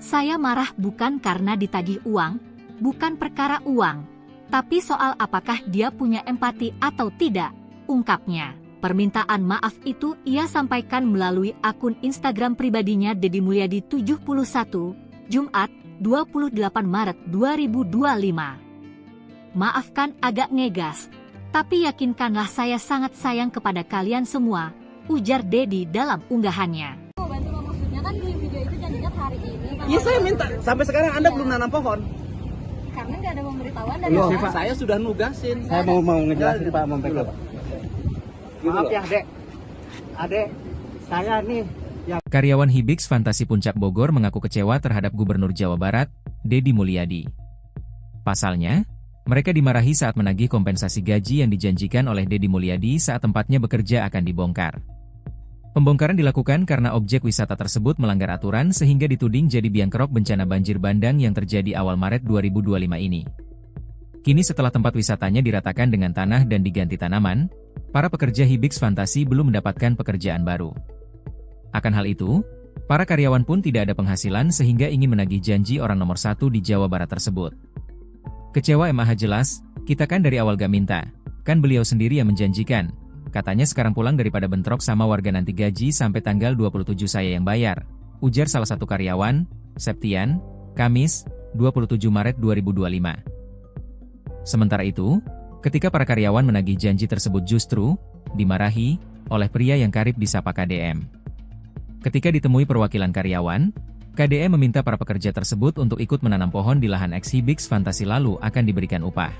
Saya marah bukan karena ditagih uang, bukan perkara uang, Tapi soal apakah dia punya empati atau tidak, ungkapnya. Permintaan maaf itu ia sampaikan melalui akun Instagram pribadinya Deddy Mulyadi 71, Jumat, 28 Maret 2025. Maafkan agak ngegas, tapi yakinkanlah saya sangat sayang kepada kalian semua, ujar Deddy dalam unggahannya. Bantu maksudnya kan di video itu janjinya hari ini. Iya, saya minta. Sampai sekarang Anda belum nanam pohon. Karena nggak ada pemberitahuan dari Loh, Bapak. saya sudah nugasin. Saya mau ngejelasin Pak, mau pegang. Maaf ya Dek, Adek, saya nih yang Karyawan Hibix Fantasi Puncak Bogor mengaku kecewa terhadap Gubernur Jawa Barat, Deddy Mulyadi. Pasalnya, mereka dimarahi saat menagih kompensasi gaji yang dijanjikan oleh Deddy Mulyadi saat tempatnya bekerja akan dibongkar. Pembongkaran dilakukan karena objek wisata tersebut melanggar aturan sehingga dituding jadi biang kerok bencana banjir bandang yang terjadi awal Maret 2025 ini. Kini setelah tempat wisatanya diratakan dengan tanah dan diganti tanaman, para pekerja Hibix Fantasi belum mendapatkan pekerjaan baru. Akan hal itu, para karyawan pun tidak ada penghasilan sehingga ingin menagih janji orang nomor 1 di Jawa Barat tersebut. Kecewa MAH jelas, kita kan dari awal gak minta, kan beliau sendiri yang menjanjikan. Katanya sekarang pulang daripada bentrok sama warga nanti gaji sampai tanggal 27 saya yang bayar, ujar salah satu karyawan, Septian, Kamis, 27 Maret 2025. Sementara itu, ketika para karyawan menagih janji tersebut justru dimarahi oleh pria yang karib disapa KDM. Ketika ditemui perwakilan karyawan, KDM meminta para pekerja tersebut untuk ikut menanam pohon di lahan ex Hibix Fantasi lalu akan diberikan upah.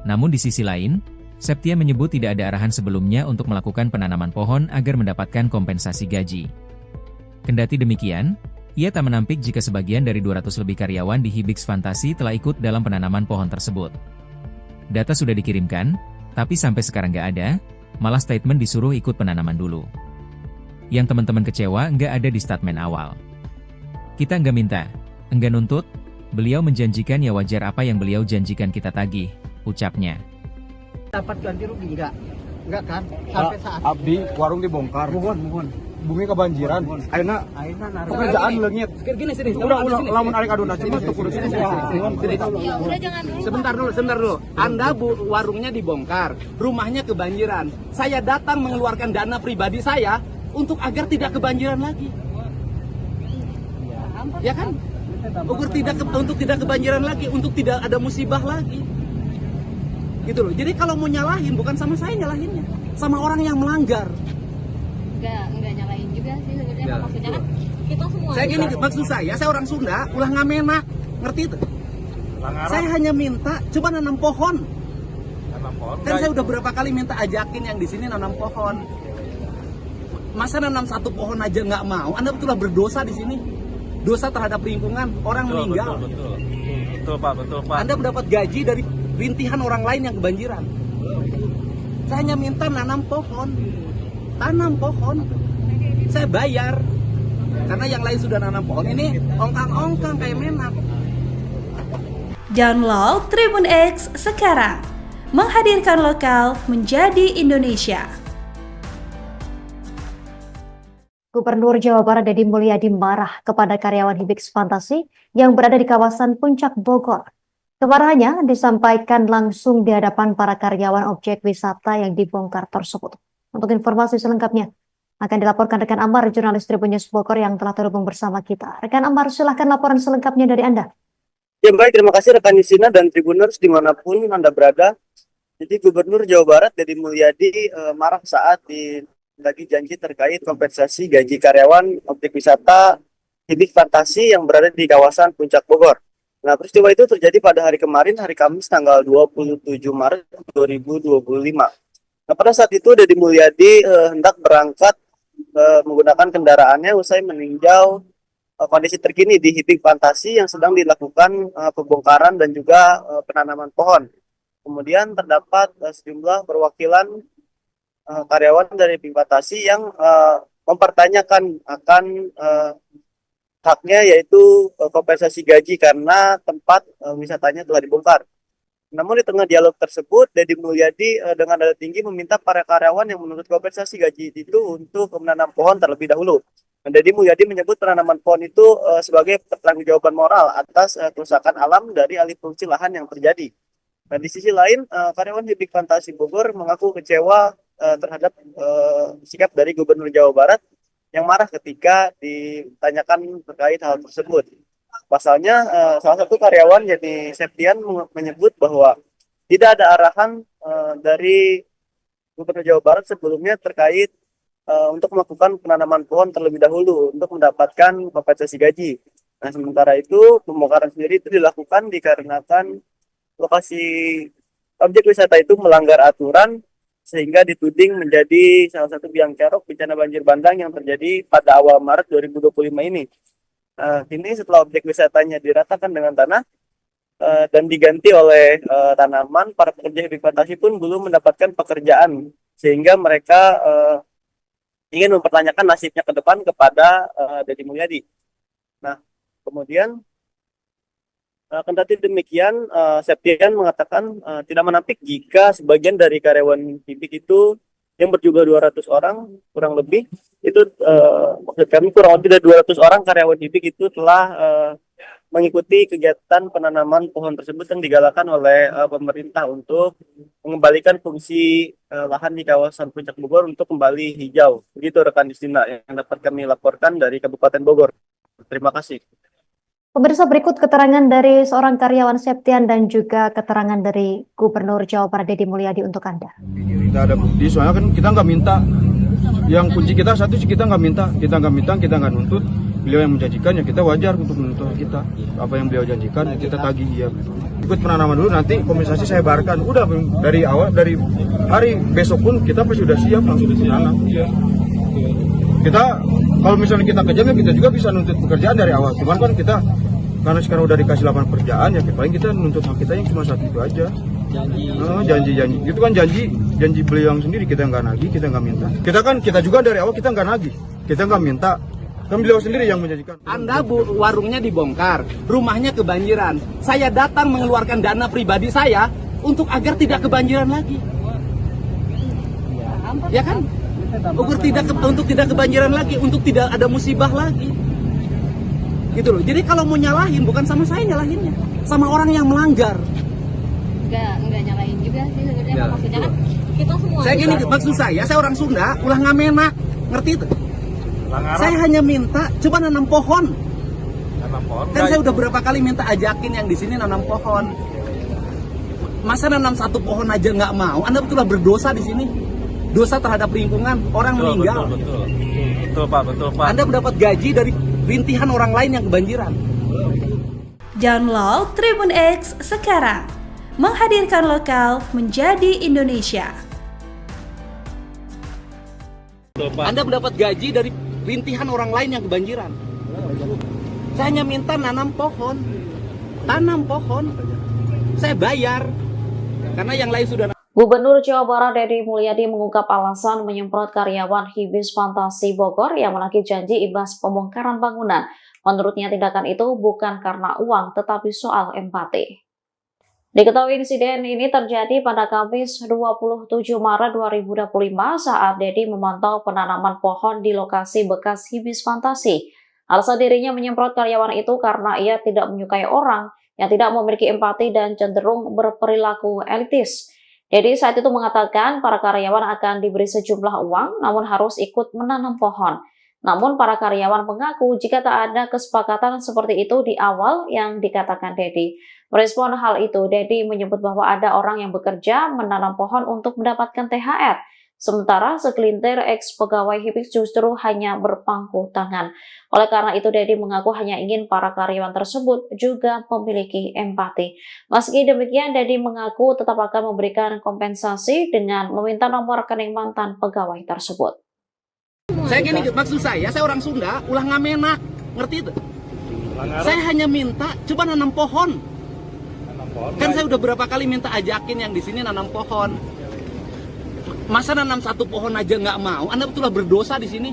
Namun di sisi lain, Septia menyebut tidak ada arahan sebelumnya untuk melakukan penanaman pohon agar mendapatkan kompensasi gaji. Kendati demikian, ia tak menampik jika sebagian dari 200 lebih karyawan di Hibix Fantasi telah ikut dalam penanaman pohon tersebut. Data sudah dikirimkan, tapi sampai sekarang nggak ada, malah statement disuruh ikut penanaman dulu. Yang teman-teman kecewa nggak ada di statement awal. Kita nggak minta, nggak nuntut, beliau menjanjikan ya wajar apa yang beliau janjikan kita tagih, ucapnya. dapat ganti rugi enggak kan? Sampai saat Abdi warung dibongkar. mohon. Bumi kebanjiran. Ayeuna pekerjaan leungit. Gini sini. Udah lamun arek aduna cuma tuh kudu sini. Ya udah jangan dulu. Sebentar dulu. Anda warungnya dibongkar, rumahnya kebanjiran. Saya datang mengeluarkan dana pribadi saya untuk agar tidak kebanjiran lagi. Ya kan? Untuk tidak kebanjiran lagi, untuk tidak ada musibah lagi. Gitu loh. Jadi kalau mau nyalahin bukan sama saya nyalahinnya, sama orang yang melanggar. Enggak nyalain juga sih sebenarnya. Maksudnya kan kita semua. Saya gini, maksud saya orang Sunda, ulah ngamenak, ngerti itu? Saya hanya minta coba nanam pohon. Kan saya udah berapa kali minta ajakin yang di sini nanam pohon. Masa nanam satu pohon aja nggak mau? Anda betullah berdosa di sini. Dosa terhadap lingkungan, orang meninggal. Betul Pak. Anda mendapat gaji dari rintihan orang lain yang kebanjiran. Saya hanya minta nanam pohon. Tanam pohon. Saya bayar. Karena yang lain sudah nanam pohon. Ini ongkang-ongkang kayak menak. Download Tribun X sekarang. Menghadirkan lokal menjadi Indonesia. Gubernur Jawa Barat Deddy Mulyadi marah kepada karyawan Hibix Fantasi yang berada di kawasan Puncak Bogor. Kemarahannya disampaikan langsung di hadapan para karyawan objek wisata yang dibongkar tersebut. Untuk informasi selengkapnya akan dilaporkan rekan Amar, jurnalis Tribun News Bogor yang telah terhubung bersama kita. Rekan Amar, silahkan laporan selengkapnya dari Anda. Ya baik, terima kasih rekan Nisina dan Tribuners dimanapun Anda berada. Jadi Gubernur Jawa Barat Deddy Mulyadi marah saat lagi janji terkait kompensasi gaji karyawan objek wisata Hibix Fantasi yang berada di kawasan Puncak Bogor. Nah, peristiwa itu terjadi pada hari kemarin, hari Kamis tanggal 27 Maret 2025. Nah, pada saat itu Deddy Mulyadi hendak berangkat menggunakan kendaraannya usai meninjau kondisi terkini di Hibix Fantasi yang sedang dilakukan pembongkaran dan juga penanaman pohon. Kemudian terdapat sejumlah perwakilan karyawan dari Hibix Fantasi yang mempertanyakan akan haknya, yaitu kompensasi gaji karena tempat wisatanya telah dibongkar. Namun di tengah dialog tersebut, Deddy Mulyadi dengan nada tinggi meminta para karyawan yang menuntut kompensasi gaji itu untuk menanam pohon terlebih dahulu. Deddy Mulyadi menyebut penanaman pohon itu sebagai pertanggungjawaban moral atas kerusakan alam dari alih fungsi lahan yang terjadi. Nah, di sisi lain, karyawan Hibik Fantasi Bogor mengaku kecewa terhadap sikap dari Gubernur Jawa Barat yang marah ketika ditanyakan terkait hal tersebut. Pasalnya, salah satu karyawan yakni Septian menyebut bahwa tidak ada arahan dari Gubernur Jawa Barat sebelumnya terkait untuk melakukan penanaman pohon terlebih dahulu untuk mendapatkan kompensasi gaji. Nah, sementara itu pembongkaran sendiri itu dilakukan dikarenakan lokasi objek wisata itu melanggar aturan sehingga dituding menjadi salah satu biang kerok bencana banjir bandang yang terjadi pada awal Maret 2025 ini. Kini setelah objek wisatanya diratakan dengan tanah dan diganti oleh tanaman, para pekerja Hibik Fantasi pun belum mendapatkan pekerjaan sehingga mereka ingin mempertanyakan nasibnya ke depan kepada Deddy Mulyadi. Nah, kemudian kendati demikian, Septian mengatakan tidak menampik jika sebagian dari karyawan Hibik itu yang berjumlah 200 orang kurang lebih itu maksud kami kurang lebih dari 200 orang karyawan Hibik itu telah mengikuti kegiatan penanaman pohon tersebut yang digalakan oleh pemerintah untuk mengembalikan fungsi lahan di kawasan Puncak Bogor untuk kembali hijau. Begitu rekan Distina yang dapat kami laporkan dari Kabupaten Bogor. Terima kasih. Pemirsa, berikut keterangan dari seorang karyawan Septian dan juga keterangan dari Gubernur Jawa Barat Deddy Mulyadi untuk Anda. Kita ada bukti, soalnya kan kita nggak minta. Yang kunci kita satu sih kita nggak minta, kita nggak nuntut. Beliau yang menjanjikan ya kita wajar untuk menuntut kita. Apa yang beliau janjikan kita tagih ya. Ikut penanaman dulu, nanti kompensasi saya bayarkan. Udah dari awal, dari hari besok pun kita pasti sudah siap langsung menanam. Kita kalau misalnya kita kejam ya kita juga bisa nuntut pekerjaan dari awal. Cuman kan kita karena sekarang udah dikasih lapangan pekerjaan ya paling kita nuntut hak kita yang cuma satu itu aja. Janji itu kan janji beliau yang sendiri, kita nggak nagih, kita nggak minta. Kita juga dari awal kita nggak nagih, kita nggak minta. Kan beliau sendiri yang menjanjikan. Anda warungnya dibongkar, rumahnya kebanjiran. Saya datang mengeluarkan dana pribadi saya untuk agar tidak kebanjiran lagi. Ya kan? Untuk tidak kebanjiran lagi, untuk tidak ada musibah lagi. Gitu loh. Jadi kalau mau nyalahin bukan sama saya nyalahinnya, sama orang yang melanggar. Enggak nyalahin juga sih sebenarnya. Maksudnya kan kita semua. Saya gini, maksud saya orang Sunda ulah ngamenak, ngerti itu? Saya hanya minta coba nanam pohon. Kan saya udah berapa kali minta ajakin yang di sini nanam pohon. Masa nanam satu pohon aja nggak mau? Anda betul berdosa di sini. Dosa terhadap lingkungan, orang meninggal. Betul Pak. Anda mendapat gaji dari rintihan orang lain yang kebanjiran. Download Tribun X sekarang. Menghadirkan lokal menjadi Indonesia. Anda mendapat gaji dari rintihan orang lain yang kebanjiran. Saya hanya minta nanam pohon. Tanam pohon. Saya bayar. Karena yang lain sudah. Gubernur Jawa Barat Deddy Mulyadi mengungkap alasan menyemprot karyawan Hibik Fantasi Bogor yang menagih janji imbas pembongkaran bangunan. Menurutnya tindakan itu bukan karena uang tetapi soal empati. Diketahui insiden ini terjadi pada Kamis 27 Maret 2025 saat Deddy memantau penanaman pohon di lokasi bekas Hibik Fantasi. Alasan dirinya menyemprot karyawan itu karena ia tidak menyukai orang yang tidak memiliki empati dan cenderung berperilaku elitis. Deddy saat itu mengatakan para karyawan akan diberi sejumlah uang namun harus ikut menanam pohon. Namun para karyawan mengaku jika tak ada kesepakatan seperti itu di awal yang dikatakan Deddy. Merespon hal itu, Deddy menyebut bahwa ada orang yang bekerja menanam pohon untuk mendapatkan THR. Sementara segelintir ex-pegawai Hibik justru hanya berpangku tangan. Oleh karena itu, Deddy mengaku hanya ingin para karyawan tersebut juga memiliki empati. Meski demikian, Deddy mengaku tetap akan memberikan kompensasi dengan meminta nomor rekening mantan pegawai tersebut. Saya gini, maksud saya orang Sunda ulah ngamenak, ngerti itu? Saya hanya minta coba nanam pohon. Kan saya udah berapa kali minta ajakin yang di sini nanam pohon. Masa nanam satu pohon aja nggak mau? Anda betul berdosa di sini.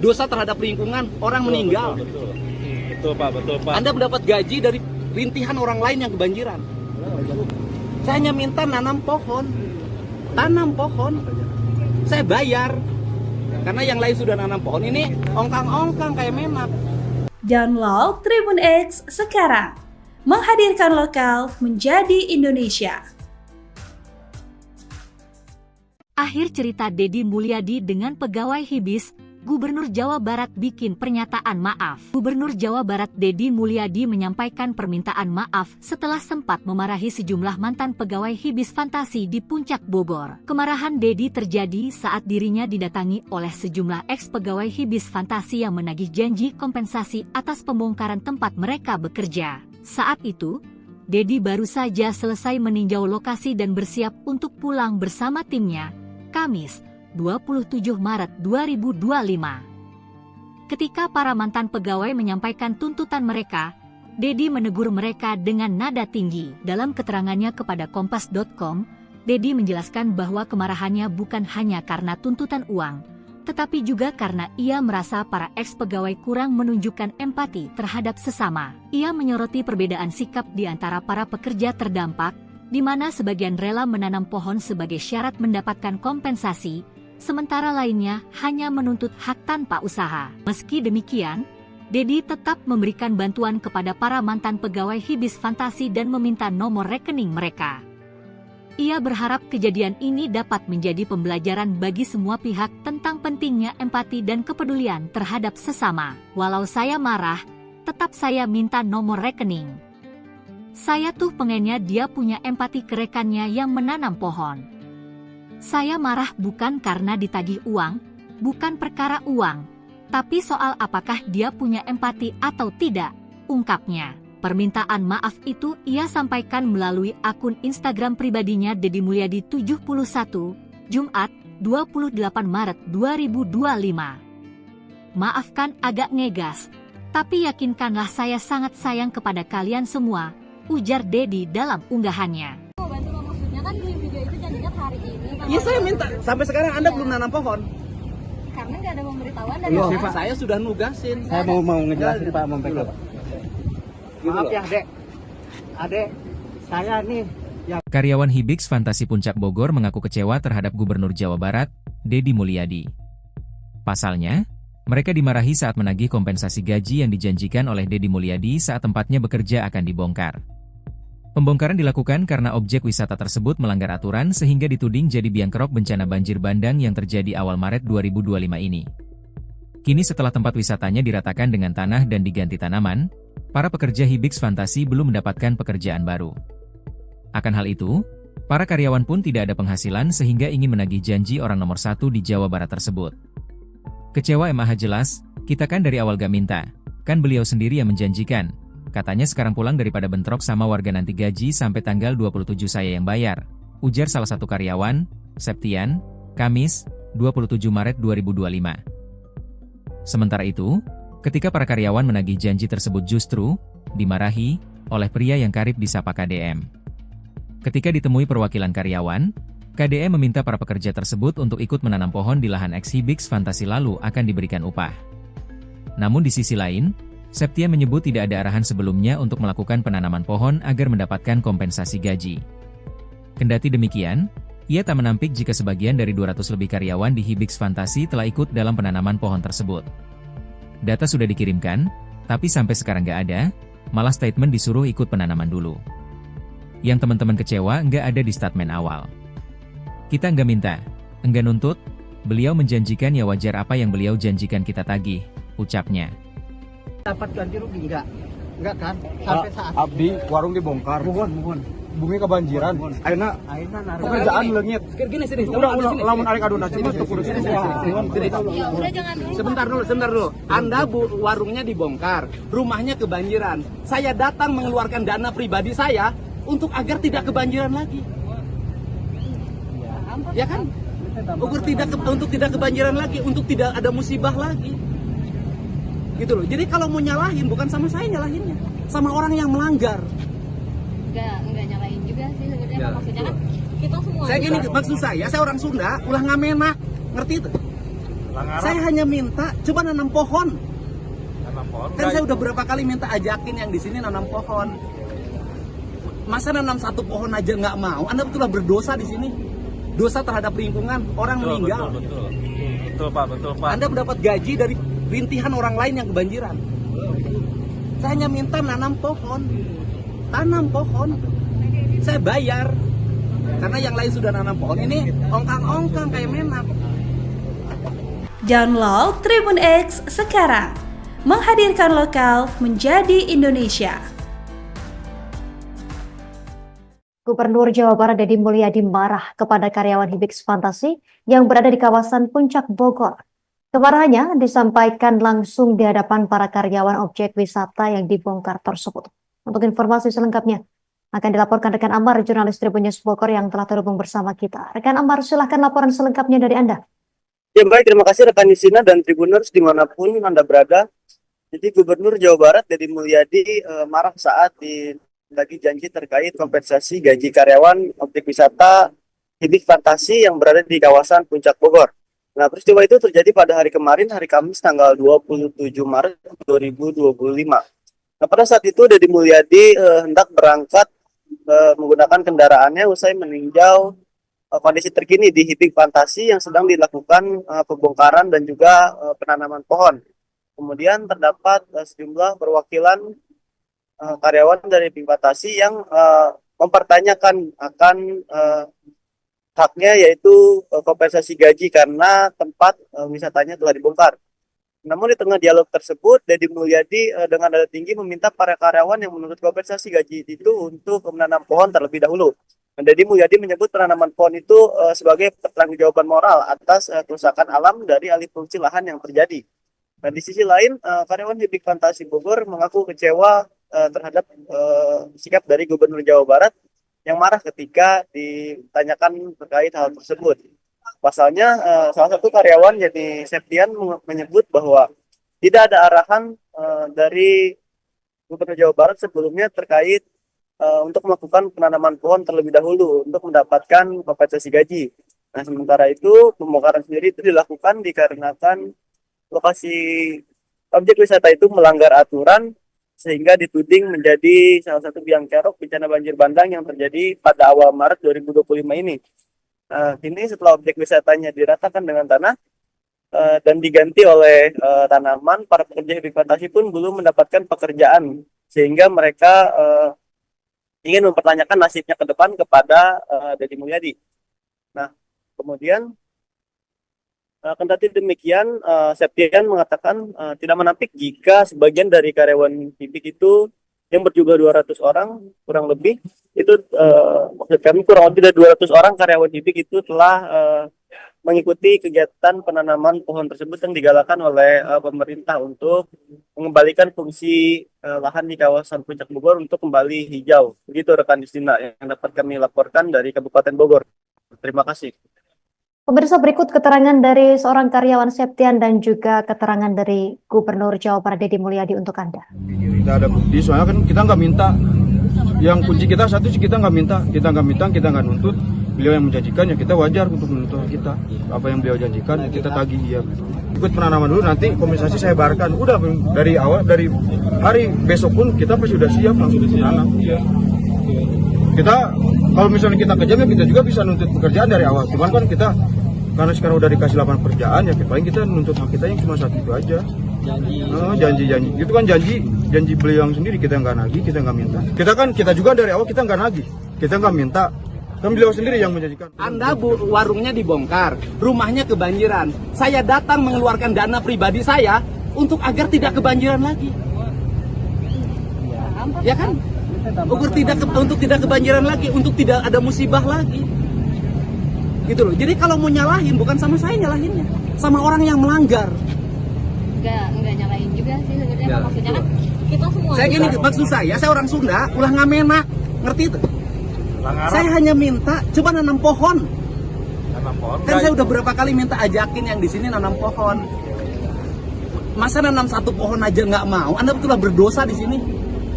Dosa terhadap lingkungan, orang meninggal. Betul Pak. Anda mendapat gaji dari rintihan orang lain yang kebanjiran. Saya hanya minta nanam pohon. Tanam pohon. Saya bayar. Karena yang lain sudah nanam pohon, ini ongkang-ongkang kayak menak. Download Tribun X sekarang. Menghadirkan lokal menjadi Indonesia. Akhir cerita Deddy Mulyadi dengan pegawai Hibis, Gubernur Jawa Barat bikin pernyataan maaf. Gubernur Jawa Barat Deddy Mulyadi menyampaikan permintaan maaf setelah sempat memarahi sejumlah mantan pegawai Hibis Fantasi di Puncak Bogor. Kemarahan Deddy terjadi saat dirinya didatangi oleh sejumlah ex-pegawai Hibis Fantasi yang menagih janji kompensasi atas pembongkaran tempat mereka bekerja. Saat itu, Deddy baru saja selesai meninjau lokasi dan bersiap untuk pulang bersama timnya, Kamis, 27 Maret 2025. Ketika para mantan pegawai menyampaikan tuntutan mereka, Deddy menegur mereka dengan nada tinggi. Dalam keterangannya kepada Kompas.com, Deddy menjelaskan bahwa kemarahannya bukan hanya karena tuntutan uang, tetapi juga karena ia merasa para ex-pegawai kurang menunjukkan empati terhadap sesama. Ia menyoroti perbedaan sikap di antara para pekerja terdampak, di mana sebagian rela menanam pohon sebagai syarat mendapatkan kompensasi, sementara lainnya hanya menuntut hak tanpa usaha. Meski demikian, Deddy tetap memberikan bantuan kepada para mantan pegawai Hibis Fantasi dan meminta nomor rekening mereka. Ia berharap kejadian ini dapat menjadi pembelajaran bagi semua pihak tentang pentingnya empati dan kepedulian terhadap sesama. Walau saya marah, tetap saya minta nomor rekening. Saya tuh pengennya dia punya empati ke rekannya yang menanam pohon. Saya marah bukan karena ditagih uang, bukan perkara uang, tapi soal apakah dia punya empati atau tidak, ungkapnya. Permintaan maaf itu ia sampaikan melalui akun Instagram pribadinya Deddy Mulyadi 71, Jumat, 28 Maret 2025. Maafkan agak ngegas, tapi yakinkanlah saya sangat sayang kepada kalian semua, ujar Deddy dalam unggahannya. Maksudnya kan di video itu janjinya hari ini. Iya, saya minta. Sampai sekarang Anda belum nanam pohon. Karena nggak ada pemberitahuan dari Pak, saya sudah nugasin. Saya mau ngejelasin Pak, Maaf ya, Dek. Adek, saya nih Karyawan Hibis Fantasi Puncak Bogor mengaku kecewa terhadap Gubernur Jawa Barat, Deddy Mulyadi. Pasalnya, mereka dimarahi saat menagih kompensasi gaji yang dijanjikan oleh Deddy Mulyadi saat tempatnya bekerja akan dibongkar. Pembongkaran dilakukan karena objek wisata tersebut melanggar aturan sehingga dituding jadi biang kerok bencana banjir bandang yang terjadi awal Maret 2025 ini. Kini setelah tempat wisatanya diratakan dengan tanah dan diganti tanaman, para pekerja Hibis Fantasi belum mendapatkan pekerjaan baru. Akan hal itu, para karyawan pun tidak ada penghasilan sehingga ingin menagih janji orang nomor 1 di Jawa Barat tersebut. Kecewa MAH jelas, kita kan dari awal gak minta, kan beliau sendiri yang menjanjikan. Katanya sekarang pulang daripada bentrok sama warga nanti gaji sampai tanggal 27 saya yang bayar, ujar salah satu karyawan, Septian, Kamis, 27 Maret 2025. Sementara itu, ketika para karyawan menagih janji tersebut justru dimarahi oleh pria yang karib disapa KDM. Ketika ditemui perwakilan karyawan, KDM meminta para pekerja tersebut untuk ikut menanam pohon di lahan ex-Hibis Fantasi lalu akan diberikan upah. Namun di sisi lain, Septian menyebut tidak ada arahan sebelumnya untuk melakukan penanaman pohon agar mendapatkan kompensasi gaji. Kendati demikian, ia tak menampik jika sebagian dari 200 lebih karyawan di Hibis Fantasi telah ikut dalam penanaman pohon tersebut. Data sudah dikirimkan, tapi sampai sekarang nggak ada, malah statement disuruh ikut penanaman dulu. Yang teman-teman kecewa nggak ada di statement awal. Kita nggak minta, nggak nuntut, beliau menjanjikan ya wajar apa yang beliau janjikan kita tagih, ucapnya. dapat ganti rugi enggak kan? Sampai saat Abdi warung dibongkar. Mohon. Bumi kebanjiran. Ayeuna pekerjaan leungit. Gini sini. Udah lamun arek aduna cuma tuh kudu sini. Ya udah jangan dulu. Sebentar dulu. Anda warungnya dibongkar, rumahnya kebanjiran. Saya datang mengeluarkan dana pribadi saya untuk agar tidak kebanjiran lagi. Ya kan? Untuk tidak kebanjiran lagi, untuk tidak ada musibah lagi. Gitu loh. Jadi kalau mau nyalahin bukan sama saya nyalahinnya, sama orang yang melanggar. Enggak nyalain juga sih sebenarnya. Maksudnya kan kita semua. Saya gini, maksud saya orang Sunda, ulah ngamenak, ngerti itu? Saya hanya minta coba nanam pohon. Kan saya udah berapa kali minta ajakin yang di sini nanam pohon. Masa nanam satu pohon aja nggak mau? Anda betullah berdosa di sini. Dosa terhadap lingkungan, orang meninggal. Betul Pak. Anda mendapat gaji dari rintihan orang lain yang kebanjiran. Saya hanya minta nanam pohon. Tanam pohon. Saya bayar. Karena yang lain sudah nanam pohon, ini ongkang-ongkang kayak menak. Download Tribun X sekarang, menghadirkan lokal menjadi Indonesia. Gubernur Jawa Barat Deddy Mulyadi marah kepada karyawan Hibix Fantasi yang berada di kawasan Puncak Bogor. Kemarahannya disampaikan langsung di hadapan para karyawan objek wisata yang dibongkar tersebut. Untuk informasi selengkapnya akan dilaporkan rekan Amar, jurnalis Tribun News Bogor yang telah terhubung bersama kita. Rekan Amar, silahkan laporan selengkapnya dari Anda. Ya baik, terima kasih rekan Nisina dan Tribuners dimanapun Anda berada. Jadi Gubernur Jawa Barat Deddy Mulyadi marah saat lagi janji terkait kompensasi gaji karyawan objek wisata Hibix Fantasi yang berada di kawasan Puncak Bogor. Nah, peristiwa itu terjadi pada hari kemarin, hari Kamis tanggal 27 Maret 2025. Nah, pada saat itu Deddy Mulyadi hendak berangkat menggunakan kendaraannya usai meninjau kondisi terkini di Hibix Fantasi yang sedang dilakukan pembongkaran dan juga penanaman pohon. Kemudian terdapat sejumlah perwakilan karyawan dari Hibix Fantasi yang mempertanyakan akan haknya, yaitu kompensasi gaji karena tempat wisatanya telah dibongkar. Namun di tengah dialog tersebut, Deddy Mulyadi dengan nada tinggi meminta para karyawan yang menuntut kompensasi gaji itu untuk menanam pohon terlebih dahulu. Deddy Mulyadi menyebut penanaman pohon itu sebagai pertanggungjawaban moral atas kerusakan alam dari alih fungsi lahan yang terjadi. Nah, di sisi lain, karyawan Hibix Fantasi Bogor mengaku kecewa terhadap sikap dari Gubernur Jawa Barat yang marah ketika ditanyakan terkait hal tersebut. Pasalnya, salah satu karyawan yakni Septian menyebut bahwa tidak ada arahan dari Gubernur Jawa Barat sebelumnya terkait untuk melakukan penanaman pohon terlebih dahulu untuk mendapatkan kompensasi gaji. Nah, sementara itu pembongkaran sendiri itu dilakukan dikarenakan lokasi objek wisata itu melanggar aturan sehingga dituding menjadi salah satu biang kerok bencana banjir bandang yang terjadi pada awal Maret 2025 ini. Kini setelah objek wisatanya diratakan dengan tanah dan diganti oleh tanaman, para pekerja Hibix Fantasi pun belum mendapatkan pekerjaan sehingga mereka ingin mempertanyakan nasibnya ke depan kepada Deddy Mulyadi. Nah, kemudian kendati demikian, Septian mengatakan tidak menampik jika sebagian dari karyawan Hibix itu yang berjumlah 200 orang kurang lebih itu maksud kami kurang lebih dari 200 orang karyawan Hibix itu telah mengikuti kegiatan penanaman pohon tersebut yang digalakan oleh pemerintah untuk mengembalikan fungsi lahan di kawasan Puncak Bogor untuk kembali hijau. Begitu rekan Distina yang dapat kami laporkan dari Kabupaten Bogor. Terima kasih. Pemirsa, berikut keterangan dari seorang karyawan Septian dan juga keterangan dari Gubernur Jawa Barat Deddy Mulyadi untuk Anda. Kita ada bukti, soalnya kan kita nggak minta. Yang kunci kita satu sih, kita nggak minta, kita nggak nuntut. Beliau yang menjanjikan, ya kita wajar untuk menuntut kita. Apa yang beliau janjikan, kita tagih ya. Ikut penanaman dulu, nanti kompensasi saya bayarkan. Udah dari awal, dari hari besok pun kita pasti sudah siap langsung menanam. Kita kalau misalnya kita kejam, ya kita juga bisa nuntut pekerjaan dari awal. Cuman kan kita karena sekarang udah dikasih lapangan pekerjaan, ya paling kita nuntut hak kita yang cuma satu itu aja. Janji itu kan janji beliau yang sendiri, kita nggak nagih, kita nggak minta. Kita juga dari awal kita nggak nagih, kita nggak minta. Kan beliau sendiri yang menjanjikan. Anda warungnya dibongkar, rumahnya kebanjiran. Saya datang mengeluarkan dana pribadi saya untuk agar tidak kebanjiran lagi. Ya kan? Untuk tidak kebanjiran lagi, untuk tidak ada musibah lagi. Gitu loh. Jadi kalau mau nyalahin, bukan sama saya nyalahinnya, sama orang yang melanggar. Enggak nyalahin juga sih sebenarnya, maksudnya kan kita semua. Saya gini, maksud saya orang Sunda ulah ngamenak, ngerti itu? Saya hanya minta coba nanam pohon. Kan saya udah berapa kali minta ajakin yang di sini nanam pohon. Masa nanam satu pohon aja nggak mau? Anda betul berdosa di sini.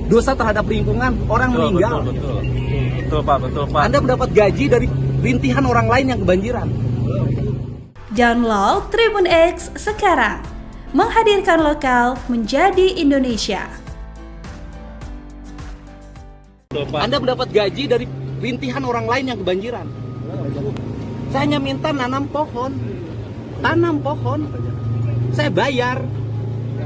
Dosa terhadap lingkungan, orang meninggal. Betul Pak. Anda mendapat gaji dari rintihan orang lain yang kebanjiran. Download Tribun X sekarang, menghadirkan lokal menjadi Indonesia. Anda mendapat gaji dari rintihan orang lain yang kebanjiran. Saya hanya minta tanam pohon. Saya bayar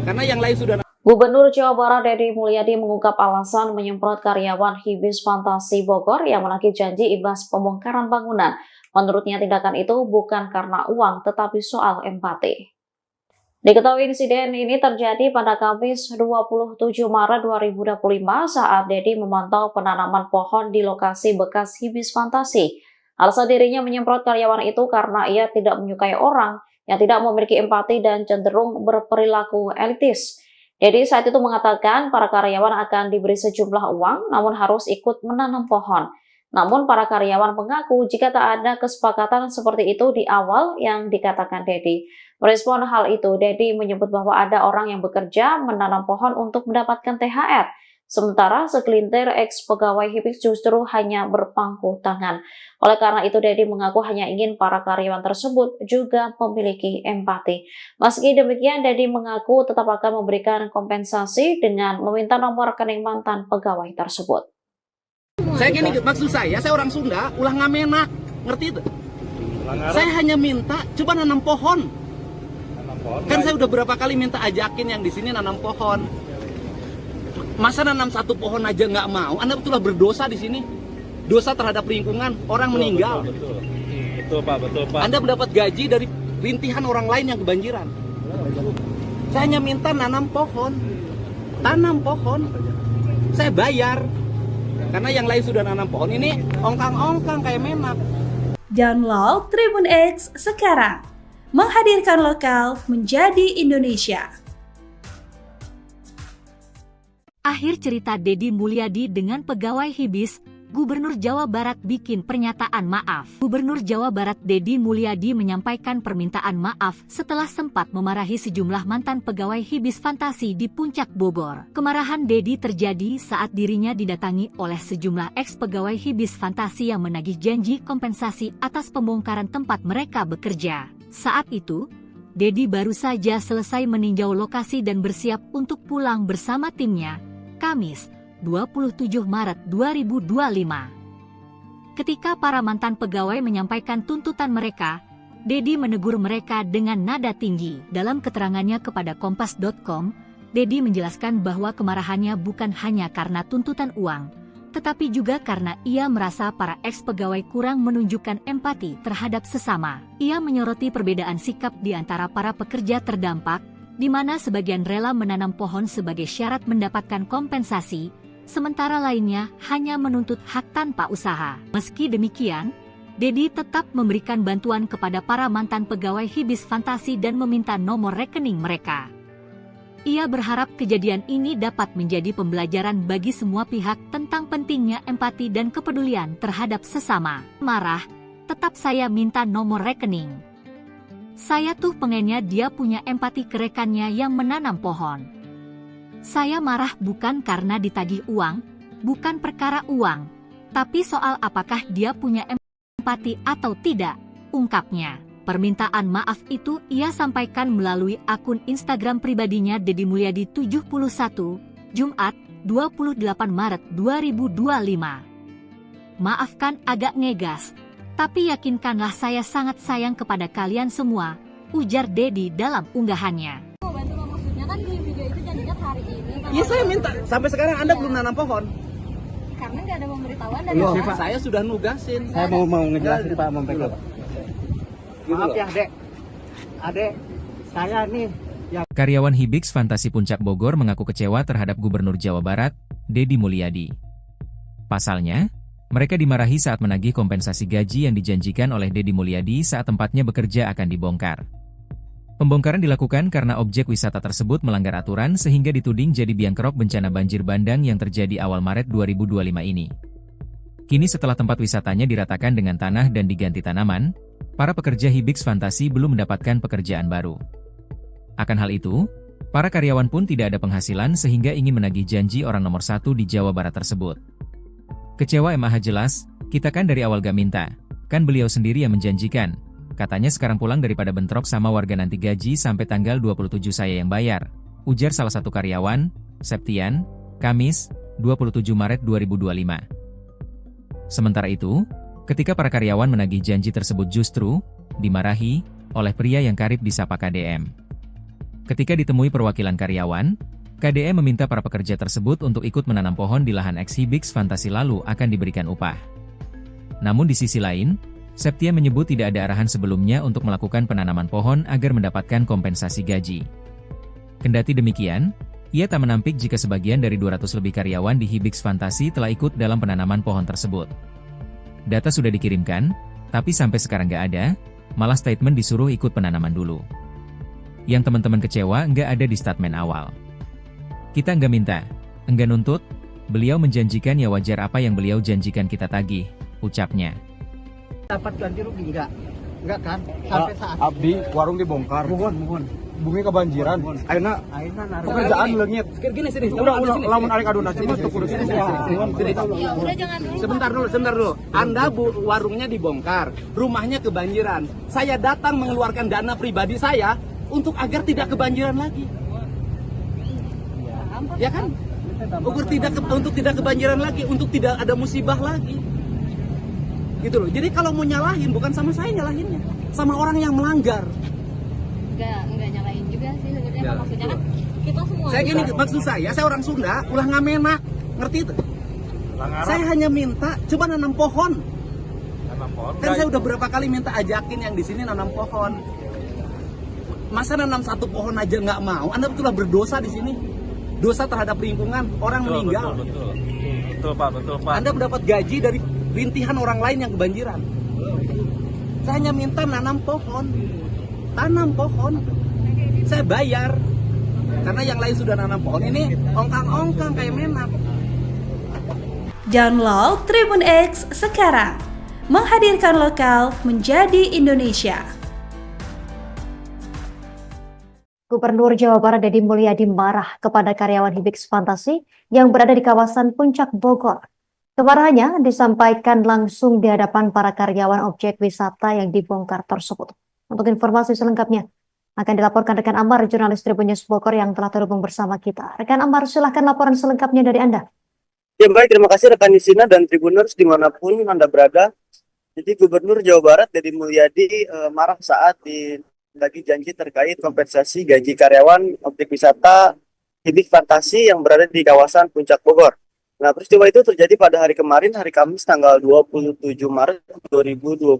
karena yang lain sudah. Gubernur Jawa Barat Deddy Mulyadi mengungkap alasan menyemprot karyawan Hibis Fantasi Bogor yang menagih janji imbas pembongkaran bangunan. Menurutnya tindakan itu bukan karena uang tetapi soal empati. Diketahui insiden ini terjadi pada Kamis 27 Maret 2025 saat Deddy memantau penanaman pohon di lokasi bekas Hibis Fantasi. Alasan dirinya menyemprot karyawan itu karena ia tidak menyukai orang yang tidak memiliki empati dan cenderung berperilaku elitis. Deddy saat itu mengatakan para karyawan akan diberi sejumlah uang namun harus ikut menanam pohon. Namun para karyawan mengaku jika tak ada kesepakatan seperti itu di awal yang dikatakan Deddy. Merespon hal itu, Deddy menyebut bahwa ada orang yang bekerja menanam pohon untuk mendapatkan THR. Sementara segelintir ex-pegawai Hibis justru hanya berpangku tangan. Oleh karena itu, Deddy mengaku hanya ingin para karyawan tersebut juga memiliki empati. Meski demikian, Deddy mengaku tetap akan memberikan kompensasi dengan meminta nomor rekening mantan pegawai tersebut. Saya gini, maksud saya orang Sunda, ulah ngamenak, ngerti itu? Saya hanya minta, coba nanam pohon. Kan saya udah berapa kali minta ajakin yang di sini nanam pohon. Masa nanam satu pohon aja nggak mau? Anda betullah berdosa di sini. Dosa terhadap lingkungan, orang meninggal. Betul Pak, betul Pak. Anda mendapat gaji dari rintihan orang lain yang kebanjiran. Saya hanya minta nanam pohon. Tanam pohon. Saya bayar. Karena yang lain sudah nanam pohon, ini ongkang-ongkang kayak menak. Download Tribun X sekarang. Menghadirkan lokal menjadi Indonesia. Akhir cerita Deddy Mulyadi dengan pegawai Hibis, Gubernur Jawa Barat bikin pernyataan maaf. Gubernur Jawa Barat Deddy Mulyadi menyampaikan permintaan maaf setelah sempat memarahi sejumlah mantan pegawai Hibis Fantasi di Puncak Bogor. Kemarahan Deddy terjadi saat dirinya didatangi oleh sejumlah ex-pegawai Hibis Fantasi yang menagih janji kompensasi atas pembongkaran tempat mereka bekerja. Saat itu, Deddy baru saja selesai meninjau lokasi dan bersiap untuk pulang bersama timnya, Kamis 27 Maret 2025. Ketika para mantan pegawai menyampaikan tuntutan mereka, Deddy menegur mereka dengan nada tinggi. Dalam keterangannya kepada Kompas.com, Deddy menjelaskan bahwa kemarahannya bukan hanya karena tuntutan uang, tetapi juga karena ia merasa para ex-pegawai kurang menunjukkan empati terhadap sesama. Ia menyoroti perbedaan sikap di antara para pekerja terdampak, di mana sebagian rela menanam pohon sebagai syarat mendapatkan kompensasi, sementara lainnya hanya menuntut hak tanpa usaha. Meski demikian, Deddy tetap memberikan bantuan kepada para mantan pegawai Hibis Fantasi dan meminta nomor rekening mereka. Ia berharap kejadian ini dapat menjadi pembelajaran bagi semua pihak tentang pentingnya empati dan kepedulian terhadap sesama. Marah, tetap saya minta nomor rekening. Saya tuh pengennya dia punya empati ke rekannya yang menanam pohon. Saya marah bukan karena ditagih uang, bukan perkara uang, tapi soal apakah dia punya empati atau tidak, ungkapnya. Permintaan maaf itu ia sampaikan melalui akun Instagram pribadinya Deddy Mulyadi 71, Jumat 28 Maret 2025. Maafkan agak ngegas, tapi yakinkanlah saya sangat sayang kepada kalian semua, ujar Deddy dalam unggahannya. Maksudnya kan di video itu janjinya hari ini. Iya saya minta, sampai sekarang Anda belum nanam pohon. Karena nggak ada pemberitahuan dari Loh, Bapak. saya sudah nugasin. Saya mau ngejelasin Pak, mau pegang. Maaf ya Dek, saya nih yang... Karyawan Hibis Fantasi Puncak Bogor mengaku kecewa terhadap Gubernur Jawa Barat, Deddy Mulyadi. Pasalnya, mereka dimarahi saat menagih kompensasi gaji yang dijanjikan oleh Deddy Mulyadi saat tempatnya bekerja akan dibongkar. Pembongkaran dilakukan karena objek wisata tersebut melanggar aturan sehingga dituding jadi biang kerok bencana banjir bandang yang terjadi awal Maret 2025 ini. Kini setelah tempat wisatanya diratakan dengan tanah dan diganti tanaman, para pekerja Hibis Fantasi belum mendapatkan pekerjaan baru. Akan hal itu, para karyawan pun tidak ada penghasilan sehingga ingin menagih janji orang nomor satu di Jawa Barat tersebut. Kecewa MAH jelas, kita kan dari awal gak minta, kan beliau sendiri yang menjanjikan. Katanya sekarang pulang daripada bentrok sama warga nanti gaji sampai tanggal 27 saya yang bayar, ujar salah satu karyawan, Septian, Kamis, 27 Maret 2025. Sementara itu, ketika para karyawan menagih janji tersebut justru dimarahi oleh pria yang karib disapa KDM. Ketika ditemui perwakilan karyawan, KDE meminta para pekerja tersebut untuk ikut menanam pohon di lahan eks-Hibix Fantasi lalu akan diberikan upah. Namun di sisi lain, Septia menyebut tidak ada arahan sebelumnya untuk melakukan penanaman pohon agar mendapatkan kompensasi gaji. Kendati demikian, ia tak menampik jika sebagian dari 200 lebih karyawan di Hibix Fantasi telah ikut dalam penanaman pohon tersebut. Data sudah dikirimkan, tapi sampai sekarang nggak ada, malah statement disuruh ikut penanaman dulu. Yang teman-teman kecewa nggak ada di statement awal. Kita nggak minta, nggak nuntut, beliau menjanjikan ya wajar apa yang beliau janjikan kita tagih, ucapnya. Dapat ganti rugi enggak kan? Sampai saat Abdi warung dibongkar. mohon. Bumi kebanjiran. Ayeuna pekerjaan leungit. Sini. Udah lamun arek aduna cuma tuh kudu sini. Ya udah jangan dulu. Sebentar dulu. Anda warungnya dibongkar, rumahnya kebanjiran. Saya datang mengeluarkan dana pribadi saya untuk agar tidak kebanjiran lagi. Ya kan? Untuk tidak kebanjiran lagi, untuk tidak ada musibah lagi. Gitu loh. Jadi kalau mau nyalahin bukan sama saya nyalahinnya, sama orang yang melanggar. Enggak nyalain juga sih sebenarnya. Maksudnya kan kita semua. Saya gini, maksud saya orang Sunda, ulah ngamenak, ngerti itu? Saya hanya minta coba nanam pohon. Kan saya udah berapa kali minta ajakin yang di sini nanam pohon. Masa nanam satu pohon aja nggak mau? Anda betullah berdosa di sini. Dosa terhadap lingkungan, orang meninggal. Betul Pak. Anda mendapat gaji dari rintihan orang lain yang kebanjiran. Saya hanya minta nanam pohon. Tanam pohon. Saya bayar. Karena yang lain sudah nanam pohon, ini ongkang-ongkang kayak menak. Download Tribun X sekarang. Menghadirkan lokal menjadi Indonesia. Gubernur Jawa Barat Deddy Mulyadi marah kepada karyawan Hibix Fantasi yang berada di kawasan Puncak Bogor. Kemarahannya disampaikan langsung di hadapan para karyawan objek wisata yang dibongkar tersebut. Untuk informasi selengkapnya akan dilaporkan rekan Amar, jurnalis Tribun News Bogor yang telah terhubung bersama kita. Rekan Amar, silahkan laporan selengkapnya dari Anda. Ya baik, terima kasih rekan Yusina dan Tribuners dimanapun Anda berada. Jadi Gubernur Jawa Barat Deddy Mulyadi marah saat lagi janji terkait kompensasi gaji karyawan objek wisata Hibix Fantasi yang berada di kawasan Puncak Bogor. Nah, peristiwa itu terjadi pada hari kemarin, hari Kamis tanggal 27 Maret 2025.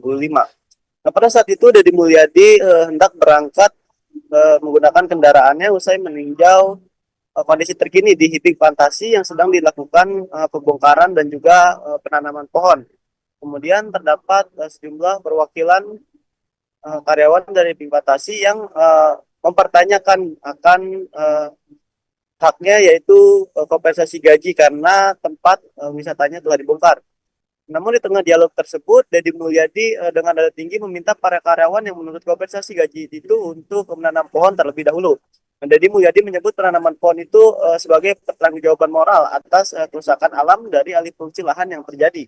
Nah, pada saat itu Deddy Mulyadi hendak berangkat menggunakan kendaraannya usai meninjau kondisi terkini di Hibix Fantasi yang sedang dilakukan pembongkaran dan juga penanaman pohon. Kemudian terdapat sejumlah perwakilan karyawan dari Hibix Fantasi yang mempertanyakan akan haknya, yaitu kompensasi gaji karena tempat wisatanya telah dibongkar. Namun di tengah dialog tersebut, Deddy Mulyadi dengan nada tinggi meminta para karyawan yang menuntut kompensasi gaji itu untuk menanam pohon terlebih dahulu. Deddy Mulyadi menyebut penanaman pohon itu sebagai pertanggungjawaban moral atas kerusakan alam dari alih fungsi lahan yang terjadi.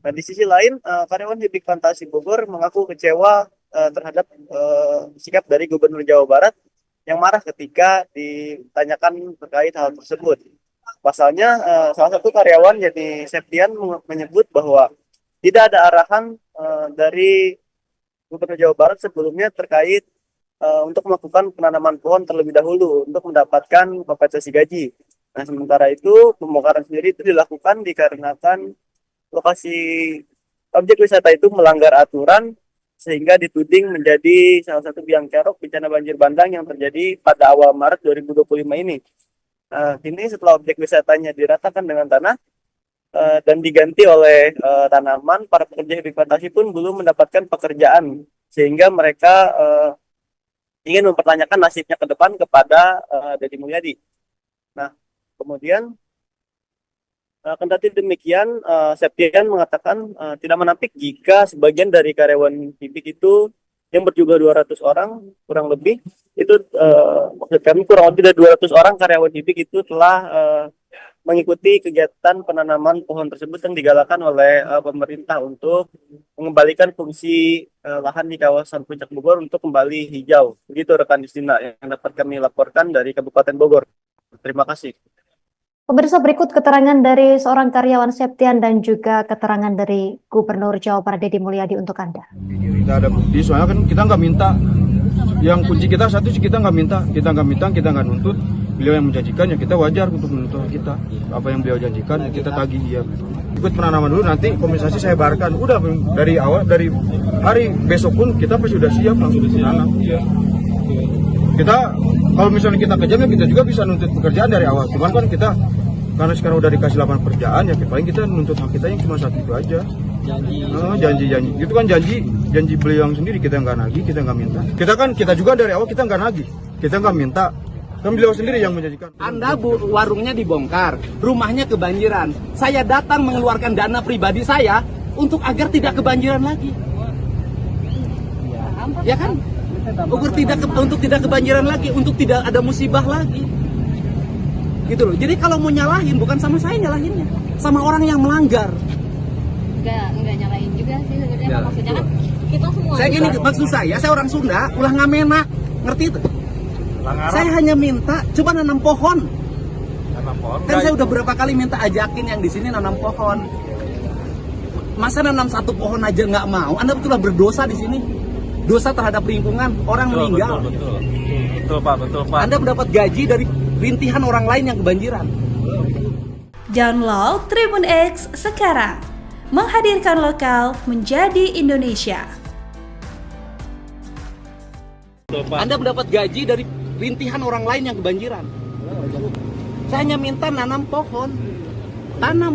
Dan di sisi lain, karyawan Hibix Fantasi Bogor mengaku kecewa terhadap sikap dari Gubernur Jawa Barat yang marah ketika ditanyakan terkait hal tersebut. Pasalnya, salah satu karyawan yakni Septian menyebut bahwa tidak ada arahan dari Gubernur Jawa Barat sebelumnya terkait untuk melakukan penanaman pohon terlebih dahulu untuk mendapatkan kompensasi gaji. Nah, sementara itu pembongkaran sendiri itu dilakukan dikarenakan lokasi objek wisata itu melanggar aturan sehingga dituding menjadi salah satu biang kerok bencana banjir bandang yang terjadi pada awal Maret 2025 ini. Kini setelah objek wisatanya diratakan dengan tanah dan diganti oleh tanaman, para pekerja Hibix Fantasi pun belum mendapatkan pekerjaan sehingga mereka ingin mempertanyakan nasibnya ke depan kepada Deddy Mulyadi. Nah, kemudian kendati demikian, Septian mengatakan tidak menampik jika sebagian dari karyawan Hibix itu yang berjumlah 200 orang kurang lebih itu maksud kami kurang lebih dari 200 orang karyawan Hibix itu telah mengikuti kegiatan penanaman pohon tersebut yang digalakan oleh pemerintah untuk mengembalikan fungsi lahan di kawasan Puncak Bogor untuk kembali hijau. Begitu rekan Justina yang dapat kami laporkan dari Kabupaten Bogor. Terima kasih. Pemirsa, berikut keterangan dari seorang karyawan Septian dan juga keterangan dari Gubernur Jawa Barat Deddy Mulyadi untuk Anda. Tidak ada bukti, soalnya kan kita nggak minta. Yang kunci kita satu sih kita nggak minta, kita nggak nuntut. beliau yang menjanjikan ya kita wajar untuk menuntut kita. Apa yang beliau janjikan kita tagih ya. Ikut penanaman dulu, nanti kompensasi saya bayarkan. Udah dari awal, dari hari besok pun kita pasti sudah siap langsung menanam. Kita kalau misalnya kita kejam ya kita juga bisa nuntut pekerjaan dari awal. Cuman kan kita karena sekarang udah dikasih lapangan pekerjaan ya paling kita nuntut hak kita yang cuma satu itu aja. Janji itu kan janji beliau yang sendiri, kita nggak nagih, kita nggak minta. Kita juga dari awal kita nggak nagih, kita nggak minta, kan beliau sendiri yang menjanjikan. Anda warungnya dibongkar, rumahnya kebanjiran, saya datang mengeluarkan dana pribadi saya untuk agar tidak kebanjiran lagi, ya kan? Untuk tidak kebanjiran lagi, untuk tidak ada musibah lagi, gitu loh. Jadi kalau mau nyalahin bukan sama saya nyalahinnya, sama orang yang melanggar. Enggak nyalain juga sih sebenarnya, maksudnya kan kita semua. Saya gini, maksud saya orang Sunda, ulah ngamenak, ngerti itu? Saya hanya minta coba nanam pohon. Kan saya udah berapa kali minta ajakin yang di sini nanam pohon. Masa nanam satu pohon aja nggak mau? Anda betullah berdosa di sini. Dosa terhadap lingkungan, orang meninggal. Betul Pak. Anda mendapat gaji dari rintihan orang lain yang kebanjiran. Download Tribun X sekarang. Menghadirkan lokal menjadi Indonesia. Anda mendapat gaji dari rintihan orang lain yang kebanjiran. Saya hanya minta tanam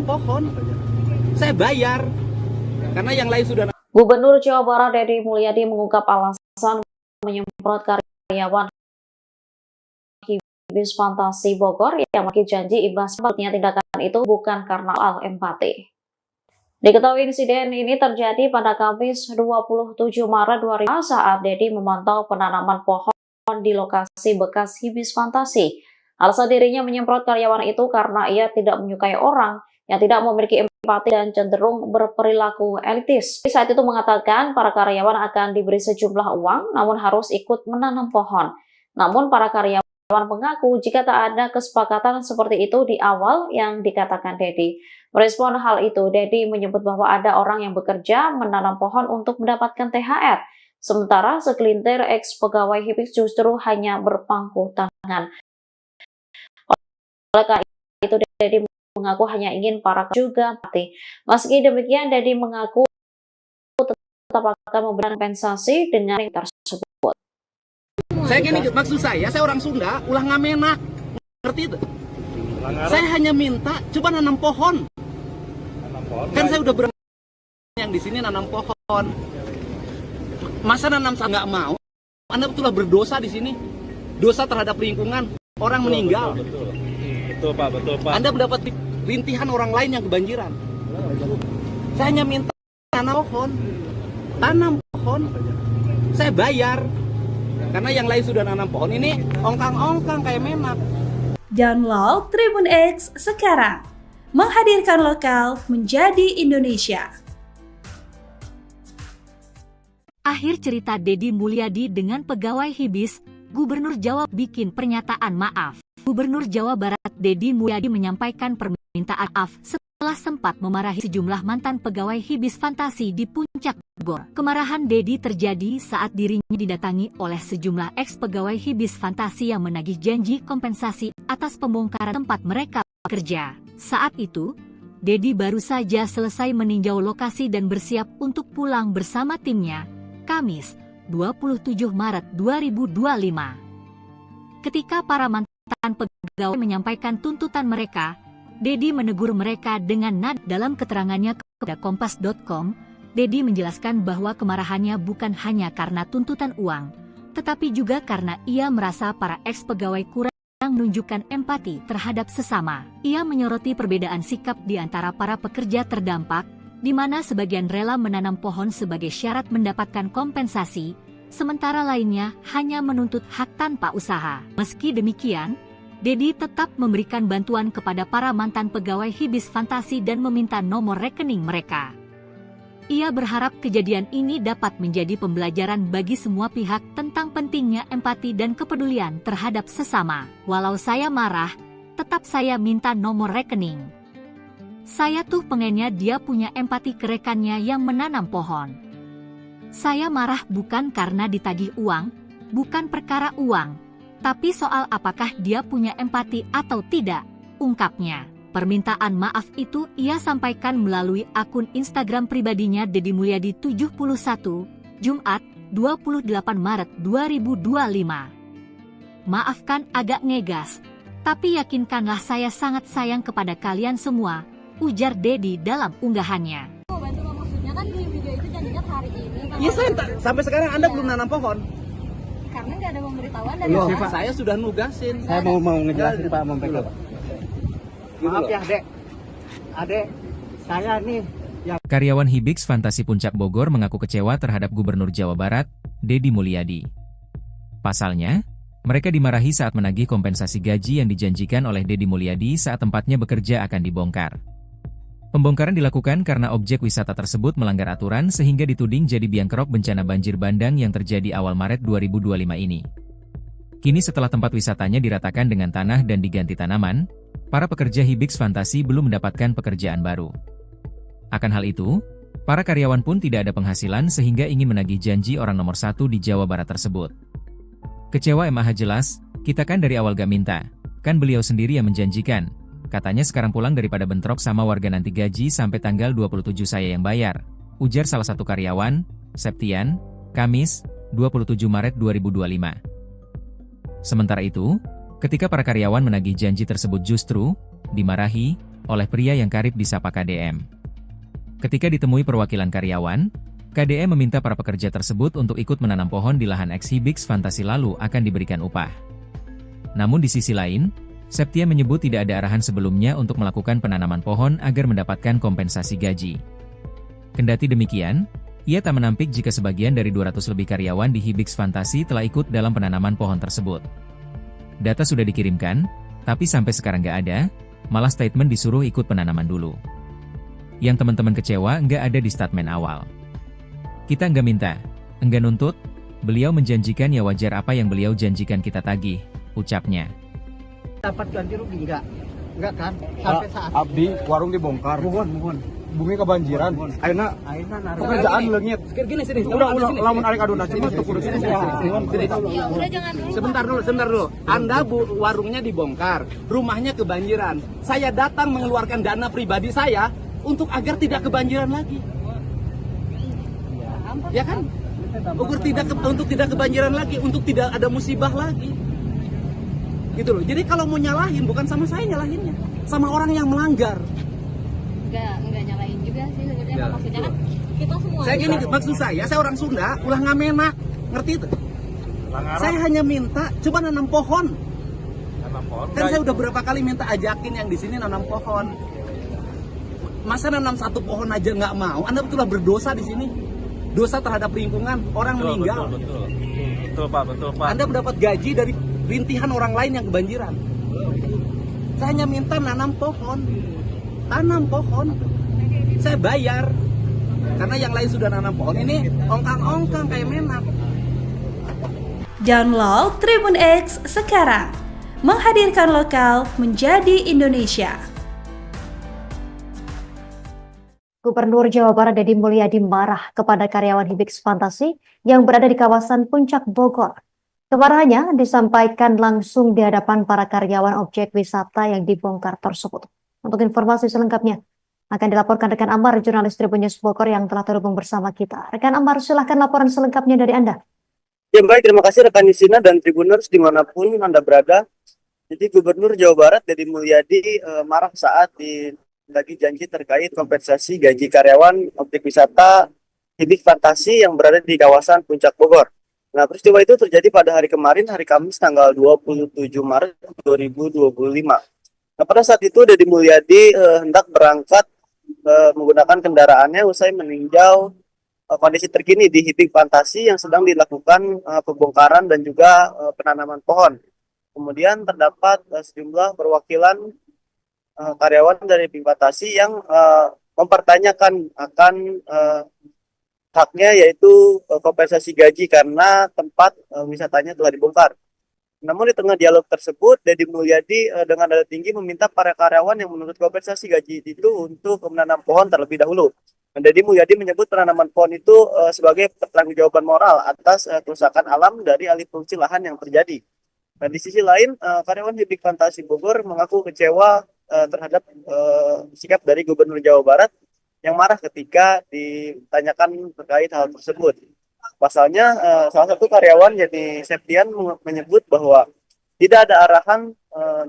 pohon. Saya bayar karena yang lain sudah. Gubernur Jawa Barat Deddy Mulyadi mengungkap alasan menyemprot karyawan Hibis Fantasi Bogor yang maki janji imbas tindakan itu bukan karena soal empati. Diketahui insiden ini terjadi pada Kamis 27 Maret 2005 saat Deddy memantau penanaman pohon di lokasi bekas Hibis Fantasi. Alasan dirinya menyemprot karyawan itu karena ia tidak menyukai orang yang tidak memiliki empati dan cenderung berperilaku elitis. Saat itu mengatakan para karyawan akan diberi sejumlah uang namun harus ikut menanam pohon. Namun para karyawan mengaku jika tak ada kesepakatan seperti itu di awal yang dikatakan Deddy. Merespon hal itu, Deddy menyebut bahwa ada orang yang bekerja menanam pohon untuk mendapatkan THR. Sementara segelintir ex-pegawai Hibis justru hanya berpangku tangan. Oleh karena itu, Deddy mengaku hanya ingin para juga mati. Meski demikian, Deddy mengaku tetap akan memberikan kompensasi dengan tersebut. Saya gini, maksud saya orang Sunda, ulah ngamenak, ngerti itu? Saya hanya minta coba nanam pohon. Kan saya udah berapa yang di sini nanam pohon. Masa nanam saya nggak mau? Anda betullah berdosa di sini. Dosa terhadap lingkungan, orang meninggal. Betul Pak. Anda mendapat rintihan orang lain yang kebanjiran. Saya hanya minta tanam pohon. Saya bayar karena yang lain sudah nanam pohon. Ini ongkang-ongkang kayak menak. Download Tribun X sekarang. Menghadirkan lokal menjadi Indonesia. Akhir cerita Deddy Mulyadi dengan pegawai Hibis, Gubernur Jawa bikin pernyataan maaf. Gubernur Jawa Barat Deddy Mulyadi menyampaikan permintaan maaf setelah sempat memarahi sejumlah mantan pegawai Hibis Fantasi di Puncak Bogor. Kemarahan Deddy terjadi saat dirinya didatangi oleh sejumlah ex-pegawai Hibis Fantasi yang menagih janji kompensasi atas pembongkaran tempat mereka bekerja. Saat itu, Deddy baru saja selesai meninjau lokasi dan bersiap untuk pulang bersama timnya, Kamis, 27 Maret 2025. Ketika para mantan pegawai menyampaikan tuntutan mereka, Deddy menegur mereka dengan nada. Dalam keterangannya kepada Kompas.com, Deddy menjelaskan bahwa kemarahannya bukan hanya karena tuntutan uang, tetapi juga karena ia merasa para ex-pegawai kurang menunjukkan empati terhadap sesama. Ia menyoroti perbedaan sikap di antara para pekerja terdampak, di mana sebagian rela menanam pohon sebagai syarat mendapatkan kompensasi, sementara lainnya hanya menuntut hak tanpa usaha. Meski demikian, Deddy tetap memberikan bantuan kepada para mantan pegawai Hibis Fantasi dan meminta nomor rekening mereka. Ia berharap kejadian ini dapat menjadi pembelajaran bagi semua pihak tentang pentingnya empati dan kepedulian terhadap sesama. Walau saya marah, tetap saya minta nomor rekening. Saya tuh pengennya dia punya empati ke rekannya yang menanam pohon. Saya marah bukan karena ditagih uang, bukan perkara uang, Tapi soal apakah dia punya empati atau tidak, ungkapnya. Permintaan maaf itu ia sampaikan melalui akun Instagram pribadinya Deddy Mulyadi 71, Jumat, 28 Maret 2025. Maafkan agak ngegas, tapi yakinkanlah saya sangat sayang kepada kalian semua, ujar Deddy dalam unggahannya. Maksudnya kan di video itu janjinya hari ini. Iya, sampai sekarang Anda belum nanam pohon. Karena nggak ada pemberitahuan dari Loh, atas. saya sudah nugasin. Saya mau ngejelasin Pak Mompeko. Maaf ya adek, saya nih yang Karyawan Hibix Fantasi Puncak Bogor mengaku kecewa terhadap Gubernur Jawa Barat, Deddy Mulyadi. Pasalnya, mereka dimarahi saat menagih kompensasi gaji yang dijanjikan oleh Deddy Mulyadi saat tempatnya bekerja akan dibongkar. Pembongkaran dilakukan karena objek wisata tersebut melanggar aturan sehingga dituding jadi biang kerok bencana banjir bandang yang terjadi awal Maret 2025 ini. Kini setelah tempat wisatanya diratakan dengan tanah dan diganti tanaman, para pekerja Hibix Fantasi belum mendapatkan pekerjaan baru. Akan hal itu, para karyawan pun tidak ada penghasilan sehingga ingin menagih janji orang nomor 1 di Jawa Barat tersebut. Kecewa MAH jelas, kita kan dari awal gak minta, kan beliau sendiri yang menjanjikan. Katanya sekarang pulang daripada bentrok sama warga nanti gaji sampai tanggal 27 saya yang bayar, ujar salah satu karyawan, Septian, Kamis, 27 Maret 2025. Sementara itu, ketika para karyawan menagih janji tersebut justru dimarahi oleh pria yang karib disapa KDM. Ketika ditemui perwakilan karyawan, KDM meminta para pekerja tersebut untuk ikut menanam pohon di lahan ex Hibix Fantasi lalu akan diberikan upah. Namun di sisi lain, Septia menyebut tidak ada arahan sebelumnya untuk melakukan penanaman pohon agar mendapatkan kompensasi gaji. Kendati demikian, ia tak menampik jika sebagian dari 200 lebih karyawan di Hibix Fantasi telah ikut dalam penanaman pohon tersebut. Data sudah dikirimkan, tapi sampai sekarang nggak ada, malah statement disuruh ikut penanaman dulu. Yang teman-teman kecewa nggak ada di statement awal. Kita nggak minta, nggak nuntut, beliau menjanjikan ya wajar apa yang beliau janjikan kita tagih, ucapnya. dapat ganti rugi enggak kan sampai saat Abdi warung dibongkar. mohon Bumi kebanjiran. Ayeuna pekerjaan leungit. Sini. Udah lamun arek aduna cuma tuh kudu sini. Ya udah jangan dulu. Sebentar dulu. Anda warungnya dibongkar, rumahnya kebanjiran. Saya datang mengeluarkan dana pribadi saya untuk agar tidak kebanjiran lagi. Ya kan? Untuk tidak kebanjiran lagi, untuk tidak ada musibah lagi. Gitu loh. Jadi kalau mau nyalahin bukan sama saya nyalahinnya, sama orang yang melanggar. Enggak nyalain juga sih sebenarnya. Maksudnya kan kita semua. Saya gini, maksud saya orang Sunda, ulah ngamenak, ngerti itu? Saya hanya minta, coba nanam pohon. Kan saya udah berapa kali minta ajakin yang di sini nanam pohon. Masa nanam satu pohon aja nggak mau? Anda betullah berdosa di sini. Dosa terhadap lingkungan, orang meninggal. Betul Pak. Anda mendapat gaji dari rintihan orang lain yang kebanjiran. Saya hanya minta nanam pohon. Tanam pohon. Saya bayar. Karena yang lain sudah nanam pohon. Ini ongkang-ongkang kayak menak. Download Tribun X sekarang. Menghadirkan lokal menjadi Indonesia. Gubernur Jawa Barat Deddy Mulyadi marah kepada karyawan Hibix Fantasi yang berada di kawasan Puncak Bogor. Kemarahannya disampaikan langsung di hadapan para karyawan objek wisata yang dibongkar tersebut. Untuk informasi selengkapnya akan dilaporkan rekan Amar, jurnalis Tribun News Bogor yang telah terhubung bersama kita. Rekan Amar, silahkan laporan selengkapnya dari Anda. Ya baik, terima kasih rekan Nisina dan Tribuners dimanapun Anda berada. Jadi Gubernur Jawa Barat Deddy Mulyadi marah saat lagi janji terkait kompensasi gaji karyawan objek wisata Hibix Fantasi yang berada di kawasan Puncak Bogor. Nah, peristiwa itu terjadi pada hari kemarin, hari Kamis tanggal 27 Maret 2025. Nah, pada saat itu Deddy Mulyadi hendak berangkat menggunakan kendaraannya usai meninjau kondisi terkini di Hibix Fantasi yang sedang dilakukan pembongkaran dan juga penanaman pohon. Kemudian terdapat sejumlah perwakilan karyawan dari Hibix Fantasi yang mempertanyakan akan haknya, yaitu kompensasi gaji karena tempat wisatanya telah dibongkar. Namun di tengah dialog tersebut, Deddy Mulyadi dengan nada tinggi meminta para karyawan yang menuntut kompensasi gaji itu untuk menanam pohon terlebih dahulu. Deddy Mulyadi menyebut penanaman pohon itu sebagai pertanggungjawaban moral atas kerusakan alam dari alih fungsi lahan yang terjadi. Nah, di sisi lain, karyawan Hibik Fantasi Bogor mengaku kecewa terhadap sikap dari Gubernur Jawa Barat yang marah ketika ditanyakan terkait hal tersebut. Pasalnya, salah satu karyawan yakni Septian menyebut bahwa tidak ada arahan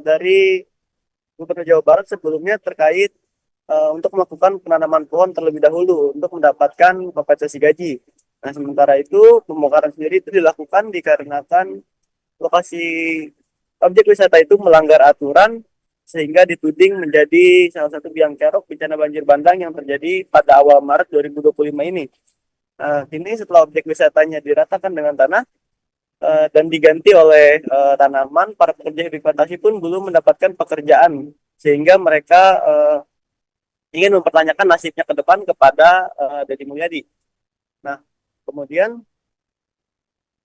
dari Gubernur Jawa Barat sebelumnya terkait untuk melakukan penanaman pohon terlebih dahulu untuk mendapatkan kompensasi gaji. Nah, sementara itu pembongkaran sendiri itu dilakukan dikarenakan lokasi objek wisata itu melanggar aturan sehingga dituding menjadi salah satu biang kerok bencana banjir bandang yang terjadi pada awal Maret 2025 ini. Kini setelah objek wisatanya diratakan dengan tanah dan diganti oleh tanaman, para pekerja Hibik Fantasi pun belum mendapatkan pekerjaan sehingga mereka ingin mempertanyakan nasibnya ke depan kepada Deddy Mulyadi. Nah, kemudian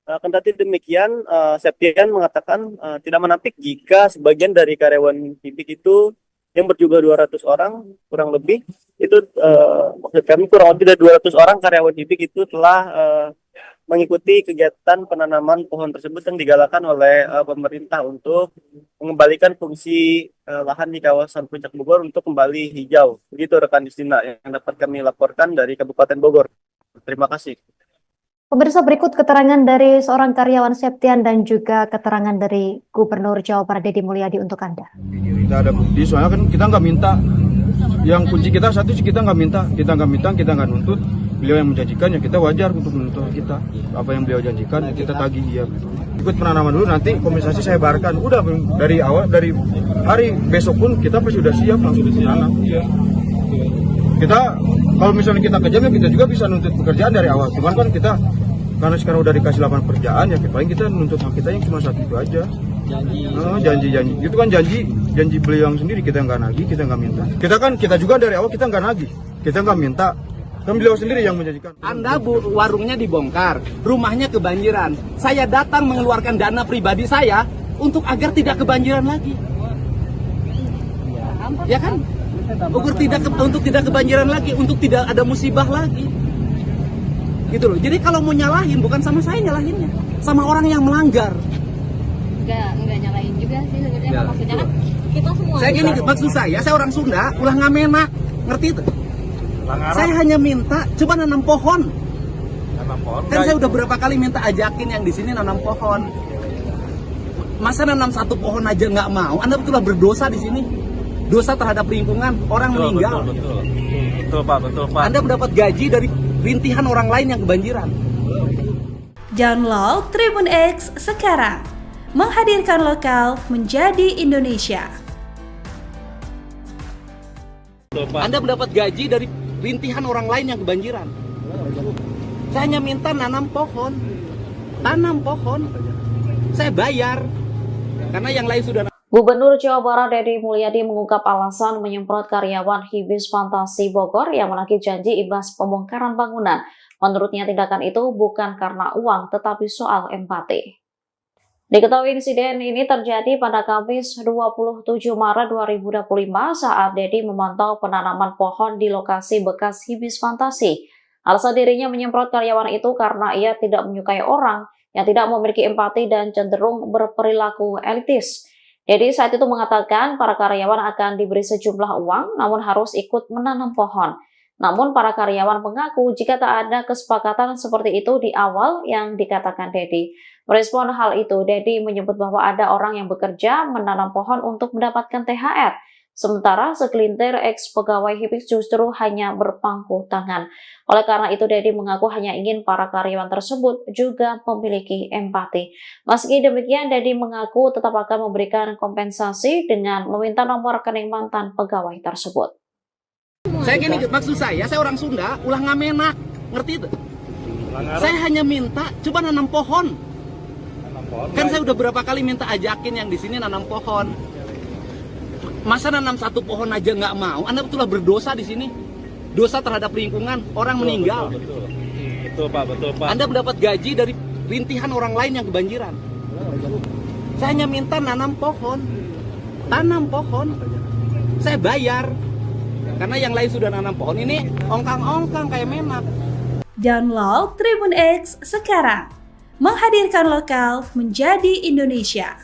kendati demikian, Septian mengatakan tidak menampik jika sebagian dari karyawan Hibik itu yang berjumlah 200 orang kurang lebih itu maksud kami kurang lebih dari 200 orang karyawan Hibik itu telah mengikuti kegiatan penanaman pohon tersebut yang digalakan oleh pemerintah untuk mengembalikan fungsi lahan di kawasan Puncak Bogor untuk kembali hijau. Begitu rekan Distina yang dapat kami laporkan dari Kabupaten Bogor. Terima kasih. Pemirsa, berikut keterangan dari seorang karyawan Septian dan juga keterangan dari Gubernur Jawa Barat Deddy Mulyadi untuk Anda. Kita ada bukti, soalnya kan kita nggak minta. Yang kunci kita satu sih kita nggak minta, kita nggak nuntut. Beliau yang menjanjikan ya kita wajar untuk menuntut kita. Apa yang beliau janjikan kita tagih ya. Ikut penanaman dulu, nanti kompensasi saya bayarkan. Udah dari awal, dari hari besok pun kita pasti sudah siap langsung menanam. Kita kalau misalnya kita kejam ya kita juga bisa nuntut pekerjaan dari awal. Cuman kan kita karena sekarang udah dikasih lapangan pekerjaan ya paling kita nuntut hak kita yang cuma satu itu aja. Janji itu kan janji beliau yang sendiri, kita nggak nagih, kita nggak minta. Kita juga dari awal kita nggak nagih, kita nggak minta. Kan beliau sendiri yang menjanjikan. Anda warungnya dibongkar, rumahnya kebanjiran. Saya datang mengeluarkan dana pribadi saya untuk agar tidak kebanjiran lagi. Ya kan? Untuk tidak kebanjiran lagi, untuk tidak ada musibah lagi. Gitu loh. Jadi kalau mau nyalahin bukan sama saya nyalahinnya, sama orang yang melanggar. Enggak nyalahin juga sih sebenarnya, maksudnya kan kita semua. Saya gini, maksud saya orang Sunda ulah ngamenak, ngerti itu? Saya hanya minta coba nanam pohon. Kan saya udah berapa kali minta ajakin yang di sini nanam pohon. Masa nanam satu pohon aja nggak mau? Anda betul berdosa di sini. Dosa terhadap lingkungan, orang meninggal. Betul Pak. Anda mendapat gaji dari rintihan orang lain yang kebanjiran. Download Tribun X sekarang, menghadirkan lokal menjadi Indonesia. Anda mendapat gaji dari rintihan orang lain yang kebanjiran. Saya hanya minta tanam pohon. Saya bayar, karena yang lain sudah. Gubernur Jawa Barat Deddy Mulyadi mengungkap alasan menyemprot karyawan Hibis Fantasi Bogor yang menagih janji imbas pembongkaran bangunan. Menurutnya tindakan itu bukan karena uang tetapi soal empati. Diketahui insiden ini terjadi pada Kamis 27 Maret 2025 saat Deddy memantau penanaman pohon di lokasi bekas Hibis Fantasi. Alasan dirinya menyemprot karyawan itu karena ia tidak menyukai orang yang tidak memiliki empati dan cenderung berperilaku elitis. Deddy saat itu mengatakan para karyawan akan diberi sejumlah uang namun harus ikut menanam pohon. Namun para karyawan mengaku jika tak ada kesepakatan seperti itu di awal yang dikatakan Deddy. Merespon hal itu, Deddy menyebut bahwa ada orang yang bekerja menanam pohon untuk mendapatkan THR. Sementara segelintir ex-pegawai Hibis justru hanya berpangku tangan. Oleh karena itu, Deddy mengaku hanya ingin para karyawan tersebut juga memiliki empati. Meski demikian, Deddy mengaku tetap akan memberikan kompensasi dengan meminta nomor rekening mantan pegawai tersebut. Saya gini, maksud saya orang Sunda ulah ngamenak, ngerti itu? Saya hanya minta coba nanam pohon. Kan saya udah berapa kali minta ajakin yang di sini nanam pohon. Masa nanam satu pohon aja nggak mau? Anda betul berdosa di sini. Dosa terhadap lingkungan, orang meninggal. Betul Pak. Anda mendapat gaji dari rintihan orang lain yang kebanjiran. Saya hanya minta tanam pohon. Saya bayar. Karena yang lain sudah nanam pohon, ini ongkang-ongkang kayak menak. Download Tribun X sekarang, menghadirkan lokal menjadi Indonesia.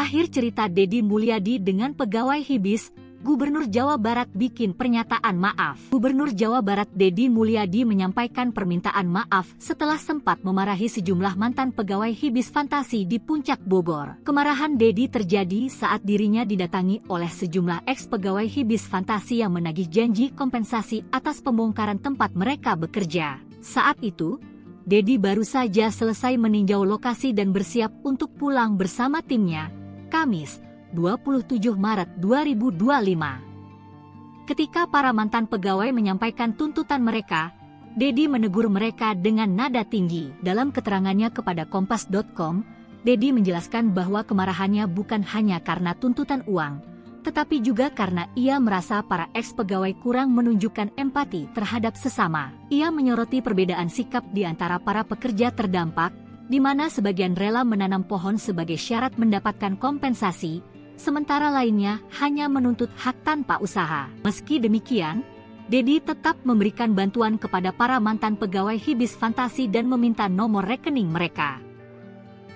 Akhir cerita Deddy Mulyadi dengan pegawai Hibis, Gubernur Jawa Barat bikin pernyataan maaf. Gubernur Jawa Barat Deddy Mulyadi menyampaikan permintaan maaf setelah sempat memarahi sejumlah mantan pegawai Hibis Fantasi di Puncak Bogor. Kemarahan Deddy terjadi saat dirinya didatangi oleh sejumlah ex-pegawai Hibis Fantasi yang menagih janji kompensasi atas pembongkaran tempat mereka bekerja. Saat itu, Deddy baru saja selesai meninjau lokasi dan bersiap untuk pulang bersama timnya, Kamis, 27 Maret 2025. Ketika para mantan pegawai menyampaikan tuntutan mereka, Deddy menegur mereka dengan nada tinggi. Dalam keterangannya kepada Kompas.com, Deddy menjelaskan bahwa kemarahannya bukan hanya karena tuntutan uang, tetapi juga karena ia merasa para ex-pegawai kurang menunjukkan empati terhadap sesama. Ia menyoroti perbedaan sikap di antara para pekerja terdampak, di mana sebagian rela menanam pohon sebagai syarat mendapatkan kompensasi, sementara lainnya hanya menuntut hak tanpa usaha. Meski demikian, Deddy tetap memberikan bantuan kepada para mantan pegawai Hibis Fantasi dan meminta nomor rekening mereka.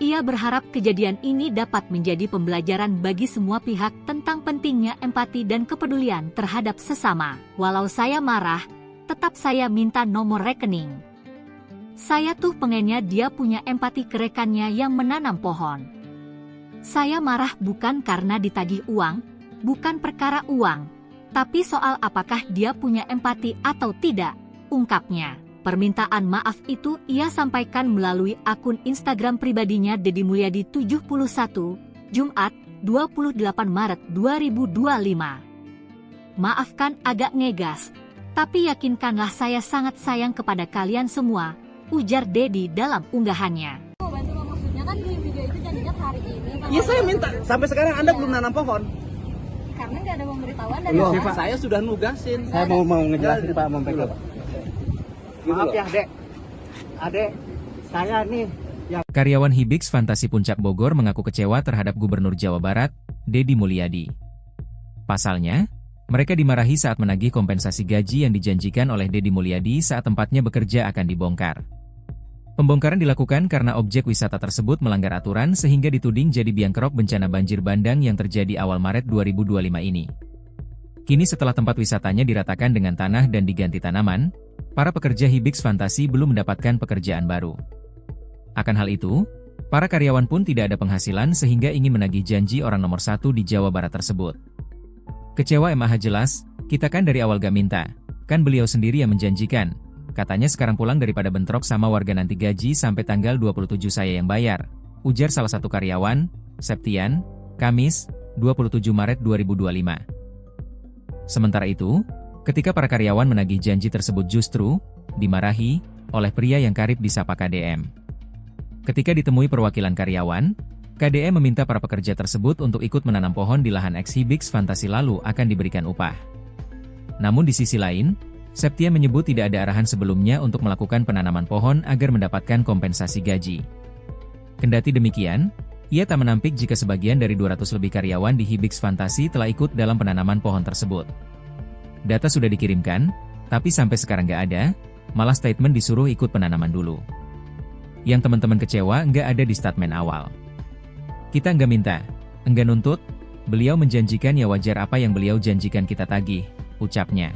Ia berharap kejadian ini dapat menjadi pembelajaran bagi semua pihak tentang pentingnya empati dan kepedulian terhadap sesama. Walau saya marah, tetap saya minta nomor rekening. Saya tuh pengennya dia punya empati ke rekannya yang menanam pohon. Saya marah bukan karena ditagih uang, bukan perkara uang, tapi soal apakah dia punya empati atau tidak, ungkapnya. Permintaan maaf itu ia sampaikan melalui akun Instagram pribadinya Deddy Mulyadi 71, Jumat, 28 Maret 2025. Maafkan agak ngegas, tapi yakinkanlah saya sangat sayang kepada kalian semua, ujar Deddy dalam unggahannya. Maksudnya kan di video itu janjinya hari ini. Iya, saya minta. Sampai sekarang Anda belum nanam pohon. Karena nggak ada pemberitahuan dari Pak. Saya sudah nugasin. Saya mau ngejelasin Pak, Pak. Maaf ya, Adek, saya nih yang... Karyawan Hibis Fantasi Puncak Bogor mengaku kecewa terhadap Gubernur Jawa Barat, Deddy Mulyadi. Pasalnya, mereka dimarahi saat menagih kompensasi gaji yang dijanjikan oleh Deddy Mulyadi saat tempatnya bekerja akan dibongkar. Pembongkaran dilakukan karena objek wisata tersebut melanggar aturan sehingga dituding jadi biang kerok bencana banjir bandang yang terjadi awal Maret 2025 ini. Kini setelah tempat wisatanya diratakan dengan tanah dan diganti tanaman, para pekerja Hibis Fantasi belum mendapatkan pekerjaan baru. Akan hal itu, para karyawan pun tidak ada penghasilan sehingga ingin menagih janji orang nomor 1 di Jawa Barat tersebut. Kecewa MAH jelas, kita kan dari awal gak minta, kan beliau sendiri yang menjanjikan. Katanya sekarang pulang daripada bentrok sama warga nanti gaji sampai tanggal 27 saya yang bayar, ujar salah satu karyawan, Septian, Kamis, 27 Maret 2025. Sementara itu, ketika para karyawan menagih janji tersebut justru dimarahi oleh pria yang karib disapa KDM. Ketika ditemui perwakilan karyawan, KDM meminta para pekerja tersebut untuk ikut menanam pohon di lahan ex-Hibis Fantasi lalu akan diberikan upah. Namun di sisi lain, Septian menyebut tidak ada arahan sebelumnya untuk melakukan penanaman pohon agar mendapatkan kompensasi gaji. Kendati demikian, ia tak menampik jika sebagian dari 200 lebih karyawan di Hibis Fantasi telah ikut dalam penanaman pohon tersebut. Data sudah dikirimkan, tapi sampai sekarang nggak ada, malah statement disuruh ikut penanaman dulu. Yang teman-teman kecewa nggak ada di statement awal. Kita nggak minta, nggak nuntut, beliau menjanjikan ya wajar apa yang beliau janjikan kita tagih, ucapnya.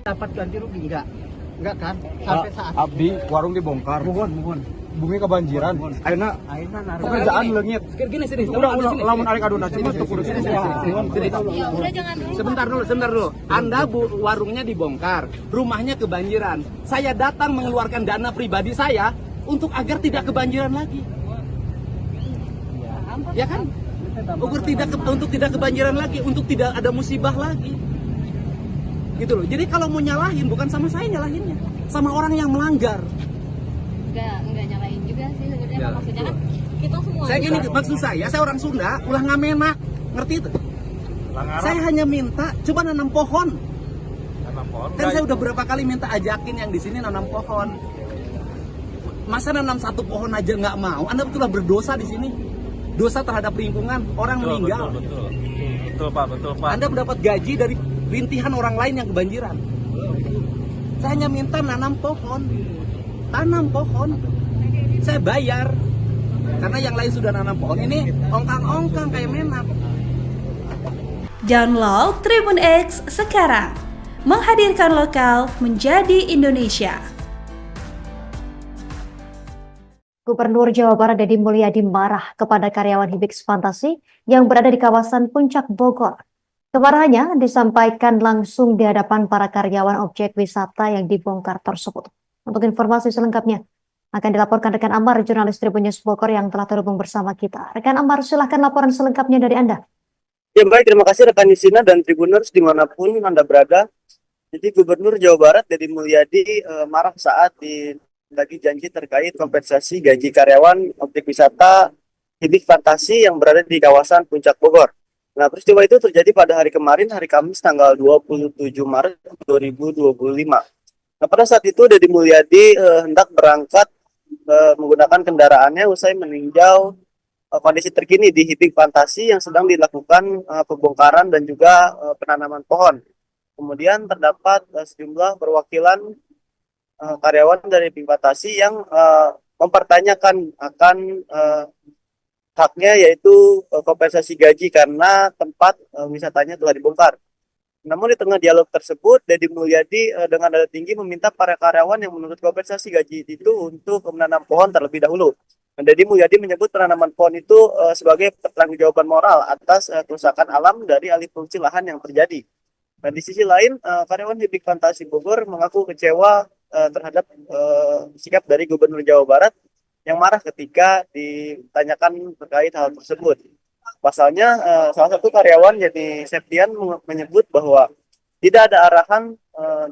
Dapat ganti rugi enggak kan? Sampai saat Abdi warung dibongkar. Mohon. Bumi kebanjiran. Ayeuna pekerjaan leungit. Sini. Udah lamun arek aduna cuma tuh kudu sini. Ya udah jangan dulu. Sebentar dulu. Anda warungnya dibongkar, rumahnya kebanjiran. Saya datang mengeluarkan dana pribadi saya untuk agar tidak kebanjiran lagi. Ya kan? Untuk tidak kebanjiran lagi, untuk tidak ada musibah lagi. Gitu loh. Jadi kalau mau nyalahin bukan sama saya nyalahinnya, sama orang yang melanggar. Enggak nyalahin juga sih sebenarnya. Maksudnya kan kita semua. Saya gini, maksud saya orang Sunda ulah ngamenak, ngerti itu? Saya hanya minta coba nanam pohon. Kan saya udah berapa kali minta ajakin yang di sini nanam pohon. Masa nanam satu pohon aja nggak mau? Anda betullah berdosa di sini. Dosa terhadap lingkungan, orang meninggal. Betul Pak. Anda mendapat gaji dari rintihan orang lain yang kebanjiran. Saya hanya minta tanam pohon. Saya bayar. Karena yang lain sudah nanam pohon, ini ongkang-ongkang kayak menak. Download Tribun X sekarang, menghadirkan lokal menjadi Indonesia. Gubernur Jawa Barat Deddy Mulyadi marah kepada karyawan Hibix Fantasi yang berada di kawasan Puncak Bogor. Kemarahannya disampaikan langsung di hadapan para karyawan objek wisata yang dibongkar tersebut. Untuk informasi selengkapnya akan dilaporkan rekan Amar, jurnalis Tribun News Bogor yang telah terhubung bersama kita. Rekan Amar, silahkan laporan selengkapnya dari Anda. Ya baik, terima kasih rekan Nisina dan Tribuners dimanapun Anda berada. Jadi Gubernur Jawa Barat Deddy Mulyadi marah saat lagi janji terkait kompensasi gaji karyawan objek wisata Hibix Fantasi yang berada di kawasan Puncak Bogor. Nah, peristiwa itu terjadi pada hari kemarin, hari Kamis tanggal 27 Maret 2025. Nah, pada saat itu Deddy Mulyadi hendak berangkat menggunakan kendaraannya usai meninjau kondisi terkini di Hibix Fantasi yang sedang dilakukan pembongkaran dan juga penanaman pohon. Kemudian terdapat sejumlah perwakilan karyawan dari Hibix Fantasi yang mempertanyakan akan haknya, yaitu kompensasi gaji karena tempat wisatanya telah dibongkar. Namun di tengah dialog tersebut, Deddy Mulyadi dengan nada tinggi meminta para karyawan yang menuntut kompensasi gaji itu untuk menanam pohon terlebih dahulu. Deddy Mulyadi menyebut penanaman pohon itu sebagai pertanggungjawaban moral atas kerusakan alam dari alih fungsi lahan yang terjadi. Nah, di sisi lain, karyawan Hibix Fantasi Bogor mengaku kecewa terhadap sikap dari Gubernur Jawa Barat yang marah ketika ditanyakan terkait hal tersebut. Pasalnya, salah satu karyawan yakni Septian menyebut bahwa tidak ada arahan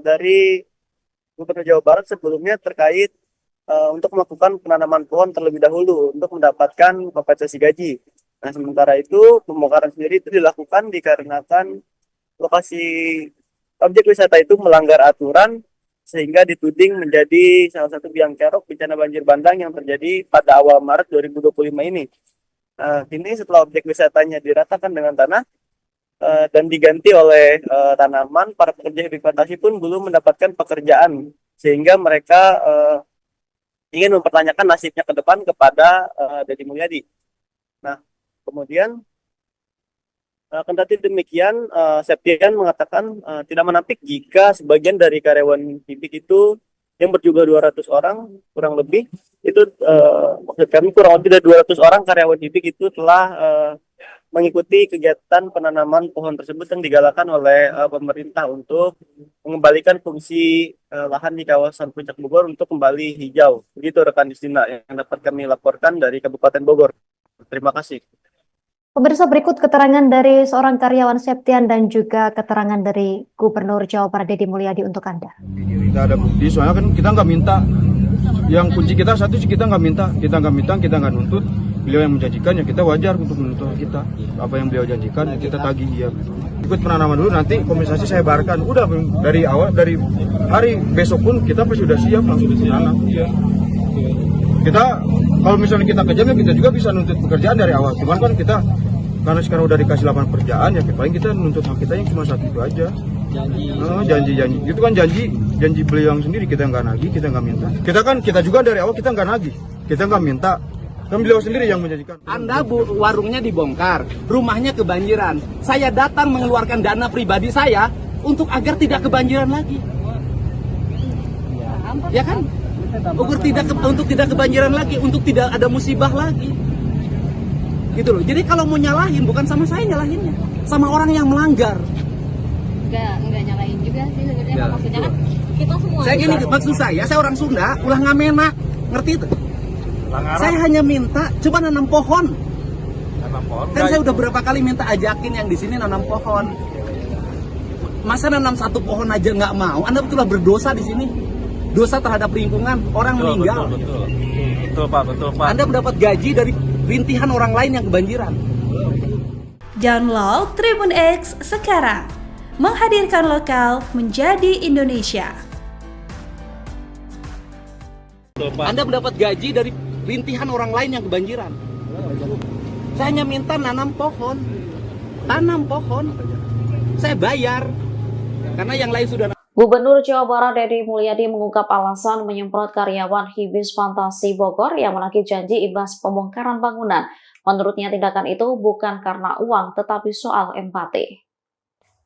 dari Gubernur Jawa Barat sebelumnya terkait untuk melakukan penanaman pohon terlebih dahulu untuk mendapatkan kompensasi gaji. Nah, sementara itu pembongkaran sendiri itu dilakukan dikarenakan lokasi objek wisata itu melanggar aturan sehingga dituding menjadi salah satu biang kerok bencana banjir bandang yang terjadi pada awal Maret 2025 ini. Kini setelah objek wisatanya diratakan dengan tanah dan diganti oleh tanaman, para pekerja Hibix Fantasi pun belum mendapatkan pekerjaan sehingga mereka ingin mempertanyakan nasibnya ke depan kepada Deddy Mulyadi. Nah, kemudian kendati demikian, Septian mengatakan tidak menampik jika sebagian dari karyawan Hibix itu yang berjumlah 200 orang kurang lebih itu maksud kami kurang lebih dari 200 orang karyawan Hibix itu telah mengikuti kegiatan penanaman pohon tersebut yang digalakan oleh pemerintah untuk mengembalikan fungsi lahan di kawasan Puncak Bogor untuk kembali hijau. Begitu rekan Distina yang dapat kami laporkan dari Kabupaten Bogor. Terima kasih. Pemirsa, berikut keterangan dari seorang karyawan Septian dan juga keterangan dari Gubernur Jawa Barat Deddy Mulyadi untuk Anda. Kita ada bukti, soalnya kan kita nggak minta. Yang kunci kita satu sih, kita nggak minta, kita nggak nuntut. Beliau yang menjanjikan, ya kita wajar untuk menuntut kita. Apa yang beliau janjikan, ya kita tagih, ya. Ikut penanaman dulu, nanti kompensasi saya bayarkan. Udah dari awal, dari hari besok pun kita pasti sudah siap langsung menanam. Ya. Kita, kalau misalnya kita kejam, ya kita juga bisa nuntut pekerjaan dari awal. Cuman kan kita, karena sekarang udah dikasih lapangan pekerjaan, ya paling kita nuntut hak kita yang cuma satu itu aja. Janji. Itu kan janji beliau yang sendiri, kita nggak nagih, kita nggak minta. Kita juga dari awal kita nggak nagih, kita nggak minta. Kan beliau sendiri yang menjanjikan. Anda warungnya dibongkar, rumahnya kebanjiran. Saya datang mengeluarkan dana pribadi saya untuk agar tidak kebanjiran lagi. Ya kan? Untuk tidak kebanjiran lagi, untuk tidak ada musibah lagi. Gitu loh. Jadi kalau mau nyalahin, bukan sama saya nyalahinnya, sama orang yang melanggar. Enggak nyalain juga sih sebenarnya. Maksudnya kan kita semua. Saya gini, maksud saya orang Sunda ulah ngamenak, ngerti itu? Saya hanya minta coba nanam pohon. Kan saya udah berapa kali minta ajakin yang di sini nanam pohon. Masa nanam satu pohon aja nggak mau? Anda betullah berdosa di sini. Dosa terhadap lingkungan, orang meninggal. Betul Pak. Anda mendapat gaji dari rintihan orang lain yang kebanjiran. Download Tribun X sekarang, menghadirkan lokal menjadi Indonesia. Anda mendapat gaji dari rintihan orang lain yang kebanjiran. Saya hanya minta nanam pohon. Saya bayar. Karena yang lain sudah. Gubernur Jawa Barat Deddy Mulyadi mengungkap alasan menyemprot karyawan Hibis Fantasi Bogor yang menagih janji imbas pembongkaran bangunan. Menurutnya tindakan itu bukan karena uang tetapi soal empati.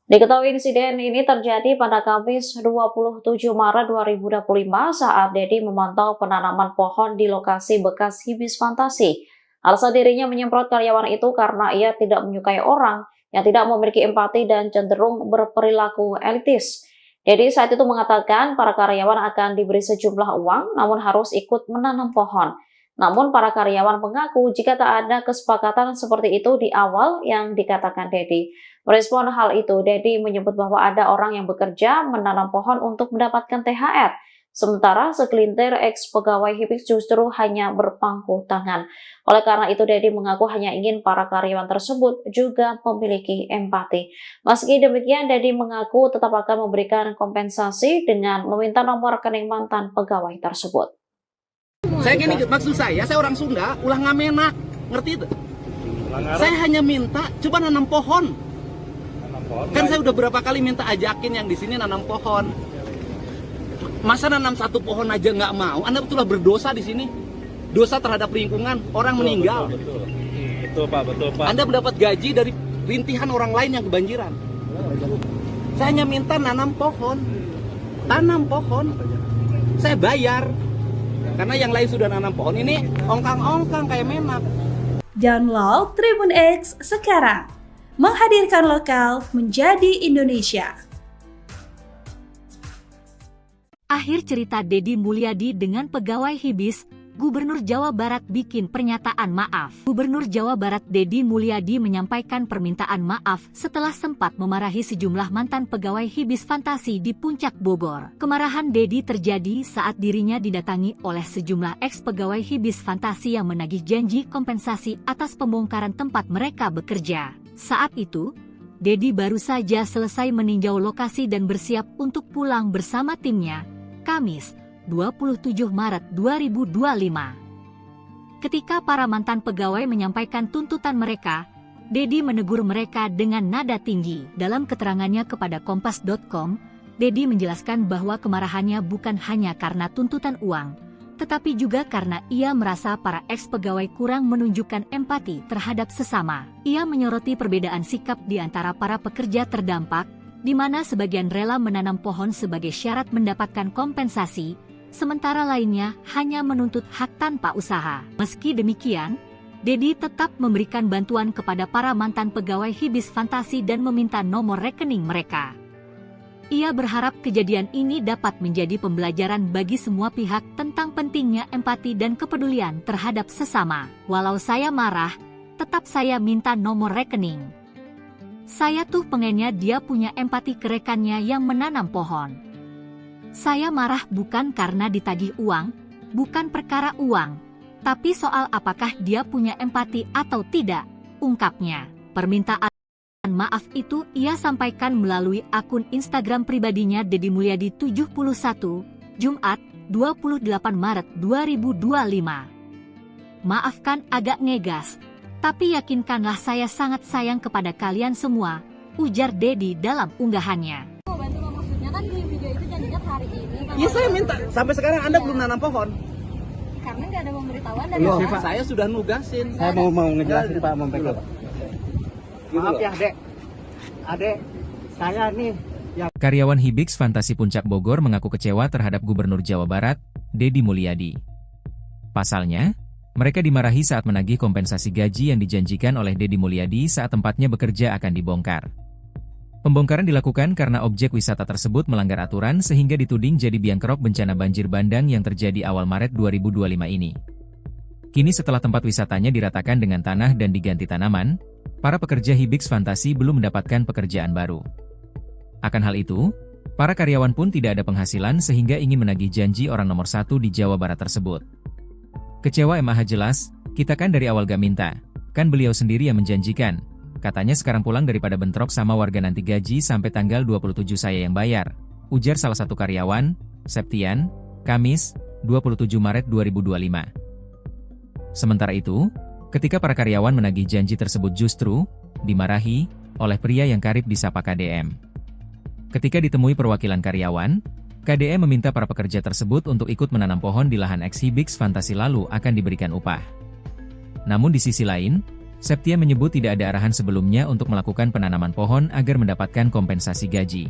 Diketahui insiden ini terjadi pada Kamis 27 Maret 2025 saat Deddy memantau penanaman pohon di lokasi bekas Hibis Fantasi. Alasan dirinya menyemprot karyawan itu karena ia tidak menyukai orang yang tidak memiliki empati dan cenderung berperilaku elitis. Deddy saat itu mengatakan para karyawan akan diberi sejumlah uang namun harus ikut menanam pohon. Namun para karyawan mengaku jika tak ada kesepakatan seperti itu di awal yang dikatakan Deddy. Merespon hal itu, Deddy menyebut bahwa ada orang yang bekerja menanam pohon untuk mendapatkan THR. Sementara segelintir ex-pegawai Hibis justru hanya berpangku tangan. Oleh karena itu, Deddy mengaku hanya ingin para karyawan tersebut juga memiliki empati. Meski demikian, Deddy mengaku tetap akan memberikan kompensasi dengan meminta nomor rekening mantan pegawai tersebut. Saya gini, maksud saya orang Sunda, ulah ngamenak, ngerti itu? Saya hanya minta, coba nanam pohon. Kan saya udah berapa kali minta ajakin yang di sini nanam pohon. Masa nanam satu pohon aja nggak mau? Anda betullah berdosa di sini. Dosa terhadap lingkungan, orang meninggal. Betul Pak. Anda mendapat gaji dari rintihan orang lain yang kebanjiran. Saya hanya minta nanam pohon. Tanam pohon. Saya bayar. Karena yang lain sudah nanam pohon, ini ongkang-ongkang kayak menak. Download Tribun X sekarang. Menghadirkan lokal menjadi Indonesia. Akhir cerita Deddy Mulyadi dengan pegawai Hibis, Gubernur Jawa Barat bikin pernyataan maaf. Gubernur Jawa Barat Deddy Mulyadi menyampaikan permintaan maaf setelah sempat memarahi sejumlah mantan pegawai Hibis Fantasi di Puncak Bogor. Kemarahan Deddy terjadi saat dirinya didatangi oleh sejumlah ex-pegawai Hibis Fantasi yang menagih janji kompensasi atas pembongkaran tempat mereka bekerja. Saat itu, Deddy baru saja selesai meninjau lokasi dan bersiap untuk pulang bersama timnya, Kamis 27 Maret 2025. Ketika para mantan pegawai menyampaikan tuntutan mereka, Deddy menegur mereka dengan nada tinggi. Dalam keterangannya kepada Kompas.com, Deddy menjelaskan bahwa kemarahannya bukan hanya karena tuntutan uang, tetapi juga karena ia merasa para ex-pegawai kurang menunjukkan empati terhadap sesama. Ia menyoroti perbedaan sikap di antara para pekerja terdampak, di mana sebagian rela menanam pohon sebagai syarat mendapatkan kompensasi, sementara lainnya hanya menuntut hak tanpa usaha. Meski demikian, Deddy tetap memberikan bantuan kepada para mantan pegawai Hibis Fantasi dan meminta nomor rekening mereka. Ia berharap kejadian ini dapat menjadi pembelajaran bagi semua pihak tentang pentingnya empati dan kepedulian terhadap sesama. Walau saya marah, tetap saya minta nomor rekening. Saya tuh pengennya dia punya empati ke rekannya yang menanam pohon. Saya marah bukan karena ditagih uang, bukan perkara uang, tapi soal apakah dia punya empati atau tidak, ungkapnya. Permintaan maaf itu ia sampaikan melalui akun Instagram pribadinya Deddy Mulyadi 71, Jumat 28 Maret 2025. Maafkan agak ngegas, tapi yakinkanlah saya sangat sayang kepada kalian semua, ujar Deddy dalam unggahannya. Maksudnya kan di video itu janjinya hari ini. Iya saya minta, sampai sekarang Anda belum nanam pohon. Karena nggak ada pemberitahuan dari Loh, Pak. saya sudah nugasin. Saya mau ngejelasin Pak, mau backup. Maaf ya Dek. Adek, saya nih yang... Karyawan Hibis Fantasi Puncak Bogor mengaku kecewa terhadap Gubernur Jawa Barat, Deddy Mulyadi. Pasalnya, mereka dimarahi saat menagih kompensasi gaji yang dijanjikan oleh Deddy Mulyadi saat tempatnya bekerja akan dibongkar. Pembongkaran dilakukan karena objek wisata tersebut melanggar aturan sehingga dituding jadi biang kerok bencana banjir bandang yang terjadi awal Maret 2025 ini. Kini setelah tempat wisatanya diratakan dengan tanah dan diganti tanaman, para pekerja Hibis Fantasi belum mendapatkan pekerjaan baru. Akan hal itu, para karyawan pun tidak ada penghasilan sehingga ingin menagih janji orang nomor satu di Jawa Barat tersebut. Kecewa MAH jelas, kita kan dari awal gak minta, kan beliau sendiri yang menjanjikan. Katanya sekarang pulang daripada bentrok sama warga nanti gaji sampai tanggal 27 saya yang bayar, ujar salah satu karyawan, Septian, Kamis, 27 Maret 2025. Sementara itu, ketika para karyawan menagih janji tersebut justru dimarahi oleh pria yang karib disapa KDM. Ketika ditemui perwakilan karyawan, KDE meminta para pekerja tersebut untuk ikut menanam pohon di lahan eks-Hibix Fantasi lalu akan diberikan upah. Namun di sisi lain, Septia menyebut tidak ada arahan sebelumnya untuk melakukan penanaman pohon agar mendapatkan kompensasi gaji.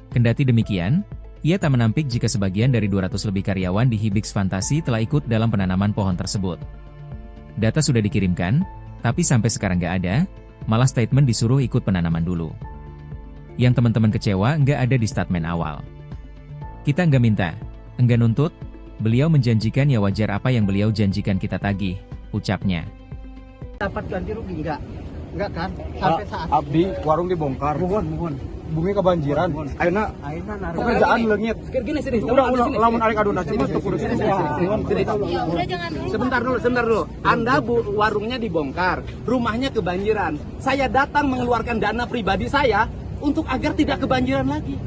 Kendati demikian, ia tak menampik jika sebagian dari 200 lebih karyawan di Hibix Fantasi telah ikut dalam penanaman pohon tersebut. Data sudah dikirimkan, tapi sampai sekarang nggak ada, malah statement disuruh ikut penanaman dulu. Yang teman-teman kecewa nggak ada di statement awal. Kita nggak minta, nggak nuntut, beliau menjanjikan ya wajar apa yang beliau janjikan kita tagih, ucapnya. Dapat ganti rugi enggak kan? Sampai saat Abdi warung dibongkar. mohon. Bumi kebanjiran. Ayeuna pekerjaan leungit. Gini sini. Udah lamun arek aduna cuma tuh kudu sini. Udah jangan dulu. Sebentar dulu. Anda warungnya dibongkar, rumahnya kebanjiran. Saya datang mengeluarkan dana pribadi saya untuk agar tidak kebanjiran lagi.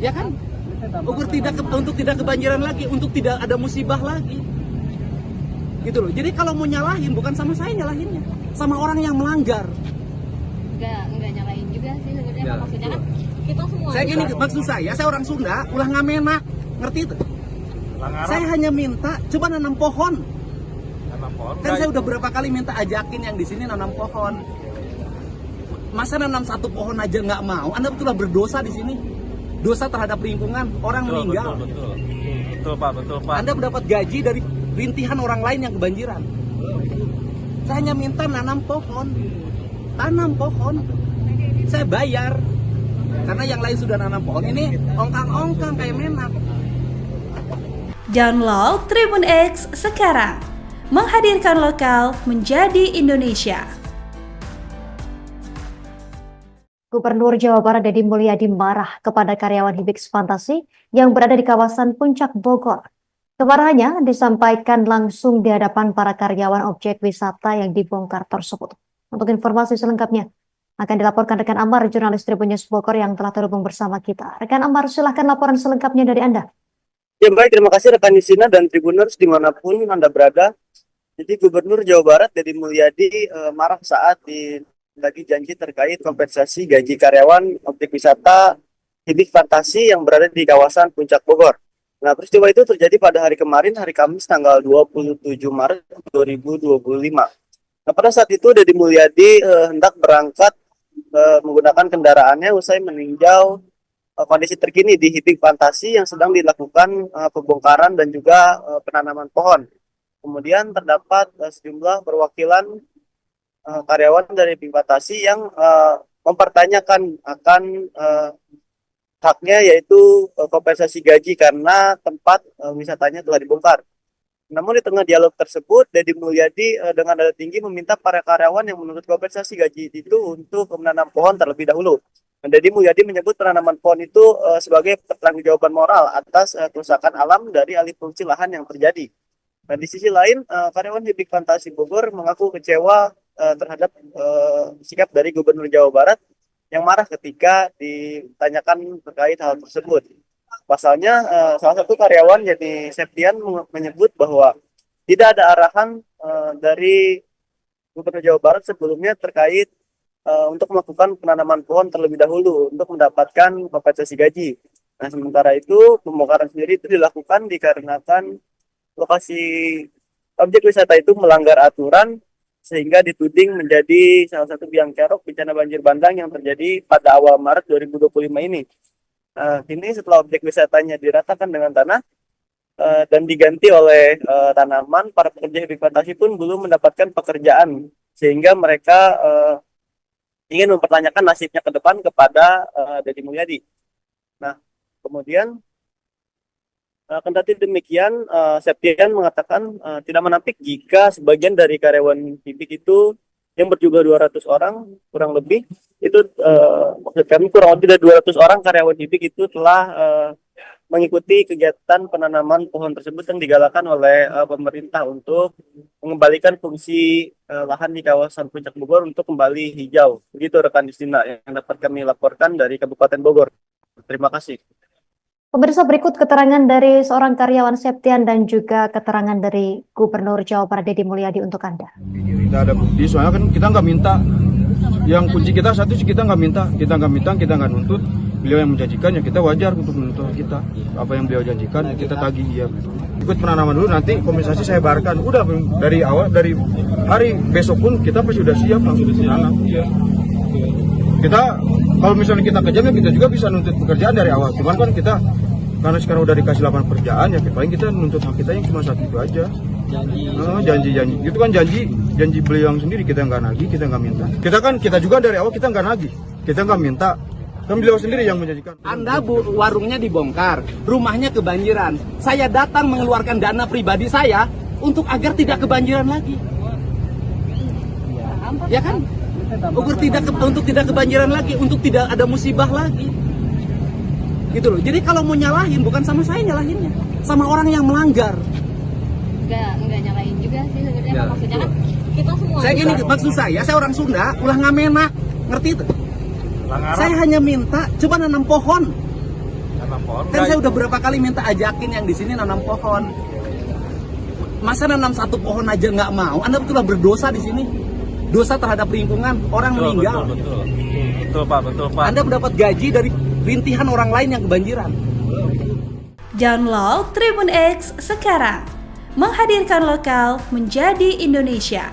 Ya kan? Untuk tidak kebanjiran lagi, untuk tidak ada musibah lagi. Gitu loh. Jadi kalau mau nyalahin bukan sama saya nyalahinnya, sama orang yang melanggar. Enggak nyalain juga sih sebenarnya. Maksudnya kan kita semua. Saya gini, maksud saya orang Sunda, ulah ngamenak, ngerti itu? Saya hanya minta coba nanam pohon. Kan saya udah berapa kali minta ajakin yang di sini nanam pohon. Masa nanam satu pohon aja nggak mau? Anda betullah berdosa di sini. Dosa terhadap lingkungan, orang meninggal. Betul Pak. Anda mendapat gaji dari rintihan orang lain yang kebanjiran. Saya hanya minta nanam pohon. Tanam pohon. Saya bayar. Karena yang lain sudah nanam pohon. Ini ongkang-ongkang kayak menak. Download Tribun X sekarang. Menghadirkan lokal menjadi Indonesia. Gubernur Jawa Barat Deddy Mulyadi marah kepada karyawan Hibix Fantasi yang berada di kawasan Puncak Bogor. Kemarahannya disampaikan langsung di hadapan para karyawan objek wisata yang dibongkar tersebut. Untuk informasi selengkapnya akan dilaporkan rekan Amar, jurnalis Tribun News Bogor yang telah terhubung bersama kita. Rekan Amar, silahkan laporan selengkapnya dari Anda. Ya baik, terima kasih rekan Yusina dan Tribuners dimanapun Anda berada. Jadi Gubernur Jawa Barat Deddy Mulyadi marah saat lagi janji terkait kompensasi gaji karyawan objek wisata Hibix Fantasi yang berada di kawasan Puncak Bogor. Nah, peristiwa itu terjadi pada hari kemarin, hari Kamis tanggal 27 Maret 2025. Nah, pada saat itu Deddy Mulyadi hendak berangkat menggunakan kendaraannya usai meninjau kondisi terkini di Hibix Fantasi yang sedang dilakukan pembongkaran dan juga penanaman pohon. Kemudian terdapat sejumlah perwakilan karyawan dari Hibix Fantasi yang mempertanyakan akan haknya, yaitu kompensasi gaji karena tempat wisatanya telah dibongkar. Namun di tengah dialog tersebut, Deddy Mulyadi dengan nada tinggi meminta para karyawan yang menuntut kompensasi gaji itu untuk menanam pohon terlebih dahulu. Deddy Mulyadi menyebut penanaman pohon itu sebagai pertanggungjawaban moral atas kerusakan alam dari alih fungsi lahan yang terjadi. Dan di sisi lain, karyawan Hibix Fantasi Bogor mengaku kecewa terhadap sikap dari Gubernur Jawa Barat yang marah ketika ditanyakan terkait hal tersebut. Pasalnya, salah satu karyawan yakni Septian menyebut bahwa tidak ada arahan dari Gubernur Jawa Barat sebelumnya terkait untuk melakukan penanaman pohon terlebih dahulu untuk mendapatkan kompensasi gaji. Nah, sementara itu pembongkaran sendiri itu dilakukan dikarenakan lokasi objek wisata itu melanggar aturan sehingga dituding menjadi salah satu biang kerok bencana banjir bandang yang terjadi pada awal Maret 2025 ini. Kini setelah objek wisatanya diratakan dengan tanah dan diganti oleh tanaman, para pekerja Hibix Fantasi pun belum mendapatkan pekerjaan sehingga mereka ingin mempertanyakan nasibnya ke depan kepada Deddy Mulyadi. Nah, kemudian kendati demikian, Septian mengatakan tidak menampik jika sebagian dari karyawan Hibix itu yang berjumlah 200 orang kurang lebih itu maksud kami kurang lebih dari 200 orang karyawan Hibix itu telah mengikuti kegiatan penanaman pohon tersebut yang digalakan oleh pemerintah untuk mengembalikan fungsi lahan di kawasan Puncak Bogor untuk kembali hijau. Begitu rekan Justina yang dapat kami laporkan dari Kabupaten Bogor. Terima kasih. Pemirsa, berikut keterangan dari seorang karyawan Septian dan juga keterangan dari Gubernur Jawa Barat Deddy Mulyadi untuk Anda. Tidak ada bukti, soalnya kan kita nggak minta yang kunci kita satu sih kita nggak minta, kita nggak nuntut. Beliau yang menjanjikan ya kita wajar untuk menuntut kita. Apa yang beliau janjikan kita tagih ya. Ikut penanaman dulu, nanti kompensasi saya bayarkan. Udah dari awal, dari hari besok pun kita pasti udah siap langsung menanam. Kita kalau misalnya kita kejam ya kita juga bisa nuntut pekerjaan dari awal. Cuman kan kita karena sekarang udah dikasih 8 pekerjaan ya paling kita nuntut hak kita yang cuma satu itu aja. Janji itu kan janji beliau yang sendiri, kita nggak nagih, kita nggak minta. Kita juga dari awal kita nggak nagih, kita nggak minta. Kan beliau sendiri yang menjanjikan. Anda warungnya dibongkar, rumahnya kebanjiran. Saya datang mengeluarkan dana pribadi saya untuk agar tidak kebanjiran lagi. Ya kan? Untuk tidak kebanjiran lagi, untuk tidak ada musibah lagi. Gitu loh. Jadi kalau mau nyalahin bukan sama saya nyalahinnya, sama orang yang melanggar. Enggak nyalahin juga sih sebenarnya. Maksudnya kan kita semua. Saya gini, maksud saya orang Sunda, ulah ngamena, ngerti itu? Saya hanya minta coba nanam pohon. Kan saya udah berapa kali minta ajakin yang di sini nanam pohon. Masa nanam satu pohon aja nggak mau? Anda betullah berdosa di sini. Dosa terhadap lingkungan, orang meninggal. Betul Pak. Anda mendapat gaji dari rintihan orang lain yang kebanjiran. Download Tribun X sekarang. Menghadirkan lokal menjadi Indonesia.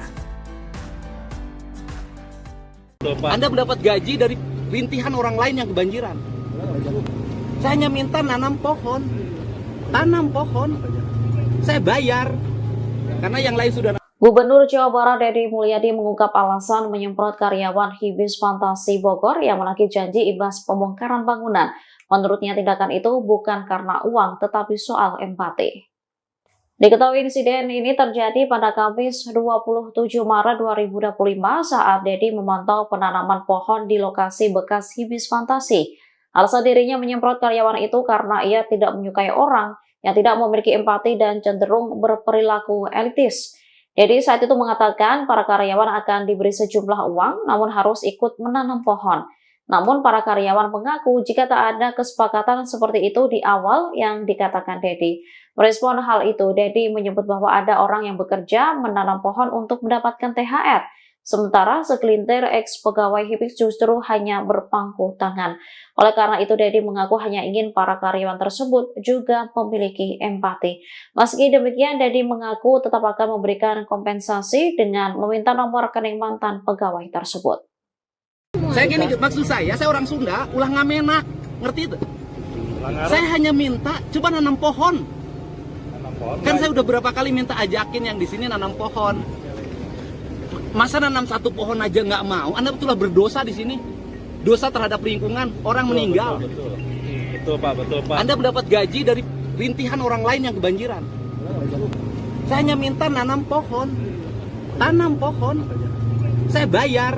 Anda mendapat gaji dari rintihan orang lain yang kebanjiran. Saya hanya minta nanam pohon. Tanam pohon. Saya bayar. Karena yang lain sudah. Gubernur Jawa Barat Deddy Mulyadi mengungkap alasan menyemprot karyawan Hibis Fantasi Bogor yang menagih janji imbas pembongkaran bangunan. Menurutnya tindakan itu bukan karena uang tetapi soal empati. Diketahui insiden ini terjadi pada Kamis 27 Maret 2025 saat Deddy memantau penanaman pohon di lokasi bekas Hibis Fantasi. Alasan dirinya menyemprot karyawan itu karena ia tidak menyukai orang yang tidak memiliki empati dan cenderung berperilaku elitis. Deddy saat itu mengatakan para karyawan akan diberi sejumlah uang namun harus ikut menanam pohon. Namun para karyawan mengaku jika tak ada kesepakatan seperti itu di awal yang dikatakan Deddy. Merespon hal itu, Deddy menyebut bahwa ada orang yang bekerja menanam pohon untuk mendapatkan THR. Sementara segelintir ex-pegawai Hibis justru hanya berpangku tangan. Oleh karena itu, Deddy mengaku hanya ingin para karyawan tersebut juga memiliki empati. Meski demikian, Deddy mengaku tetap akan memberikan kompensasi dengan meminta nomor rekening mantan pegawai tersebut. Saya gini, maksud saya orang Sunda, ulah ngamena, ngerti itu? Saya hanya minta coba nanam pohon. Kan saya udah berapa kali minta ajakin yang di sini nanam pohon. Masa nanam satu pohon aja nggak mau? Anda betullah berdosa di sini. Dosa terhadap lingkungan, orang meninggal. Betul Pak. Anda mendapat gaji dari rintihan orang lain yang kebanjiran. Saya hanya minta nanam pohon. Tanam pohon. Saya bayar.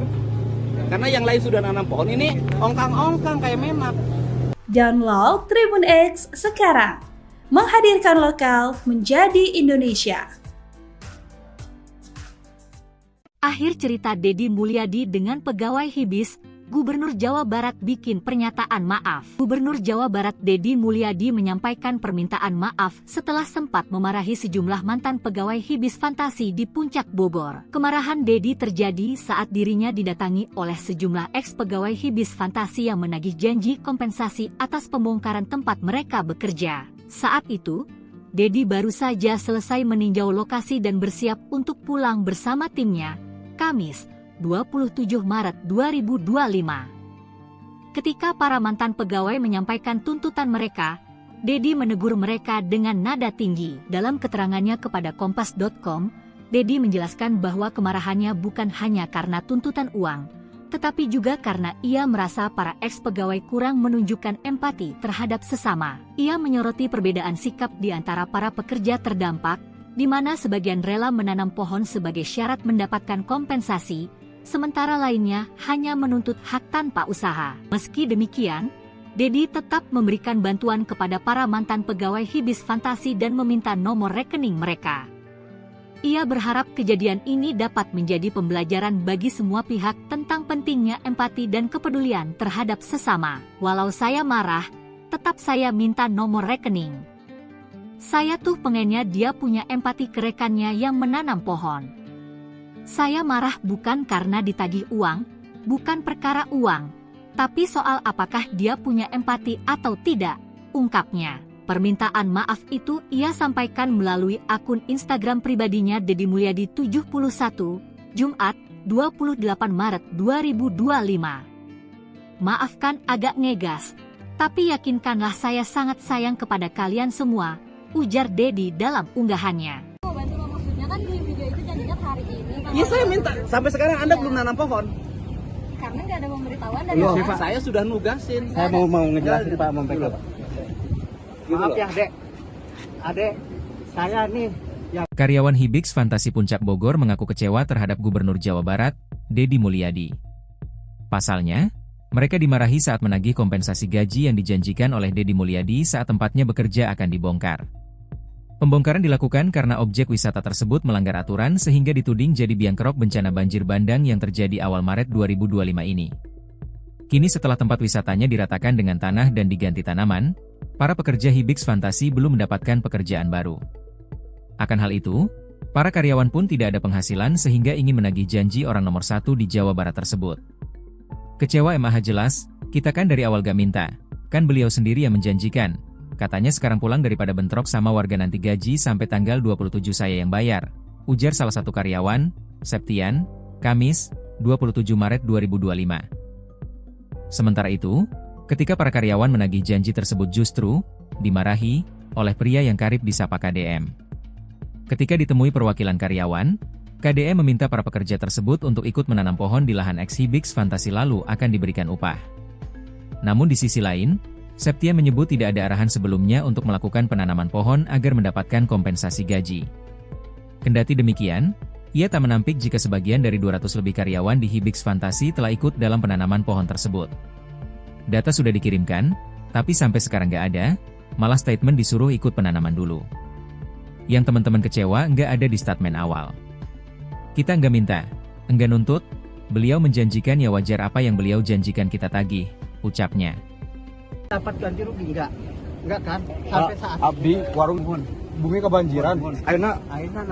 Karena yang lain sudah nanam pohon, ini ongkang-ongkang kayak menak. Download Tribun X sekarang. Menghadirkan lokal menjadi Indonesia. Akhir cerita Deddy Mulyadi dengan pegawai Hibis, Gubernur Jawa Barat bikin pernyataan maaf. Gubernur Jawa Barat Deddy Mulyadi menyampaikan permintaan maaf setelah sempat memarahi sejumlah mantan pegawai Hibis Fantasi di Puncak Bogor. Kemarahan Deddy terjadi saat dirinya didatangi oleh sejumlah ex-pegawai Hibis Fantasi yang menagih janji kompensasi atas pembongkaran tempat mereka bekerja. Saat itu, Deddy baru saja selesai meninjau lokasi dan bersiap untuk pulang bersama timnya, Kamis 27 Maret 2025. Ketika para mantan pegawai menyampaikan tuntutan mereka, Deddy menegur mereka dengan nada tinggi. Dalam keterangannya kepada Kompas.com, Deddy menjelaskan bahwa kemarahannya bukan hanya karena tuntutan uang, tetapi juga karena ia merasa para ex-pegawai kurang menunjukkan empati terhadap sesama. Ia menyoroti perbedaan sikap di antara para pekerja terdampak, di mana sebagian rela menanam pohon sebagai syarat mendapatkan kompensasi, sementara lainnya hanya menuntut hak tanpa usaha. Meski demikian, Deddy tetap memberikan bantuan kepada para mantan pegawai Hibis Fantasi dan meminta nomor rekening mereka. Ia berharap kejadian ini dapat menjadi pembelajaran bagi semua pihak tentang pentingnya empati dan kepedulian terhadap sesama. Walau saya marah, tetap saya minta nomor rekening. Saya tuh pengennya dia punya empati ke rekannya yang menanam pohon. Saya marah bukan karena ditagih uang, bukan perkara uang, tapi soal apakah dia punya empati atau tidak, ungkapnya. Permintaan maaf itu ia sampaikan melalui akun Instagram pribadinya Deddy Mulyadi 71, Jumat, 28 Maret 2025. Maafkan agak ngegas, tapi yakinkanlah saya sangat sayang kepada kalian semua, ujar Deddy dalam unggahannya. Maksudnya kan di video itu janjinya hari ini. Iya, saya minta. Sampai sekarang Anda belum nanam pohon. Karena nggak ada pemberitahuan dari Loh, Bapak. saya sudah nugasin. Saya mau ngejelasin Pak, mau backup. Maaf ya Dek, Adek, saya nih yang Karyawan Hibix Fantasi Puncak Bogor mengaku kecewa terhadap Gubernur Jawa Barat, Deddy Mulyadi. Pasalnya, mereka dimarahi saat menagih kompensasi gaji yang dijanjikan oleh Deddy Mulyadi saat tempatnya bekerja akan dibongkar. Pembongkaran dilakukan karena objek wisata tersebut melanggar aturan sehingga dituding jadi biang kerok bencana banjir bandang yang terjadi awal Maret 2025 ini. Kini setelah tempat wisatanya diratakan dengan tanah dan diganti tanaman, para pekerja Hibix Fantasi belum mendapatkan pekerjaan baru. Akan hal itu, para karyawan pun tidak ada penghasilan sehingga ingin menagih janji orang nomor 1 di Jawa Barat tersebut. Kecewa MAH jelas, kita kan dari awal gak minta, kan beliau sendiri yang menjanjikan. Katanya sekarang pulang daripada bentrok sama warga nanti gaji sampai tanggal 27 saya yang bayar, ujar salah satu karyawan, Septian, Kamis, 27 Maret 2025. Sementara itu, ketika para karyawan menagih janji tersebut justru dimarahi oleh pria yang karib disapa KDM. Ketika ditemui perwakilan karyawan, KDM meminta para pekerja tersebut untuk ikut menanam pohon di lahan ex-Hibix Fantasi lalu akan diberikan upah. Namun di sisi lain, Septian menyebut tidak ada arahan sebelumnya untuk melakukan penanaman pohon agar mendapatkan kompensasi gaji. Kendati demikian, ia tak menampik jika sebagian dari 200 lebih karyawan di Hibix Fantasi telah ikut dalam penanaman pohon tersebut. Data sudah dikirimkan, tapi sampai sekarang nggak ada, malah statement disuruh ikut penanaman dulu. Yang teman-teman kecewa nggak ada di statement awal. Kita nggak minta, nggak nuntut, beliau menjanjikan ya wajar apa yang beliau janjikan kita tagih, ucapnya. dapat ganti rugi enggak kan sampai saat Abdi warung bumi kebanjiran. Ayeuna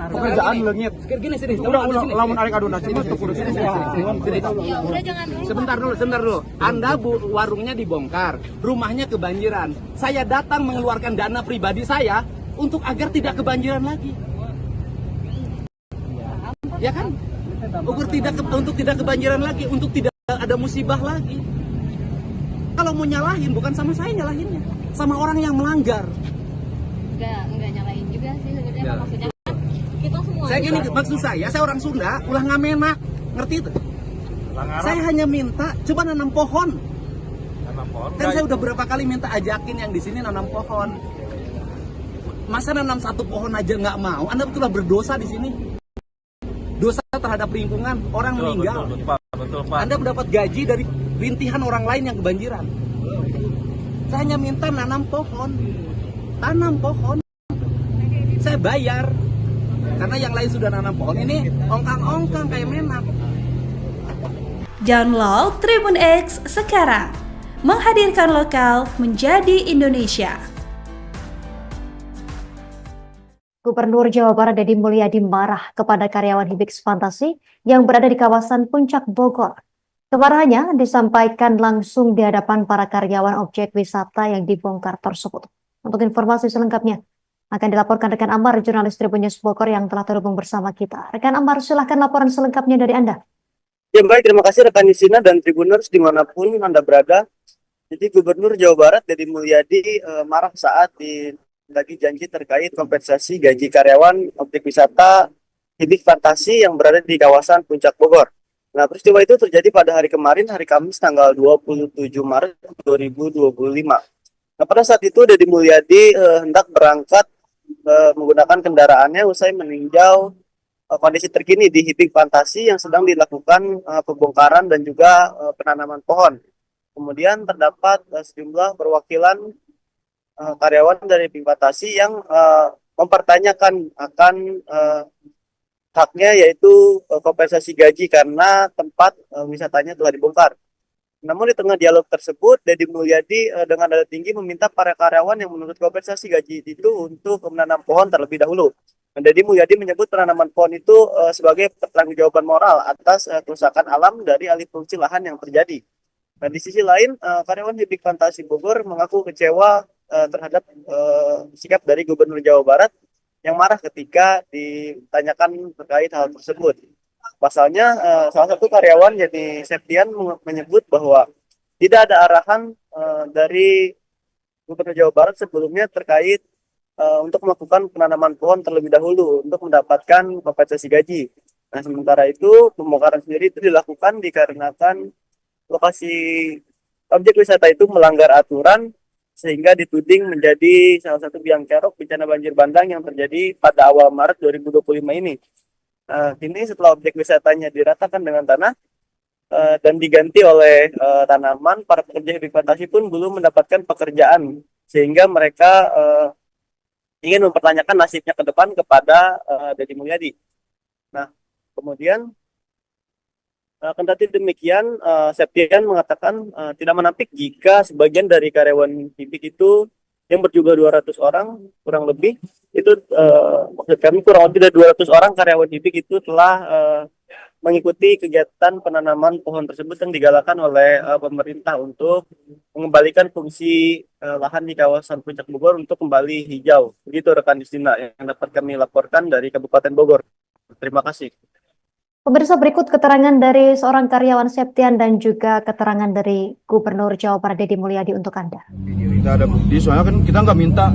pekerjaan leungit. Gini sini. Udah lamun arek aduna cuma tuh kudu sini. Ya udah jangan dulu. Sebentar dulu. Anda warungnya dibongkar, rumahnya kebanjiran. Saya datang mengeluarkan dana pribadi saya untuk agar tidak kebanjiran lagi. Ya kan? Untuk tidak kebanjiran lagi, untuk tidak ada musibah lagi. Kalau mau nyalahin bukan sama saya nyalahinnya, sama orang yang melanggar. Enggak nyalain juga sih sebenarnya. Maksudnya kan kita semua. Saya gini, maksud saya orang Sunda, ulah ngamenak, ngerti itu? Saya hanya minta coba nanam pohon. Kan saya udah berapa kali minta ajakin yang di sini nanam pohon. Masa nanam satu pohon aja nggak mau? Anda betullah berdosa di sini. Dosa terhadap lingkungan, orang meninggal. Betul, Pak. Anda mendapat gaji dari rintihan orang lain yang kebanjiran. Saya hanya minta nanam pohon. Tanam pohon. Saya bayar. Karena yang lain sudah nanam pohon. Ini ongkang-ongkang kayak menak. Download Tribun X sekarang. Menghadirkan lokal menjadi Indonesia. Gubernur Jawa Barat Deddy Mulyadi marah kepada karyawan Hibix Fantasi yang berada di kawasan Puncak Bogor. Kemarahannya disampaikan langsung di hadapan para karyawan objek wisata yang dibongkar tersebut. Untuk informasi selengkapnya akan dilaporkan rekan Amar, jurnalis Tribun News Bogor yang telah terhubung bersama kita. Rekan Amar, silahkan laporan selengkapnya dari Anda. Ya baik, terima kasih rekan Nisina dan Tribuners dimanapun Anda berada. Jadi Gubernur Jawa Barat Deddy Mulyadi marah saat lagi janji terkait kompensasi gaji karyawan objek wisata Hibix Fantasi yang berada di kawasan Puncak Bogor. Nah, peristiwa itu terjadi pada hari kemarin, hari Kamis tanggal 27 Maret 2025. Nah, pada saat itu Deddy Mulyadi hendak berangkat menggunakan kendaraannya usai meninjau kondisi terkini di Hibix Fantasi yang sedang dilakukan pembongkaran dan juga penanaman pohon. Kemudian terdapat sejumlah perwakilan karyawan dari Hibix Fantasi yang mempertanyakan akan haknya, yaitu kompensasi gaji karena tempat wisatanya telah dibongkar. Namun di tengah dialog tersebut, Deddy Mulyadi dengan nada tinggi meminta para karyawan yang menuntut kompensasi gaji itu untuk menanam pohon terlebih dahulu. Deddy Mulyadi menyebut penanaman pohon itu sebagai pertanggungjawaban moral atas kerusakan alam dari alih fungsi lahan yang terjadi. Nah, di sisi lain, karyawan Hibik Fantasi Bogor mengaku kecewa terhadap sikap dari Gubernur Jawa Barat yang marah ketika ditanyakan terkait hal tersebut. Pasalnya, salah satu karyawan yakni Septian menyebut bahwa tidak ada arahan dari Gubernur Jawa Barat sebelumnya terkait untuk melakukan penanaman pohon terlebih dahulu untuk mendapatkan kompensasi gaji. Nah, sementara itu pembongkaran sendiri itu dilakukan dikarenakan lokasi objek wisata itu melanggar aturan sehingga dituding menjadi salah satu biang kerok bencana banjir bandang yang terjadi pada awal Maret 2025 ini. Kini setelah objek wisatanya diratakan dengan tanah dan diganti oleh tanaman, para pekerja Hibik Fantasi pun belum mendapatkan pekerjaan sehingga mereka ingin mempertanyakan nasibnya ke depan kepada Deddy Mulyadi. Nah, kemudian kendati demikian, Septian mengatakan tidak menampik jika sebagian dari karyawan Hibik itu yang berjumlah 200 orang kurang lebih itu maksud kami kurang lebih dari 200 orang karyawan Hibik itu telah mengikuti kegiatan penanaman pohon tersebut yang digalakan oleh pemerintah untuk mengembalikan fungsi lahan di kawasan Puncak Bogor untuk kembali hijau. Begitu rekan Justina yang dapat kami laporkan dari Kabupaten Bogor. Terima kasih. Pemirsa, berikut keterangan dari seorang karyawan Septian dan juga keterangan dari Gubernur Jawa Barat Deddy Mulyadi untuk Anda. Kita ada bukti, soalnya kan kita nggak minta.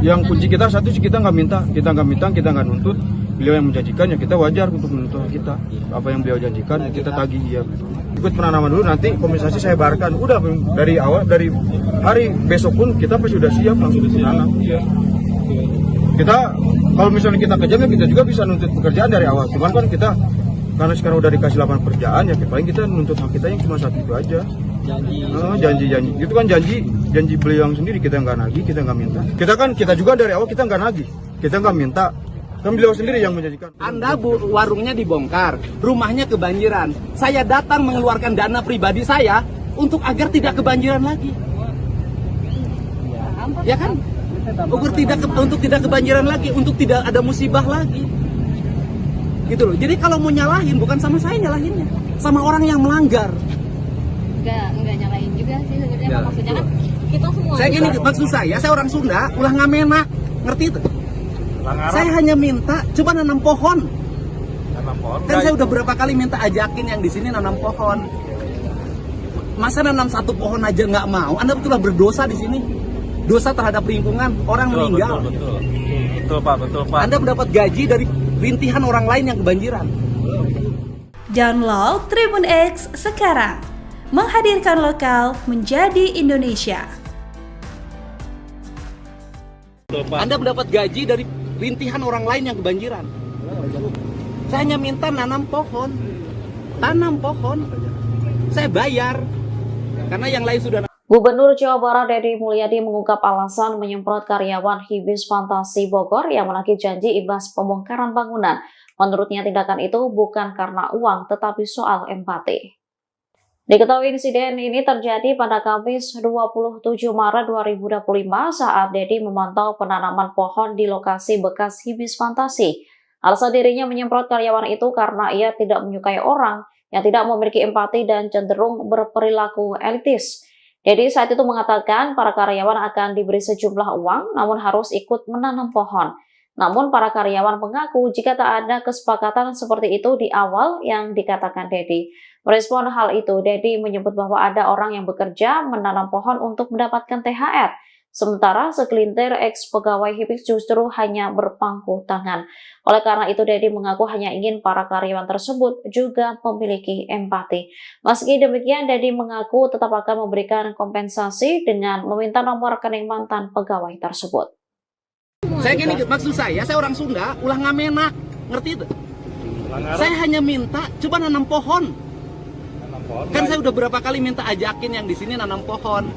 Yang kunci kita satu sih kita nggak minta, kita nggak nuntut. Beliau yang menjanjikan ya kita wajar untuk menuntut kita. Apa yang beliau janjikan ya kita tagih ya. Ikut penanaman dulu, nanti kompensasi saya bayarkan. Udah dari awal, dari hari besok pun kita pasti sudah siap langsung ditanam. Ya. Kita kalau misalnya kita kerja kita juga bisa nuntut pekerjaan dari awal. Cuman kan kita karena sekarang udah dikasih lapangan pekerjaan ya paling kita nuntut hak kita yang cuma satu itu aja. Janji itu kan janji beliau yang sendiri, kita nggak nagih, kita nggak minta. Kita juga dari awal kita nggak nagih, kita nggak minta. Kan beliau sendiri yang menjanjikan. Anda warungnya dibongkar, rumahnya kebanjiran. Saya datang mengeluarkan dana pribadi saya untuk agar tidak kebanjiran lagi. Ya kan? Untuk tidak kebanjiran lagi, untuk tidak ada musibah lagi. Gitu loh. Jadi kalau mau nyalahin bukan sama saya nyalahinnya, sama orang yang melanggar. Enggak nyalahin juga sih sebenarnya. Maksudnya kan kita semua. Saya gini, maksud saya orang Sunda, ulah ngamenak, ngerti itu? Saya hanya minta coba nanam pohon. Kan saya udah berapa kali minta ajakin yang di sini nanam pohon. Masa nanam satu pohon aja nggak mau? Anda betullah berdosa di sini. Dosa terhadap lingkungan, orang meninggal. Betul Pak. Anda mendapat gaji dari rintihan orang lain yang kebanjiran. Download Tribun X sekarang. Menghadirkan lokal menjadi Indonesia. Anda mendapat gaji dari rintihan orang lain yang kebanjiran. Saya hanya minta nanam pohon. Tanam pohon. Saya bayar. Karena yang lain sudah. Gubernur Jawa Barat Deddy Mulyadi mengungkap alasan menyemprot karyawan Hibik Fantasi Bogor yang menagih janji imbas pembongkaran bangunan. Menurutnya tindakan itu bukan karena uang tetapi soal empati. Diketahui insiden ini terjadi pada Kamis 27 Maret 2025 saat Deddy memantau penanaman pohon di lokasi bekas Hibik Fantasi. Alasan dirinya menyemprot karyawan itu karena ia tidak menyukai orang yang tidak memiliki empati dan cenderung berperilaku elitis. Deddy saat itu mengatakan para karyawan akan diberi sejumlah uang namun harus ikut menanam pohon. Namun para karyawan mengaku jika tak ada kesepakatan seperti itu di awal yang dikatakan Deddy. Merespon hal itu, Deddy menyebut bahwa ada orang yang bekerja menanam pohon untuk mendapatkan THR. Sementara segelintir ex-pegawai Hibik justru hanya berpangku tangan. Oleh karena itu, Deddy mengaku hanya ingin para karyawan tersebut juga memiliki empati. Meski demikian, Deddy mengaku tetap akan memberikan kompensasi dengan meminta nomor rekening mantan pegawai tersebut. Saya gini, maksud saya orang Sunda, ulah ngamenak, ngerti itu? Saya hanya minta coba nanam pohon. Kan saya udah berapa kali minta ajakin yang di sini nanam pohon.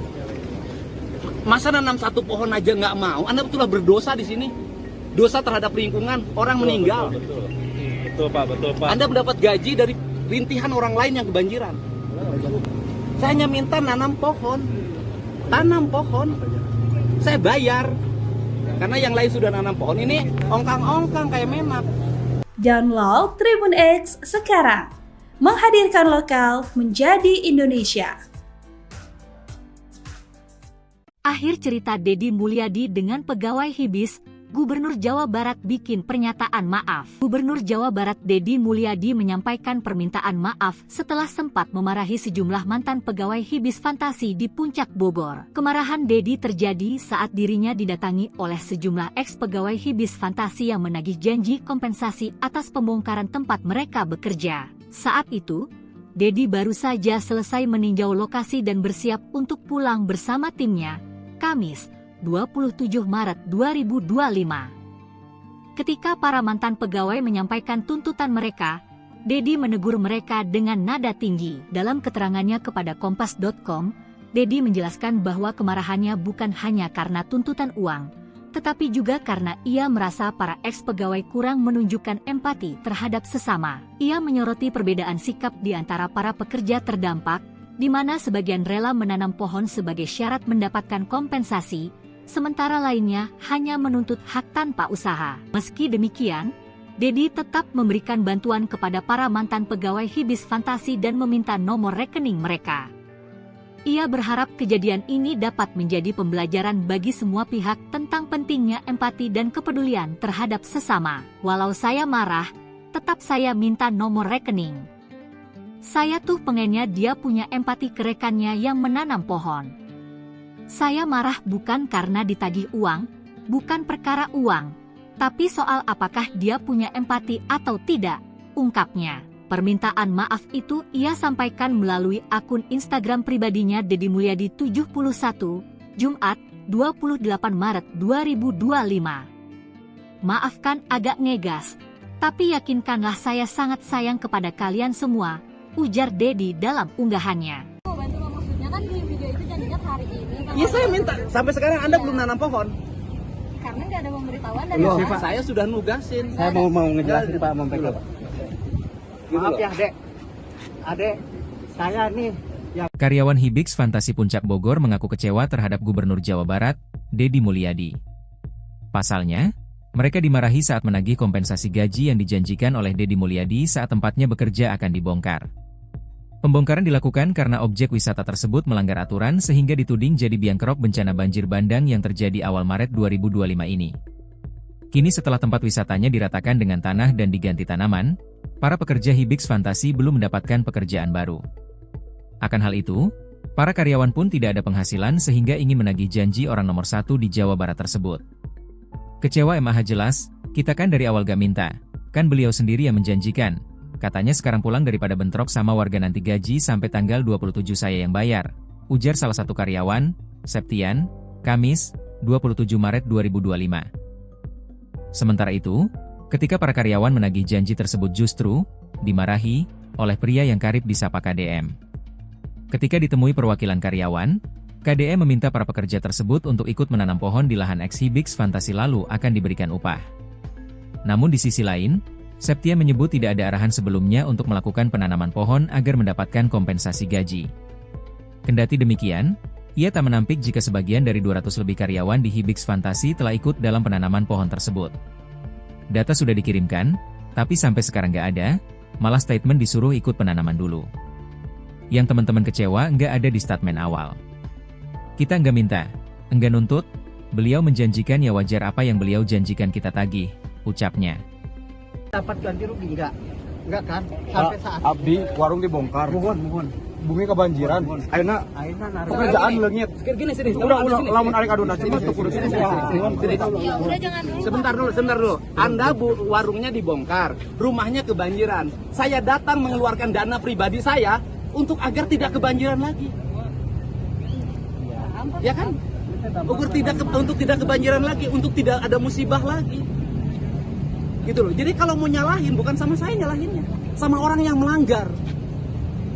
Masa nanam satu pohon aja nggak mau? Anda betullah berdosa di sini. Dosa terhadap lingkungan, orang meninggal. Betul Pak. Anda mendapat gaji dari rintihan orang lain yang kebanjiran. Saya hanya minta nanam pohon. Tanam pohon. Saya bayar. Karena yang lain sudah nanam pohon, ini ongkang-ongkang kayak menak. Download Tribun X sekarang, menghadirkan lokal menjadi Indonesia. Akhir cerita Deddy Mulyadi dengan pegawai Hibis, Gubernur Jawa Barat bikin pernyataan maaf. Gubernur Jawa Barat Deddy Mulyadi menyampaikan permintaan maaf setelah sempat memarahi sejumlah mantan pegawai Hibis Fantasi di Puncak Bogor. Kemarahan Deddy terjadi saat dirinya didatangi oleh sejumlah ex-pegawai Hibis Fantasi yang menagih janji kompensasi atas pembongkaran tempat mereka bekerja. Saat itu, Deddy baru saja selesai meninjau lokasi dan bersiap untuk pulang bersama timnya, Kamis, 27 Maret 2025. Ketika para mantan pegawai menyampaikan tuntutan mereka, Deddy menegur mereka dengan nada tinggi. Dalam keterangannya kepada Kompas.com, Deddy menjelaskan bahwa kemarahannya bukan hanya karena tuntutan uang, tetapi juga karena ia merasa para ex-pegawai kurang menunjukkan empati terhadap sesama. Ia menyoroti perbedaan sikap di antara para pekerja terdampak, di mana sebagian rela menanam pohon sebagai syarat mendapatkan kompensasi, sementara lainnya hanya menuntut hak tanpa usaha. Meski demikian, Deddy tetap memberikan bantuan kepada para mantan pegawai Hibis Fantasi dan meminta nomor rekening mereka. Ia berharap kejadian ini dapat menjadi pembelajaran bagi semua pihak tentang pentingnya empati dan kepedulian terhadap sesama. Walau saya marah, tetap saya minta nomor rekening. Saya tuh pengennya dia punya empati ke rekannya yang menanam pohon. Saya marah bukan karena ditagih uang, bukan perkara uang, tapi soal apakah dia punya empati atau tidak, ungkapnya. Permintaan maaf itu ia sampaikan melalui akun Instagram pribadinya Deddy Mulyadi 71, Jumat, 28 Maret 2025. Maafkan agak ngegas, tapi yakinkanlah saya sangat sayang kepada kalian semua, ujar Deddy dalam unggahannya. Maksudnya kan di video itu janjinya hari ini. Iya saya minta, sampai sekarang Anda belum nanam pohon. Karena nggak ada pemberitahuan dari Pak, saya sudah nugasin. Saya mau ngejelasin Pak, mempegang. Maaf ya Adek, saya nih yang... Karyawan Hibis Fantasi Puncak Bogor mengaku kecewa terhadap Gubernur Jawa Barat, Deddy Mulyadi. Pasalnya, mereka dimarahi saat menagih kompensasi gaji yang dijanjikan oleh Deddy Mulyadi saat tempatnya bekerja akan dibongkar. Pembongkaran dilakukan karena objek wisata tersebut melanggar aturan sehingga dituding jadi biang kerok bencana banjir bandang yang terjadi awal Maret 2025 ini. Kini setelah tempat wisatanya diratakan dengan tanah dan diganti tanaman, para pekerja Hibis Fantasi belum mendapatkan pekerjaan baru. Akan hal itu, para karyawan pun tidak ada penghasilan sehingga ingin menagih janji orang nomor 1 di Jawa Barat tersebut. Kecewa MAH jelas, kita kan dari awal gak minta, kan beliau sendiri yang menjanjikan. Katanya sekarang pulang daripada bentrok sama warga nanti gaji sampai tanggal 27 saya yang bayar, ujar salah satu karyawan, Septian, Kamis, 27 Maret 2025. Sementara itu, ketika para karyawan menagih janji tersebut justru dimarahi oleh pria yang karib disapa KDM. Ketika ditemui perwakilan karyawan, KDM meminta para pekerja tersebut untuk ikut menanam pohon di lahan ex-Hibis Fantasi lalu akan diberikan upah. Namun di sisi lain, Septia menyebut tidak ada arahan sebelumnya untuk melakukan penanaman pohon agar mendapatkan kompensasi gaji. Kendati demikian, ia tak menampik jika sebagian dari 200 lebih karyawan di Hibis Fantasi telah ikut dalam penanaman pohon tersebut. Data sudah dikirimkan, tapi sampai sekarang nggak ada, malah statement disuruh ikut penanaman dulu. Yang teman-teman kecewa nggak ada di statement awal. Kita nggak minta, nggak nuntut, beliau menjanjikan ya wajar apa yang beliau janjikan kita tagih, ucapnya. Dapat ganti rugi enggak kan? Sampai saat Abdi, warung dibongkar. Mohon. Bumi kebanjiran. Ayeuna pekerjaan leungit. Gini sini. Udah lamun arek aduna cuma tuh kudu sini. Ya udah jangan dulu. Sebentar dulu. Anda warungnya dibongkar, rumahnya kebanjiran. Saya datang mengeluarkan dana pribadi saya untuk agar tidak kebanjiran lagi. Ya kan? Untuk tidak kebanjiran lagi, untuk tidak ada musibah lagi. Gitu loh. Jadi kalau mau nyalahin bukan sama saya nyalahinnya, sama orang yang melanggar.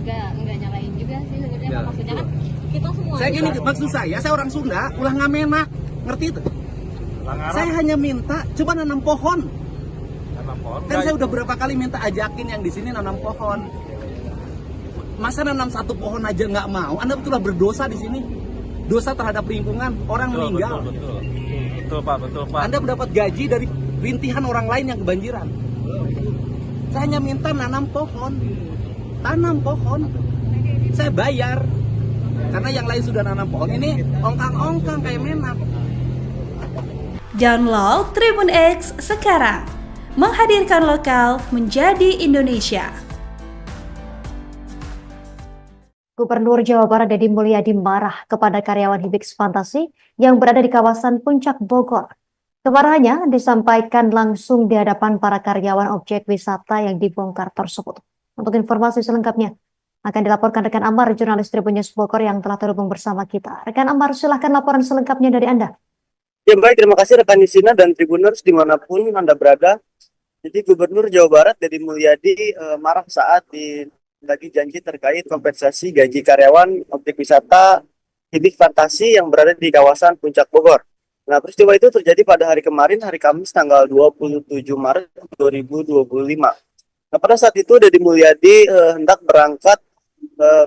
Enggak nyalain juga sih sebenarnya. Maksudnya kan kita semua. Saya gini, maksud saya orang Sunda, ulah ngamenak, ngerti itu? Saya hanya minta coba nanam pohon. Kan saya udah berapa kali minta ajakin yang di sini nanam pohon. Masa nanam satu pohon aja nggak mau? Anda betullah berdosa di sini. Dosa terhadap lingkungan, orang meninggal. Betul. Betul Pak, betul Pak. Anda mendapat gaji dari rintihan orang lain yang kebanjiran. Saya hanya minta nanam pohon. Tanam pohon. Saya bayar. Karena yang lain sudah nanam pohon. Ini ongkang-ongkang kayak Menak. Download Tribun X sekarang. Menghadirkan lokal menjadi Indonesia. Gubernur Jawa Barat Deddy Mulyadi marah kepada karyawan Hibix Fantasi yang berada di kawasan Puncak Bogor. Kemarahannya disampaikan langsung di hadapan para karyawan objek wisata yang dibongkar tersebut. Untuk informasi selengkapnya akan dilaporkan rekan Amar, jurnalis Tribun News Bogor yang telah terhubung bersama kita. Rekan Amar, silahkan laporan selengkapnya dari Anda. Ya baik, terima kasih rekan Nisina dan Tribuners dimanapun Anda berada. Jadi Gubernur Jawa Barat Deddy Mulyadi marah saat lagi janji terkait kompensasi gaji karyawan objek wisata Hibix Fantasi yang berada di kawasan Puncak Bogor. Nah, peristiwa itu terjadi pada hari kemarin, hari Kamis tanggal 27 Maret 2025. Nah, pada saat itu Deddy Mulyadi hendak berangkat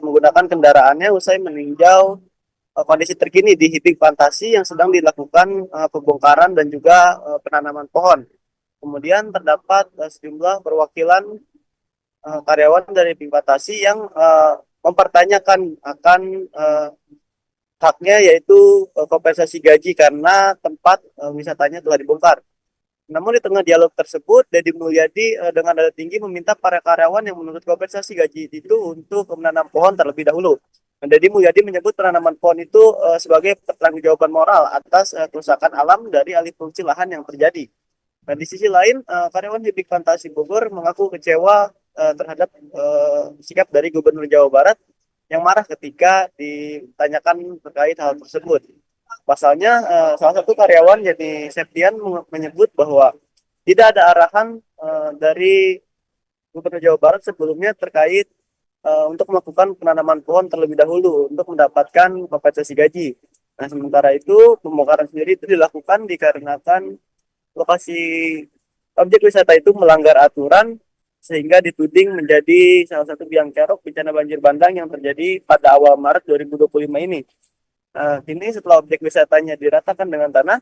menggunakan kendaraannya usai meninjau kondisi terkini di Hibix Fantasi yang sedang dilakukan pembongkaran dan juga penanaman pohon. Kemudian terdapat sejumlah perwakilan karyawan dari Hibix Fantasi yang mempertanyakan akan haknya, yaitu kompensasi gaji karena tempat wisatanya telah dibongkar. Namun di tengah dialog tersebut, Deddy Mulyadi dengan nada tinggi meminta para karyawan yang menuntut kompensasi gaji itu untuk menanam pohon terlebih dahulu. Deddy Mulyadi menyebut penanaman pohon itu sebagai pertanggungjawaban moral atas kerusakan alam dari alih fungsi lahan yang terjadi. Dan di sisi lain, karyawan Hibix Fantasi Bogor mengaku kecewa terhadap sikap dari Gubernur Jawa Barat yang marah ketika ditanyakan terkait hal tersebut. Pasalnya, salah satu karyawan yakni Septian menyebut bahwa tidak ada arahan dari Gubernur Jawa Barat sebelumnya terkait untuk melakukan penanaman pohon terlebih dahulu untuk mendapatkan kompensasi gaji. Nah, sementara itu pembongkaran sendiri itu dilakukan dikarenakan lokasi objek wisata itu melanggar aturan sehingga dituding menjadi salah satu biang kerok bencana banjir bandang yang terjadi pada awal Maret 2025 ini. Kini setelah objek wisatanya diratakan dengan tanah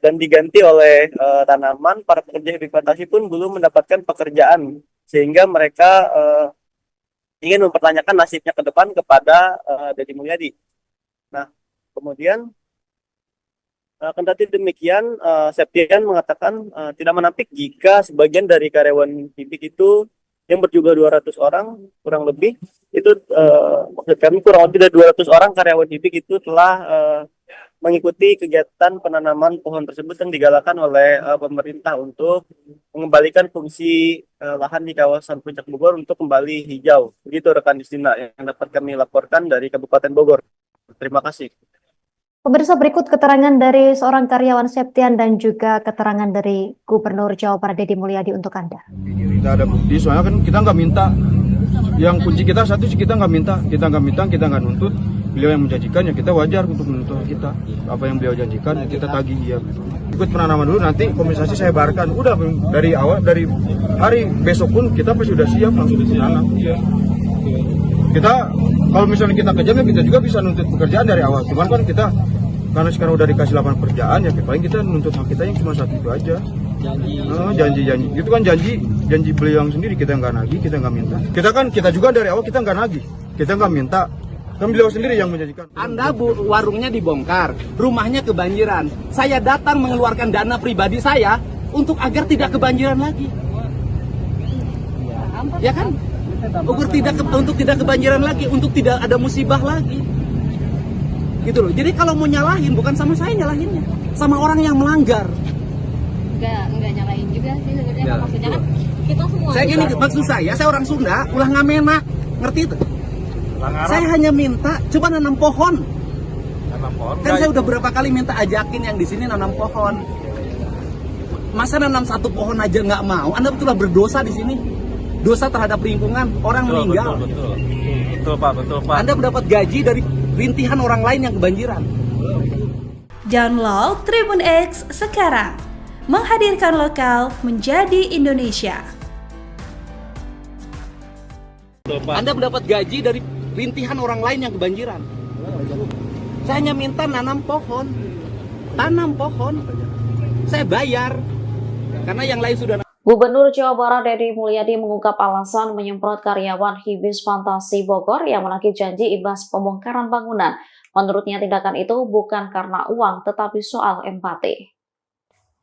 dan diganti oleh tanaman, para pekerja Hibix Fantasi pun belum mendapatkan pekerjaan sehingga mereka ingin mempertanyakan nasibnya ke depan kepada Deddy Mulyadi. Nah, kemudian kendati demikian, Septian mengatakan tidak menampik jika sebagian dari karyawan Hibix itu yang berjumlah 200 orang kurang lebih itu maksud kami kurang lebih dari 200 orang karyawan Hibix itu telah mengikuti kegiatan penanaman pohon tersebut yang digalakan oleh pemerintah untuk mengembalikan fungsi lahan di kawasan Puncak Bogor untuk kembali hijau. Begitu rekan Justina yang dapat kami laporkan dari Kabupaten Bogor. Terima kasih. Pemirsa, berikut keterangan dari seorang karyawan Septian dan juga keterangan dari Gubernur Jawa Barat Deddy Mulyadi untuk Anda. Kita ada bukti, soalnya kan kita nggak minta. Yang kunci kita satu sih kita nggak minta, kita nggak nuntut. Beliau yang menjanjikan ya kita wajar untuk menuntut kita. Apa yang beliau janjikan ya kita tagih ya. Ikut penanaman dulu, nanti kompensasi saya bayarkan. Udah dari awal, dari hari besok pun kita pasti sudah siap langsung ditanam. Kita kalau misalnya kita kejam ya kita juga bisa nuntut pekerjaan dari awal. Cuman kan kita karena sekarang udah dikasih lapangan pekerjaan ya paling kita nuntut hak kita yang cuma satu itu aja. Janji itu kan janji beliau yang sendiri, kita nggak nagih, kita nggak minta. Kita juga dari awal kita nggak nagih, kita nggak minta, kan beliau sendiri yang menjanjikan. Anda warungnya dibongkar, rumahnya kebanjiran, saya datang mengeluarkan dana pribadi saya untuk agar tidak kebanjiran lagi, ya kan? Untuk tidak kebanjiran lagi, untuk tidak ada musibah lagi, gitu loh. Jadi kalau mau nyalahin bukan sama saya nyalahinnya, sama orang yang melanggar. Enggak nyalain juga sih sebenarnya, maksudnya kan kita semua. Saya gini, maksud saya orang Sunda, ulah ngamena, ngerti itu? Saya hanya minta coba nanam pohon. Kan saya udah berapa kali minta ajakin yang di sini nanam pohon. Masa nanam satu pohon aja nggak mau? Anda betullah berdosa di sini. Dosa terhadap lingkungan, orang meninggal. Betul Pak. Anda mendapat gaji dari rintihan orang lain yang kebanjiran. Download Tribun X sekarang. Menghadirkan lokal menjadi Indonesia. Anda mendapat gaji dari rintihan orang lain yang kebanjiran. Saya hanya minta nanam pohon. tanam pohon. Saya bayar karena yang lain sudah. Gubernur Jawa Barat Deddy Mulyadi mengungkap alasan menyemprot karyawan Hibis Fantasi Bogor yang menagih janji imbas pembongkaran bangunan. Menurutnya tindakan itu bukan karena uang tetapi soal empati.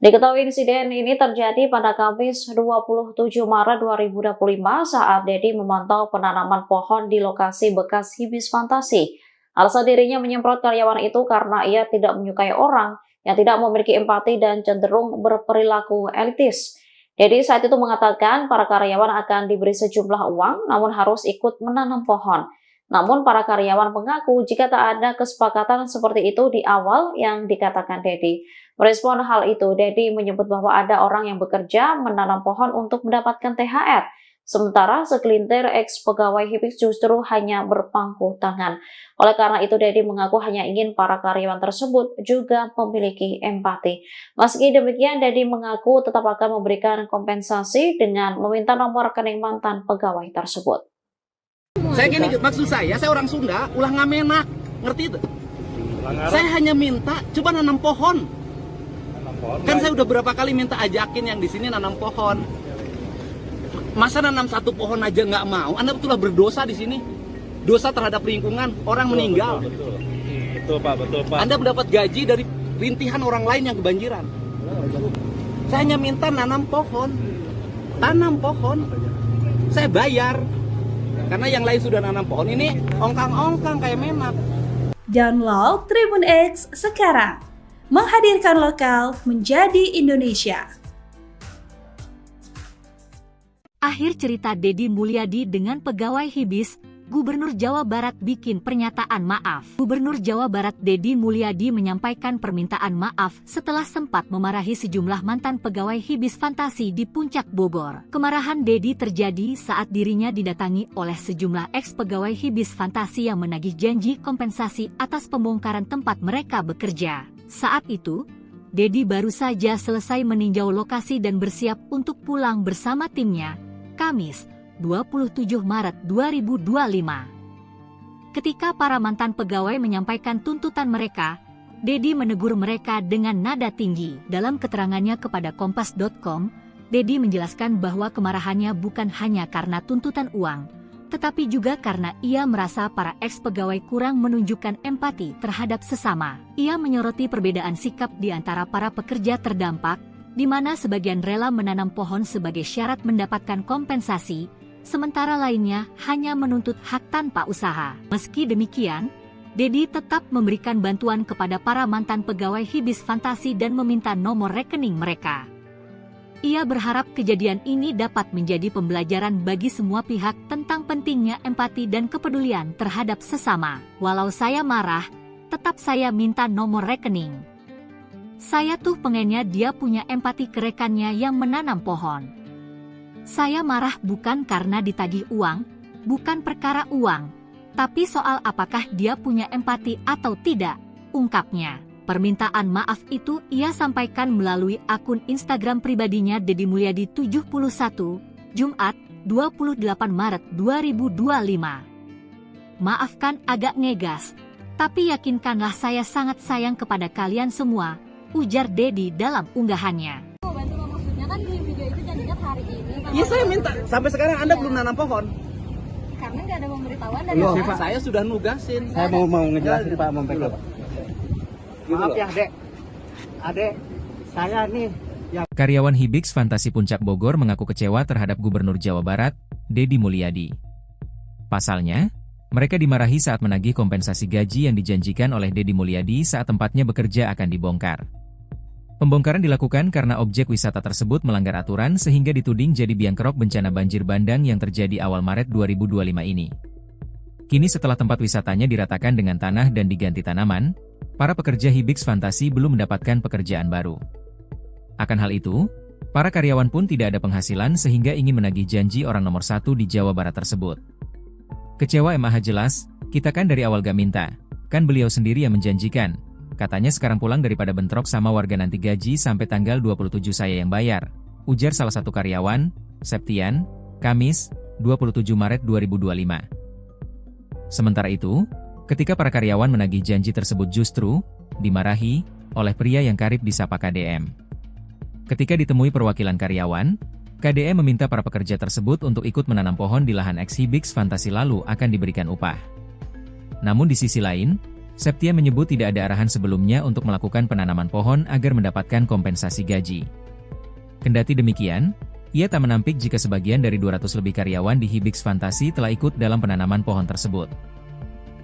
Diketahui insiden ini terjadi pada Kamis 27 Maret 2025 saat Deddy memantau penanaman pohon di lokasi bekas Hibis Fantasi. Alasan dirinya menyemprot karyawan itu karena ia tidak menyukai orang yang tidak memiliki empati dan cenderung berperilaku elitis. Deddy saat itu mengatakan para karyawan akan diberi sejumlah uang namun harus ikut menanam pohon. Namun para karyawan mengaku jika tak ada kesepakatan seperti itu di awal yang dikatakan Deddy. Merespon hal itu, Deddy menyebut bahwa ada orang yang bekerja menanam pohon untuk mendapatkan THR. Sementara segelintir ex-pegawai Hibis justru hanya berpangku tangan. Oleh karena itu, Deddy mengaku hanya ingin para karyawan tersebut juga memiliki empati. Meski demikian, Deddy mengaku tetap akan memberikan kompensasi dengan meminta nomor rekening mantan pegawai tersebut. Saya gini, maksud saya orang Sunda, ulah ngamenak, ngerti itu? Saya hanya minta, coba nanam pohon. Kan saya udah berapa kali minta ajakin yang di sini nanam pohon. Masa nanam satu pohon aja nggak mau? Anda betullah berdosa di sini. Dosa terhadap lingkungan, orang meninggal. Betul Pak. Anda mendapat gaji dari rintihan orang lain yang kebanjiran. Saya hanya minta nanam pohon. Tanam pohon. Saya bayar. Karena yang lain sudah nanam pohon. Ini ongkang-ongkang kayak menak. Download Tribun X sekarang. Menghadirkan lokal menjadi Indonesia. Akhir cerita Deddy Mulyadi dengan pegawai Hibis, Gubernur Jawa Barat bikin pernyataan maaf. Gubernur Jawa Barat Deddy Mulyadi menyampaikan permintaan maaf setelah sempat memarahi sejumlah mantan pegawai Hibis Fantasi di Puncak Bogor. Kemarahan Deddy terjadi saat dirinya didatangi oleh sejumlah ex-pegawai Hibis Fantasi yang menagih janji kompensasi atas pembongkaran tempat mereka bekerja. Saat itu, Deddy baru saja selesai meninjau lokasi dan bersiap untuk pulang bersama timnya, Kamis, 27 Maret 2025. Ketika para mantan pegawai menyampaikan tuntutan mereka, Deddy menegur mereka dengan nada tinggi. Dalam keterangannya kepada Kompas.com, Deddy menjelaskan bahwa kemarahannya bukan hanya karena tuntutan uang, tetapi juga karena ia merasa para ex-pegawai kurang menunjukkan empati terhadap sesama. Ia menyoroti perbedaan sikap di antara para pekerja terdampak, di mana sebagian rela menanam pohon sebagai syarat mendapatkan kompensasi, sementara lainnya hanya menuntut hak tanpa usaha. Meski demikian, Deddy tetap memberikan bantuan kepada para mantan pegawai Hibis Fantasi dan meminta nomor rekening mereka. Ia berharap kejadian ini dapat menjadi pembelajaran bagi semua pihak tentang pentingnya empati dan kepedulian terhadap sesama. Walau saya marah, tetap saya minta nomor rekening. Saya tuh pengennya dia punya empati ke rekannya yang menanam pohon. Saya marah bukan karena ditagih uang, bukan perkara uang, tapi soal apakah dia punya empati atau tidak, ungkapnya. Permintaan maaf itu ia sampaikan melalui akun Instagram pribadinya Deddy Mulyadi 71, Jumat, 28 Maret 2025. Maafkan agak ngegas, tapi yakinkanlah saya sangat sayang kepada kalian semua, ujar Deddy dalam unggahannya. Maksudnya kan di video itu janjinya hari ini. Iya saya minta, sampai sekarang Anda belum nanam pohon. Karena nggak ada pemberitahuan dari Pak, saya sudah nugasin. Saya mau ngejelasin Pak, maaf ya adek, saya nih yang... Karyawan Hibis Fantasi Puncak Bogor mengaku kecewa terhadap Gubernur Jawa Barat, Deddy Mulyadi. Pasalnya, mereka dimarahi saat menagih kompensasi gaji yang dijanjikan oleh Deddy Mulyadi saat tempatnya bekerja akan dibongkar. Pembongkaran dilakukan karena objek wisata tersebut melanggar aturan sehingga dituding jadi biang kerok bencana banjir bandang yang terjadi awal Maret 2025 ini. Kini setelah tempat wisatanya diratakan dengan tanah dan diganti tanaman, para pekerja Hibis Fantasi belum mendapatkan pekerjaan baru. Akan hal itu, para karyawan pun tidak ada penghasilan sehingga ingin menagih janji orang nomor satu di Jawa Barat tersebut. Kecewa MAH jelas, kita kan dari awal gak minta, kan beliau sendiri yang menjanjikan. Katanya sekarang pulang daripada bentrok sama warga nanti gaji sampai tanggal 27 saya yang bayar, ujar salah satu karyawan, Septian, Kamis, 27 Maret 2025. Sementara itu, ketika para karyawan menagih janji tersebut justru dimarahi, oleh pria yang karib disapa KDM. Ketika ditemui perwakilan karyawan, KDM meminta para pekerja tersebut untuk ikut menanam pohon di lahan Hibix Fantasi lalu akan diberikan upah. Namun di sisi lain, Septia menyebut tidak ada arahan sebelumnya untuk melakukan penanaman pohon agar mendapatkan kompensasi gaji. Kendati demikian, ia tak menampik jika sebagian dari 200 lebih karyawan di Hibix Fantasi telah ikut dalam penanaman pohon tersebut.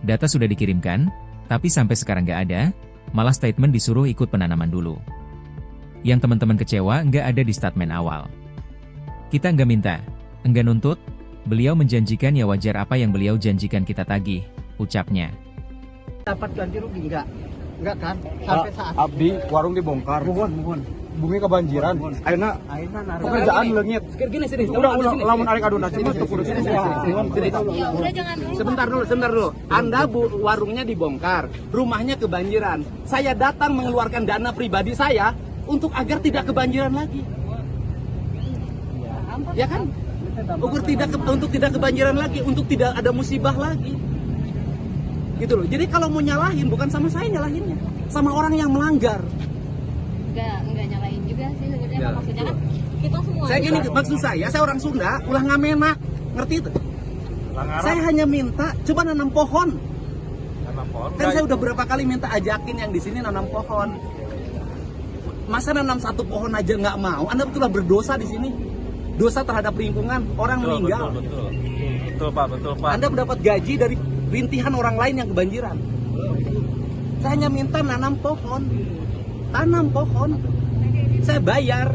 Data sudah dikirimkan, tapi sampai sekarang nggak ada, malah statement disuruh ikut penanaman dulu. Yang teman-teman kecewa nggak ada di statement awal. Kita nggak minta, nggak nuntut, beliau menjanjikan ya wajar apa yang beliau janjikan kita tagih, ucapnya. Dapat ganti rugi enggak kan sampai saat Abdi warung dibongkar. Muhun. Bumi kebanjiran. Ayeuna pekerjaan leungit. Gini sini. Udah lamun arek aduna cuma tuh kudu sini. Ya udah jangan dulu. Sebentar dulu. Anda warungnya dibongkar, rumahnya kebanjiran. Saya datang mengeluarkan dana pribadi saya untuk agar tidak kebanjiran lagi. Ya kan? Untuk tidak kebanjiran lagi, untuk tidak ada musibah lagi. Gitu loh. Jadi kalau mau nyalahin bukan sama saya nyalahinnya, sama orang yang melanggar. Enggak nyalain juga sih sebenarnya. Maksudnya kan kita semua. Saya gini, maksud saya orang Sunda, ulah ngamenak, ngerti itu? Saya hanya minta coba nanam pohon. Kan saya udah berapa kali minta ajakin yang di sini nanam pohon. Masa nanam satu pohon aja nggak mau? Anda betullah berdosa di sini. Dosa terhadap lingkungan, orang meninggal. Betul Pak. Anda mendapat gaji dari rintihan orang lain yang kebanjiran. Saya hanya minta nanam pohon. Tanam pohon. Saya bayar.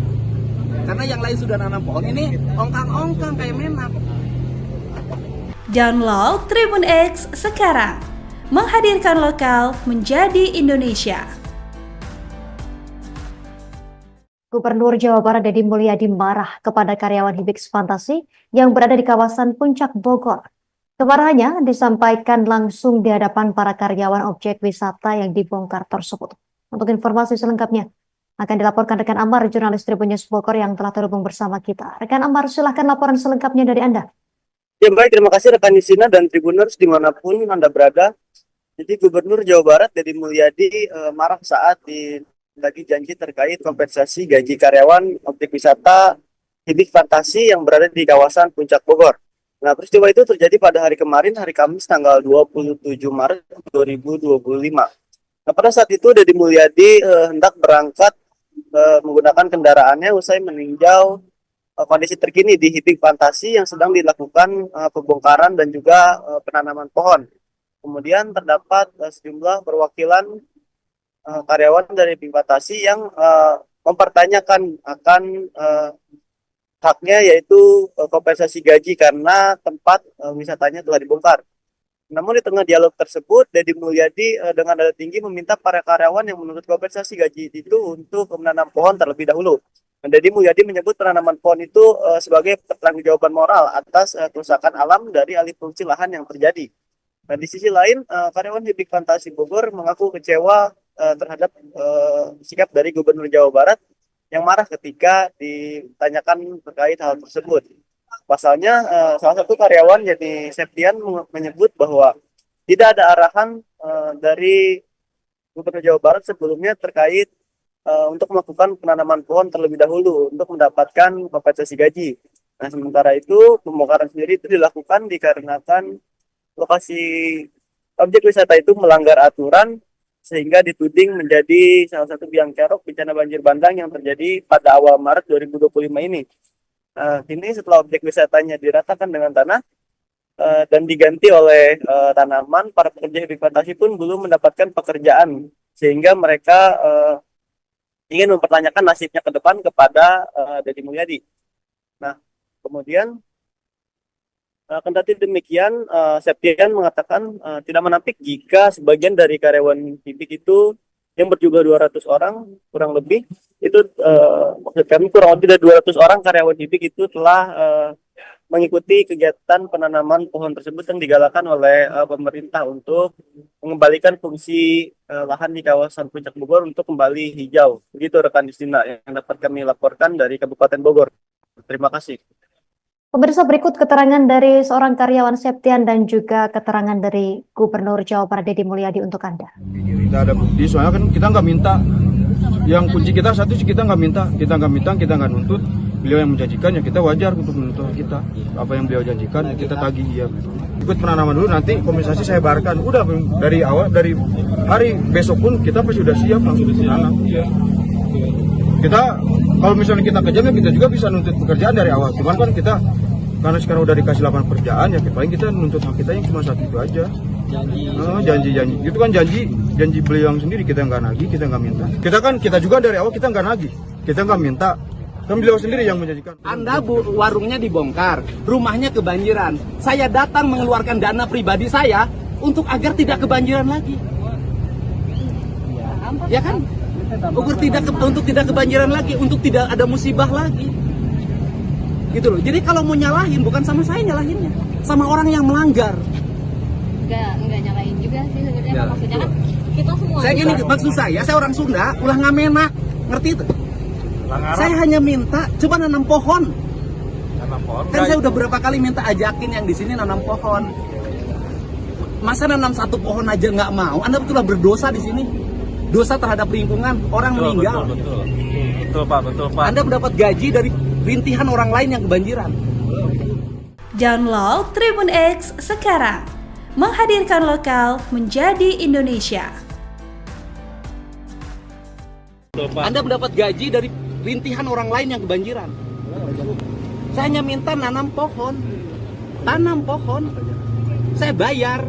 Karena yang lain sudah nanam pohon. Ini ongkang-ongkang kayak menak. Download Tribun X sekarang. Menghadirkan lokal menjadi Indonesia. Gubernur Jawa Barat Deddy Mulyadi marah kepada karyawan Hibix Fantasi yang berada di kawasan Puncak Bogor. Kemarahannya disampaikan langsung di hadapan para karyawan objek wisata yang dibongkar tersebut. Untuk informasi selengkapnya akan dilaporkan rekan Amar, jurnalis Tribun News Bogor yang telah terhubung bersama kita. Rekan Amar, silahkan laporan selengkapnya dari Anda. Ya baik, terima kasih rekan Yusina dan Tribuners dimanapun Anda berada. Jadi Gubernur Jawa Barat Deddy Mulyadi marah saat lagi janji terkait kompensasi gaji karyawan objek wisata Hibix Fantasi yang berada di kawasan Puncak Bogor. Nah, peristiwa itu terjadi pada hari kemarin, hari Kamis tanggal 27 Maret 2025. Nah, pada saat itu Deddy Mulyadi hendak berangkat menggunakan kendaraannya usai meninjau kondisi terkini di Hibix Fantasi yang sedang dilakukan pembongkaran dan juga penanaman pohon. Kemudian terdapat sejumlah perwakilan karyawan dari Hibix Fantasi yang mempertanyakan akan haknya, yaitu kompensasi gaji karena tempat wisatanya telah dibongkar. Namun di tengah dialog tersebut, Deddy Mulyadi dengan nada tinggi meminta para karyawan yang menuntut kompensasi gaji itu untuk menanam pohon terlebih dahulu. Dan Deddy Mulyadi menyebut penanaman pohon itu sebagai pertanggungjawaban moral atas kerusakan alam dari alih fungsi lahan yang terjadi. Dan di sisi lain, karyawan Hibix Fantasi Bogor mengaku kecewa terhadap sikap dari Gubernur Jawa Barat yang marah ketika ditanyakan terkait hal tersebut. Pasalnya, salah satu karyawan yakni Septian menyebut bahwa tidak ada arahan dari Gubernur Jawa Barat sebelumnya terkait untuk melakukan penanaman pohon terlebih dahulu untuk mendapatkan kompensasi gaji. Nah, sementara itu pembongkaran sendiri itu dilakukan dikarenakan lokasi objek wisata itu melanggar aturan sehingga dituding menjadi salah satu biang kerok bencana banjir bandang yang terjadi pada awal Maret 2025 ini. Kini setelah objek wisatanya diratakan dengan tanah dan diganti oleh tanaman, para pekerja Hibix Fantasi pun belum mendapatkan pekerjaan sehingga mereka ingin mempertanyakan nasibnya ke depan kepada Deddy Mulyadi. Nah, kemudian kendati demikian, Septian mengatakan tidak menampik jika sebagian dari karyawan Hibix itu yang berjumlah 200 orang kurang lebih itu maksud kami kurang lebih dari 200 orang karyawan Hibix itu telah mengikuti kegiatan penanaman pohon tersebut yang digalakan oleh pemerintah untuk mengembalikan fungsi lahan di kawasan Puncak Bogor untuk kembali hijau. Begitu rekan Justina yang dapat kami laporkan dari Kabupaten Bogor. Terima kasih. Pemirsa, berikut keterangan dari seorang karyawan Septian dan juga keterangan dari Gubernur Jawa Barat Deddy Mulyadi untuk Anda. Kita ada bukti, soalnya kan kita nggak minta. Yang kunci kita satu sih kita nggak minta, kita nggak nuntut. Beliau yang menjanjikan ya kita wajar untuk menuntut kita. Apa yang beliau janjikan kita tagih ya. Ikut penanaman dulu, nanti kompensasi saya bayarkan. Udah dari awal, dari hari besok pun kita pasti sudah siap langsung menanam. Kita kalau misalnya kita kejam ya kita juga bisa nuntut pekerjaan dari awal. Cuman kan kita karena sekarang udah dikasih lapangan pekerjaan ya paling kita nuntut hak kita yang cuma satu itu aja. Janji itu kan janji beliau yang sendiri, kita nggak nagih, kita nggak minta. Kita juga dari awal kita nggak nagih, kita nggak minta. Kan beliau sendiri yang menjanjikan. Anda warungnya dibongkar, rumahnya kebanjiran. Saya datang mengeluarkan dana pribadi saya untuk agar tidak kebanjiran lagi. Ya kan? Untuk tidak kebanjiran lagi, untuk tidak ada musibah lagi. Gitu loh. Jadi kalau mau nyalahin bukan sama saya nyalahinnya, sama orang yang melanggar. Enggak nyalain juga sih sebenarnya, maksudnya kan kita semua. Saya gini, maksud saya orang Sunda, ulah ngamenak, ngerti itu? Saya hanya minta coba nanam pohon. Kan saya udah berapa kali minta ajakin yang di sini nanam pohon. Masa nanam satu pohon aja nggak mau? Anda betullah berdosa di sini. Dosa terhadap lingkungan, orang meninggal. Betul Pak. Anda mendapat gaji dari rintihan orang lain yang kebanjiran. Download Tribun X sekarang. Menghadirkan lokal menjadi Indonesia. Anda mendapat gaji dari rintihan orang lain yang kebanjiran. Saya hanya minta nanam pohon. Tanam pohon. Saya bayar.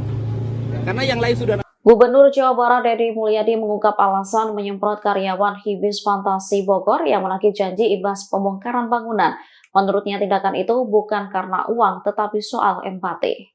Karena yang lain sudah. Gubernur Jawa Barat Deddy Mulyadi mengungkap alasan menyemprot karyawan Hibis Fantasi Bogor yang menagih janji imbas pembongkaran bangunan. Menurutnya tindakan itu bukan karena uang tetapi soal empati.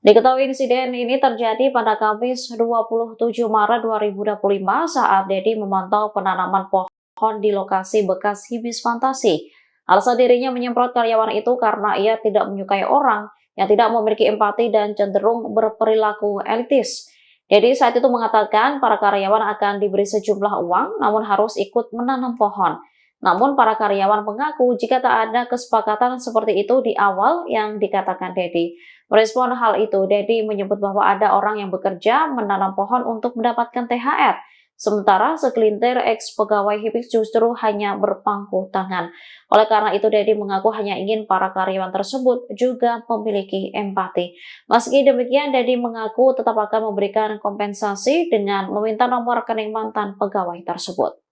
Diketahui insiden ini terjadi pada Kamis 27 Maret 2025 saat Deddy memantau penanaman pohon di lokasi bekas Hibis Fantasi. Alasan dirinya menyemprot karyawan itu karena ia tidak menyukai orang yang tidak memiliki empati dan cenderung berperilaku elitis. Deddy saat itu mengatakan para karyawan akan diberi sejumlah uang namun harus ikut menanam pohon. Namun para karyawan mengaku jika tak ada kesepakatan seperti itu di awal yang dikatakan Deddy. Merespon hal itu, Deddy menyebut bahwa ada orang yang bekerja menanam pohon untuk mendapatkan THR. Sementara segelintir ex-pegawai Hibis justru hanya berpangku tangan. Oleh karena itu, Deddy mengaku hanya ingin para karyawan tersebut juga memiliki empati. Meski demikian, Deddy mengaku tetap akan memberikan kompensasi dengan meminta nomor rekening mantan pegawai tersebut.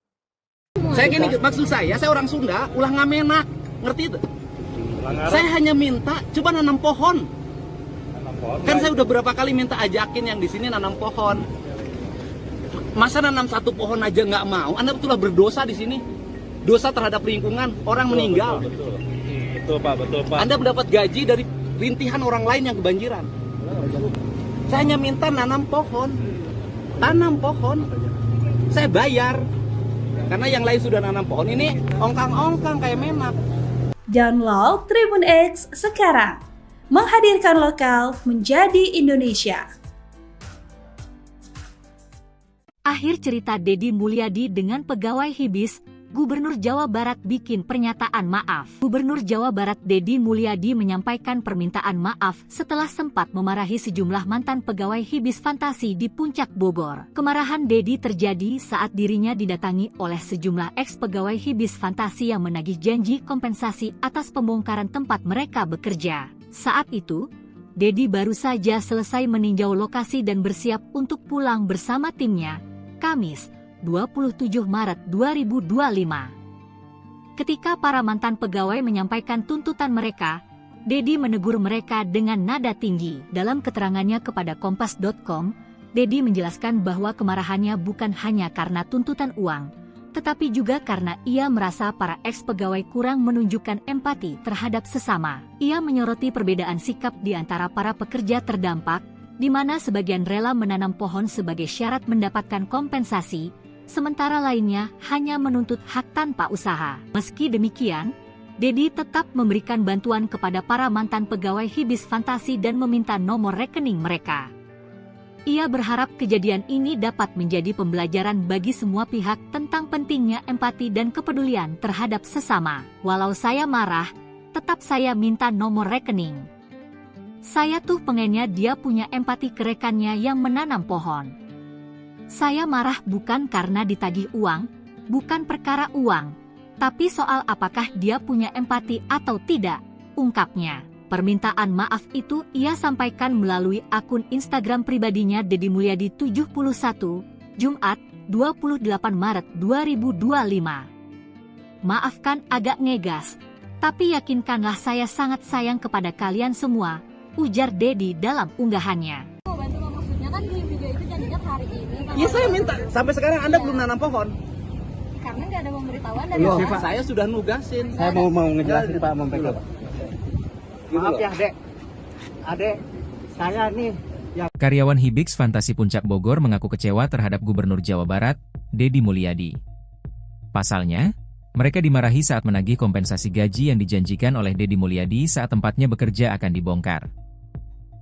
Saya gini, maksud saya orang Sunda, ulah ngamenak, ngerti itu? Saya hanya minta coba nanam pohon. Kan saya udah berapa kali minta ajakin yang di sini nanam pohon. Masa nanam satu pohon aja nggak mau? Anda betullah berdosa di sini. Dosa terhadap lingkungan, orang meninggal. Betul Pak. Anda mendapat gaji dari rintihan orang lain yang kebanjiran. Saya hanya minta nanam pohon. Tanam pohon. Saya bayar. Karena yang lain sudah nanam pohon, ini ongkang-ongkang kayak menak. Download Tribun X sekarang. Menghadirkan lokal menjadi Indonesia. Akhir cerita Deddy Mulyadi dengan pegawai Hibis, Gubernur Jawa Barat bikin pernyataan maaf. Gubernur Jawa Barat Deddy Mulyadi menyampaikan permintaan maaf setelah sempat memarahi sejumlah mantan pegawai Hibis Fantasi di Puncak Bogor. Kemarahan Deddy terjadi saat dirinya didatangi oleh sejumlah ex-pegawai Hibis Fantasi yang menagih janji kompensasi atas pembongkaran tempat mereka bekerja. Saat itu, Deddy baru saja selesai meninjau lokasi dan bersiap untuk pulang bersama timnya, Kamis, 27 Maret 2025. Ketika para mantan pegawai menyampaikan tuntutan mereka, Deddy menegur mereka dengan nada tinggi. Dalam keterangannya kepada Kompas.com, Deddy menjelaskan bahwa kemarahannya bukan hanya karena tuntutan uang, tetapi juga karena ia merasa para ex-pegawai kurang menunjukkan empati terhadap sesama. Ia menyoroti perbedaan sikap di antara para pekerja terdampak, di mana sebagian rela menanam pohon sebagai syarat mendapatkan kompensasi, sementara lainnya hanya menuntut hak tanpa usaha. Meski demikian, Deddy tetap memberikan bantuan kepada para mantan pegawai Hibis Fantasi dan meminta nomor rekening mereka. Ia berharap kejadian ini dapat menjadi pembelajaran bagi semua pihak tentang pentingnya empati dan kepedulian terhadap sesama. Walau saya marah, tetap saya minta nomor rekening. Saya tuh pengennya dia punya empati ke rekannya yang menanam pohon. Saya marah bukan karena ditagih uang, bukan perkara uang, tapi soal apakah dia punya empati atau tidak, ungkapnya. Permintaan maaf itu ia sampaikan melalui akun Instagram pribadinya Deddy Mulyadi 71, Jumat, 28 Maret 2025. Maafkan agak ngegas, tapi yakinkanlah saya sangat sayang kepada kalian semua, ujar Deddy dalam unggahannya. Maksudnya kan di video itu janjinya hari ini. Iya, saya minta. Sampai sekarang Anda belum nanam pohon. Karena nggak ada pemberitahuan dari Loh, Bapak. saya sudah nugasin. Saya mau ngejelasin Pak, mau pegang. Maaf ya Dek, Adek, saya nih yang Karyawan Hibix Fantasi Puncak Bogor mengaku kecewa terhadap Gubernur Jawa Barat, Deddy Mulyadi. Pasalnya, mereka dimarahi saat menagih kompensasi gaji yang dijanjikan oleh Deddy Mulyadi saat tempatnya bekerja akan dibongkar.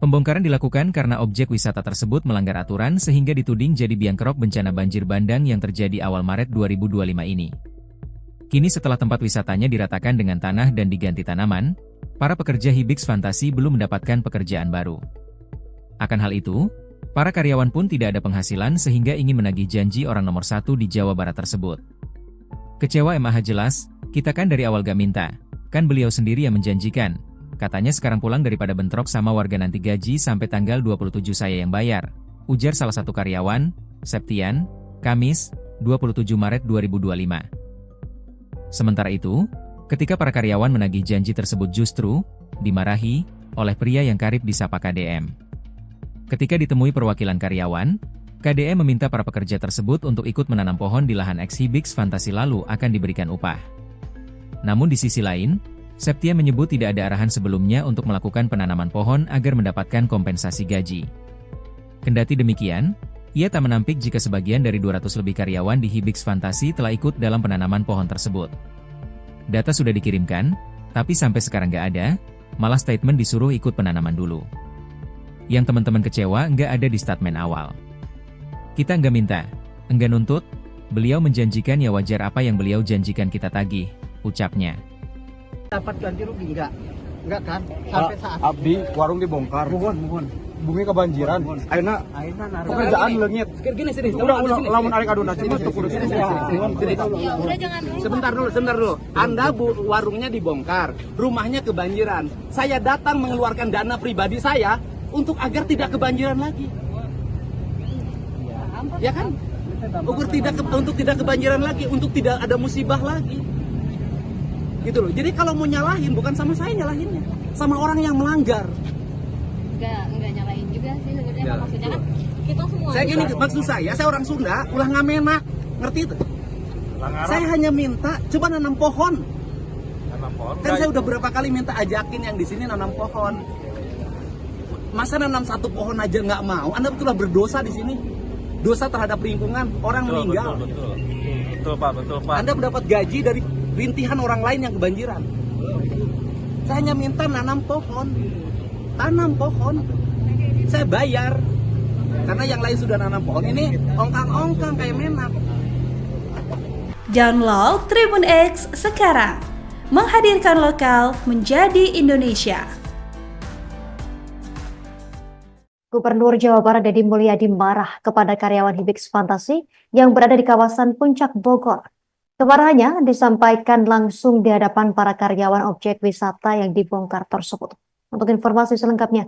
Pembongkaran dilakukan karena objek wisata tersebut melanggar aturan sehingga dituding jadi biang kerok bencana banjir bandang yang terjadi awal Maret 2025 ini. Kini setelah tempat wisatanya diratakan dengan tanah dan diganti tanaman, para pekerja Hibix Fantasi belum mendapatkan pekerjaan baru. Akan hal itu, para karyawan pun tidak ada penghasilan sehingga ingin menagih janji orang nomor 1 di Jawa Barat tersebut. Kecewa MAH jelas, kita kan dari awal gak minta, kan beliau sendiri yang menjanjikan. Katanya sekarang pulang daripada bentrok sama warga nanti gaji sampai tanggal 27 saya yang bayar, ujar salah satu karyawan, Septian, Kamis, 27 Maret 2025. Sementara itu, ketika para karyawan menagih janji tersebut justru dimarahi oleh pria yang karib disapa KDM. Ketika ditemui perwakilan karyawan, KDM meminta para pekerja tersebut untuk ikut menanam pohon di lahan ex Hibix Fantasi lalu akan diberikan upah. Namun di sisi lain, Septia menyebut tidak ada arahan sebelumnya untuk melakukan penanaman pohon agar mendapatkan kompensasi gaji. Kendati demikian, ia tak menampik jika sebagian dari 200 lebih karyawan di Hibix Fantasi telah ikut dalam penanaman pohon tersebut. Data sudah dikirimkan, tapi sampai sekarang nggak ada, malah statement disuruh ikut penanaman dulu. Yang teman-teman kecewa nggak ada di statement awal. Kita nggak minta, nggak nuntut, beliau menjanjikan ya wajar apa yang beliau janjikan kita tagih, ucapnya. dapat ganti rugi enggak kan? Sampai saat Abdi warung dibongkar. mohon. Bumi kebanjiran. Ayeuna pekerjaan leungit. Gini sini. Udah lamun arek aduna cuma tuh kudu sini. Ya udah jangan dulu. Sebentar dulu. Anda warungnya dibongkar, rumahnya kebanjiran. Saya datang mengeluarkan dana pribadi saya untuk agar tidak kebanjiran lagi. Ya kan? Untuk tidak kebanjiran lagi, untuk tidak ada musibah lagi. Gitu loh. Jadi kalau mau nyalahin bukan sama saya nyalahinnya, sama orang yang melanggar. Enggak nyalain juga sih sebenarnya. Maksudnya kan kita semua. Saya gini, maksud saya orang Sunda, ulah ngamenak, ngerti itu? Saya hanya minta coba nanam pohon. Kan saya udah berapa kali minta ajakin yang di sini nanam pohon. Masa nanam satu pohon aja nggak mau? Anda betullah berdosa di sini. Dosa terhadap lingkungan, orang meninggal. Betul Pak. Anda mendapat gaji dari rintihan orang lain yang kebanjiran. Saya hanya minta nanam pohon. Tanam pohon. Saya bayar. Karena yang lain sudah nanam pohon, ini ongkang-ongkang kayak menak. Download Tribun X sekarang. Menghadirkan lokal menjadi Indonesia. Gubernur Jawa Barat Deddy Mulyadi marah kepada karyawan Hibix Fantasi yang berada di kawasan Puncak Bogor. Kemarahannya disampaikan langsung di hadapan para karyawan objek wisata yang dibongkar tersebut. Untuk informasi selengkapnya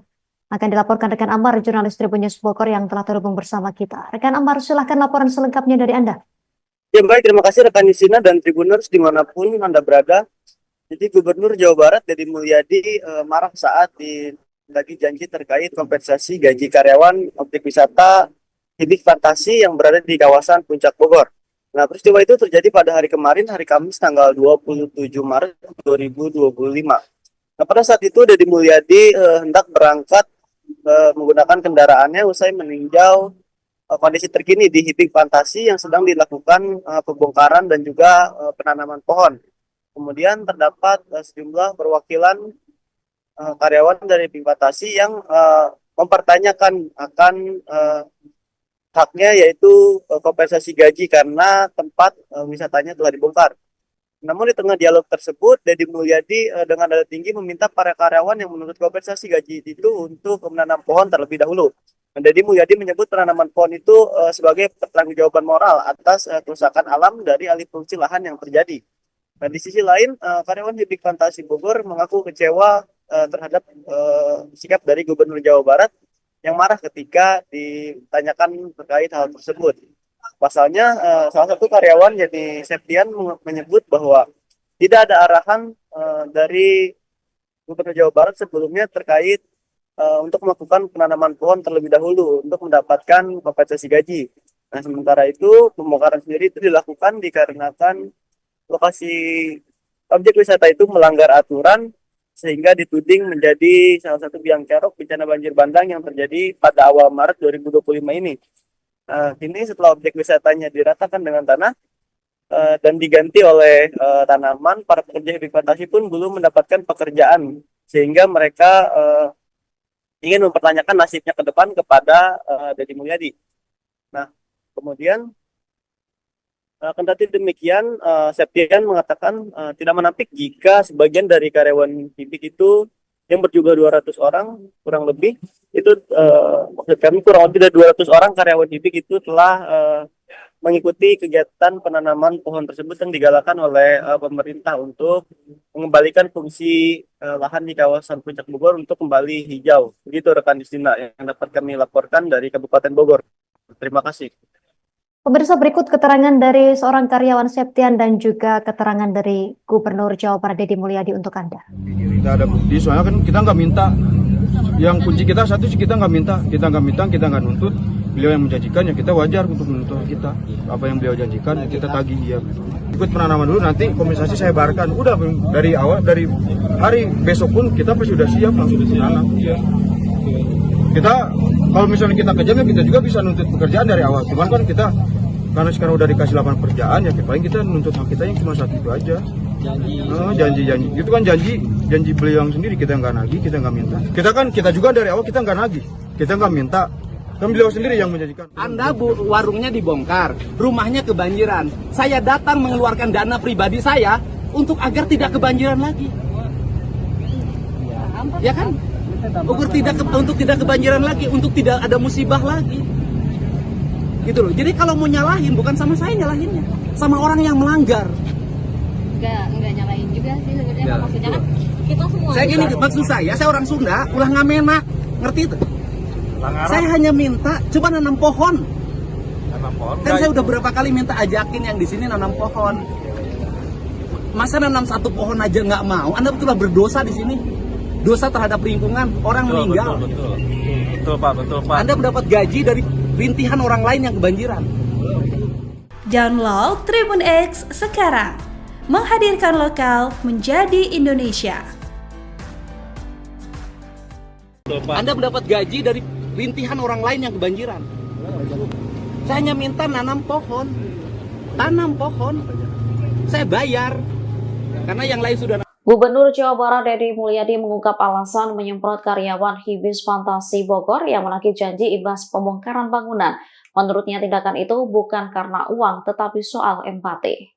akan dilaporkan rekan Amar, jurnalis Tribun News Bogor yang telah terhubung bersama kita. Rekan Amar, silahkan laporan selengkapnya dari Anda. Ya baik, terima kasih rekan Yusina dan Tribuners dimanapun Anda berada. Jadi Gubernur Jawa Barat Deddy Mulyadi marah saat lagi janji terkait kompensasi gaji karyawan objek wisata Hibix Fantasi yang berada di kawasan Puncak Bogor. Nah, peristiwa itu terjadi pada hari kemarin, hari Kamis tanggal 27 Maret 2025. Nah, pada saat itu Deddy Mulyadi hendak berangkat menggunakan kendaraannya usai meninjau kondisi terkini di Hibix Fantasi yang sedang dilakukan pembongkaran dan juga penanaman pohon. Kemudian terdapat sejumlah perwakilan karyawan dari Hibix Fantasi yang mempertanyakan akan haknya, yaitu kompensasi gaji karena tempat wisatanya telah dibongkar. Namun di tengah dialog tersebut, Deddy Mulyadi dengan nada tinggi meminta para karyawan yang menuntut kompensasi gaji itu untuk menanam pohon terlebih dahulu. Deddy Mulyadi menyebut penanaman pohon itu sebagai pertanggungjawaban moral atas kerusakan alam dari alih fungsi lahan yang terjadi. Dan di sisi lain, karyawan Hibik Fantasi Bogor mengaku kecewa terhadap sikap dari Gubernur Jawa Barat yang marah ketika ditanyakan terkait hal tersebut. Pasalnya, salah satu karyawan yakni Septian menyebut bahwa tidak ada arahan dari Gubernur Jawa Barat sebelumnya terkait untuk melakukan penanaman pohon terlebih dahulu untuk mendapatkan kompensasi gaji. Nah, sementara itu pembongkaran sendiri itu dilakukan dikarenakan lokasi objek wisata itu melanggar aturan sehingga dituding menjadi salah satu biang kerok bencana banjir bandang yang terjadi pada awal Maret 2025 ini. Kini setelah objek wisatanya diratakan dengan tanah dan diganti oleh tanaman, para pekerja Hibik Fantasi pun belum mendapatkan pekerjaan sehingga mereka ingin mempertanyakan nasibnya ke depan kepada Deddy Mulyadi. Nah, kemudian kendati demikian, Septian mengatakan tidak menampik jika sebagian dari karyawan Hibik itu yang berjumlah 200 orang kurang lebih itu maksud kami kurang lebih dari 200 orang karyawan Hibik itu telah mengikuti kegiatan penanaman pohon tersebut yang digalakan oleh pemerintah untuk mengembalikan fungsi lahan di kawasan Puncak Bogor untuk kembali hijau. Begitu rekan Justina yang dapat kami laporkan dari Kabupaten Bogor. Terima kasih. Pemirsa, berikut keterangan dari seorang karyawan Septian dan juga keterangan dari Gubernur Jawa Barat Deddy Mulyadi untuk Anda. Tidak ada bukti, soalnya kan kita nggak minta. Yang kunci kita satu sih kita nggak minta, kita nggak nuntut. Beliau yang menjanjikan ya kita wajar untuk menuntut kita. Apa yang beliau janjikan kita tagih ya. Ikut penanaman dulu, nanti kompensasi saya bayarkan. Udah dari awal, dari hari besok pun kita pasti sudah siap langsung menanam. Ya. Kita kalau misalnya kita kejam ya kita juga bisa nuntut pekerjaan dari awal. Cuman kan kita karena sekarang udah dikasih lapangan pekerjaan ya paling kita nuntut hak kita yang cuma satu itu aja. Janji. Itu kan janji beliau yang sendiri, kita nggak nagih, kita nggak minta. Kita juga dari awal kita nggak nagih, kita nggak minta. Kan beliau sendiri yang menjanjikan. Anda warungnya dibongkar, rumahnya kebanjiran. Saya datang mengeluarkan dana pribadi saya untuk agar tidak kebanjiran lagi. Ya kan? Untuk tidak kebanjiran lagi, untuk tidak ada musibah lagi. Gitu loh. Jadi kalau mau nyalahin bukan sama saya nyalahinnya, sama orang yang melanggar. Enggak nyalahin juga sih sebenarnya, maksudnya kan kita semua. Saya gini, maksud saya orang Sunda ulah ngamenak, ngerti itu? Saya hanya minta coba nanam pohon. Kan saya udah berapa kali minta ajakin yang di sini nanam pohon. Masa nanam satu pohon aja nggak mau? Anda betul berdosa di sini. Dosa terhadap lingkungan, orang meninggal. Betul Pak. Anda mendapat gaji dari rintihan orang lain yang kebanjiran. Download Tribun X sekarang. Menghadirkan lokal menjadi Indonesia. Anda mendapat gaji dari rintihan orang lain yang kebanjiran. Saya hanya minta nanam pohon. Tanam pohon. Saya bayar. Karena yang lain sudah. Gubernur Jawa Barat Deddy Mulyadi mengungkap alasan menyemprot karyawan Hibis Fantasi Bogor yang menagih janji imbas pembongkaran bangunan. Menurutnya tindakan itu bukan karena uang tetapi soal empati.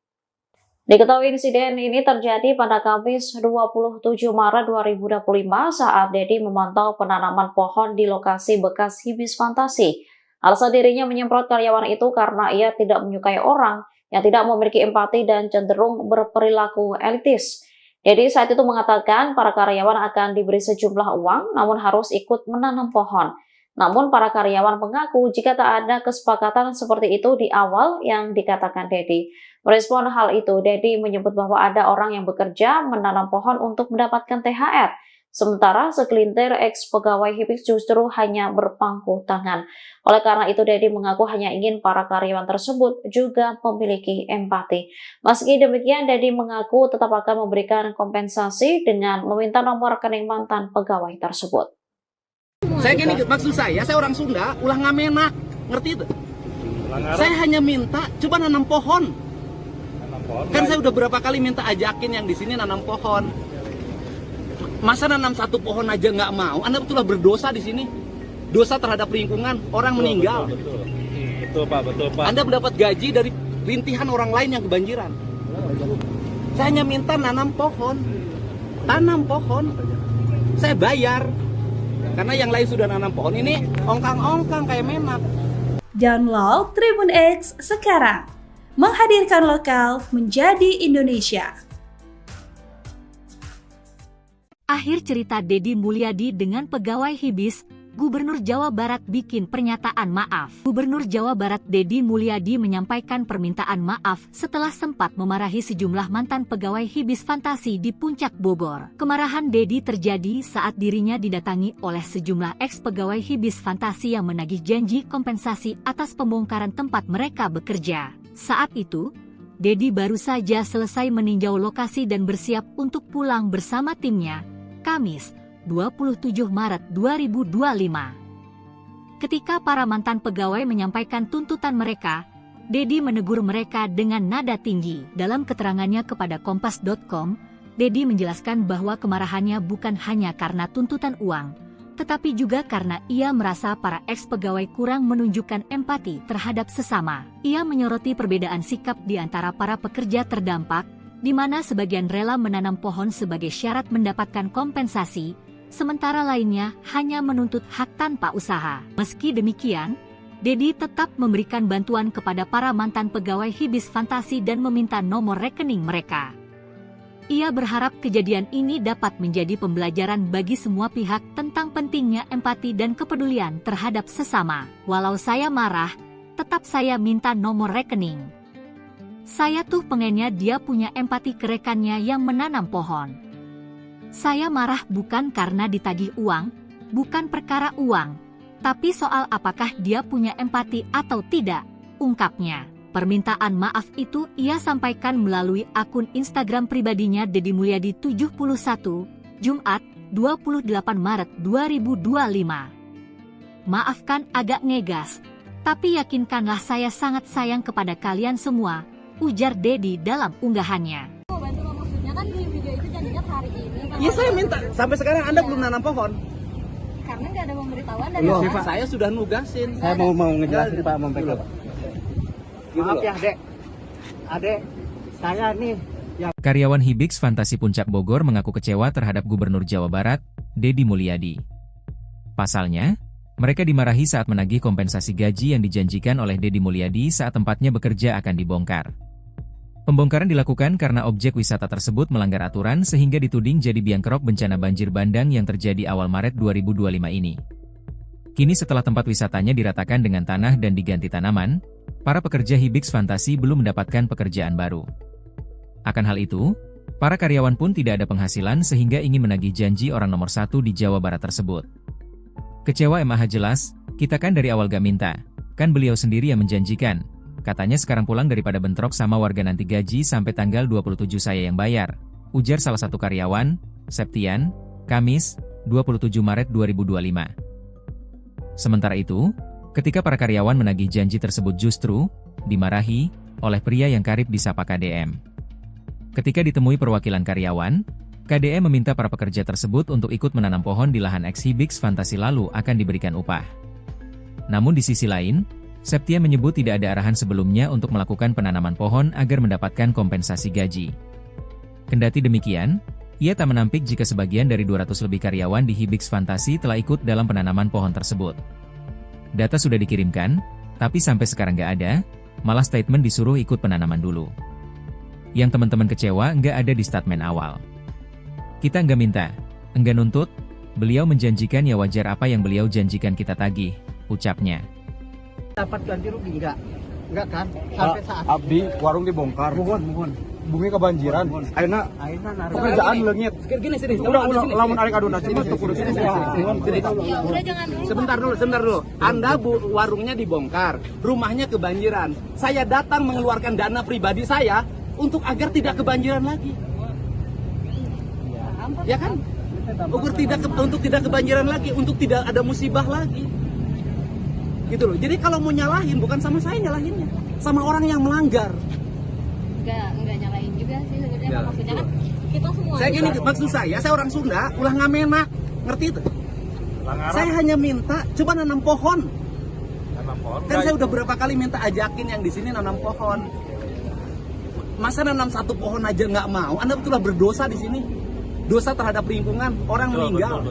Diketahui insiden ini terjadi pada Kamis 27 Maret 2025 saat Deddy memantau penanaman pohon di lokasi bekas Hibis Fantasi. Alasan dirinya menyemprot karyawan itu karena ia tidak menyukai orang yang tidak memiliki empati dan cenderung berperilaku elitis. Deddy saat itu mengatakan para karyawan akan diberi sejumlah uang namun harus ikut menanam pohon. Namun para karyawan mengaku jika tak ada kesepakatan seperti itu di awal yang dikatakan Deddy. Merespon hal itu, Deddy menyebut bahwa ada orang yang bekerja menanam pohon untuk mendapatkan THR. Sementara segelintir ex-pegawai Hibis justru hanya berpangku tangan. Oleh karena itu, Deddy mengaku hanya ingin para karyawan tersebut juga memiliki empati. Meski demikian, Deddy mengaku tetap akan memberikan kompensasi dengan meminta nomor rekening mantan pegawai tersebut. Saya gini, maksud saya orang Sunda ulah ngamenak, ngerti itu? Saya hanya minta coba nanam pohon. Kan saya udah berapa kali minta ajakin yang di sini nanam pohon. Masa nanam satu pohon aja nggak mau? Anda betul berdosa di sini. Dosa terhadap lingkungan, orang meninggal. Betul Pak. Anda mendapat gaji dari rintihan orang lain yang kebanjiran. Saya hanya minta nanam pohon. Tanam pohon. Saya bayar. Karena yang lain sudah nanam pohon, ini ongkang-ongkang kayak menak. Download Tribun X sekarang. Menghadirkan lokal menjadi Indonesia. Akhir cerita Deddy Mulyadi dengan pegawai Hibis, Gubernur Jawa Barat bikin pernyataan maaf. Gubernur Jawa Barat Deddy Mulyadi menyampaikan permintaan maaf setelah sempat memarahi sejumlah mantan pegawai Hibis Fantasi di Puncak Bogor. Kemarahan Deddy terjadi saat dirinya didatangi oleh sejumlah ex-pegawai Hibis Fantasi yang menagih janji kompensasi atas pembongkaran tempat mereka bekerja. Saat itu, Deddy baru saja selesai meninjau lokasi dan bersiap untuk pulang bersama timnya, Kamis, 27 Maret 2025. Ketika para mantan pegawai menyampaikan tuntutan mereka, Deddy menegur mereka dengan nada tinggi. Dalam keterangannya kepada Kompas.com, Deddy menjelaskan bahwa kemarahannya bukan hanya karena tuntutan uang, tetapi juga karena ia merasa para ex-pegawai kurang menunjukkan empati terhadap sesama. Ia menyoroti perbedaan sikap di antara para pekerja terdampak, di mana sebagian rela menanam pohon sebagai syarat mendapatkan kompensasi, sementara lainnya hanya menuntut hak tanpa usaha. Meski demikian, Deddy tetap memberikan bantuan kepada para mantan pegawai Hibis Fantasi dan meminta nomor rekening mereka. Ia berharap kejadian ini dapat menjadi pembelajaran bagi semua pihak tentang pentingnya empati dan kepedulian terhadap sesama. Walau saya marah, tetap saya minta nomor rekening. Saya tuh pengennya dia punya empati ke rekannya yang menanam pohon. Saya marah bukan karena ditagih uang, bukan perkara uang, tapi soal apakah dia punya empati atau tidak, ungkapnya. Permintaan maaf itu ia sampaikan melalui akun Instagram pribadinya Deddy Mulyadi 71, Jumat, 28 Maret 2025. Maafkan agak ngegas, tapi yakinkanlah saya sangat sayang kepada kalian semua, ujar Deddy dalam unggahannya. Maksudnya kan di video itu janjinya hari ini. Iya, saya minta. Sampai sekarang Anda belum nanam pohon. Karena nggak ada pemberitahuan dari Loh, saya sudah nugasin. Saya mau ngejelasin Pak, mau pegang. Maaf ya, Adek, saya nih yang... Karyawan Hibis Fantasi Puncak Bogor mengaku kecewa terhadap Gubernur Jawa Barat, Deddy Mulyadi. Pasalnya, mereka dimarahi saat menagih kompensasi gaji yang dijanjikan oleh Deddy Mulyadi saat tempatnya bekerja akan dibongkar. Pembongkaran dilakukan karena objek wisata tersebut melanggar aturan sehingga dituding jadi biang kerok bencana banjir bandang yang terjadi awal Maret 2025 ini. Kini setelah tempat wisatanya diratakan dengan tanah dan diganti tanaman, para pekerja Hibis Fantasi belum mendapatkan pekerjaan baru. Akan hal itu, para karyawan pun tidak ada penghasilan sehingga ingin menagih janji orang nomor 1 di Jawa Barat tersebut. Kecewa MAH jelas, kita kan dari awal gak minta, kan beliau sendiri yang menjanjikan. Katanya sekarang pulang daripada bentrok sama warga nanti gaji sampai tanggal 27 saya yang bayar, ujar salah satu karyawan, Septian, Kamis, 27 Maret 2025. Sementara itu, ketika para karyawan menagih janji tersebut justru dimarahi oleh pria yang karib disapa KDM. Ketika ditemui perwakilan karyawan, KDM meminta para pekerja tersebut untuk ikut menanam pohon di lahan ex-Hibis Fantasi lalu akan diberikan upah. Namun di sisi lain, Septian menyebut tidak ada arahan sebelumnya untuk melakukan penanaman pohon agar mendapatkan kompensasi gaji. Kendati demikian, ia tak menampik jika sebagian dari 200 lebih karyawan di Hibis Fantasi telah ikut dalam penanaman pohon tersebut. Data sudah dikirimkan, tapi sampai sekarang nggak ada, malah statement disuruh ikut penanaman dulu. Yang teman-teman kecewa nggak ada di statement awal. Kita nggak minta, nggak nuntut, beliau menjanjikan ya wajar apa yang beliau janjikan kita tagih, ucapnya. Dapat ganti rugi enggak kan? Sampai saat Abdi warung dibongkar. Mohon. Bumi kebanjiran. Ayeuna pekerjaan leungit. Sini. Udah lamun arek aduna cuma tuh kudu sini. Udah jangan dulu. Sebentar dulu. Anda warungnya dibongkar, rumahnya kebanjiran. Saya datang mengeluarkan dana pribadi saya untuk agar tidak kebanjiran lagi. Ya kan? Untuk tidak kebanjiran lagi, untuk tidak ada musibah lagi. Gitu loh. Jadi kalau mau nyalahin bukan sama saya nyalahinnya, sama orang yang melanggar. Enggak nyalain juga sih sebenarnya. Maksudnya kan kita semua. Saya gini, maksud saya orang Sunda, ulah ngamenak, ngerti itu? Saya hanya minta coba nanam pohon. Kan saya udah berapa kali minta ajakin yang di sini nanam pohon. Masa nanam satu pohon aja nggak mau? Anda betullah berdosa di sini. Dosa terhadap lingkungan, orang meninggal.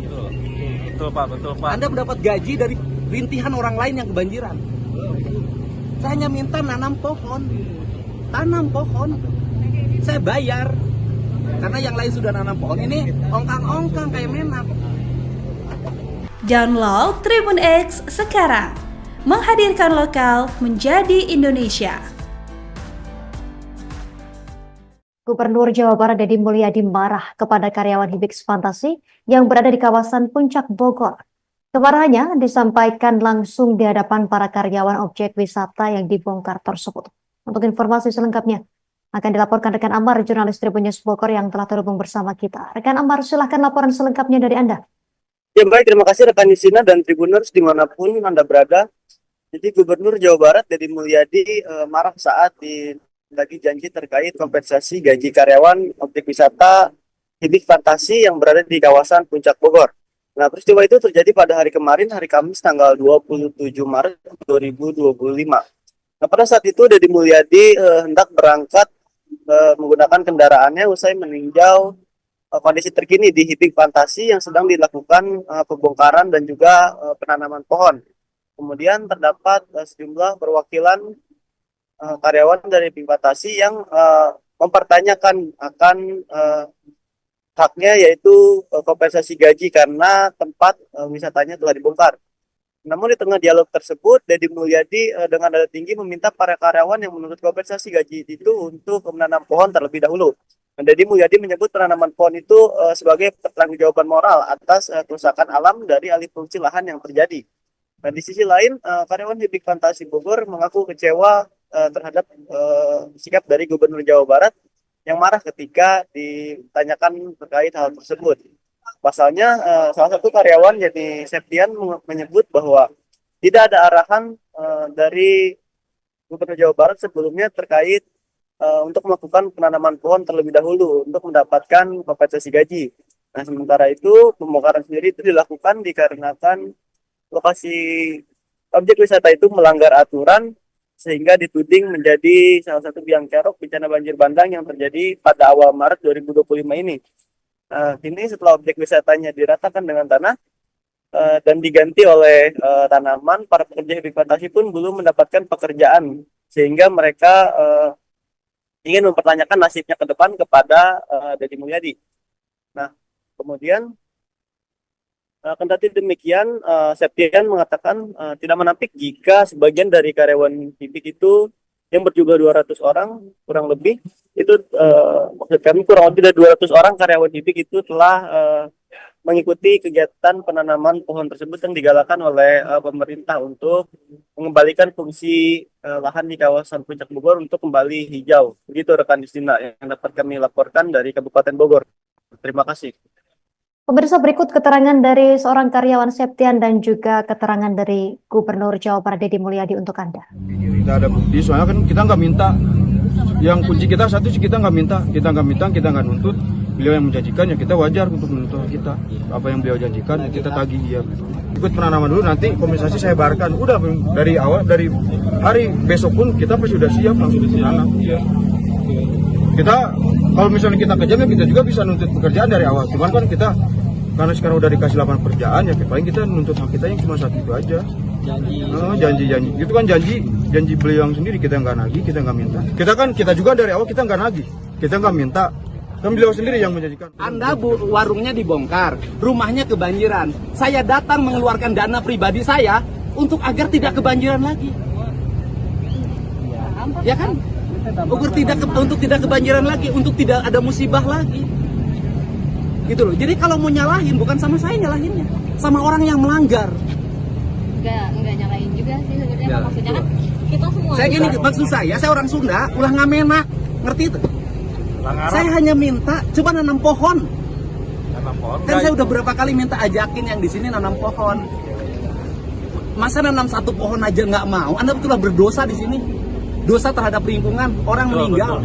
Betul Pak, betul Pak. Anda mendapat gaji dari rintihan orang lain yang kebanjiran. Saya hanya minta nanam pohon. Tanam pohon. Saya bayar. Karena yang lain sudah nanam pohon, ini ongkang-ongkang kayak menak. Download Tribun X sekarang. Menghadirkan lokal menjadi Indonesia. Gubernur Jawa Barat Deddy Mulyadi marah kepada karyawan Hibix Fantasi yang berada di kawasan Puncak Bogor. Kemarahannya disampaikan langsung di hadapan para karyawan objek wisata yang dibongkar tersebut. Untuk informasi selengkapnya akan dilaporkan rekan Amar, jurnalis Tribun News Bogor yang telah terhubung bersama kita. Rekan Amar, silahkan laporan selengkapnya dari Anda. Ya baik, terima kasih rekan Yusina dan Tribuners dimanapun Anda berada. Jadi Gubernur Jawa Barat Deddy Mulyadi marah saat lagi janji terkait kompensasi gaji karyawan objek wisata Hibix Fantasi yang berada di kawasan Puncak Bogor. Nah, peristiwa itu terjadi pada hari kemarin, hari Kamis tanggal 27 Maret 2025. Nah, pada saat itu Deddy Mulyadi hendak berangkat menggunakan kendaraannya usai meninjau kondisi terkini di Hibix Fantasi yang sedang dilakukan pembongkaran dan juga penanaman pohon. Kemudian terdapat sejumlah perwakilan karyawan dari Hibix Fantasi yang mempertanyakan akan haknya, yaitu kompensasi gaji karena tempat wisatanya telah dibongkar. Namun di tengah dialog tersebut, Deddy Mulyadi dengan nada tinggi meminta para karyawan yang menuntut kompensasi gaji itu untuk menanam pohon terlebih dahulu. Deddy Mulyadi menyebut penanaman pohon itu sebagai pertanggungjawaban moral atas kerusakan alam dari alih fungsi lahan yang terjadi. Dan di sisi lain, karyawan Hibix Fantasi Bogor mengaku kecewa terhadap sikap dari Gubernur Jawa Barat yang marah ketika ditanyakan terkait hal tersebut. Pasalnya, salah satu karyawan yakni Septian menyebut bahwa tidak ada arahan dari Gubernur Jawa Barat sebelumnya terkait untuk melakukan penanaman pohon terlebih dahulu untuk mendapatkan kompensasi gaji. Nah, sementara itu pembongkaran sendiri itu dilakukan dikarenakan lokasi objek wisata itu melanggar aturan sehingga dituding menjadi salah satu biang kerok bencana banjir bandang yang terjadi pada awal Maret 2025 ini. Kini setelah objek wisatanya diratakan dengan tanah dan diganti oleh tanaman, para pekerja Hibix Fantasi pun belum mendapatkan pekerjaan sehingga mereka ingin mempertanyakan nasibnya ke depan kepada Deddy Mulyadi. Nah, kemudian kendati demikian, Septian mengatakan tidak menampik jika sebagian dari karyawan Hibix itu yang berjumlah 200 orang kurang lebih itu maksud kami kurang lebih dari 200 orang karyawan Hibix itu telah mengikuti kegiatan penanaman pohon tersebut yang digalakan oleh pemerintah untuk mengembalikan fungsi lahan di kawasan Puncak Bogor untuk kembali hijau. Begitu rekan Justina yang dapat kami laporkan dari Kabupaten Bogor. Terima kasih. Pemirsa, berikut keterangan dari seorang karyawan Septian dan juga keterangan dari Gubernur Jawa Barat Deddy Mulyadi untuk Anda. Tidak ada bukti, soalnya kan kita nggak minta. Yang kunci kita satu sih, kita nggak minta, kita nggak nuntut. Beliau yang menjanjikan, ya kita wajar untuk menuntut kita. Apa yang beliau janjikan, kita tagih ya. Ikut penanaman dulu, nanti kompensasi saya bayarkan. Udah dari awal, dari hari besok pun kita pasti sudah siap langsung menanam. Kita kalau misalnya kita kejam ya kita juga bisa nuntut pekerjaan dari awal. Cuman kan kita karena sekarang udah dikasih lapangan pekerjaan ya paling kita nuntut hak kita yang cuma satu itu aja. Janji. Itu kan janji beliau yang sendiri, kita nggak nagih, kita nggak minta. Kita juga dari awal kita nggak nagih, kita nggak minta. Kan beliau sendiri yang menjanjikan. Anda warungnya dibongkar, rumahnya kebanjiran. Saya datang mengeluarkan dana pribadi saya untuk agar tidak kebanjiran lagi. Ya kan? Untuk tidak kebanjiran lagi, untuk tidak ada musibah lagi. Gitu loh. Jadi kalau mau nyalahin bukan sama saya nyalahinnya, sama orang yang melanggar. Enggak nyalahin juga sih sebenarnya, maksudnya kan kita semua. Saya gini, maksud saya orang Sunda ulah ngamenak, ngerti itu? Saya hanya minta coba nanam pohon. Kan saya udah berapa kali minta ajakin yang di sini nanam pohon. Masa nanam satu pohon aja nggak mau? Anda betullah berdosa di sini. Dosa terhadap lingkungan, orang meninggal.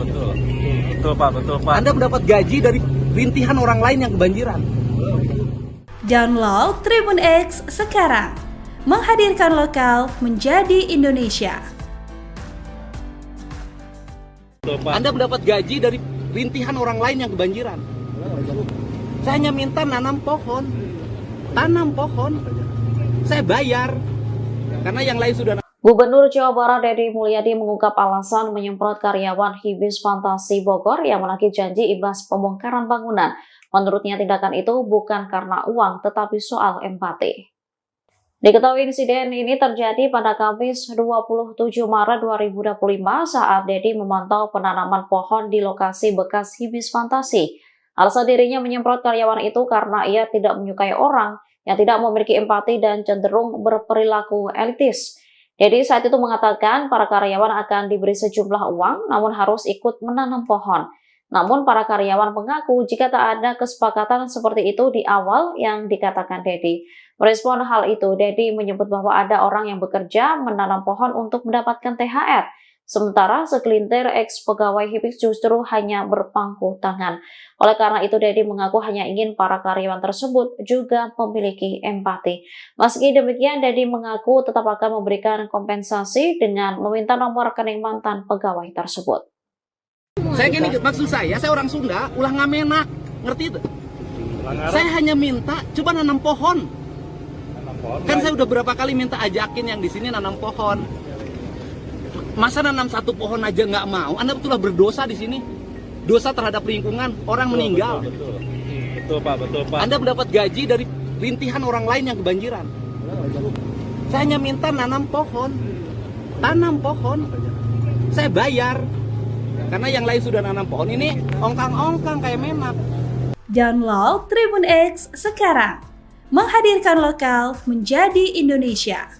Betul Pak. Anda mendapat gaji dari rintihan orang lain yang kebanjiran. Download Tribun X sekarang. Menghadirkan lokal menjadi Indonesia. Anda mendapat gaji dari rintihan orang lain yang kebanjiran. Saya hanya minta nanam pohon. Saya bayar. Karena yang lain sudah. Gubernur Jawa Barat Deddy Mulyadi mengungkap alasan menyemprot karyawan Hibis Fantasi Bogor yang menagih janji imbas pembongkaran bangunan. Menurutnya tindakan itu bukan karena uang tetapi soal empati. Diketahui insiden ini terjadi pada Kamis 27 Maret 2025 saat Deddy memantau penanaman pohon di lokasi bekas Hibis Fantasi. Alasan dirinya menyemprot karyawan itu karena ia tidak menyukai orang yang tidak memiliki empati dan cenderung berperilaku elitis. Deddy saat itu mengatakan para karyawan akan diberi sejumlah uang namun harus ikut menanam pohon. Namun para karyawan mengaku jika tak ada kesepakatan seperti itu di awal yang dikatakan Deddy. Merespon hal itu, Deddy menyebut bahwa ada orang yang bekerja menanam pohon untuk mendapatkan THR. Sementara segelintir ex-pegawai Hibis justru hanya berpangku tangan. Oleh karena itu, Deddy mengaku hanya ingin para karyawan tersebut juga memiliki empati. Meski demikian, Deddy mengaku tetap akan memberikan kompensasi dengan meminta nomor rekening mantan pegawai tersebut. Saya gini, maksud saya orang Sunda, ulah ngamenak, ngerti itu? Saya hanya minta, coba nanam pohon. Kan saya udah berapa kali minta ajakin yang di sini nanam pohon. Masa nanam satu pohon aja nggak mau? Anda betullah berdosa di sini. Dosa terhadap lingkungan, orang meninggal. Betul Pak. Anda mendapat gaji dari rintihan orang lain yang kebanjiran. Saya hanya minta nanam pohon. Saya bayar. Karena yang lain sudah nanam pohon, ini ongkang-ongkang kayak memak. Download Tribun X sekarang. Menghadirkan lokal menjadi Indonesia.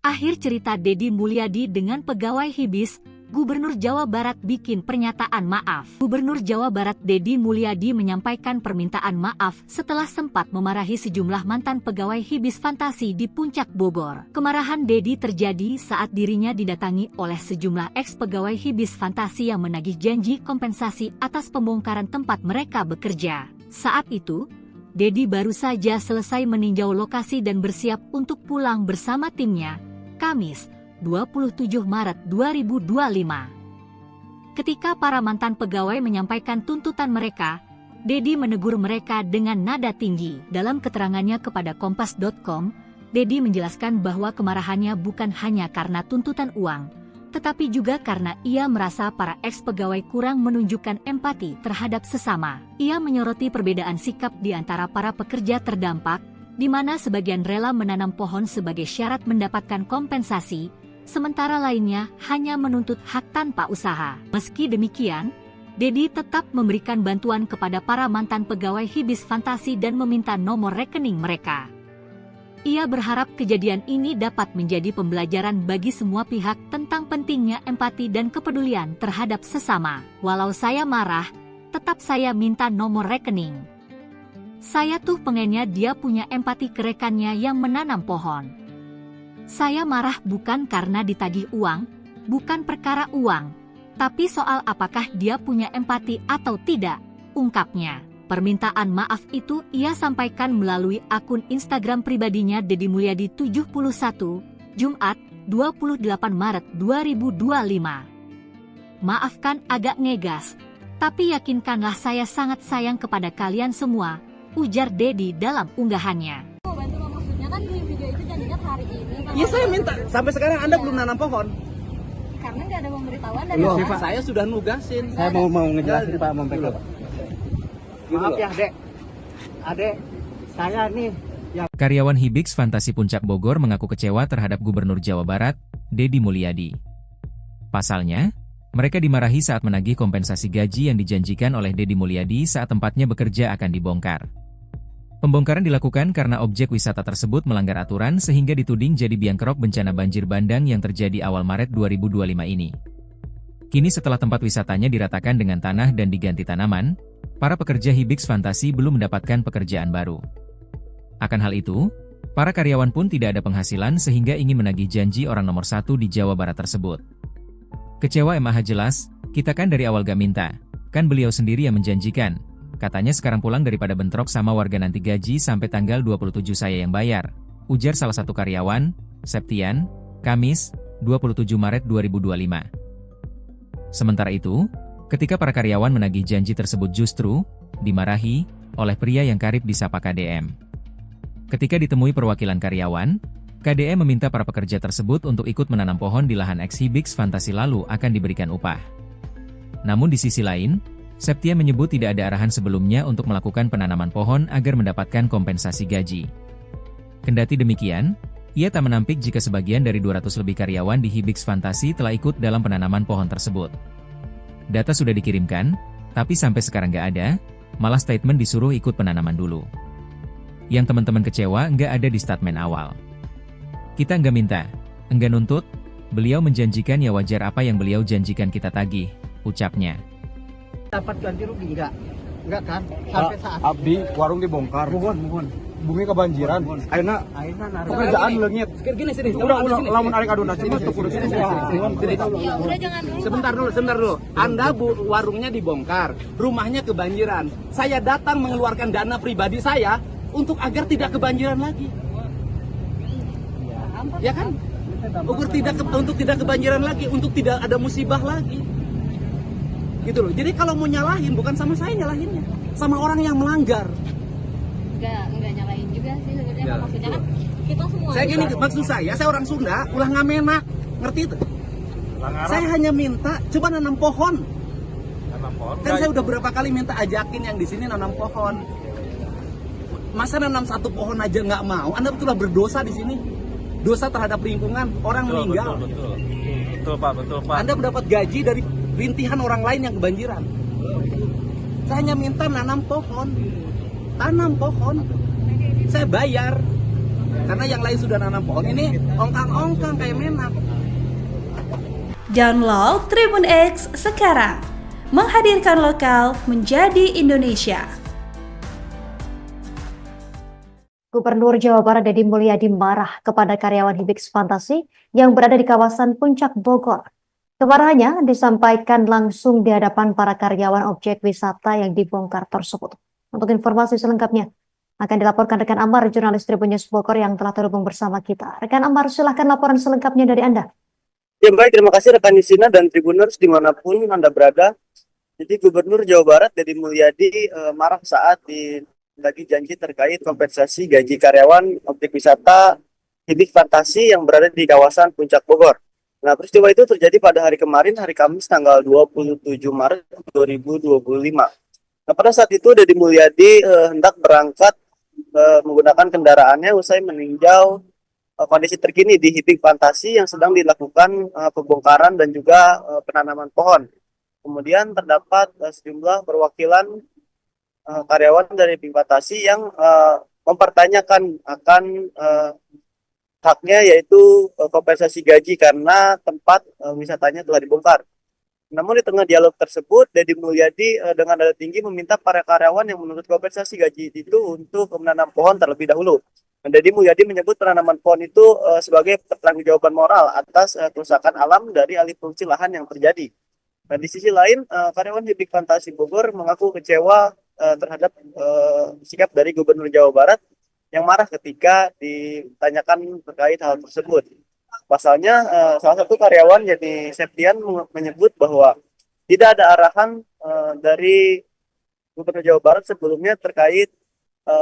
Akhir cerita Deddy Mulyadi dengan pegawai Hibis, Gubernur Jawa Barat bikin pernyataan maaf. Gubernur Jawa Barat Deddy Mulyadi menyampaikan permintaan maaf setelah sempat memarahi sejumlah mantan pegawai Hibis Fantasi di Puncak Bogor. Kemarahan Deddy terjadi saat dirinya didatangi oleh sejumlah ex-pegawai Hibis Fantasi yang menagih janji kompensasi atas pembongkaran tempat mereka bekerja. Saat itu, Deddy baru saja selesai meninjau lokasi dan bersiap untuk pulang bersama timnya, Kamis 27 Maret 2025. Ketika para mantan pegawai menyampaikan tuntutan mereka, Deddy menegur mereka dengan nada tinggi. Dalam keterangannya kepada Kompas.com, Deddy menjelaskan bahwa kemarahannya bukan hanya karena tuntutan uang, tetapi juga karena ia merasa para ex-pegawai kurang menunjukkan empati terhadap sesama. Ia menyoroti perbedaan sikap di antara para pekerja terdampak, di mana sebagian rela menanam pohon sebagai syarat mendapatkan kompensasi, sementara lainnya hanya menuntut hak tanpa usaha. Meski demikian, Deddy tetap memberikan bantuan kepada para mantan pegawai Hibis Fantasi dan meminta nomor rekening mereka. Ia berharap kejadian ini dapat menjadi pembelajaran bagi semua pihak tentang pentingnya empati dan kepedulian terhadap sesama. Walau saya marah, tetap saya minta nomor rekening. Saya tuh pengennya dia punya empati ke rekannya yang menanam pohon. Saya marah bukan karena ditagih uang, bukan perkara uang, tapi soal apakah dia punya empati atau tidak, ungkapnya. Permintaan maaf itu ia sampaikan melalui akun Instagram pribadinya Deddy Mulyadi 71, Jumat 28 Maret 2025. Maafkan agak ngegas, tapi yakinkanlah saya sangat sayang kepada kalian semua, ujar Deddy dalam unggahannya. Maksudnya kan di video itu janjinya hari ini. Iya saya minta, sampai sekarang Anda belum nanam pohon. Karena nggak ada pemberitahuan dari Loh, saya sudah nugasin. Saya mau ngejelasin Pak, mau pegang. Maaf ya adek, saya nih yang... Karyawan Hibis Fantasi Puncak Bogor mengaku kecewa terhadap Gubernur Jawa Barat, Deddy Mulyadi. Pasalnya, mereka dimarahi saat menagih kompensasi gaji yang dijanjikan oleh Deddy Mulyadi saat tempatnya bekerja akan dibongkar. Pembongkaran dilakukan karena objek wisata tersebut melanggar aturan sehingga dituding jadi biang kerok bencana banjir bandang yang terjadi awal Maret 2025 ini. Kini setelah tempat wisatanya diratakan dengan tanah dan diganti tanaman, para pekerja Hibis Fantasi belum mendapatkan pekerjaan baru. Akan hal itu, para karyawan pun tidak ada penghasilan sehingga ingin menagih janji orang nomor 1 di Jawa Barat tersebut. Kecewa MAH jelas, kita kan dari awal gak minta, kan beliau sendiri yang menjanjikan. Katanya sekarang pulang daripada bentrok sama warga nanti gaji sampai tanggal 27 saya yang bayar, ujar salah satu karyawan, Septian, Kamis 27 Maret 2025. Sementara itu, ketika para karyawan menagih janji tersebut justru dimarahi oleh pria yang karib disapa KDM. Ketika ditemui perwakilan karyawan, KDM meminta para pekerja tersebut untuk ikut menanam pohon di lahan eks-Hibix Fantasi lalu akan diberikan upah. Namun di sisi lain, Septian menyebut tidak ada arahan sebelumnya untuk melakukan penanaman pohon agar mendapatkan kompensasi gaji. Kendati demikian, ia tak menampik jika sebagian dari 200 lebih karyawan di Hibix Fantasi telah ikut dalam penanaman pohon tersebut. Data sudah dikirimkan, tapi sampai sekarang nggak ada, malah statement disuruh ikut penanaman dulu. Yang teman-teman kecewa nggak ada di statement awal. Kita nggak minta, nggak nuntut, beliau menjanjikan ya wajar apa yang beliau janjikan kita tagih, ucapnya. Dapat ganti rugi enggak kan? Sampai saat Abdi warung dibongkar. mohon. Bumi kebanjiran. Ayeuna pekerjaan leungit. Sini. Udah lamun arek aduna sini tuh kudu sini. Ya udah jangan dulu. Sebentar dulu. Anda warungnya dibongkar, rumahnya kebanjiran. Saya datang mengeluarkan dana pribadi saya untuk agar tidak kebanjiran lagi. Ya kan? Untuk tidak kebanjiran lagi, untuk tidak ada musibah lagi. Gitu loh. Jadi kalau mau nyalahin bukan sama saya nyalahinnya, sama orang yang melanggar. Enggak nyalain juga sih sebenarnya. Maksudnya kan kita semua. Saya gini, maksud saya orang Sunda ulah ngamenak, ngerti itu? Saya hanya minta coba nanam pohon. Kan saya udah berapa kali minta ajakin yang di sini nanam pohon. Masa nanam satu pohon aja nggak mau? Anda betullah berdosa di sini. Dosa terhadap lingkungan, orang meninggal. Betul Pak. Anda mendapat gaji dari rintihan orang lain yang kebanjiran. Saya hanya minta nanam pohon. Tanam pohon. Saya bayar. Karena yang lain sudah nanam pohon, ini ongkang-ongkang kayak menak. Download Tribun X sekarang. Menghadirkan lokal menjadi Indonesia. Gubernur Jawa Barat Deddy Mulyadi marah kepada karyawan Hibix Fantasi yang berada di kawasan Puncak Bogor. Kemarahannya disampaikan langsung di hadapan para karyawan objek wisata yang dibongkar tersebut. Untuk informasi selengkapnya akan dilaporkan rekan Amar, jurnalis Tribun News Bogor yang telah terhubung bersama kita. Rekan Amar, silahkan laporan selengkapnya dari Anda. Ya baik, terima kasih rekan Nisina dan Tribuners dimanapun Anda berada. Jadi Gubernur Jawa Barat Deddy Mulyadi marah saat lagi janji terkait kompensasi gaji karyawan objek wisata Hibix Fantasi yang berada di kawasan Puncak Bogor. Nah, peristiwa itu terjadi pada hari kemarin, hari Kamis tanggal 27 Maret 2025. Nah, pada saat itu Deddy Mulyadi hendak berangkat menggunakan kendaraannya usai meninjau kondisi terkini di Hibix Fantasi yang sedang dilakukan pembongkaran dan juga penanaman pohon. Kemudian terdapat sejumlah perwakilan karyawan dari Hibix Fantasi yang mempertanyakan akan haknya, yaitu kompensasi gaji karena tempat wisatanya telah dibongkar. Namun di tengah dialog tersebut, Deddy Mulyadi dengan nada tinggi meminta para karyawan yang menuntut kompensasi gaji itu untuk menanam pohon terlebih dahulu. Deddy Mulyadi menyebut penanaman pohon itu sebagai pertanggungjawaban moral atas kerusakan alam dari alih fungsi lahan yang terjadi. Dan di sisi lain, karyawan Hibix Fantasi Bogor mengaku kecewa terhadap sikap dari Gubernur Jawa Barat yang marah ketika ditanyakan terkait hal tersebut. Pasalnya, salah satu karyawan yakni Septian menyebut bahwa tidak ada arahan dari Gubernur Jawa Barat sebelumnya terkait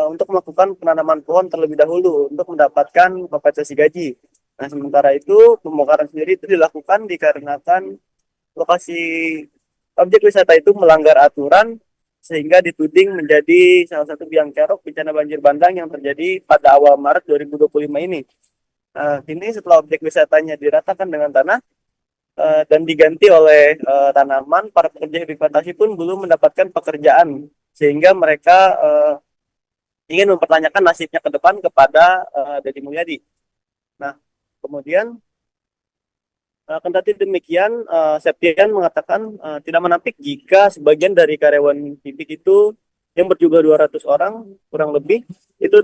untuk melakukan penanaman pohon terlebih dahulu untuk mendapatkan kompensasi gaji. Nah, sementara itu pembongkaran sendiri itu dilakukan dikarenakan lokasi objek wisata itu melanggar aturan sehingga dituding menjadi salah satu biang kerok bencana banjir bandang yang terjadi pada awal Maret 2025 ini. Kini setelah objek wisatanya diratakan dengan tanah dan diganti oleh tanaman, para pekerja Hibix Fantasi pun belum mendapatkan pekerjaan sehingga mereka ingin mempertanyakan nasibnya ke depan kepada Deddy Mulyadi. Nah, kemudian kendati demikian, Septian mengatakan tidak menampik jika sebagian dari karyawan Hibix itu yang berjumlah 200 orang kurang lebih itu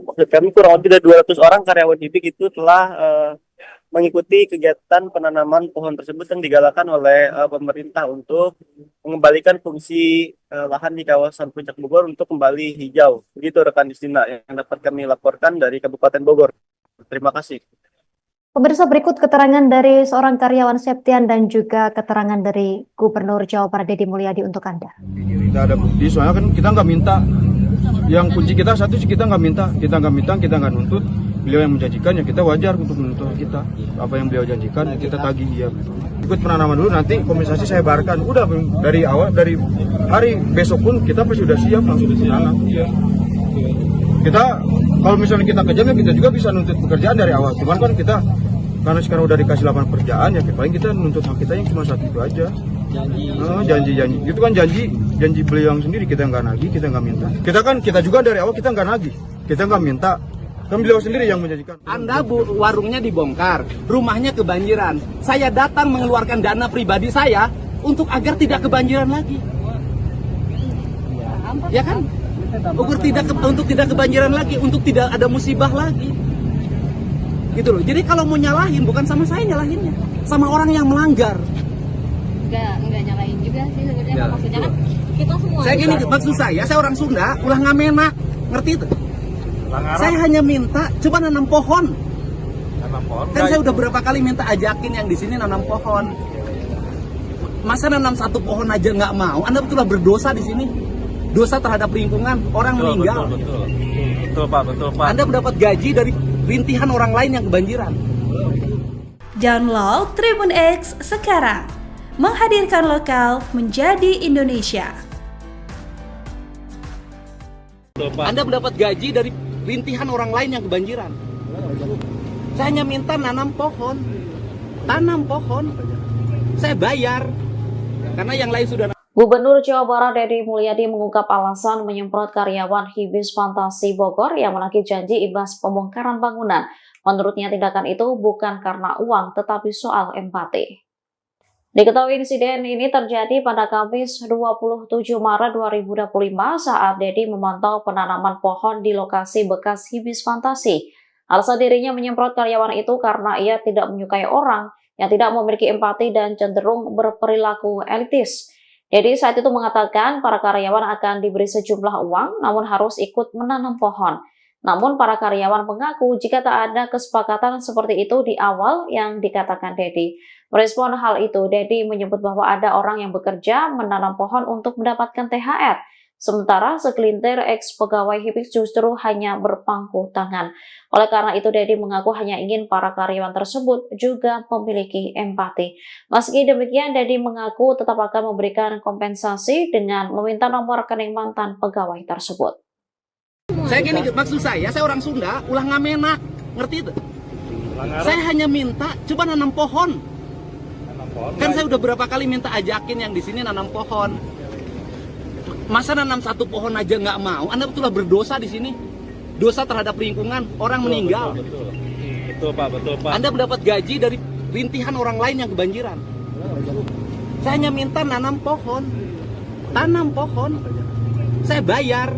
maksud kami kurang lebih dari 200 orang karyawan Hibix itu telah mengikuti kegiatan penanaman pohon tersebut yang digalakan oleh pemerintah untuk mengembalikan fungsi lahan di kawasan Puncak Bogor untuk kembali hijau. Begitu rekan Distina yang dapat kami laporkan dari Kabupaten Bogor. Terima kasih. Pemirsa, berikut keterangan dari seorang karyawan Septian dan juga keterangan dari Gubernur Jawa Barat Deddy Mulyadi untuk Anda. Kita ada bukti, soalnya kan kita nggak minta. Yang kunci kita satu sih kita nggak minta, kita nggak nuntut. Beliau yang menjanjikan ya kita wajar untuk menuntut kita. Apa yang beliau janjikan kita tagih ya. Ikut penanaman dulu, nanti kompensasi saya bayarkan. Udah dari awal, dari hari besok pun kita pasti sudah siap langsung menanam. Iya. Kita kalau misalnya kita kejam ya kita juga bisa nuntut pekerjaan dari awal. Cuman kan kita karena sekarang udah dikasih lapangan pekerjaan ya paling kita nuntut hak kita yang cuma satu itu aja. Janji itu kan janji beliau yang sendiri, kita nggak nagih, kita nggak minta. Kita juga dari awal kita nggak nagih, kita nggak minta. Kan beliau sendiri yang menjanjikan. Anda warungnya dibongkar, rumahnya kebanjiran. Saya datang mengeluarkan dana pribadi saya untuk agar tidak kebanjiran lagi. Ya kan? Untuk tidak kebanjiran lagi, untuk tidak ada musibah lagi. Gitu loh. Jadi kalau mau nyalahin bukan sama saya nyalahinnya, sama orang yang melanggar. Enggak nyalain juga sih sebenarnya, maksudnya kan kita semua. Saya gini, maksud saya orang Sunda, ulah ngamenak, ngerti itu? Saya hanya minta coba nanam pohon. Kan saya udah berapa kali minta ajakin yang di sini nanam pohon. Masa nanam satu pohon aja nggak mau? Anda betullah berdosa di sini. Dosa terhadap lingkungan, orang meninggal. Betul Pak. Anda mendapat gaji dari rintihan orang lain yang kebanjiran. Download Tribun X sekarang. Menghadirkan lokal menjadi Indonesia. Anda mendapat gaji dari rintihan orang lain yang kebanjiran. Saya hanya minta tanam pohon. Saya bayar karena yang lain sudah. Gubernur Jawa Barat Deddy Mulyadi mengungkap alasan menyemprot karyawan Hibis Fantasi Bogor yang menagih janji imbas pembongkaran bangunan. Menurutnya tindakan itu bukan karena uang tetapi soal empati. Diketahui insiden ini terjadi pada Kamis 27 Maret 2025 saat Deddy memantau penanaman pohon di lokasi bekas Hibis Fantasi. Alasan dirinya menyemprot karyawan itu karena ia tidak menyukai orang yang tidak memiliki empati dan cenderung berperilaku elitis. Deddy saat itu mengatakan para karyawan akan diberi sejumlah uang namun harus ikut menanam pohon. Namun para karyawan mengaku jika tak ada kesepakatan seperti itu di awal yang dikatakan Deddy. Merespon hal itu, Deddy menyebut bahwa ada orang yang bekerja menanam pohon untuk mendapatkan THR. Sementara segelintir ex-pegawai Hibis justru hanya berpangku tangan. Oleh karena itu, Deddy mengaku hanya ingin para karyawan tersebut juga memiliki empati. Meski demikian, Deddy mengaku tetap akan memberikan kompensasi dengan meminta nomor rekening mantan pegawai tersebut. Saya gini, maksud saya orang Sunda, ulah ngamenak, ngerti itu? Saya hanya minta coba nanam pohon. Kan saya udah berapa kali minta ajakin yang di sini nanam pohon. Masa nanam satu pohon aja nggak mau? Anda betullah berdosa di sini. Dosa terhadap lingkungan, orang meninggal. Betul Pak. Anda mendapat gaji dari rintihan orang lain yang kebanjiran. Saya hanya minta tanam pohon. Saya bayar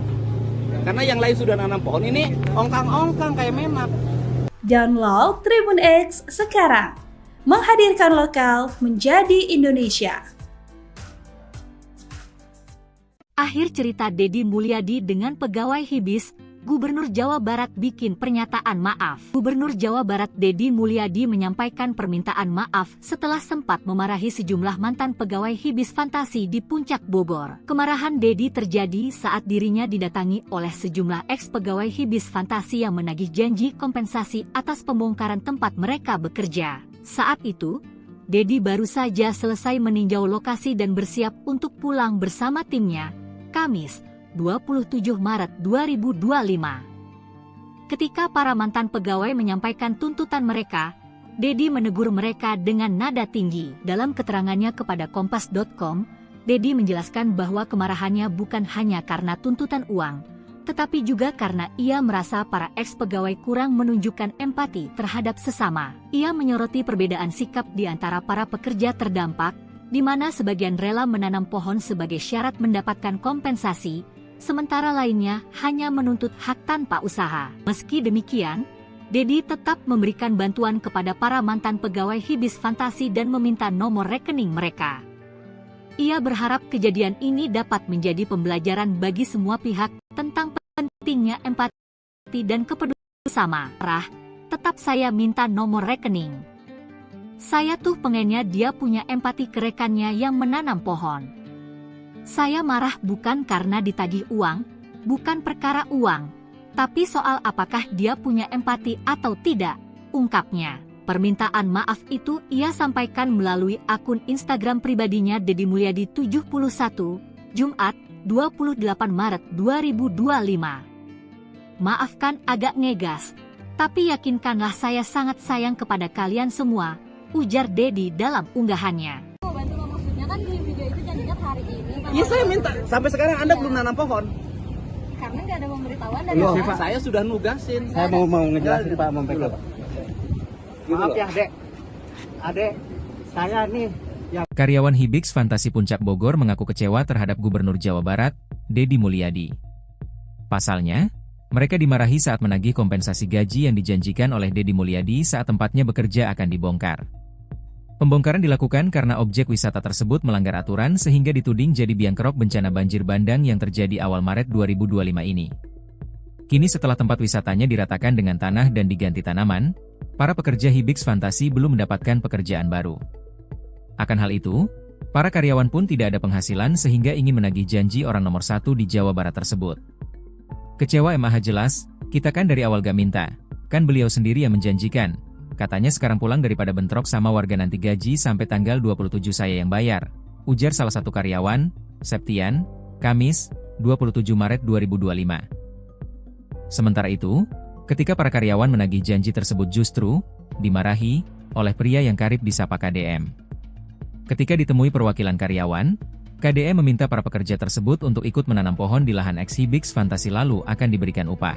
karena yang lain sudah nanam pohon. Ini ongkang-ongkang kayak menak. Download Tribun X sekarang. Menghadirkan lokal menjadi Indonesia. Akhir cerita Deddy Mulyadi dengan pegawai Hibis, Gubernur Jawa Barat bikin pernyataan maaf. Gubernur Jawa Barat Deddy Mulyadi menyampaikan permintaan maaf setelah sempat memarahi sejumlah mantan pegawai Hibis Fantasi di Puncak Bogor. Kemarahan Deddy terjadi saat dirinya didatangi oleh sejumlah ex-pegawai Hibis Fantasi yang menagih janji kompensasi atas pembongkaran tempat mereka bekerja. Saat itu, Deddy baru saja selesai meninjau lokasi dan bersiap untuk pulang bersama timnya, Kamis 27 Maret 2025. Ketika para mantan pegawai menyampaikan tuntutan mereka, Deddy menegur mereka dengan nada tinggi. Dalam keterangannya kepada Kompas.com, Deddy menjelaskan bahwa kemarahannya bukan hanya karena tuntutan uang, tetapi juga karena ia merasa para ex-pegawai kurang menunjukkan empati terhadap sesama. Ia menyoroti perbedaan sikap di antara para pekerja terdampak, di mana sebagian rela menanam pohon sebagai syarat mendapatkan kompensasi, sementara lainnya hanya menuntut hak tanpa usaha. Meski demikian, Deddy tetap memberikan bantuan kepada para mantan pegawai Hibis Fantasi dan meminta nomor rekening mereka. Ia berharap kejadian ini dapat menjadi pembelajaran bagi semua pihak tentang pentingnya empati dan kepedulian bersama. tetap saya minta nomor rekening. Saya tuh pengennya dia punya empati ke rekannya yang menanam pohon. Saya marah bukan karena ditagih uang, bukan perkara uang, tapi soal apakah dia punya empati atau tidak, ungkapnya. Permintaan maaf itu ia sampaikan melalui akun Instagram pribadinya Deddy Mulyadi 71, Jumat, 28 Maret 2025. Maafkan agak ngegas, tapi yakinkanlah saya sangat sayang kepada kalian semua, ujar Deddy dalam unggahannya. Maksudnya kan di video itu janjinya hari ini. Iya saya minta, sampai sekarang Anda belum nanam pohon. Karena nggak ada pemberitahuan dari Loh, saya sudah nugasin. Saya mau ngejelasin Pak Mompek. Maaf ya adek, saya nih yang Karyawan Hibix Fantasi Puncak Bogor mengaku kecewa terhadap Gubernur Jawa Barat, Deddy Mulyadi. Pasalnya, mereka dimarahi saat menagih kompensasi gaji yang dijanjikan oleh Deddy Mulyadi saat tempatnya bekerja akan dibongkar. Pembongkaran dilakukan karena objek wisata tersebut melanggar aturan sehingga dituding jadi biang kerok bencana banjir bandang yang terjadi awal Maret 2025 ini. Kini setelah tempat wisatanya diratakan dengan tanah dan diganti tanaman, para pekerja Hibix Fantasi belum mendapatkan pekerjaan baru. Akan hal itu, para karyawan pun tidak ada penghasilan sehingga ingin menagih janji orang nomor 1 di Jawa Barat tersebut. Kecewa MAH jelas, kita kan dari awal gak minta, kan beliau sendiri yang menjanjikan. Katanya sekarang pulang daripada bentrok sama warga nanti gaji sampai tanggal 27 saya yang bayar, ujar salah satu karyawan, Septian, Kamis, 27 Maret 2025. Sementara itu, ketika para karyawan menagih janji tersebut justru dimarahi oleh pria yang karib disapa KDM. Ketika ditemui perwakilan karyawan, KDM meminta para pekerja tersebut untuk ikut menanam pohon di lahan ex Hibix Fantasi lalu akan diberikan upah.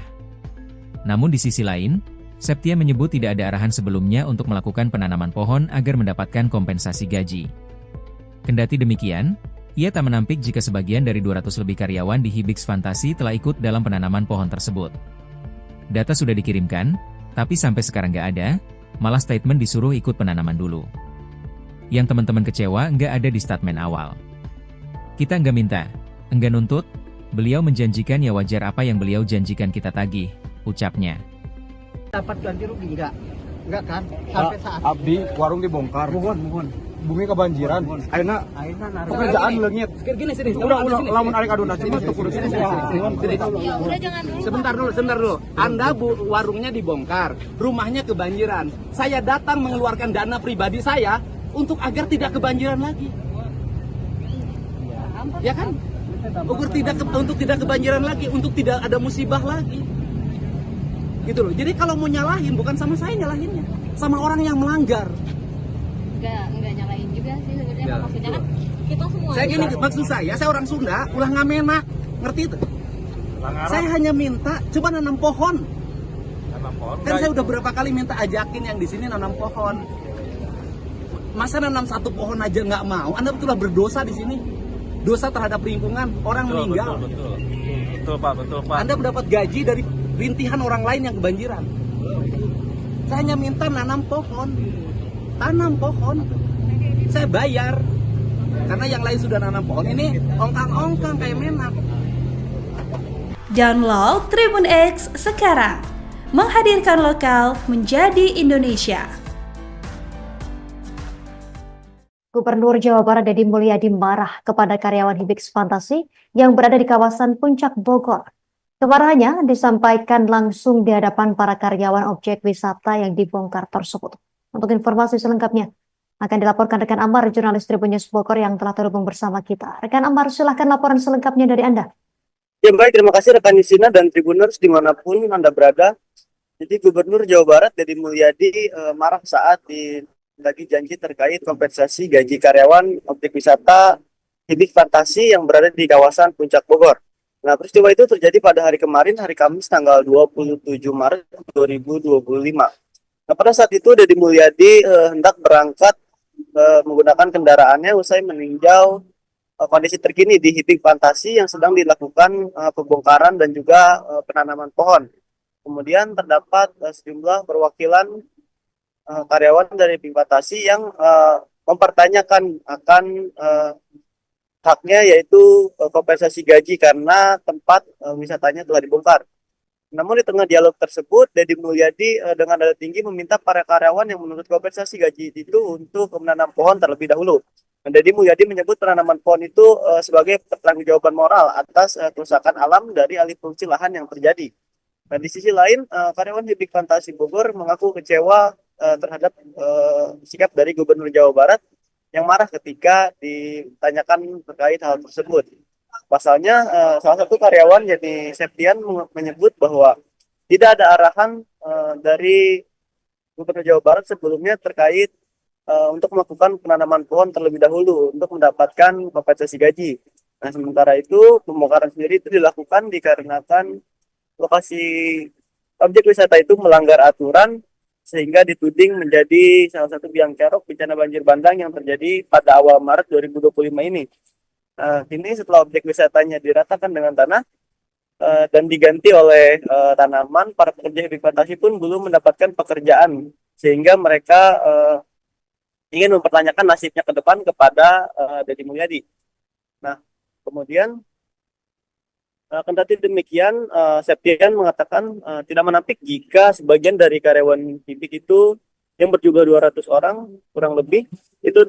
Namun di sisi lain, Septia menyebut tidak ada arahan sebelumnya untuk melakukan penanaman pohon agar mendapatkan kompensasi gaji. Kendati demikian, ia tak menampik jika sebagian dari 200 lebih karyawan di Hibix Fantasi telah ikut dalam penanaman pohon tersebut. Data sudah dikirimkan, tapi sampai sekarang nggak ada, malah statement disuruh ikut penanaman dulu. Yang teman-teman kecewa nggak ada di statement awal. Kita nggak minta, nggak nuntut, beliau menjanjikan ya wajar apa yang beliau janjikan kita tagih, ucapnya. dapat ganti rugi enggak kan sampai saat Abdi warung dibongkar. Mohon. Bumi kebanjiran. Ayeuna pekerjaan leungit. Gini sini. Udah lamun arek aduna cuma teu kudu sini. Ya udah jangan dulu. Sebentar dulu. Anda warungnya dibongkar, rumahnya kebanjiran. Saya datang mengeluarkan dana pribadi saya untuk agar tidak kebanjiran lagi. Ya kan? Untuk tidak kebanjiran lagi, untuk tidak ada musibah lagi. Gitu loh. Jadi kalau mau nyalahin bukan sama saya nyalahinnya, sama orang yang melanggar. Enggak nyalain juga sih sebenarnya. Maksudnya kan kita semua. Saya gini, maksud saya orang Sunda, ulah ngamenak, ngerti itu? Saya hanya minta coba nanam pohon. Kan saya udah berapa kali minta ajakin yang di sini nanam pohon. Masa nanam satu pohon aja nggak mau? Anda betullah berdosa di sini. Dosa terhadap lingkungan, orang meninggal. Betul Pak. Anda mendapat gaji dari rintihan orang lain yang kebanjiran. Saya hanya minta nanam pohon. Tanam pohon. Saya bayar. Karena yang lain sudah nanam pohon, ini ongkang-ongkang kayak menak. Download Tribun X sekarang. Menghadirkan lokal menjadi Indonesia. Gubernur Jawa Barat Deddy Mulyadi marah kepada karyawan Hibix Fantasi yang berada di kawasan Puncak Bogor. Kemarahannya disampaikan langsung di hadapan para karyawan objek wisata yang dibongkar tersebut. Untuk informasi selengkapnya akan dilaporkan rekan Amar, jurnalis Tribun News Bogor yang telah terhubung bersama kita. Rekan Amar, silahkan laporan selengkapnya dari Anda. Ya baik, terima kasih rekan Nisina dan Tribuners dimanapun Anda berada. Jadi Gubernur Jawa Barat Deddy Mulyadi marah saat lagi janji terkait kompensasi gaji karyawan objek wisata Hibix Fantasi yang berada di kawasan Puncak Bogor. Nah, peristiwa itu terjadi pada hari kemarin, hari Kamis tanggal 27 Maret 2025. Nah, pada saat itu Deddy Mulyadi hendak berangkat menggunakan kendaraannya usai meninjau kondisi terkini di Hibix Fantasi yang sedang dilakukan pembongkaran dan juga penanaman pohon. Kemudian terdapat sejumlah perwakilan karyawan dari Hibix Fantasi yang mempertanyakan akan haknya, yaitu kompensasi gaji karena tempat wisatanya telah dibongkar. Namun di tengah dialog tersebut, Deddy Mulyadi dengan nada tinggi meminta para karyawan yang menurut kompensasi gaji itu untuk menanam pohon terlebih dahulu. Dan Deddy Mulyadi menyebut penanaman pohon itu sebagai pertanggungjawaban moral atas kerusakan alam dari alih fungsi lahan yang terjadi. Nah, di sisi lain, karyawan Hibik Fantasi Bogor mengaku kecewa terhadap sikap dari Gubernur Jawa Barat yang marah ketika ditanyakan terkait hal tersebut. Pasalnya, salah satu karyawan yakni Septian menyebut bahwa tidak ada arahan dari Gubernur Jawa Barat sebelumnya terkait untuk melakukan penanaman pohon terlebih dahulu untuk mendapatkan kompensasi gaji. Nah, sementara itu pembongkaran sendiri itu dilakukan dikarenakan lokasi objek wisata itu melanggar aturan sehingga dituding menjadi salah satu biang kerok bencana banjir bandang yang terjadi pada awal Maret 2025 ini. Kini setelah objek wisatanya diratakan dengan tanah dan diganti oleh tanaman, para pekerja Hibik Fantasi pun belum mendapatkan pekerjaan sehingga mereka ingin mempertanyakan nasibnya ke depan kepada Deddy Mulyadi. Nah, kemudian kendati demikian, Septian mengatakan tidak menampik jika sebagian dari karyawan Hibik itu yang berjumlah 200 orang kurang lebih itu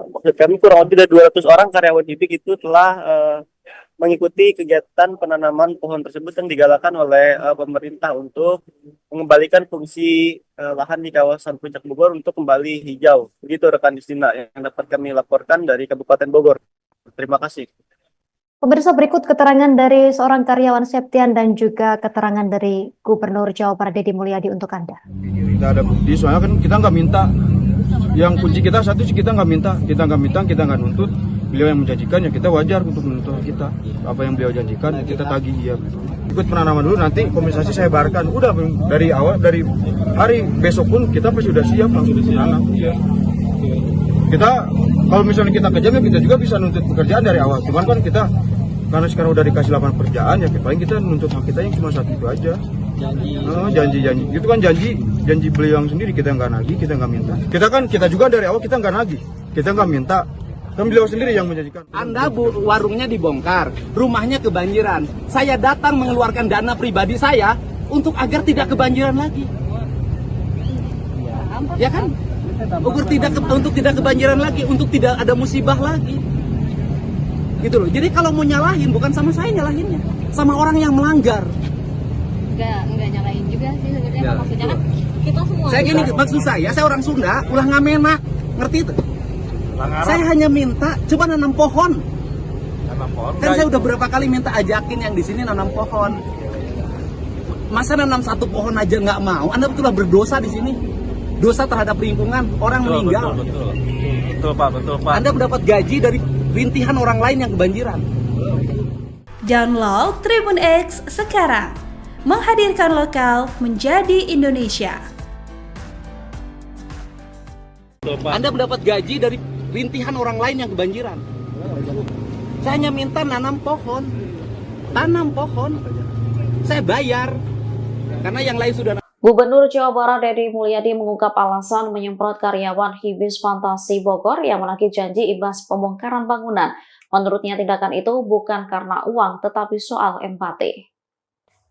maksud kami kurang lebih dari 200 orang karyawan Hibik itu telah mengikuti kegiatan penanaman pohon tersebut yang digalakan oleh pemerintah untuk mengembalikan fungsi lahan di kawasan Puncak Bogor untuk kembali hijau. Begitu rekan Distina yang dapat kami laporkan dari Kabupaten Bogor. Terima kasih. Pemirsa, berikut keterangan dari seorang karyawan Septian dan juga keterangan dari Gubernur Jawa Barat Deddy Mulyadi untuk Anda. Kita ada bukti, soalnya kan kita nggak minta. Yang kunci kita satu sih kita nggak minta, kita nggak nuntut. Beliau yang menjanjikan ya kita wajar untuk menuntut kita. Apa yang beliau janjikan kita tagih ya. Ikut penanaman dulu, nanti kompensasi saya bayarkan. Udah dari awal, dari hari besok pun kita pasti sudah siap langsung ditanam. Kita kalau misalnya kita kejam ya kita juga bisa nuntut pekerjaan dari awal. Cuman kan kita karena sekarang udah dikasih lapangan pekerjaan ya paling kita nuntut hak kita yang cuma satu itu aja. Janji itu kan janji beliau yang sendiri, kita nggak nagih, kita nggak minta. Kita juga dari awal kita nggak nagih, kita nggak minta. Kan beliau sendiri yang menjanjikan. Anda warungnya dibongkar, rumahnya kebanjiran. Saya datang mengeluarkan dana pribadi saya untuk agar tidak kebanjiran lagi. Ya kan? Untuk tidak kebanjiran lagi, untuk tidak ada musibah lagi. Gitu loh. Jadi kalau mau nyalahin bukan sama saya nyalahinnya, sama orang yang melanggar. Enggak nyalahin juga sih sebenarnya, maksudnya kan kita semua. Saya gini, maksud saya orang Sunda, ulah ngamena, ngerti itu? Saya hanya minta coba nanam pohon. Kan saya udah berapa kali minta ajakin yang di sini nanam pohon. Masa nanam satu pohon aja nggak mau? Anda betullah berdosa di sini. Dosa terhadap lingkungan, orang meninggal. Betul Pak. Anda mendapat gaji dari rintihan orang lain yang kebanjiran. Download Tribun X sekarang. Menghadirkan lokal menjadi Indonesia. Anda mendapat gaji dari rintihan orang lain yang kebanjiran. Saya hanya minta nanam pohon. Tanam pohon. Saya bayar. Karena yang lain sudah. Gubernur Jawa Barat Deddy Mulyadi mengungkap alasan menyemprot karyawan Hibis Fantasi Bogor yang menagih janji imbas pembongkaran bangunan. Menurutnya tindakan itu bukan karena uang tetapi soal empati.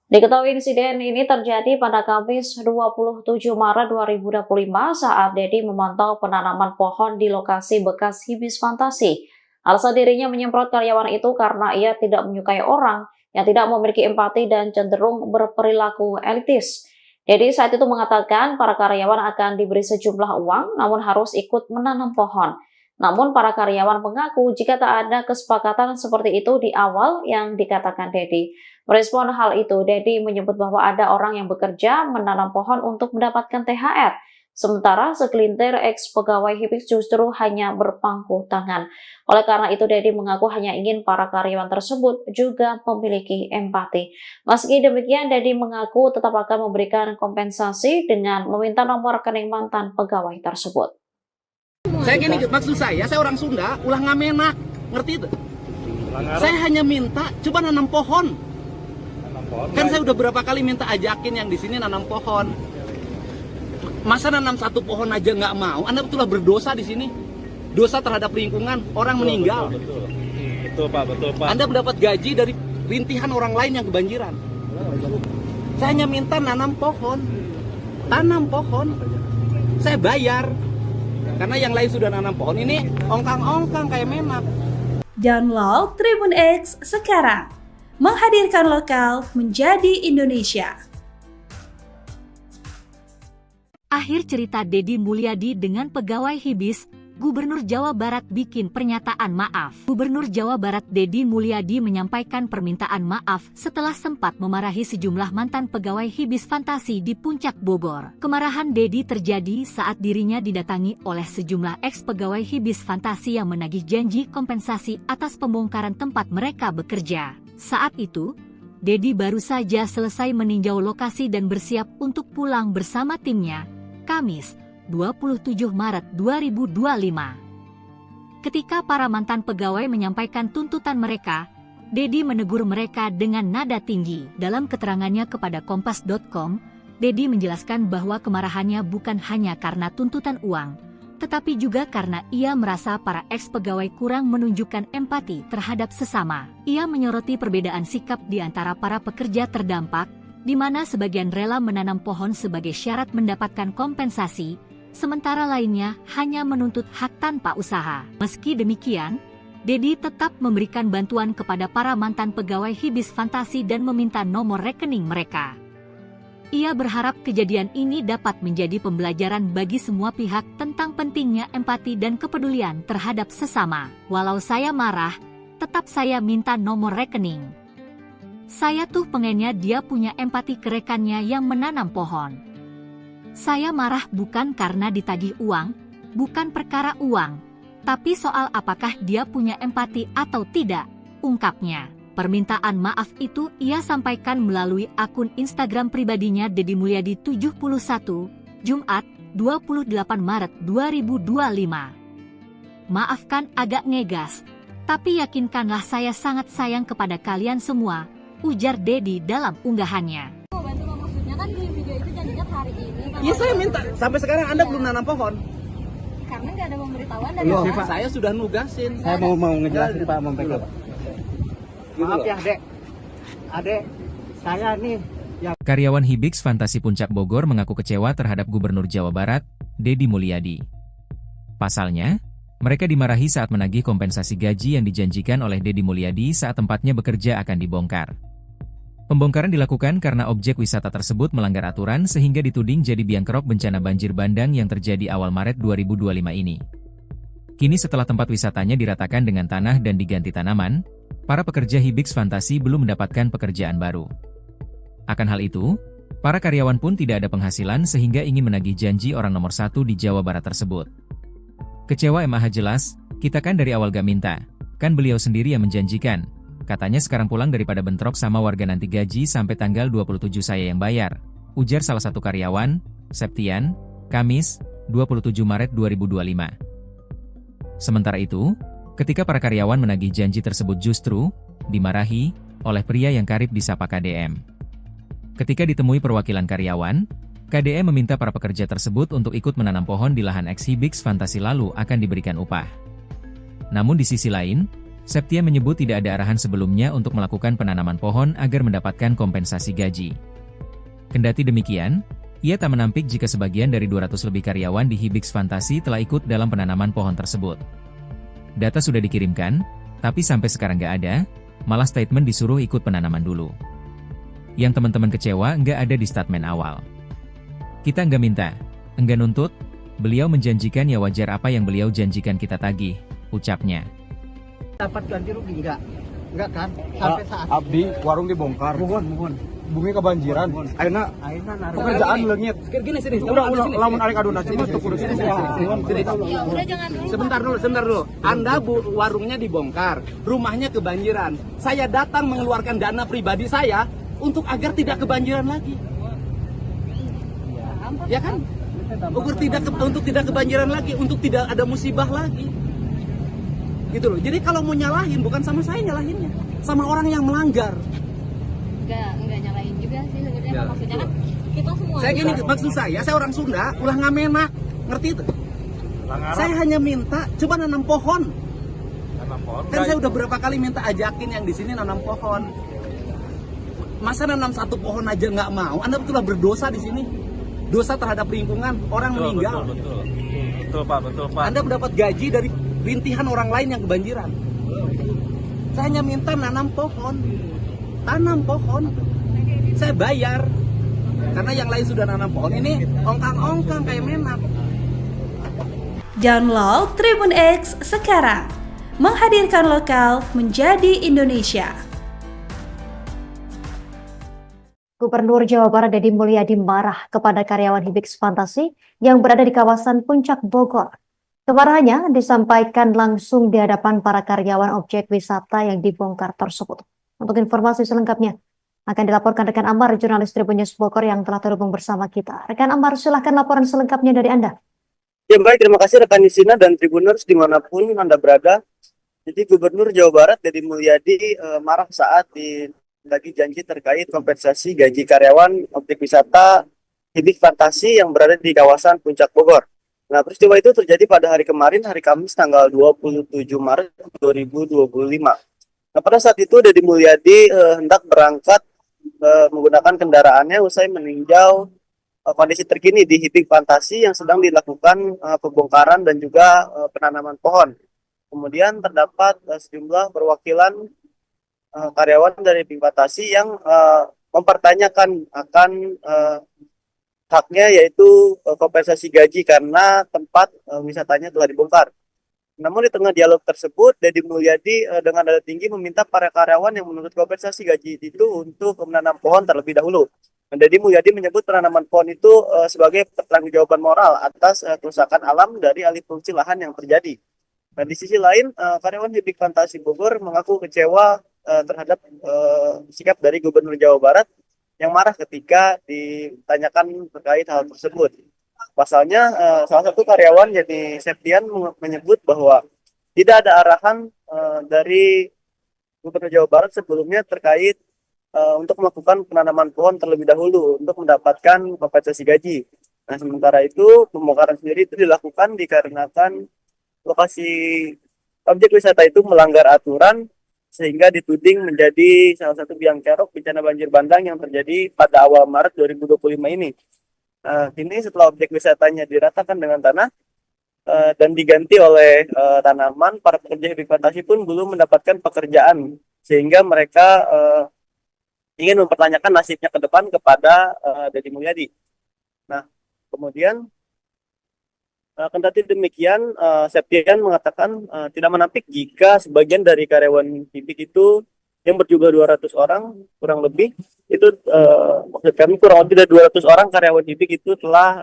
Diketahui insiden ini terjadi pada Kamis 27 Maret 2025 saat Deddy memantau penanaman pohon di lokasi bekas Hibis Fantasi. Alasan dirinya menyemprot karyawan itu karena ia tidak menyukai orang yang tidak memiliki empati dan cenderung berperilaku elitis. Deddy saat itu mengatakan para karyawan akan diberi sejumlah uang namun harus ikut menanam pohon. Namun para karyawan mengaku jika tak ada kesepakatan seperti itu di awal yang dikatakan Deddy. Merespon hal itu, Deddy menyebut bahwa ada orang yang bekerja menanam pohon untuk mendapatkan THR. Sementara segelintir ex-pegawai Hibik justru hanya berpangku tangan. Oleh karena itu, Deddy mengaku hanya ingin para karyawan tersebut juga memiliki empati. Meski demikian, Deddy mengaku tetap akan memberikan kompensasi dengan meminta nomor rekening mantan pegawai tersebut. Saya gini, maksud saya orang Sunda, ulah ngamenak, ngerti itu? Saya hanya minta coba nanam pohon. Kan saya udah berapa kali minta ajakin yang di sini nanam pohon. Masa nanam satu pohon aja nggak mau? Anda betullah berdosa di sini. Dosa terhadap lingkungan, orang meninggal. Betul Pak. Anda mendapat gaji dari rintihan orang lain yang kebanjiran. Saya hanya minta nanam pohon. Tanam pohon. Saya bayar. Karena yang lain sudah nanam pohon, ini ongkang-ongkang kayak menak. Download Tribun X sekarang. Menghadirkan lokal menjadi Indonesia. Akhir cerita Deddy Mulyadi dengan pegawai Hibis, Gubernur Jawa Barat bikin pernyataan maaf. Gubernur Jawa Barat Deddy Mulyadi menyampaikan permintaan maaf setelah sempat memarahi sejumlah mantan pegawai Hibis Fantasi di Puncak Bogor. Kemarahan Deddy terjadi saat dirinya didatangi oleh sejumlah ex-pegawai Hibis Fantasi yang menagih janji kompensasi atas pembongkaran tempat mereka bekerja. Saat itu, Deddy baru saja selesai meninjau lokasi dan bersiap untuk pulang bersama timnya, Kamis, 27 Maret 2025. Ketika para mantan pegawai menyampaikan tuntutan mereka, Deddy menegur mereka dengan nada tinggi. Dalam keterangannya kepada Kompas.com, Deddy menjelaskan bahwa kemarahannya bukan hanya karena tuntutan uang, tetapi juga karena ia merasa para ex-pegawai kurang menunjukkan empati terhadap sesama. Ia menyoroti perbedaan sikap di antara para pekerja terdampak, di mana sebagian rela menanam pohon sebagai syarat mendapatkan kompensasi, sementara lainnya hanya menuntut hak tanpa usaha. Meski demikian, Deddy tetap memberikan bantuan kepada para mantan pegawai Hibis Fantasi dan meminta nomor rekening mereka. Ia berharap kejadian ini dapat menjadi pembelajaran bagi semua pihak tentang pentingnya empati dan kepedulian terhadap sesama. Walau saya marah, tetap saya minta nomor rekening. Saya tuh pengennya dia punya empati ke rekannya yang menanam pohon. Saya marah bukan karena ditagih uang, bukan perkara uang, tapi soal apakah dia punya empati atau tidak, ungkapnya. Permintaan maaf itu ia sampaikan melalui akun Instagram pribadinya Deddy Mulyadi 71, Jumat, 28 Maret 2025. Maafkan agak ngegas, tapi yakinkanlah saya sangat sayang kepada kalian semua, ujar Deddy dalam unggahannya. Maksudnya kan di video itu janjinya hari ini. Iya, saya minta. Sampai sekarang Anda belum nanam pohon. Karena nggak ada pemberitahuan dari Pak, saya sudah nugasin. Saya mau ngejelasin Pak Mempek. Maaf ya Dek, Adek, saya nih yang... Karyawan Hibis Fantasi Puncak Bogor mengaku kecewa terhadap Gubernur Jawa Barat, Deddy Mulyadi. Pasalnya, mereka dimarahi saat menagih kompensasi gaji yang dijanjikan oleh Deddy Mulyadi saat tempatnya bekerja akan dibongkar. Pembongkaran dilakukan karena objek wisata tersebut melanggar aturan sehingga dituding jadi biang kerok bencana banjir bandang yang terjadi awal Maret 2025 ini. Kini setelah tempat wisatanya diratakan dengan tanah dan diganti tanaman, para pekerja Hibis Fantasi belum mendapatkan pekerjaan baru. Akan hal itu, para karyawan pun tidak ada penghasilan sehingga ingin menagih janji orang nomor 1 di Jawa Barat tersebut. Kecewa MAH jelas, kita kan dari awal gak minta, kan beliau sendiri yang menjanjikan. Katanya sekarang pulang daripada bentrok sama warga nanti gaji sampai tanggal 27 saya yang bayar, ujar salah satu karyawan, Septian, Kamis, 27 Maret 2025. Sementara itu, ketika para karyawan menagih janji tersebut justru dimarahi oleh pria yang karib disapa KDM. Ketika ditemui perwakilan karyawan, KDM meminta para pekerja tersebut untuk ikut menanam pohon di lahan ex-Hibis Fantasi lalu akan diberikan upah. Namun di sisi lain, Septia menyebut tidak ada arahan sebelumnya untuk melakukan penanaman pohon agar mendapatkan kompensasi gaji. Kendati demikian, ia tak menampik jika sebagian dari 200 lebih karyawan di Hibis Fantasi telah ikut dalam penanaman pohon tersebut. Data sudah dikirimkan, tapi sampai sekarang nggak ada, malah statement disuruh ikut penanaman dulu. Yang teman-teman kecewa nggak ada di statement awal. Kita nggak minta, nggak nuntut, beliau menjanjikan ya wajar apa yang beliau janjikan kita tagih, ucapnya. Dapat ganti rugi enggak kan? Sampai saat Abdi, warung dibongkar. Muhun. Bumi kebanjiran. Ayeuna pekerjaan leungit. Gini sini. Udah lamun arek aduna cuma teu kudu sini. Ya udah jangan dulu. Sebentar dulu. Anda warungnya dibongkar, rumahnya kebanjiran. Saya datang mengeluarkan dana pribadi saya untuk agar tidak kebanjiran lagi. Ya kan? Untuk tidak kebanjiran lagi, untuk tidak ada musibah lagi. Gitu loh. Jadi kalau mau nyalahin bukan sama saya nyalahinnya, sama orang yang melanggar. Enggak nyalain juga sih sebenarnya. Maksudnya kan kita semua. Saya gini, maksud saya orang Sunda, ulah ngamenak, ngerti itu? Saya hanya minta, coba nanam pohon. Kan saya udah berapa kali minta ajakin yang di sini nanam pohon. Masa nanam satu pohon aja nggak mau? Anda betullah berdosa di sini. Dosa terhadap lingkungan, orang meninggal. Betul Pak, betul Pak. Anda mendapat gaji dari rintihan orang lain yang kebanjiran. Saya hanya minta nanam pohon. Tanam pohon. Saya bayar. Karena yang lain sudah nanam pohon, ini ongkang-ongkang kayak menak. Download Tribun X sekarang. Menghadirkan lokal menjadi Indonesia. Gubernur Jawa Barat Deddy Mulyadi marah kepada karyawan Hibix Fantasi yang berada di kawasan Puncak Bogor. Kemarahannya disampaikan langsung di hadapan para karyawan objek wisata yang dibongkar tersebut. Untuk informasi selengkapnya akan dilaporkan rekan Amar, jurnalis Tribun News Bogor yang telah terhubung bersama kita. Rekan Amar, silahkan laporan selengkapnya dari Anda. Ya baik, terima kasih rekan Nisina dan Tribuners dimanapun Anda berada. Jadi Gubernur Jawa Barat Deddy Mulyadi marah saat lagi janji terkait kompensasi gaji karyawan objek wisata Hibix Fantasi yang berada di kawasan Puncak Bogor. Nah, peristiwa itu terjadi pada hari kemarin, hari Kamis tanggal 27 Maret 2025. Nah, pada saat itu Deddy Mulyadi hendak berangkat menggunakan kendaraannya usai meninjau kondisi terkini di Hibix Fantasi yang sedang dilakukan pembongkaran dan juga penanaman pohon. Kemudian terdapat sejumlah perwakilan karyawan dari Hibix Fantasi yang mempertanyakan akan haknya, yaitu kompensasi gaji karena tempat wisatanya telah dibongkar. Namun di tengah dialog tersebut, Deddy Mulyadi dengan nada tinggi meminta para karyawan yang menuntut kompensasi gaji itu untuk menanam pohon terlebih dahulu. Deddy Mulyadi menyebut penanaman pohon itu sebagai pertanggungjawaban moral atas kerusakan alam dari alih fungsi lahan yang terjadi. Nah, di sisi lain, karyawan Hibix Fantasi Bogor mengaku kecewa terhadap sikap dari Gubernur Jawa Barat yang marah ketika ditanyakan terkait hal tersebut. Pasalnya, salah satu karyawan yakni Septian menyebut bahwa tidak ada arahan dari Gubernur Jawa Barat sebelumnya terkait untuk melakukan penanaman pohon terlebih dahulu untuk mendapatkan kompensasi gaji. Nah, sementara itu pembongkaran sendiri itu dilakukan dikarenakan lokasi objek wisata itu melanggar aturan sehingga dituding menjadi salah satu biang kerok bencana banjir bandang yang terjadi pada awal Maret 2025 ini. Kini setelah objek wisatanya diratakan dengan tanah dan diganti oleh tanaman, para pekerja Hibix Fantasi pun belum mendapatkan pekerjaan sehingga mereka ingin mempertanyakan nasibnya ke depan kepada Deddy Mulyadi. Nah, kemudian kendati demikian, Septian mengatakan tidak menampik jika sebagian dari karyawan Hibix itu yang berjumlah 200 orang kurang lebih itu maksud kami kurang lebih dari 200 orang karyawan Hibix itu telah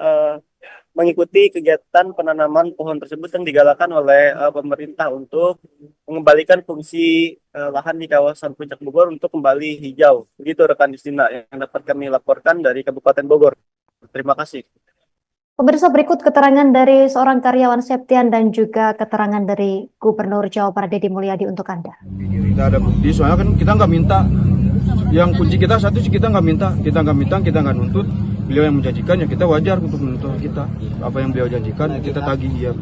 mengikuti kegiatan penanaman pohon tersebut yang digalakan oleh pemerintah untuk mengembalikan fungsi lahan di kawasan Puncak Bogor untuk kembali hijau. Begitu rekan Justina yang dapat kami laporkan dari Kabupaten Bogor. Terima kasih. Pemirsa, berikut keterangan dari seorang karyawan Septian dan juga keterangan dari Gubernur Jawa Barat Deddy Mulyadi untuk Anda. Kita ada bukti, soalnya kan kita nggak minta. Yang kunci kita satu sih kita nggak minta, kita nggak nuntut. Beliau yang menjanjikan ya kita wajar untuk menuntut kita. Apa yang beliau janjikan kita tagih ya.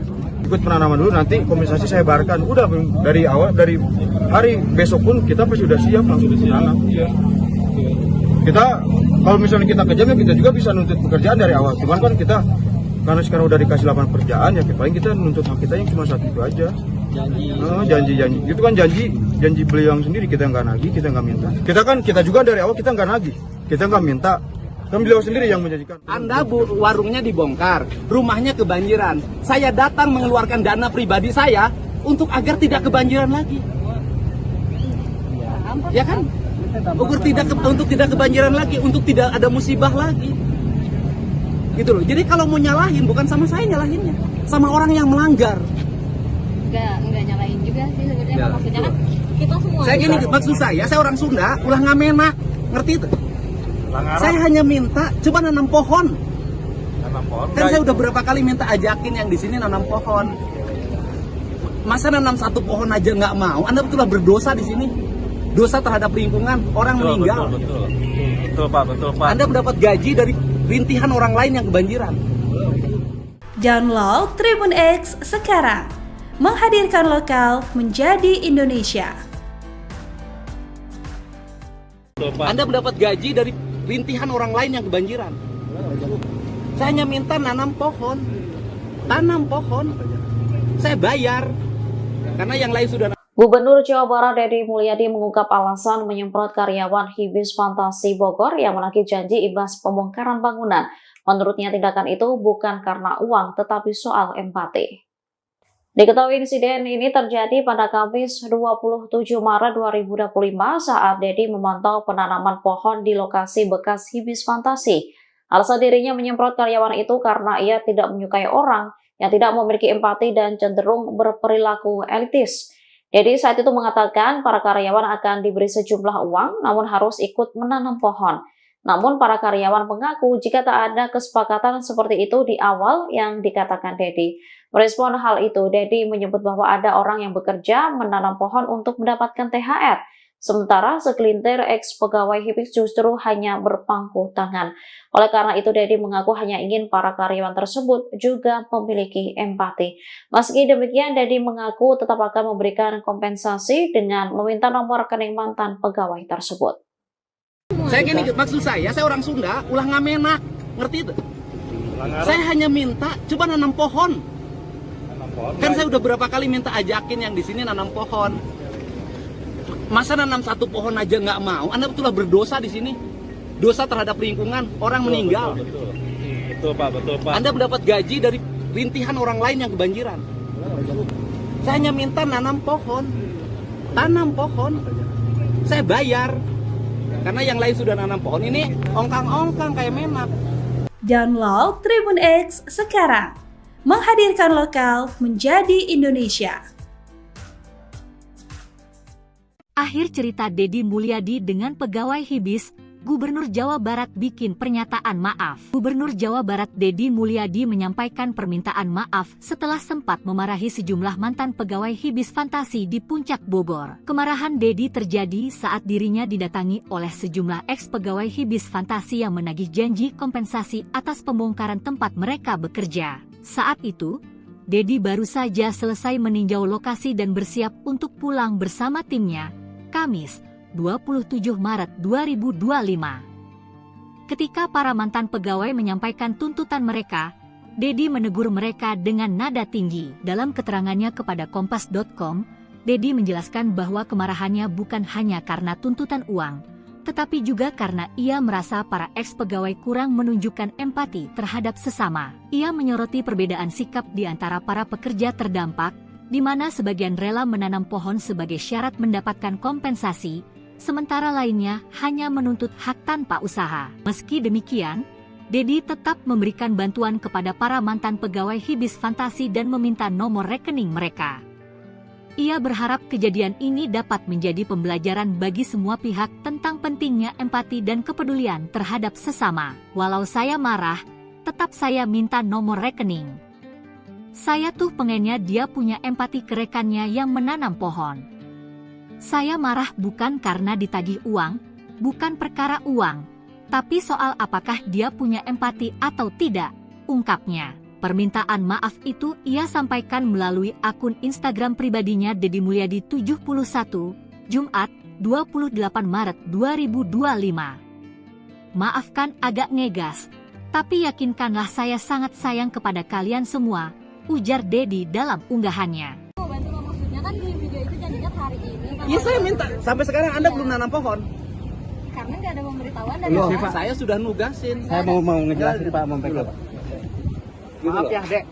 Ikut penanaman dulu, nanti kompensasi saya bayarkan. Udah dari awal, dari hari besok pun kita pasti sudah siap langsung ditanam. Kita kalau misalnya kita kejam ya kita juga bisa nuntut pekerjaan dari awal. Cuman kan kita karena sekarang udah dikasih lapangan pekerjaan ya paling kita nuntut hak kita yang cuma satu itu aja. Janji itu kan janji beliau yang sendiri, kita nggak nagih, kita nggak minta. Kita juga dari awal kita nggak nagih, kita nggak minta, kan beliau sendiri yang menjanjikan. Anda warungnya dibongkar, rumahnya kebanjiran, saya datang mengeluarkan dana pribadi saya untuk agar tidak kebanjiran lagi, ya kan? Untuk tidak kebanjiran lagi, untuk tidak ada musibah lagi, gitu loh. Jadi kalau mau nyalahin bukan sama saya nyalahinnya, sama orang yang melanggar. Enggak nyalain juga sih sebenarnya, maksudnya kan kita semua. Saya gini, maksud saya orang Sunda, ulah ngamenak, ngerti itu? Saya hanya minta, coba nanam pohon. Kan saya udah berapa kali minta ajakin yang di sini nanam pohon. Masa nanam satu pohon aja nggak mau? Anda betullah berdosa di sini. Dosa terhadap lingkungan, orang meninggal. Betul Pak. Anda mendapat gaji dari rintihan orang lain yang kebanjiran. Download Tribun X sekarang. Menghadirkan lokal menjadi Indonesia. Betul, Pak. Anda mendapat gaji dari rintihan orang lain yang kebanjiran. Saya hanya minta nanam pohon. Tanam pohon. Saya bayar. Karena yang lain sudah. Gubernur Jawa Barat Deddy Mulyadi mengungkap alasan menyemprot karyawan Hibis Fantasi Bogor yang menagih janji imbas pembongkaran bangunan. Menurutnya tindakan itu bukan karena uang tetapi soal empati. Diketahui insiden ini terjadi pada Kamis 27 Maret 2025 saat Deddy memantau penanaman pohon di lokasi bekas Hibis Fantasi. Alasan dirinya menyemprot karyawan itu karena ia tidak menyukai orang yang tidak memiliki empati dan cenderung berperilaku elitis. Deddy saat itu mengatakan para karyawan akan diberi sejumlah uang namun harus ikut menanam pohon. Namun para karyawan mengaku jika tak ada kesepakatan seperti itu di awal yang dikatakan Deddy. Merespon hal itu, Deddy menyebut bahwa ada orang yang bekerja menanam pohon untuk mendapatkan THR. Sementara segelintir ex-pegawai Hibis justru hanya berpangku tangan. Oleh karena itu, Deddy mengaku hanya ingin para karyawan tersebut juga memiliki empati. Meski demikian, Deddy mengaku tetap akan memberikan kompensasi dengan meminta nomor rekening mantan pegawai tersebut. Saya gini, maksud saya orang Sunda, ulah ngamenak, ngerti itu? Saya hanya minta, coba nanam pohon. Kan saya udah berapa kali minta ajakin yang di sini nanam pohon. Masa nanam satu pohon aja nggak mau? Anda betullah berdosa di sini. Dosa terhadap lingkungan, orang meninggal. Betul, Pak. Betul, Pak. Anda mendapat gaji dari rintihan orang lain yang kebanjiran. Saya hanya minta nanam pohon. Tanam pohon. Saya bayar. Karena yang lain sudah nanam pohon. Ini ongkang-ongkang kayak menak. Download Tribun X sekarang. Menghadirkan lokal menjadi Indonesia. Akhir cerita Deddy Mulyadi dengan pegawai Hibis, Gubernur Jawa Barat bikin pernyataan maaf. Gubernur Jawa Barat Deddy Mulyadi menyampaikan permintaan maaf setelah sempat memarahi sejumlah mantan pegawai Hibis Fantasi di Puncak Bogor. Kemarahan Deddy terjadi saat dirinya didatangi oleh sejumlah ex-pegawai Hibis Fantasi yang menagih janji kompensasi atas pembongkaran tempat mereka bekerja. Saat itu, Deddy baru saja selesai meninjau lokasi dan bersiap untuk pulang bersama timnya, Kamis, 27 Maret 2025. Ketika para mantan pegawai menyampaikan tuntutan mereka, Deddy menegur mereka dengan nada tinggi. Dalam keterangannya kepada Kompas.com, Deddy menjelaskan bahwa kemarahannya bukan hanya karena tuntutan uang, tetapi juga karena ia merasa para ex-pegawai kurang menunjukkan empati terhadap sesama. Ia menyoroti perbedaan sikap di antara para pekerja terdampak, di mana sebagian rela menanam pohon sebagai syarat mendapatkan kompensasi, sementara lainnya hanya menuntut hak tanpa usaha. Meski demikian, Deddy tetap memberikan bantuan kepada para mantan pegawai Hibis Fantasi dan meminta nomor rekening mereka. Ia berharap kejadian ini dapat menjadi pembelajaran bagi semua pihak tentang pentingnya empati dan kepedulian terhadap sesama. Walau saya marah, tetap saya minta nomor rekening. Saya tuh pengennya dia punya empati ke rekannya yang menanam pohon. Saya marah bukan karena ditagih uang, bukan perkara uang, tapi soal apakah dia punya empati atau tidak, ungkapnya. Permintaan maaf itu ia sampaikan melalui akun Instagram pribadinya Deddy Mulyadi 71, Jumat, 28 Maret 2025. Maafkan agak ngegas, tapi yakinkanlah saya sangat sayang kepada kalian semua, ujar Deddy dalam unggahannya. Maksudnya kan di video itu janjinya hari ini. Iya saya minta, sampai sekarang Anda belum nanam pohon. Karena nggak ada pemberitahuan dari Pak, saya sudah nugasin. Saya mau ngejelasin Pak, Pak. Maaf ya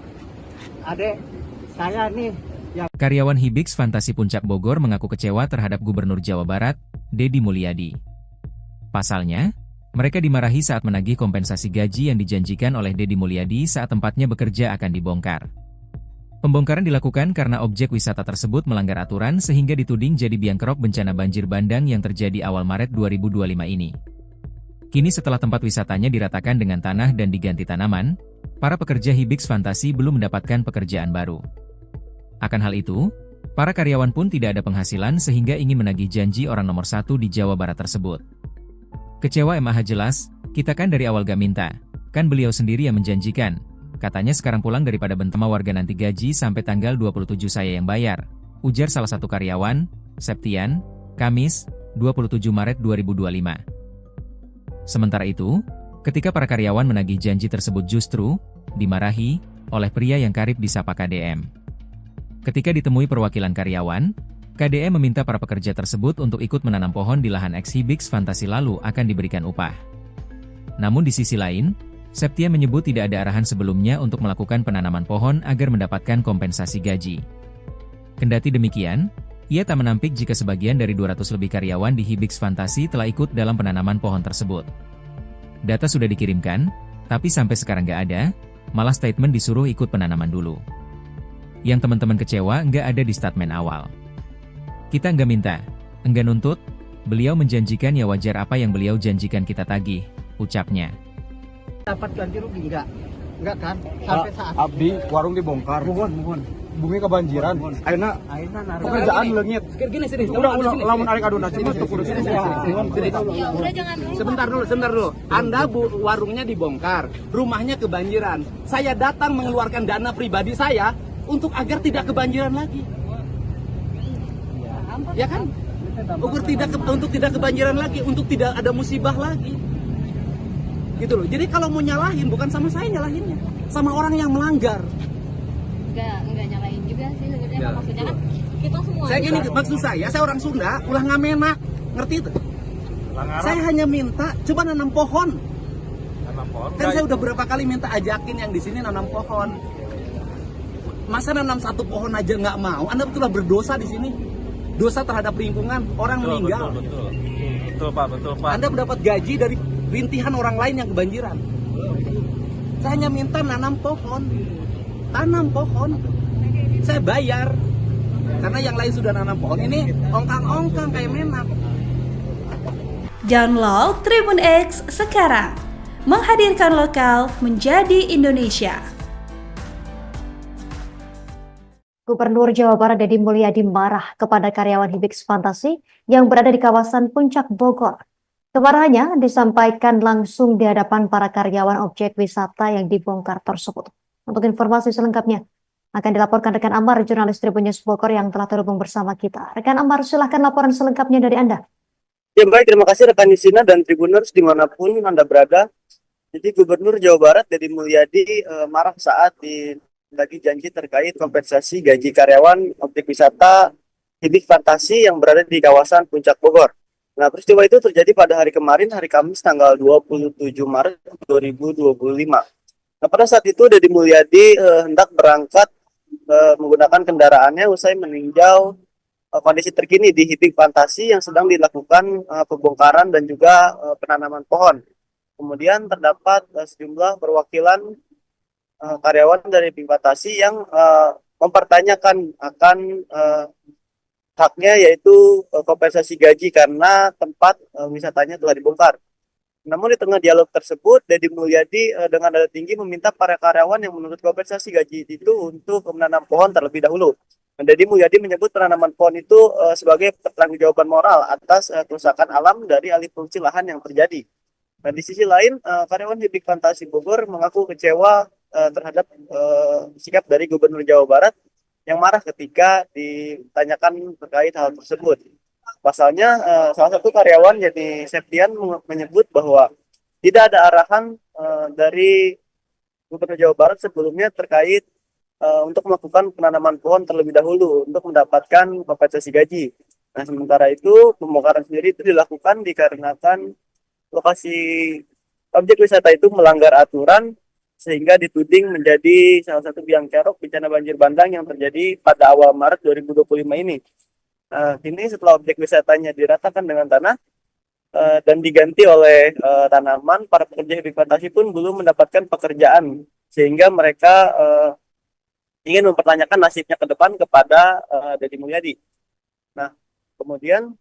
Adek, saya nih yang... Karyawan Hibis Fantasi Puncak Bogor mengaku kecewa terhadap Gubernur Jawa Barat, Deddy Mulyadi. Pasalnya, mereka dimarahi saat menagih kompensasi gaji yang dijanjikan oleh Deddy Mulyadi saat tempatnya bekerja akan dibongkar. Pembongkaran dilakukan karena objek wisata tersebut melanggar aturan sehingga dituding jadi biang kerok bencana banjir bandang yang terjadi awal Maret 2025 ini. Kini setelah tempat wisatanya diratakan dengan tanah dan diganti tanaman, para pekerja Hibis Fantasi belum mendapatkan pekerjaan baru. Akan hal itu, para karyawan pun tidak ada penghasilan sehingga ingin menagih janji orang nomor satu di Jawa Barat tersebut. Kecewa MAH jelas, kita kan dari awal gak minta, kan beliau sendiri yang menjanjikan. Katanya sekarang pulang daripada bentama warga nanti gaji sampai tanggal 27 saya yang bayar, ujar salah satu karyawan, Septian, Kamis, 27 Maret 2025. Sementara itu, ketika para karyawan menagih janji tersebut justru dimarahi oleh pria yang karib disapa KDM. Ketika ditemui perwakilan karyawan, KDM meminta para pekerja tersebut untuk ikut menanam pohon di lahan eks-Hibix Fantasi lalu akan diberikan upah. Namun di sisi lain, Septian menyebut tidak ada arahan sebelumnya untuk melakukan penanaman pohon agar mendapatkan kompensasi gaji. Kendati demikian, ia tak menampik jika sebagian dari 200 lebih karyawan di Hibix Fantasi telah ikut dalam penanaman pohon tersebut. Data sudah dikirimkan, tapi sampai sekarang nggak ada, malah statement disuruh ikut penanaman dulu. Yang teman-teman kecewa nggak ada di statement awal. Kita nggak minta, nggak nuntut, beliau menjanjikan ya wajar apa yang beliau janjikan kita tagih, ucapnya. Dapat ganti rugi enggak kan sampai saat Abdi warung dibongkar. mohon Bumi kebanjiran. Ayeuna pekerjaan leungit. Sini. Udah lamun arek aduna cuma tuh kudu sini. Udah jangan dulu. Sebentar dulu. Anda warungnya dibongkar, rumahnya kebanjiran. Saya datang mengeluarkan dana pribadi saya untuk agar tidak kebanjiran lagi. Ya kan? Untuk tidak kebanjiran lagi, untuk tidak ada musibah lagi. Gitu loh. Jadi kalau mau nyalahin bukan sama saya nyalahinnya, sama orang yang melanggar. Enggak nyalain juga sih sebenarnya. Maksudnya kan kita semua. Saya gini, maksud saya orang Sunda, ulah ngamenak, ngerti itu? Saya hanya minta coba nanam pohon. Kan saya udah berapa kali minta ajakin yang di sini nanam pohon. Masa nanam satu pohon aja nggak mau? Anda betullah berdosa di sini. Dosa terhadap lingkungan, orang meninggal. Betul Pak. Anda mendapat gaji dari rintihan orang lain yang kebanjiran. Saya hanya minta nanam pohon. Tanam pohon. Saya bayar. Karena yang lain sudah nanam pohon. Ini ongkang-ongkang kayak menak. Download Tribun X sekarang. Menghadirkan lokal menjadi Indonesia. Gubernur Jawa Barat Deddy Mulyadi marah kepada karyawan Hibix Fantasi yang berada di kawasan Puncak Bogor. Kemarahannya disampaikan langsung di hadapan para karyawan objek wisata yang dibongkar tersebut. Untuk informasi selengkapnya akan dilaporkan rekan Amar, jurnalis Tribun News Bogor yang telah terhubung bersama kita. Rekan Amar, silahkan laporan selengkapnya dari Anda. Ya baik, terima kasih rekan Yusina dan Tribuners dimanapun Anda berada. Jadi Gubernur Jawa Barat Deddy Mulyadi marah saat lagi janji terkait kompensasi gaji karyawan objek wisata Hibix Fantasi yang berada di kawasan Puncak Bogor. Nah, peristiwa itu terjadi pada hari kemarin, hari Kamis tanggal 27 Maret 2025. Nah, pada saat itu Deddy Mulyadi hendak berangkat menggunakan kendaraannya usai meninjau kondisi terkini di Hibix Fantasi yang sedang dilakukan pembongkaran dan juga penanaman pohon. Kemudian terdapat sejumlah perwakilan karyawan dari Hibix Fantasi yang mempertanyakan akan haknya, yaitu kompensasi gaji karena tempat wisatanya telah dibongkar. Namun di tengah dialog tersebut, Deddy Mulyadi dengan nada tinggi meminta para karyawan yang menuntut kompensasi gaji itu untuk menanam pohon terlebih dahulu. Deddy Mulyadi menyebut penanaman pohon itu sebagai pertanggungjawaban moral atas kerusakan alam dari alih fungsi lahan yang terjadi. Dan di sisi lain, karyawan Hibix Fantasi Bogor mengaku kecewa terhadap sikap dari Gubernur Jawa Barat yang marah ketika ditanyakan terkait hal tersebut. Pasalnya, salah satu karyawan yakni Septian menyebut bahwa tidak ada arahan dari Gubernur Jawa Barat sebelumnya terkait untuk melakukan penanaman pohon terlebih dahulu untuk mendapatkan kompensasi gaji. Nah, sementara itu pembongkaran sendiri itu dilakukan dikarenakan lokasi objek wisata itu melanggar aturan sehingga dituding menjadi salah satu biang kerok bencana banjir bandang yang terjadi pada awal Maret 2025 ini. Kini setelah objek wisatanya diratakan dengan tanah dan diganti oleh tanaman, para pekerja Hibix Fantasi pun belum mendapatkan pekerjaan sehingga mereka ingin mempertanyakan nasibnya ke depan kepada Deddy Mulyadi. Nah, kemudian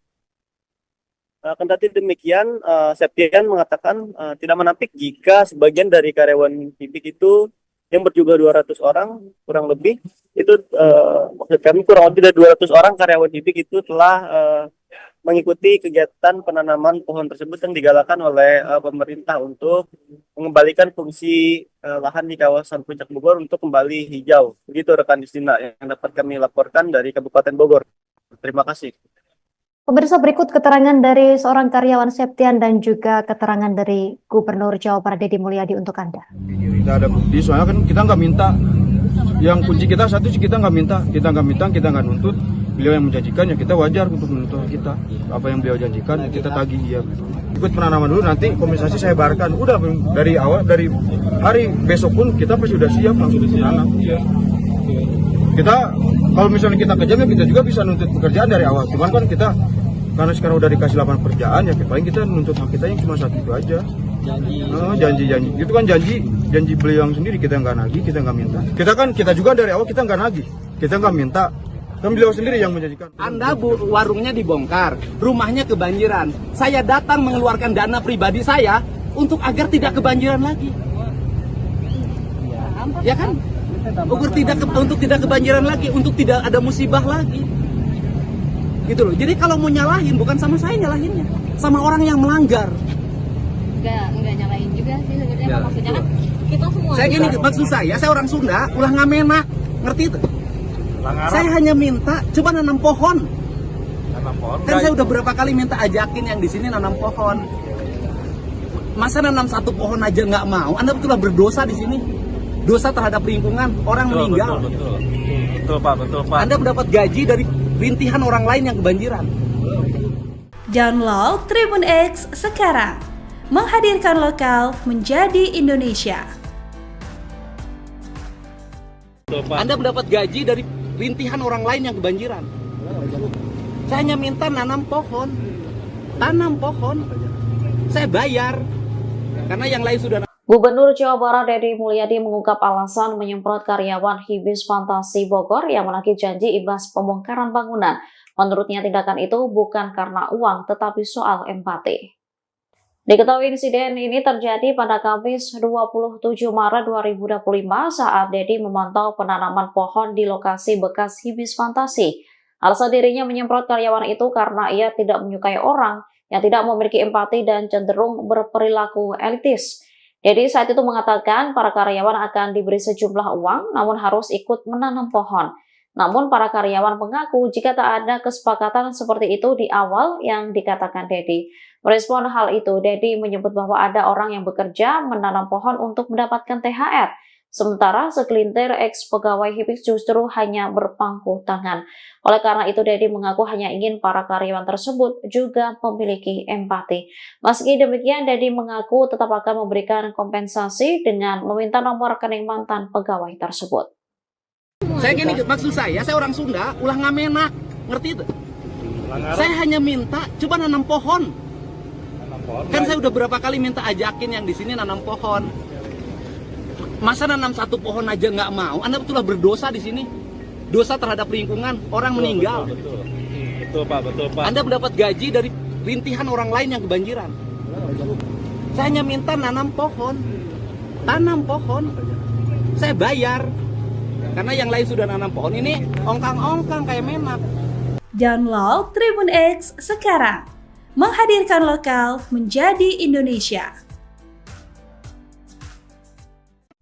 kendati demikian, Septian mengatakan tidak menampik jika sebagian dari karyawan Hibix itu yang berjumlah 200 orang kurang lebih itu maksud kami kurang lebih dari 200 orang karyawan Hibix itu telah mengikuti kegiatan penanaman pohon tersebut yang digalakan oleh pemerintah untuk mengembalikan fungsi lahan di kawasan Puncak Bogor untuk kembali hijau. Begitu rekan Justina yang dapat kami laporkan dari Kabupaten Bogor. Terima kasih. Pemirsa, berikut keterangan dari seorang karyawan Septian dan juga keterangan dari Gubernur Jawa Barat Deddy Mulyadi untuk Anda. Kita ada bukti, soalnya kan kita nggak minta. Yang kunci kita satu sih, kita nggak minta, kita nggak nuntut. Beliau yang menjanjikan, ya kita wajar untuk menuntut kita. Apa yang beliau janjikan, kita tagih ya. Ikut penanaman dulu, nanti kompensasi saya bayarkan. Udah dari awal, dari hari besok pun kita pasti sudah siap langsung menanam. Kita kalau misalnya kita kejam, ya kita juga bisa nuntut pekerjaan dari awal. Cuman kan kita karena sekarang udah dikasih lapangan pekerjaan, ya paling kita nuntut hak kita yang cuma satu itu aja. Janji itu kan janji beliau yang sendiri, kita nggak nagih, kita nggak minta. Kita juga dari awal kita nggak nagih, kita nggak minta, kan beliau sendiri yang menjanjikan. Anda warungnya dibongkar, rumahnya kebanjiran, saya datang mengeluarkan dana pribadi saya untuk agar tidak kebanjiran lagi, ya kan? Untuk tidak kebanjiran lagi, untuk tidak ada musibah lagi, gitu loh. Jadi kalau mau nyalahin, bukan sama saya nyalahinnya, sama orang yang melanggar. Enggak nyalain juga sih sebenarnya, maksudnya kan kita semua. Saya gini, maksud saya orang Sunda, ulah ngamenak, ngerti itu? Saya hanya minta, coba nanam pohon. Kan saya udah berapa kali minta ajakin yang di sini nanam pohon. Masa nanam satu pohon aja nggak mau? Anda betullah berdosa di sini. Dosa terhadap lingkungan, orang meninggal. Betul Pak. Anda mendapat gaji dari rintihan orang lain yang kebanjiran. Download Tribun X sekarang. Menghadirkan lokal menjadi Indonesia. Anda mendapat gaji dari rintihan orang lain yang kebanjiran. Saya hanya minta tanam pohon. Saya bayar. Karena yang lain sudah. Gubernur Jawa Barat Deddy Mulyadi mengungkap alasan menyemprot karyawan Hibis Fantasi Bogor yang menagih janji imbas pembongkaran bangunan. Menurutnya tindakan itu bukan karena uang tetapi soal empati. Diketahui insiden ini terjadi pada Kamis 27 Maret 2025 saat Deddy memantau penanaman pohon di lokasi bekas Hibis Fantasi. Alasan dirinya menyemprot karyawan itu karena ia tidak menyukai orang yang tidak memiliki empati dan cenderung berperilaku elitis. Deddy saat itu mengatakan para karyawan akan diberi sejumlah uang namun harus ikut menanam pohon. Namun para karyawan mengaku jika tak ada kesepakatan seperti itu di awal yang dikatakan Deddy. Merespon hal itu, Deddy menyebut bahwa ada orang yang bekerja menanam pohon untuk mendapatkan THR. Sementara segelintir ex-pegawai Hibis justru hanya berpangku tangan. Oleh karena itu, Deddy mengaku hanya ingin para karyawan tersebut juga memiliki empati. Meski demikian, Deddy mengaku tetap akan memberikan kompensasi dengan meminta nomor rekening mantan pegawai tersebut. Saya gini, maksud saya orang Sunda, ulah ngamenak, ngerti itu? Saya hanya minta, coba nanam pohon. Kan saya udah berapa kali minta ajakin yang di sini nanam pohon. Masa nanam satu pohon aja nggak mau? Anda betullah berdosa di sini. Dosa terhadap lingkungan, orang meninggal. Betul Pak. Anda mendapat gaji dari rintihan orang lain yang kebanjiran. Saya hanya minta tanam pohon. Saya bayar. Karena yang lain sudah nanam pohon, ini ongkang-ongkang kayak menak. Download Tribun X sekarang. Menghadirkan lokal menjadi Indonesia.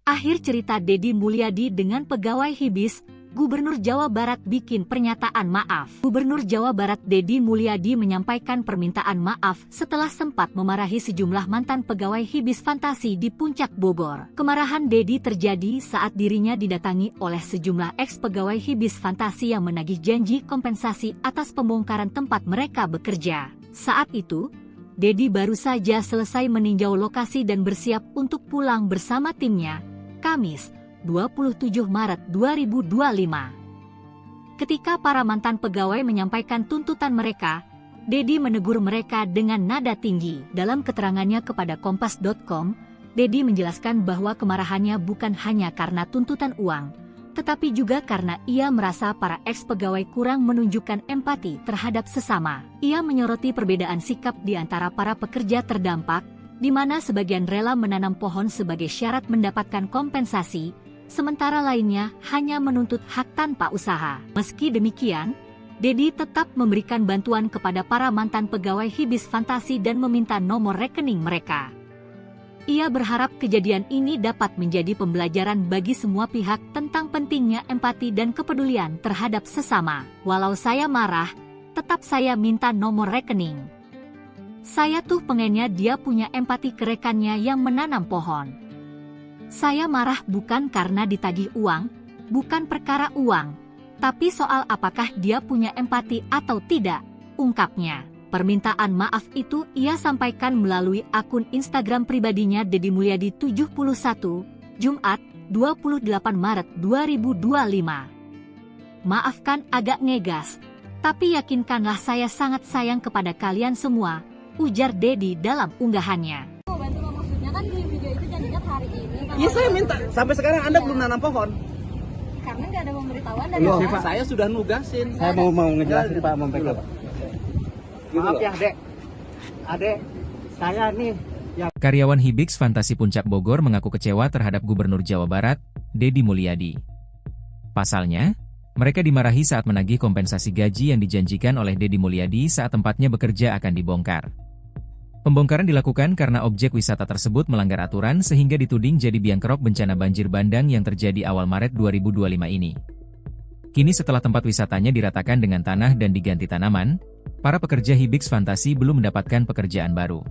Akhir cerita Deddy Mulyadi dengan pegawai Hibis, Gubernur Jawa Barat bikin pernyataan maaf. Gubernur Jawa Barat Deddy Mulyadi menyampaikan permintaan maaf setelah sempat memarahi sejumlah mantan pegawai Hibis Fantasi di Puncak Bogor. Kemarahan Deddy terjadi saat dirinya didatangi oleh sejumlah ex-pegawai Hibis Fantasi yang menagih janji kompensasi atas pembongkaran tempat mereka bekerja. Saat itu, Deddy baru saja selesai meninjau lokasi dan bersiap untuk pulang bersama timnya, Kamis 27 Maret 2025. Ketika para mantan pegawai menyampaikan tuntutan mereka, Deddy menegur mereka dengan nada tinggi. Dalam keterangannya kepada Kompas.com, Deddy menjelaskan bahwa kemarahannya bukan hanya karena tuntutan uang, tetapi juga karena ia merasa para ex-pegawai kurang menunjukkan empati terhadap sesama. Ia menyoroti perbedaan sikap di antara para pekerja terdampak, di mana sebagian rela menanam pohon sebagai syarat mendapatkan kompensasi, sementara lainnya hanya menuntut hak tanpa usaha. Meski demikian, Deddy tetap memberikan bantuan kepada para mantan pegawai Hibis Fantasi dan meminta nomor rekening mereka. Ia berharap kejadian ini dapat menjadi pembelajaran bagi semua pihak tentang pentingnya empati dan kepedulian terhadap sesama. Walau saya marah, tetap saya minta nomor rekening. Saya tuh pengennya dia punya empati ke rekannya yang menanam pohon. Saya marah bukan karena ditagih uang, bukan perkara uang, tapi soal apakah dia punya empati atau tidak, ungkapnya. Permintaan maaf itu ia sampaikan melalui akun Instagram pribadinya Deddy Mulyadi 71, Jumat, 28 Maret 2025. Maafkan agak ngegas, tapi yakinkanlah saya sangat sayang kepada kalian semua, ujar Deddy dalam unggahannya. Maksudnya kan di video itu janjinya hari ini. Iya, saya minta. Sampai sekarang Anda belum nanam pohon. Karena nggak ada pemberitahuan dari Loh, Bapak. saya sudah nugasin. Saya mau ngejelasin Pak, mau pegang. Maaf ya Dek, Adek, saya nih yang... Karyawan Hibix Fantasi Puncak Bogor mengaku kecewa terhadap Gubernur Jawa Barat, Deddy Mulyadi. Pasalnya, mereka dimarahi saat menagih kompensasi gaji yang dijanjikan oleh Deddy Mulyadi saat tempatnya bekerja akan dibongkar. Pembongkaran dilakukan karena objek wisata tersebut melanggar aturan sehingga dituding jadi biang kerok bencana banjir bandang yang terjadi awal Maret 2025 ini. Kini setelah tempat wisatanya diratakan dengan tanah dan diganti tanaman, para pekerja Hibix Fantasi belum mendapatkan pekerjaan baru.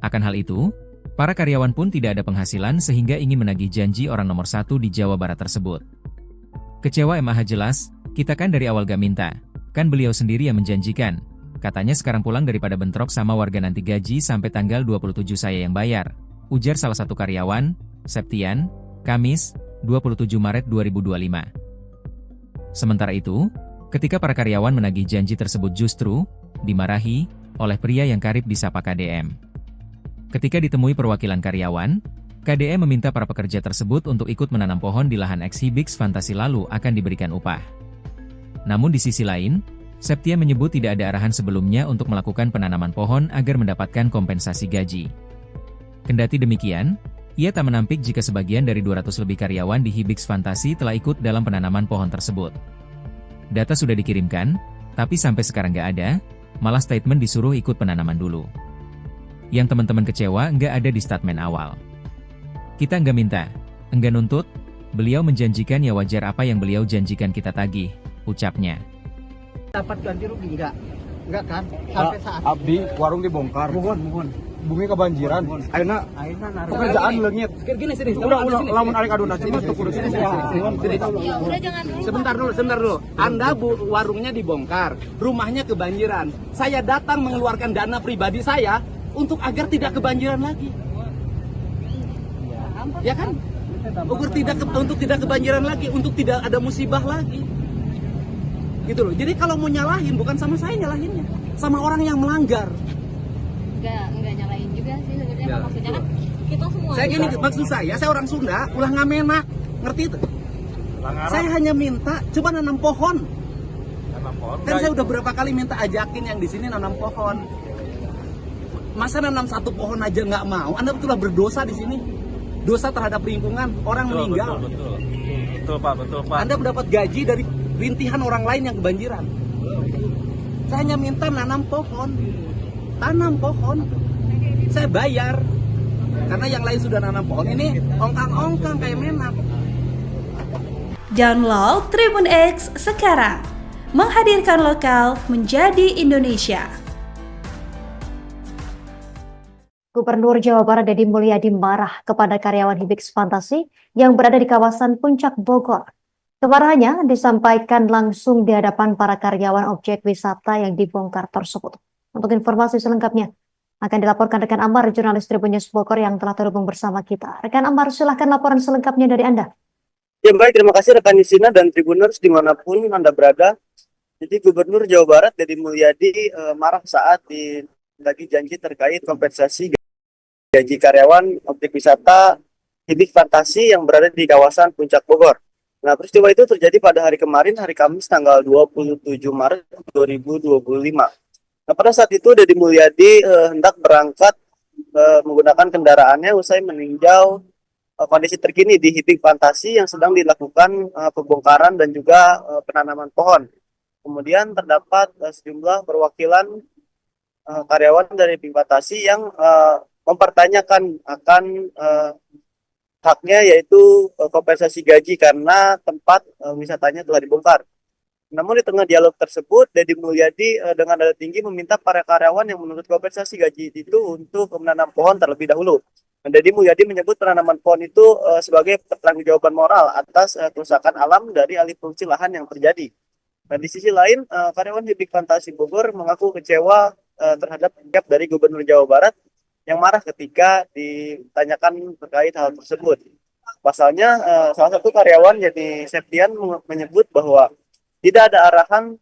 Akan hal itu, para karyawan pun tidak ada penghasilan sehingga ingin menagih janji orang nomor 1 di Jawa Barat tersebut. Kecewa MAH jelas, kita kan dari awal gak minta, kan beliau sendiri yang menjanjikan. Katanya sekarang pulang daripada bentrok sama warga nanti gaji sampai tanggal 27 saya yang bayar, ujar salah satu karyawan, Septian, Kamis, 27 Maret 2025. Sementara itu, ketika para karyawan menagih janji tersebut justru dimarahi oleh pria yang karib disapa KDM. Ketika ditemui perwakilan karyawan, KDM meminta para pekerja tersebut untuk ikut menanam pohon di lahan ex Hibix Fantasi lalu akan diberikan upah. Namun di sisi lain, Septia menyebut tidak ada arahan sebelumnya untuk melakukan penanaman pohon agar mendapatkan kompensasi gaji. Kendati demikian, ia tak menampik jika sebagian dari 200 lebih karyawan di Hibix Fantasi telah ikut dalam penanaman pohon tersebut. Data sudah dikirimkan, tapi sampai sekarang nggak ada, malah statement disuruh ikut penanaman dulu. Yang teman-teman kecewa nggak ada di statement awal. Kita nggak minta, nggak nuntut, beliau menjanjikan ya wajar apa yang beliau janjikan kita tagih, ucapnya. Dapat ganti rugi enggak kan? Sampai saat Abdi warung dibongkar. mohon. Bumi kebanjiran. Ayeuna pekerjaan leungit. Gini sini. Udah lamun arek aduna cuma tuh kudu sini. Ya udah jangan dulu. Sebentar dulu. Anda warungnya dibongkar, rumahnya kebanjiran. Saya datang mengeluarkan dana pribadi saya untuk agar tidak kebanjiran lagi. Ya kan? Untuk tidak kebanjiran lagi, untuk tidak ada musibah lagi. Gitu loh. Jadi kalau mau nyalahin bukan sama saya nyalahinnya, sama orang yang melanggar. Nggak nyalain juga sih sebenarnya. Maksudnya kan kita semua. Saya gini, maksud saya orang Sunda, ulah ngamenak, ngerti itu? Saya hanya minta coba nanam pohon. Kan saya udah berapa kali minta ajakin yang di sini nanam pohon. Masa nanam satu pohon aja nggak mau? Anda betullah berdosa di sini. Dosa terhadap lingkungan, orang meninggal. Betul Pak. Anda mendapat gaji dari rintihan orang lain yang kebanjiran. Saya hanya minta nanam pohon. Tanam pohon. Saya bayar. Karena yang lain sudah nanam pohon, ini ongkang-ongkang kayak menak. Download Tribun X sekarang. Menghadirkan lokal menjadi Indonesia. Gubernur Jawa Barat Deddy Mulyadi marah kepada karyawan Hibix Fantasi yang berada di kawasan Puncak Bogor. Kemarahannya disampaikan langsung di hadapan para karyawan objek wisata yang dibongkar tersebut. Untuk informasi selengkapnya akan dilaporkan rekan Amar, jurnalis Tribun News Bogor yang telah terhubung bersama kita. Rekan Amar, silahkan laporan selengkapnya dari Anda. Ya baik, terima kasih rekan Yusina dan Tribuners dimanapun Anda berada. Jadi Gubernur Jawa Barat Deddy Mulyadi marah saat lagi janji terkait kompensasi gaji karyawan objek wisata Hibix Fantasi yang berada di kawasan Puncak Bogor. Nah, peristiwa itu terjadi pada hari kemarin, hari Kamis tanggal 27 Maret 2025. Nah, pada saat itu Deddy Mulyadi hendak berangkat menggunakan kendaraannya usai meninjau kondisi terkini di Hibix Fantasi yang sedang dilakukan pembongkaran dan juga penanaman pohon. Kemudian terdapat sejumlah perwakilan karyawan dari Hibix Fantasi yang mempertanyakan akan haknya, yaitu kompensasi gaji karena tempat wisatanya telah dibongkar. Namun di tengah dialog tersebut, Deddy Mulyadi dengan nada tinggi meminta para karyawan yang menuntut kompensasi gaji itu untuk menanam pohon terlebih dahulu. Deddy Mulyadi menyebut penanaman pohon itu sebagai pertanggungjawaban moral atas kerusakan alam dari alih fungsi lahan yang terjadi. Nah, di sisi lain, karyawan Hibik Fantasi Bogor mengaku kecewa terhadap sikap dari Gubernur Jawa Barat yang marah ketika ditanyakan terkait hal tersebut. Pasalnya, salah satu karyawan yakni Septian menyebut bahwa tidak ada arahan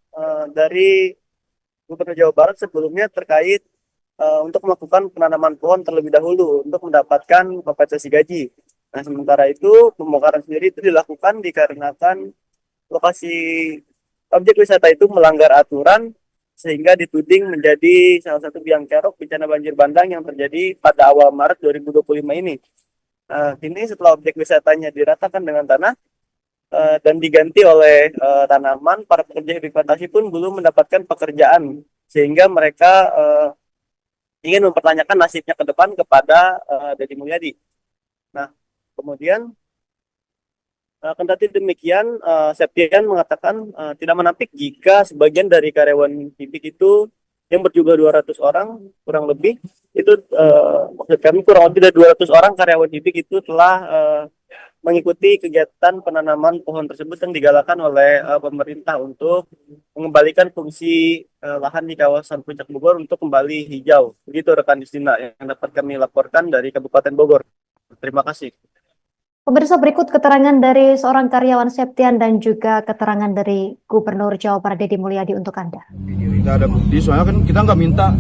dari Gubernur Jawa Barat sebelumnya terkait untuk melakukan penanaman pohon terlebih dahulu untuk mendapatkan kompensasi gaji. Nah, sementara itu pembongkaran sendiri itu dilakukan dikarenakan lokasi objek wisata itu melanggar aturan sehingga dituding menjadi salah satu biang kerok bencana banjir bandang yang terjadi pada awal Maret 2025 ini. Kini setelah objek wisatanya diratakan dengan tanah dan diganti oleh tanaman, para pekerja Hibik Fantasi pun belum mendapatkan pekerjaan sehingga mereka ingin mempertanyakan nasibnya ke depan kepada Deddy Mulyadi. Nah, kemudian kendati demikian, Septian mengatakan tidak menampik jika sebagian dari karyawan Hibik itu yang berjumlah 200 orang kurang lebih itu maksud kami kurang lebih dari 200 orang karyawan Hibik itu telah mengikuti kegiatan penanaman pohon tersebut yang digalakan oleh pemerintah untuk mengembalikan fungsi lahan di kawasan Puncak Bogor untuk kembali hijau. Begitu rekan Justina yang dapat kami laporkan dari Kabupaten Bogor. Terima kasih. Pemirsa, berikut keterangan dari seorang karyawan Septian dan juga keterangan dari Gubernur Jawa Barat Deddy Mulyadi untuk Anda. Kita ada bukti, soalnya kan kita nggak minta.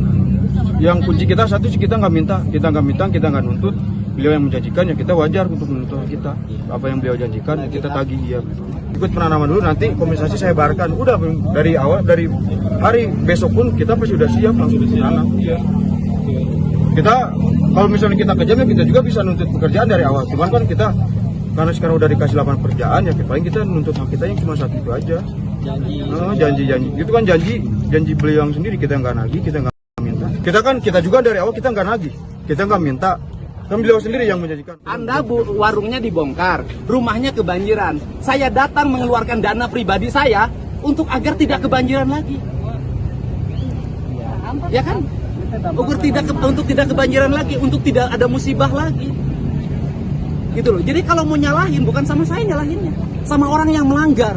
Yang kunci kita satu sih kita nggak minta, kita nggak nuntut. Beliau yang menjanjikan ya kita wajar untuk menuntut kita. Apa yang beliau janjikan ya kita tagih ya. Ikut penanaman dulu, nanti kompensasi saya bayarkan. Udah dari awal, dari hari besok pun kita pasti sudah siap langsung ditanam. Ya. Kita kalau misalnya kita kejam ya kita juga bisa nuntut pekerjaan dari awal. Cuman kan kita karena sekarang udah dikasih lapangan pekerjaan ya paling kita nuntut hak kita yang cuma satu itu aja. Janji. Itu kan janji beliau yang sendiri, kita nggak nagih, kita nggak minta. Kita juga dari awal kita nggak nagih, kita nggak minta. Kan beliau sendiri yang menjanjikan. Anda warungnya dibongkar, rumahnya kebanjiran. Saya datang mengeluarkan dana pribadi saya untuk agar tidak kebanjiran lagi. Ya kan? Untuk tidak kebanjiran lagi, untuk tidak ada musibah lagi. Gitu loh. Jadi kalau mau nyalahin bukan sama saya nyalahinnya, sama orang yang melanggar.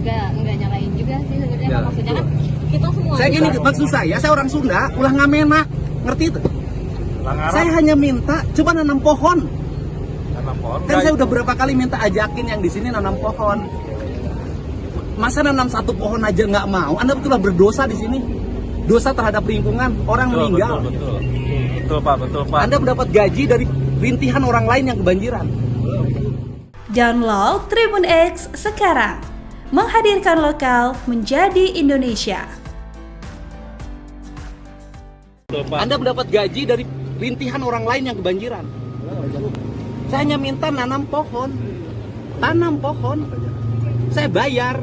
Enggak nyalahin juga sih sebenarnya. Ya, maksudnya kan kita semua. Saya gini, maksud saya orang Sunda, ulah ngamenak, ngerti itu? Saya hanya minta coba nanam pohon. Kan saya udah berapa kali minta ajakin yang di sini nanam pohon. Masa nanam satu pohon aja nggak mau? Anda betul berdosa di sini. Dosa terhadap lingkungan, orang meninggal. Betul Pak. Anda mendapat gaji dari rintihan orang lain yang kebanjiran. Download Tribun X sekarang, menghadirkan lokal menjadi Indonesia. Anda mendapat gaji dari rintihan orang lain yang kebanjiran. Saya hanya minta tanam pohon. Saya bayar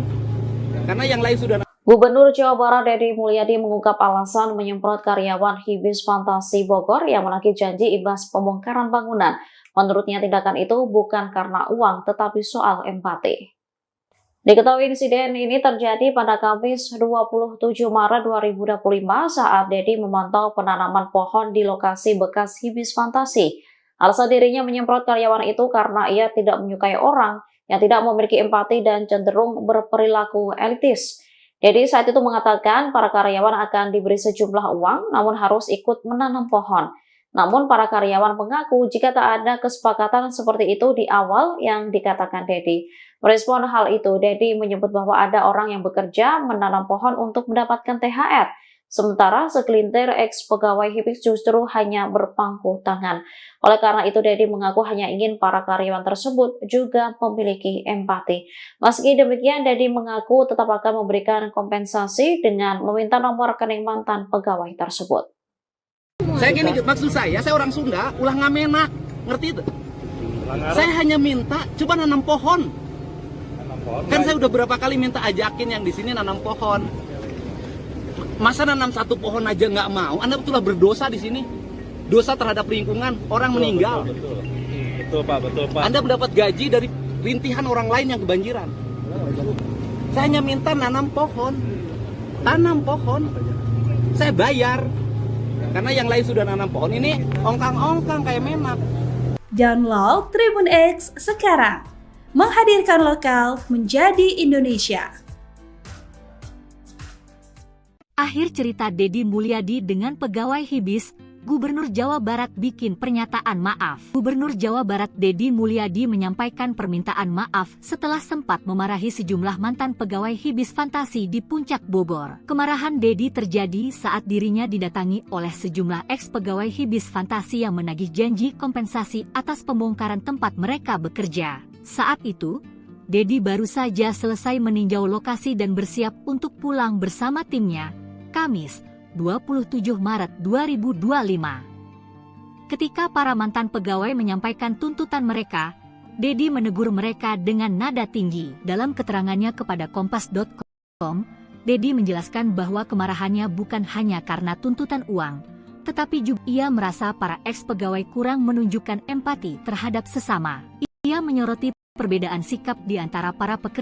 karena yang lain sudah. Gubernur Jawa Barat Deddy Mulyadi mengungkap alasan menyemprot karyawan Hibis Fantasi Bogor yang menagih janji imbas pembongkaran bangunan. Menurutnya tindakan itu bukan karena uang tetapi soal empati. Diketahui insiden ini terjadi pada Kamis 27 Maret 2025 saat Deddy memantau penanaman pohon di lokasi bekas Hibis Fantasi. Alasan dirinya menyemprot karyawan itu karena ia tidak menyukai orang yang tidak memiliki empati dan cenderung berperilaku elitis. Deddy saat itu mengatakan para karyawan akan diberi sejumlah uang namun harus ikut menanam pohon. Namun para karyawan mengaku jika tak ada kesepakatan seperti itu di awal yang dikatakan Deddy. Merespon hal itu, Deddy menyebut bahwa ada orang yang bekerja menanam pohon untuk mendapatkan THR. Sementara segelintir ex-pegawai Hibis justru hanya berpangku tangan. Oleh karena itu, Deddy mengaku hanya ingin para karyawan tersebut juga memiliki empati. Meski demikian, Deddy mengaku tetap akan memberikan kompensasi dengan meminta nomor rekening mantan pegawai tersebut. Saya gini, maksud saya orang Sunda, ulah ngamenak, ngerti itu? Saya hanya minta coba nanam pohon. Kan saya udah berapa kali minta ajakin yang di sini nanam pohon. Masa nanam satu pohon aja nggak mau? Anda betul berdosa di sini. Dosa terhadap lingkungan, orang meninggal. Betul Pak. Anda mendapat gaji dari rintihan orang lain yang kebanjiran. Saya hanya minta nanam pohon. Tanam pohon. Saya bayar. Karena yang lain sudah nanam pohon, ini ongkang-ongkang kayak menak. Download Tribun X sekarang. Menghadirkan lokal menjadi Indonesia. Akhir cerita Deddy Mulyadi dengan pegawai Hibis, Gubernur Jawa Barat bikin pernyataan maaf. Gubernur Jawa Barat Deddy Mulyadi menyampaikan permintaan maaf setelah sempat memarahi sejumlah mantan pegawai Hibis Fantasi di Puncak Bogor. Kemarahan Deddy terjadi saat dirinya didatangi oleh sejumlah ex-pegawai Hibis Fantasi yang menagih janji kompensasi atas pembongkaran tempat mereka bekerja. Saat itu, Deddy baru saja selesai meninjau lokasi dan bersiap untuk pulang bersama timnya, Kamis, 27 Maret 2025. Ketika para mantan pegawai menyampaikan tuntutan mereka, Deddy menegur mereka dengan nada tinggi. Dalam keterangannya kepada Kompas.com, Deddy menjelaskan bahwa kemarahannya bukan hanya karena tuntutan uang, tetapi juga ia merasa para ex-pegawai kurang menunjukkan empati terhadap sesama. Ia menyoroti perbedaan sikap di antara para pekerja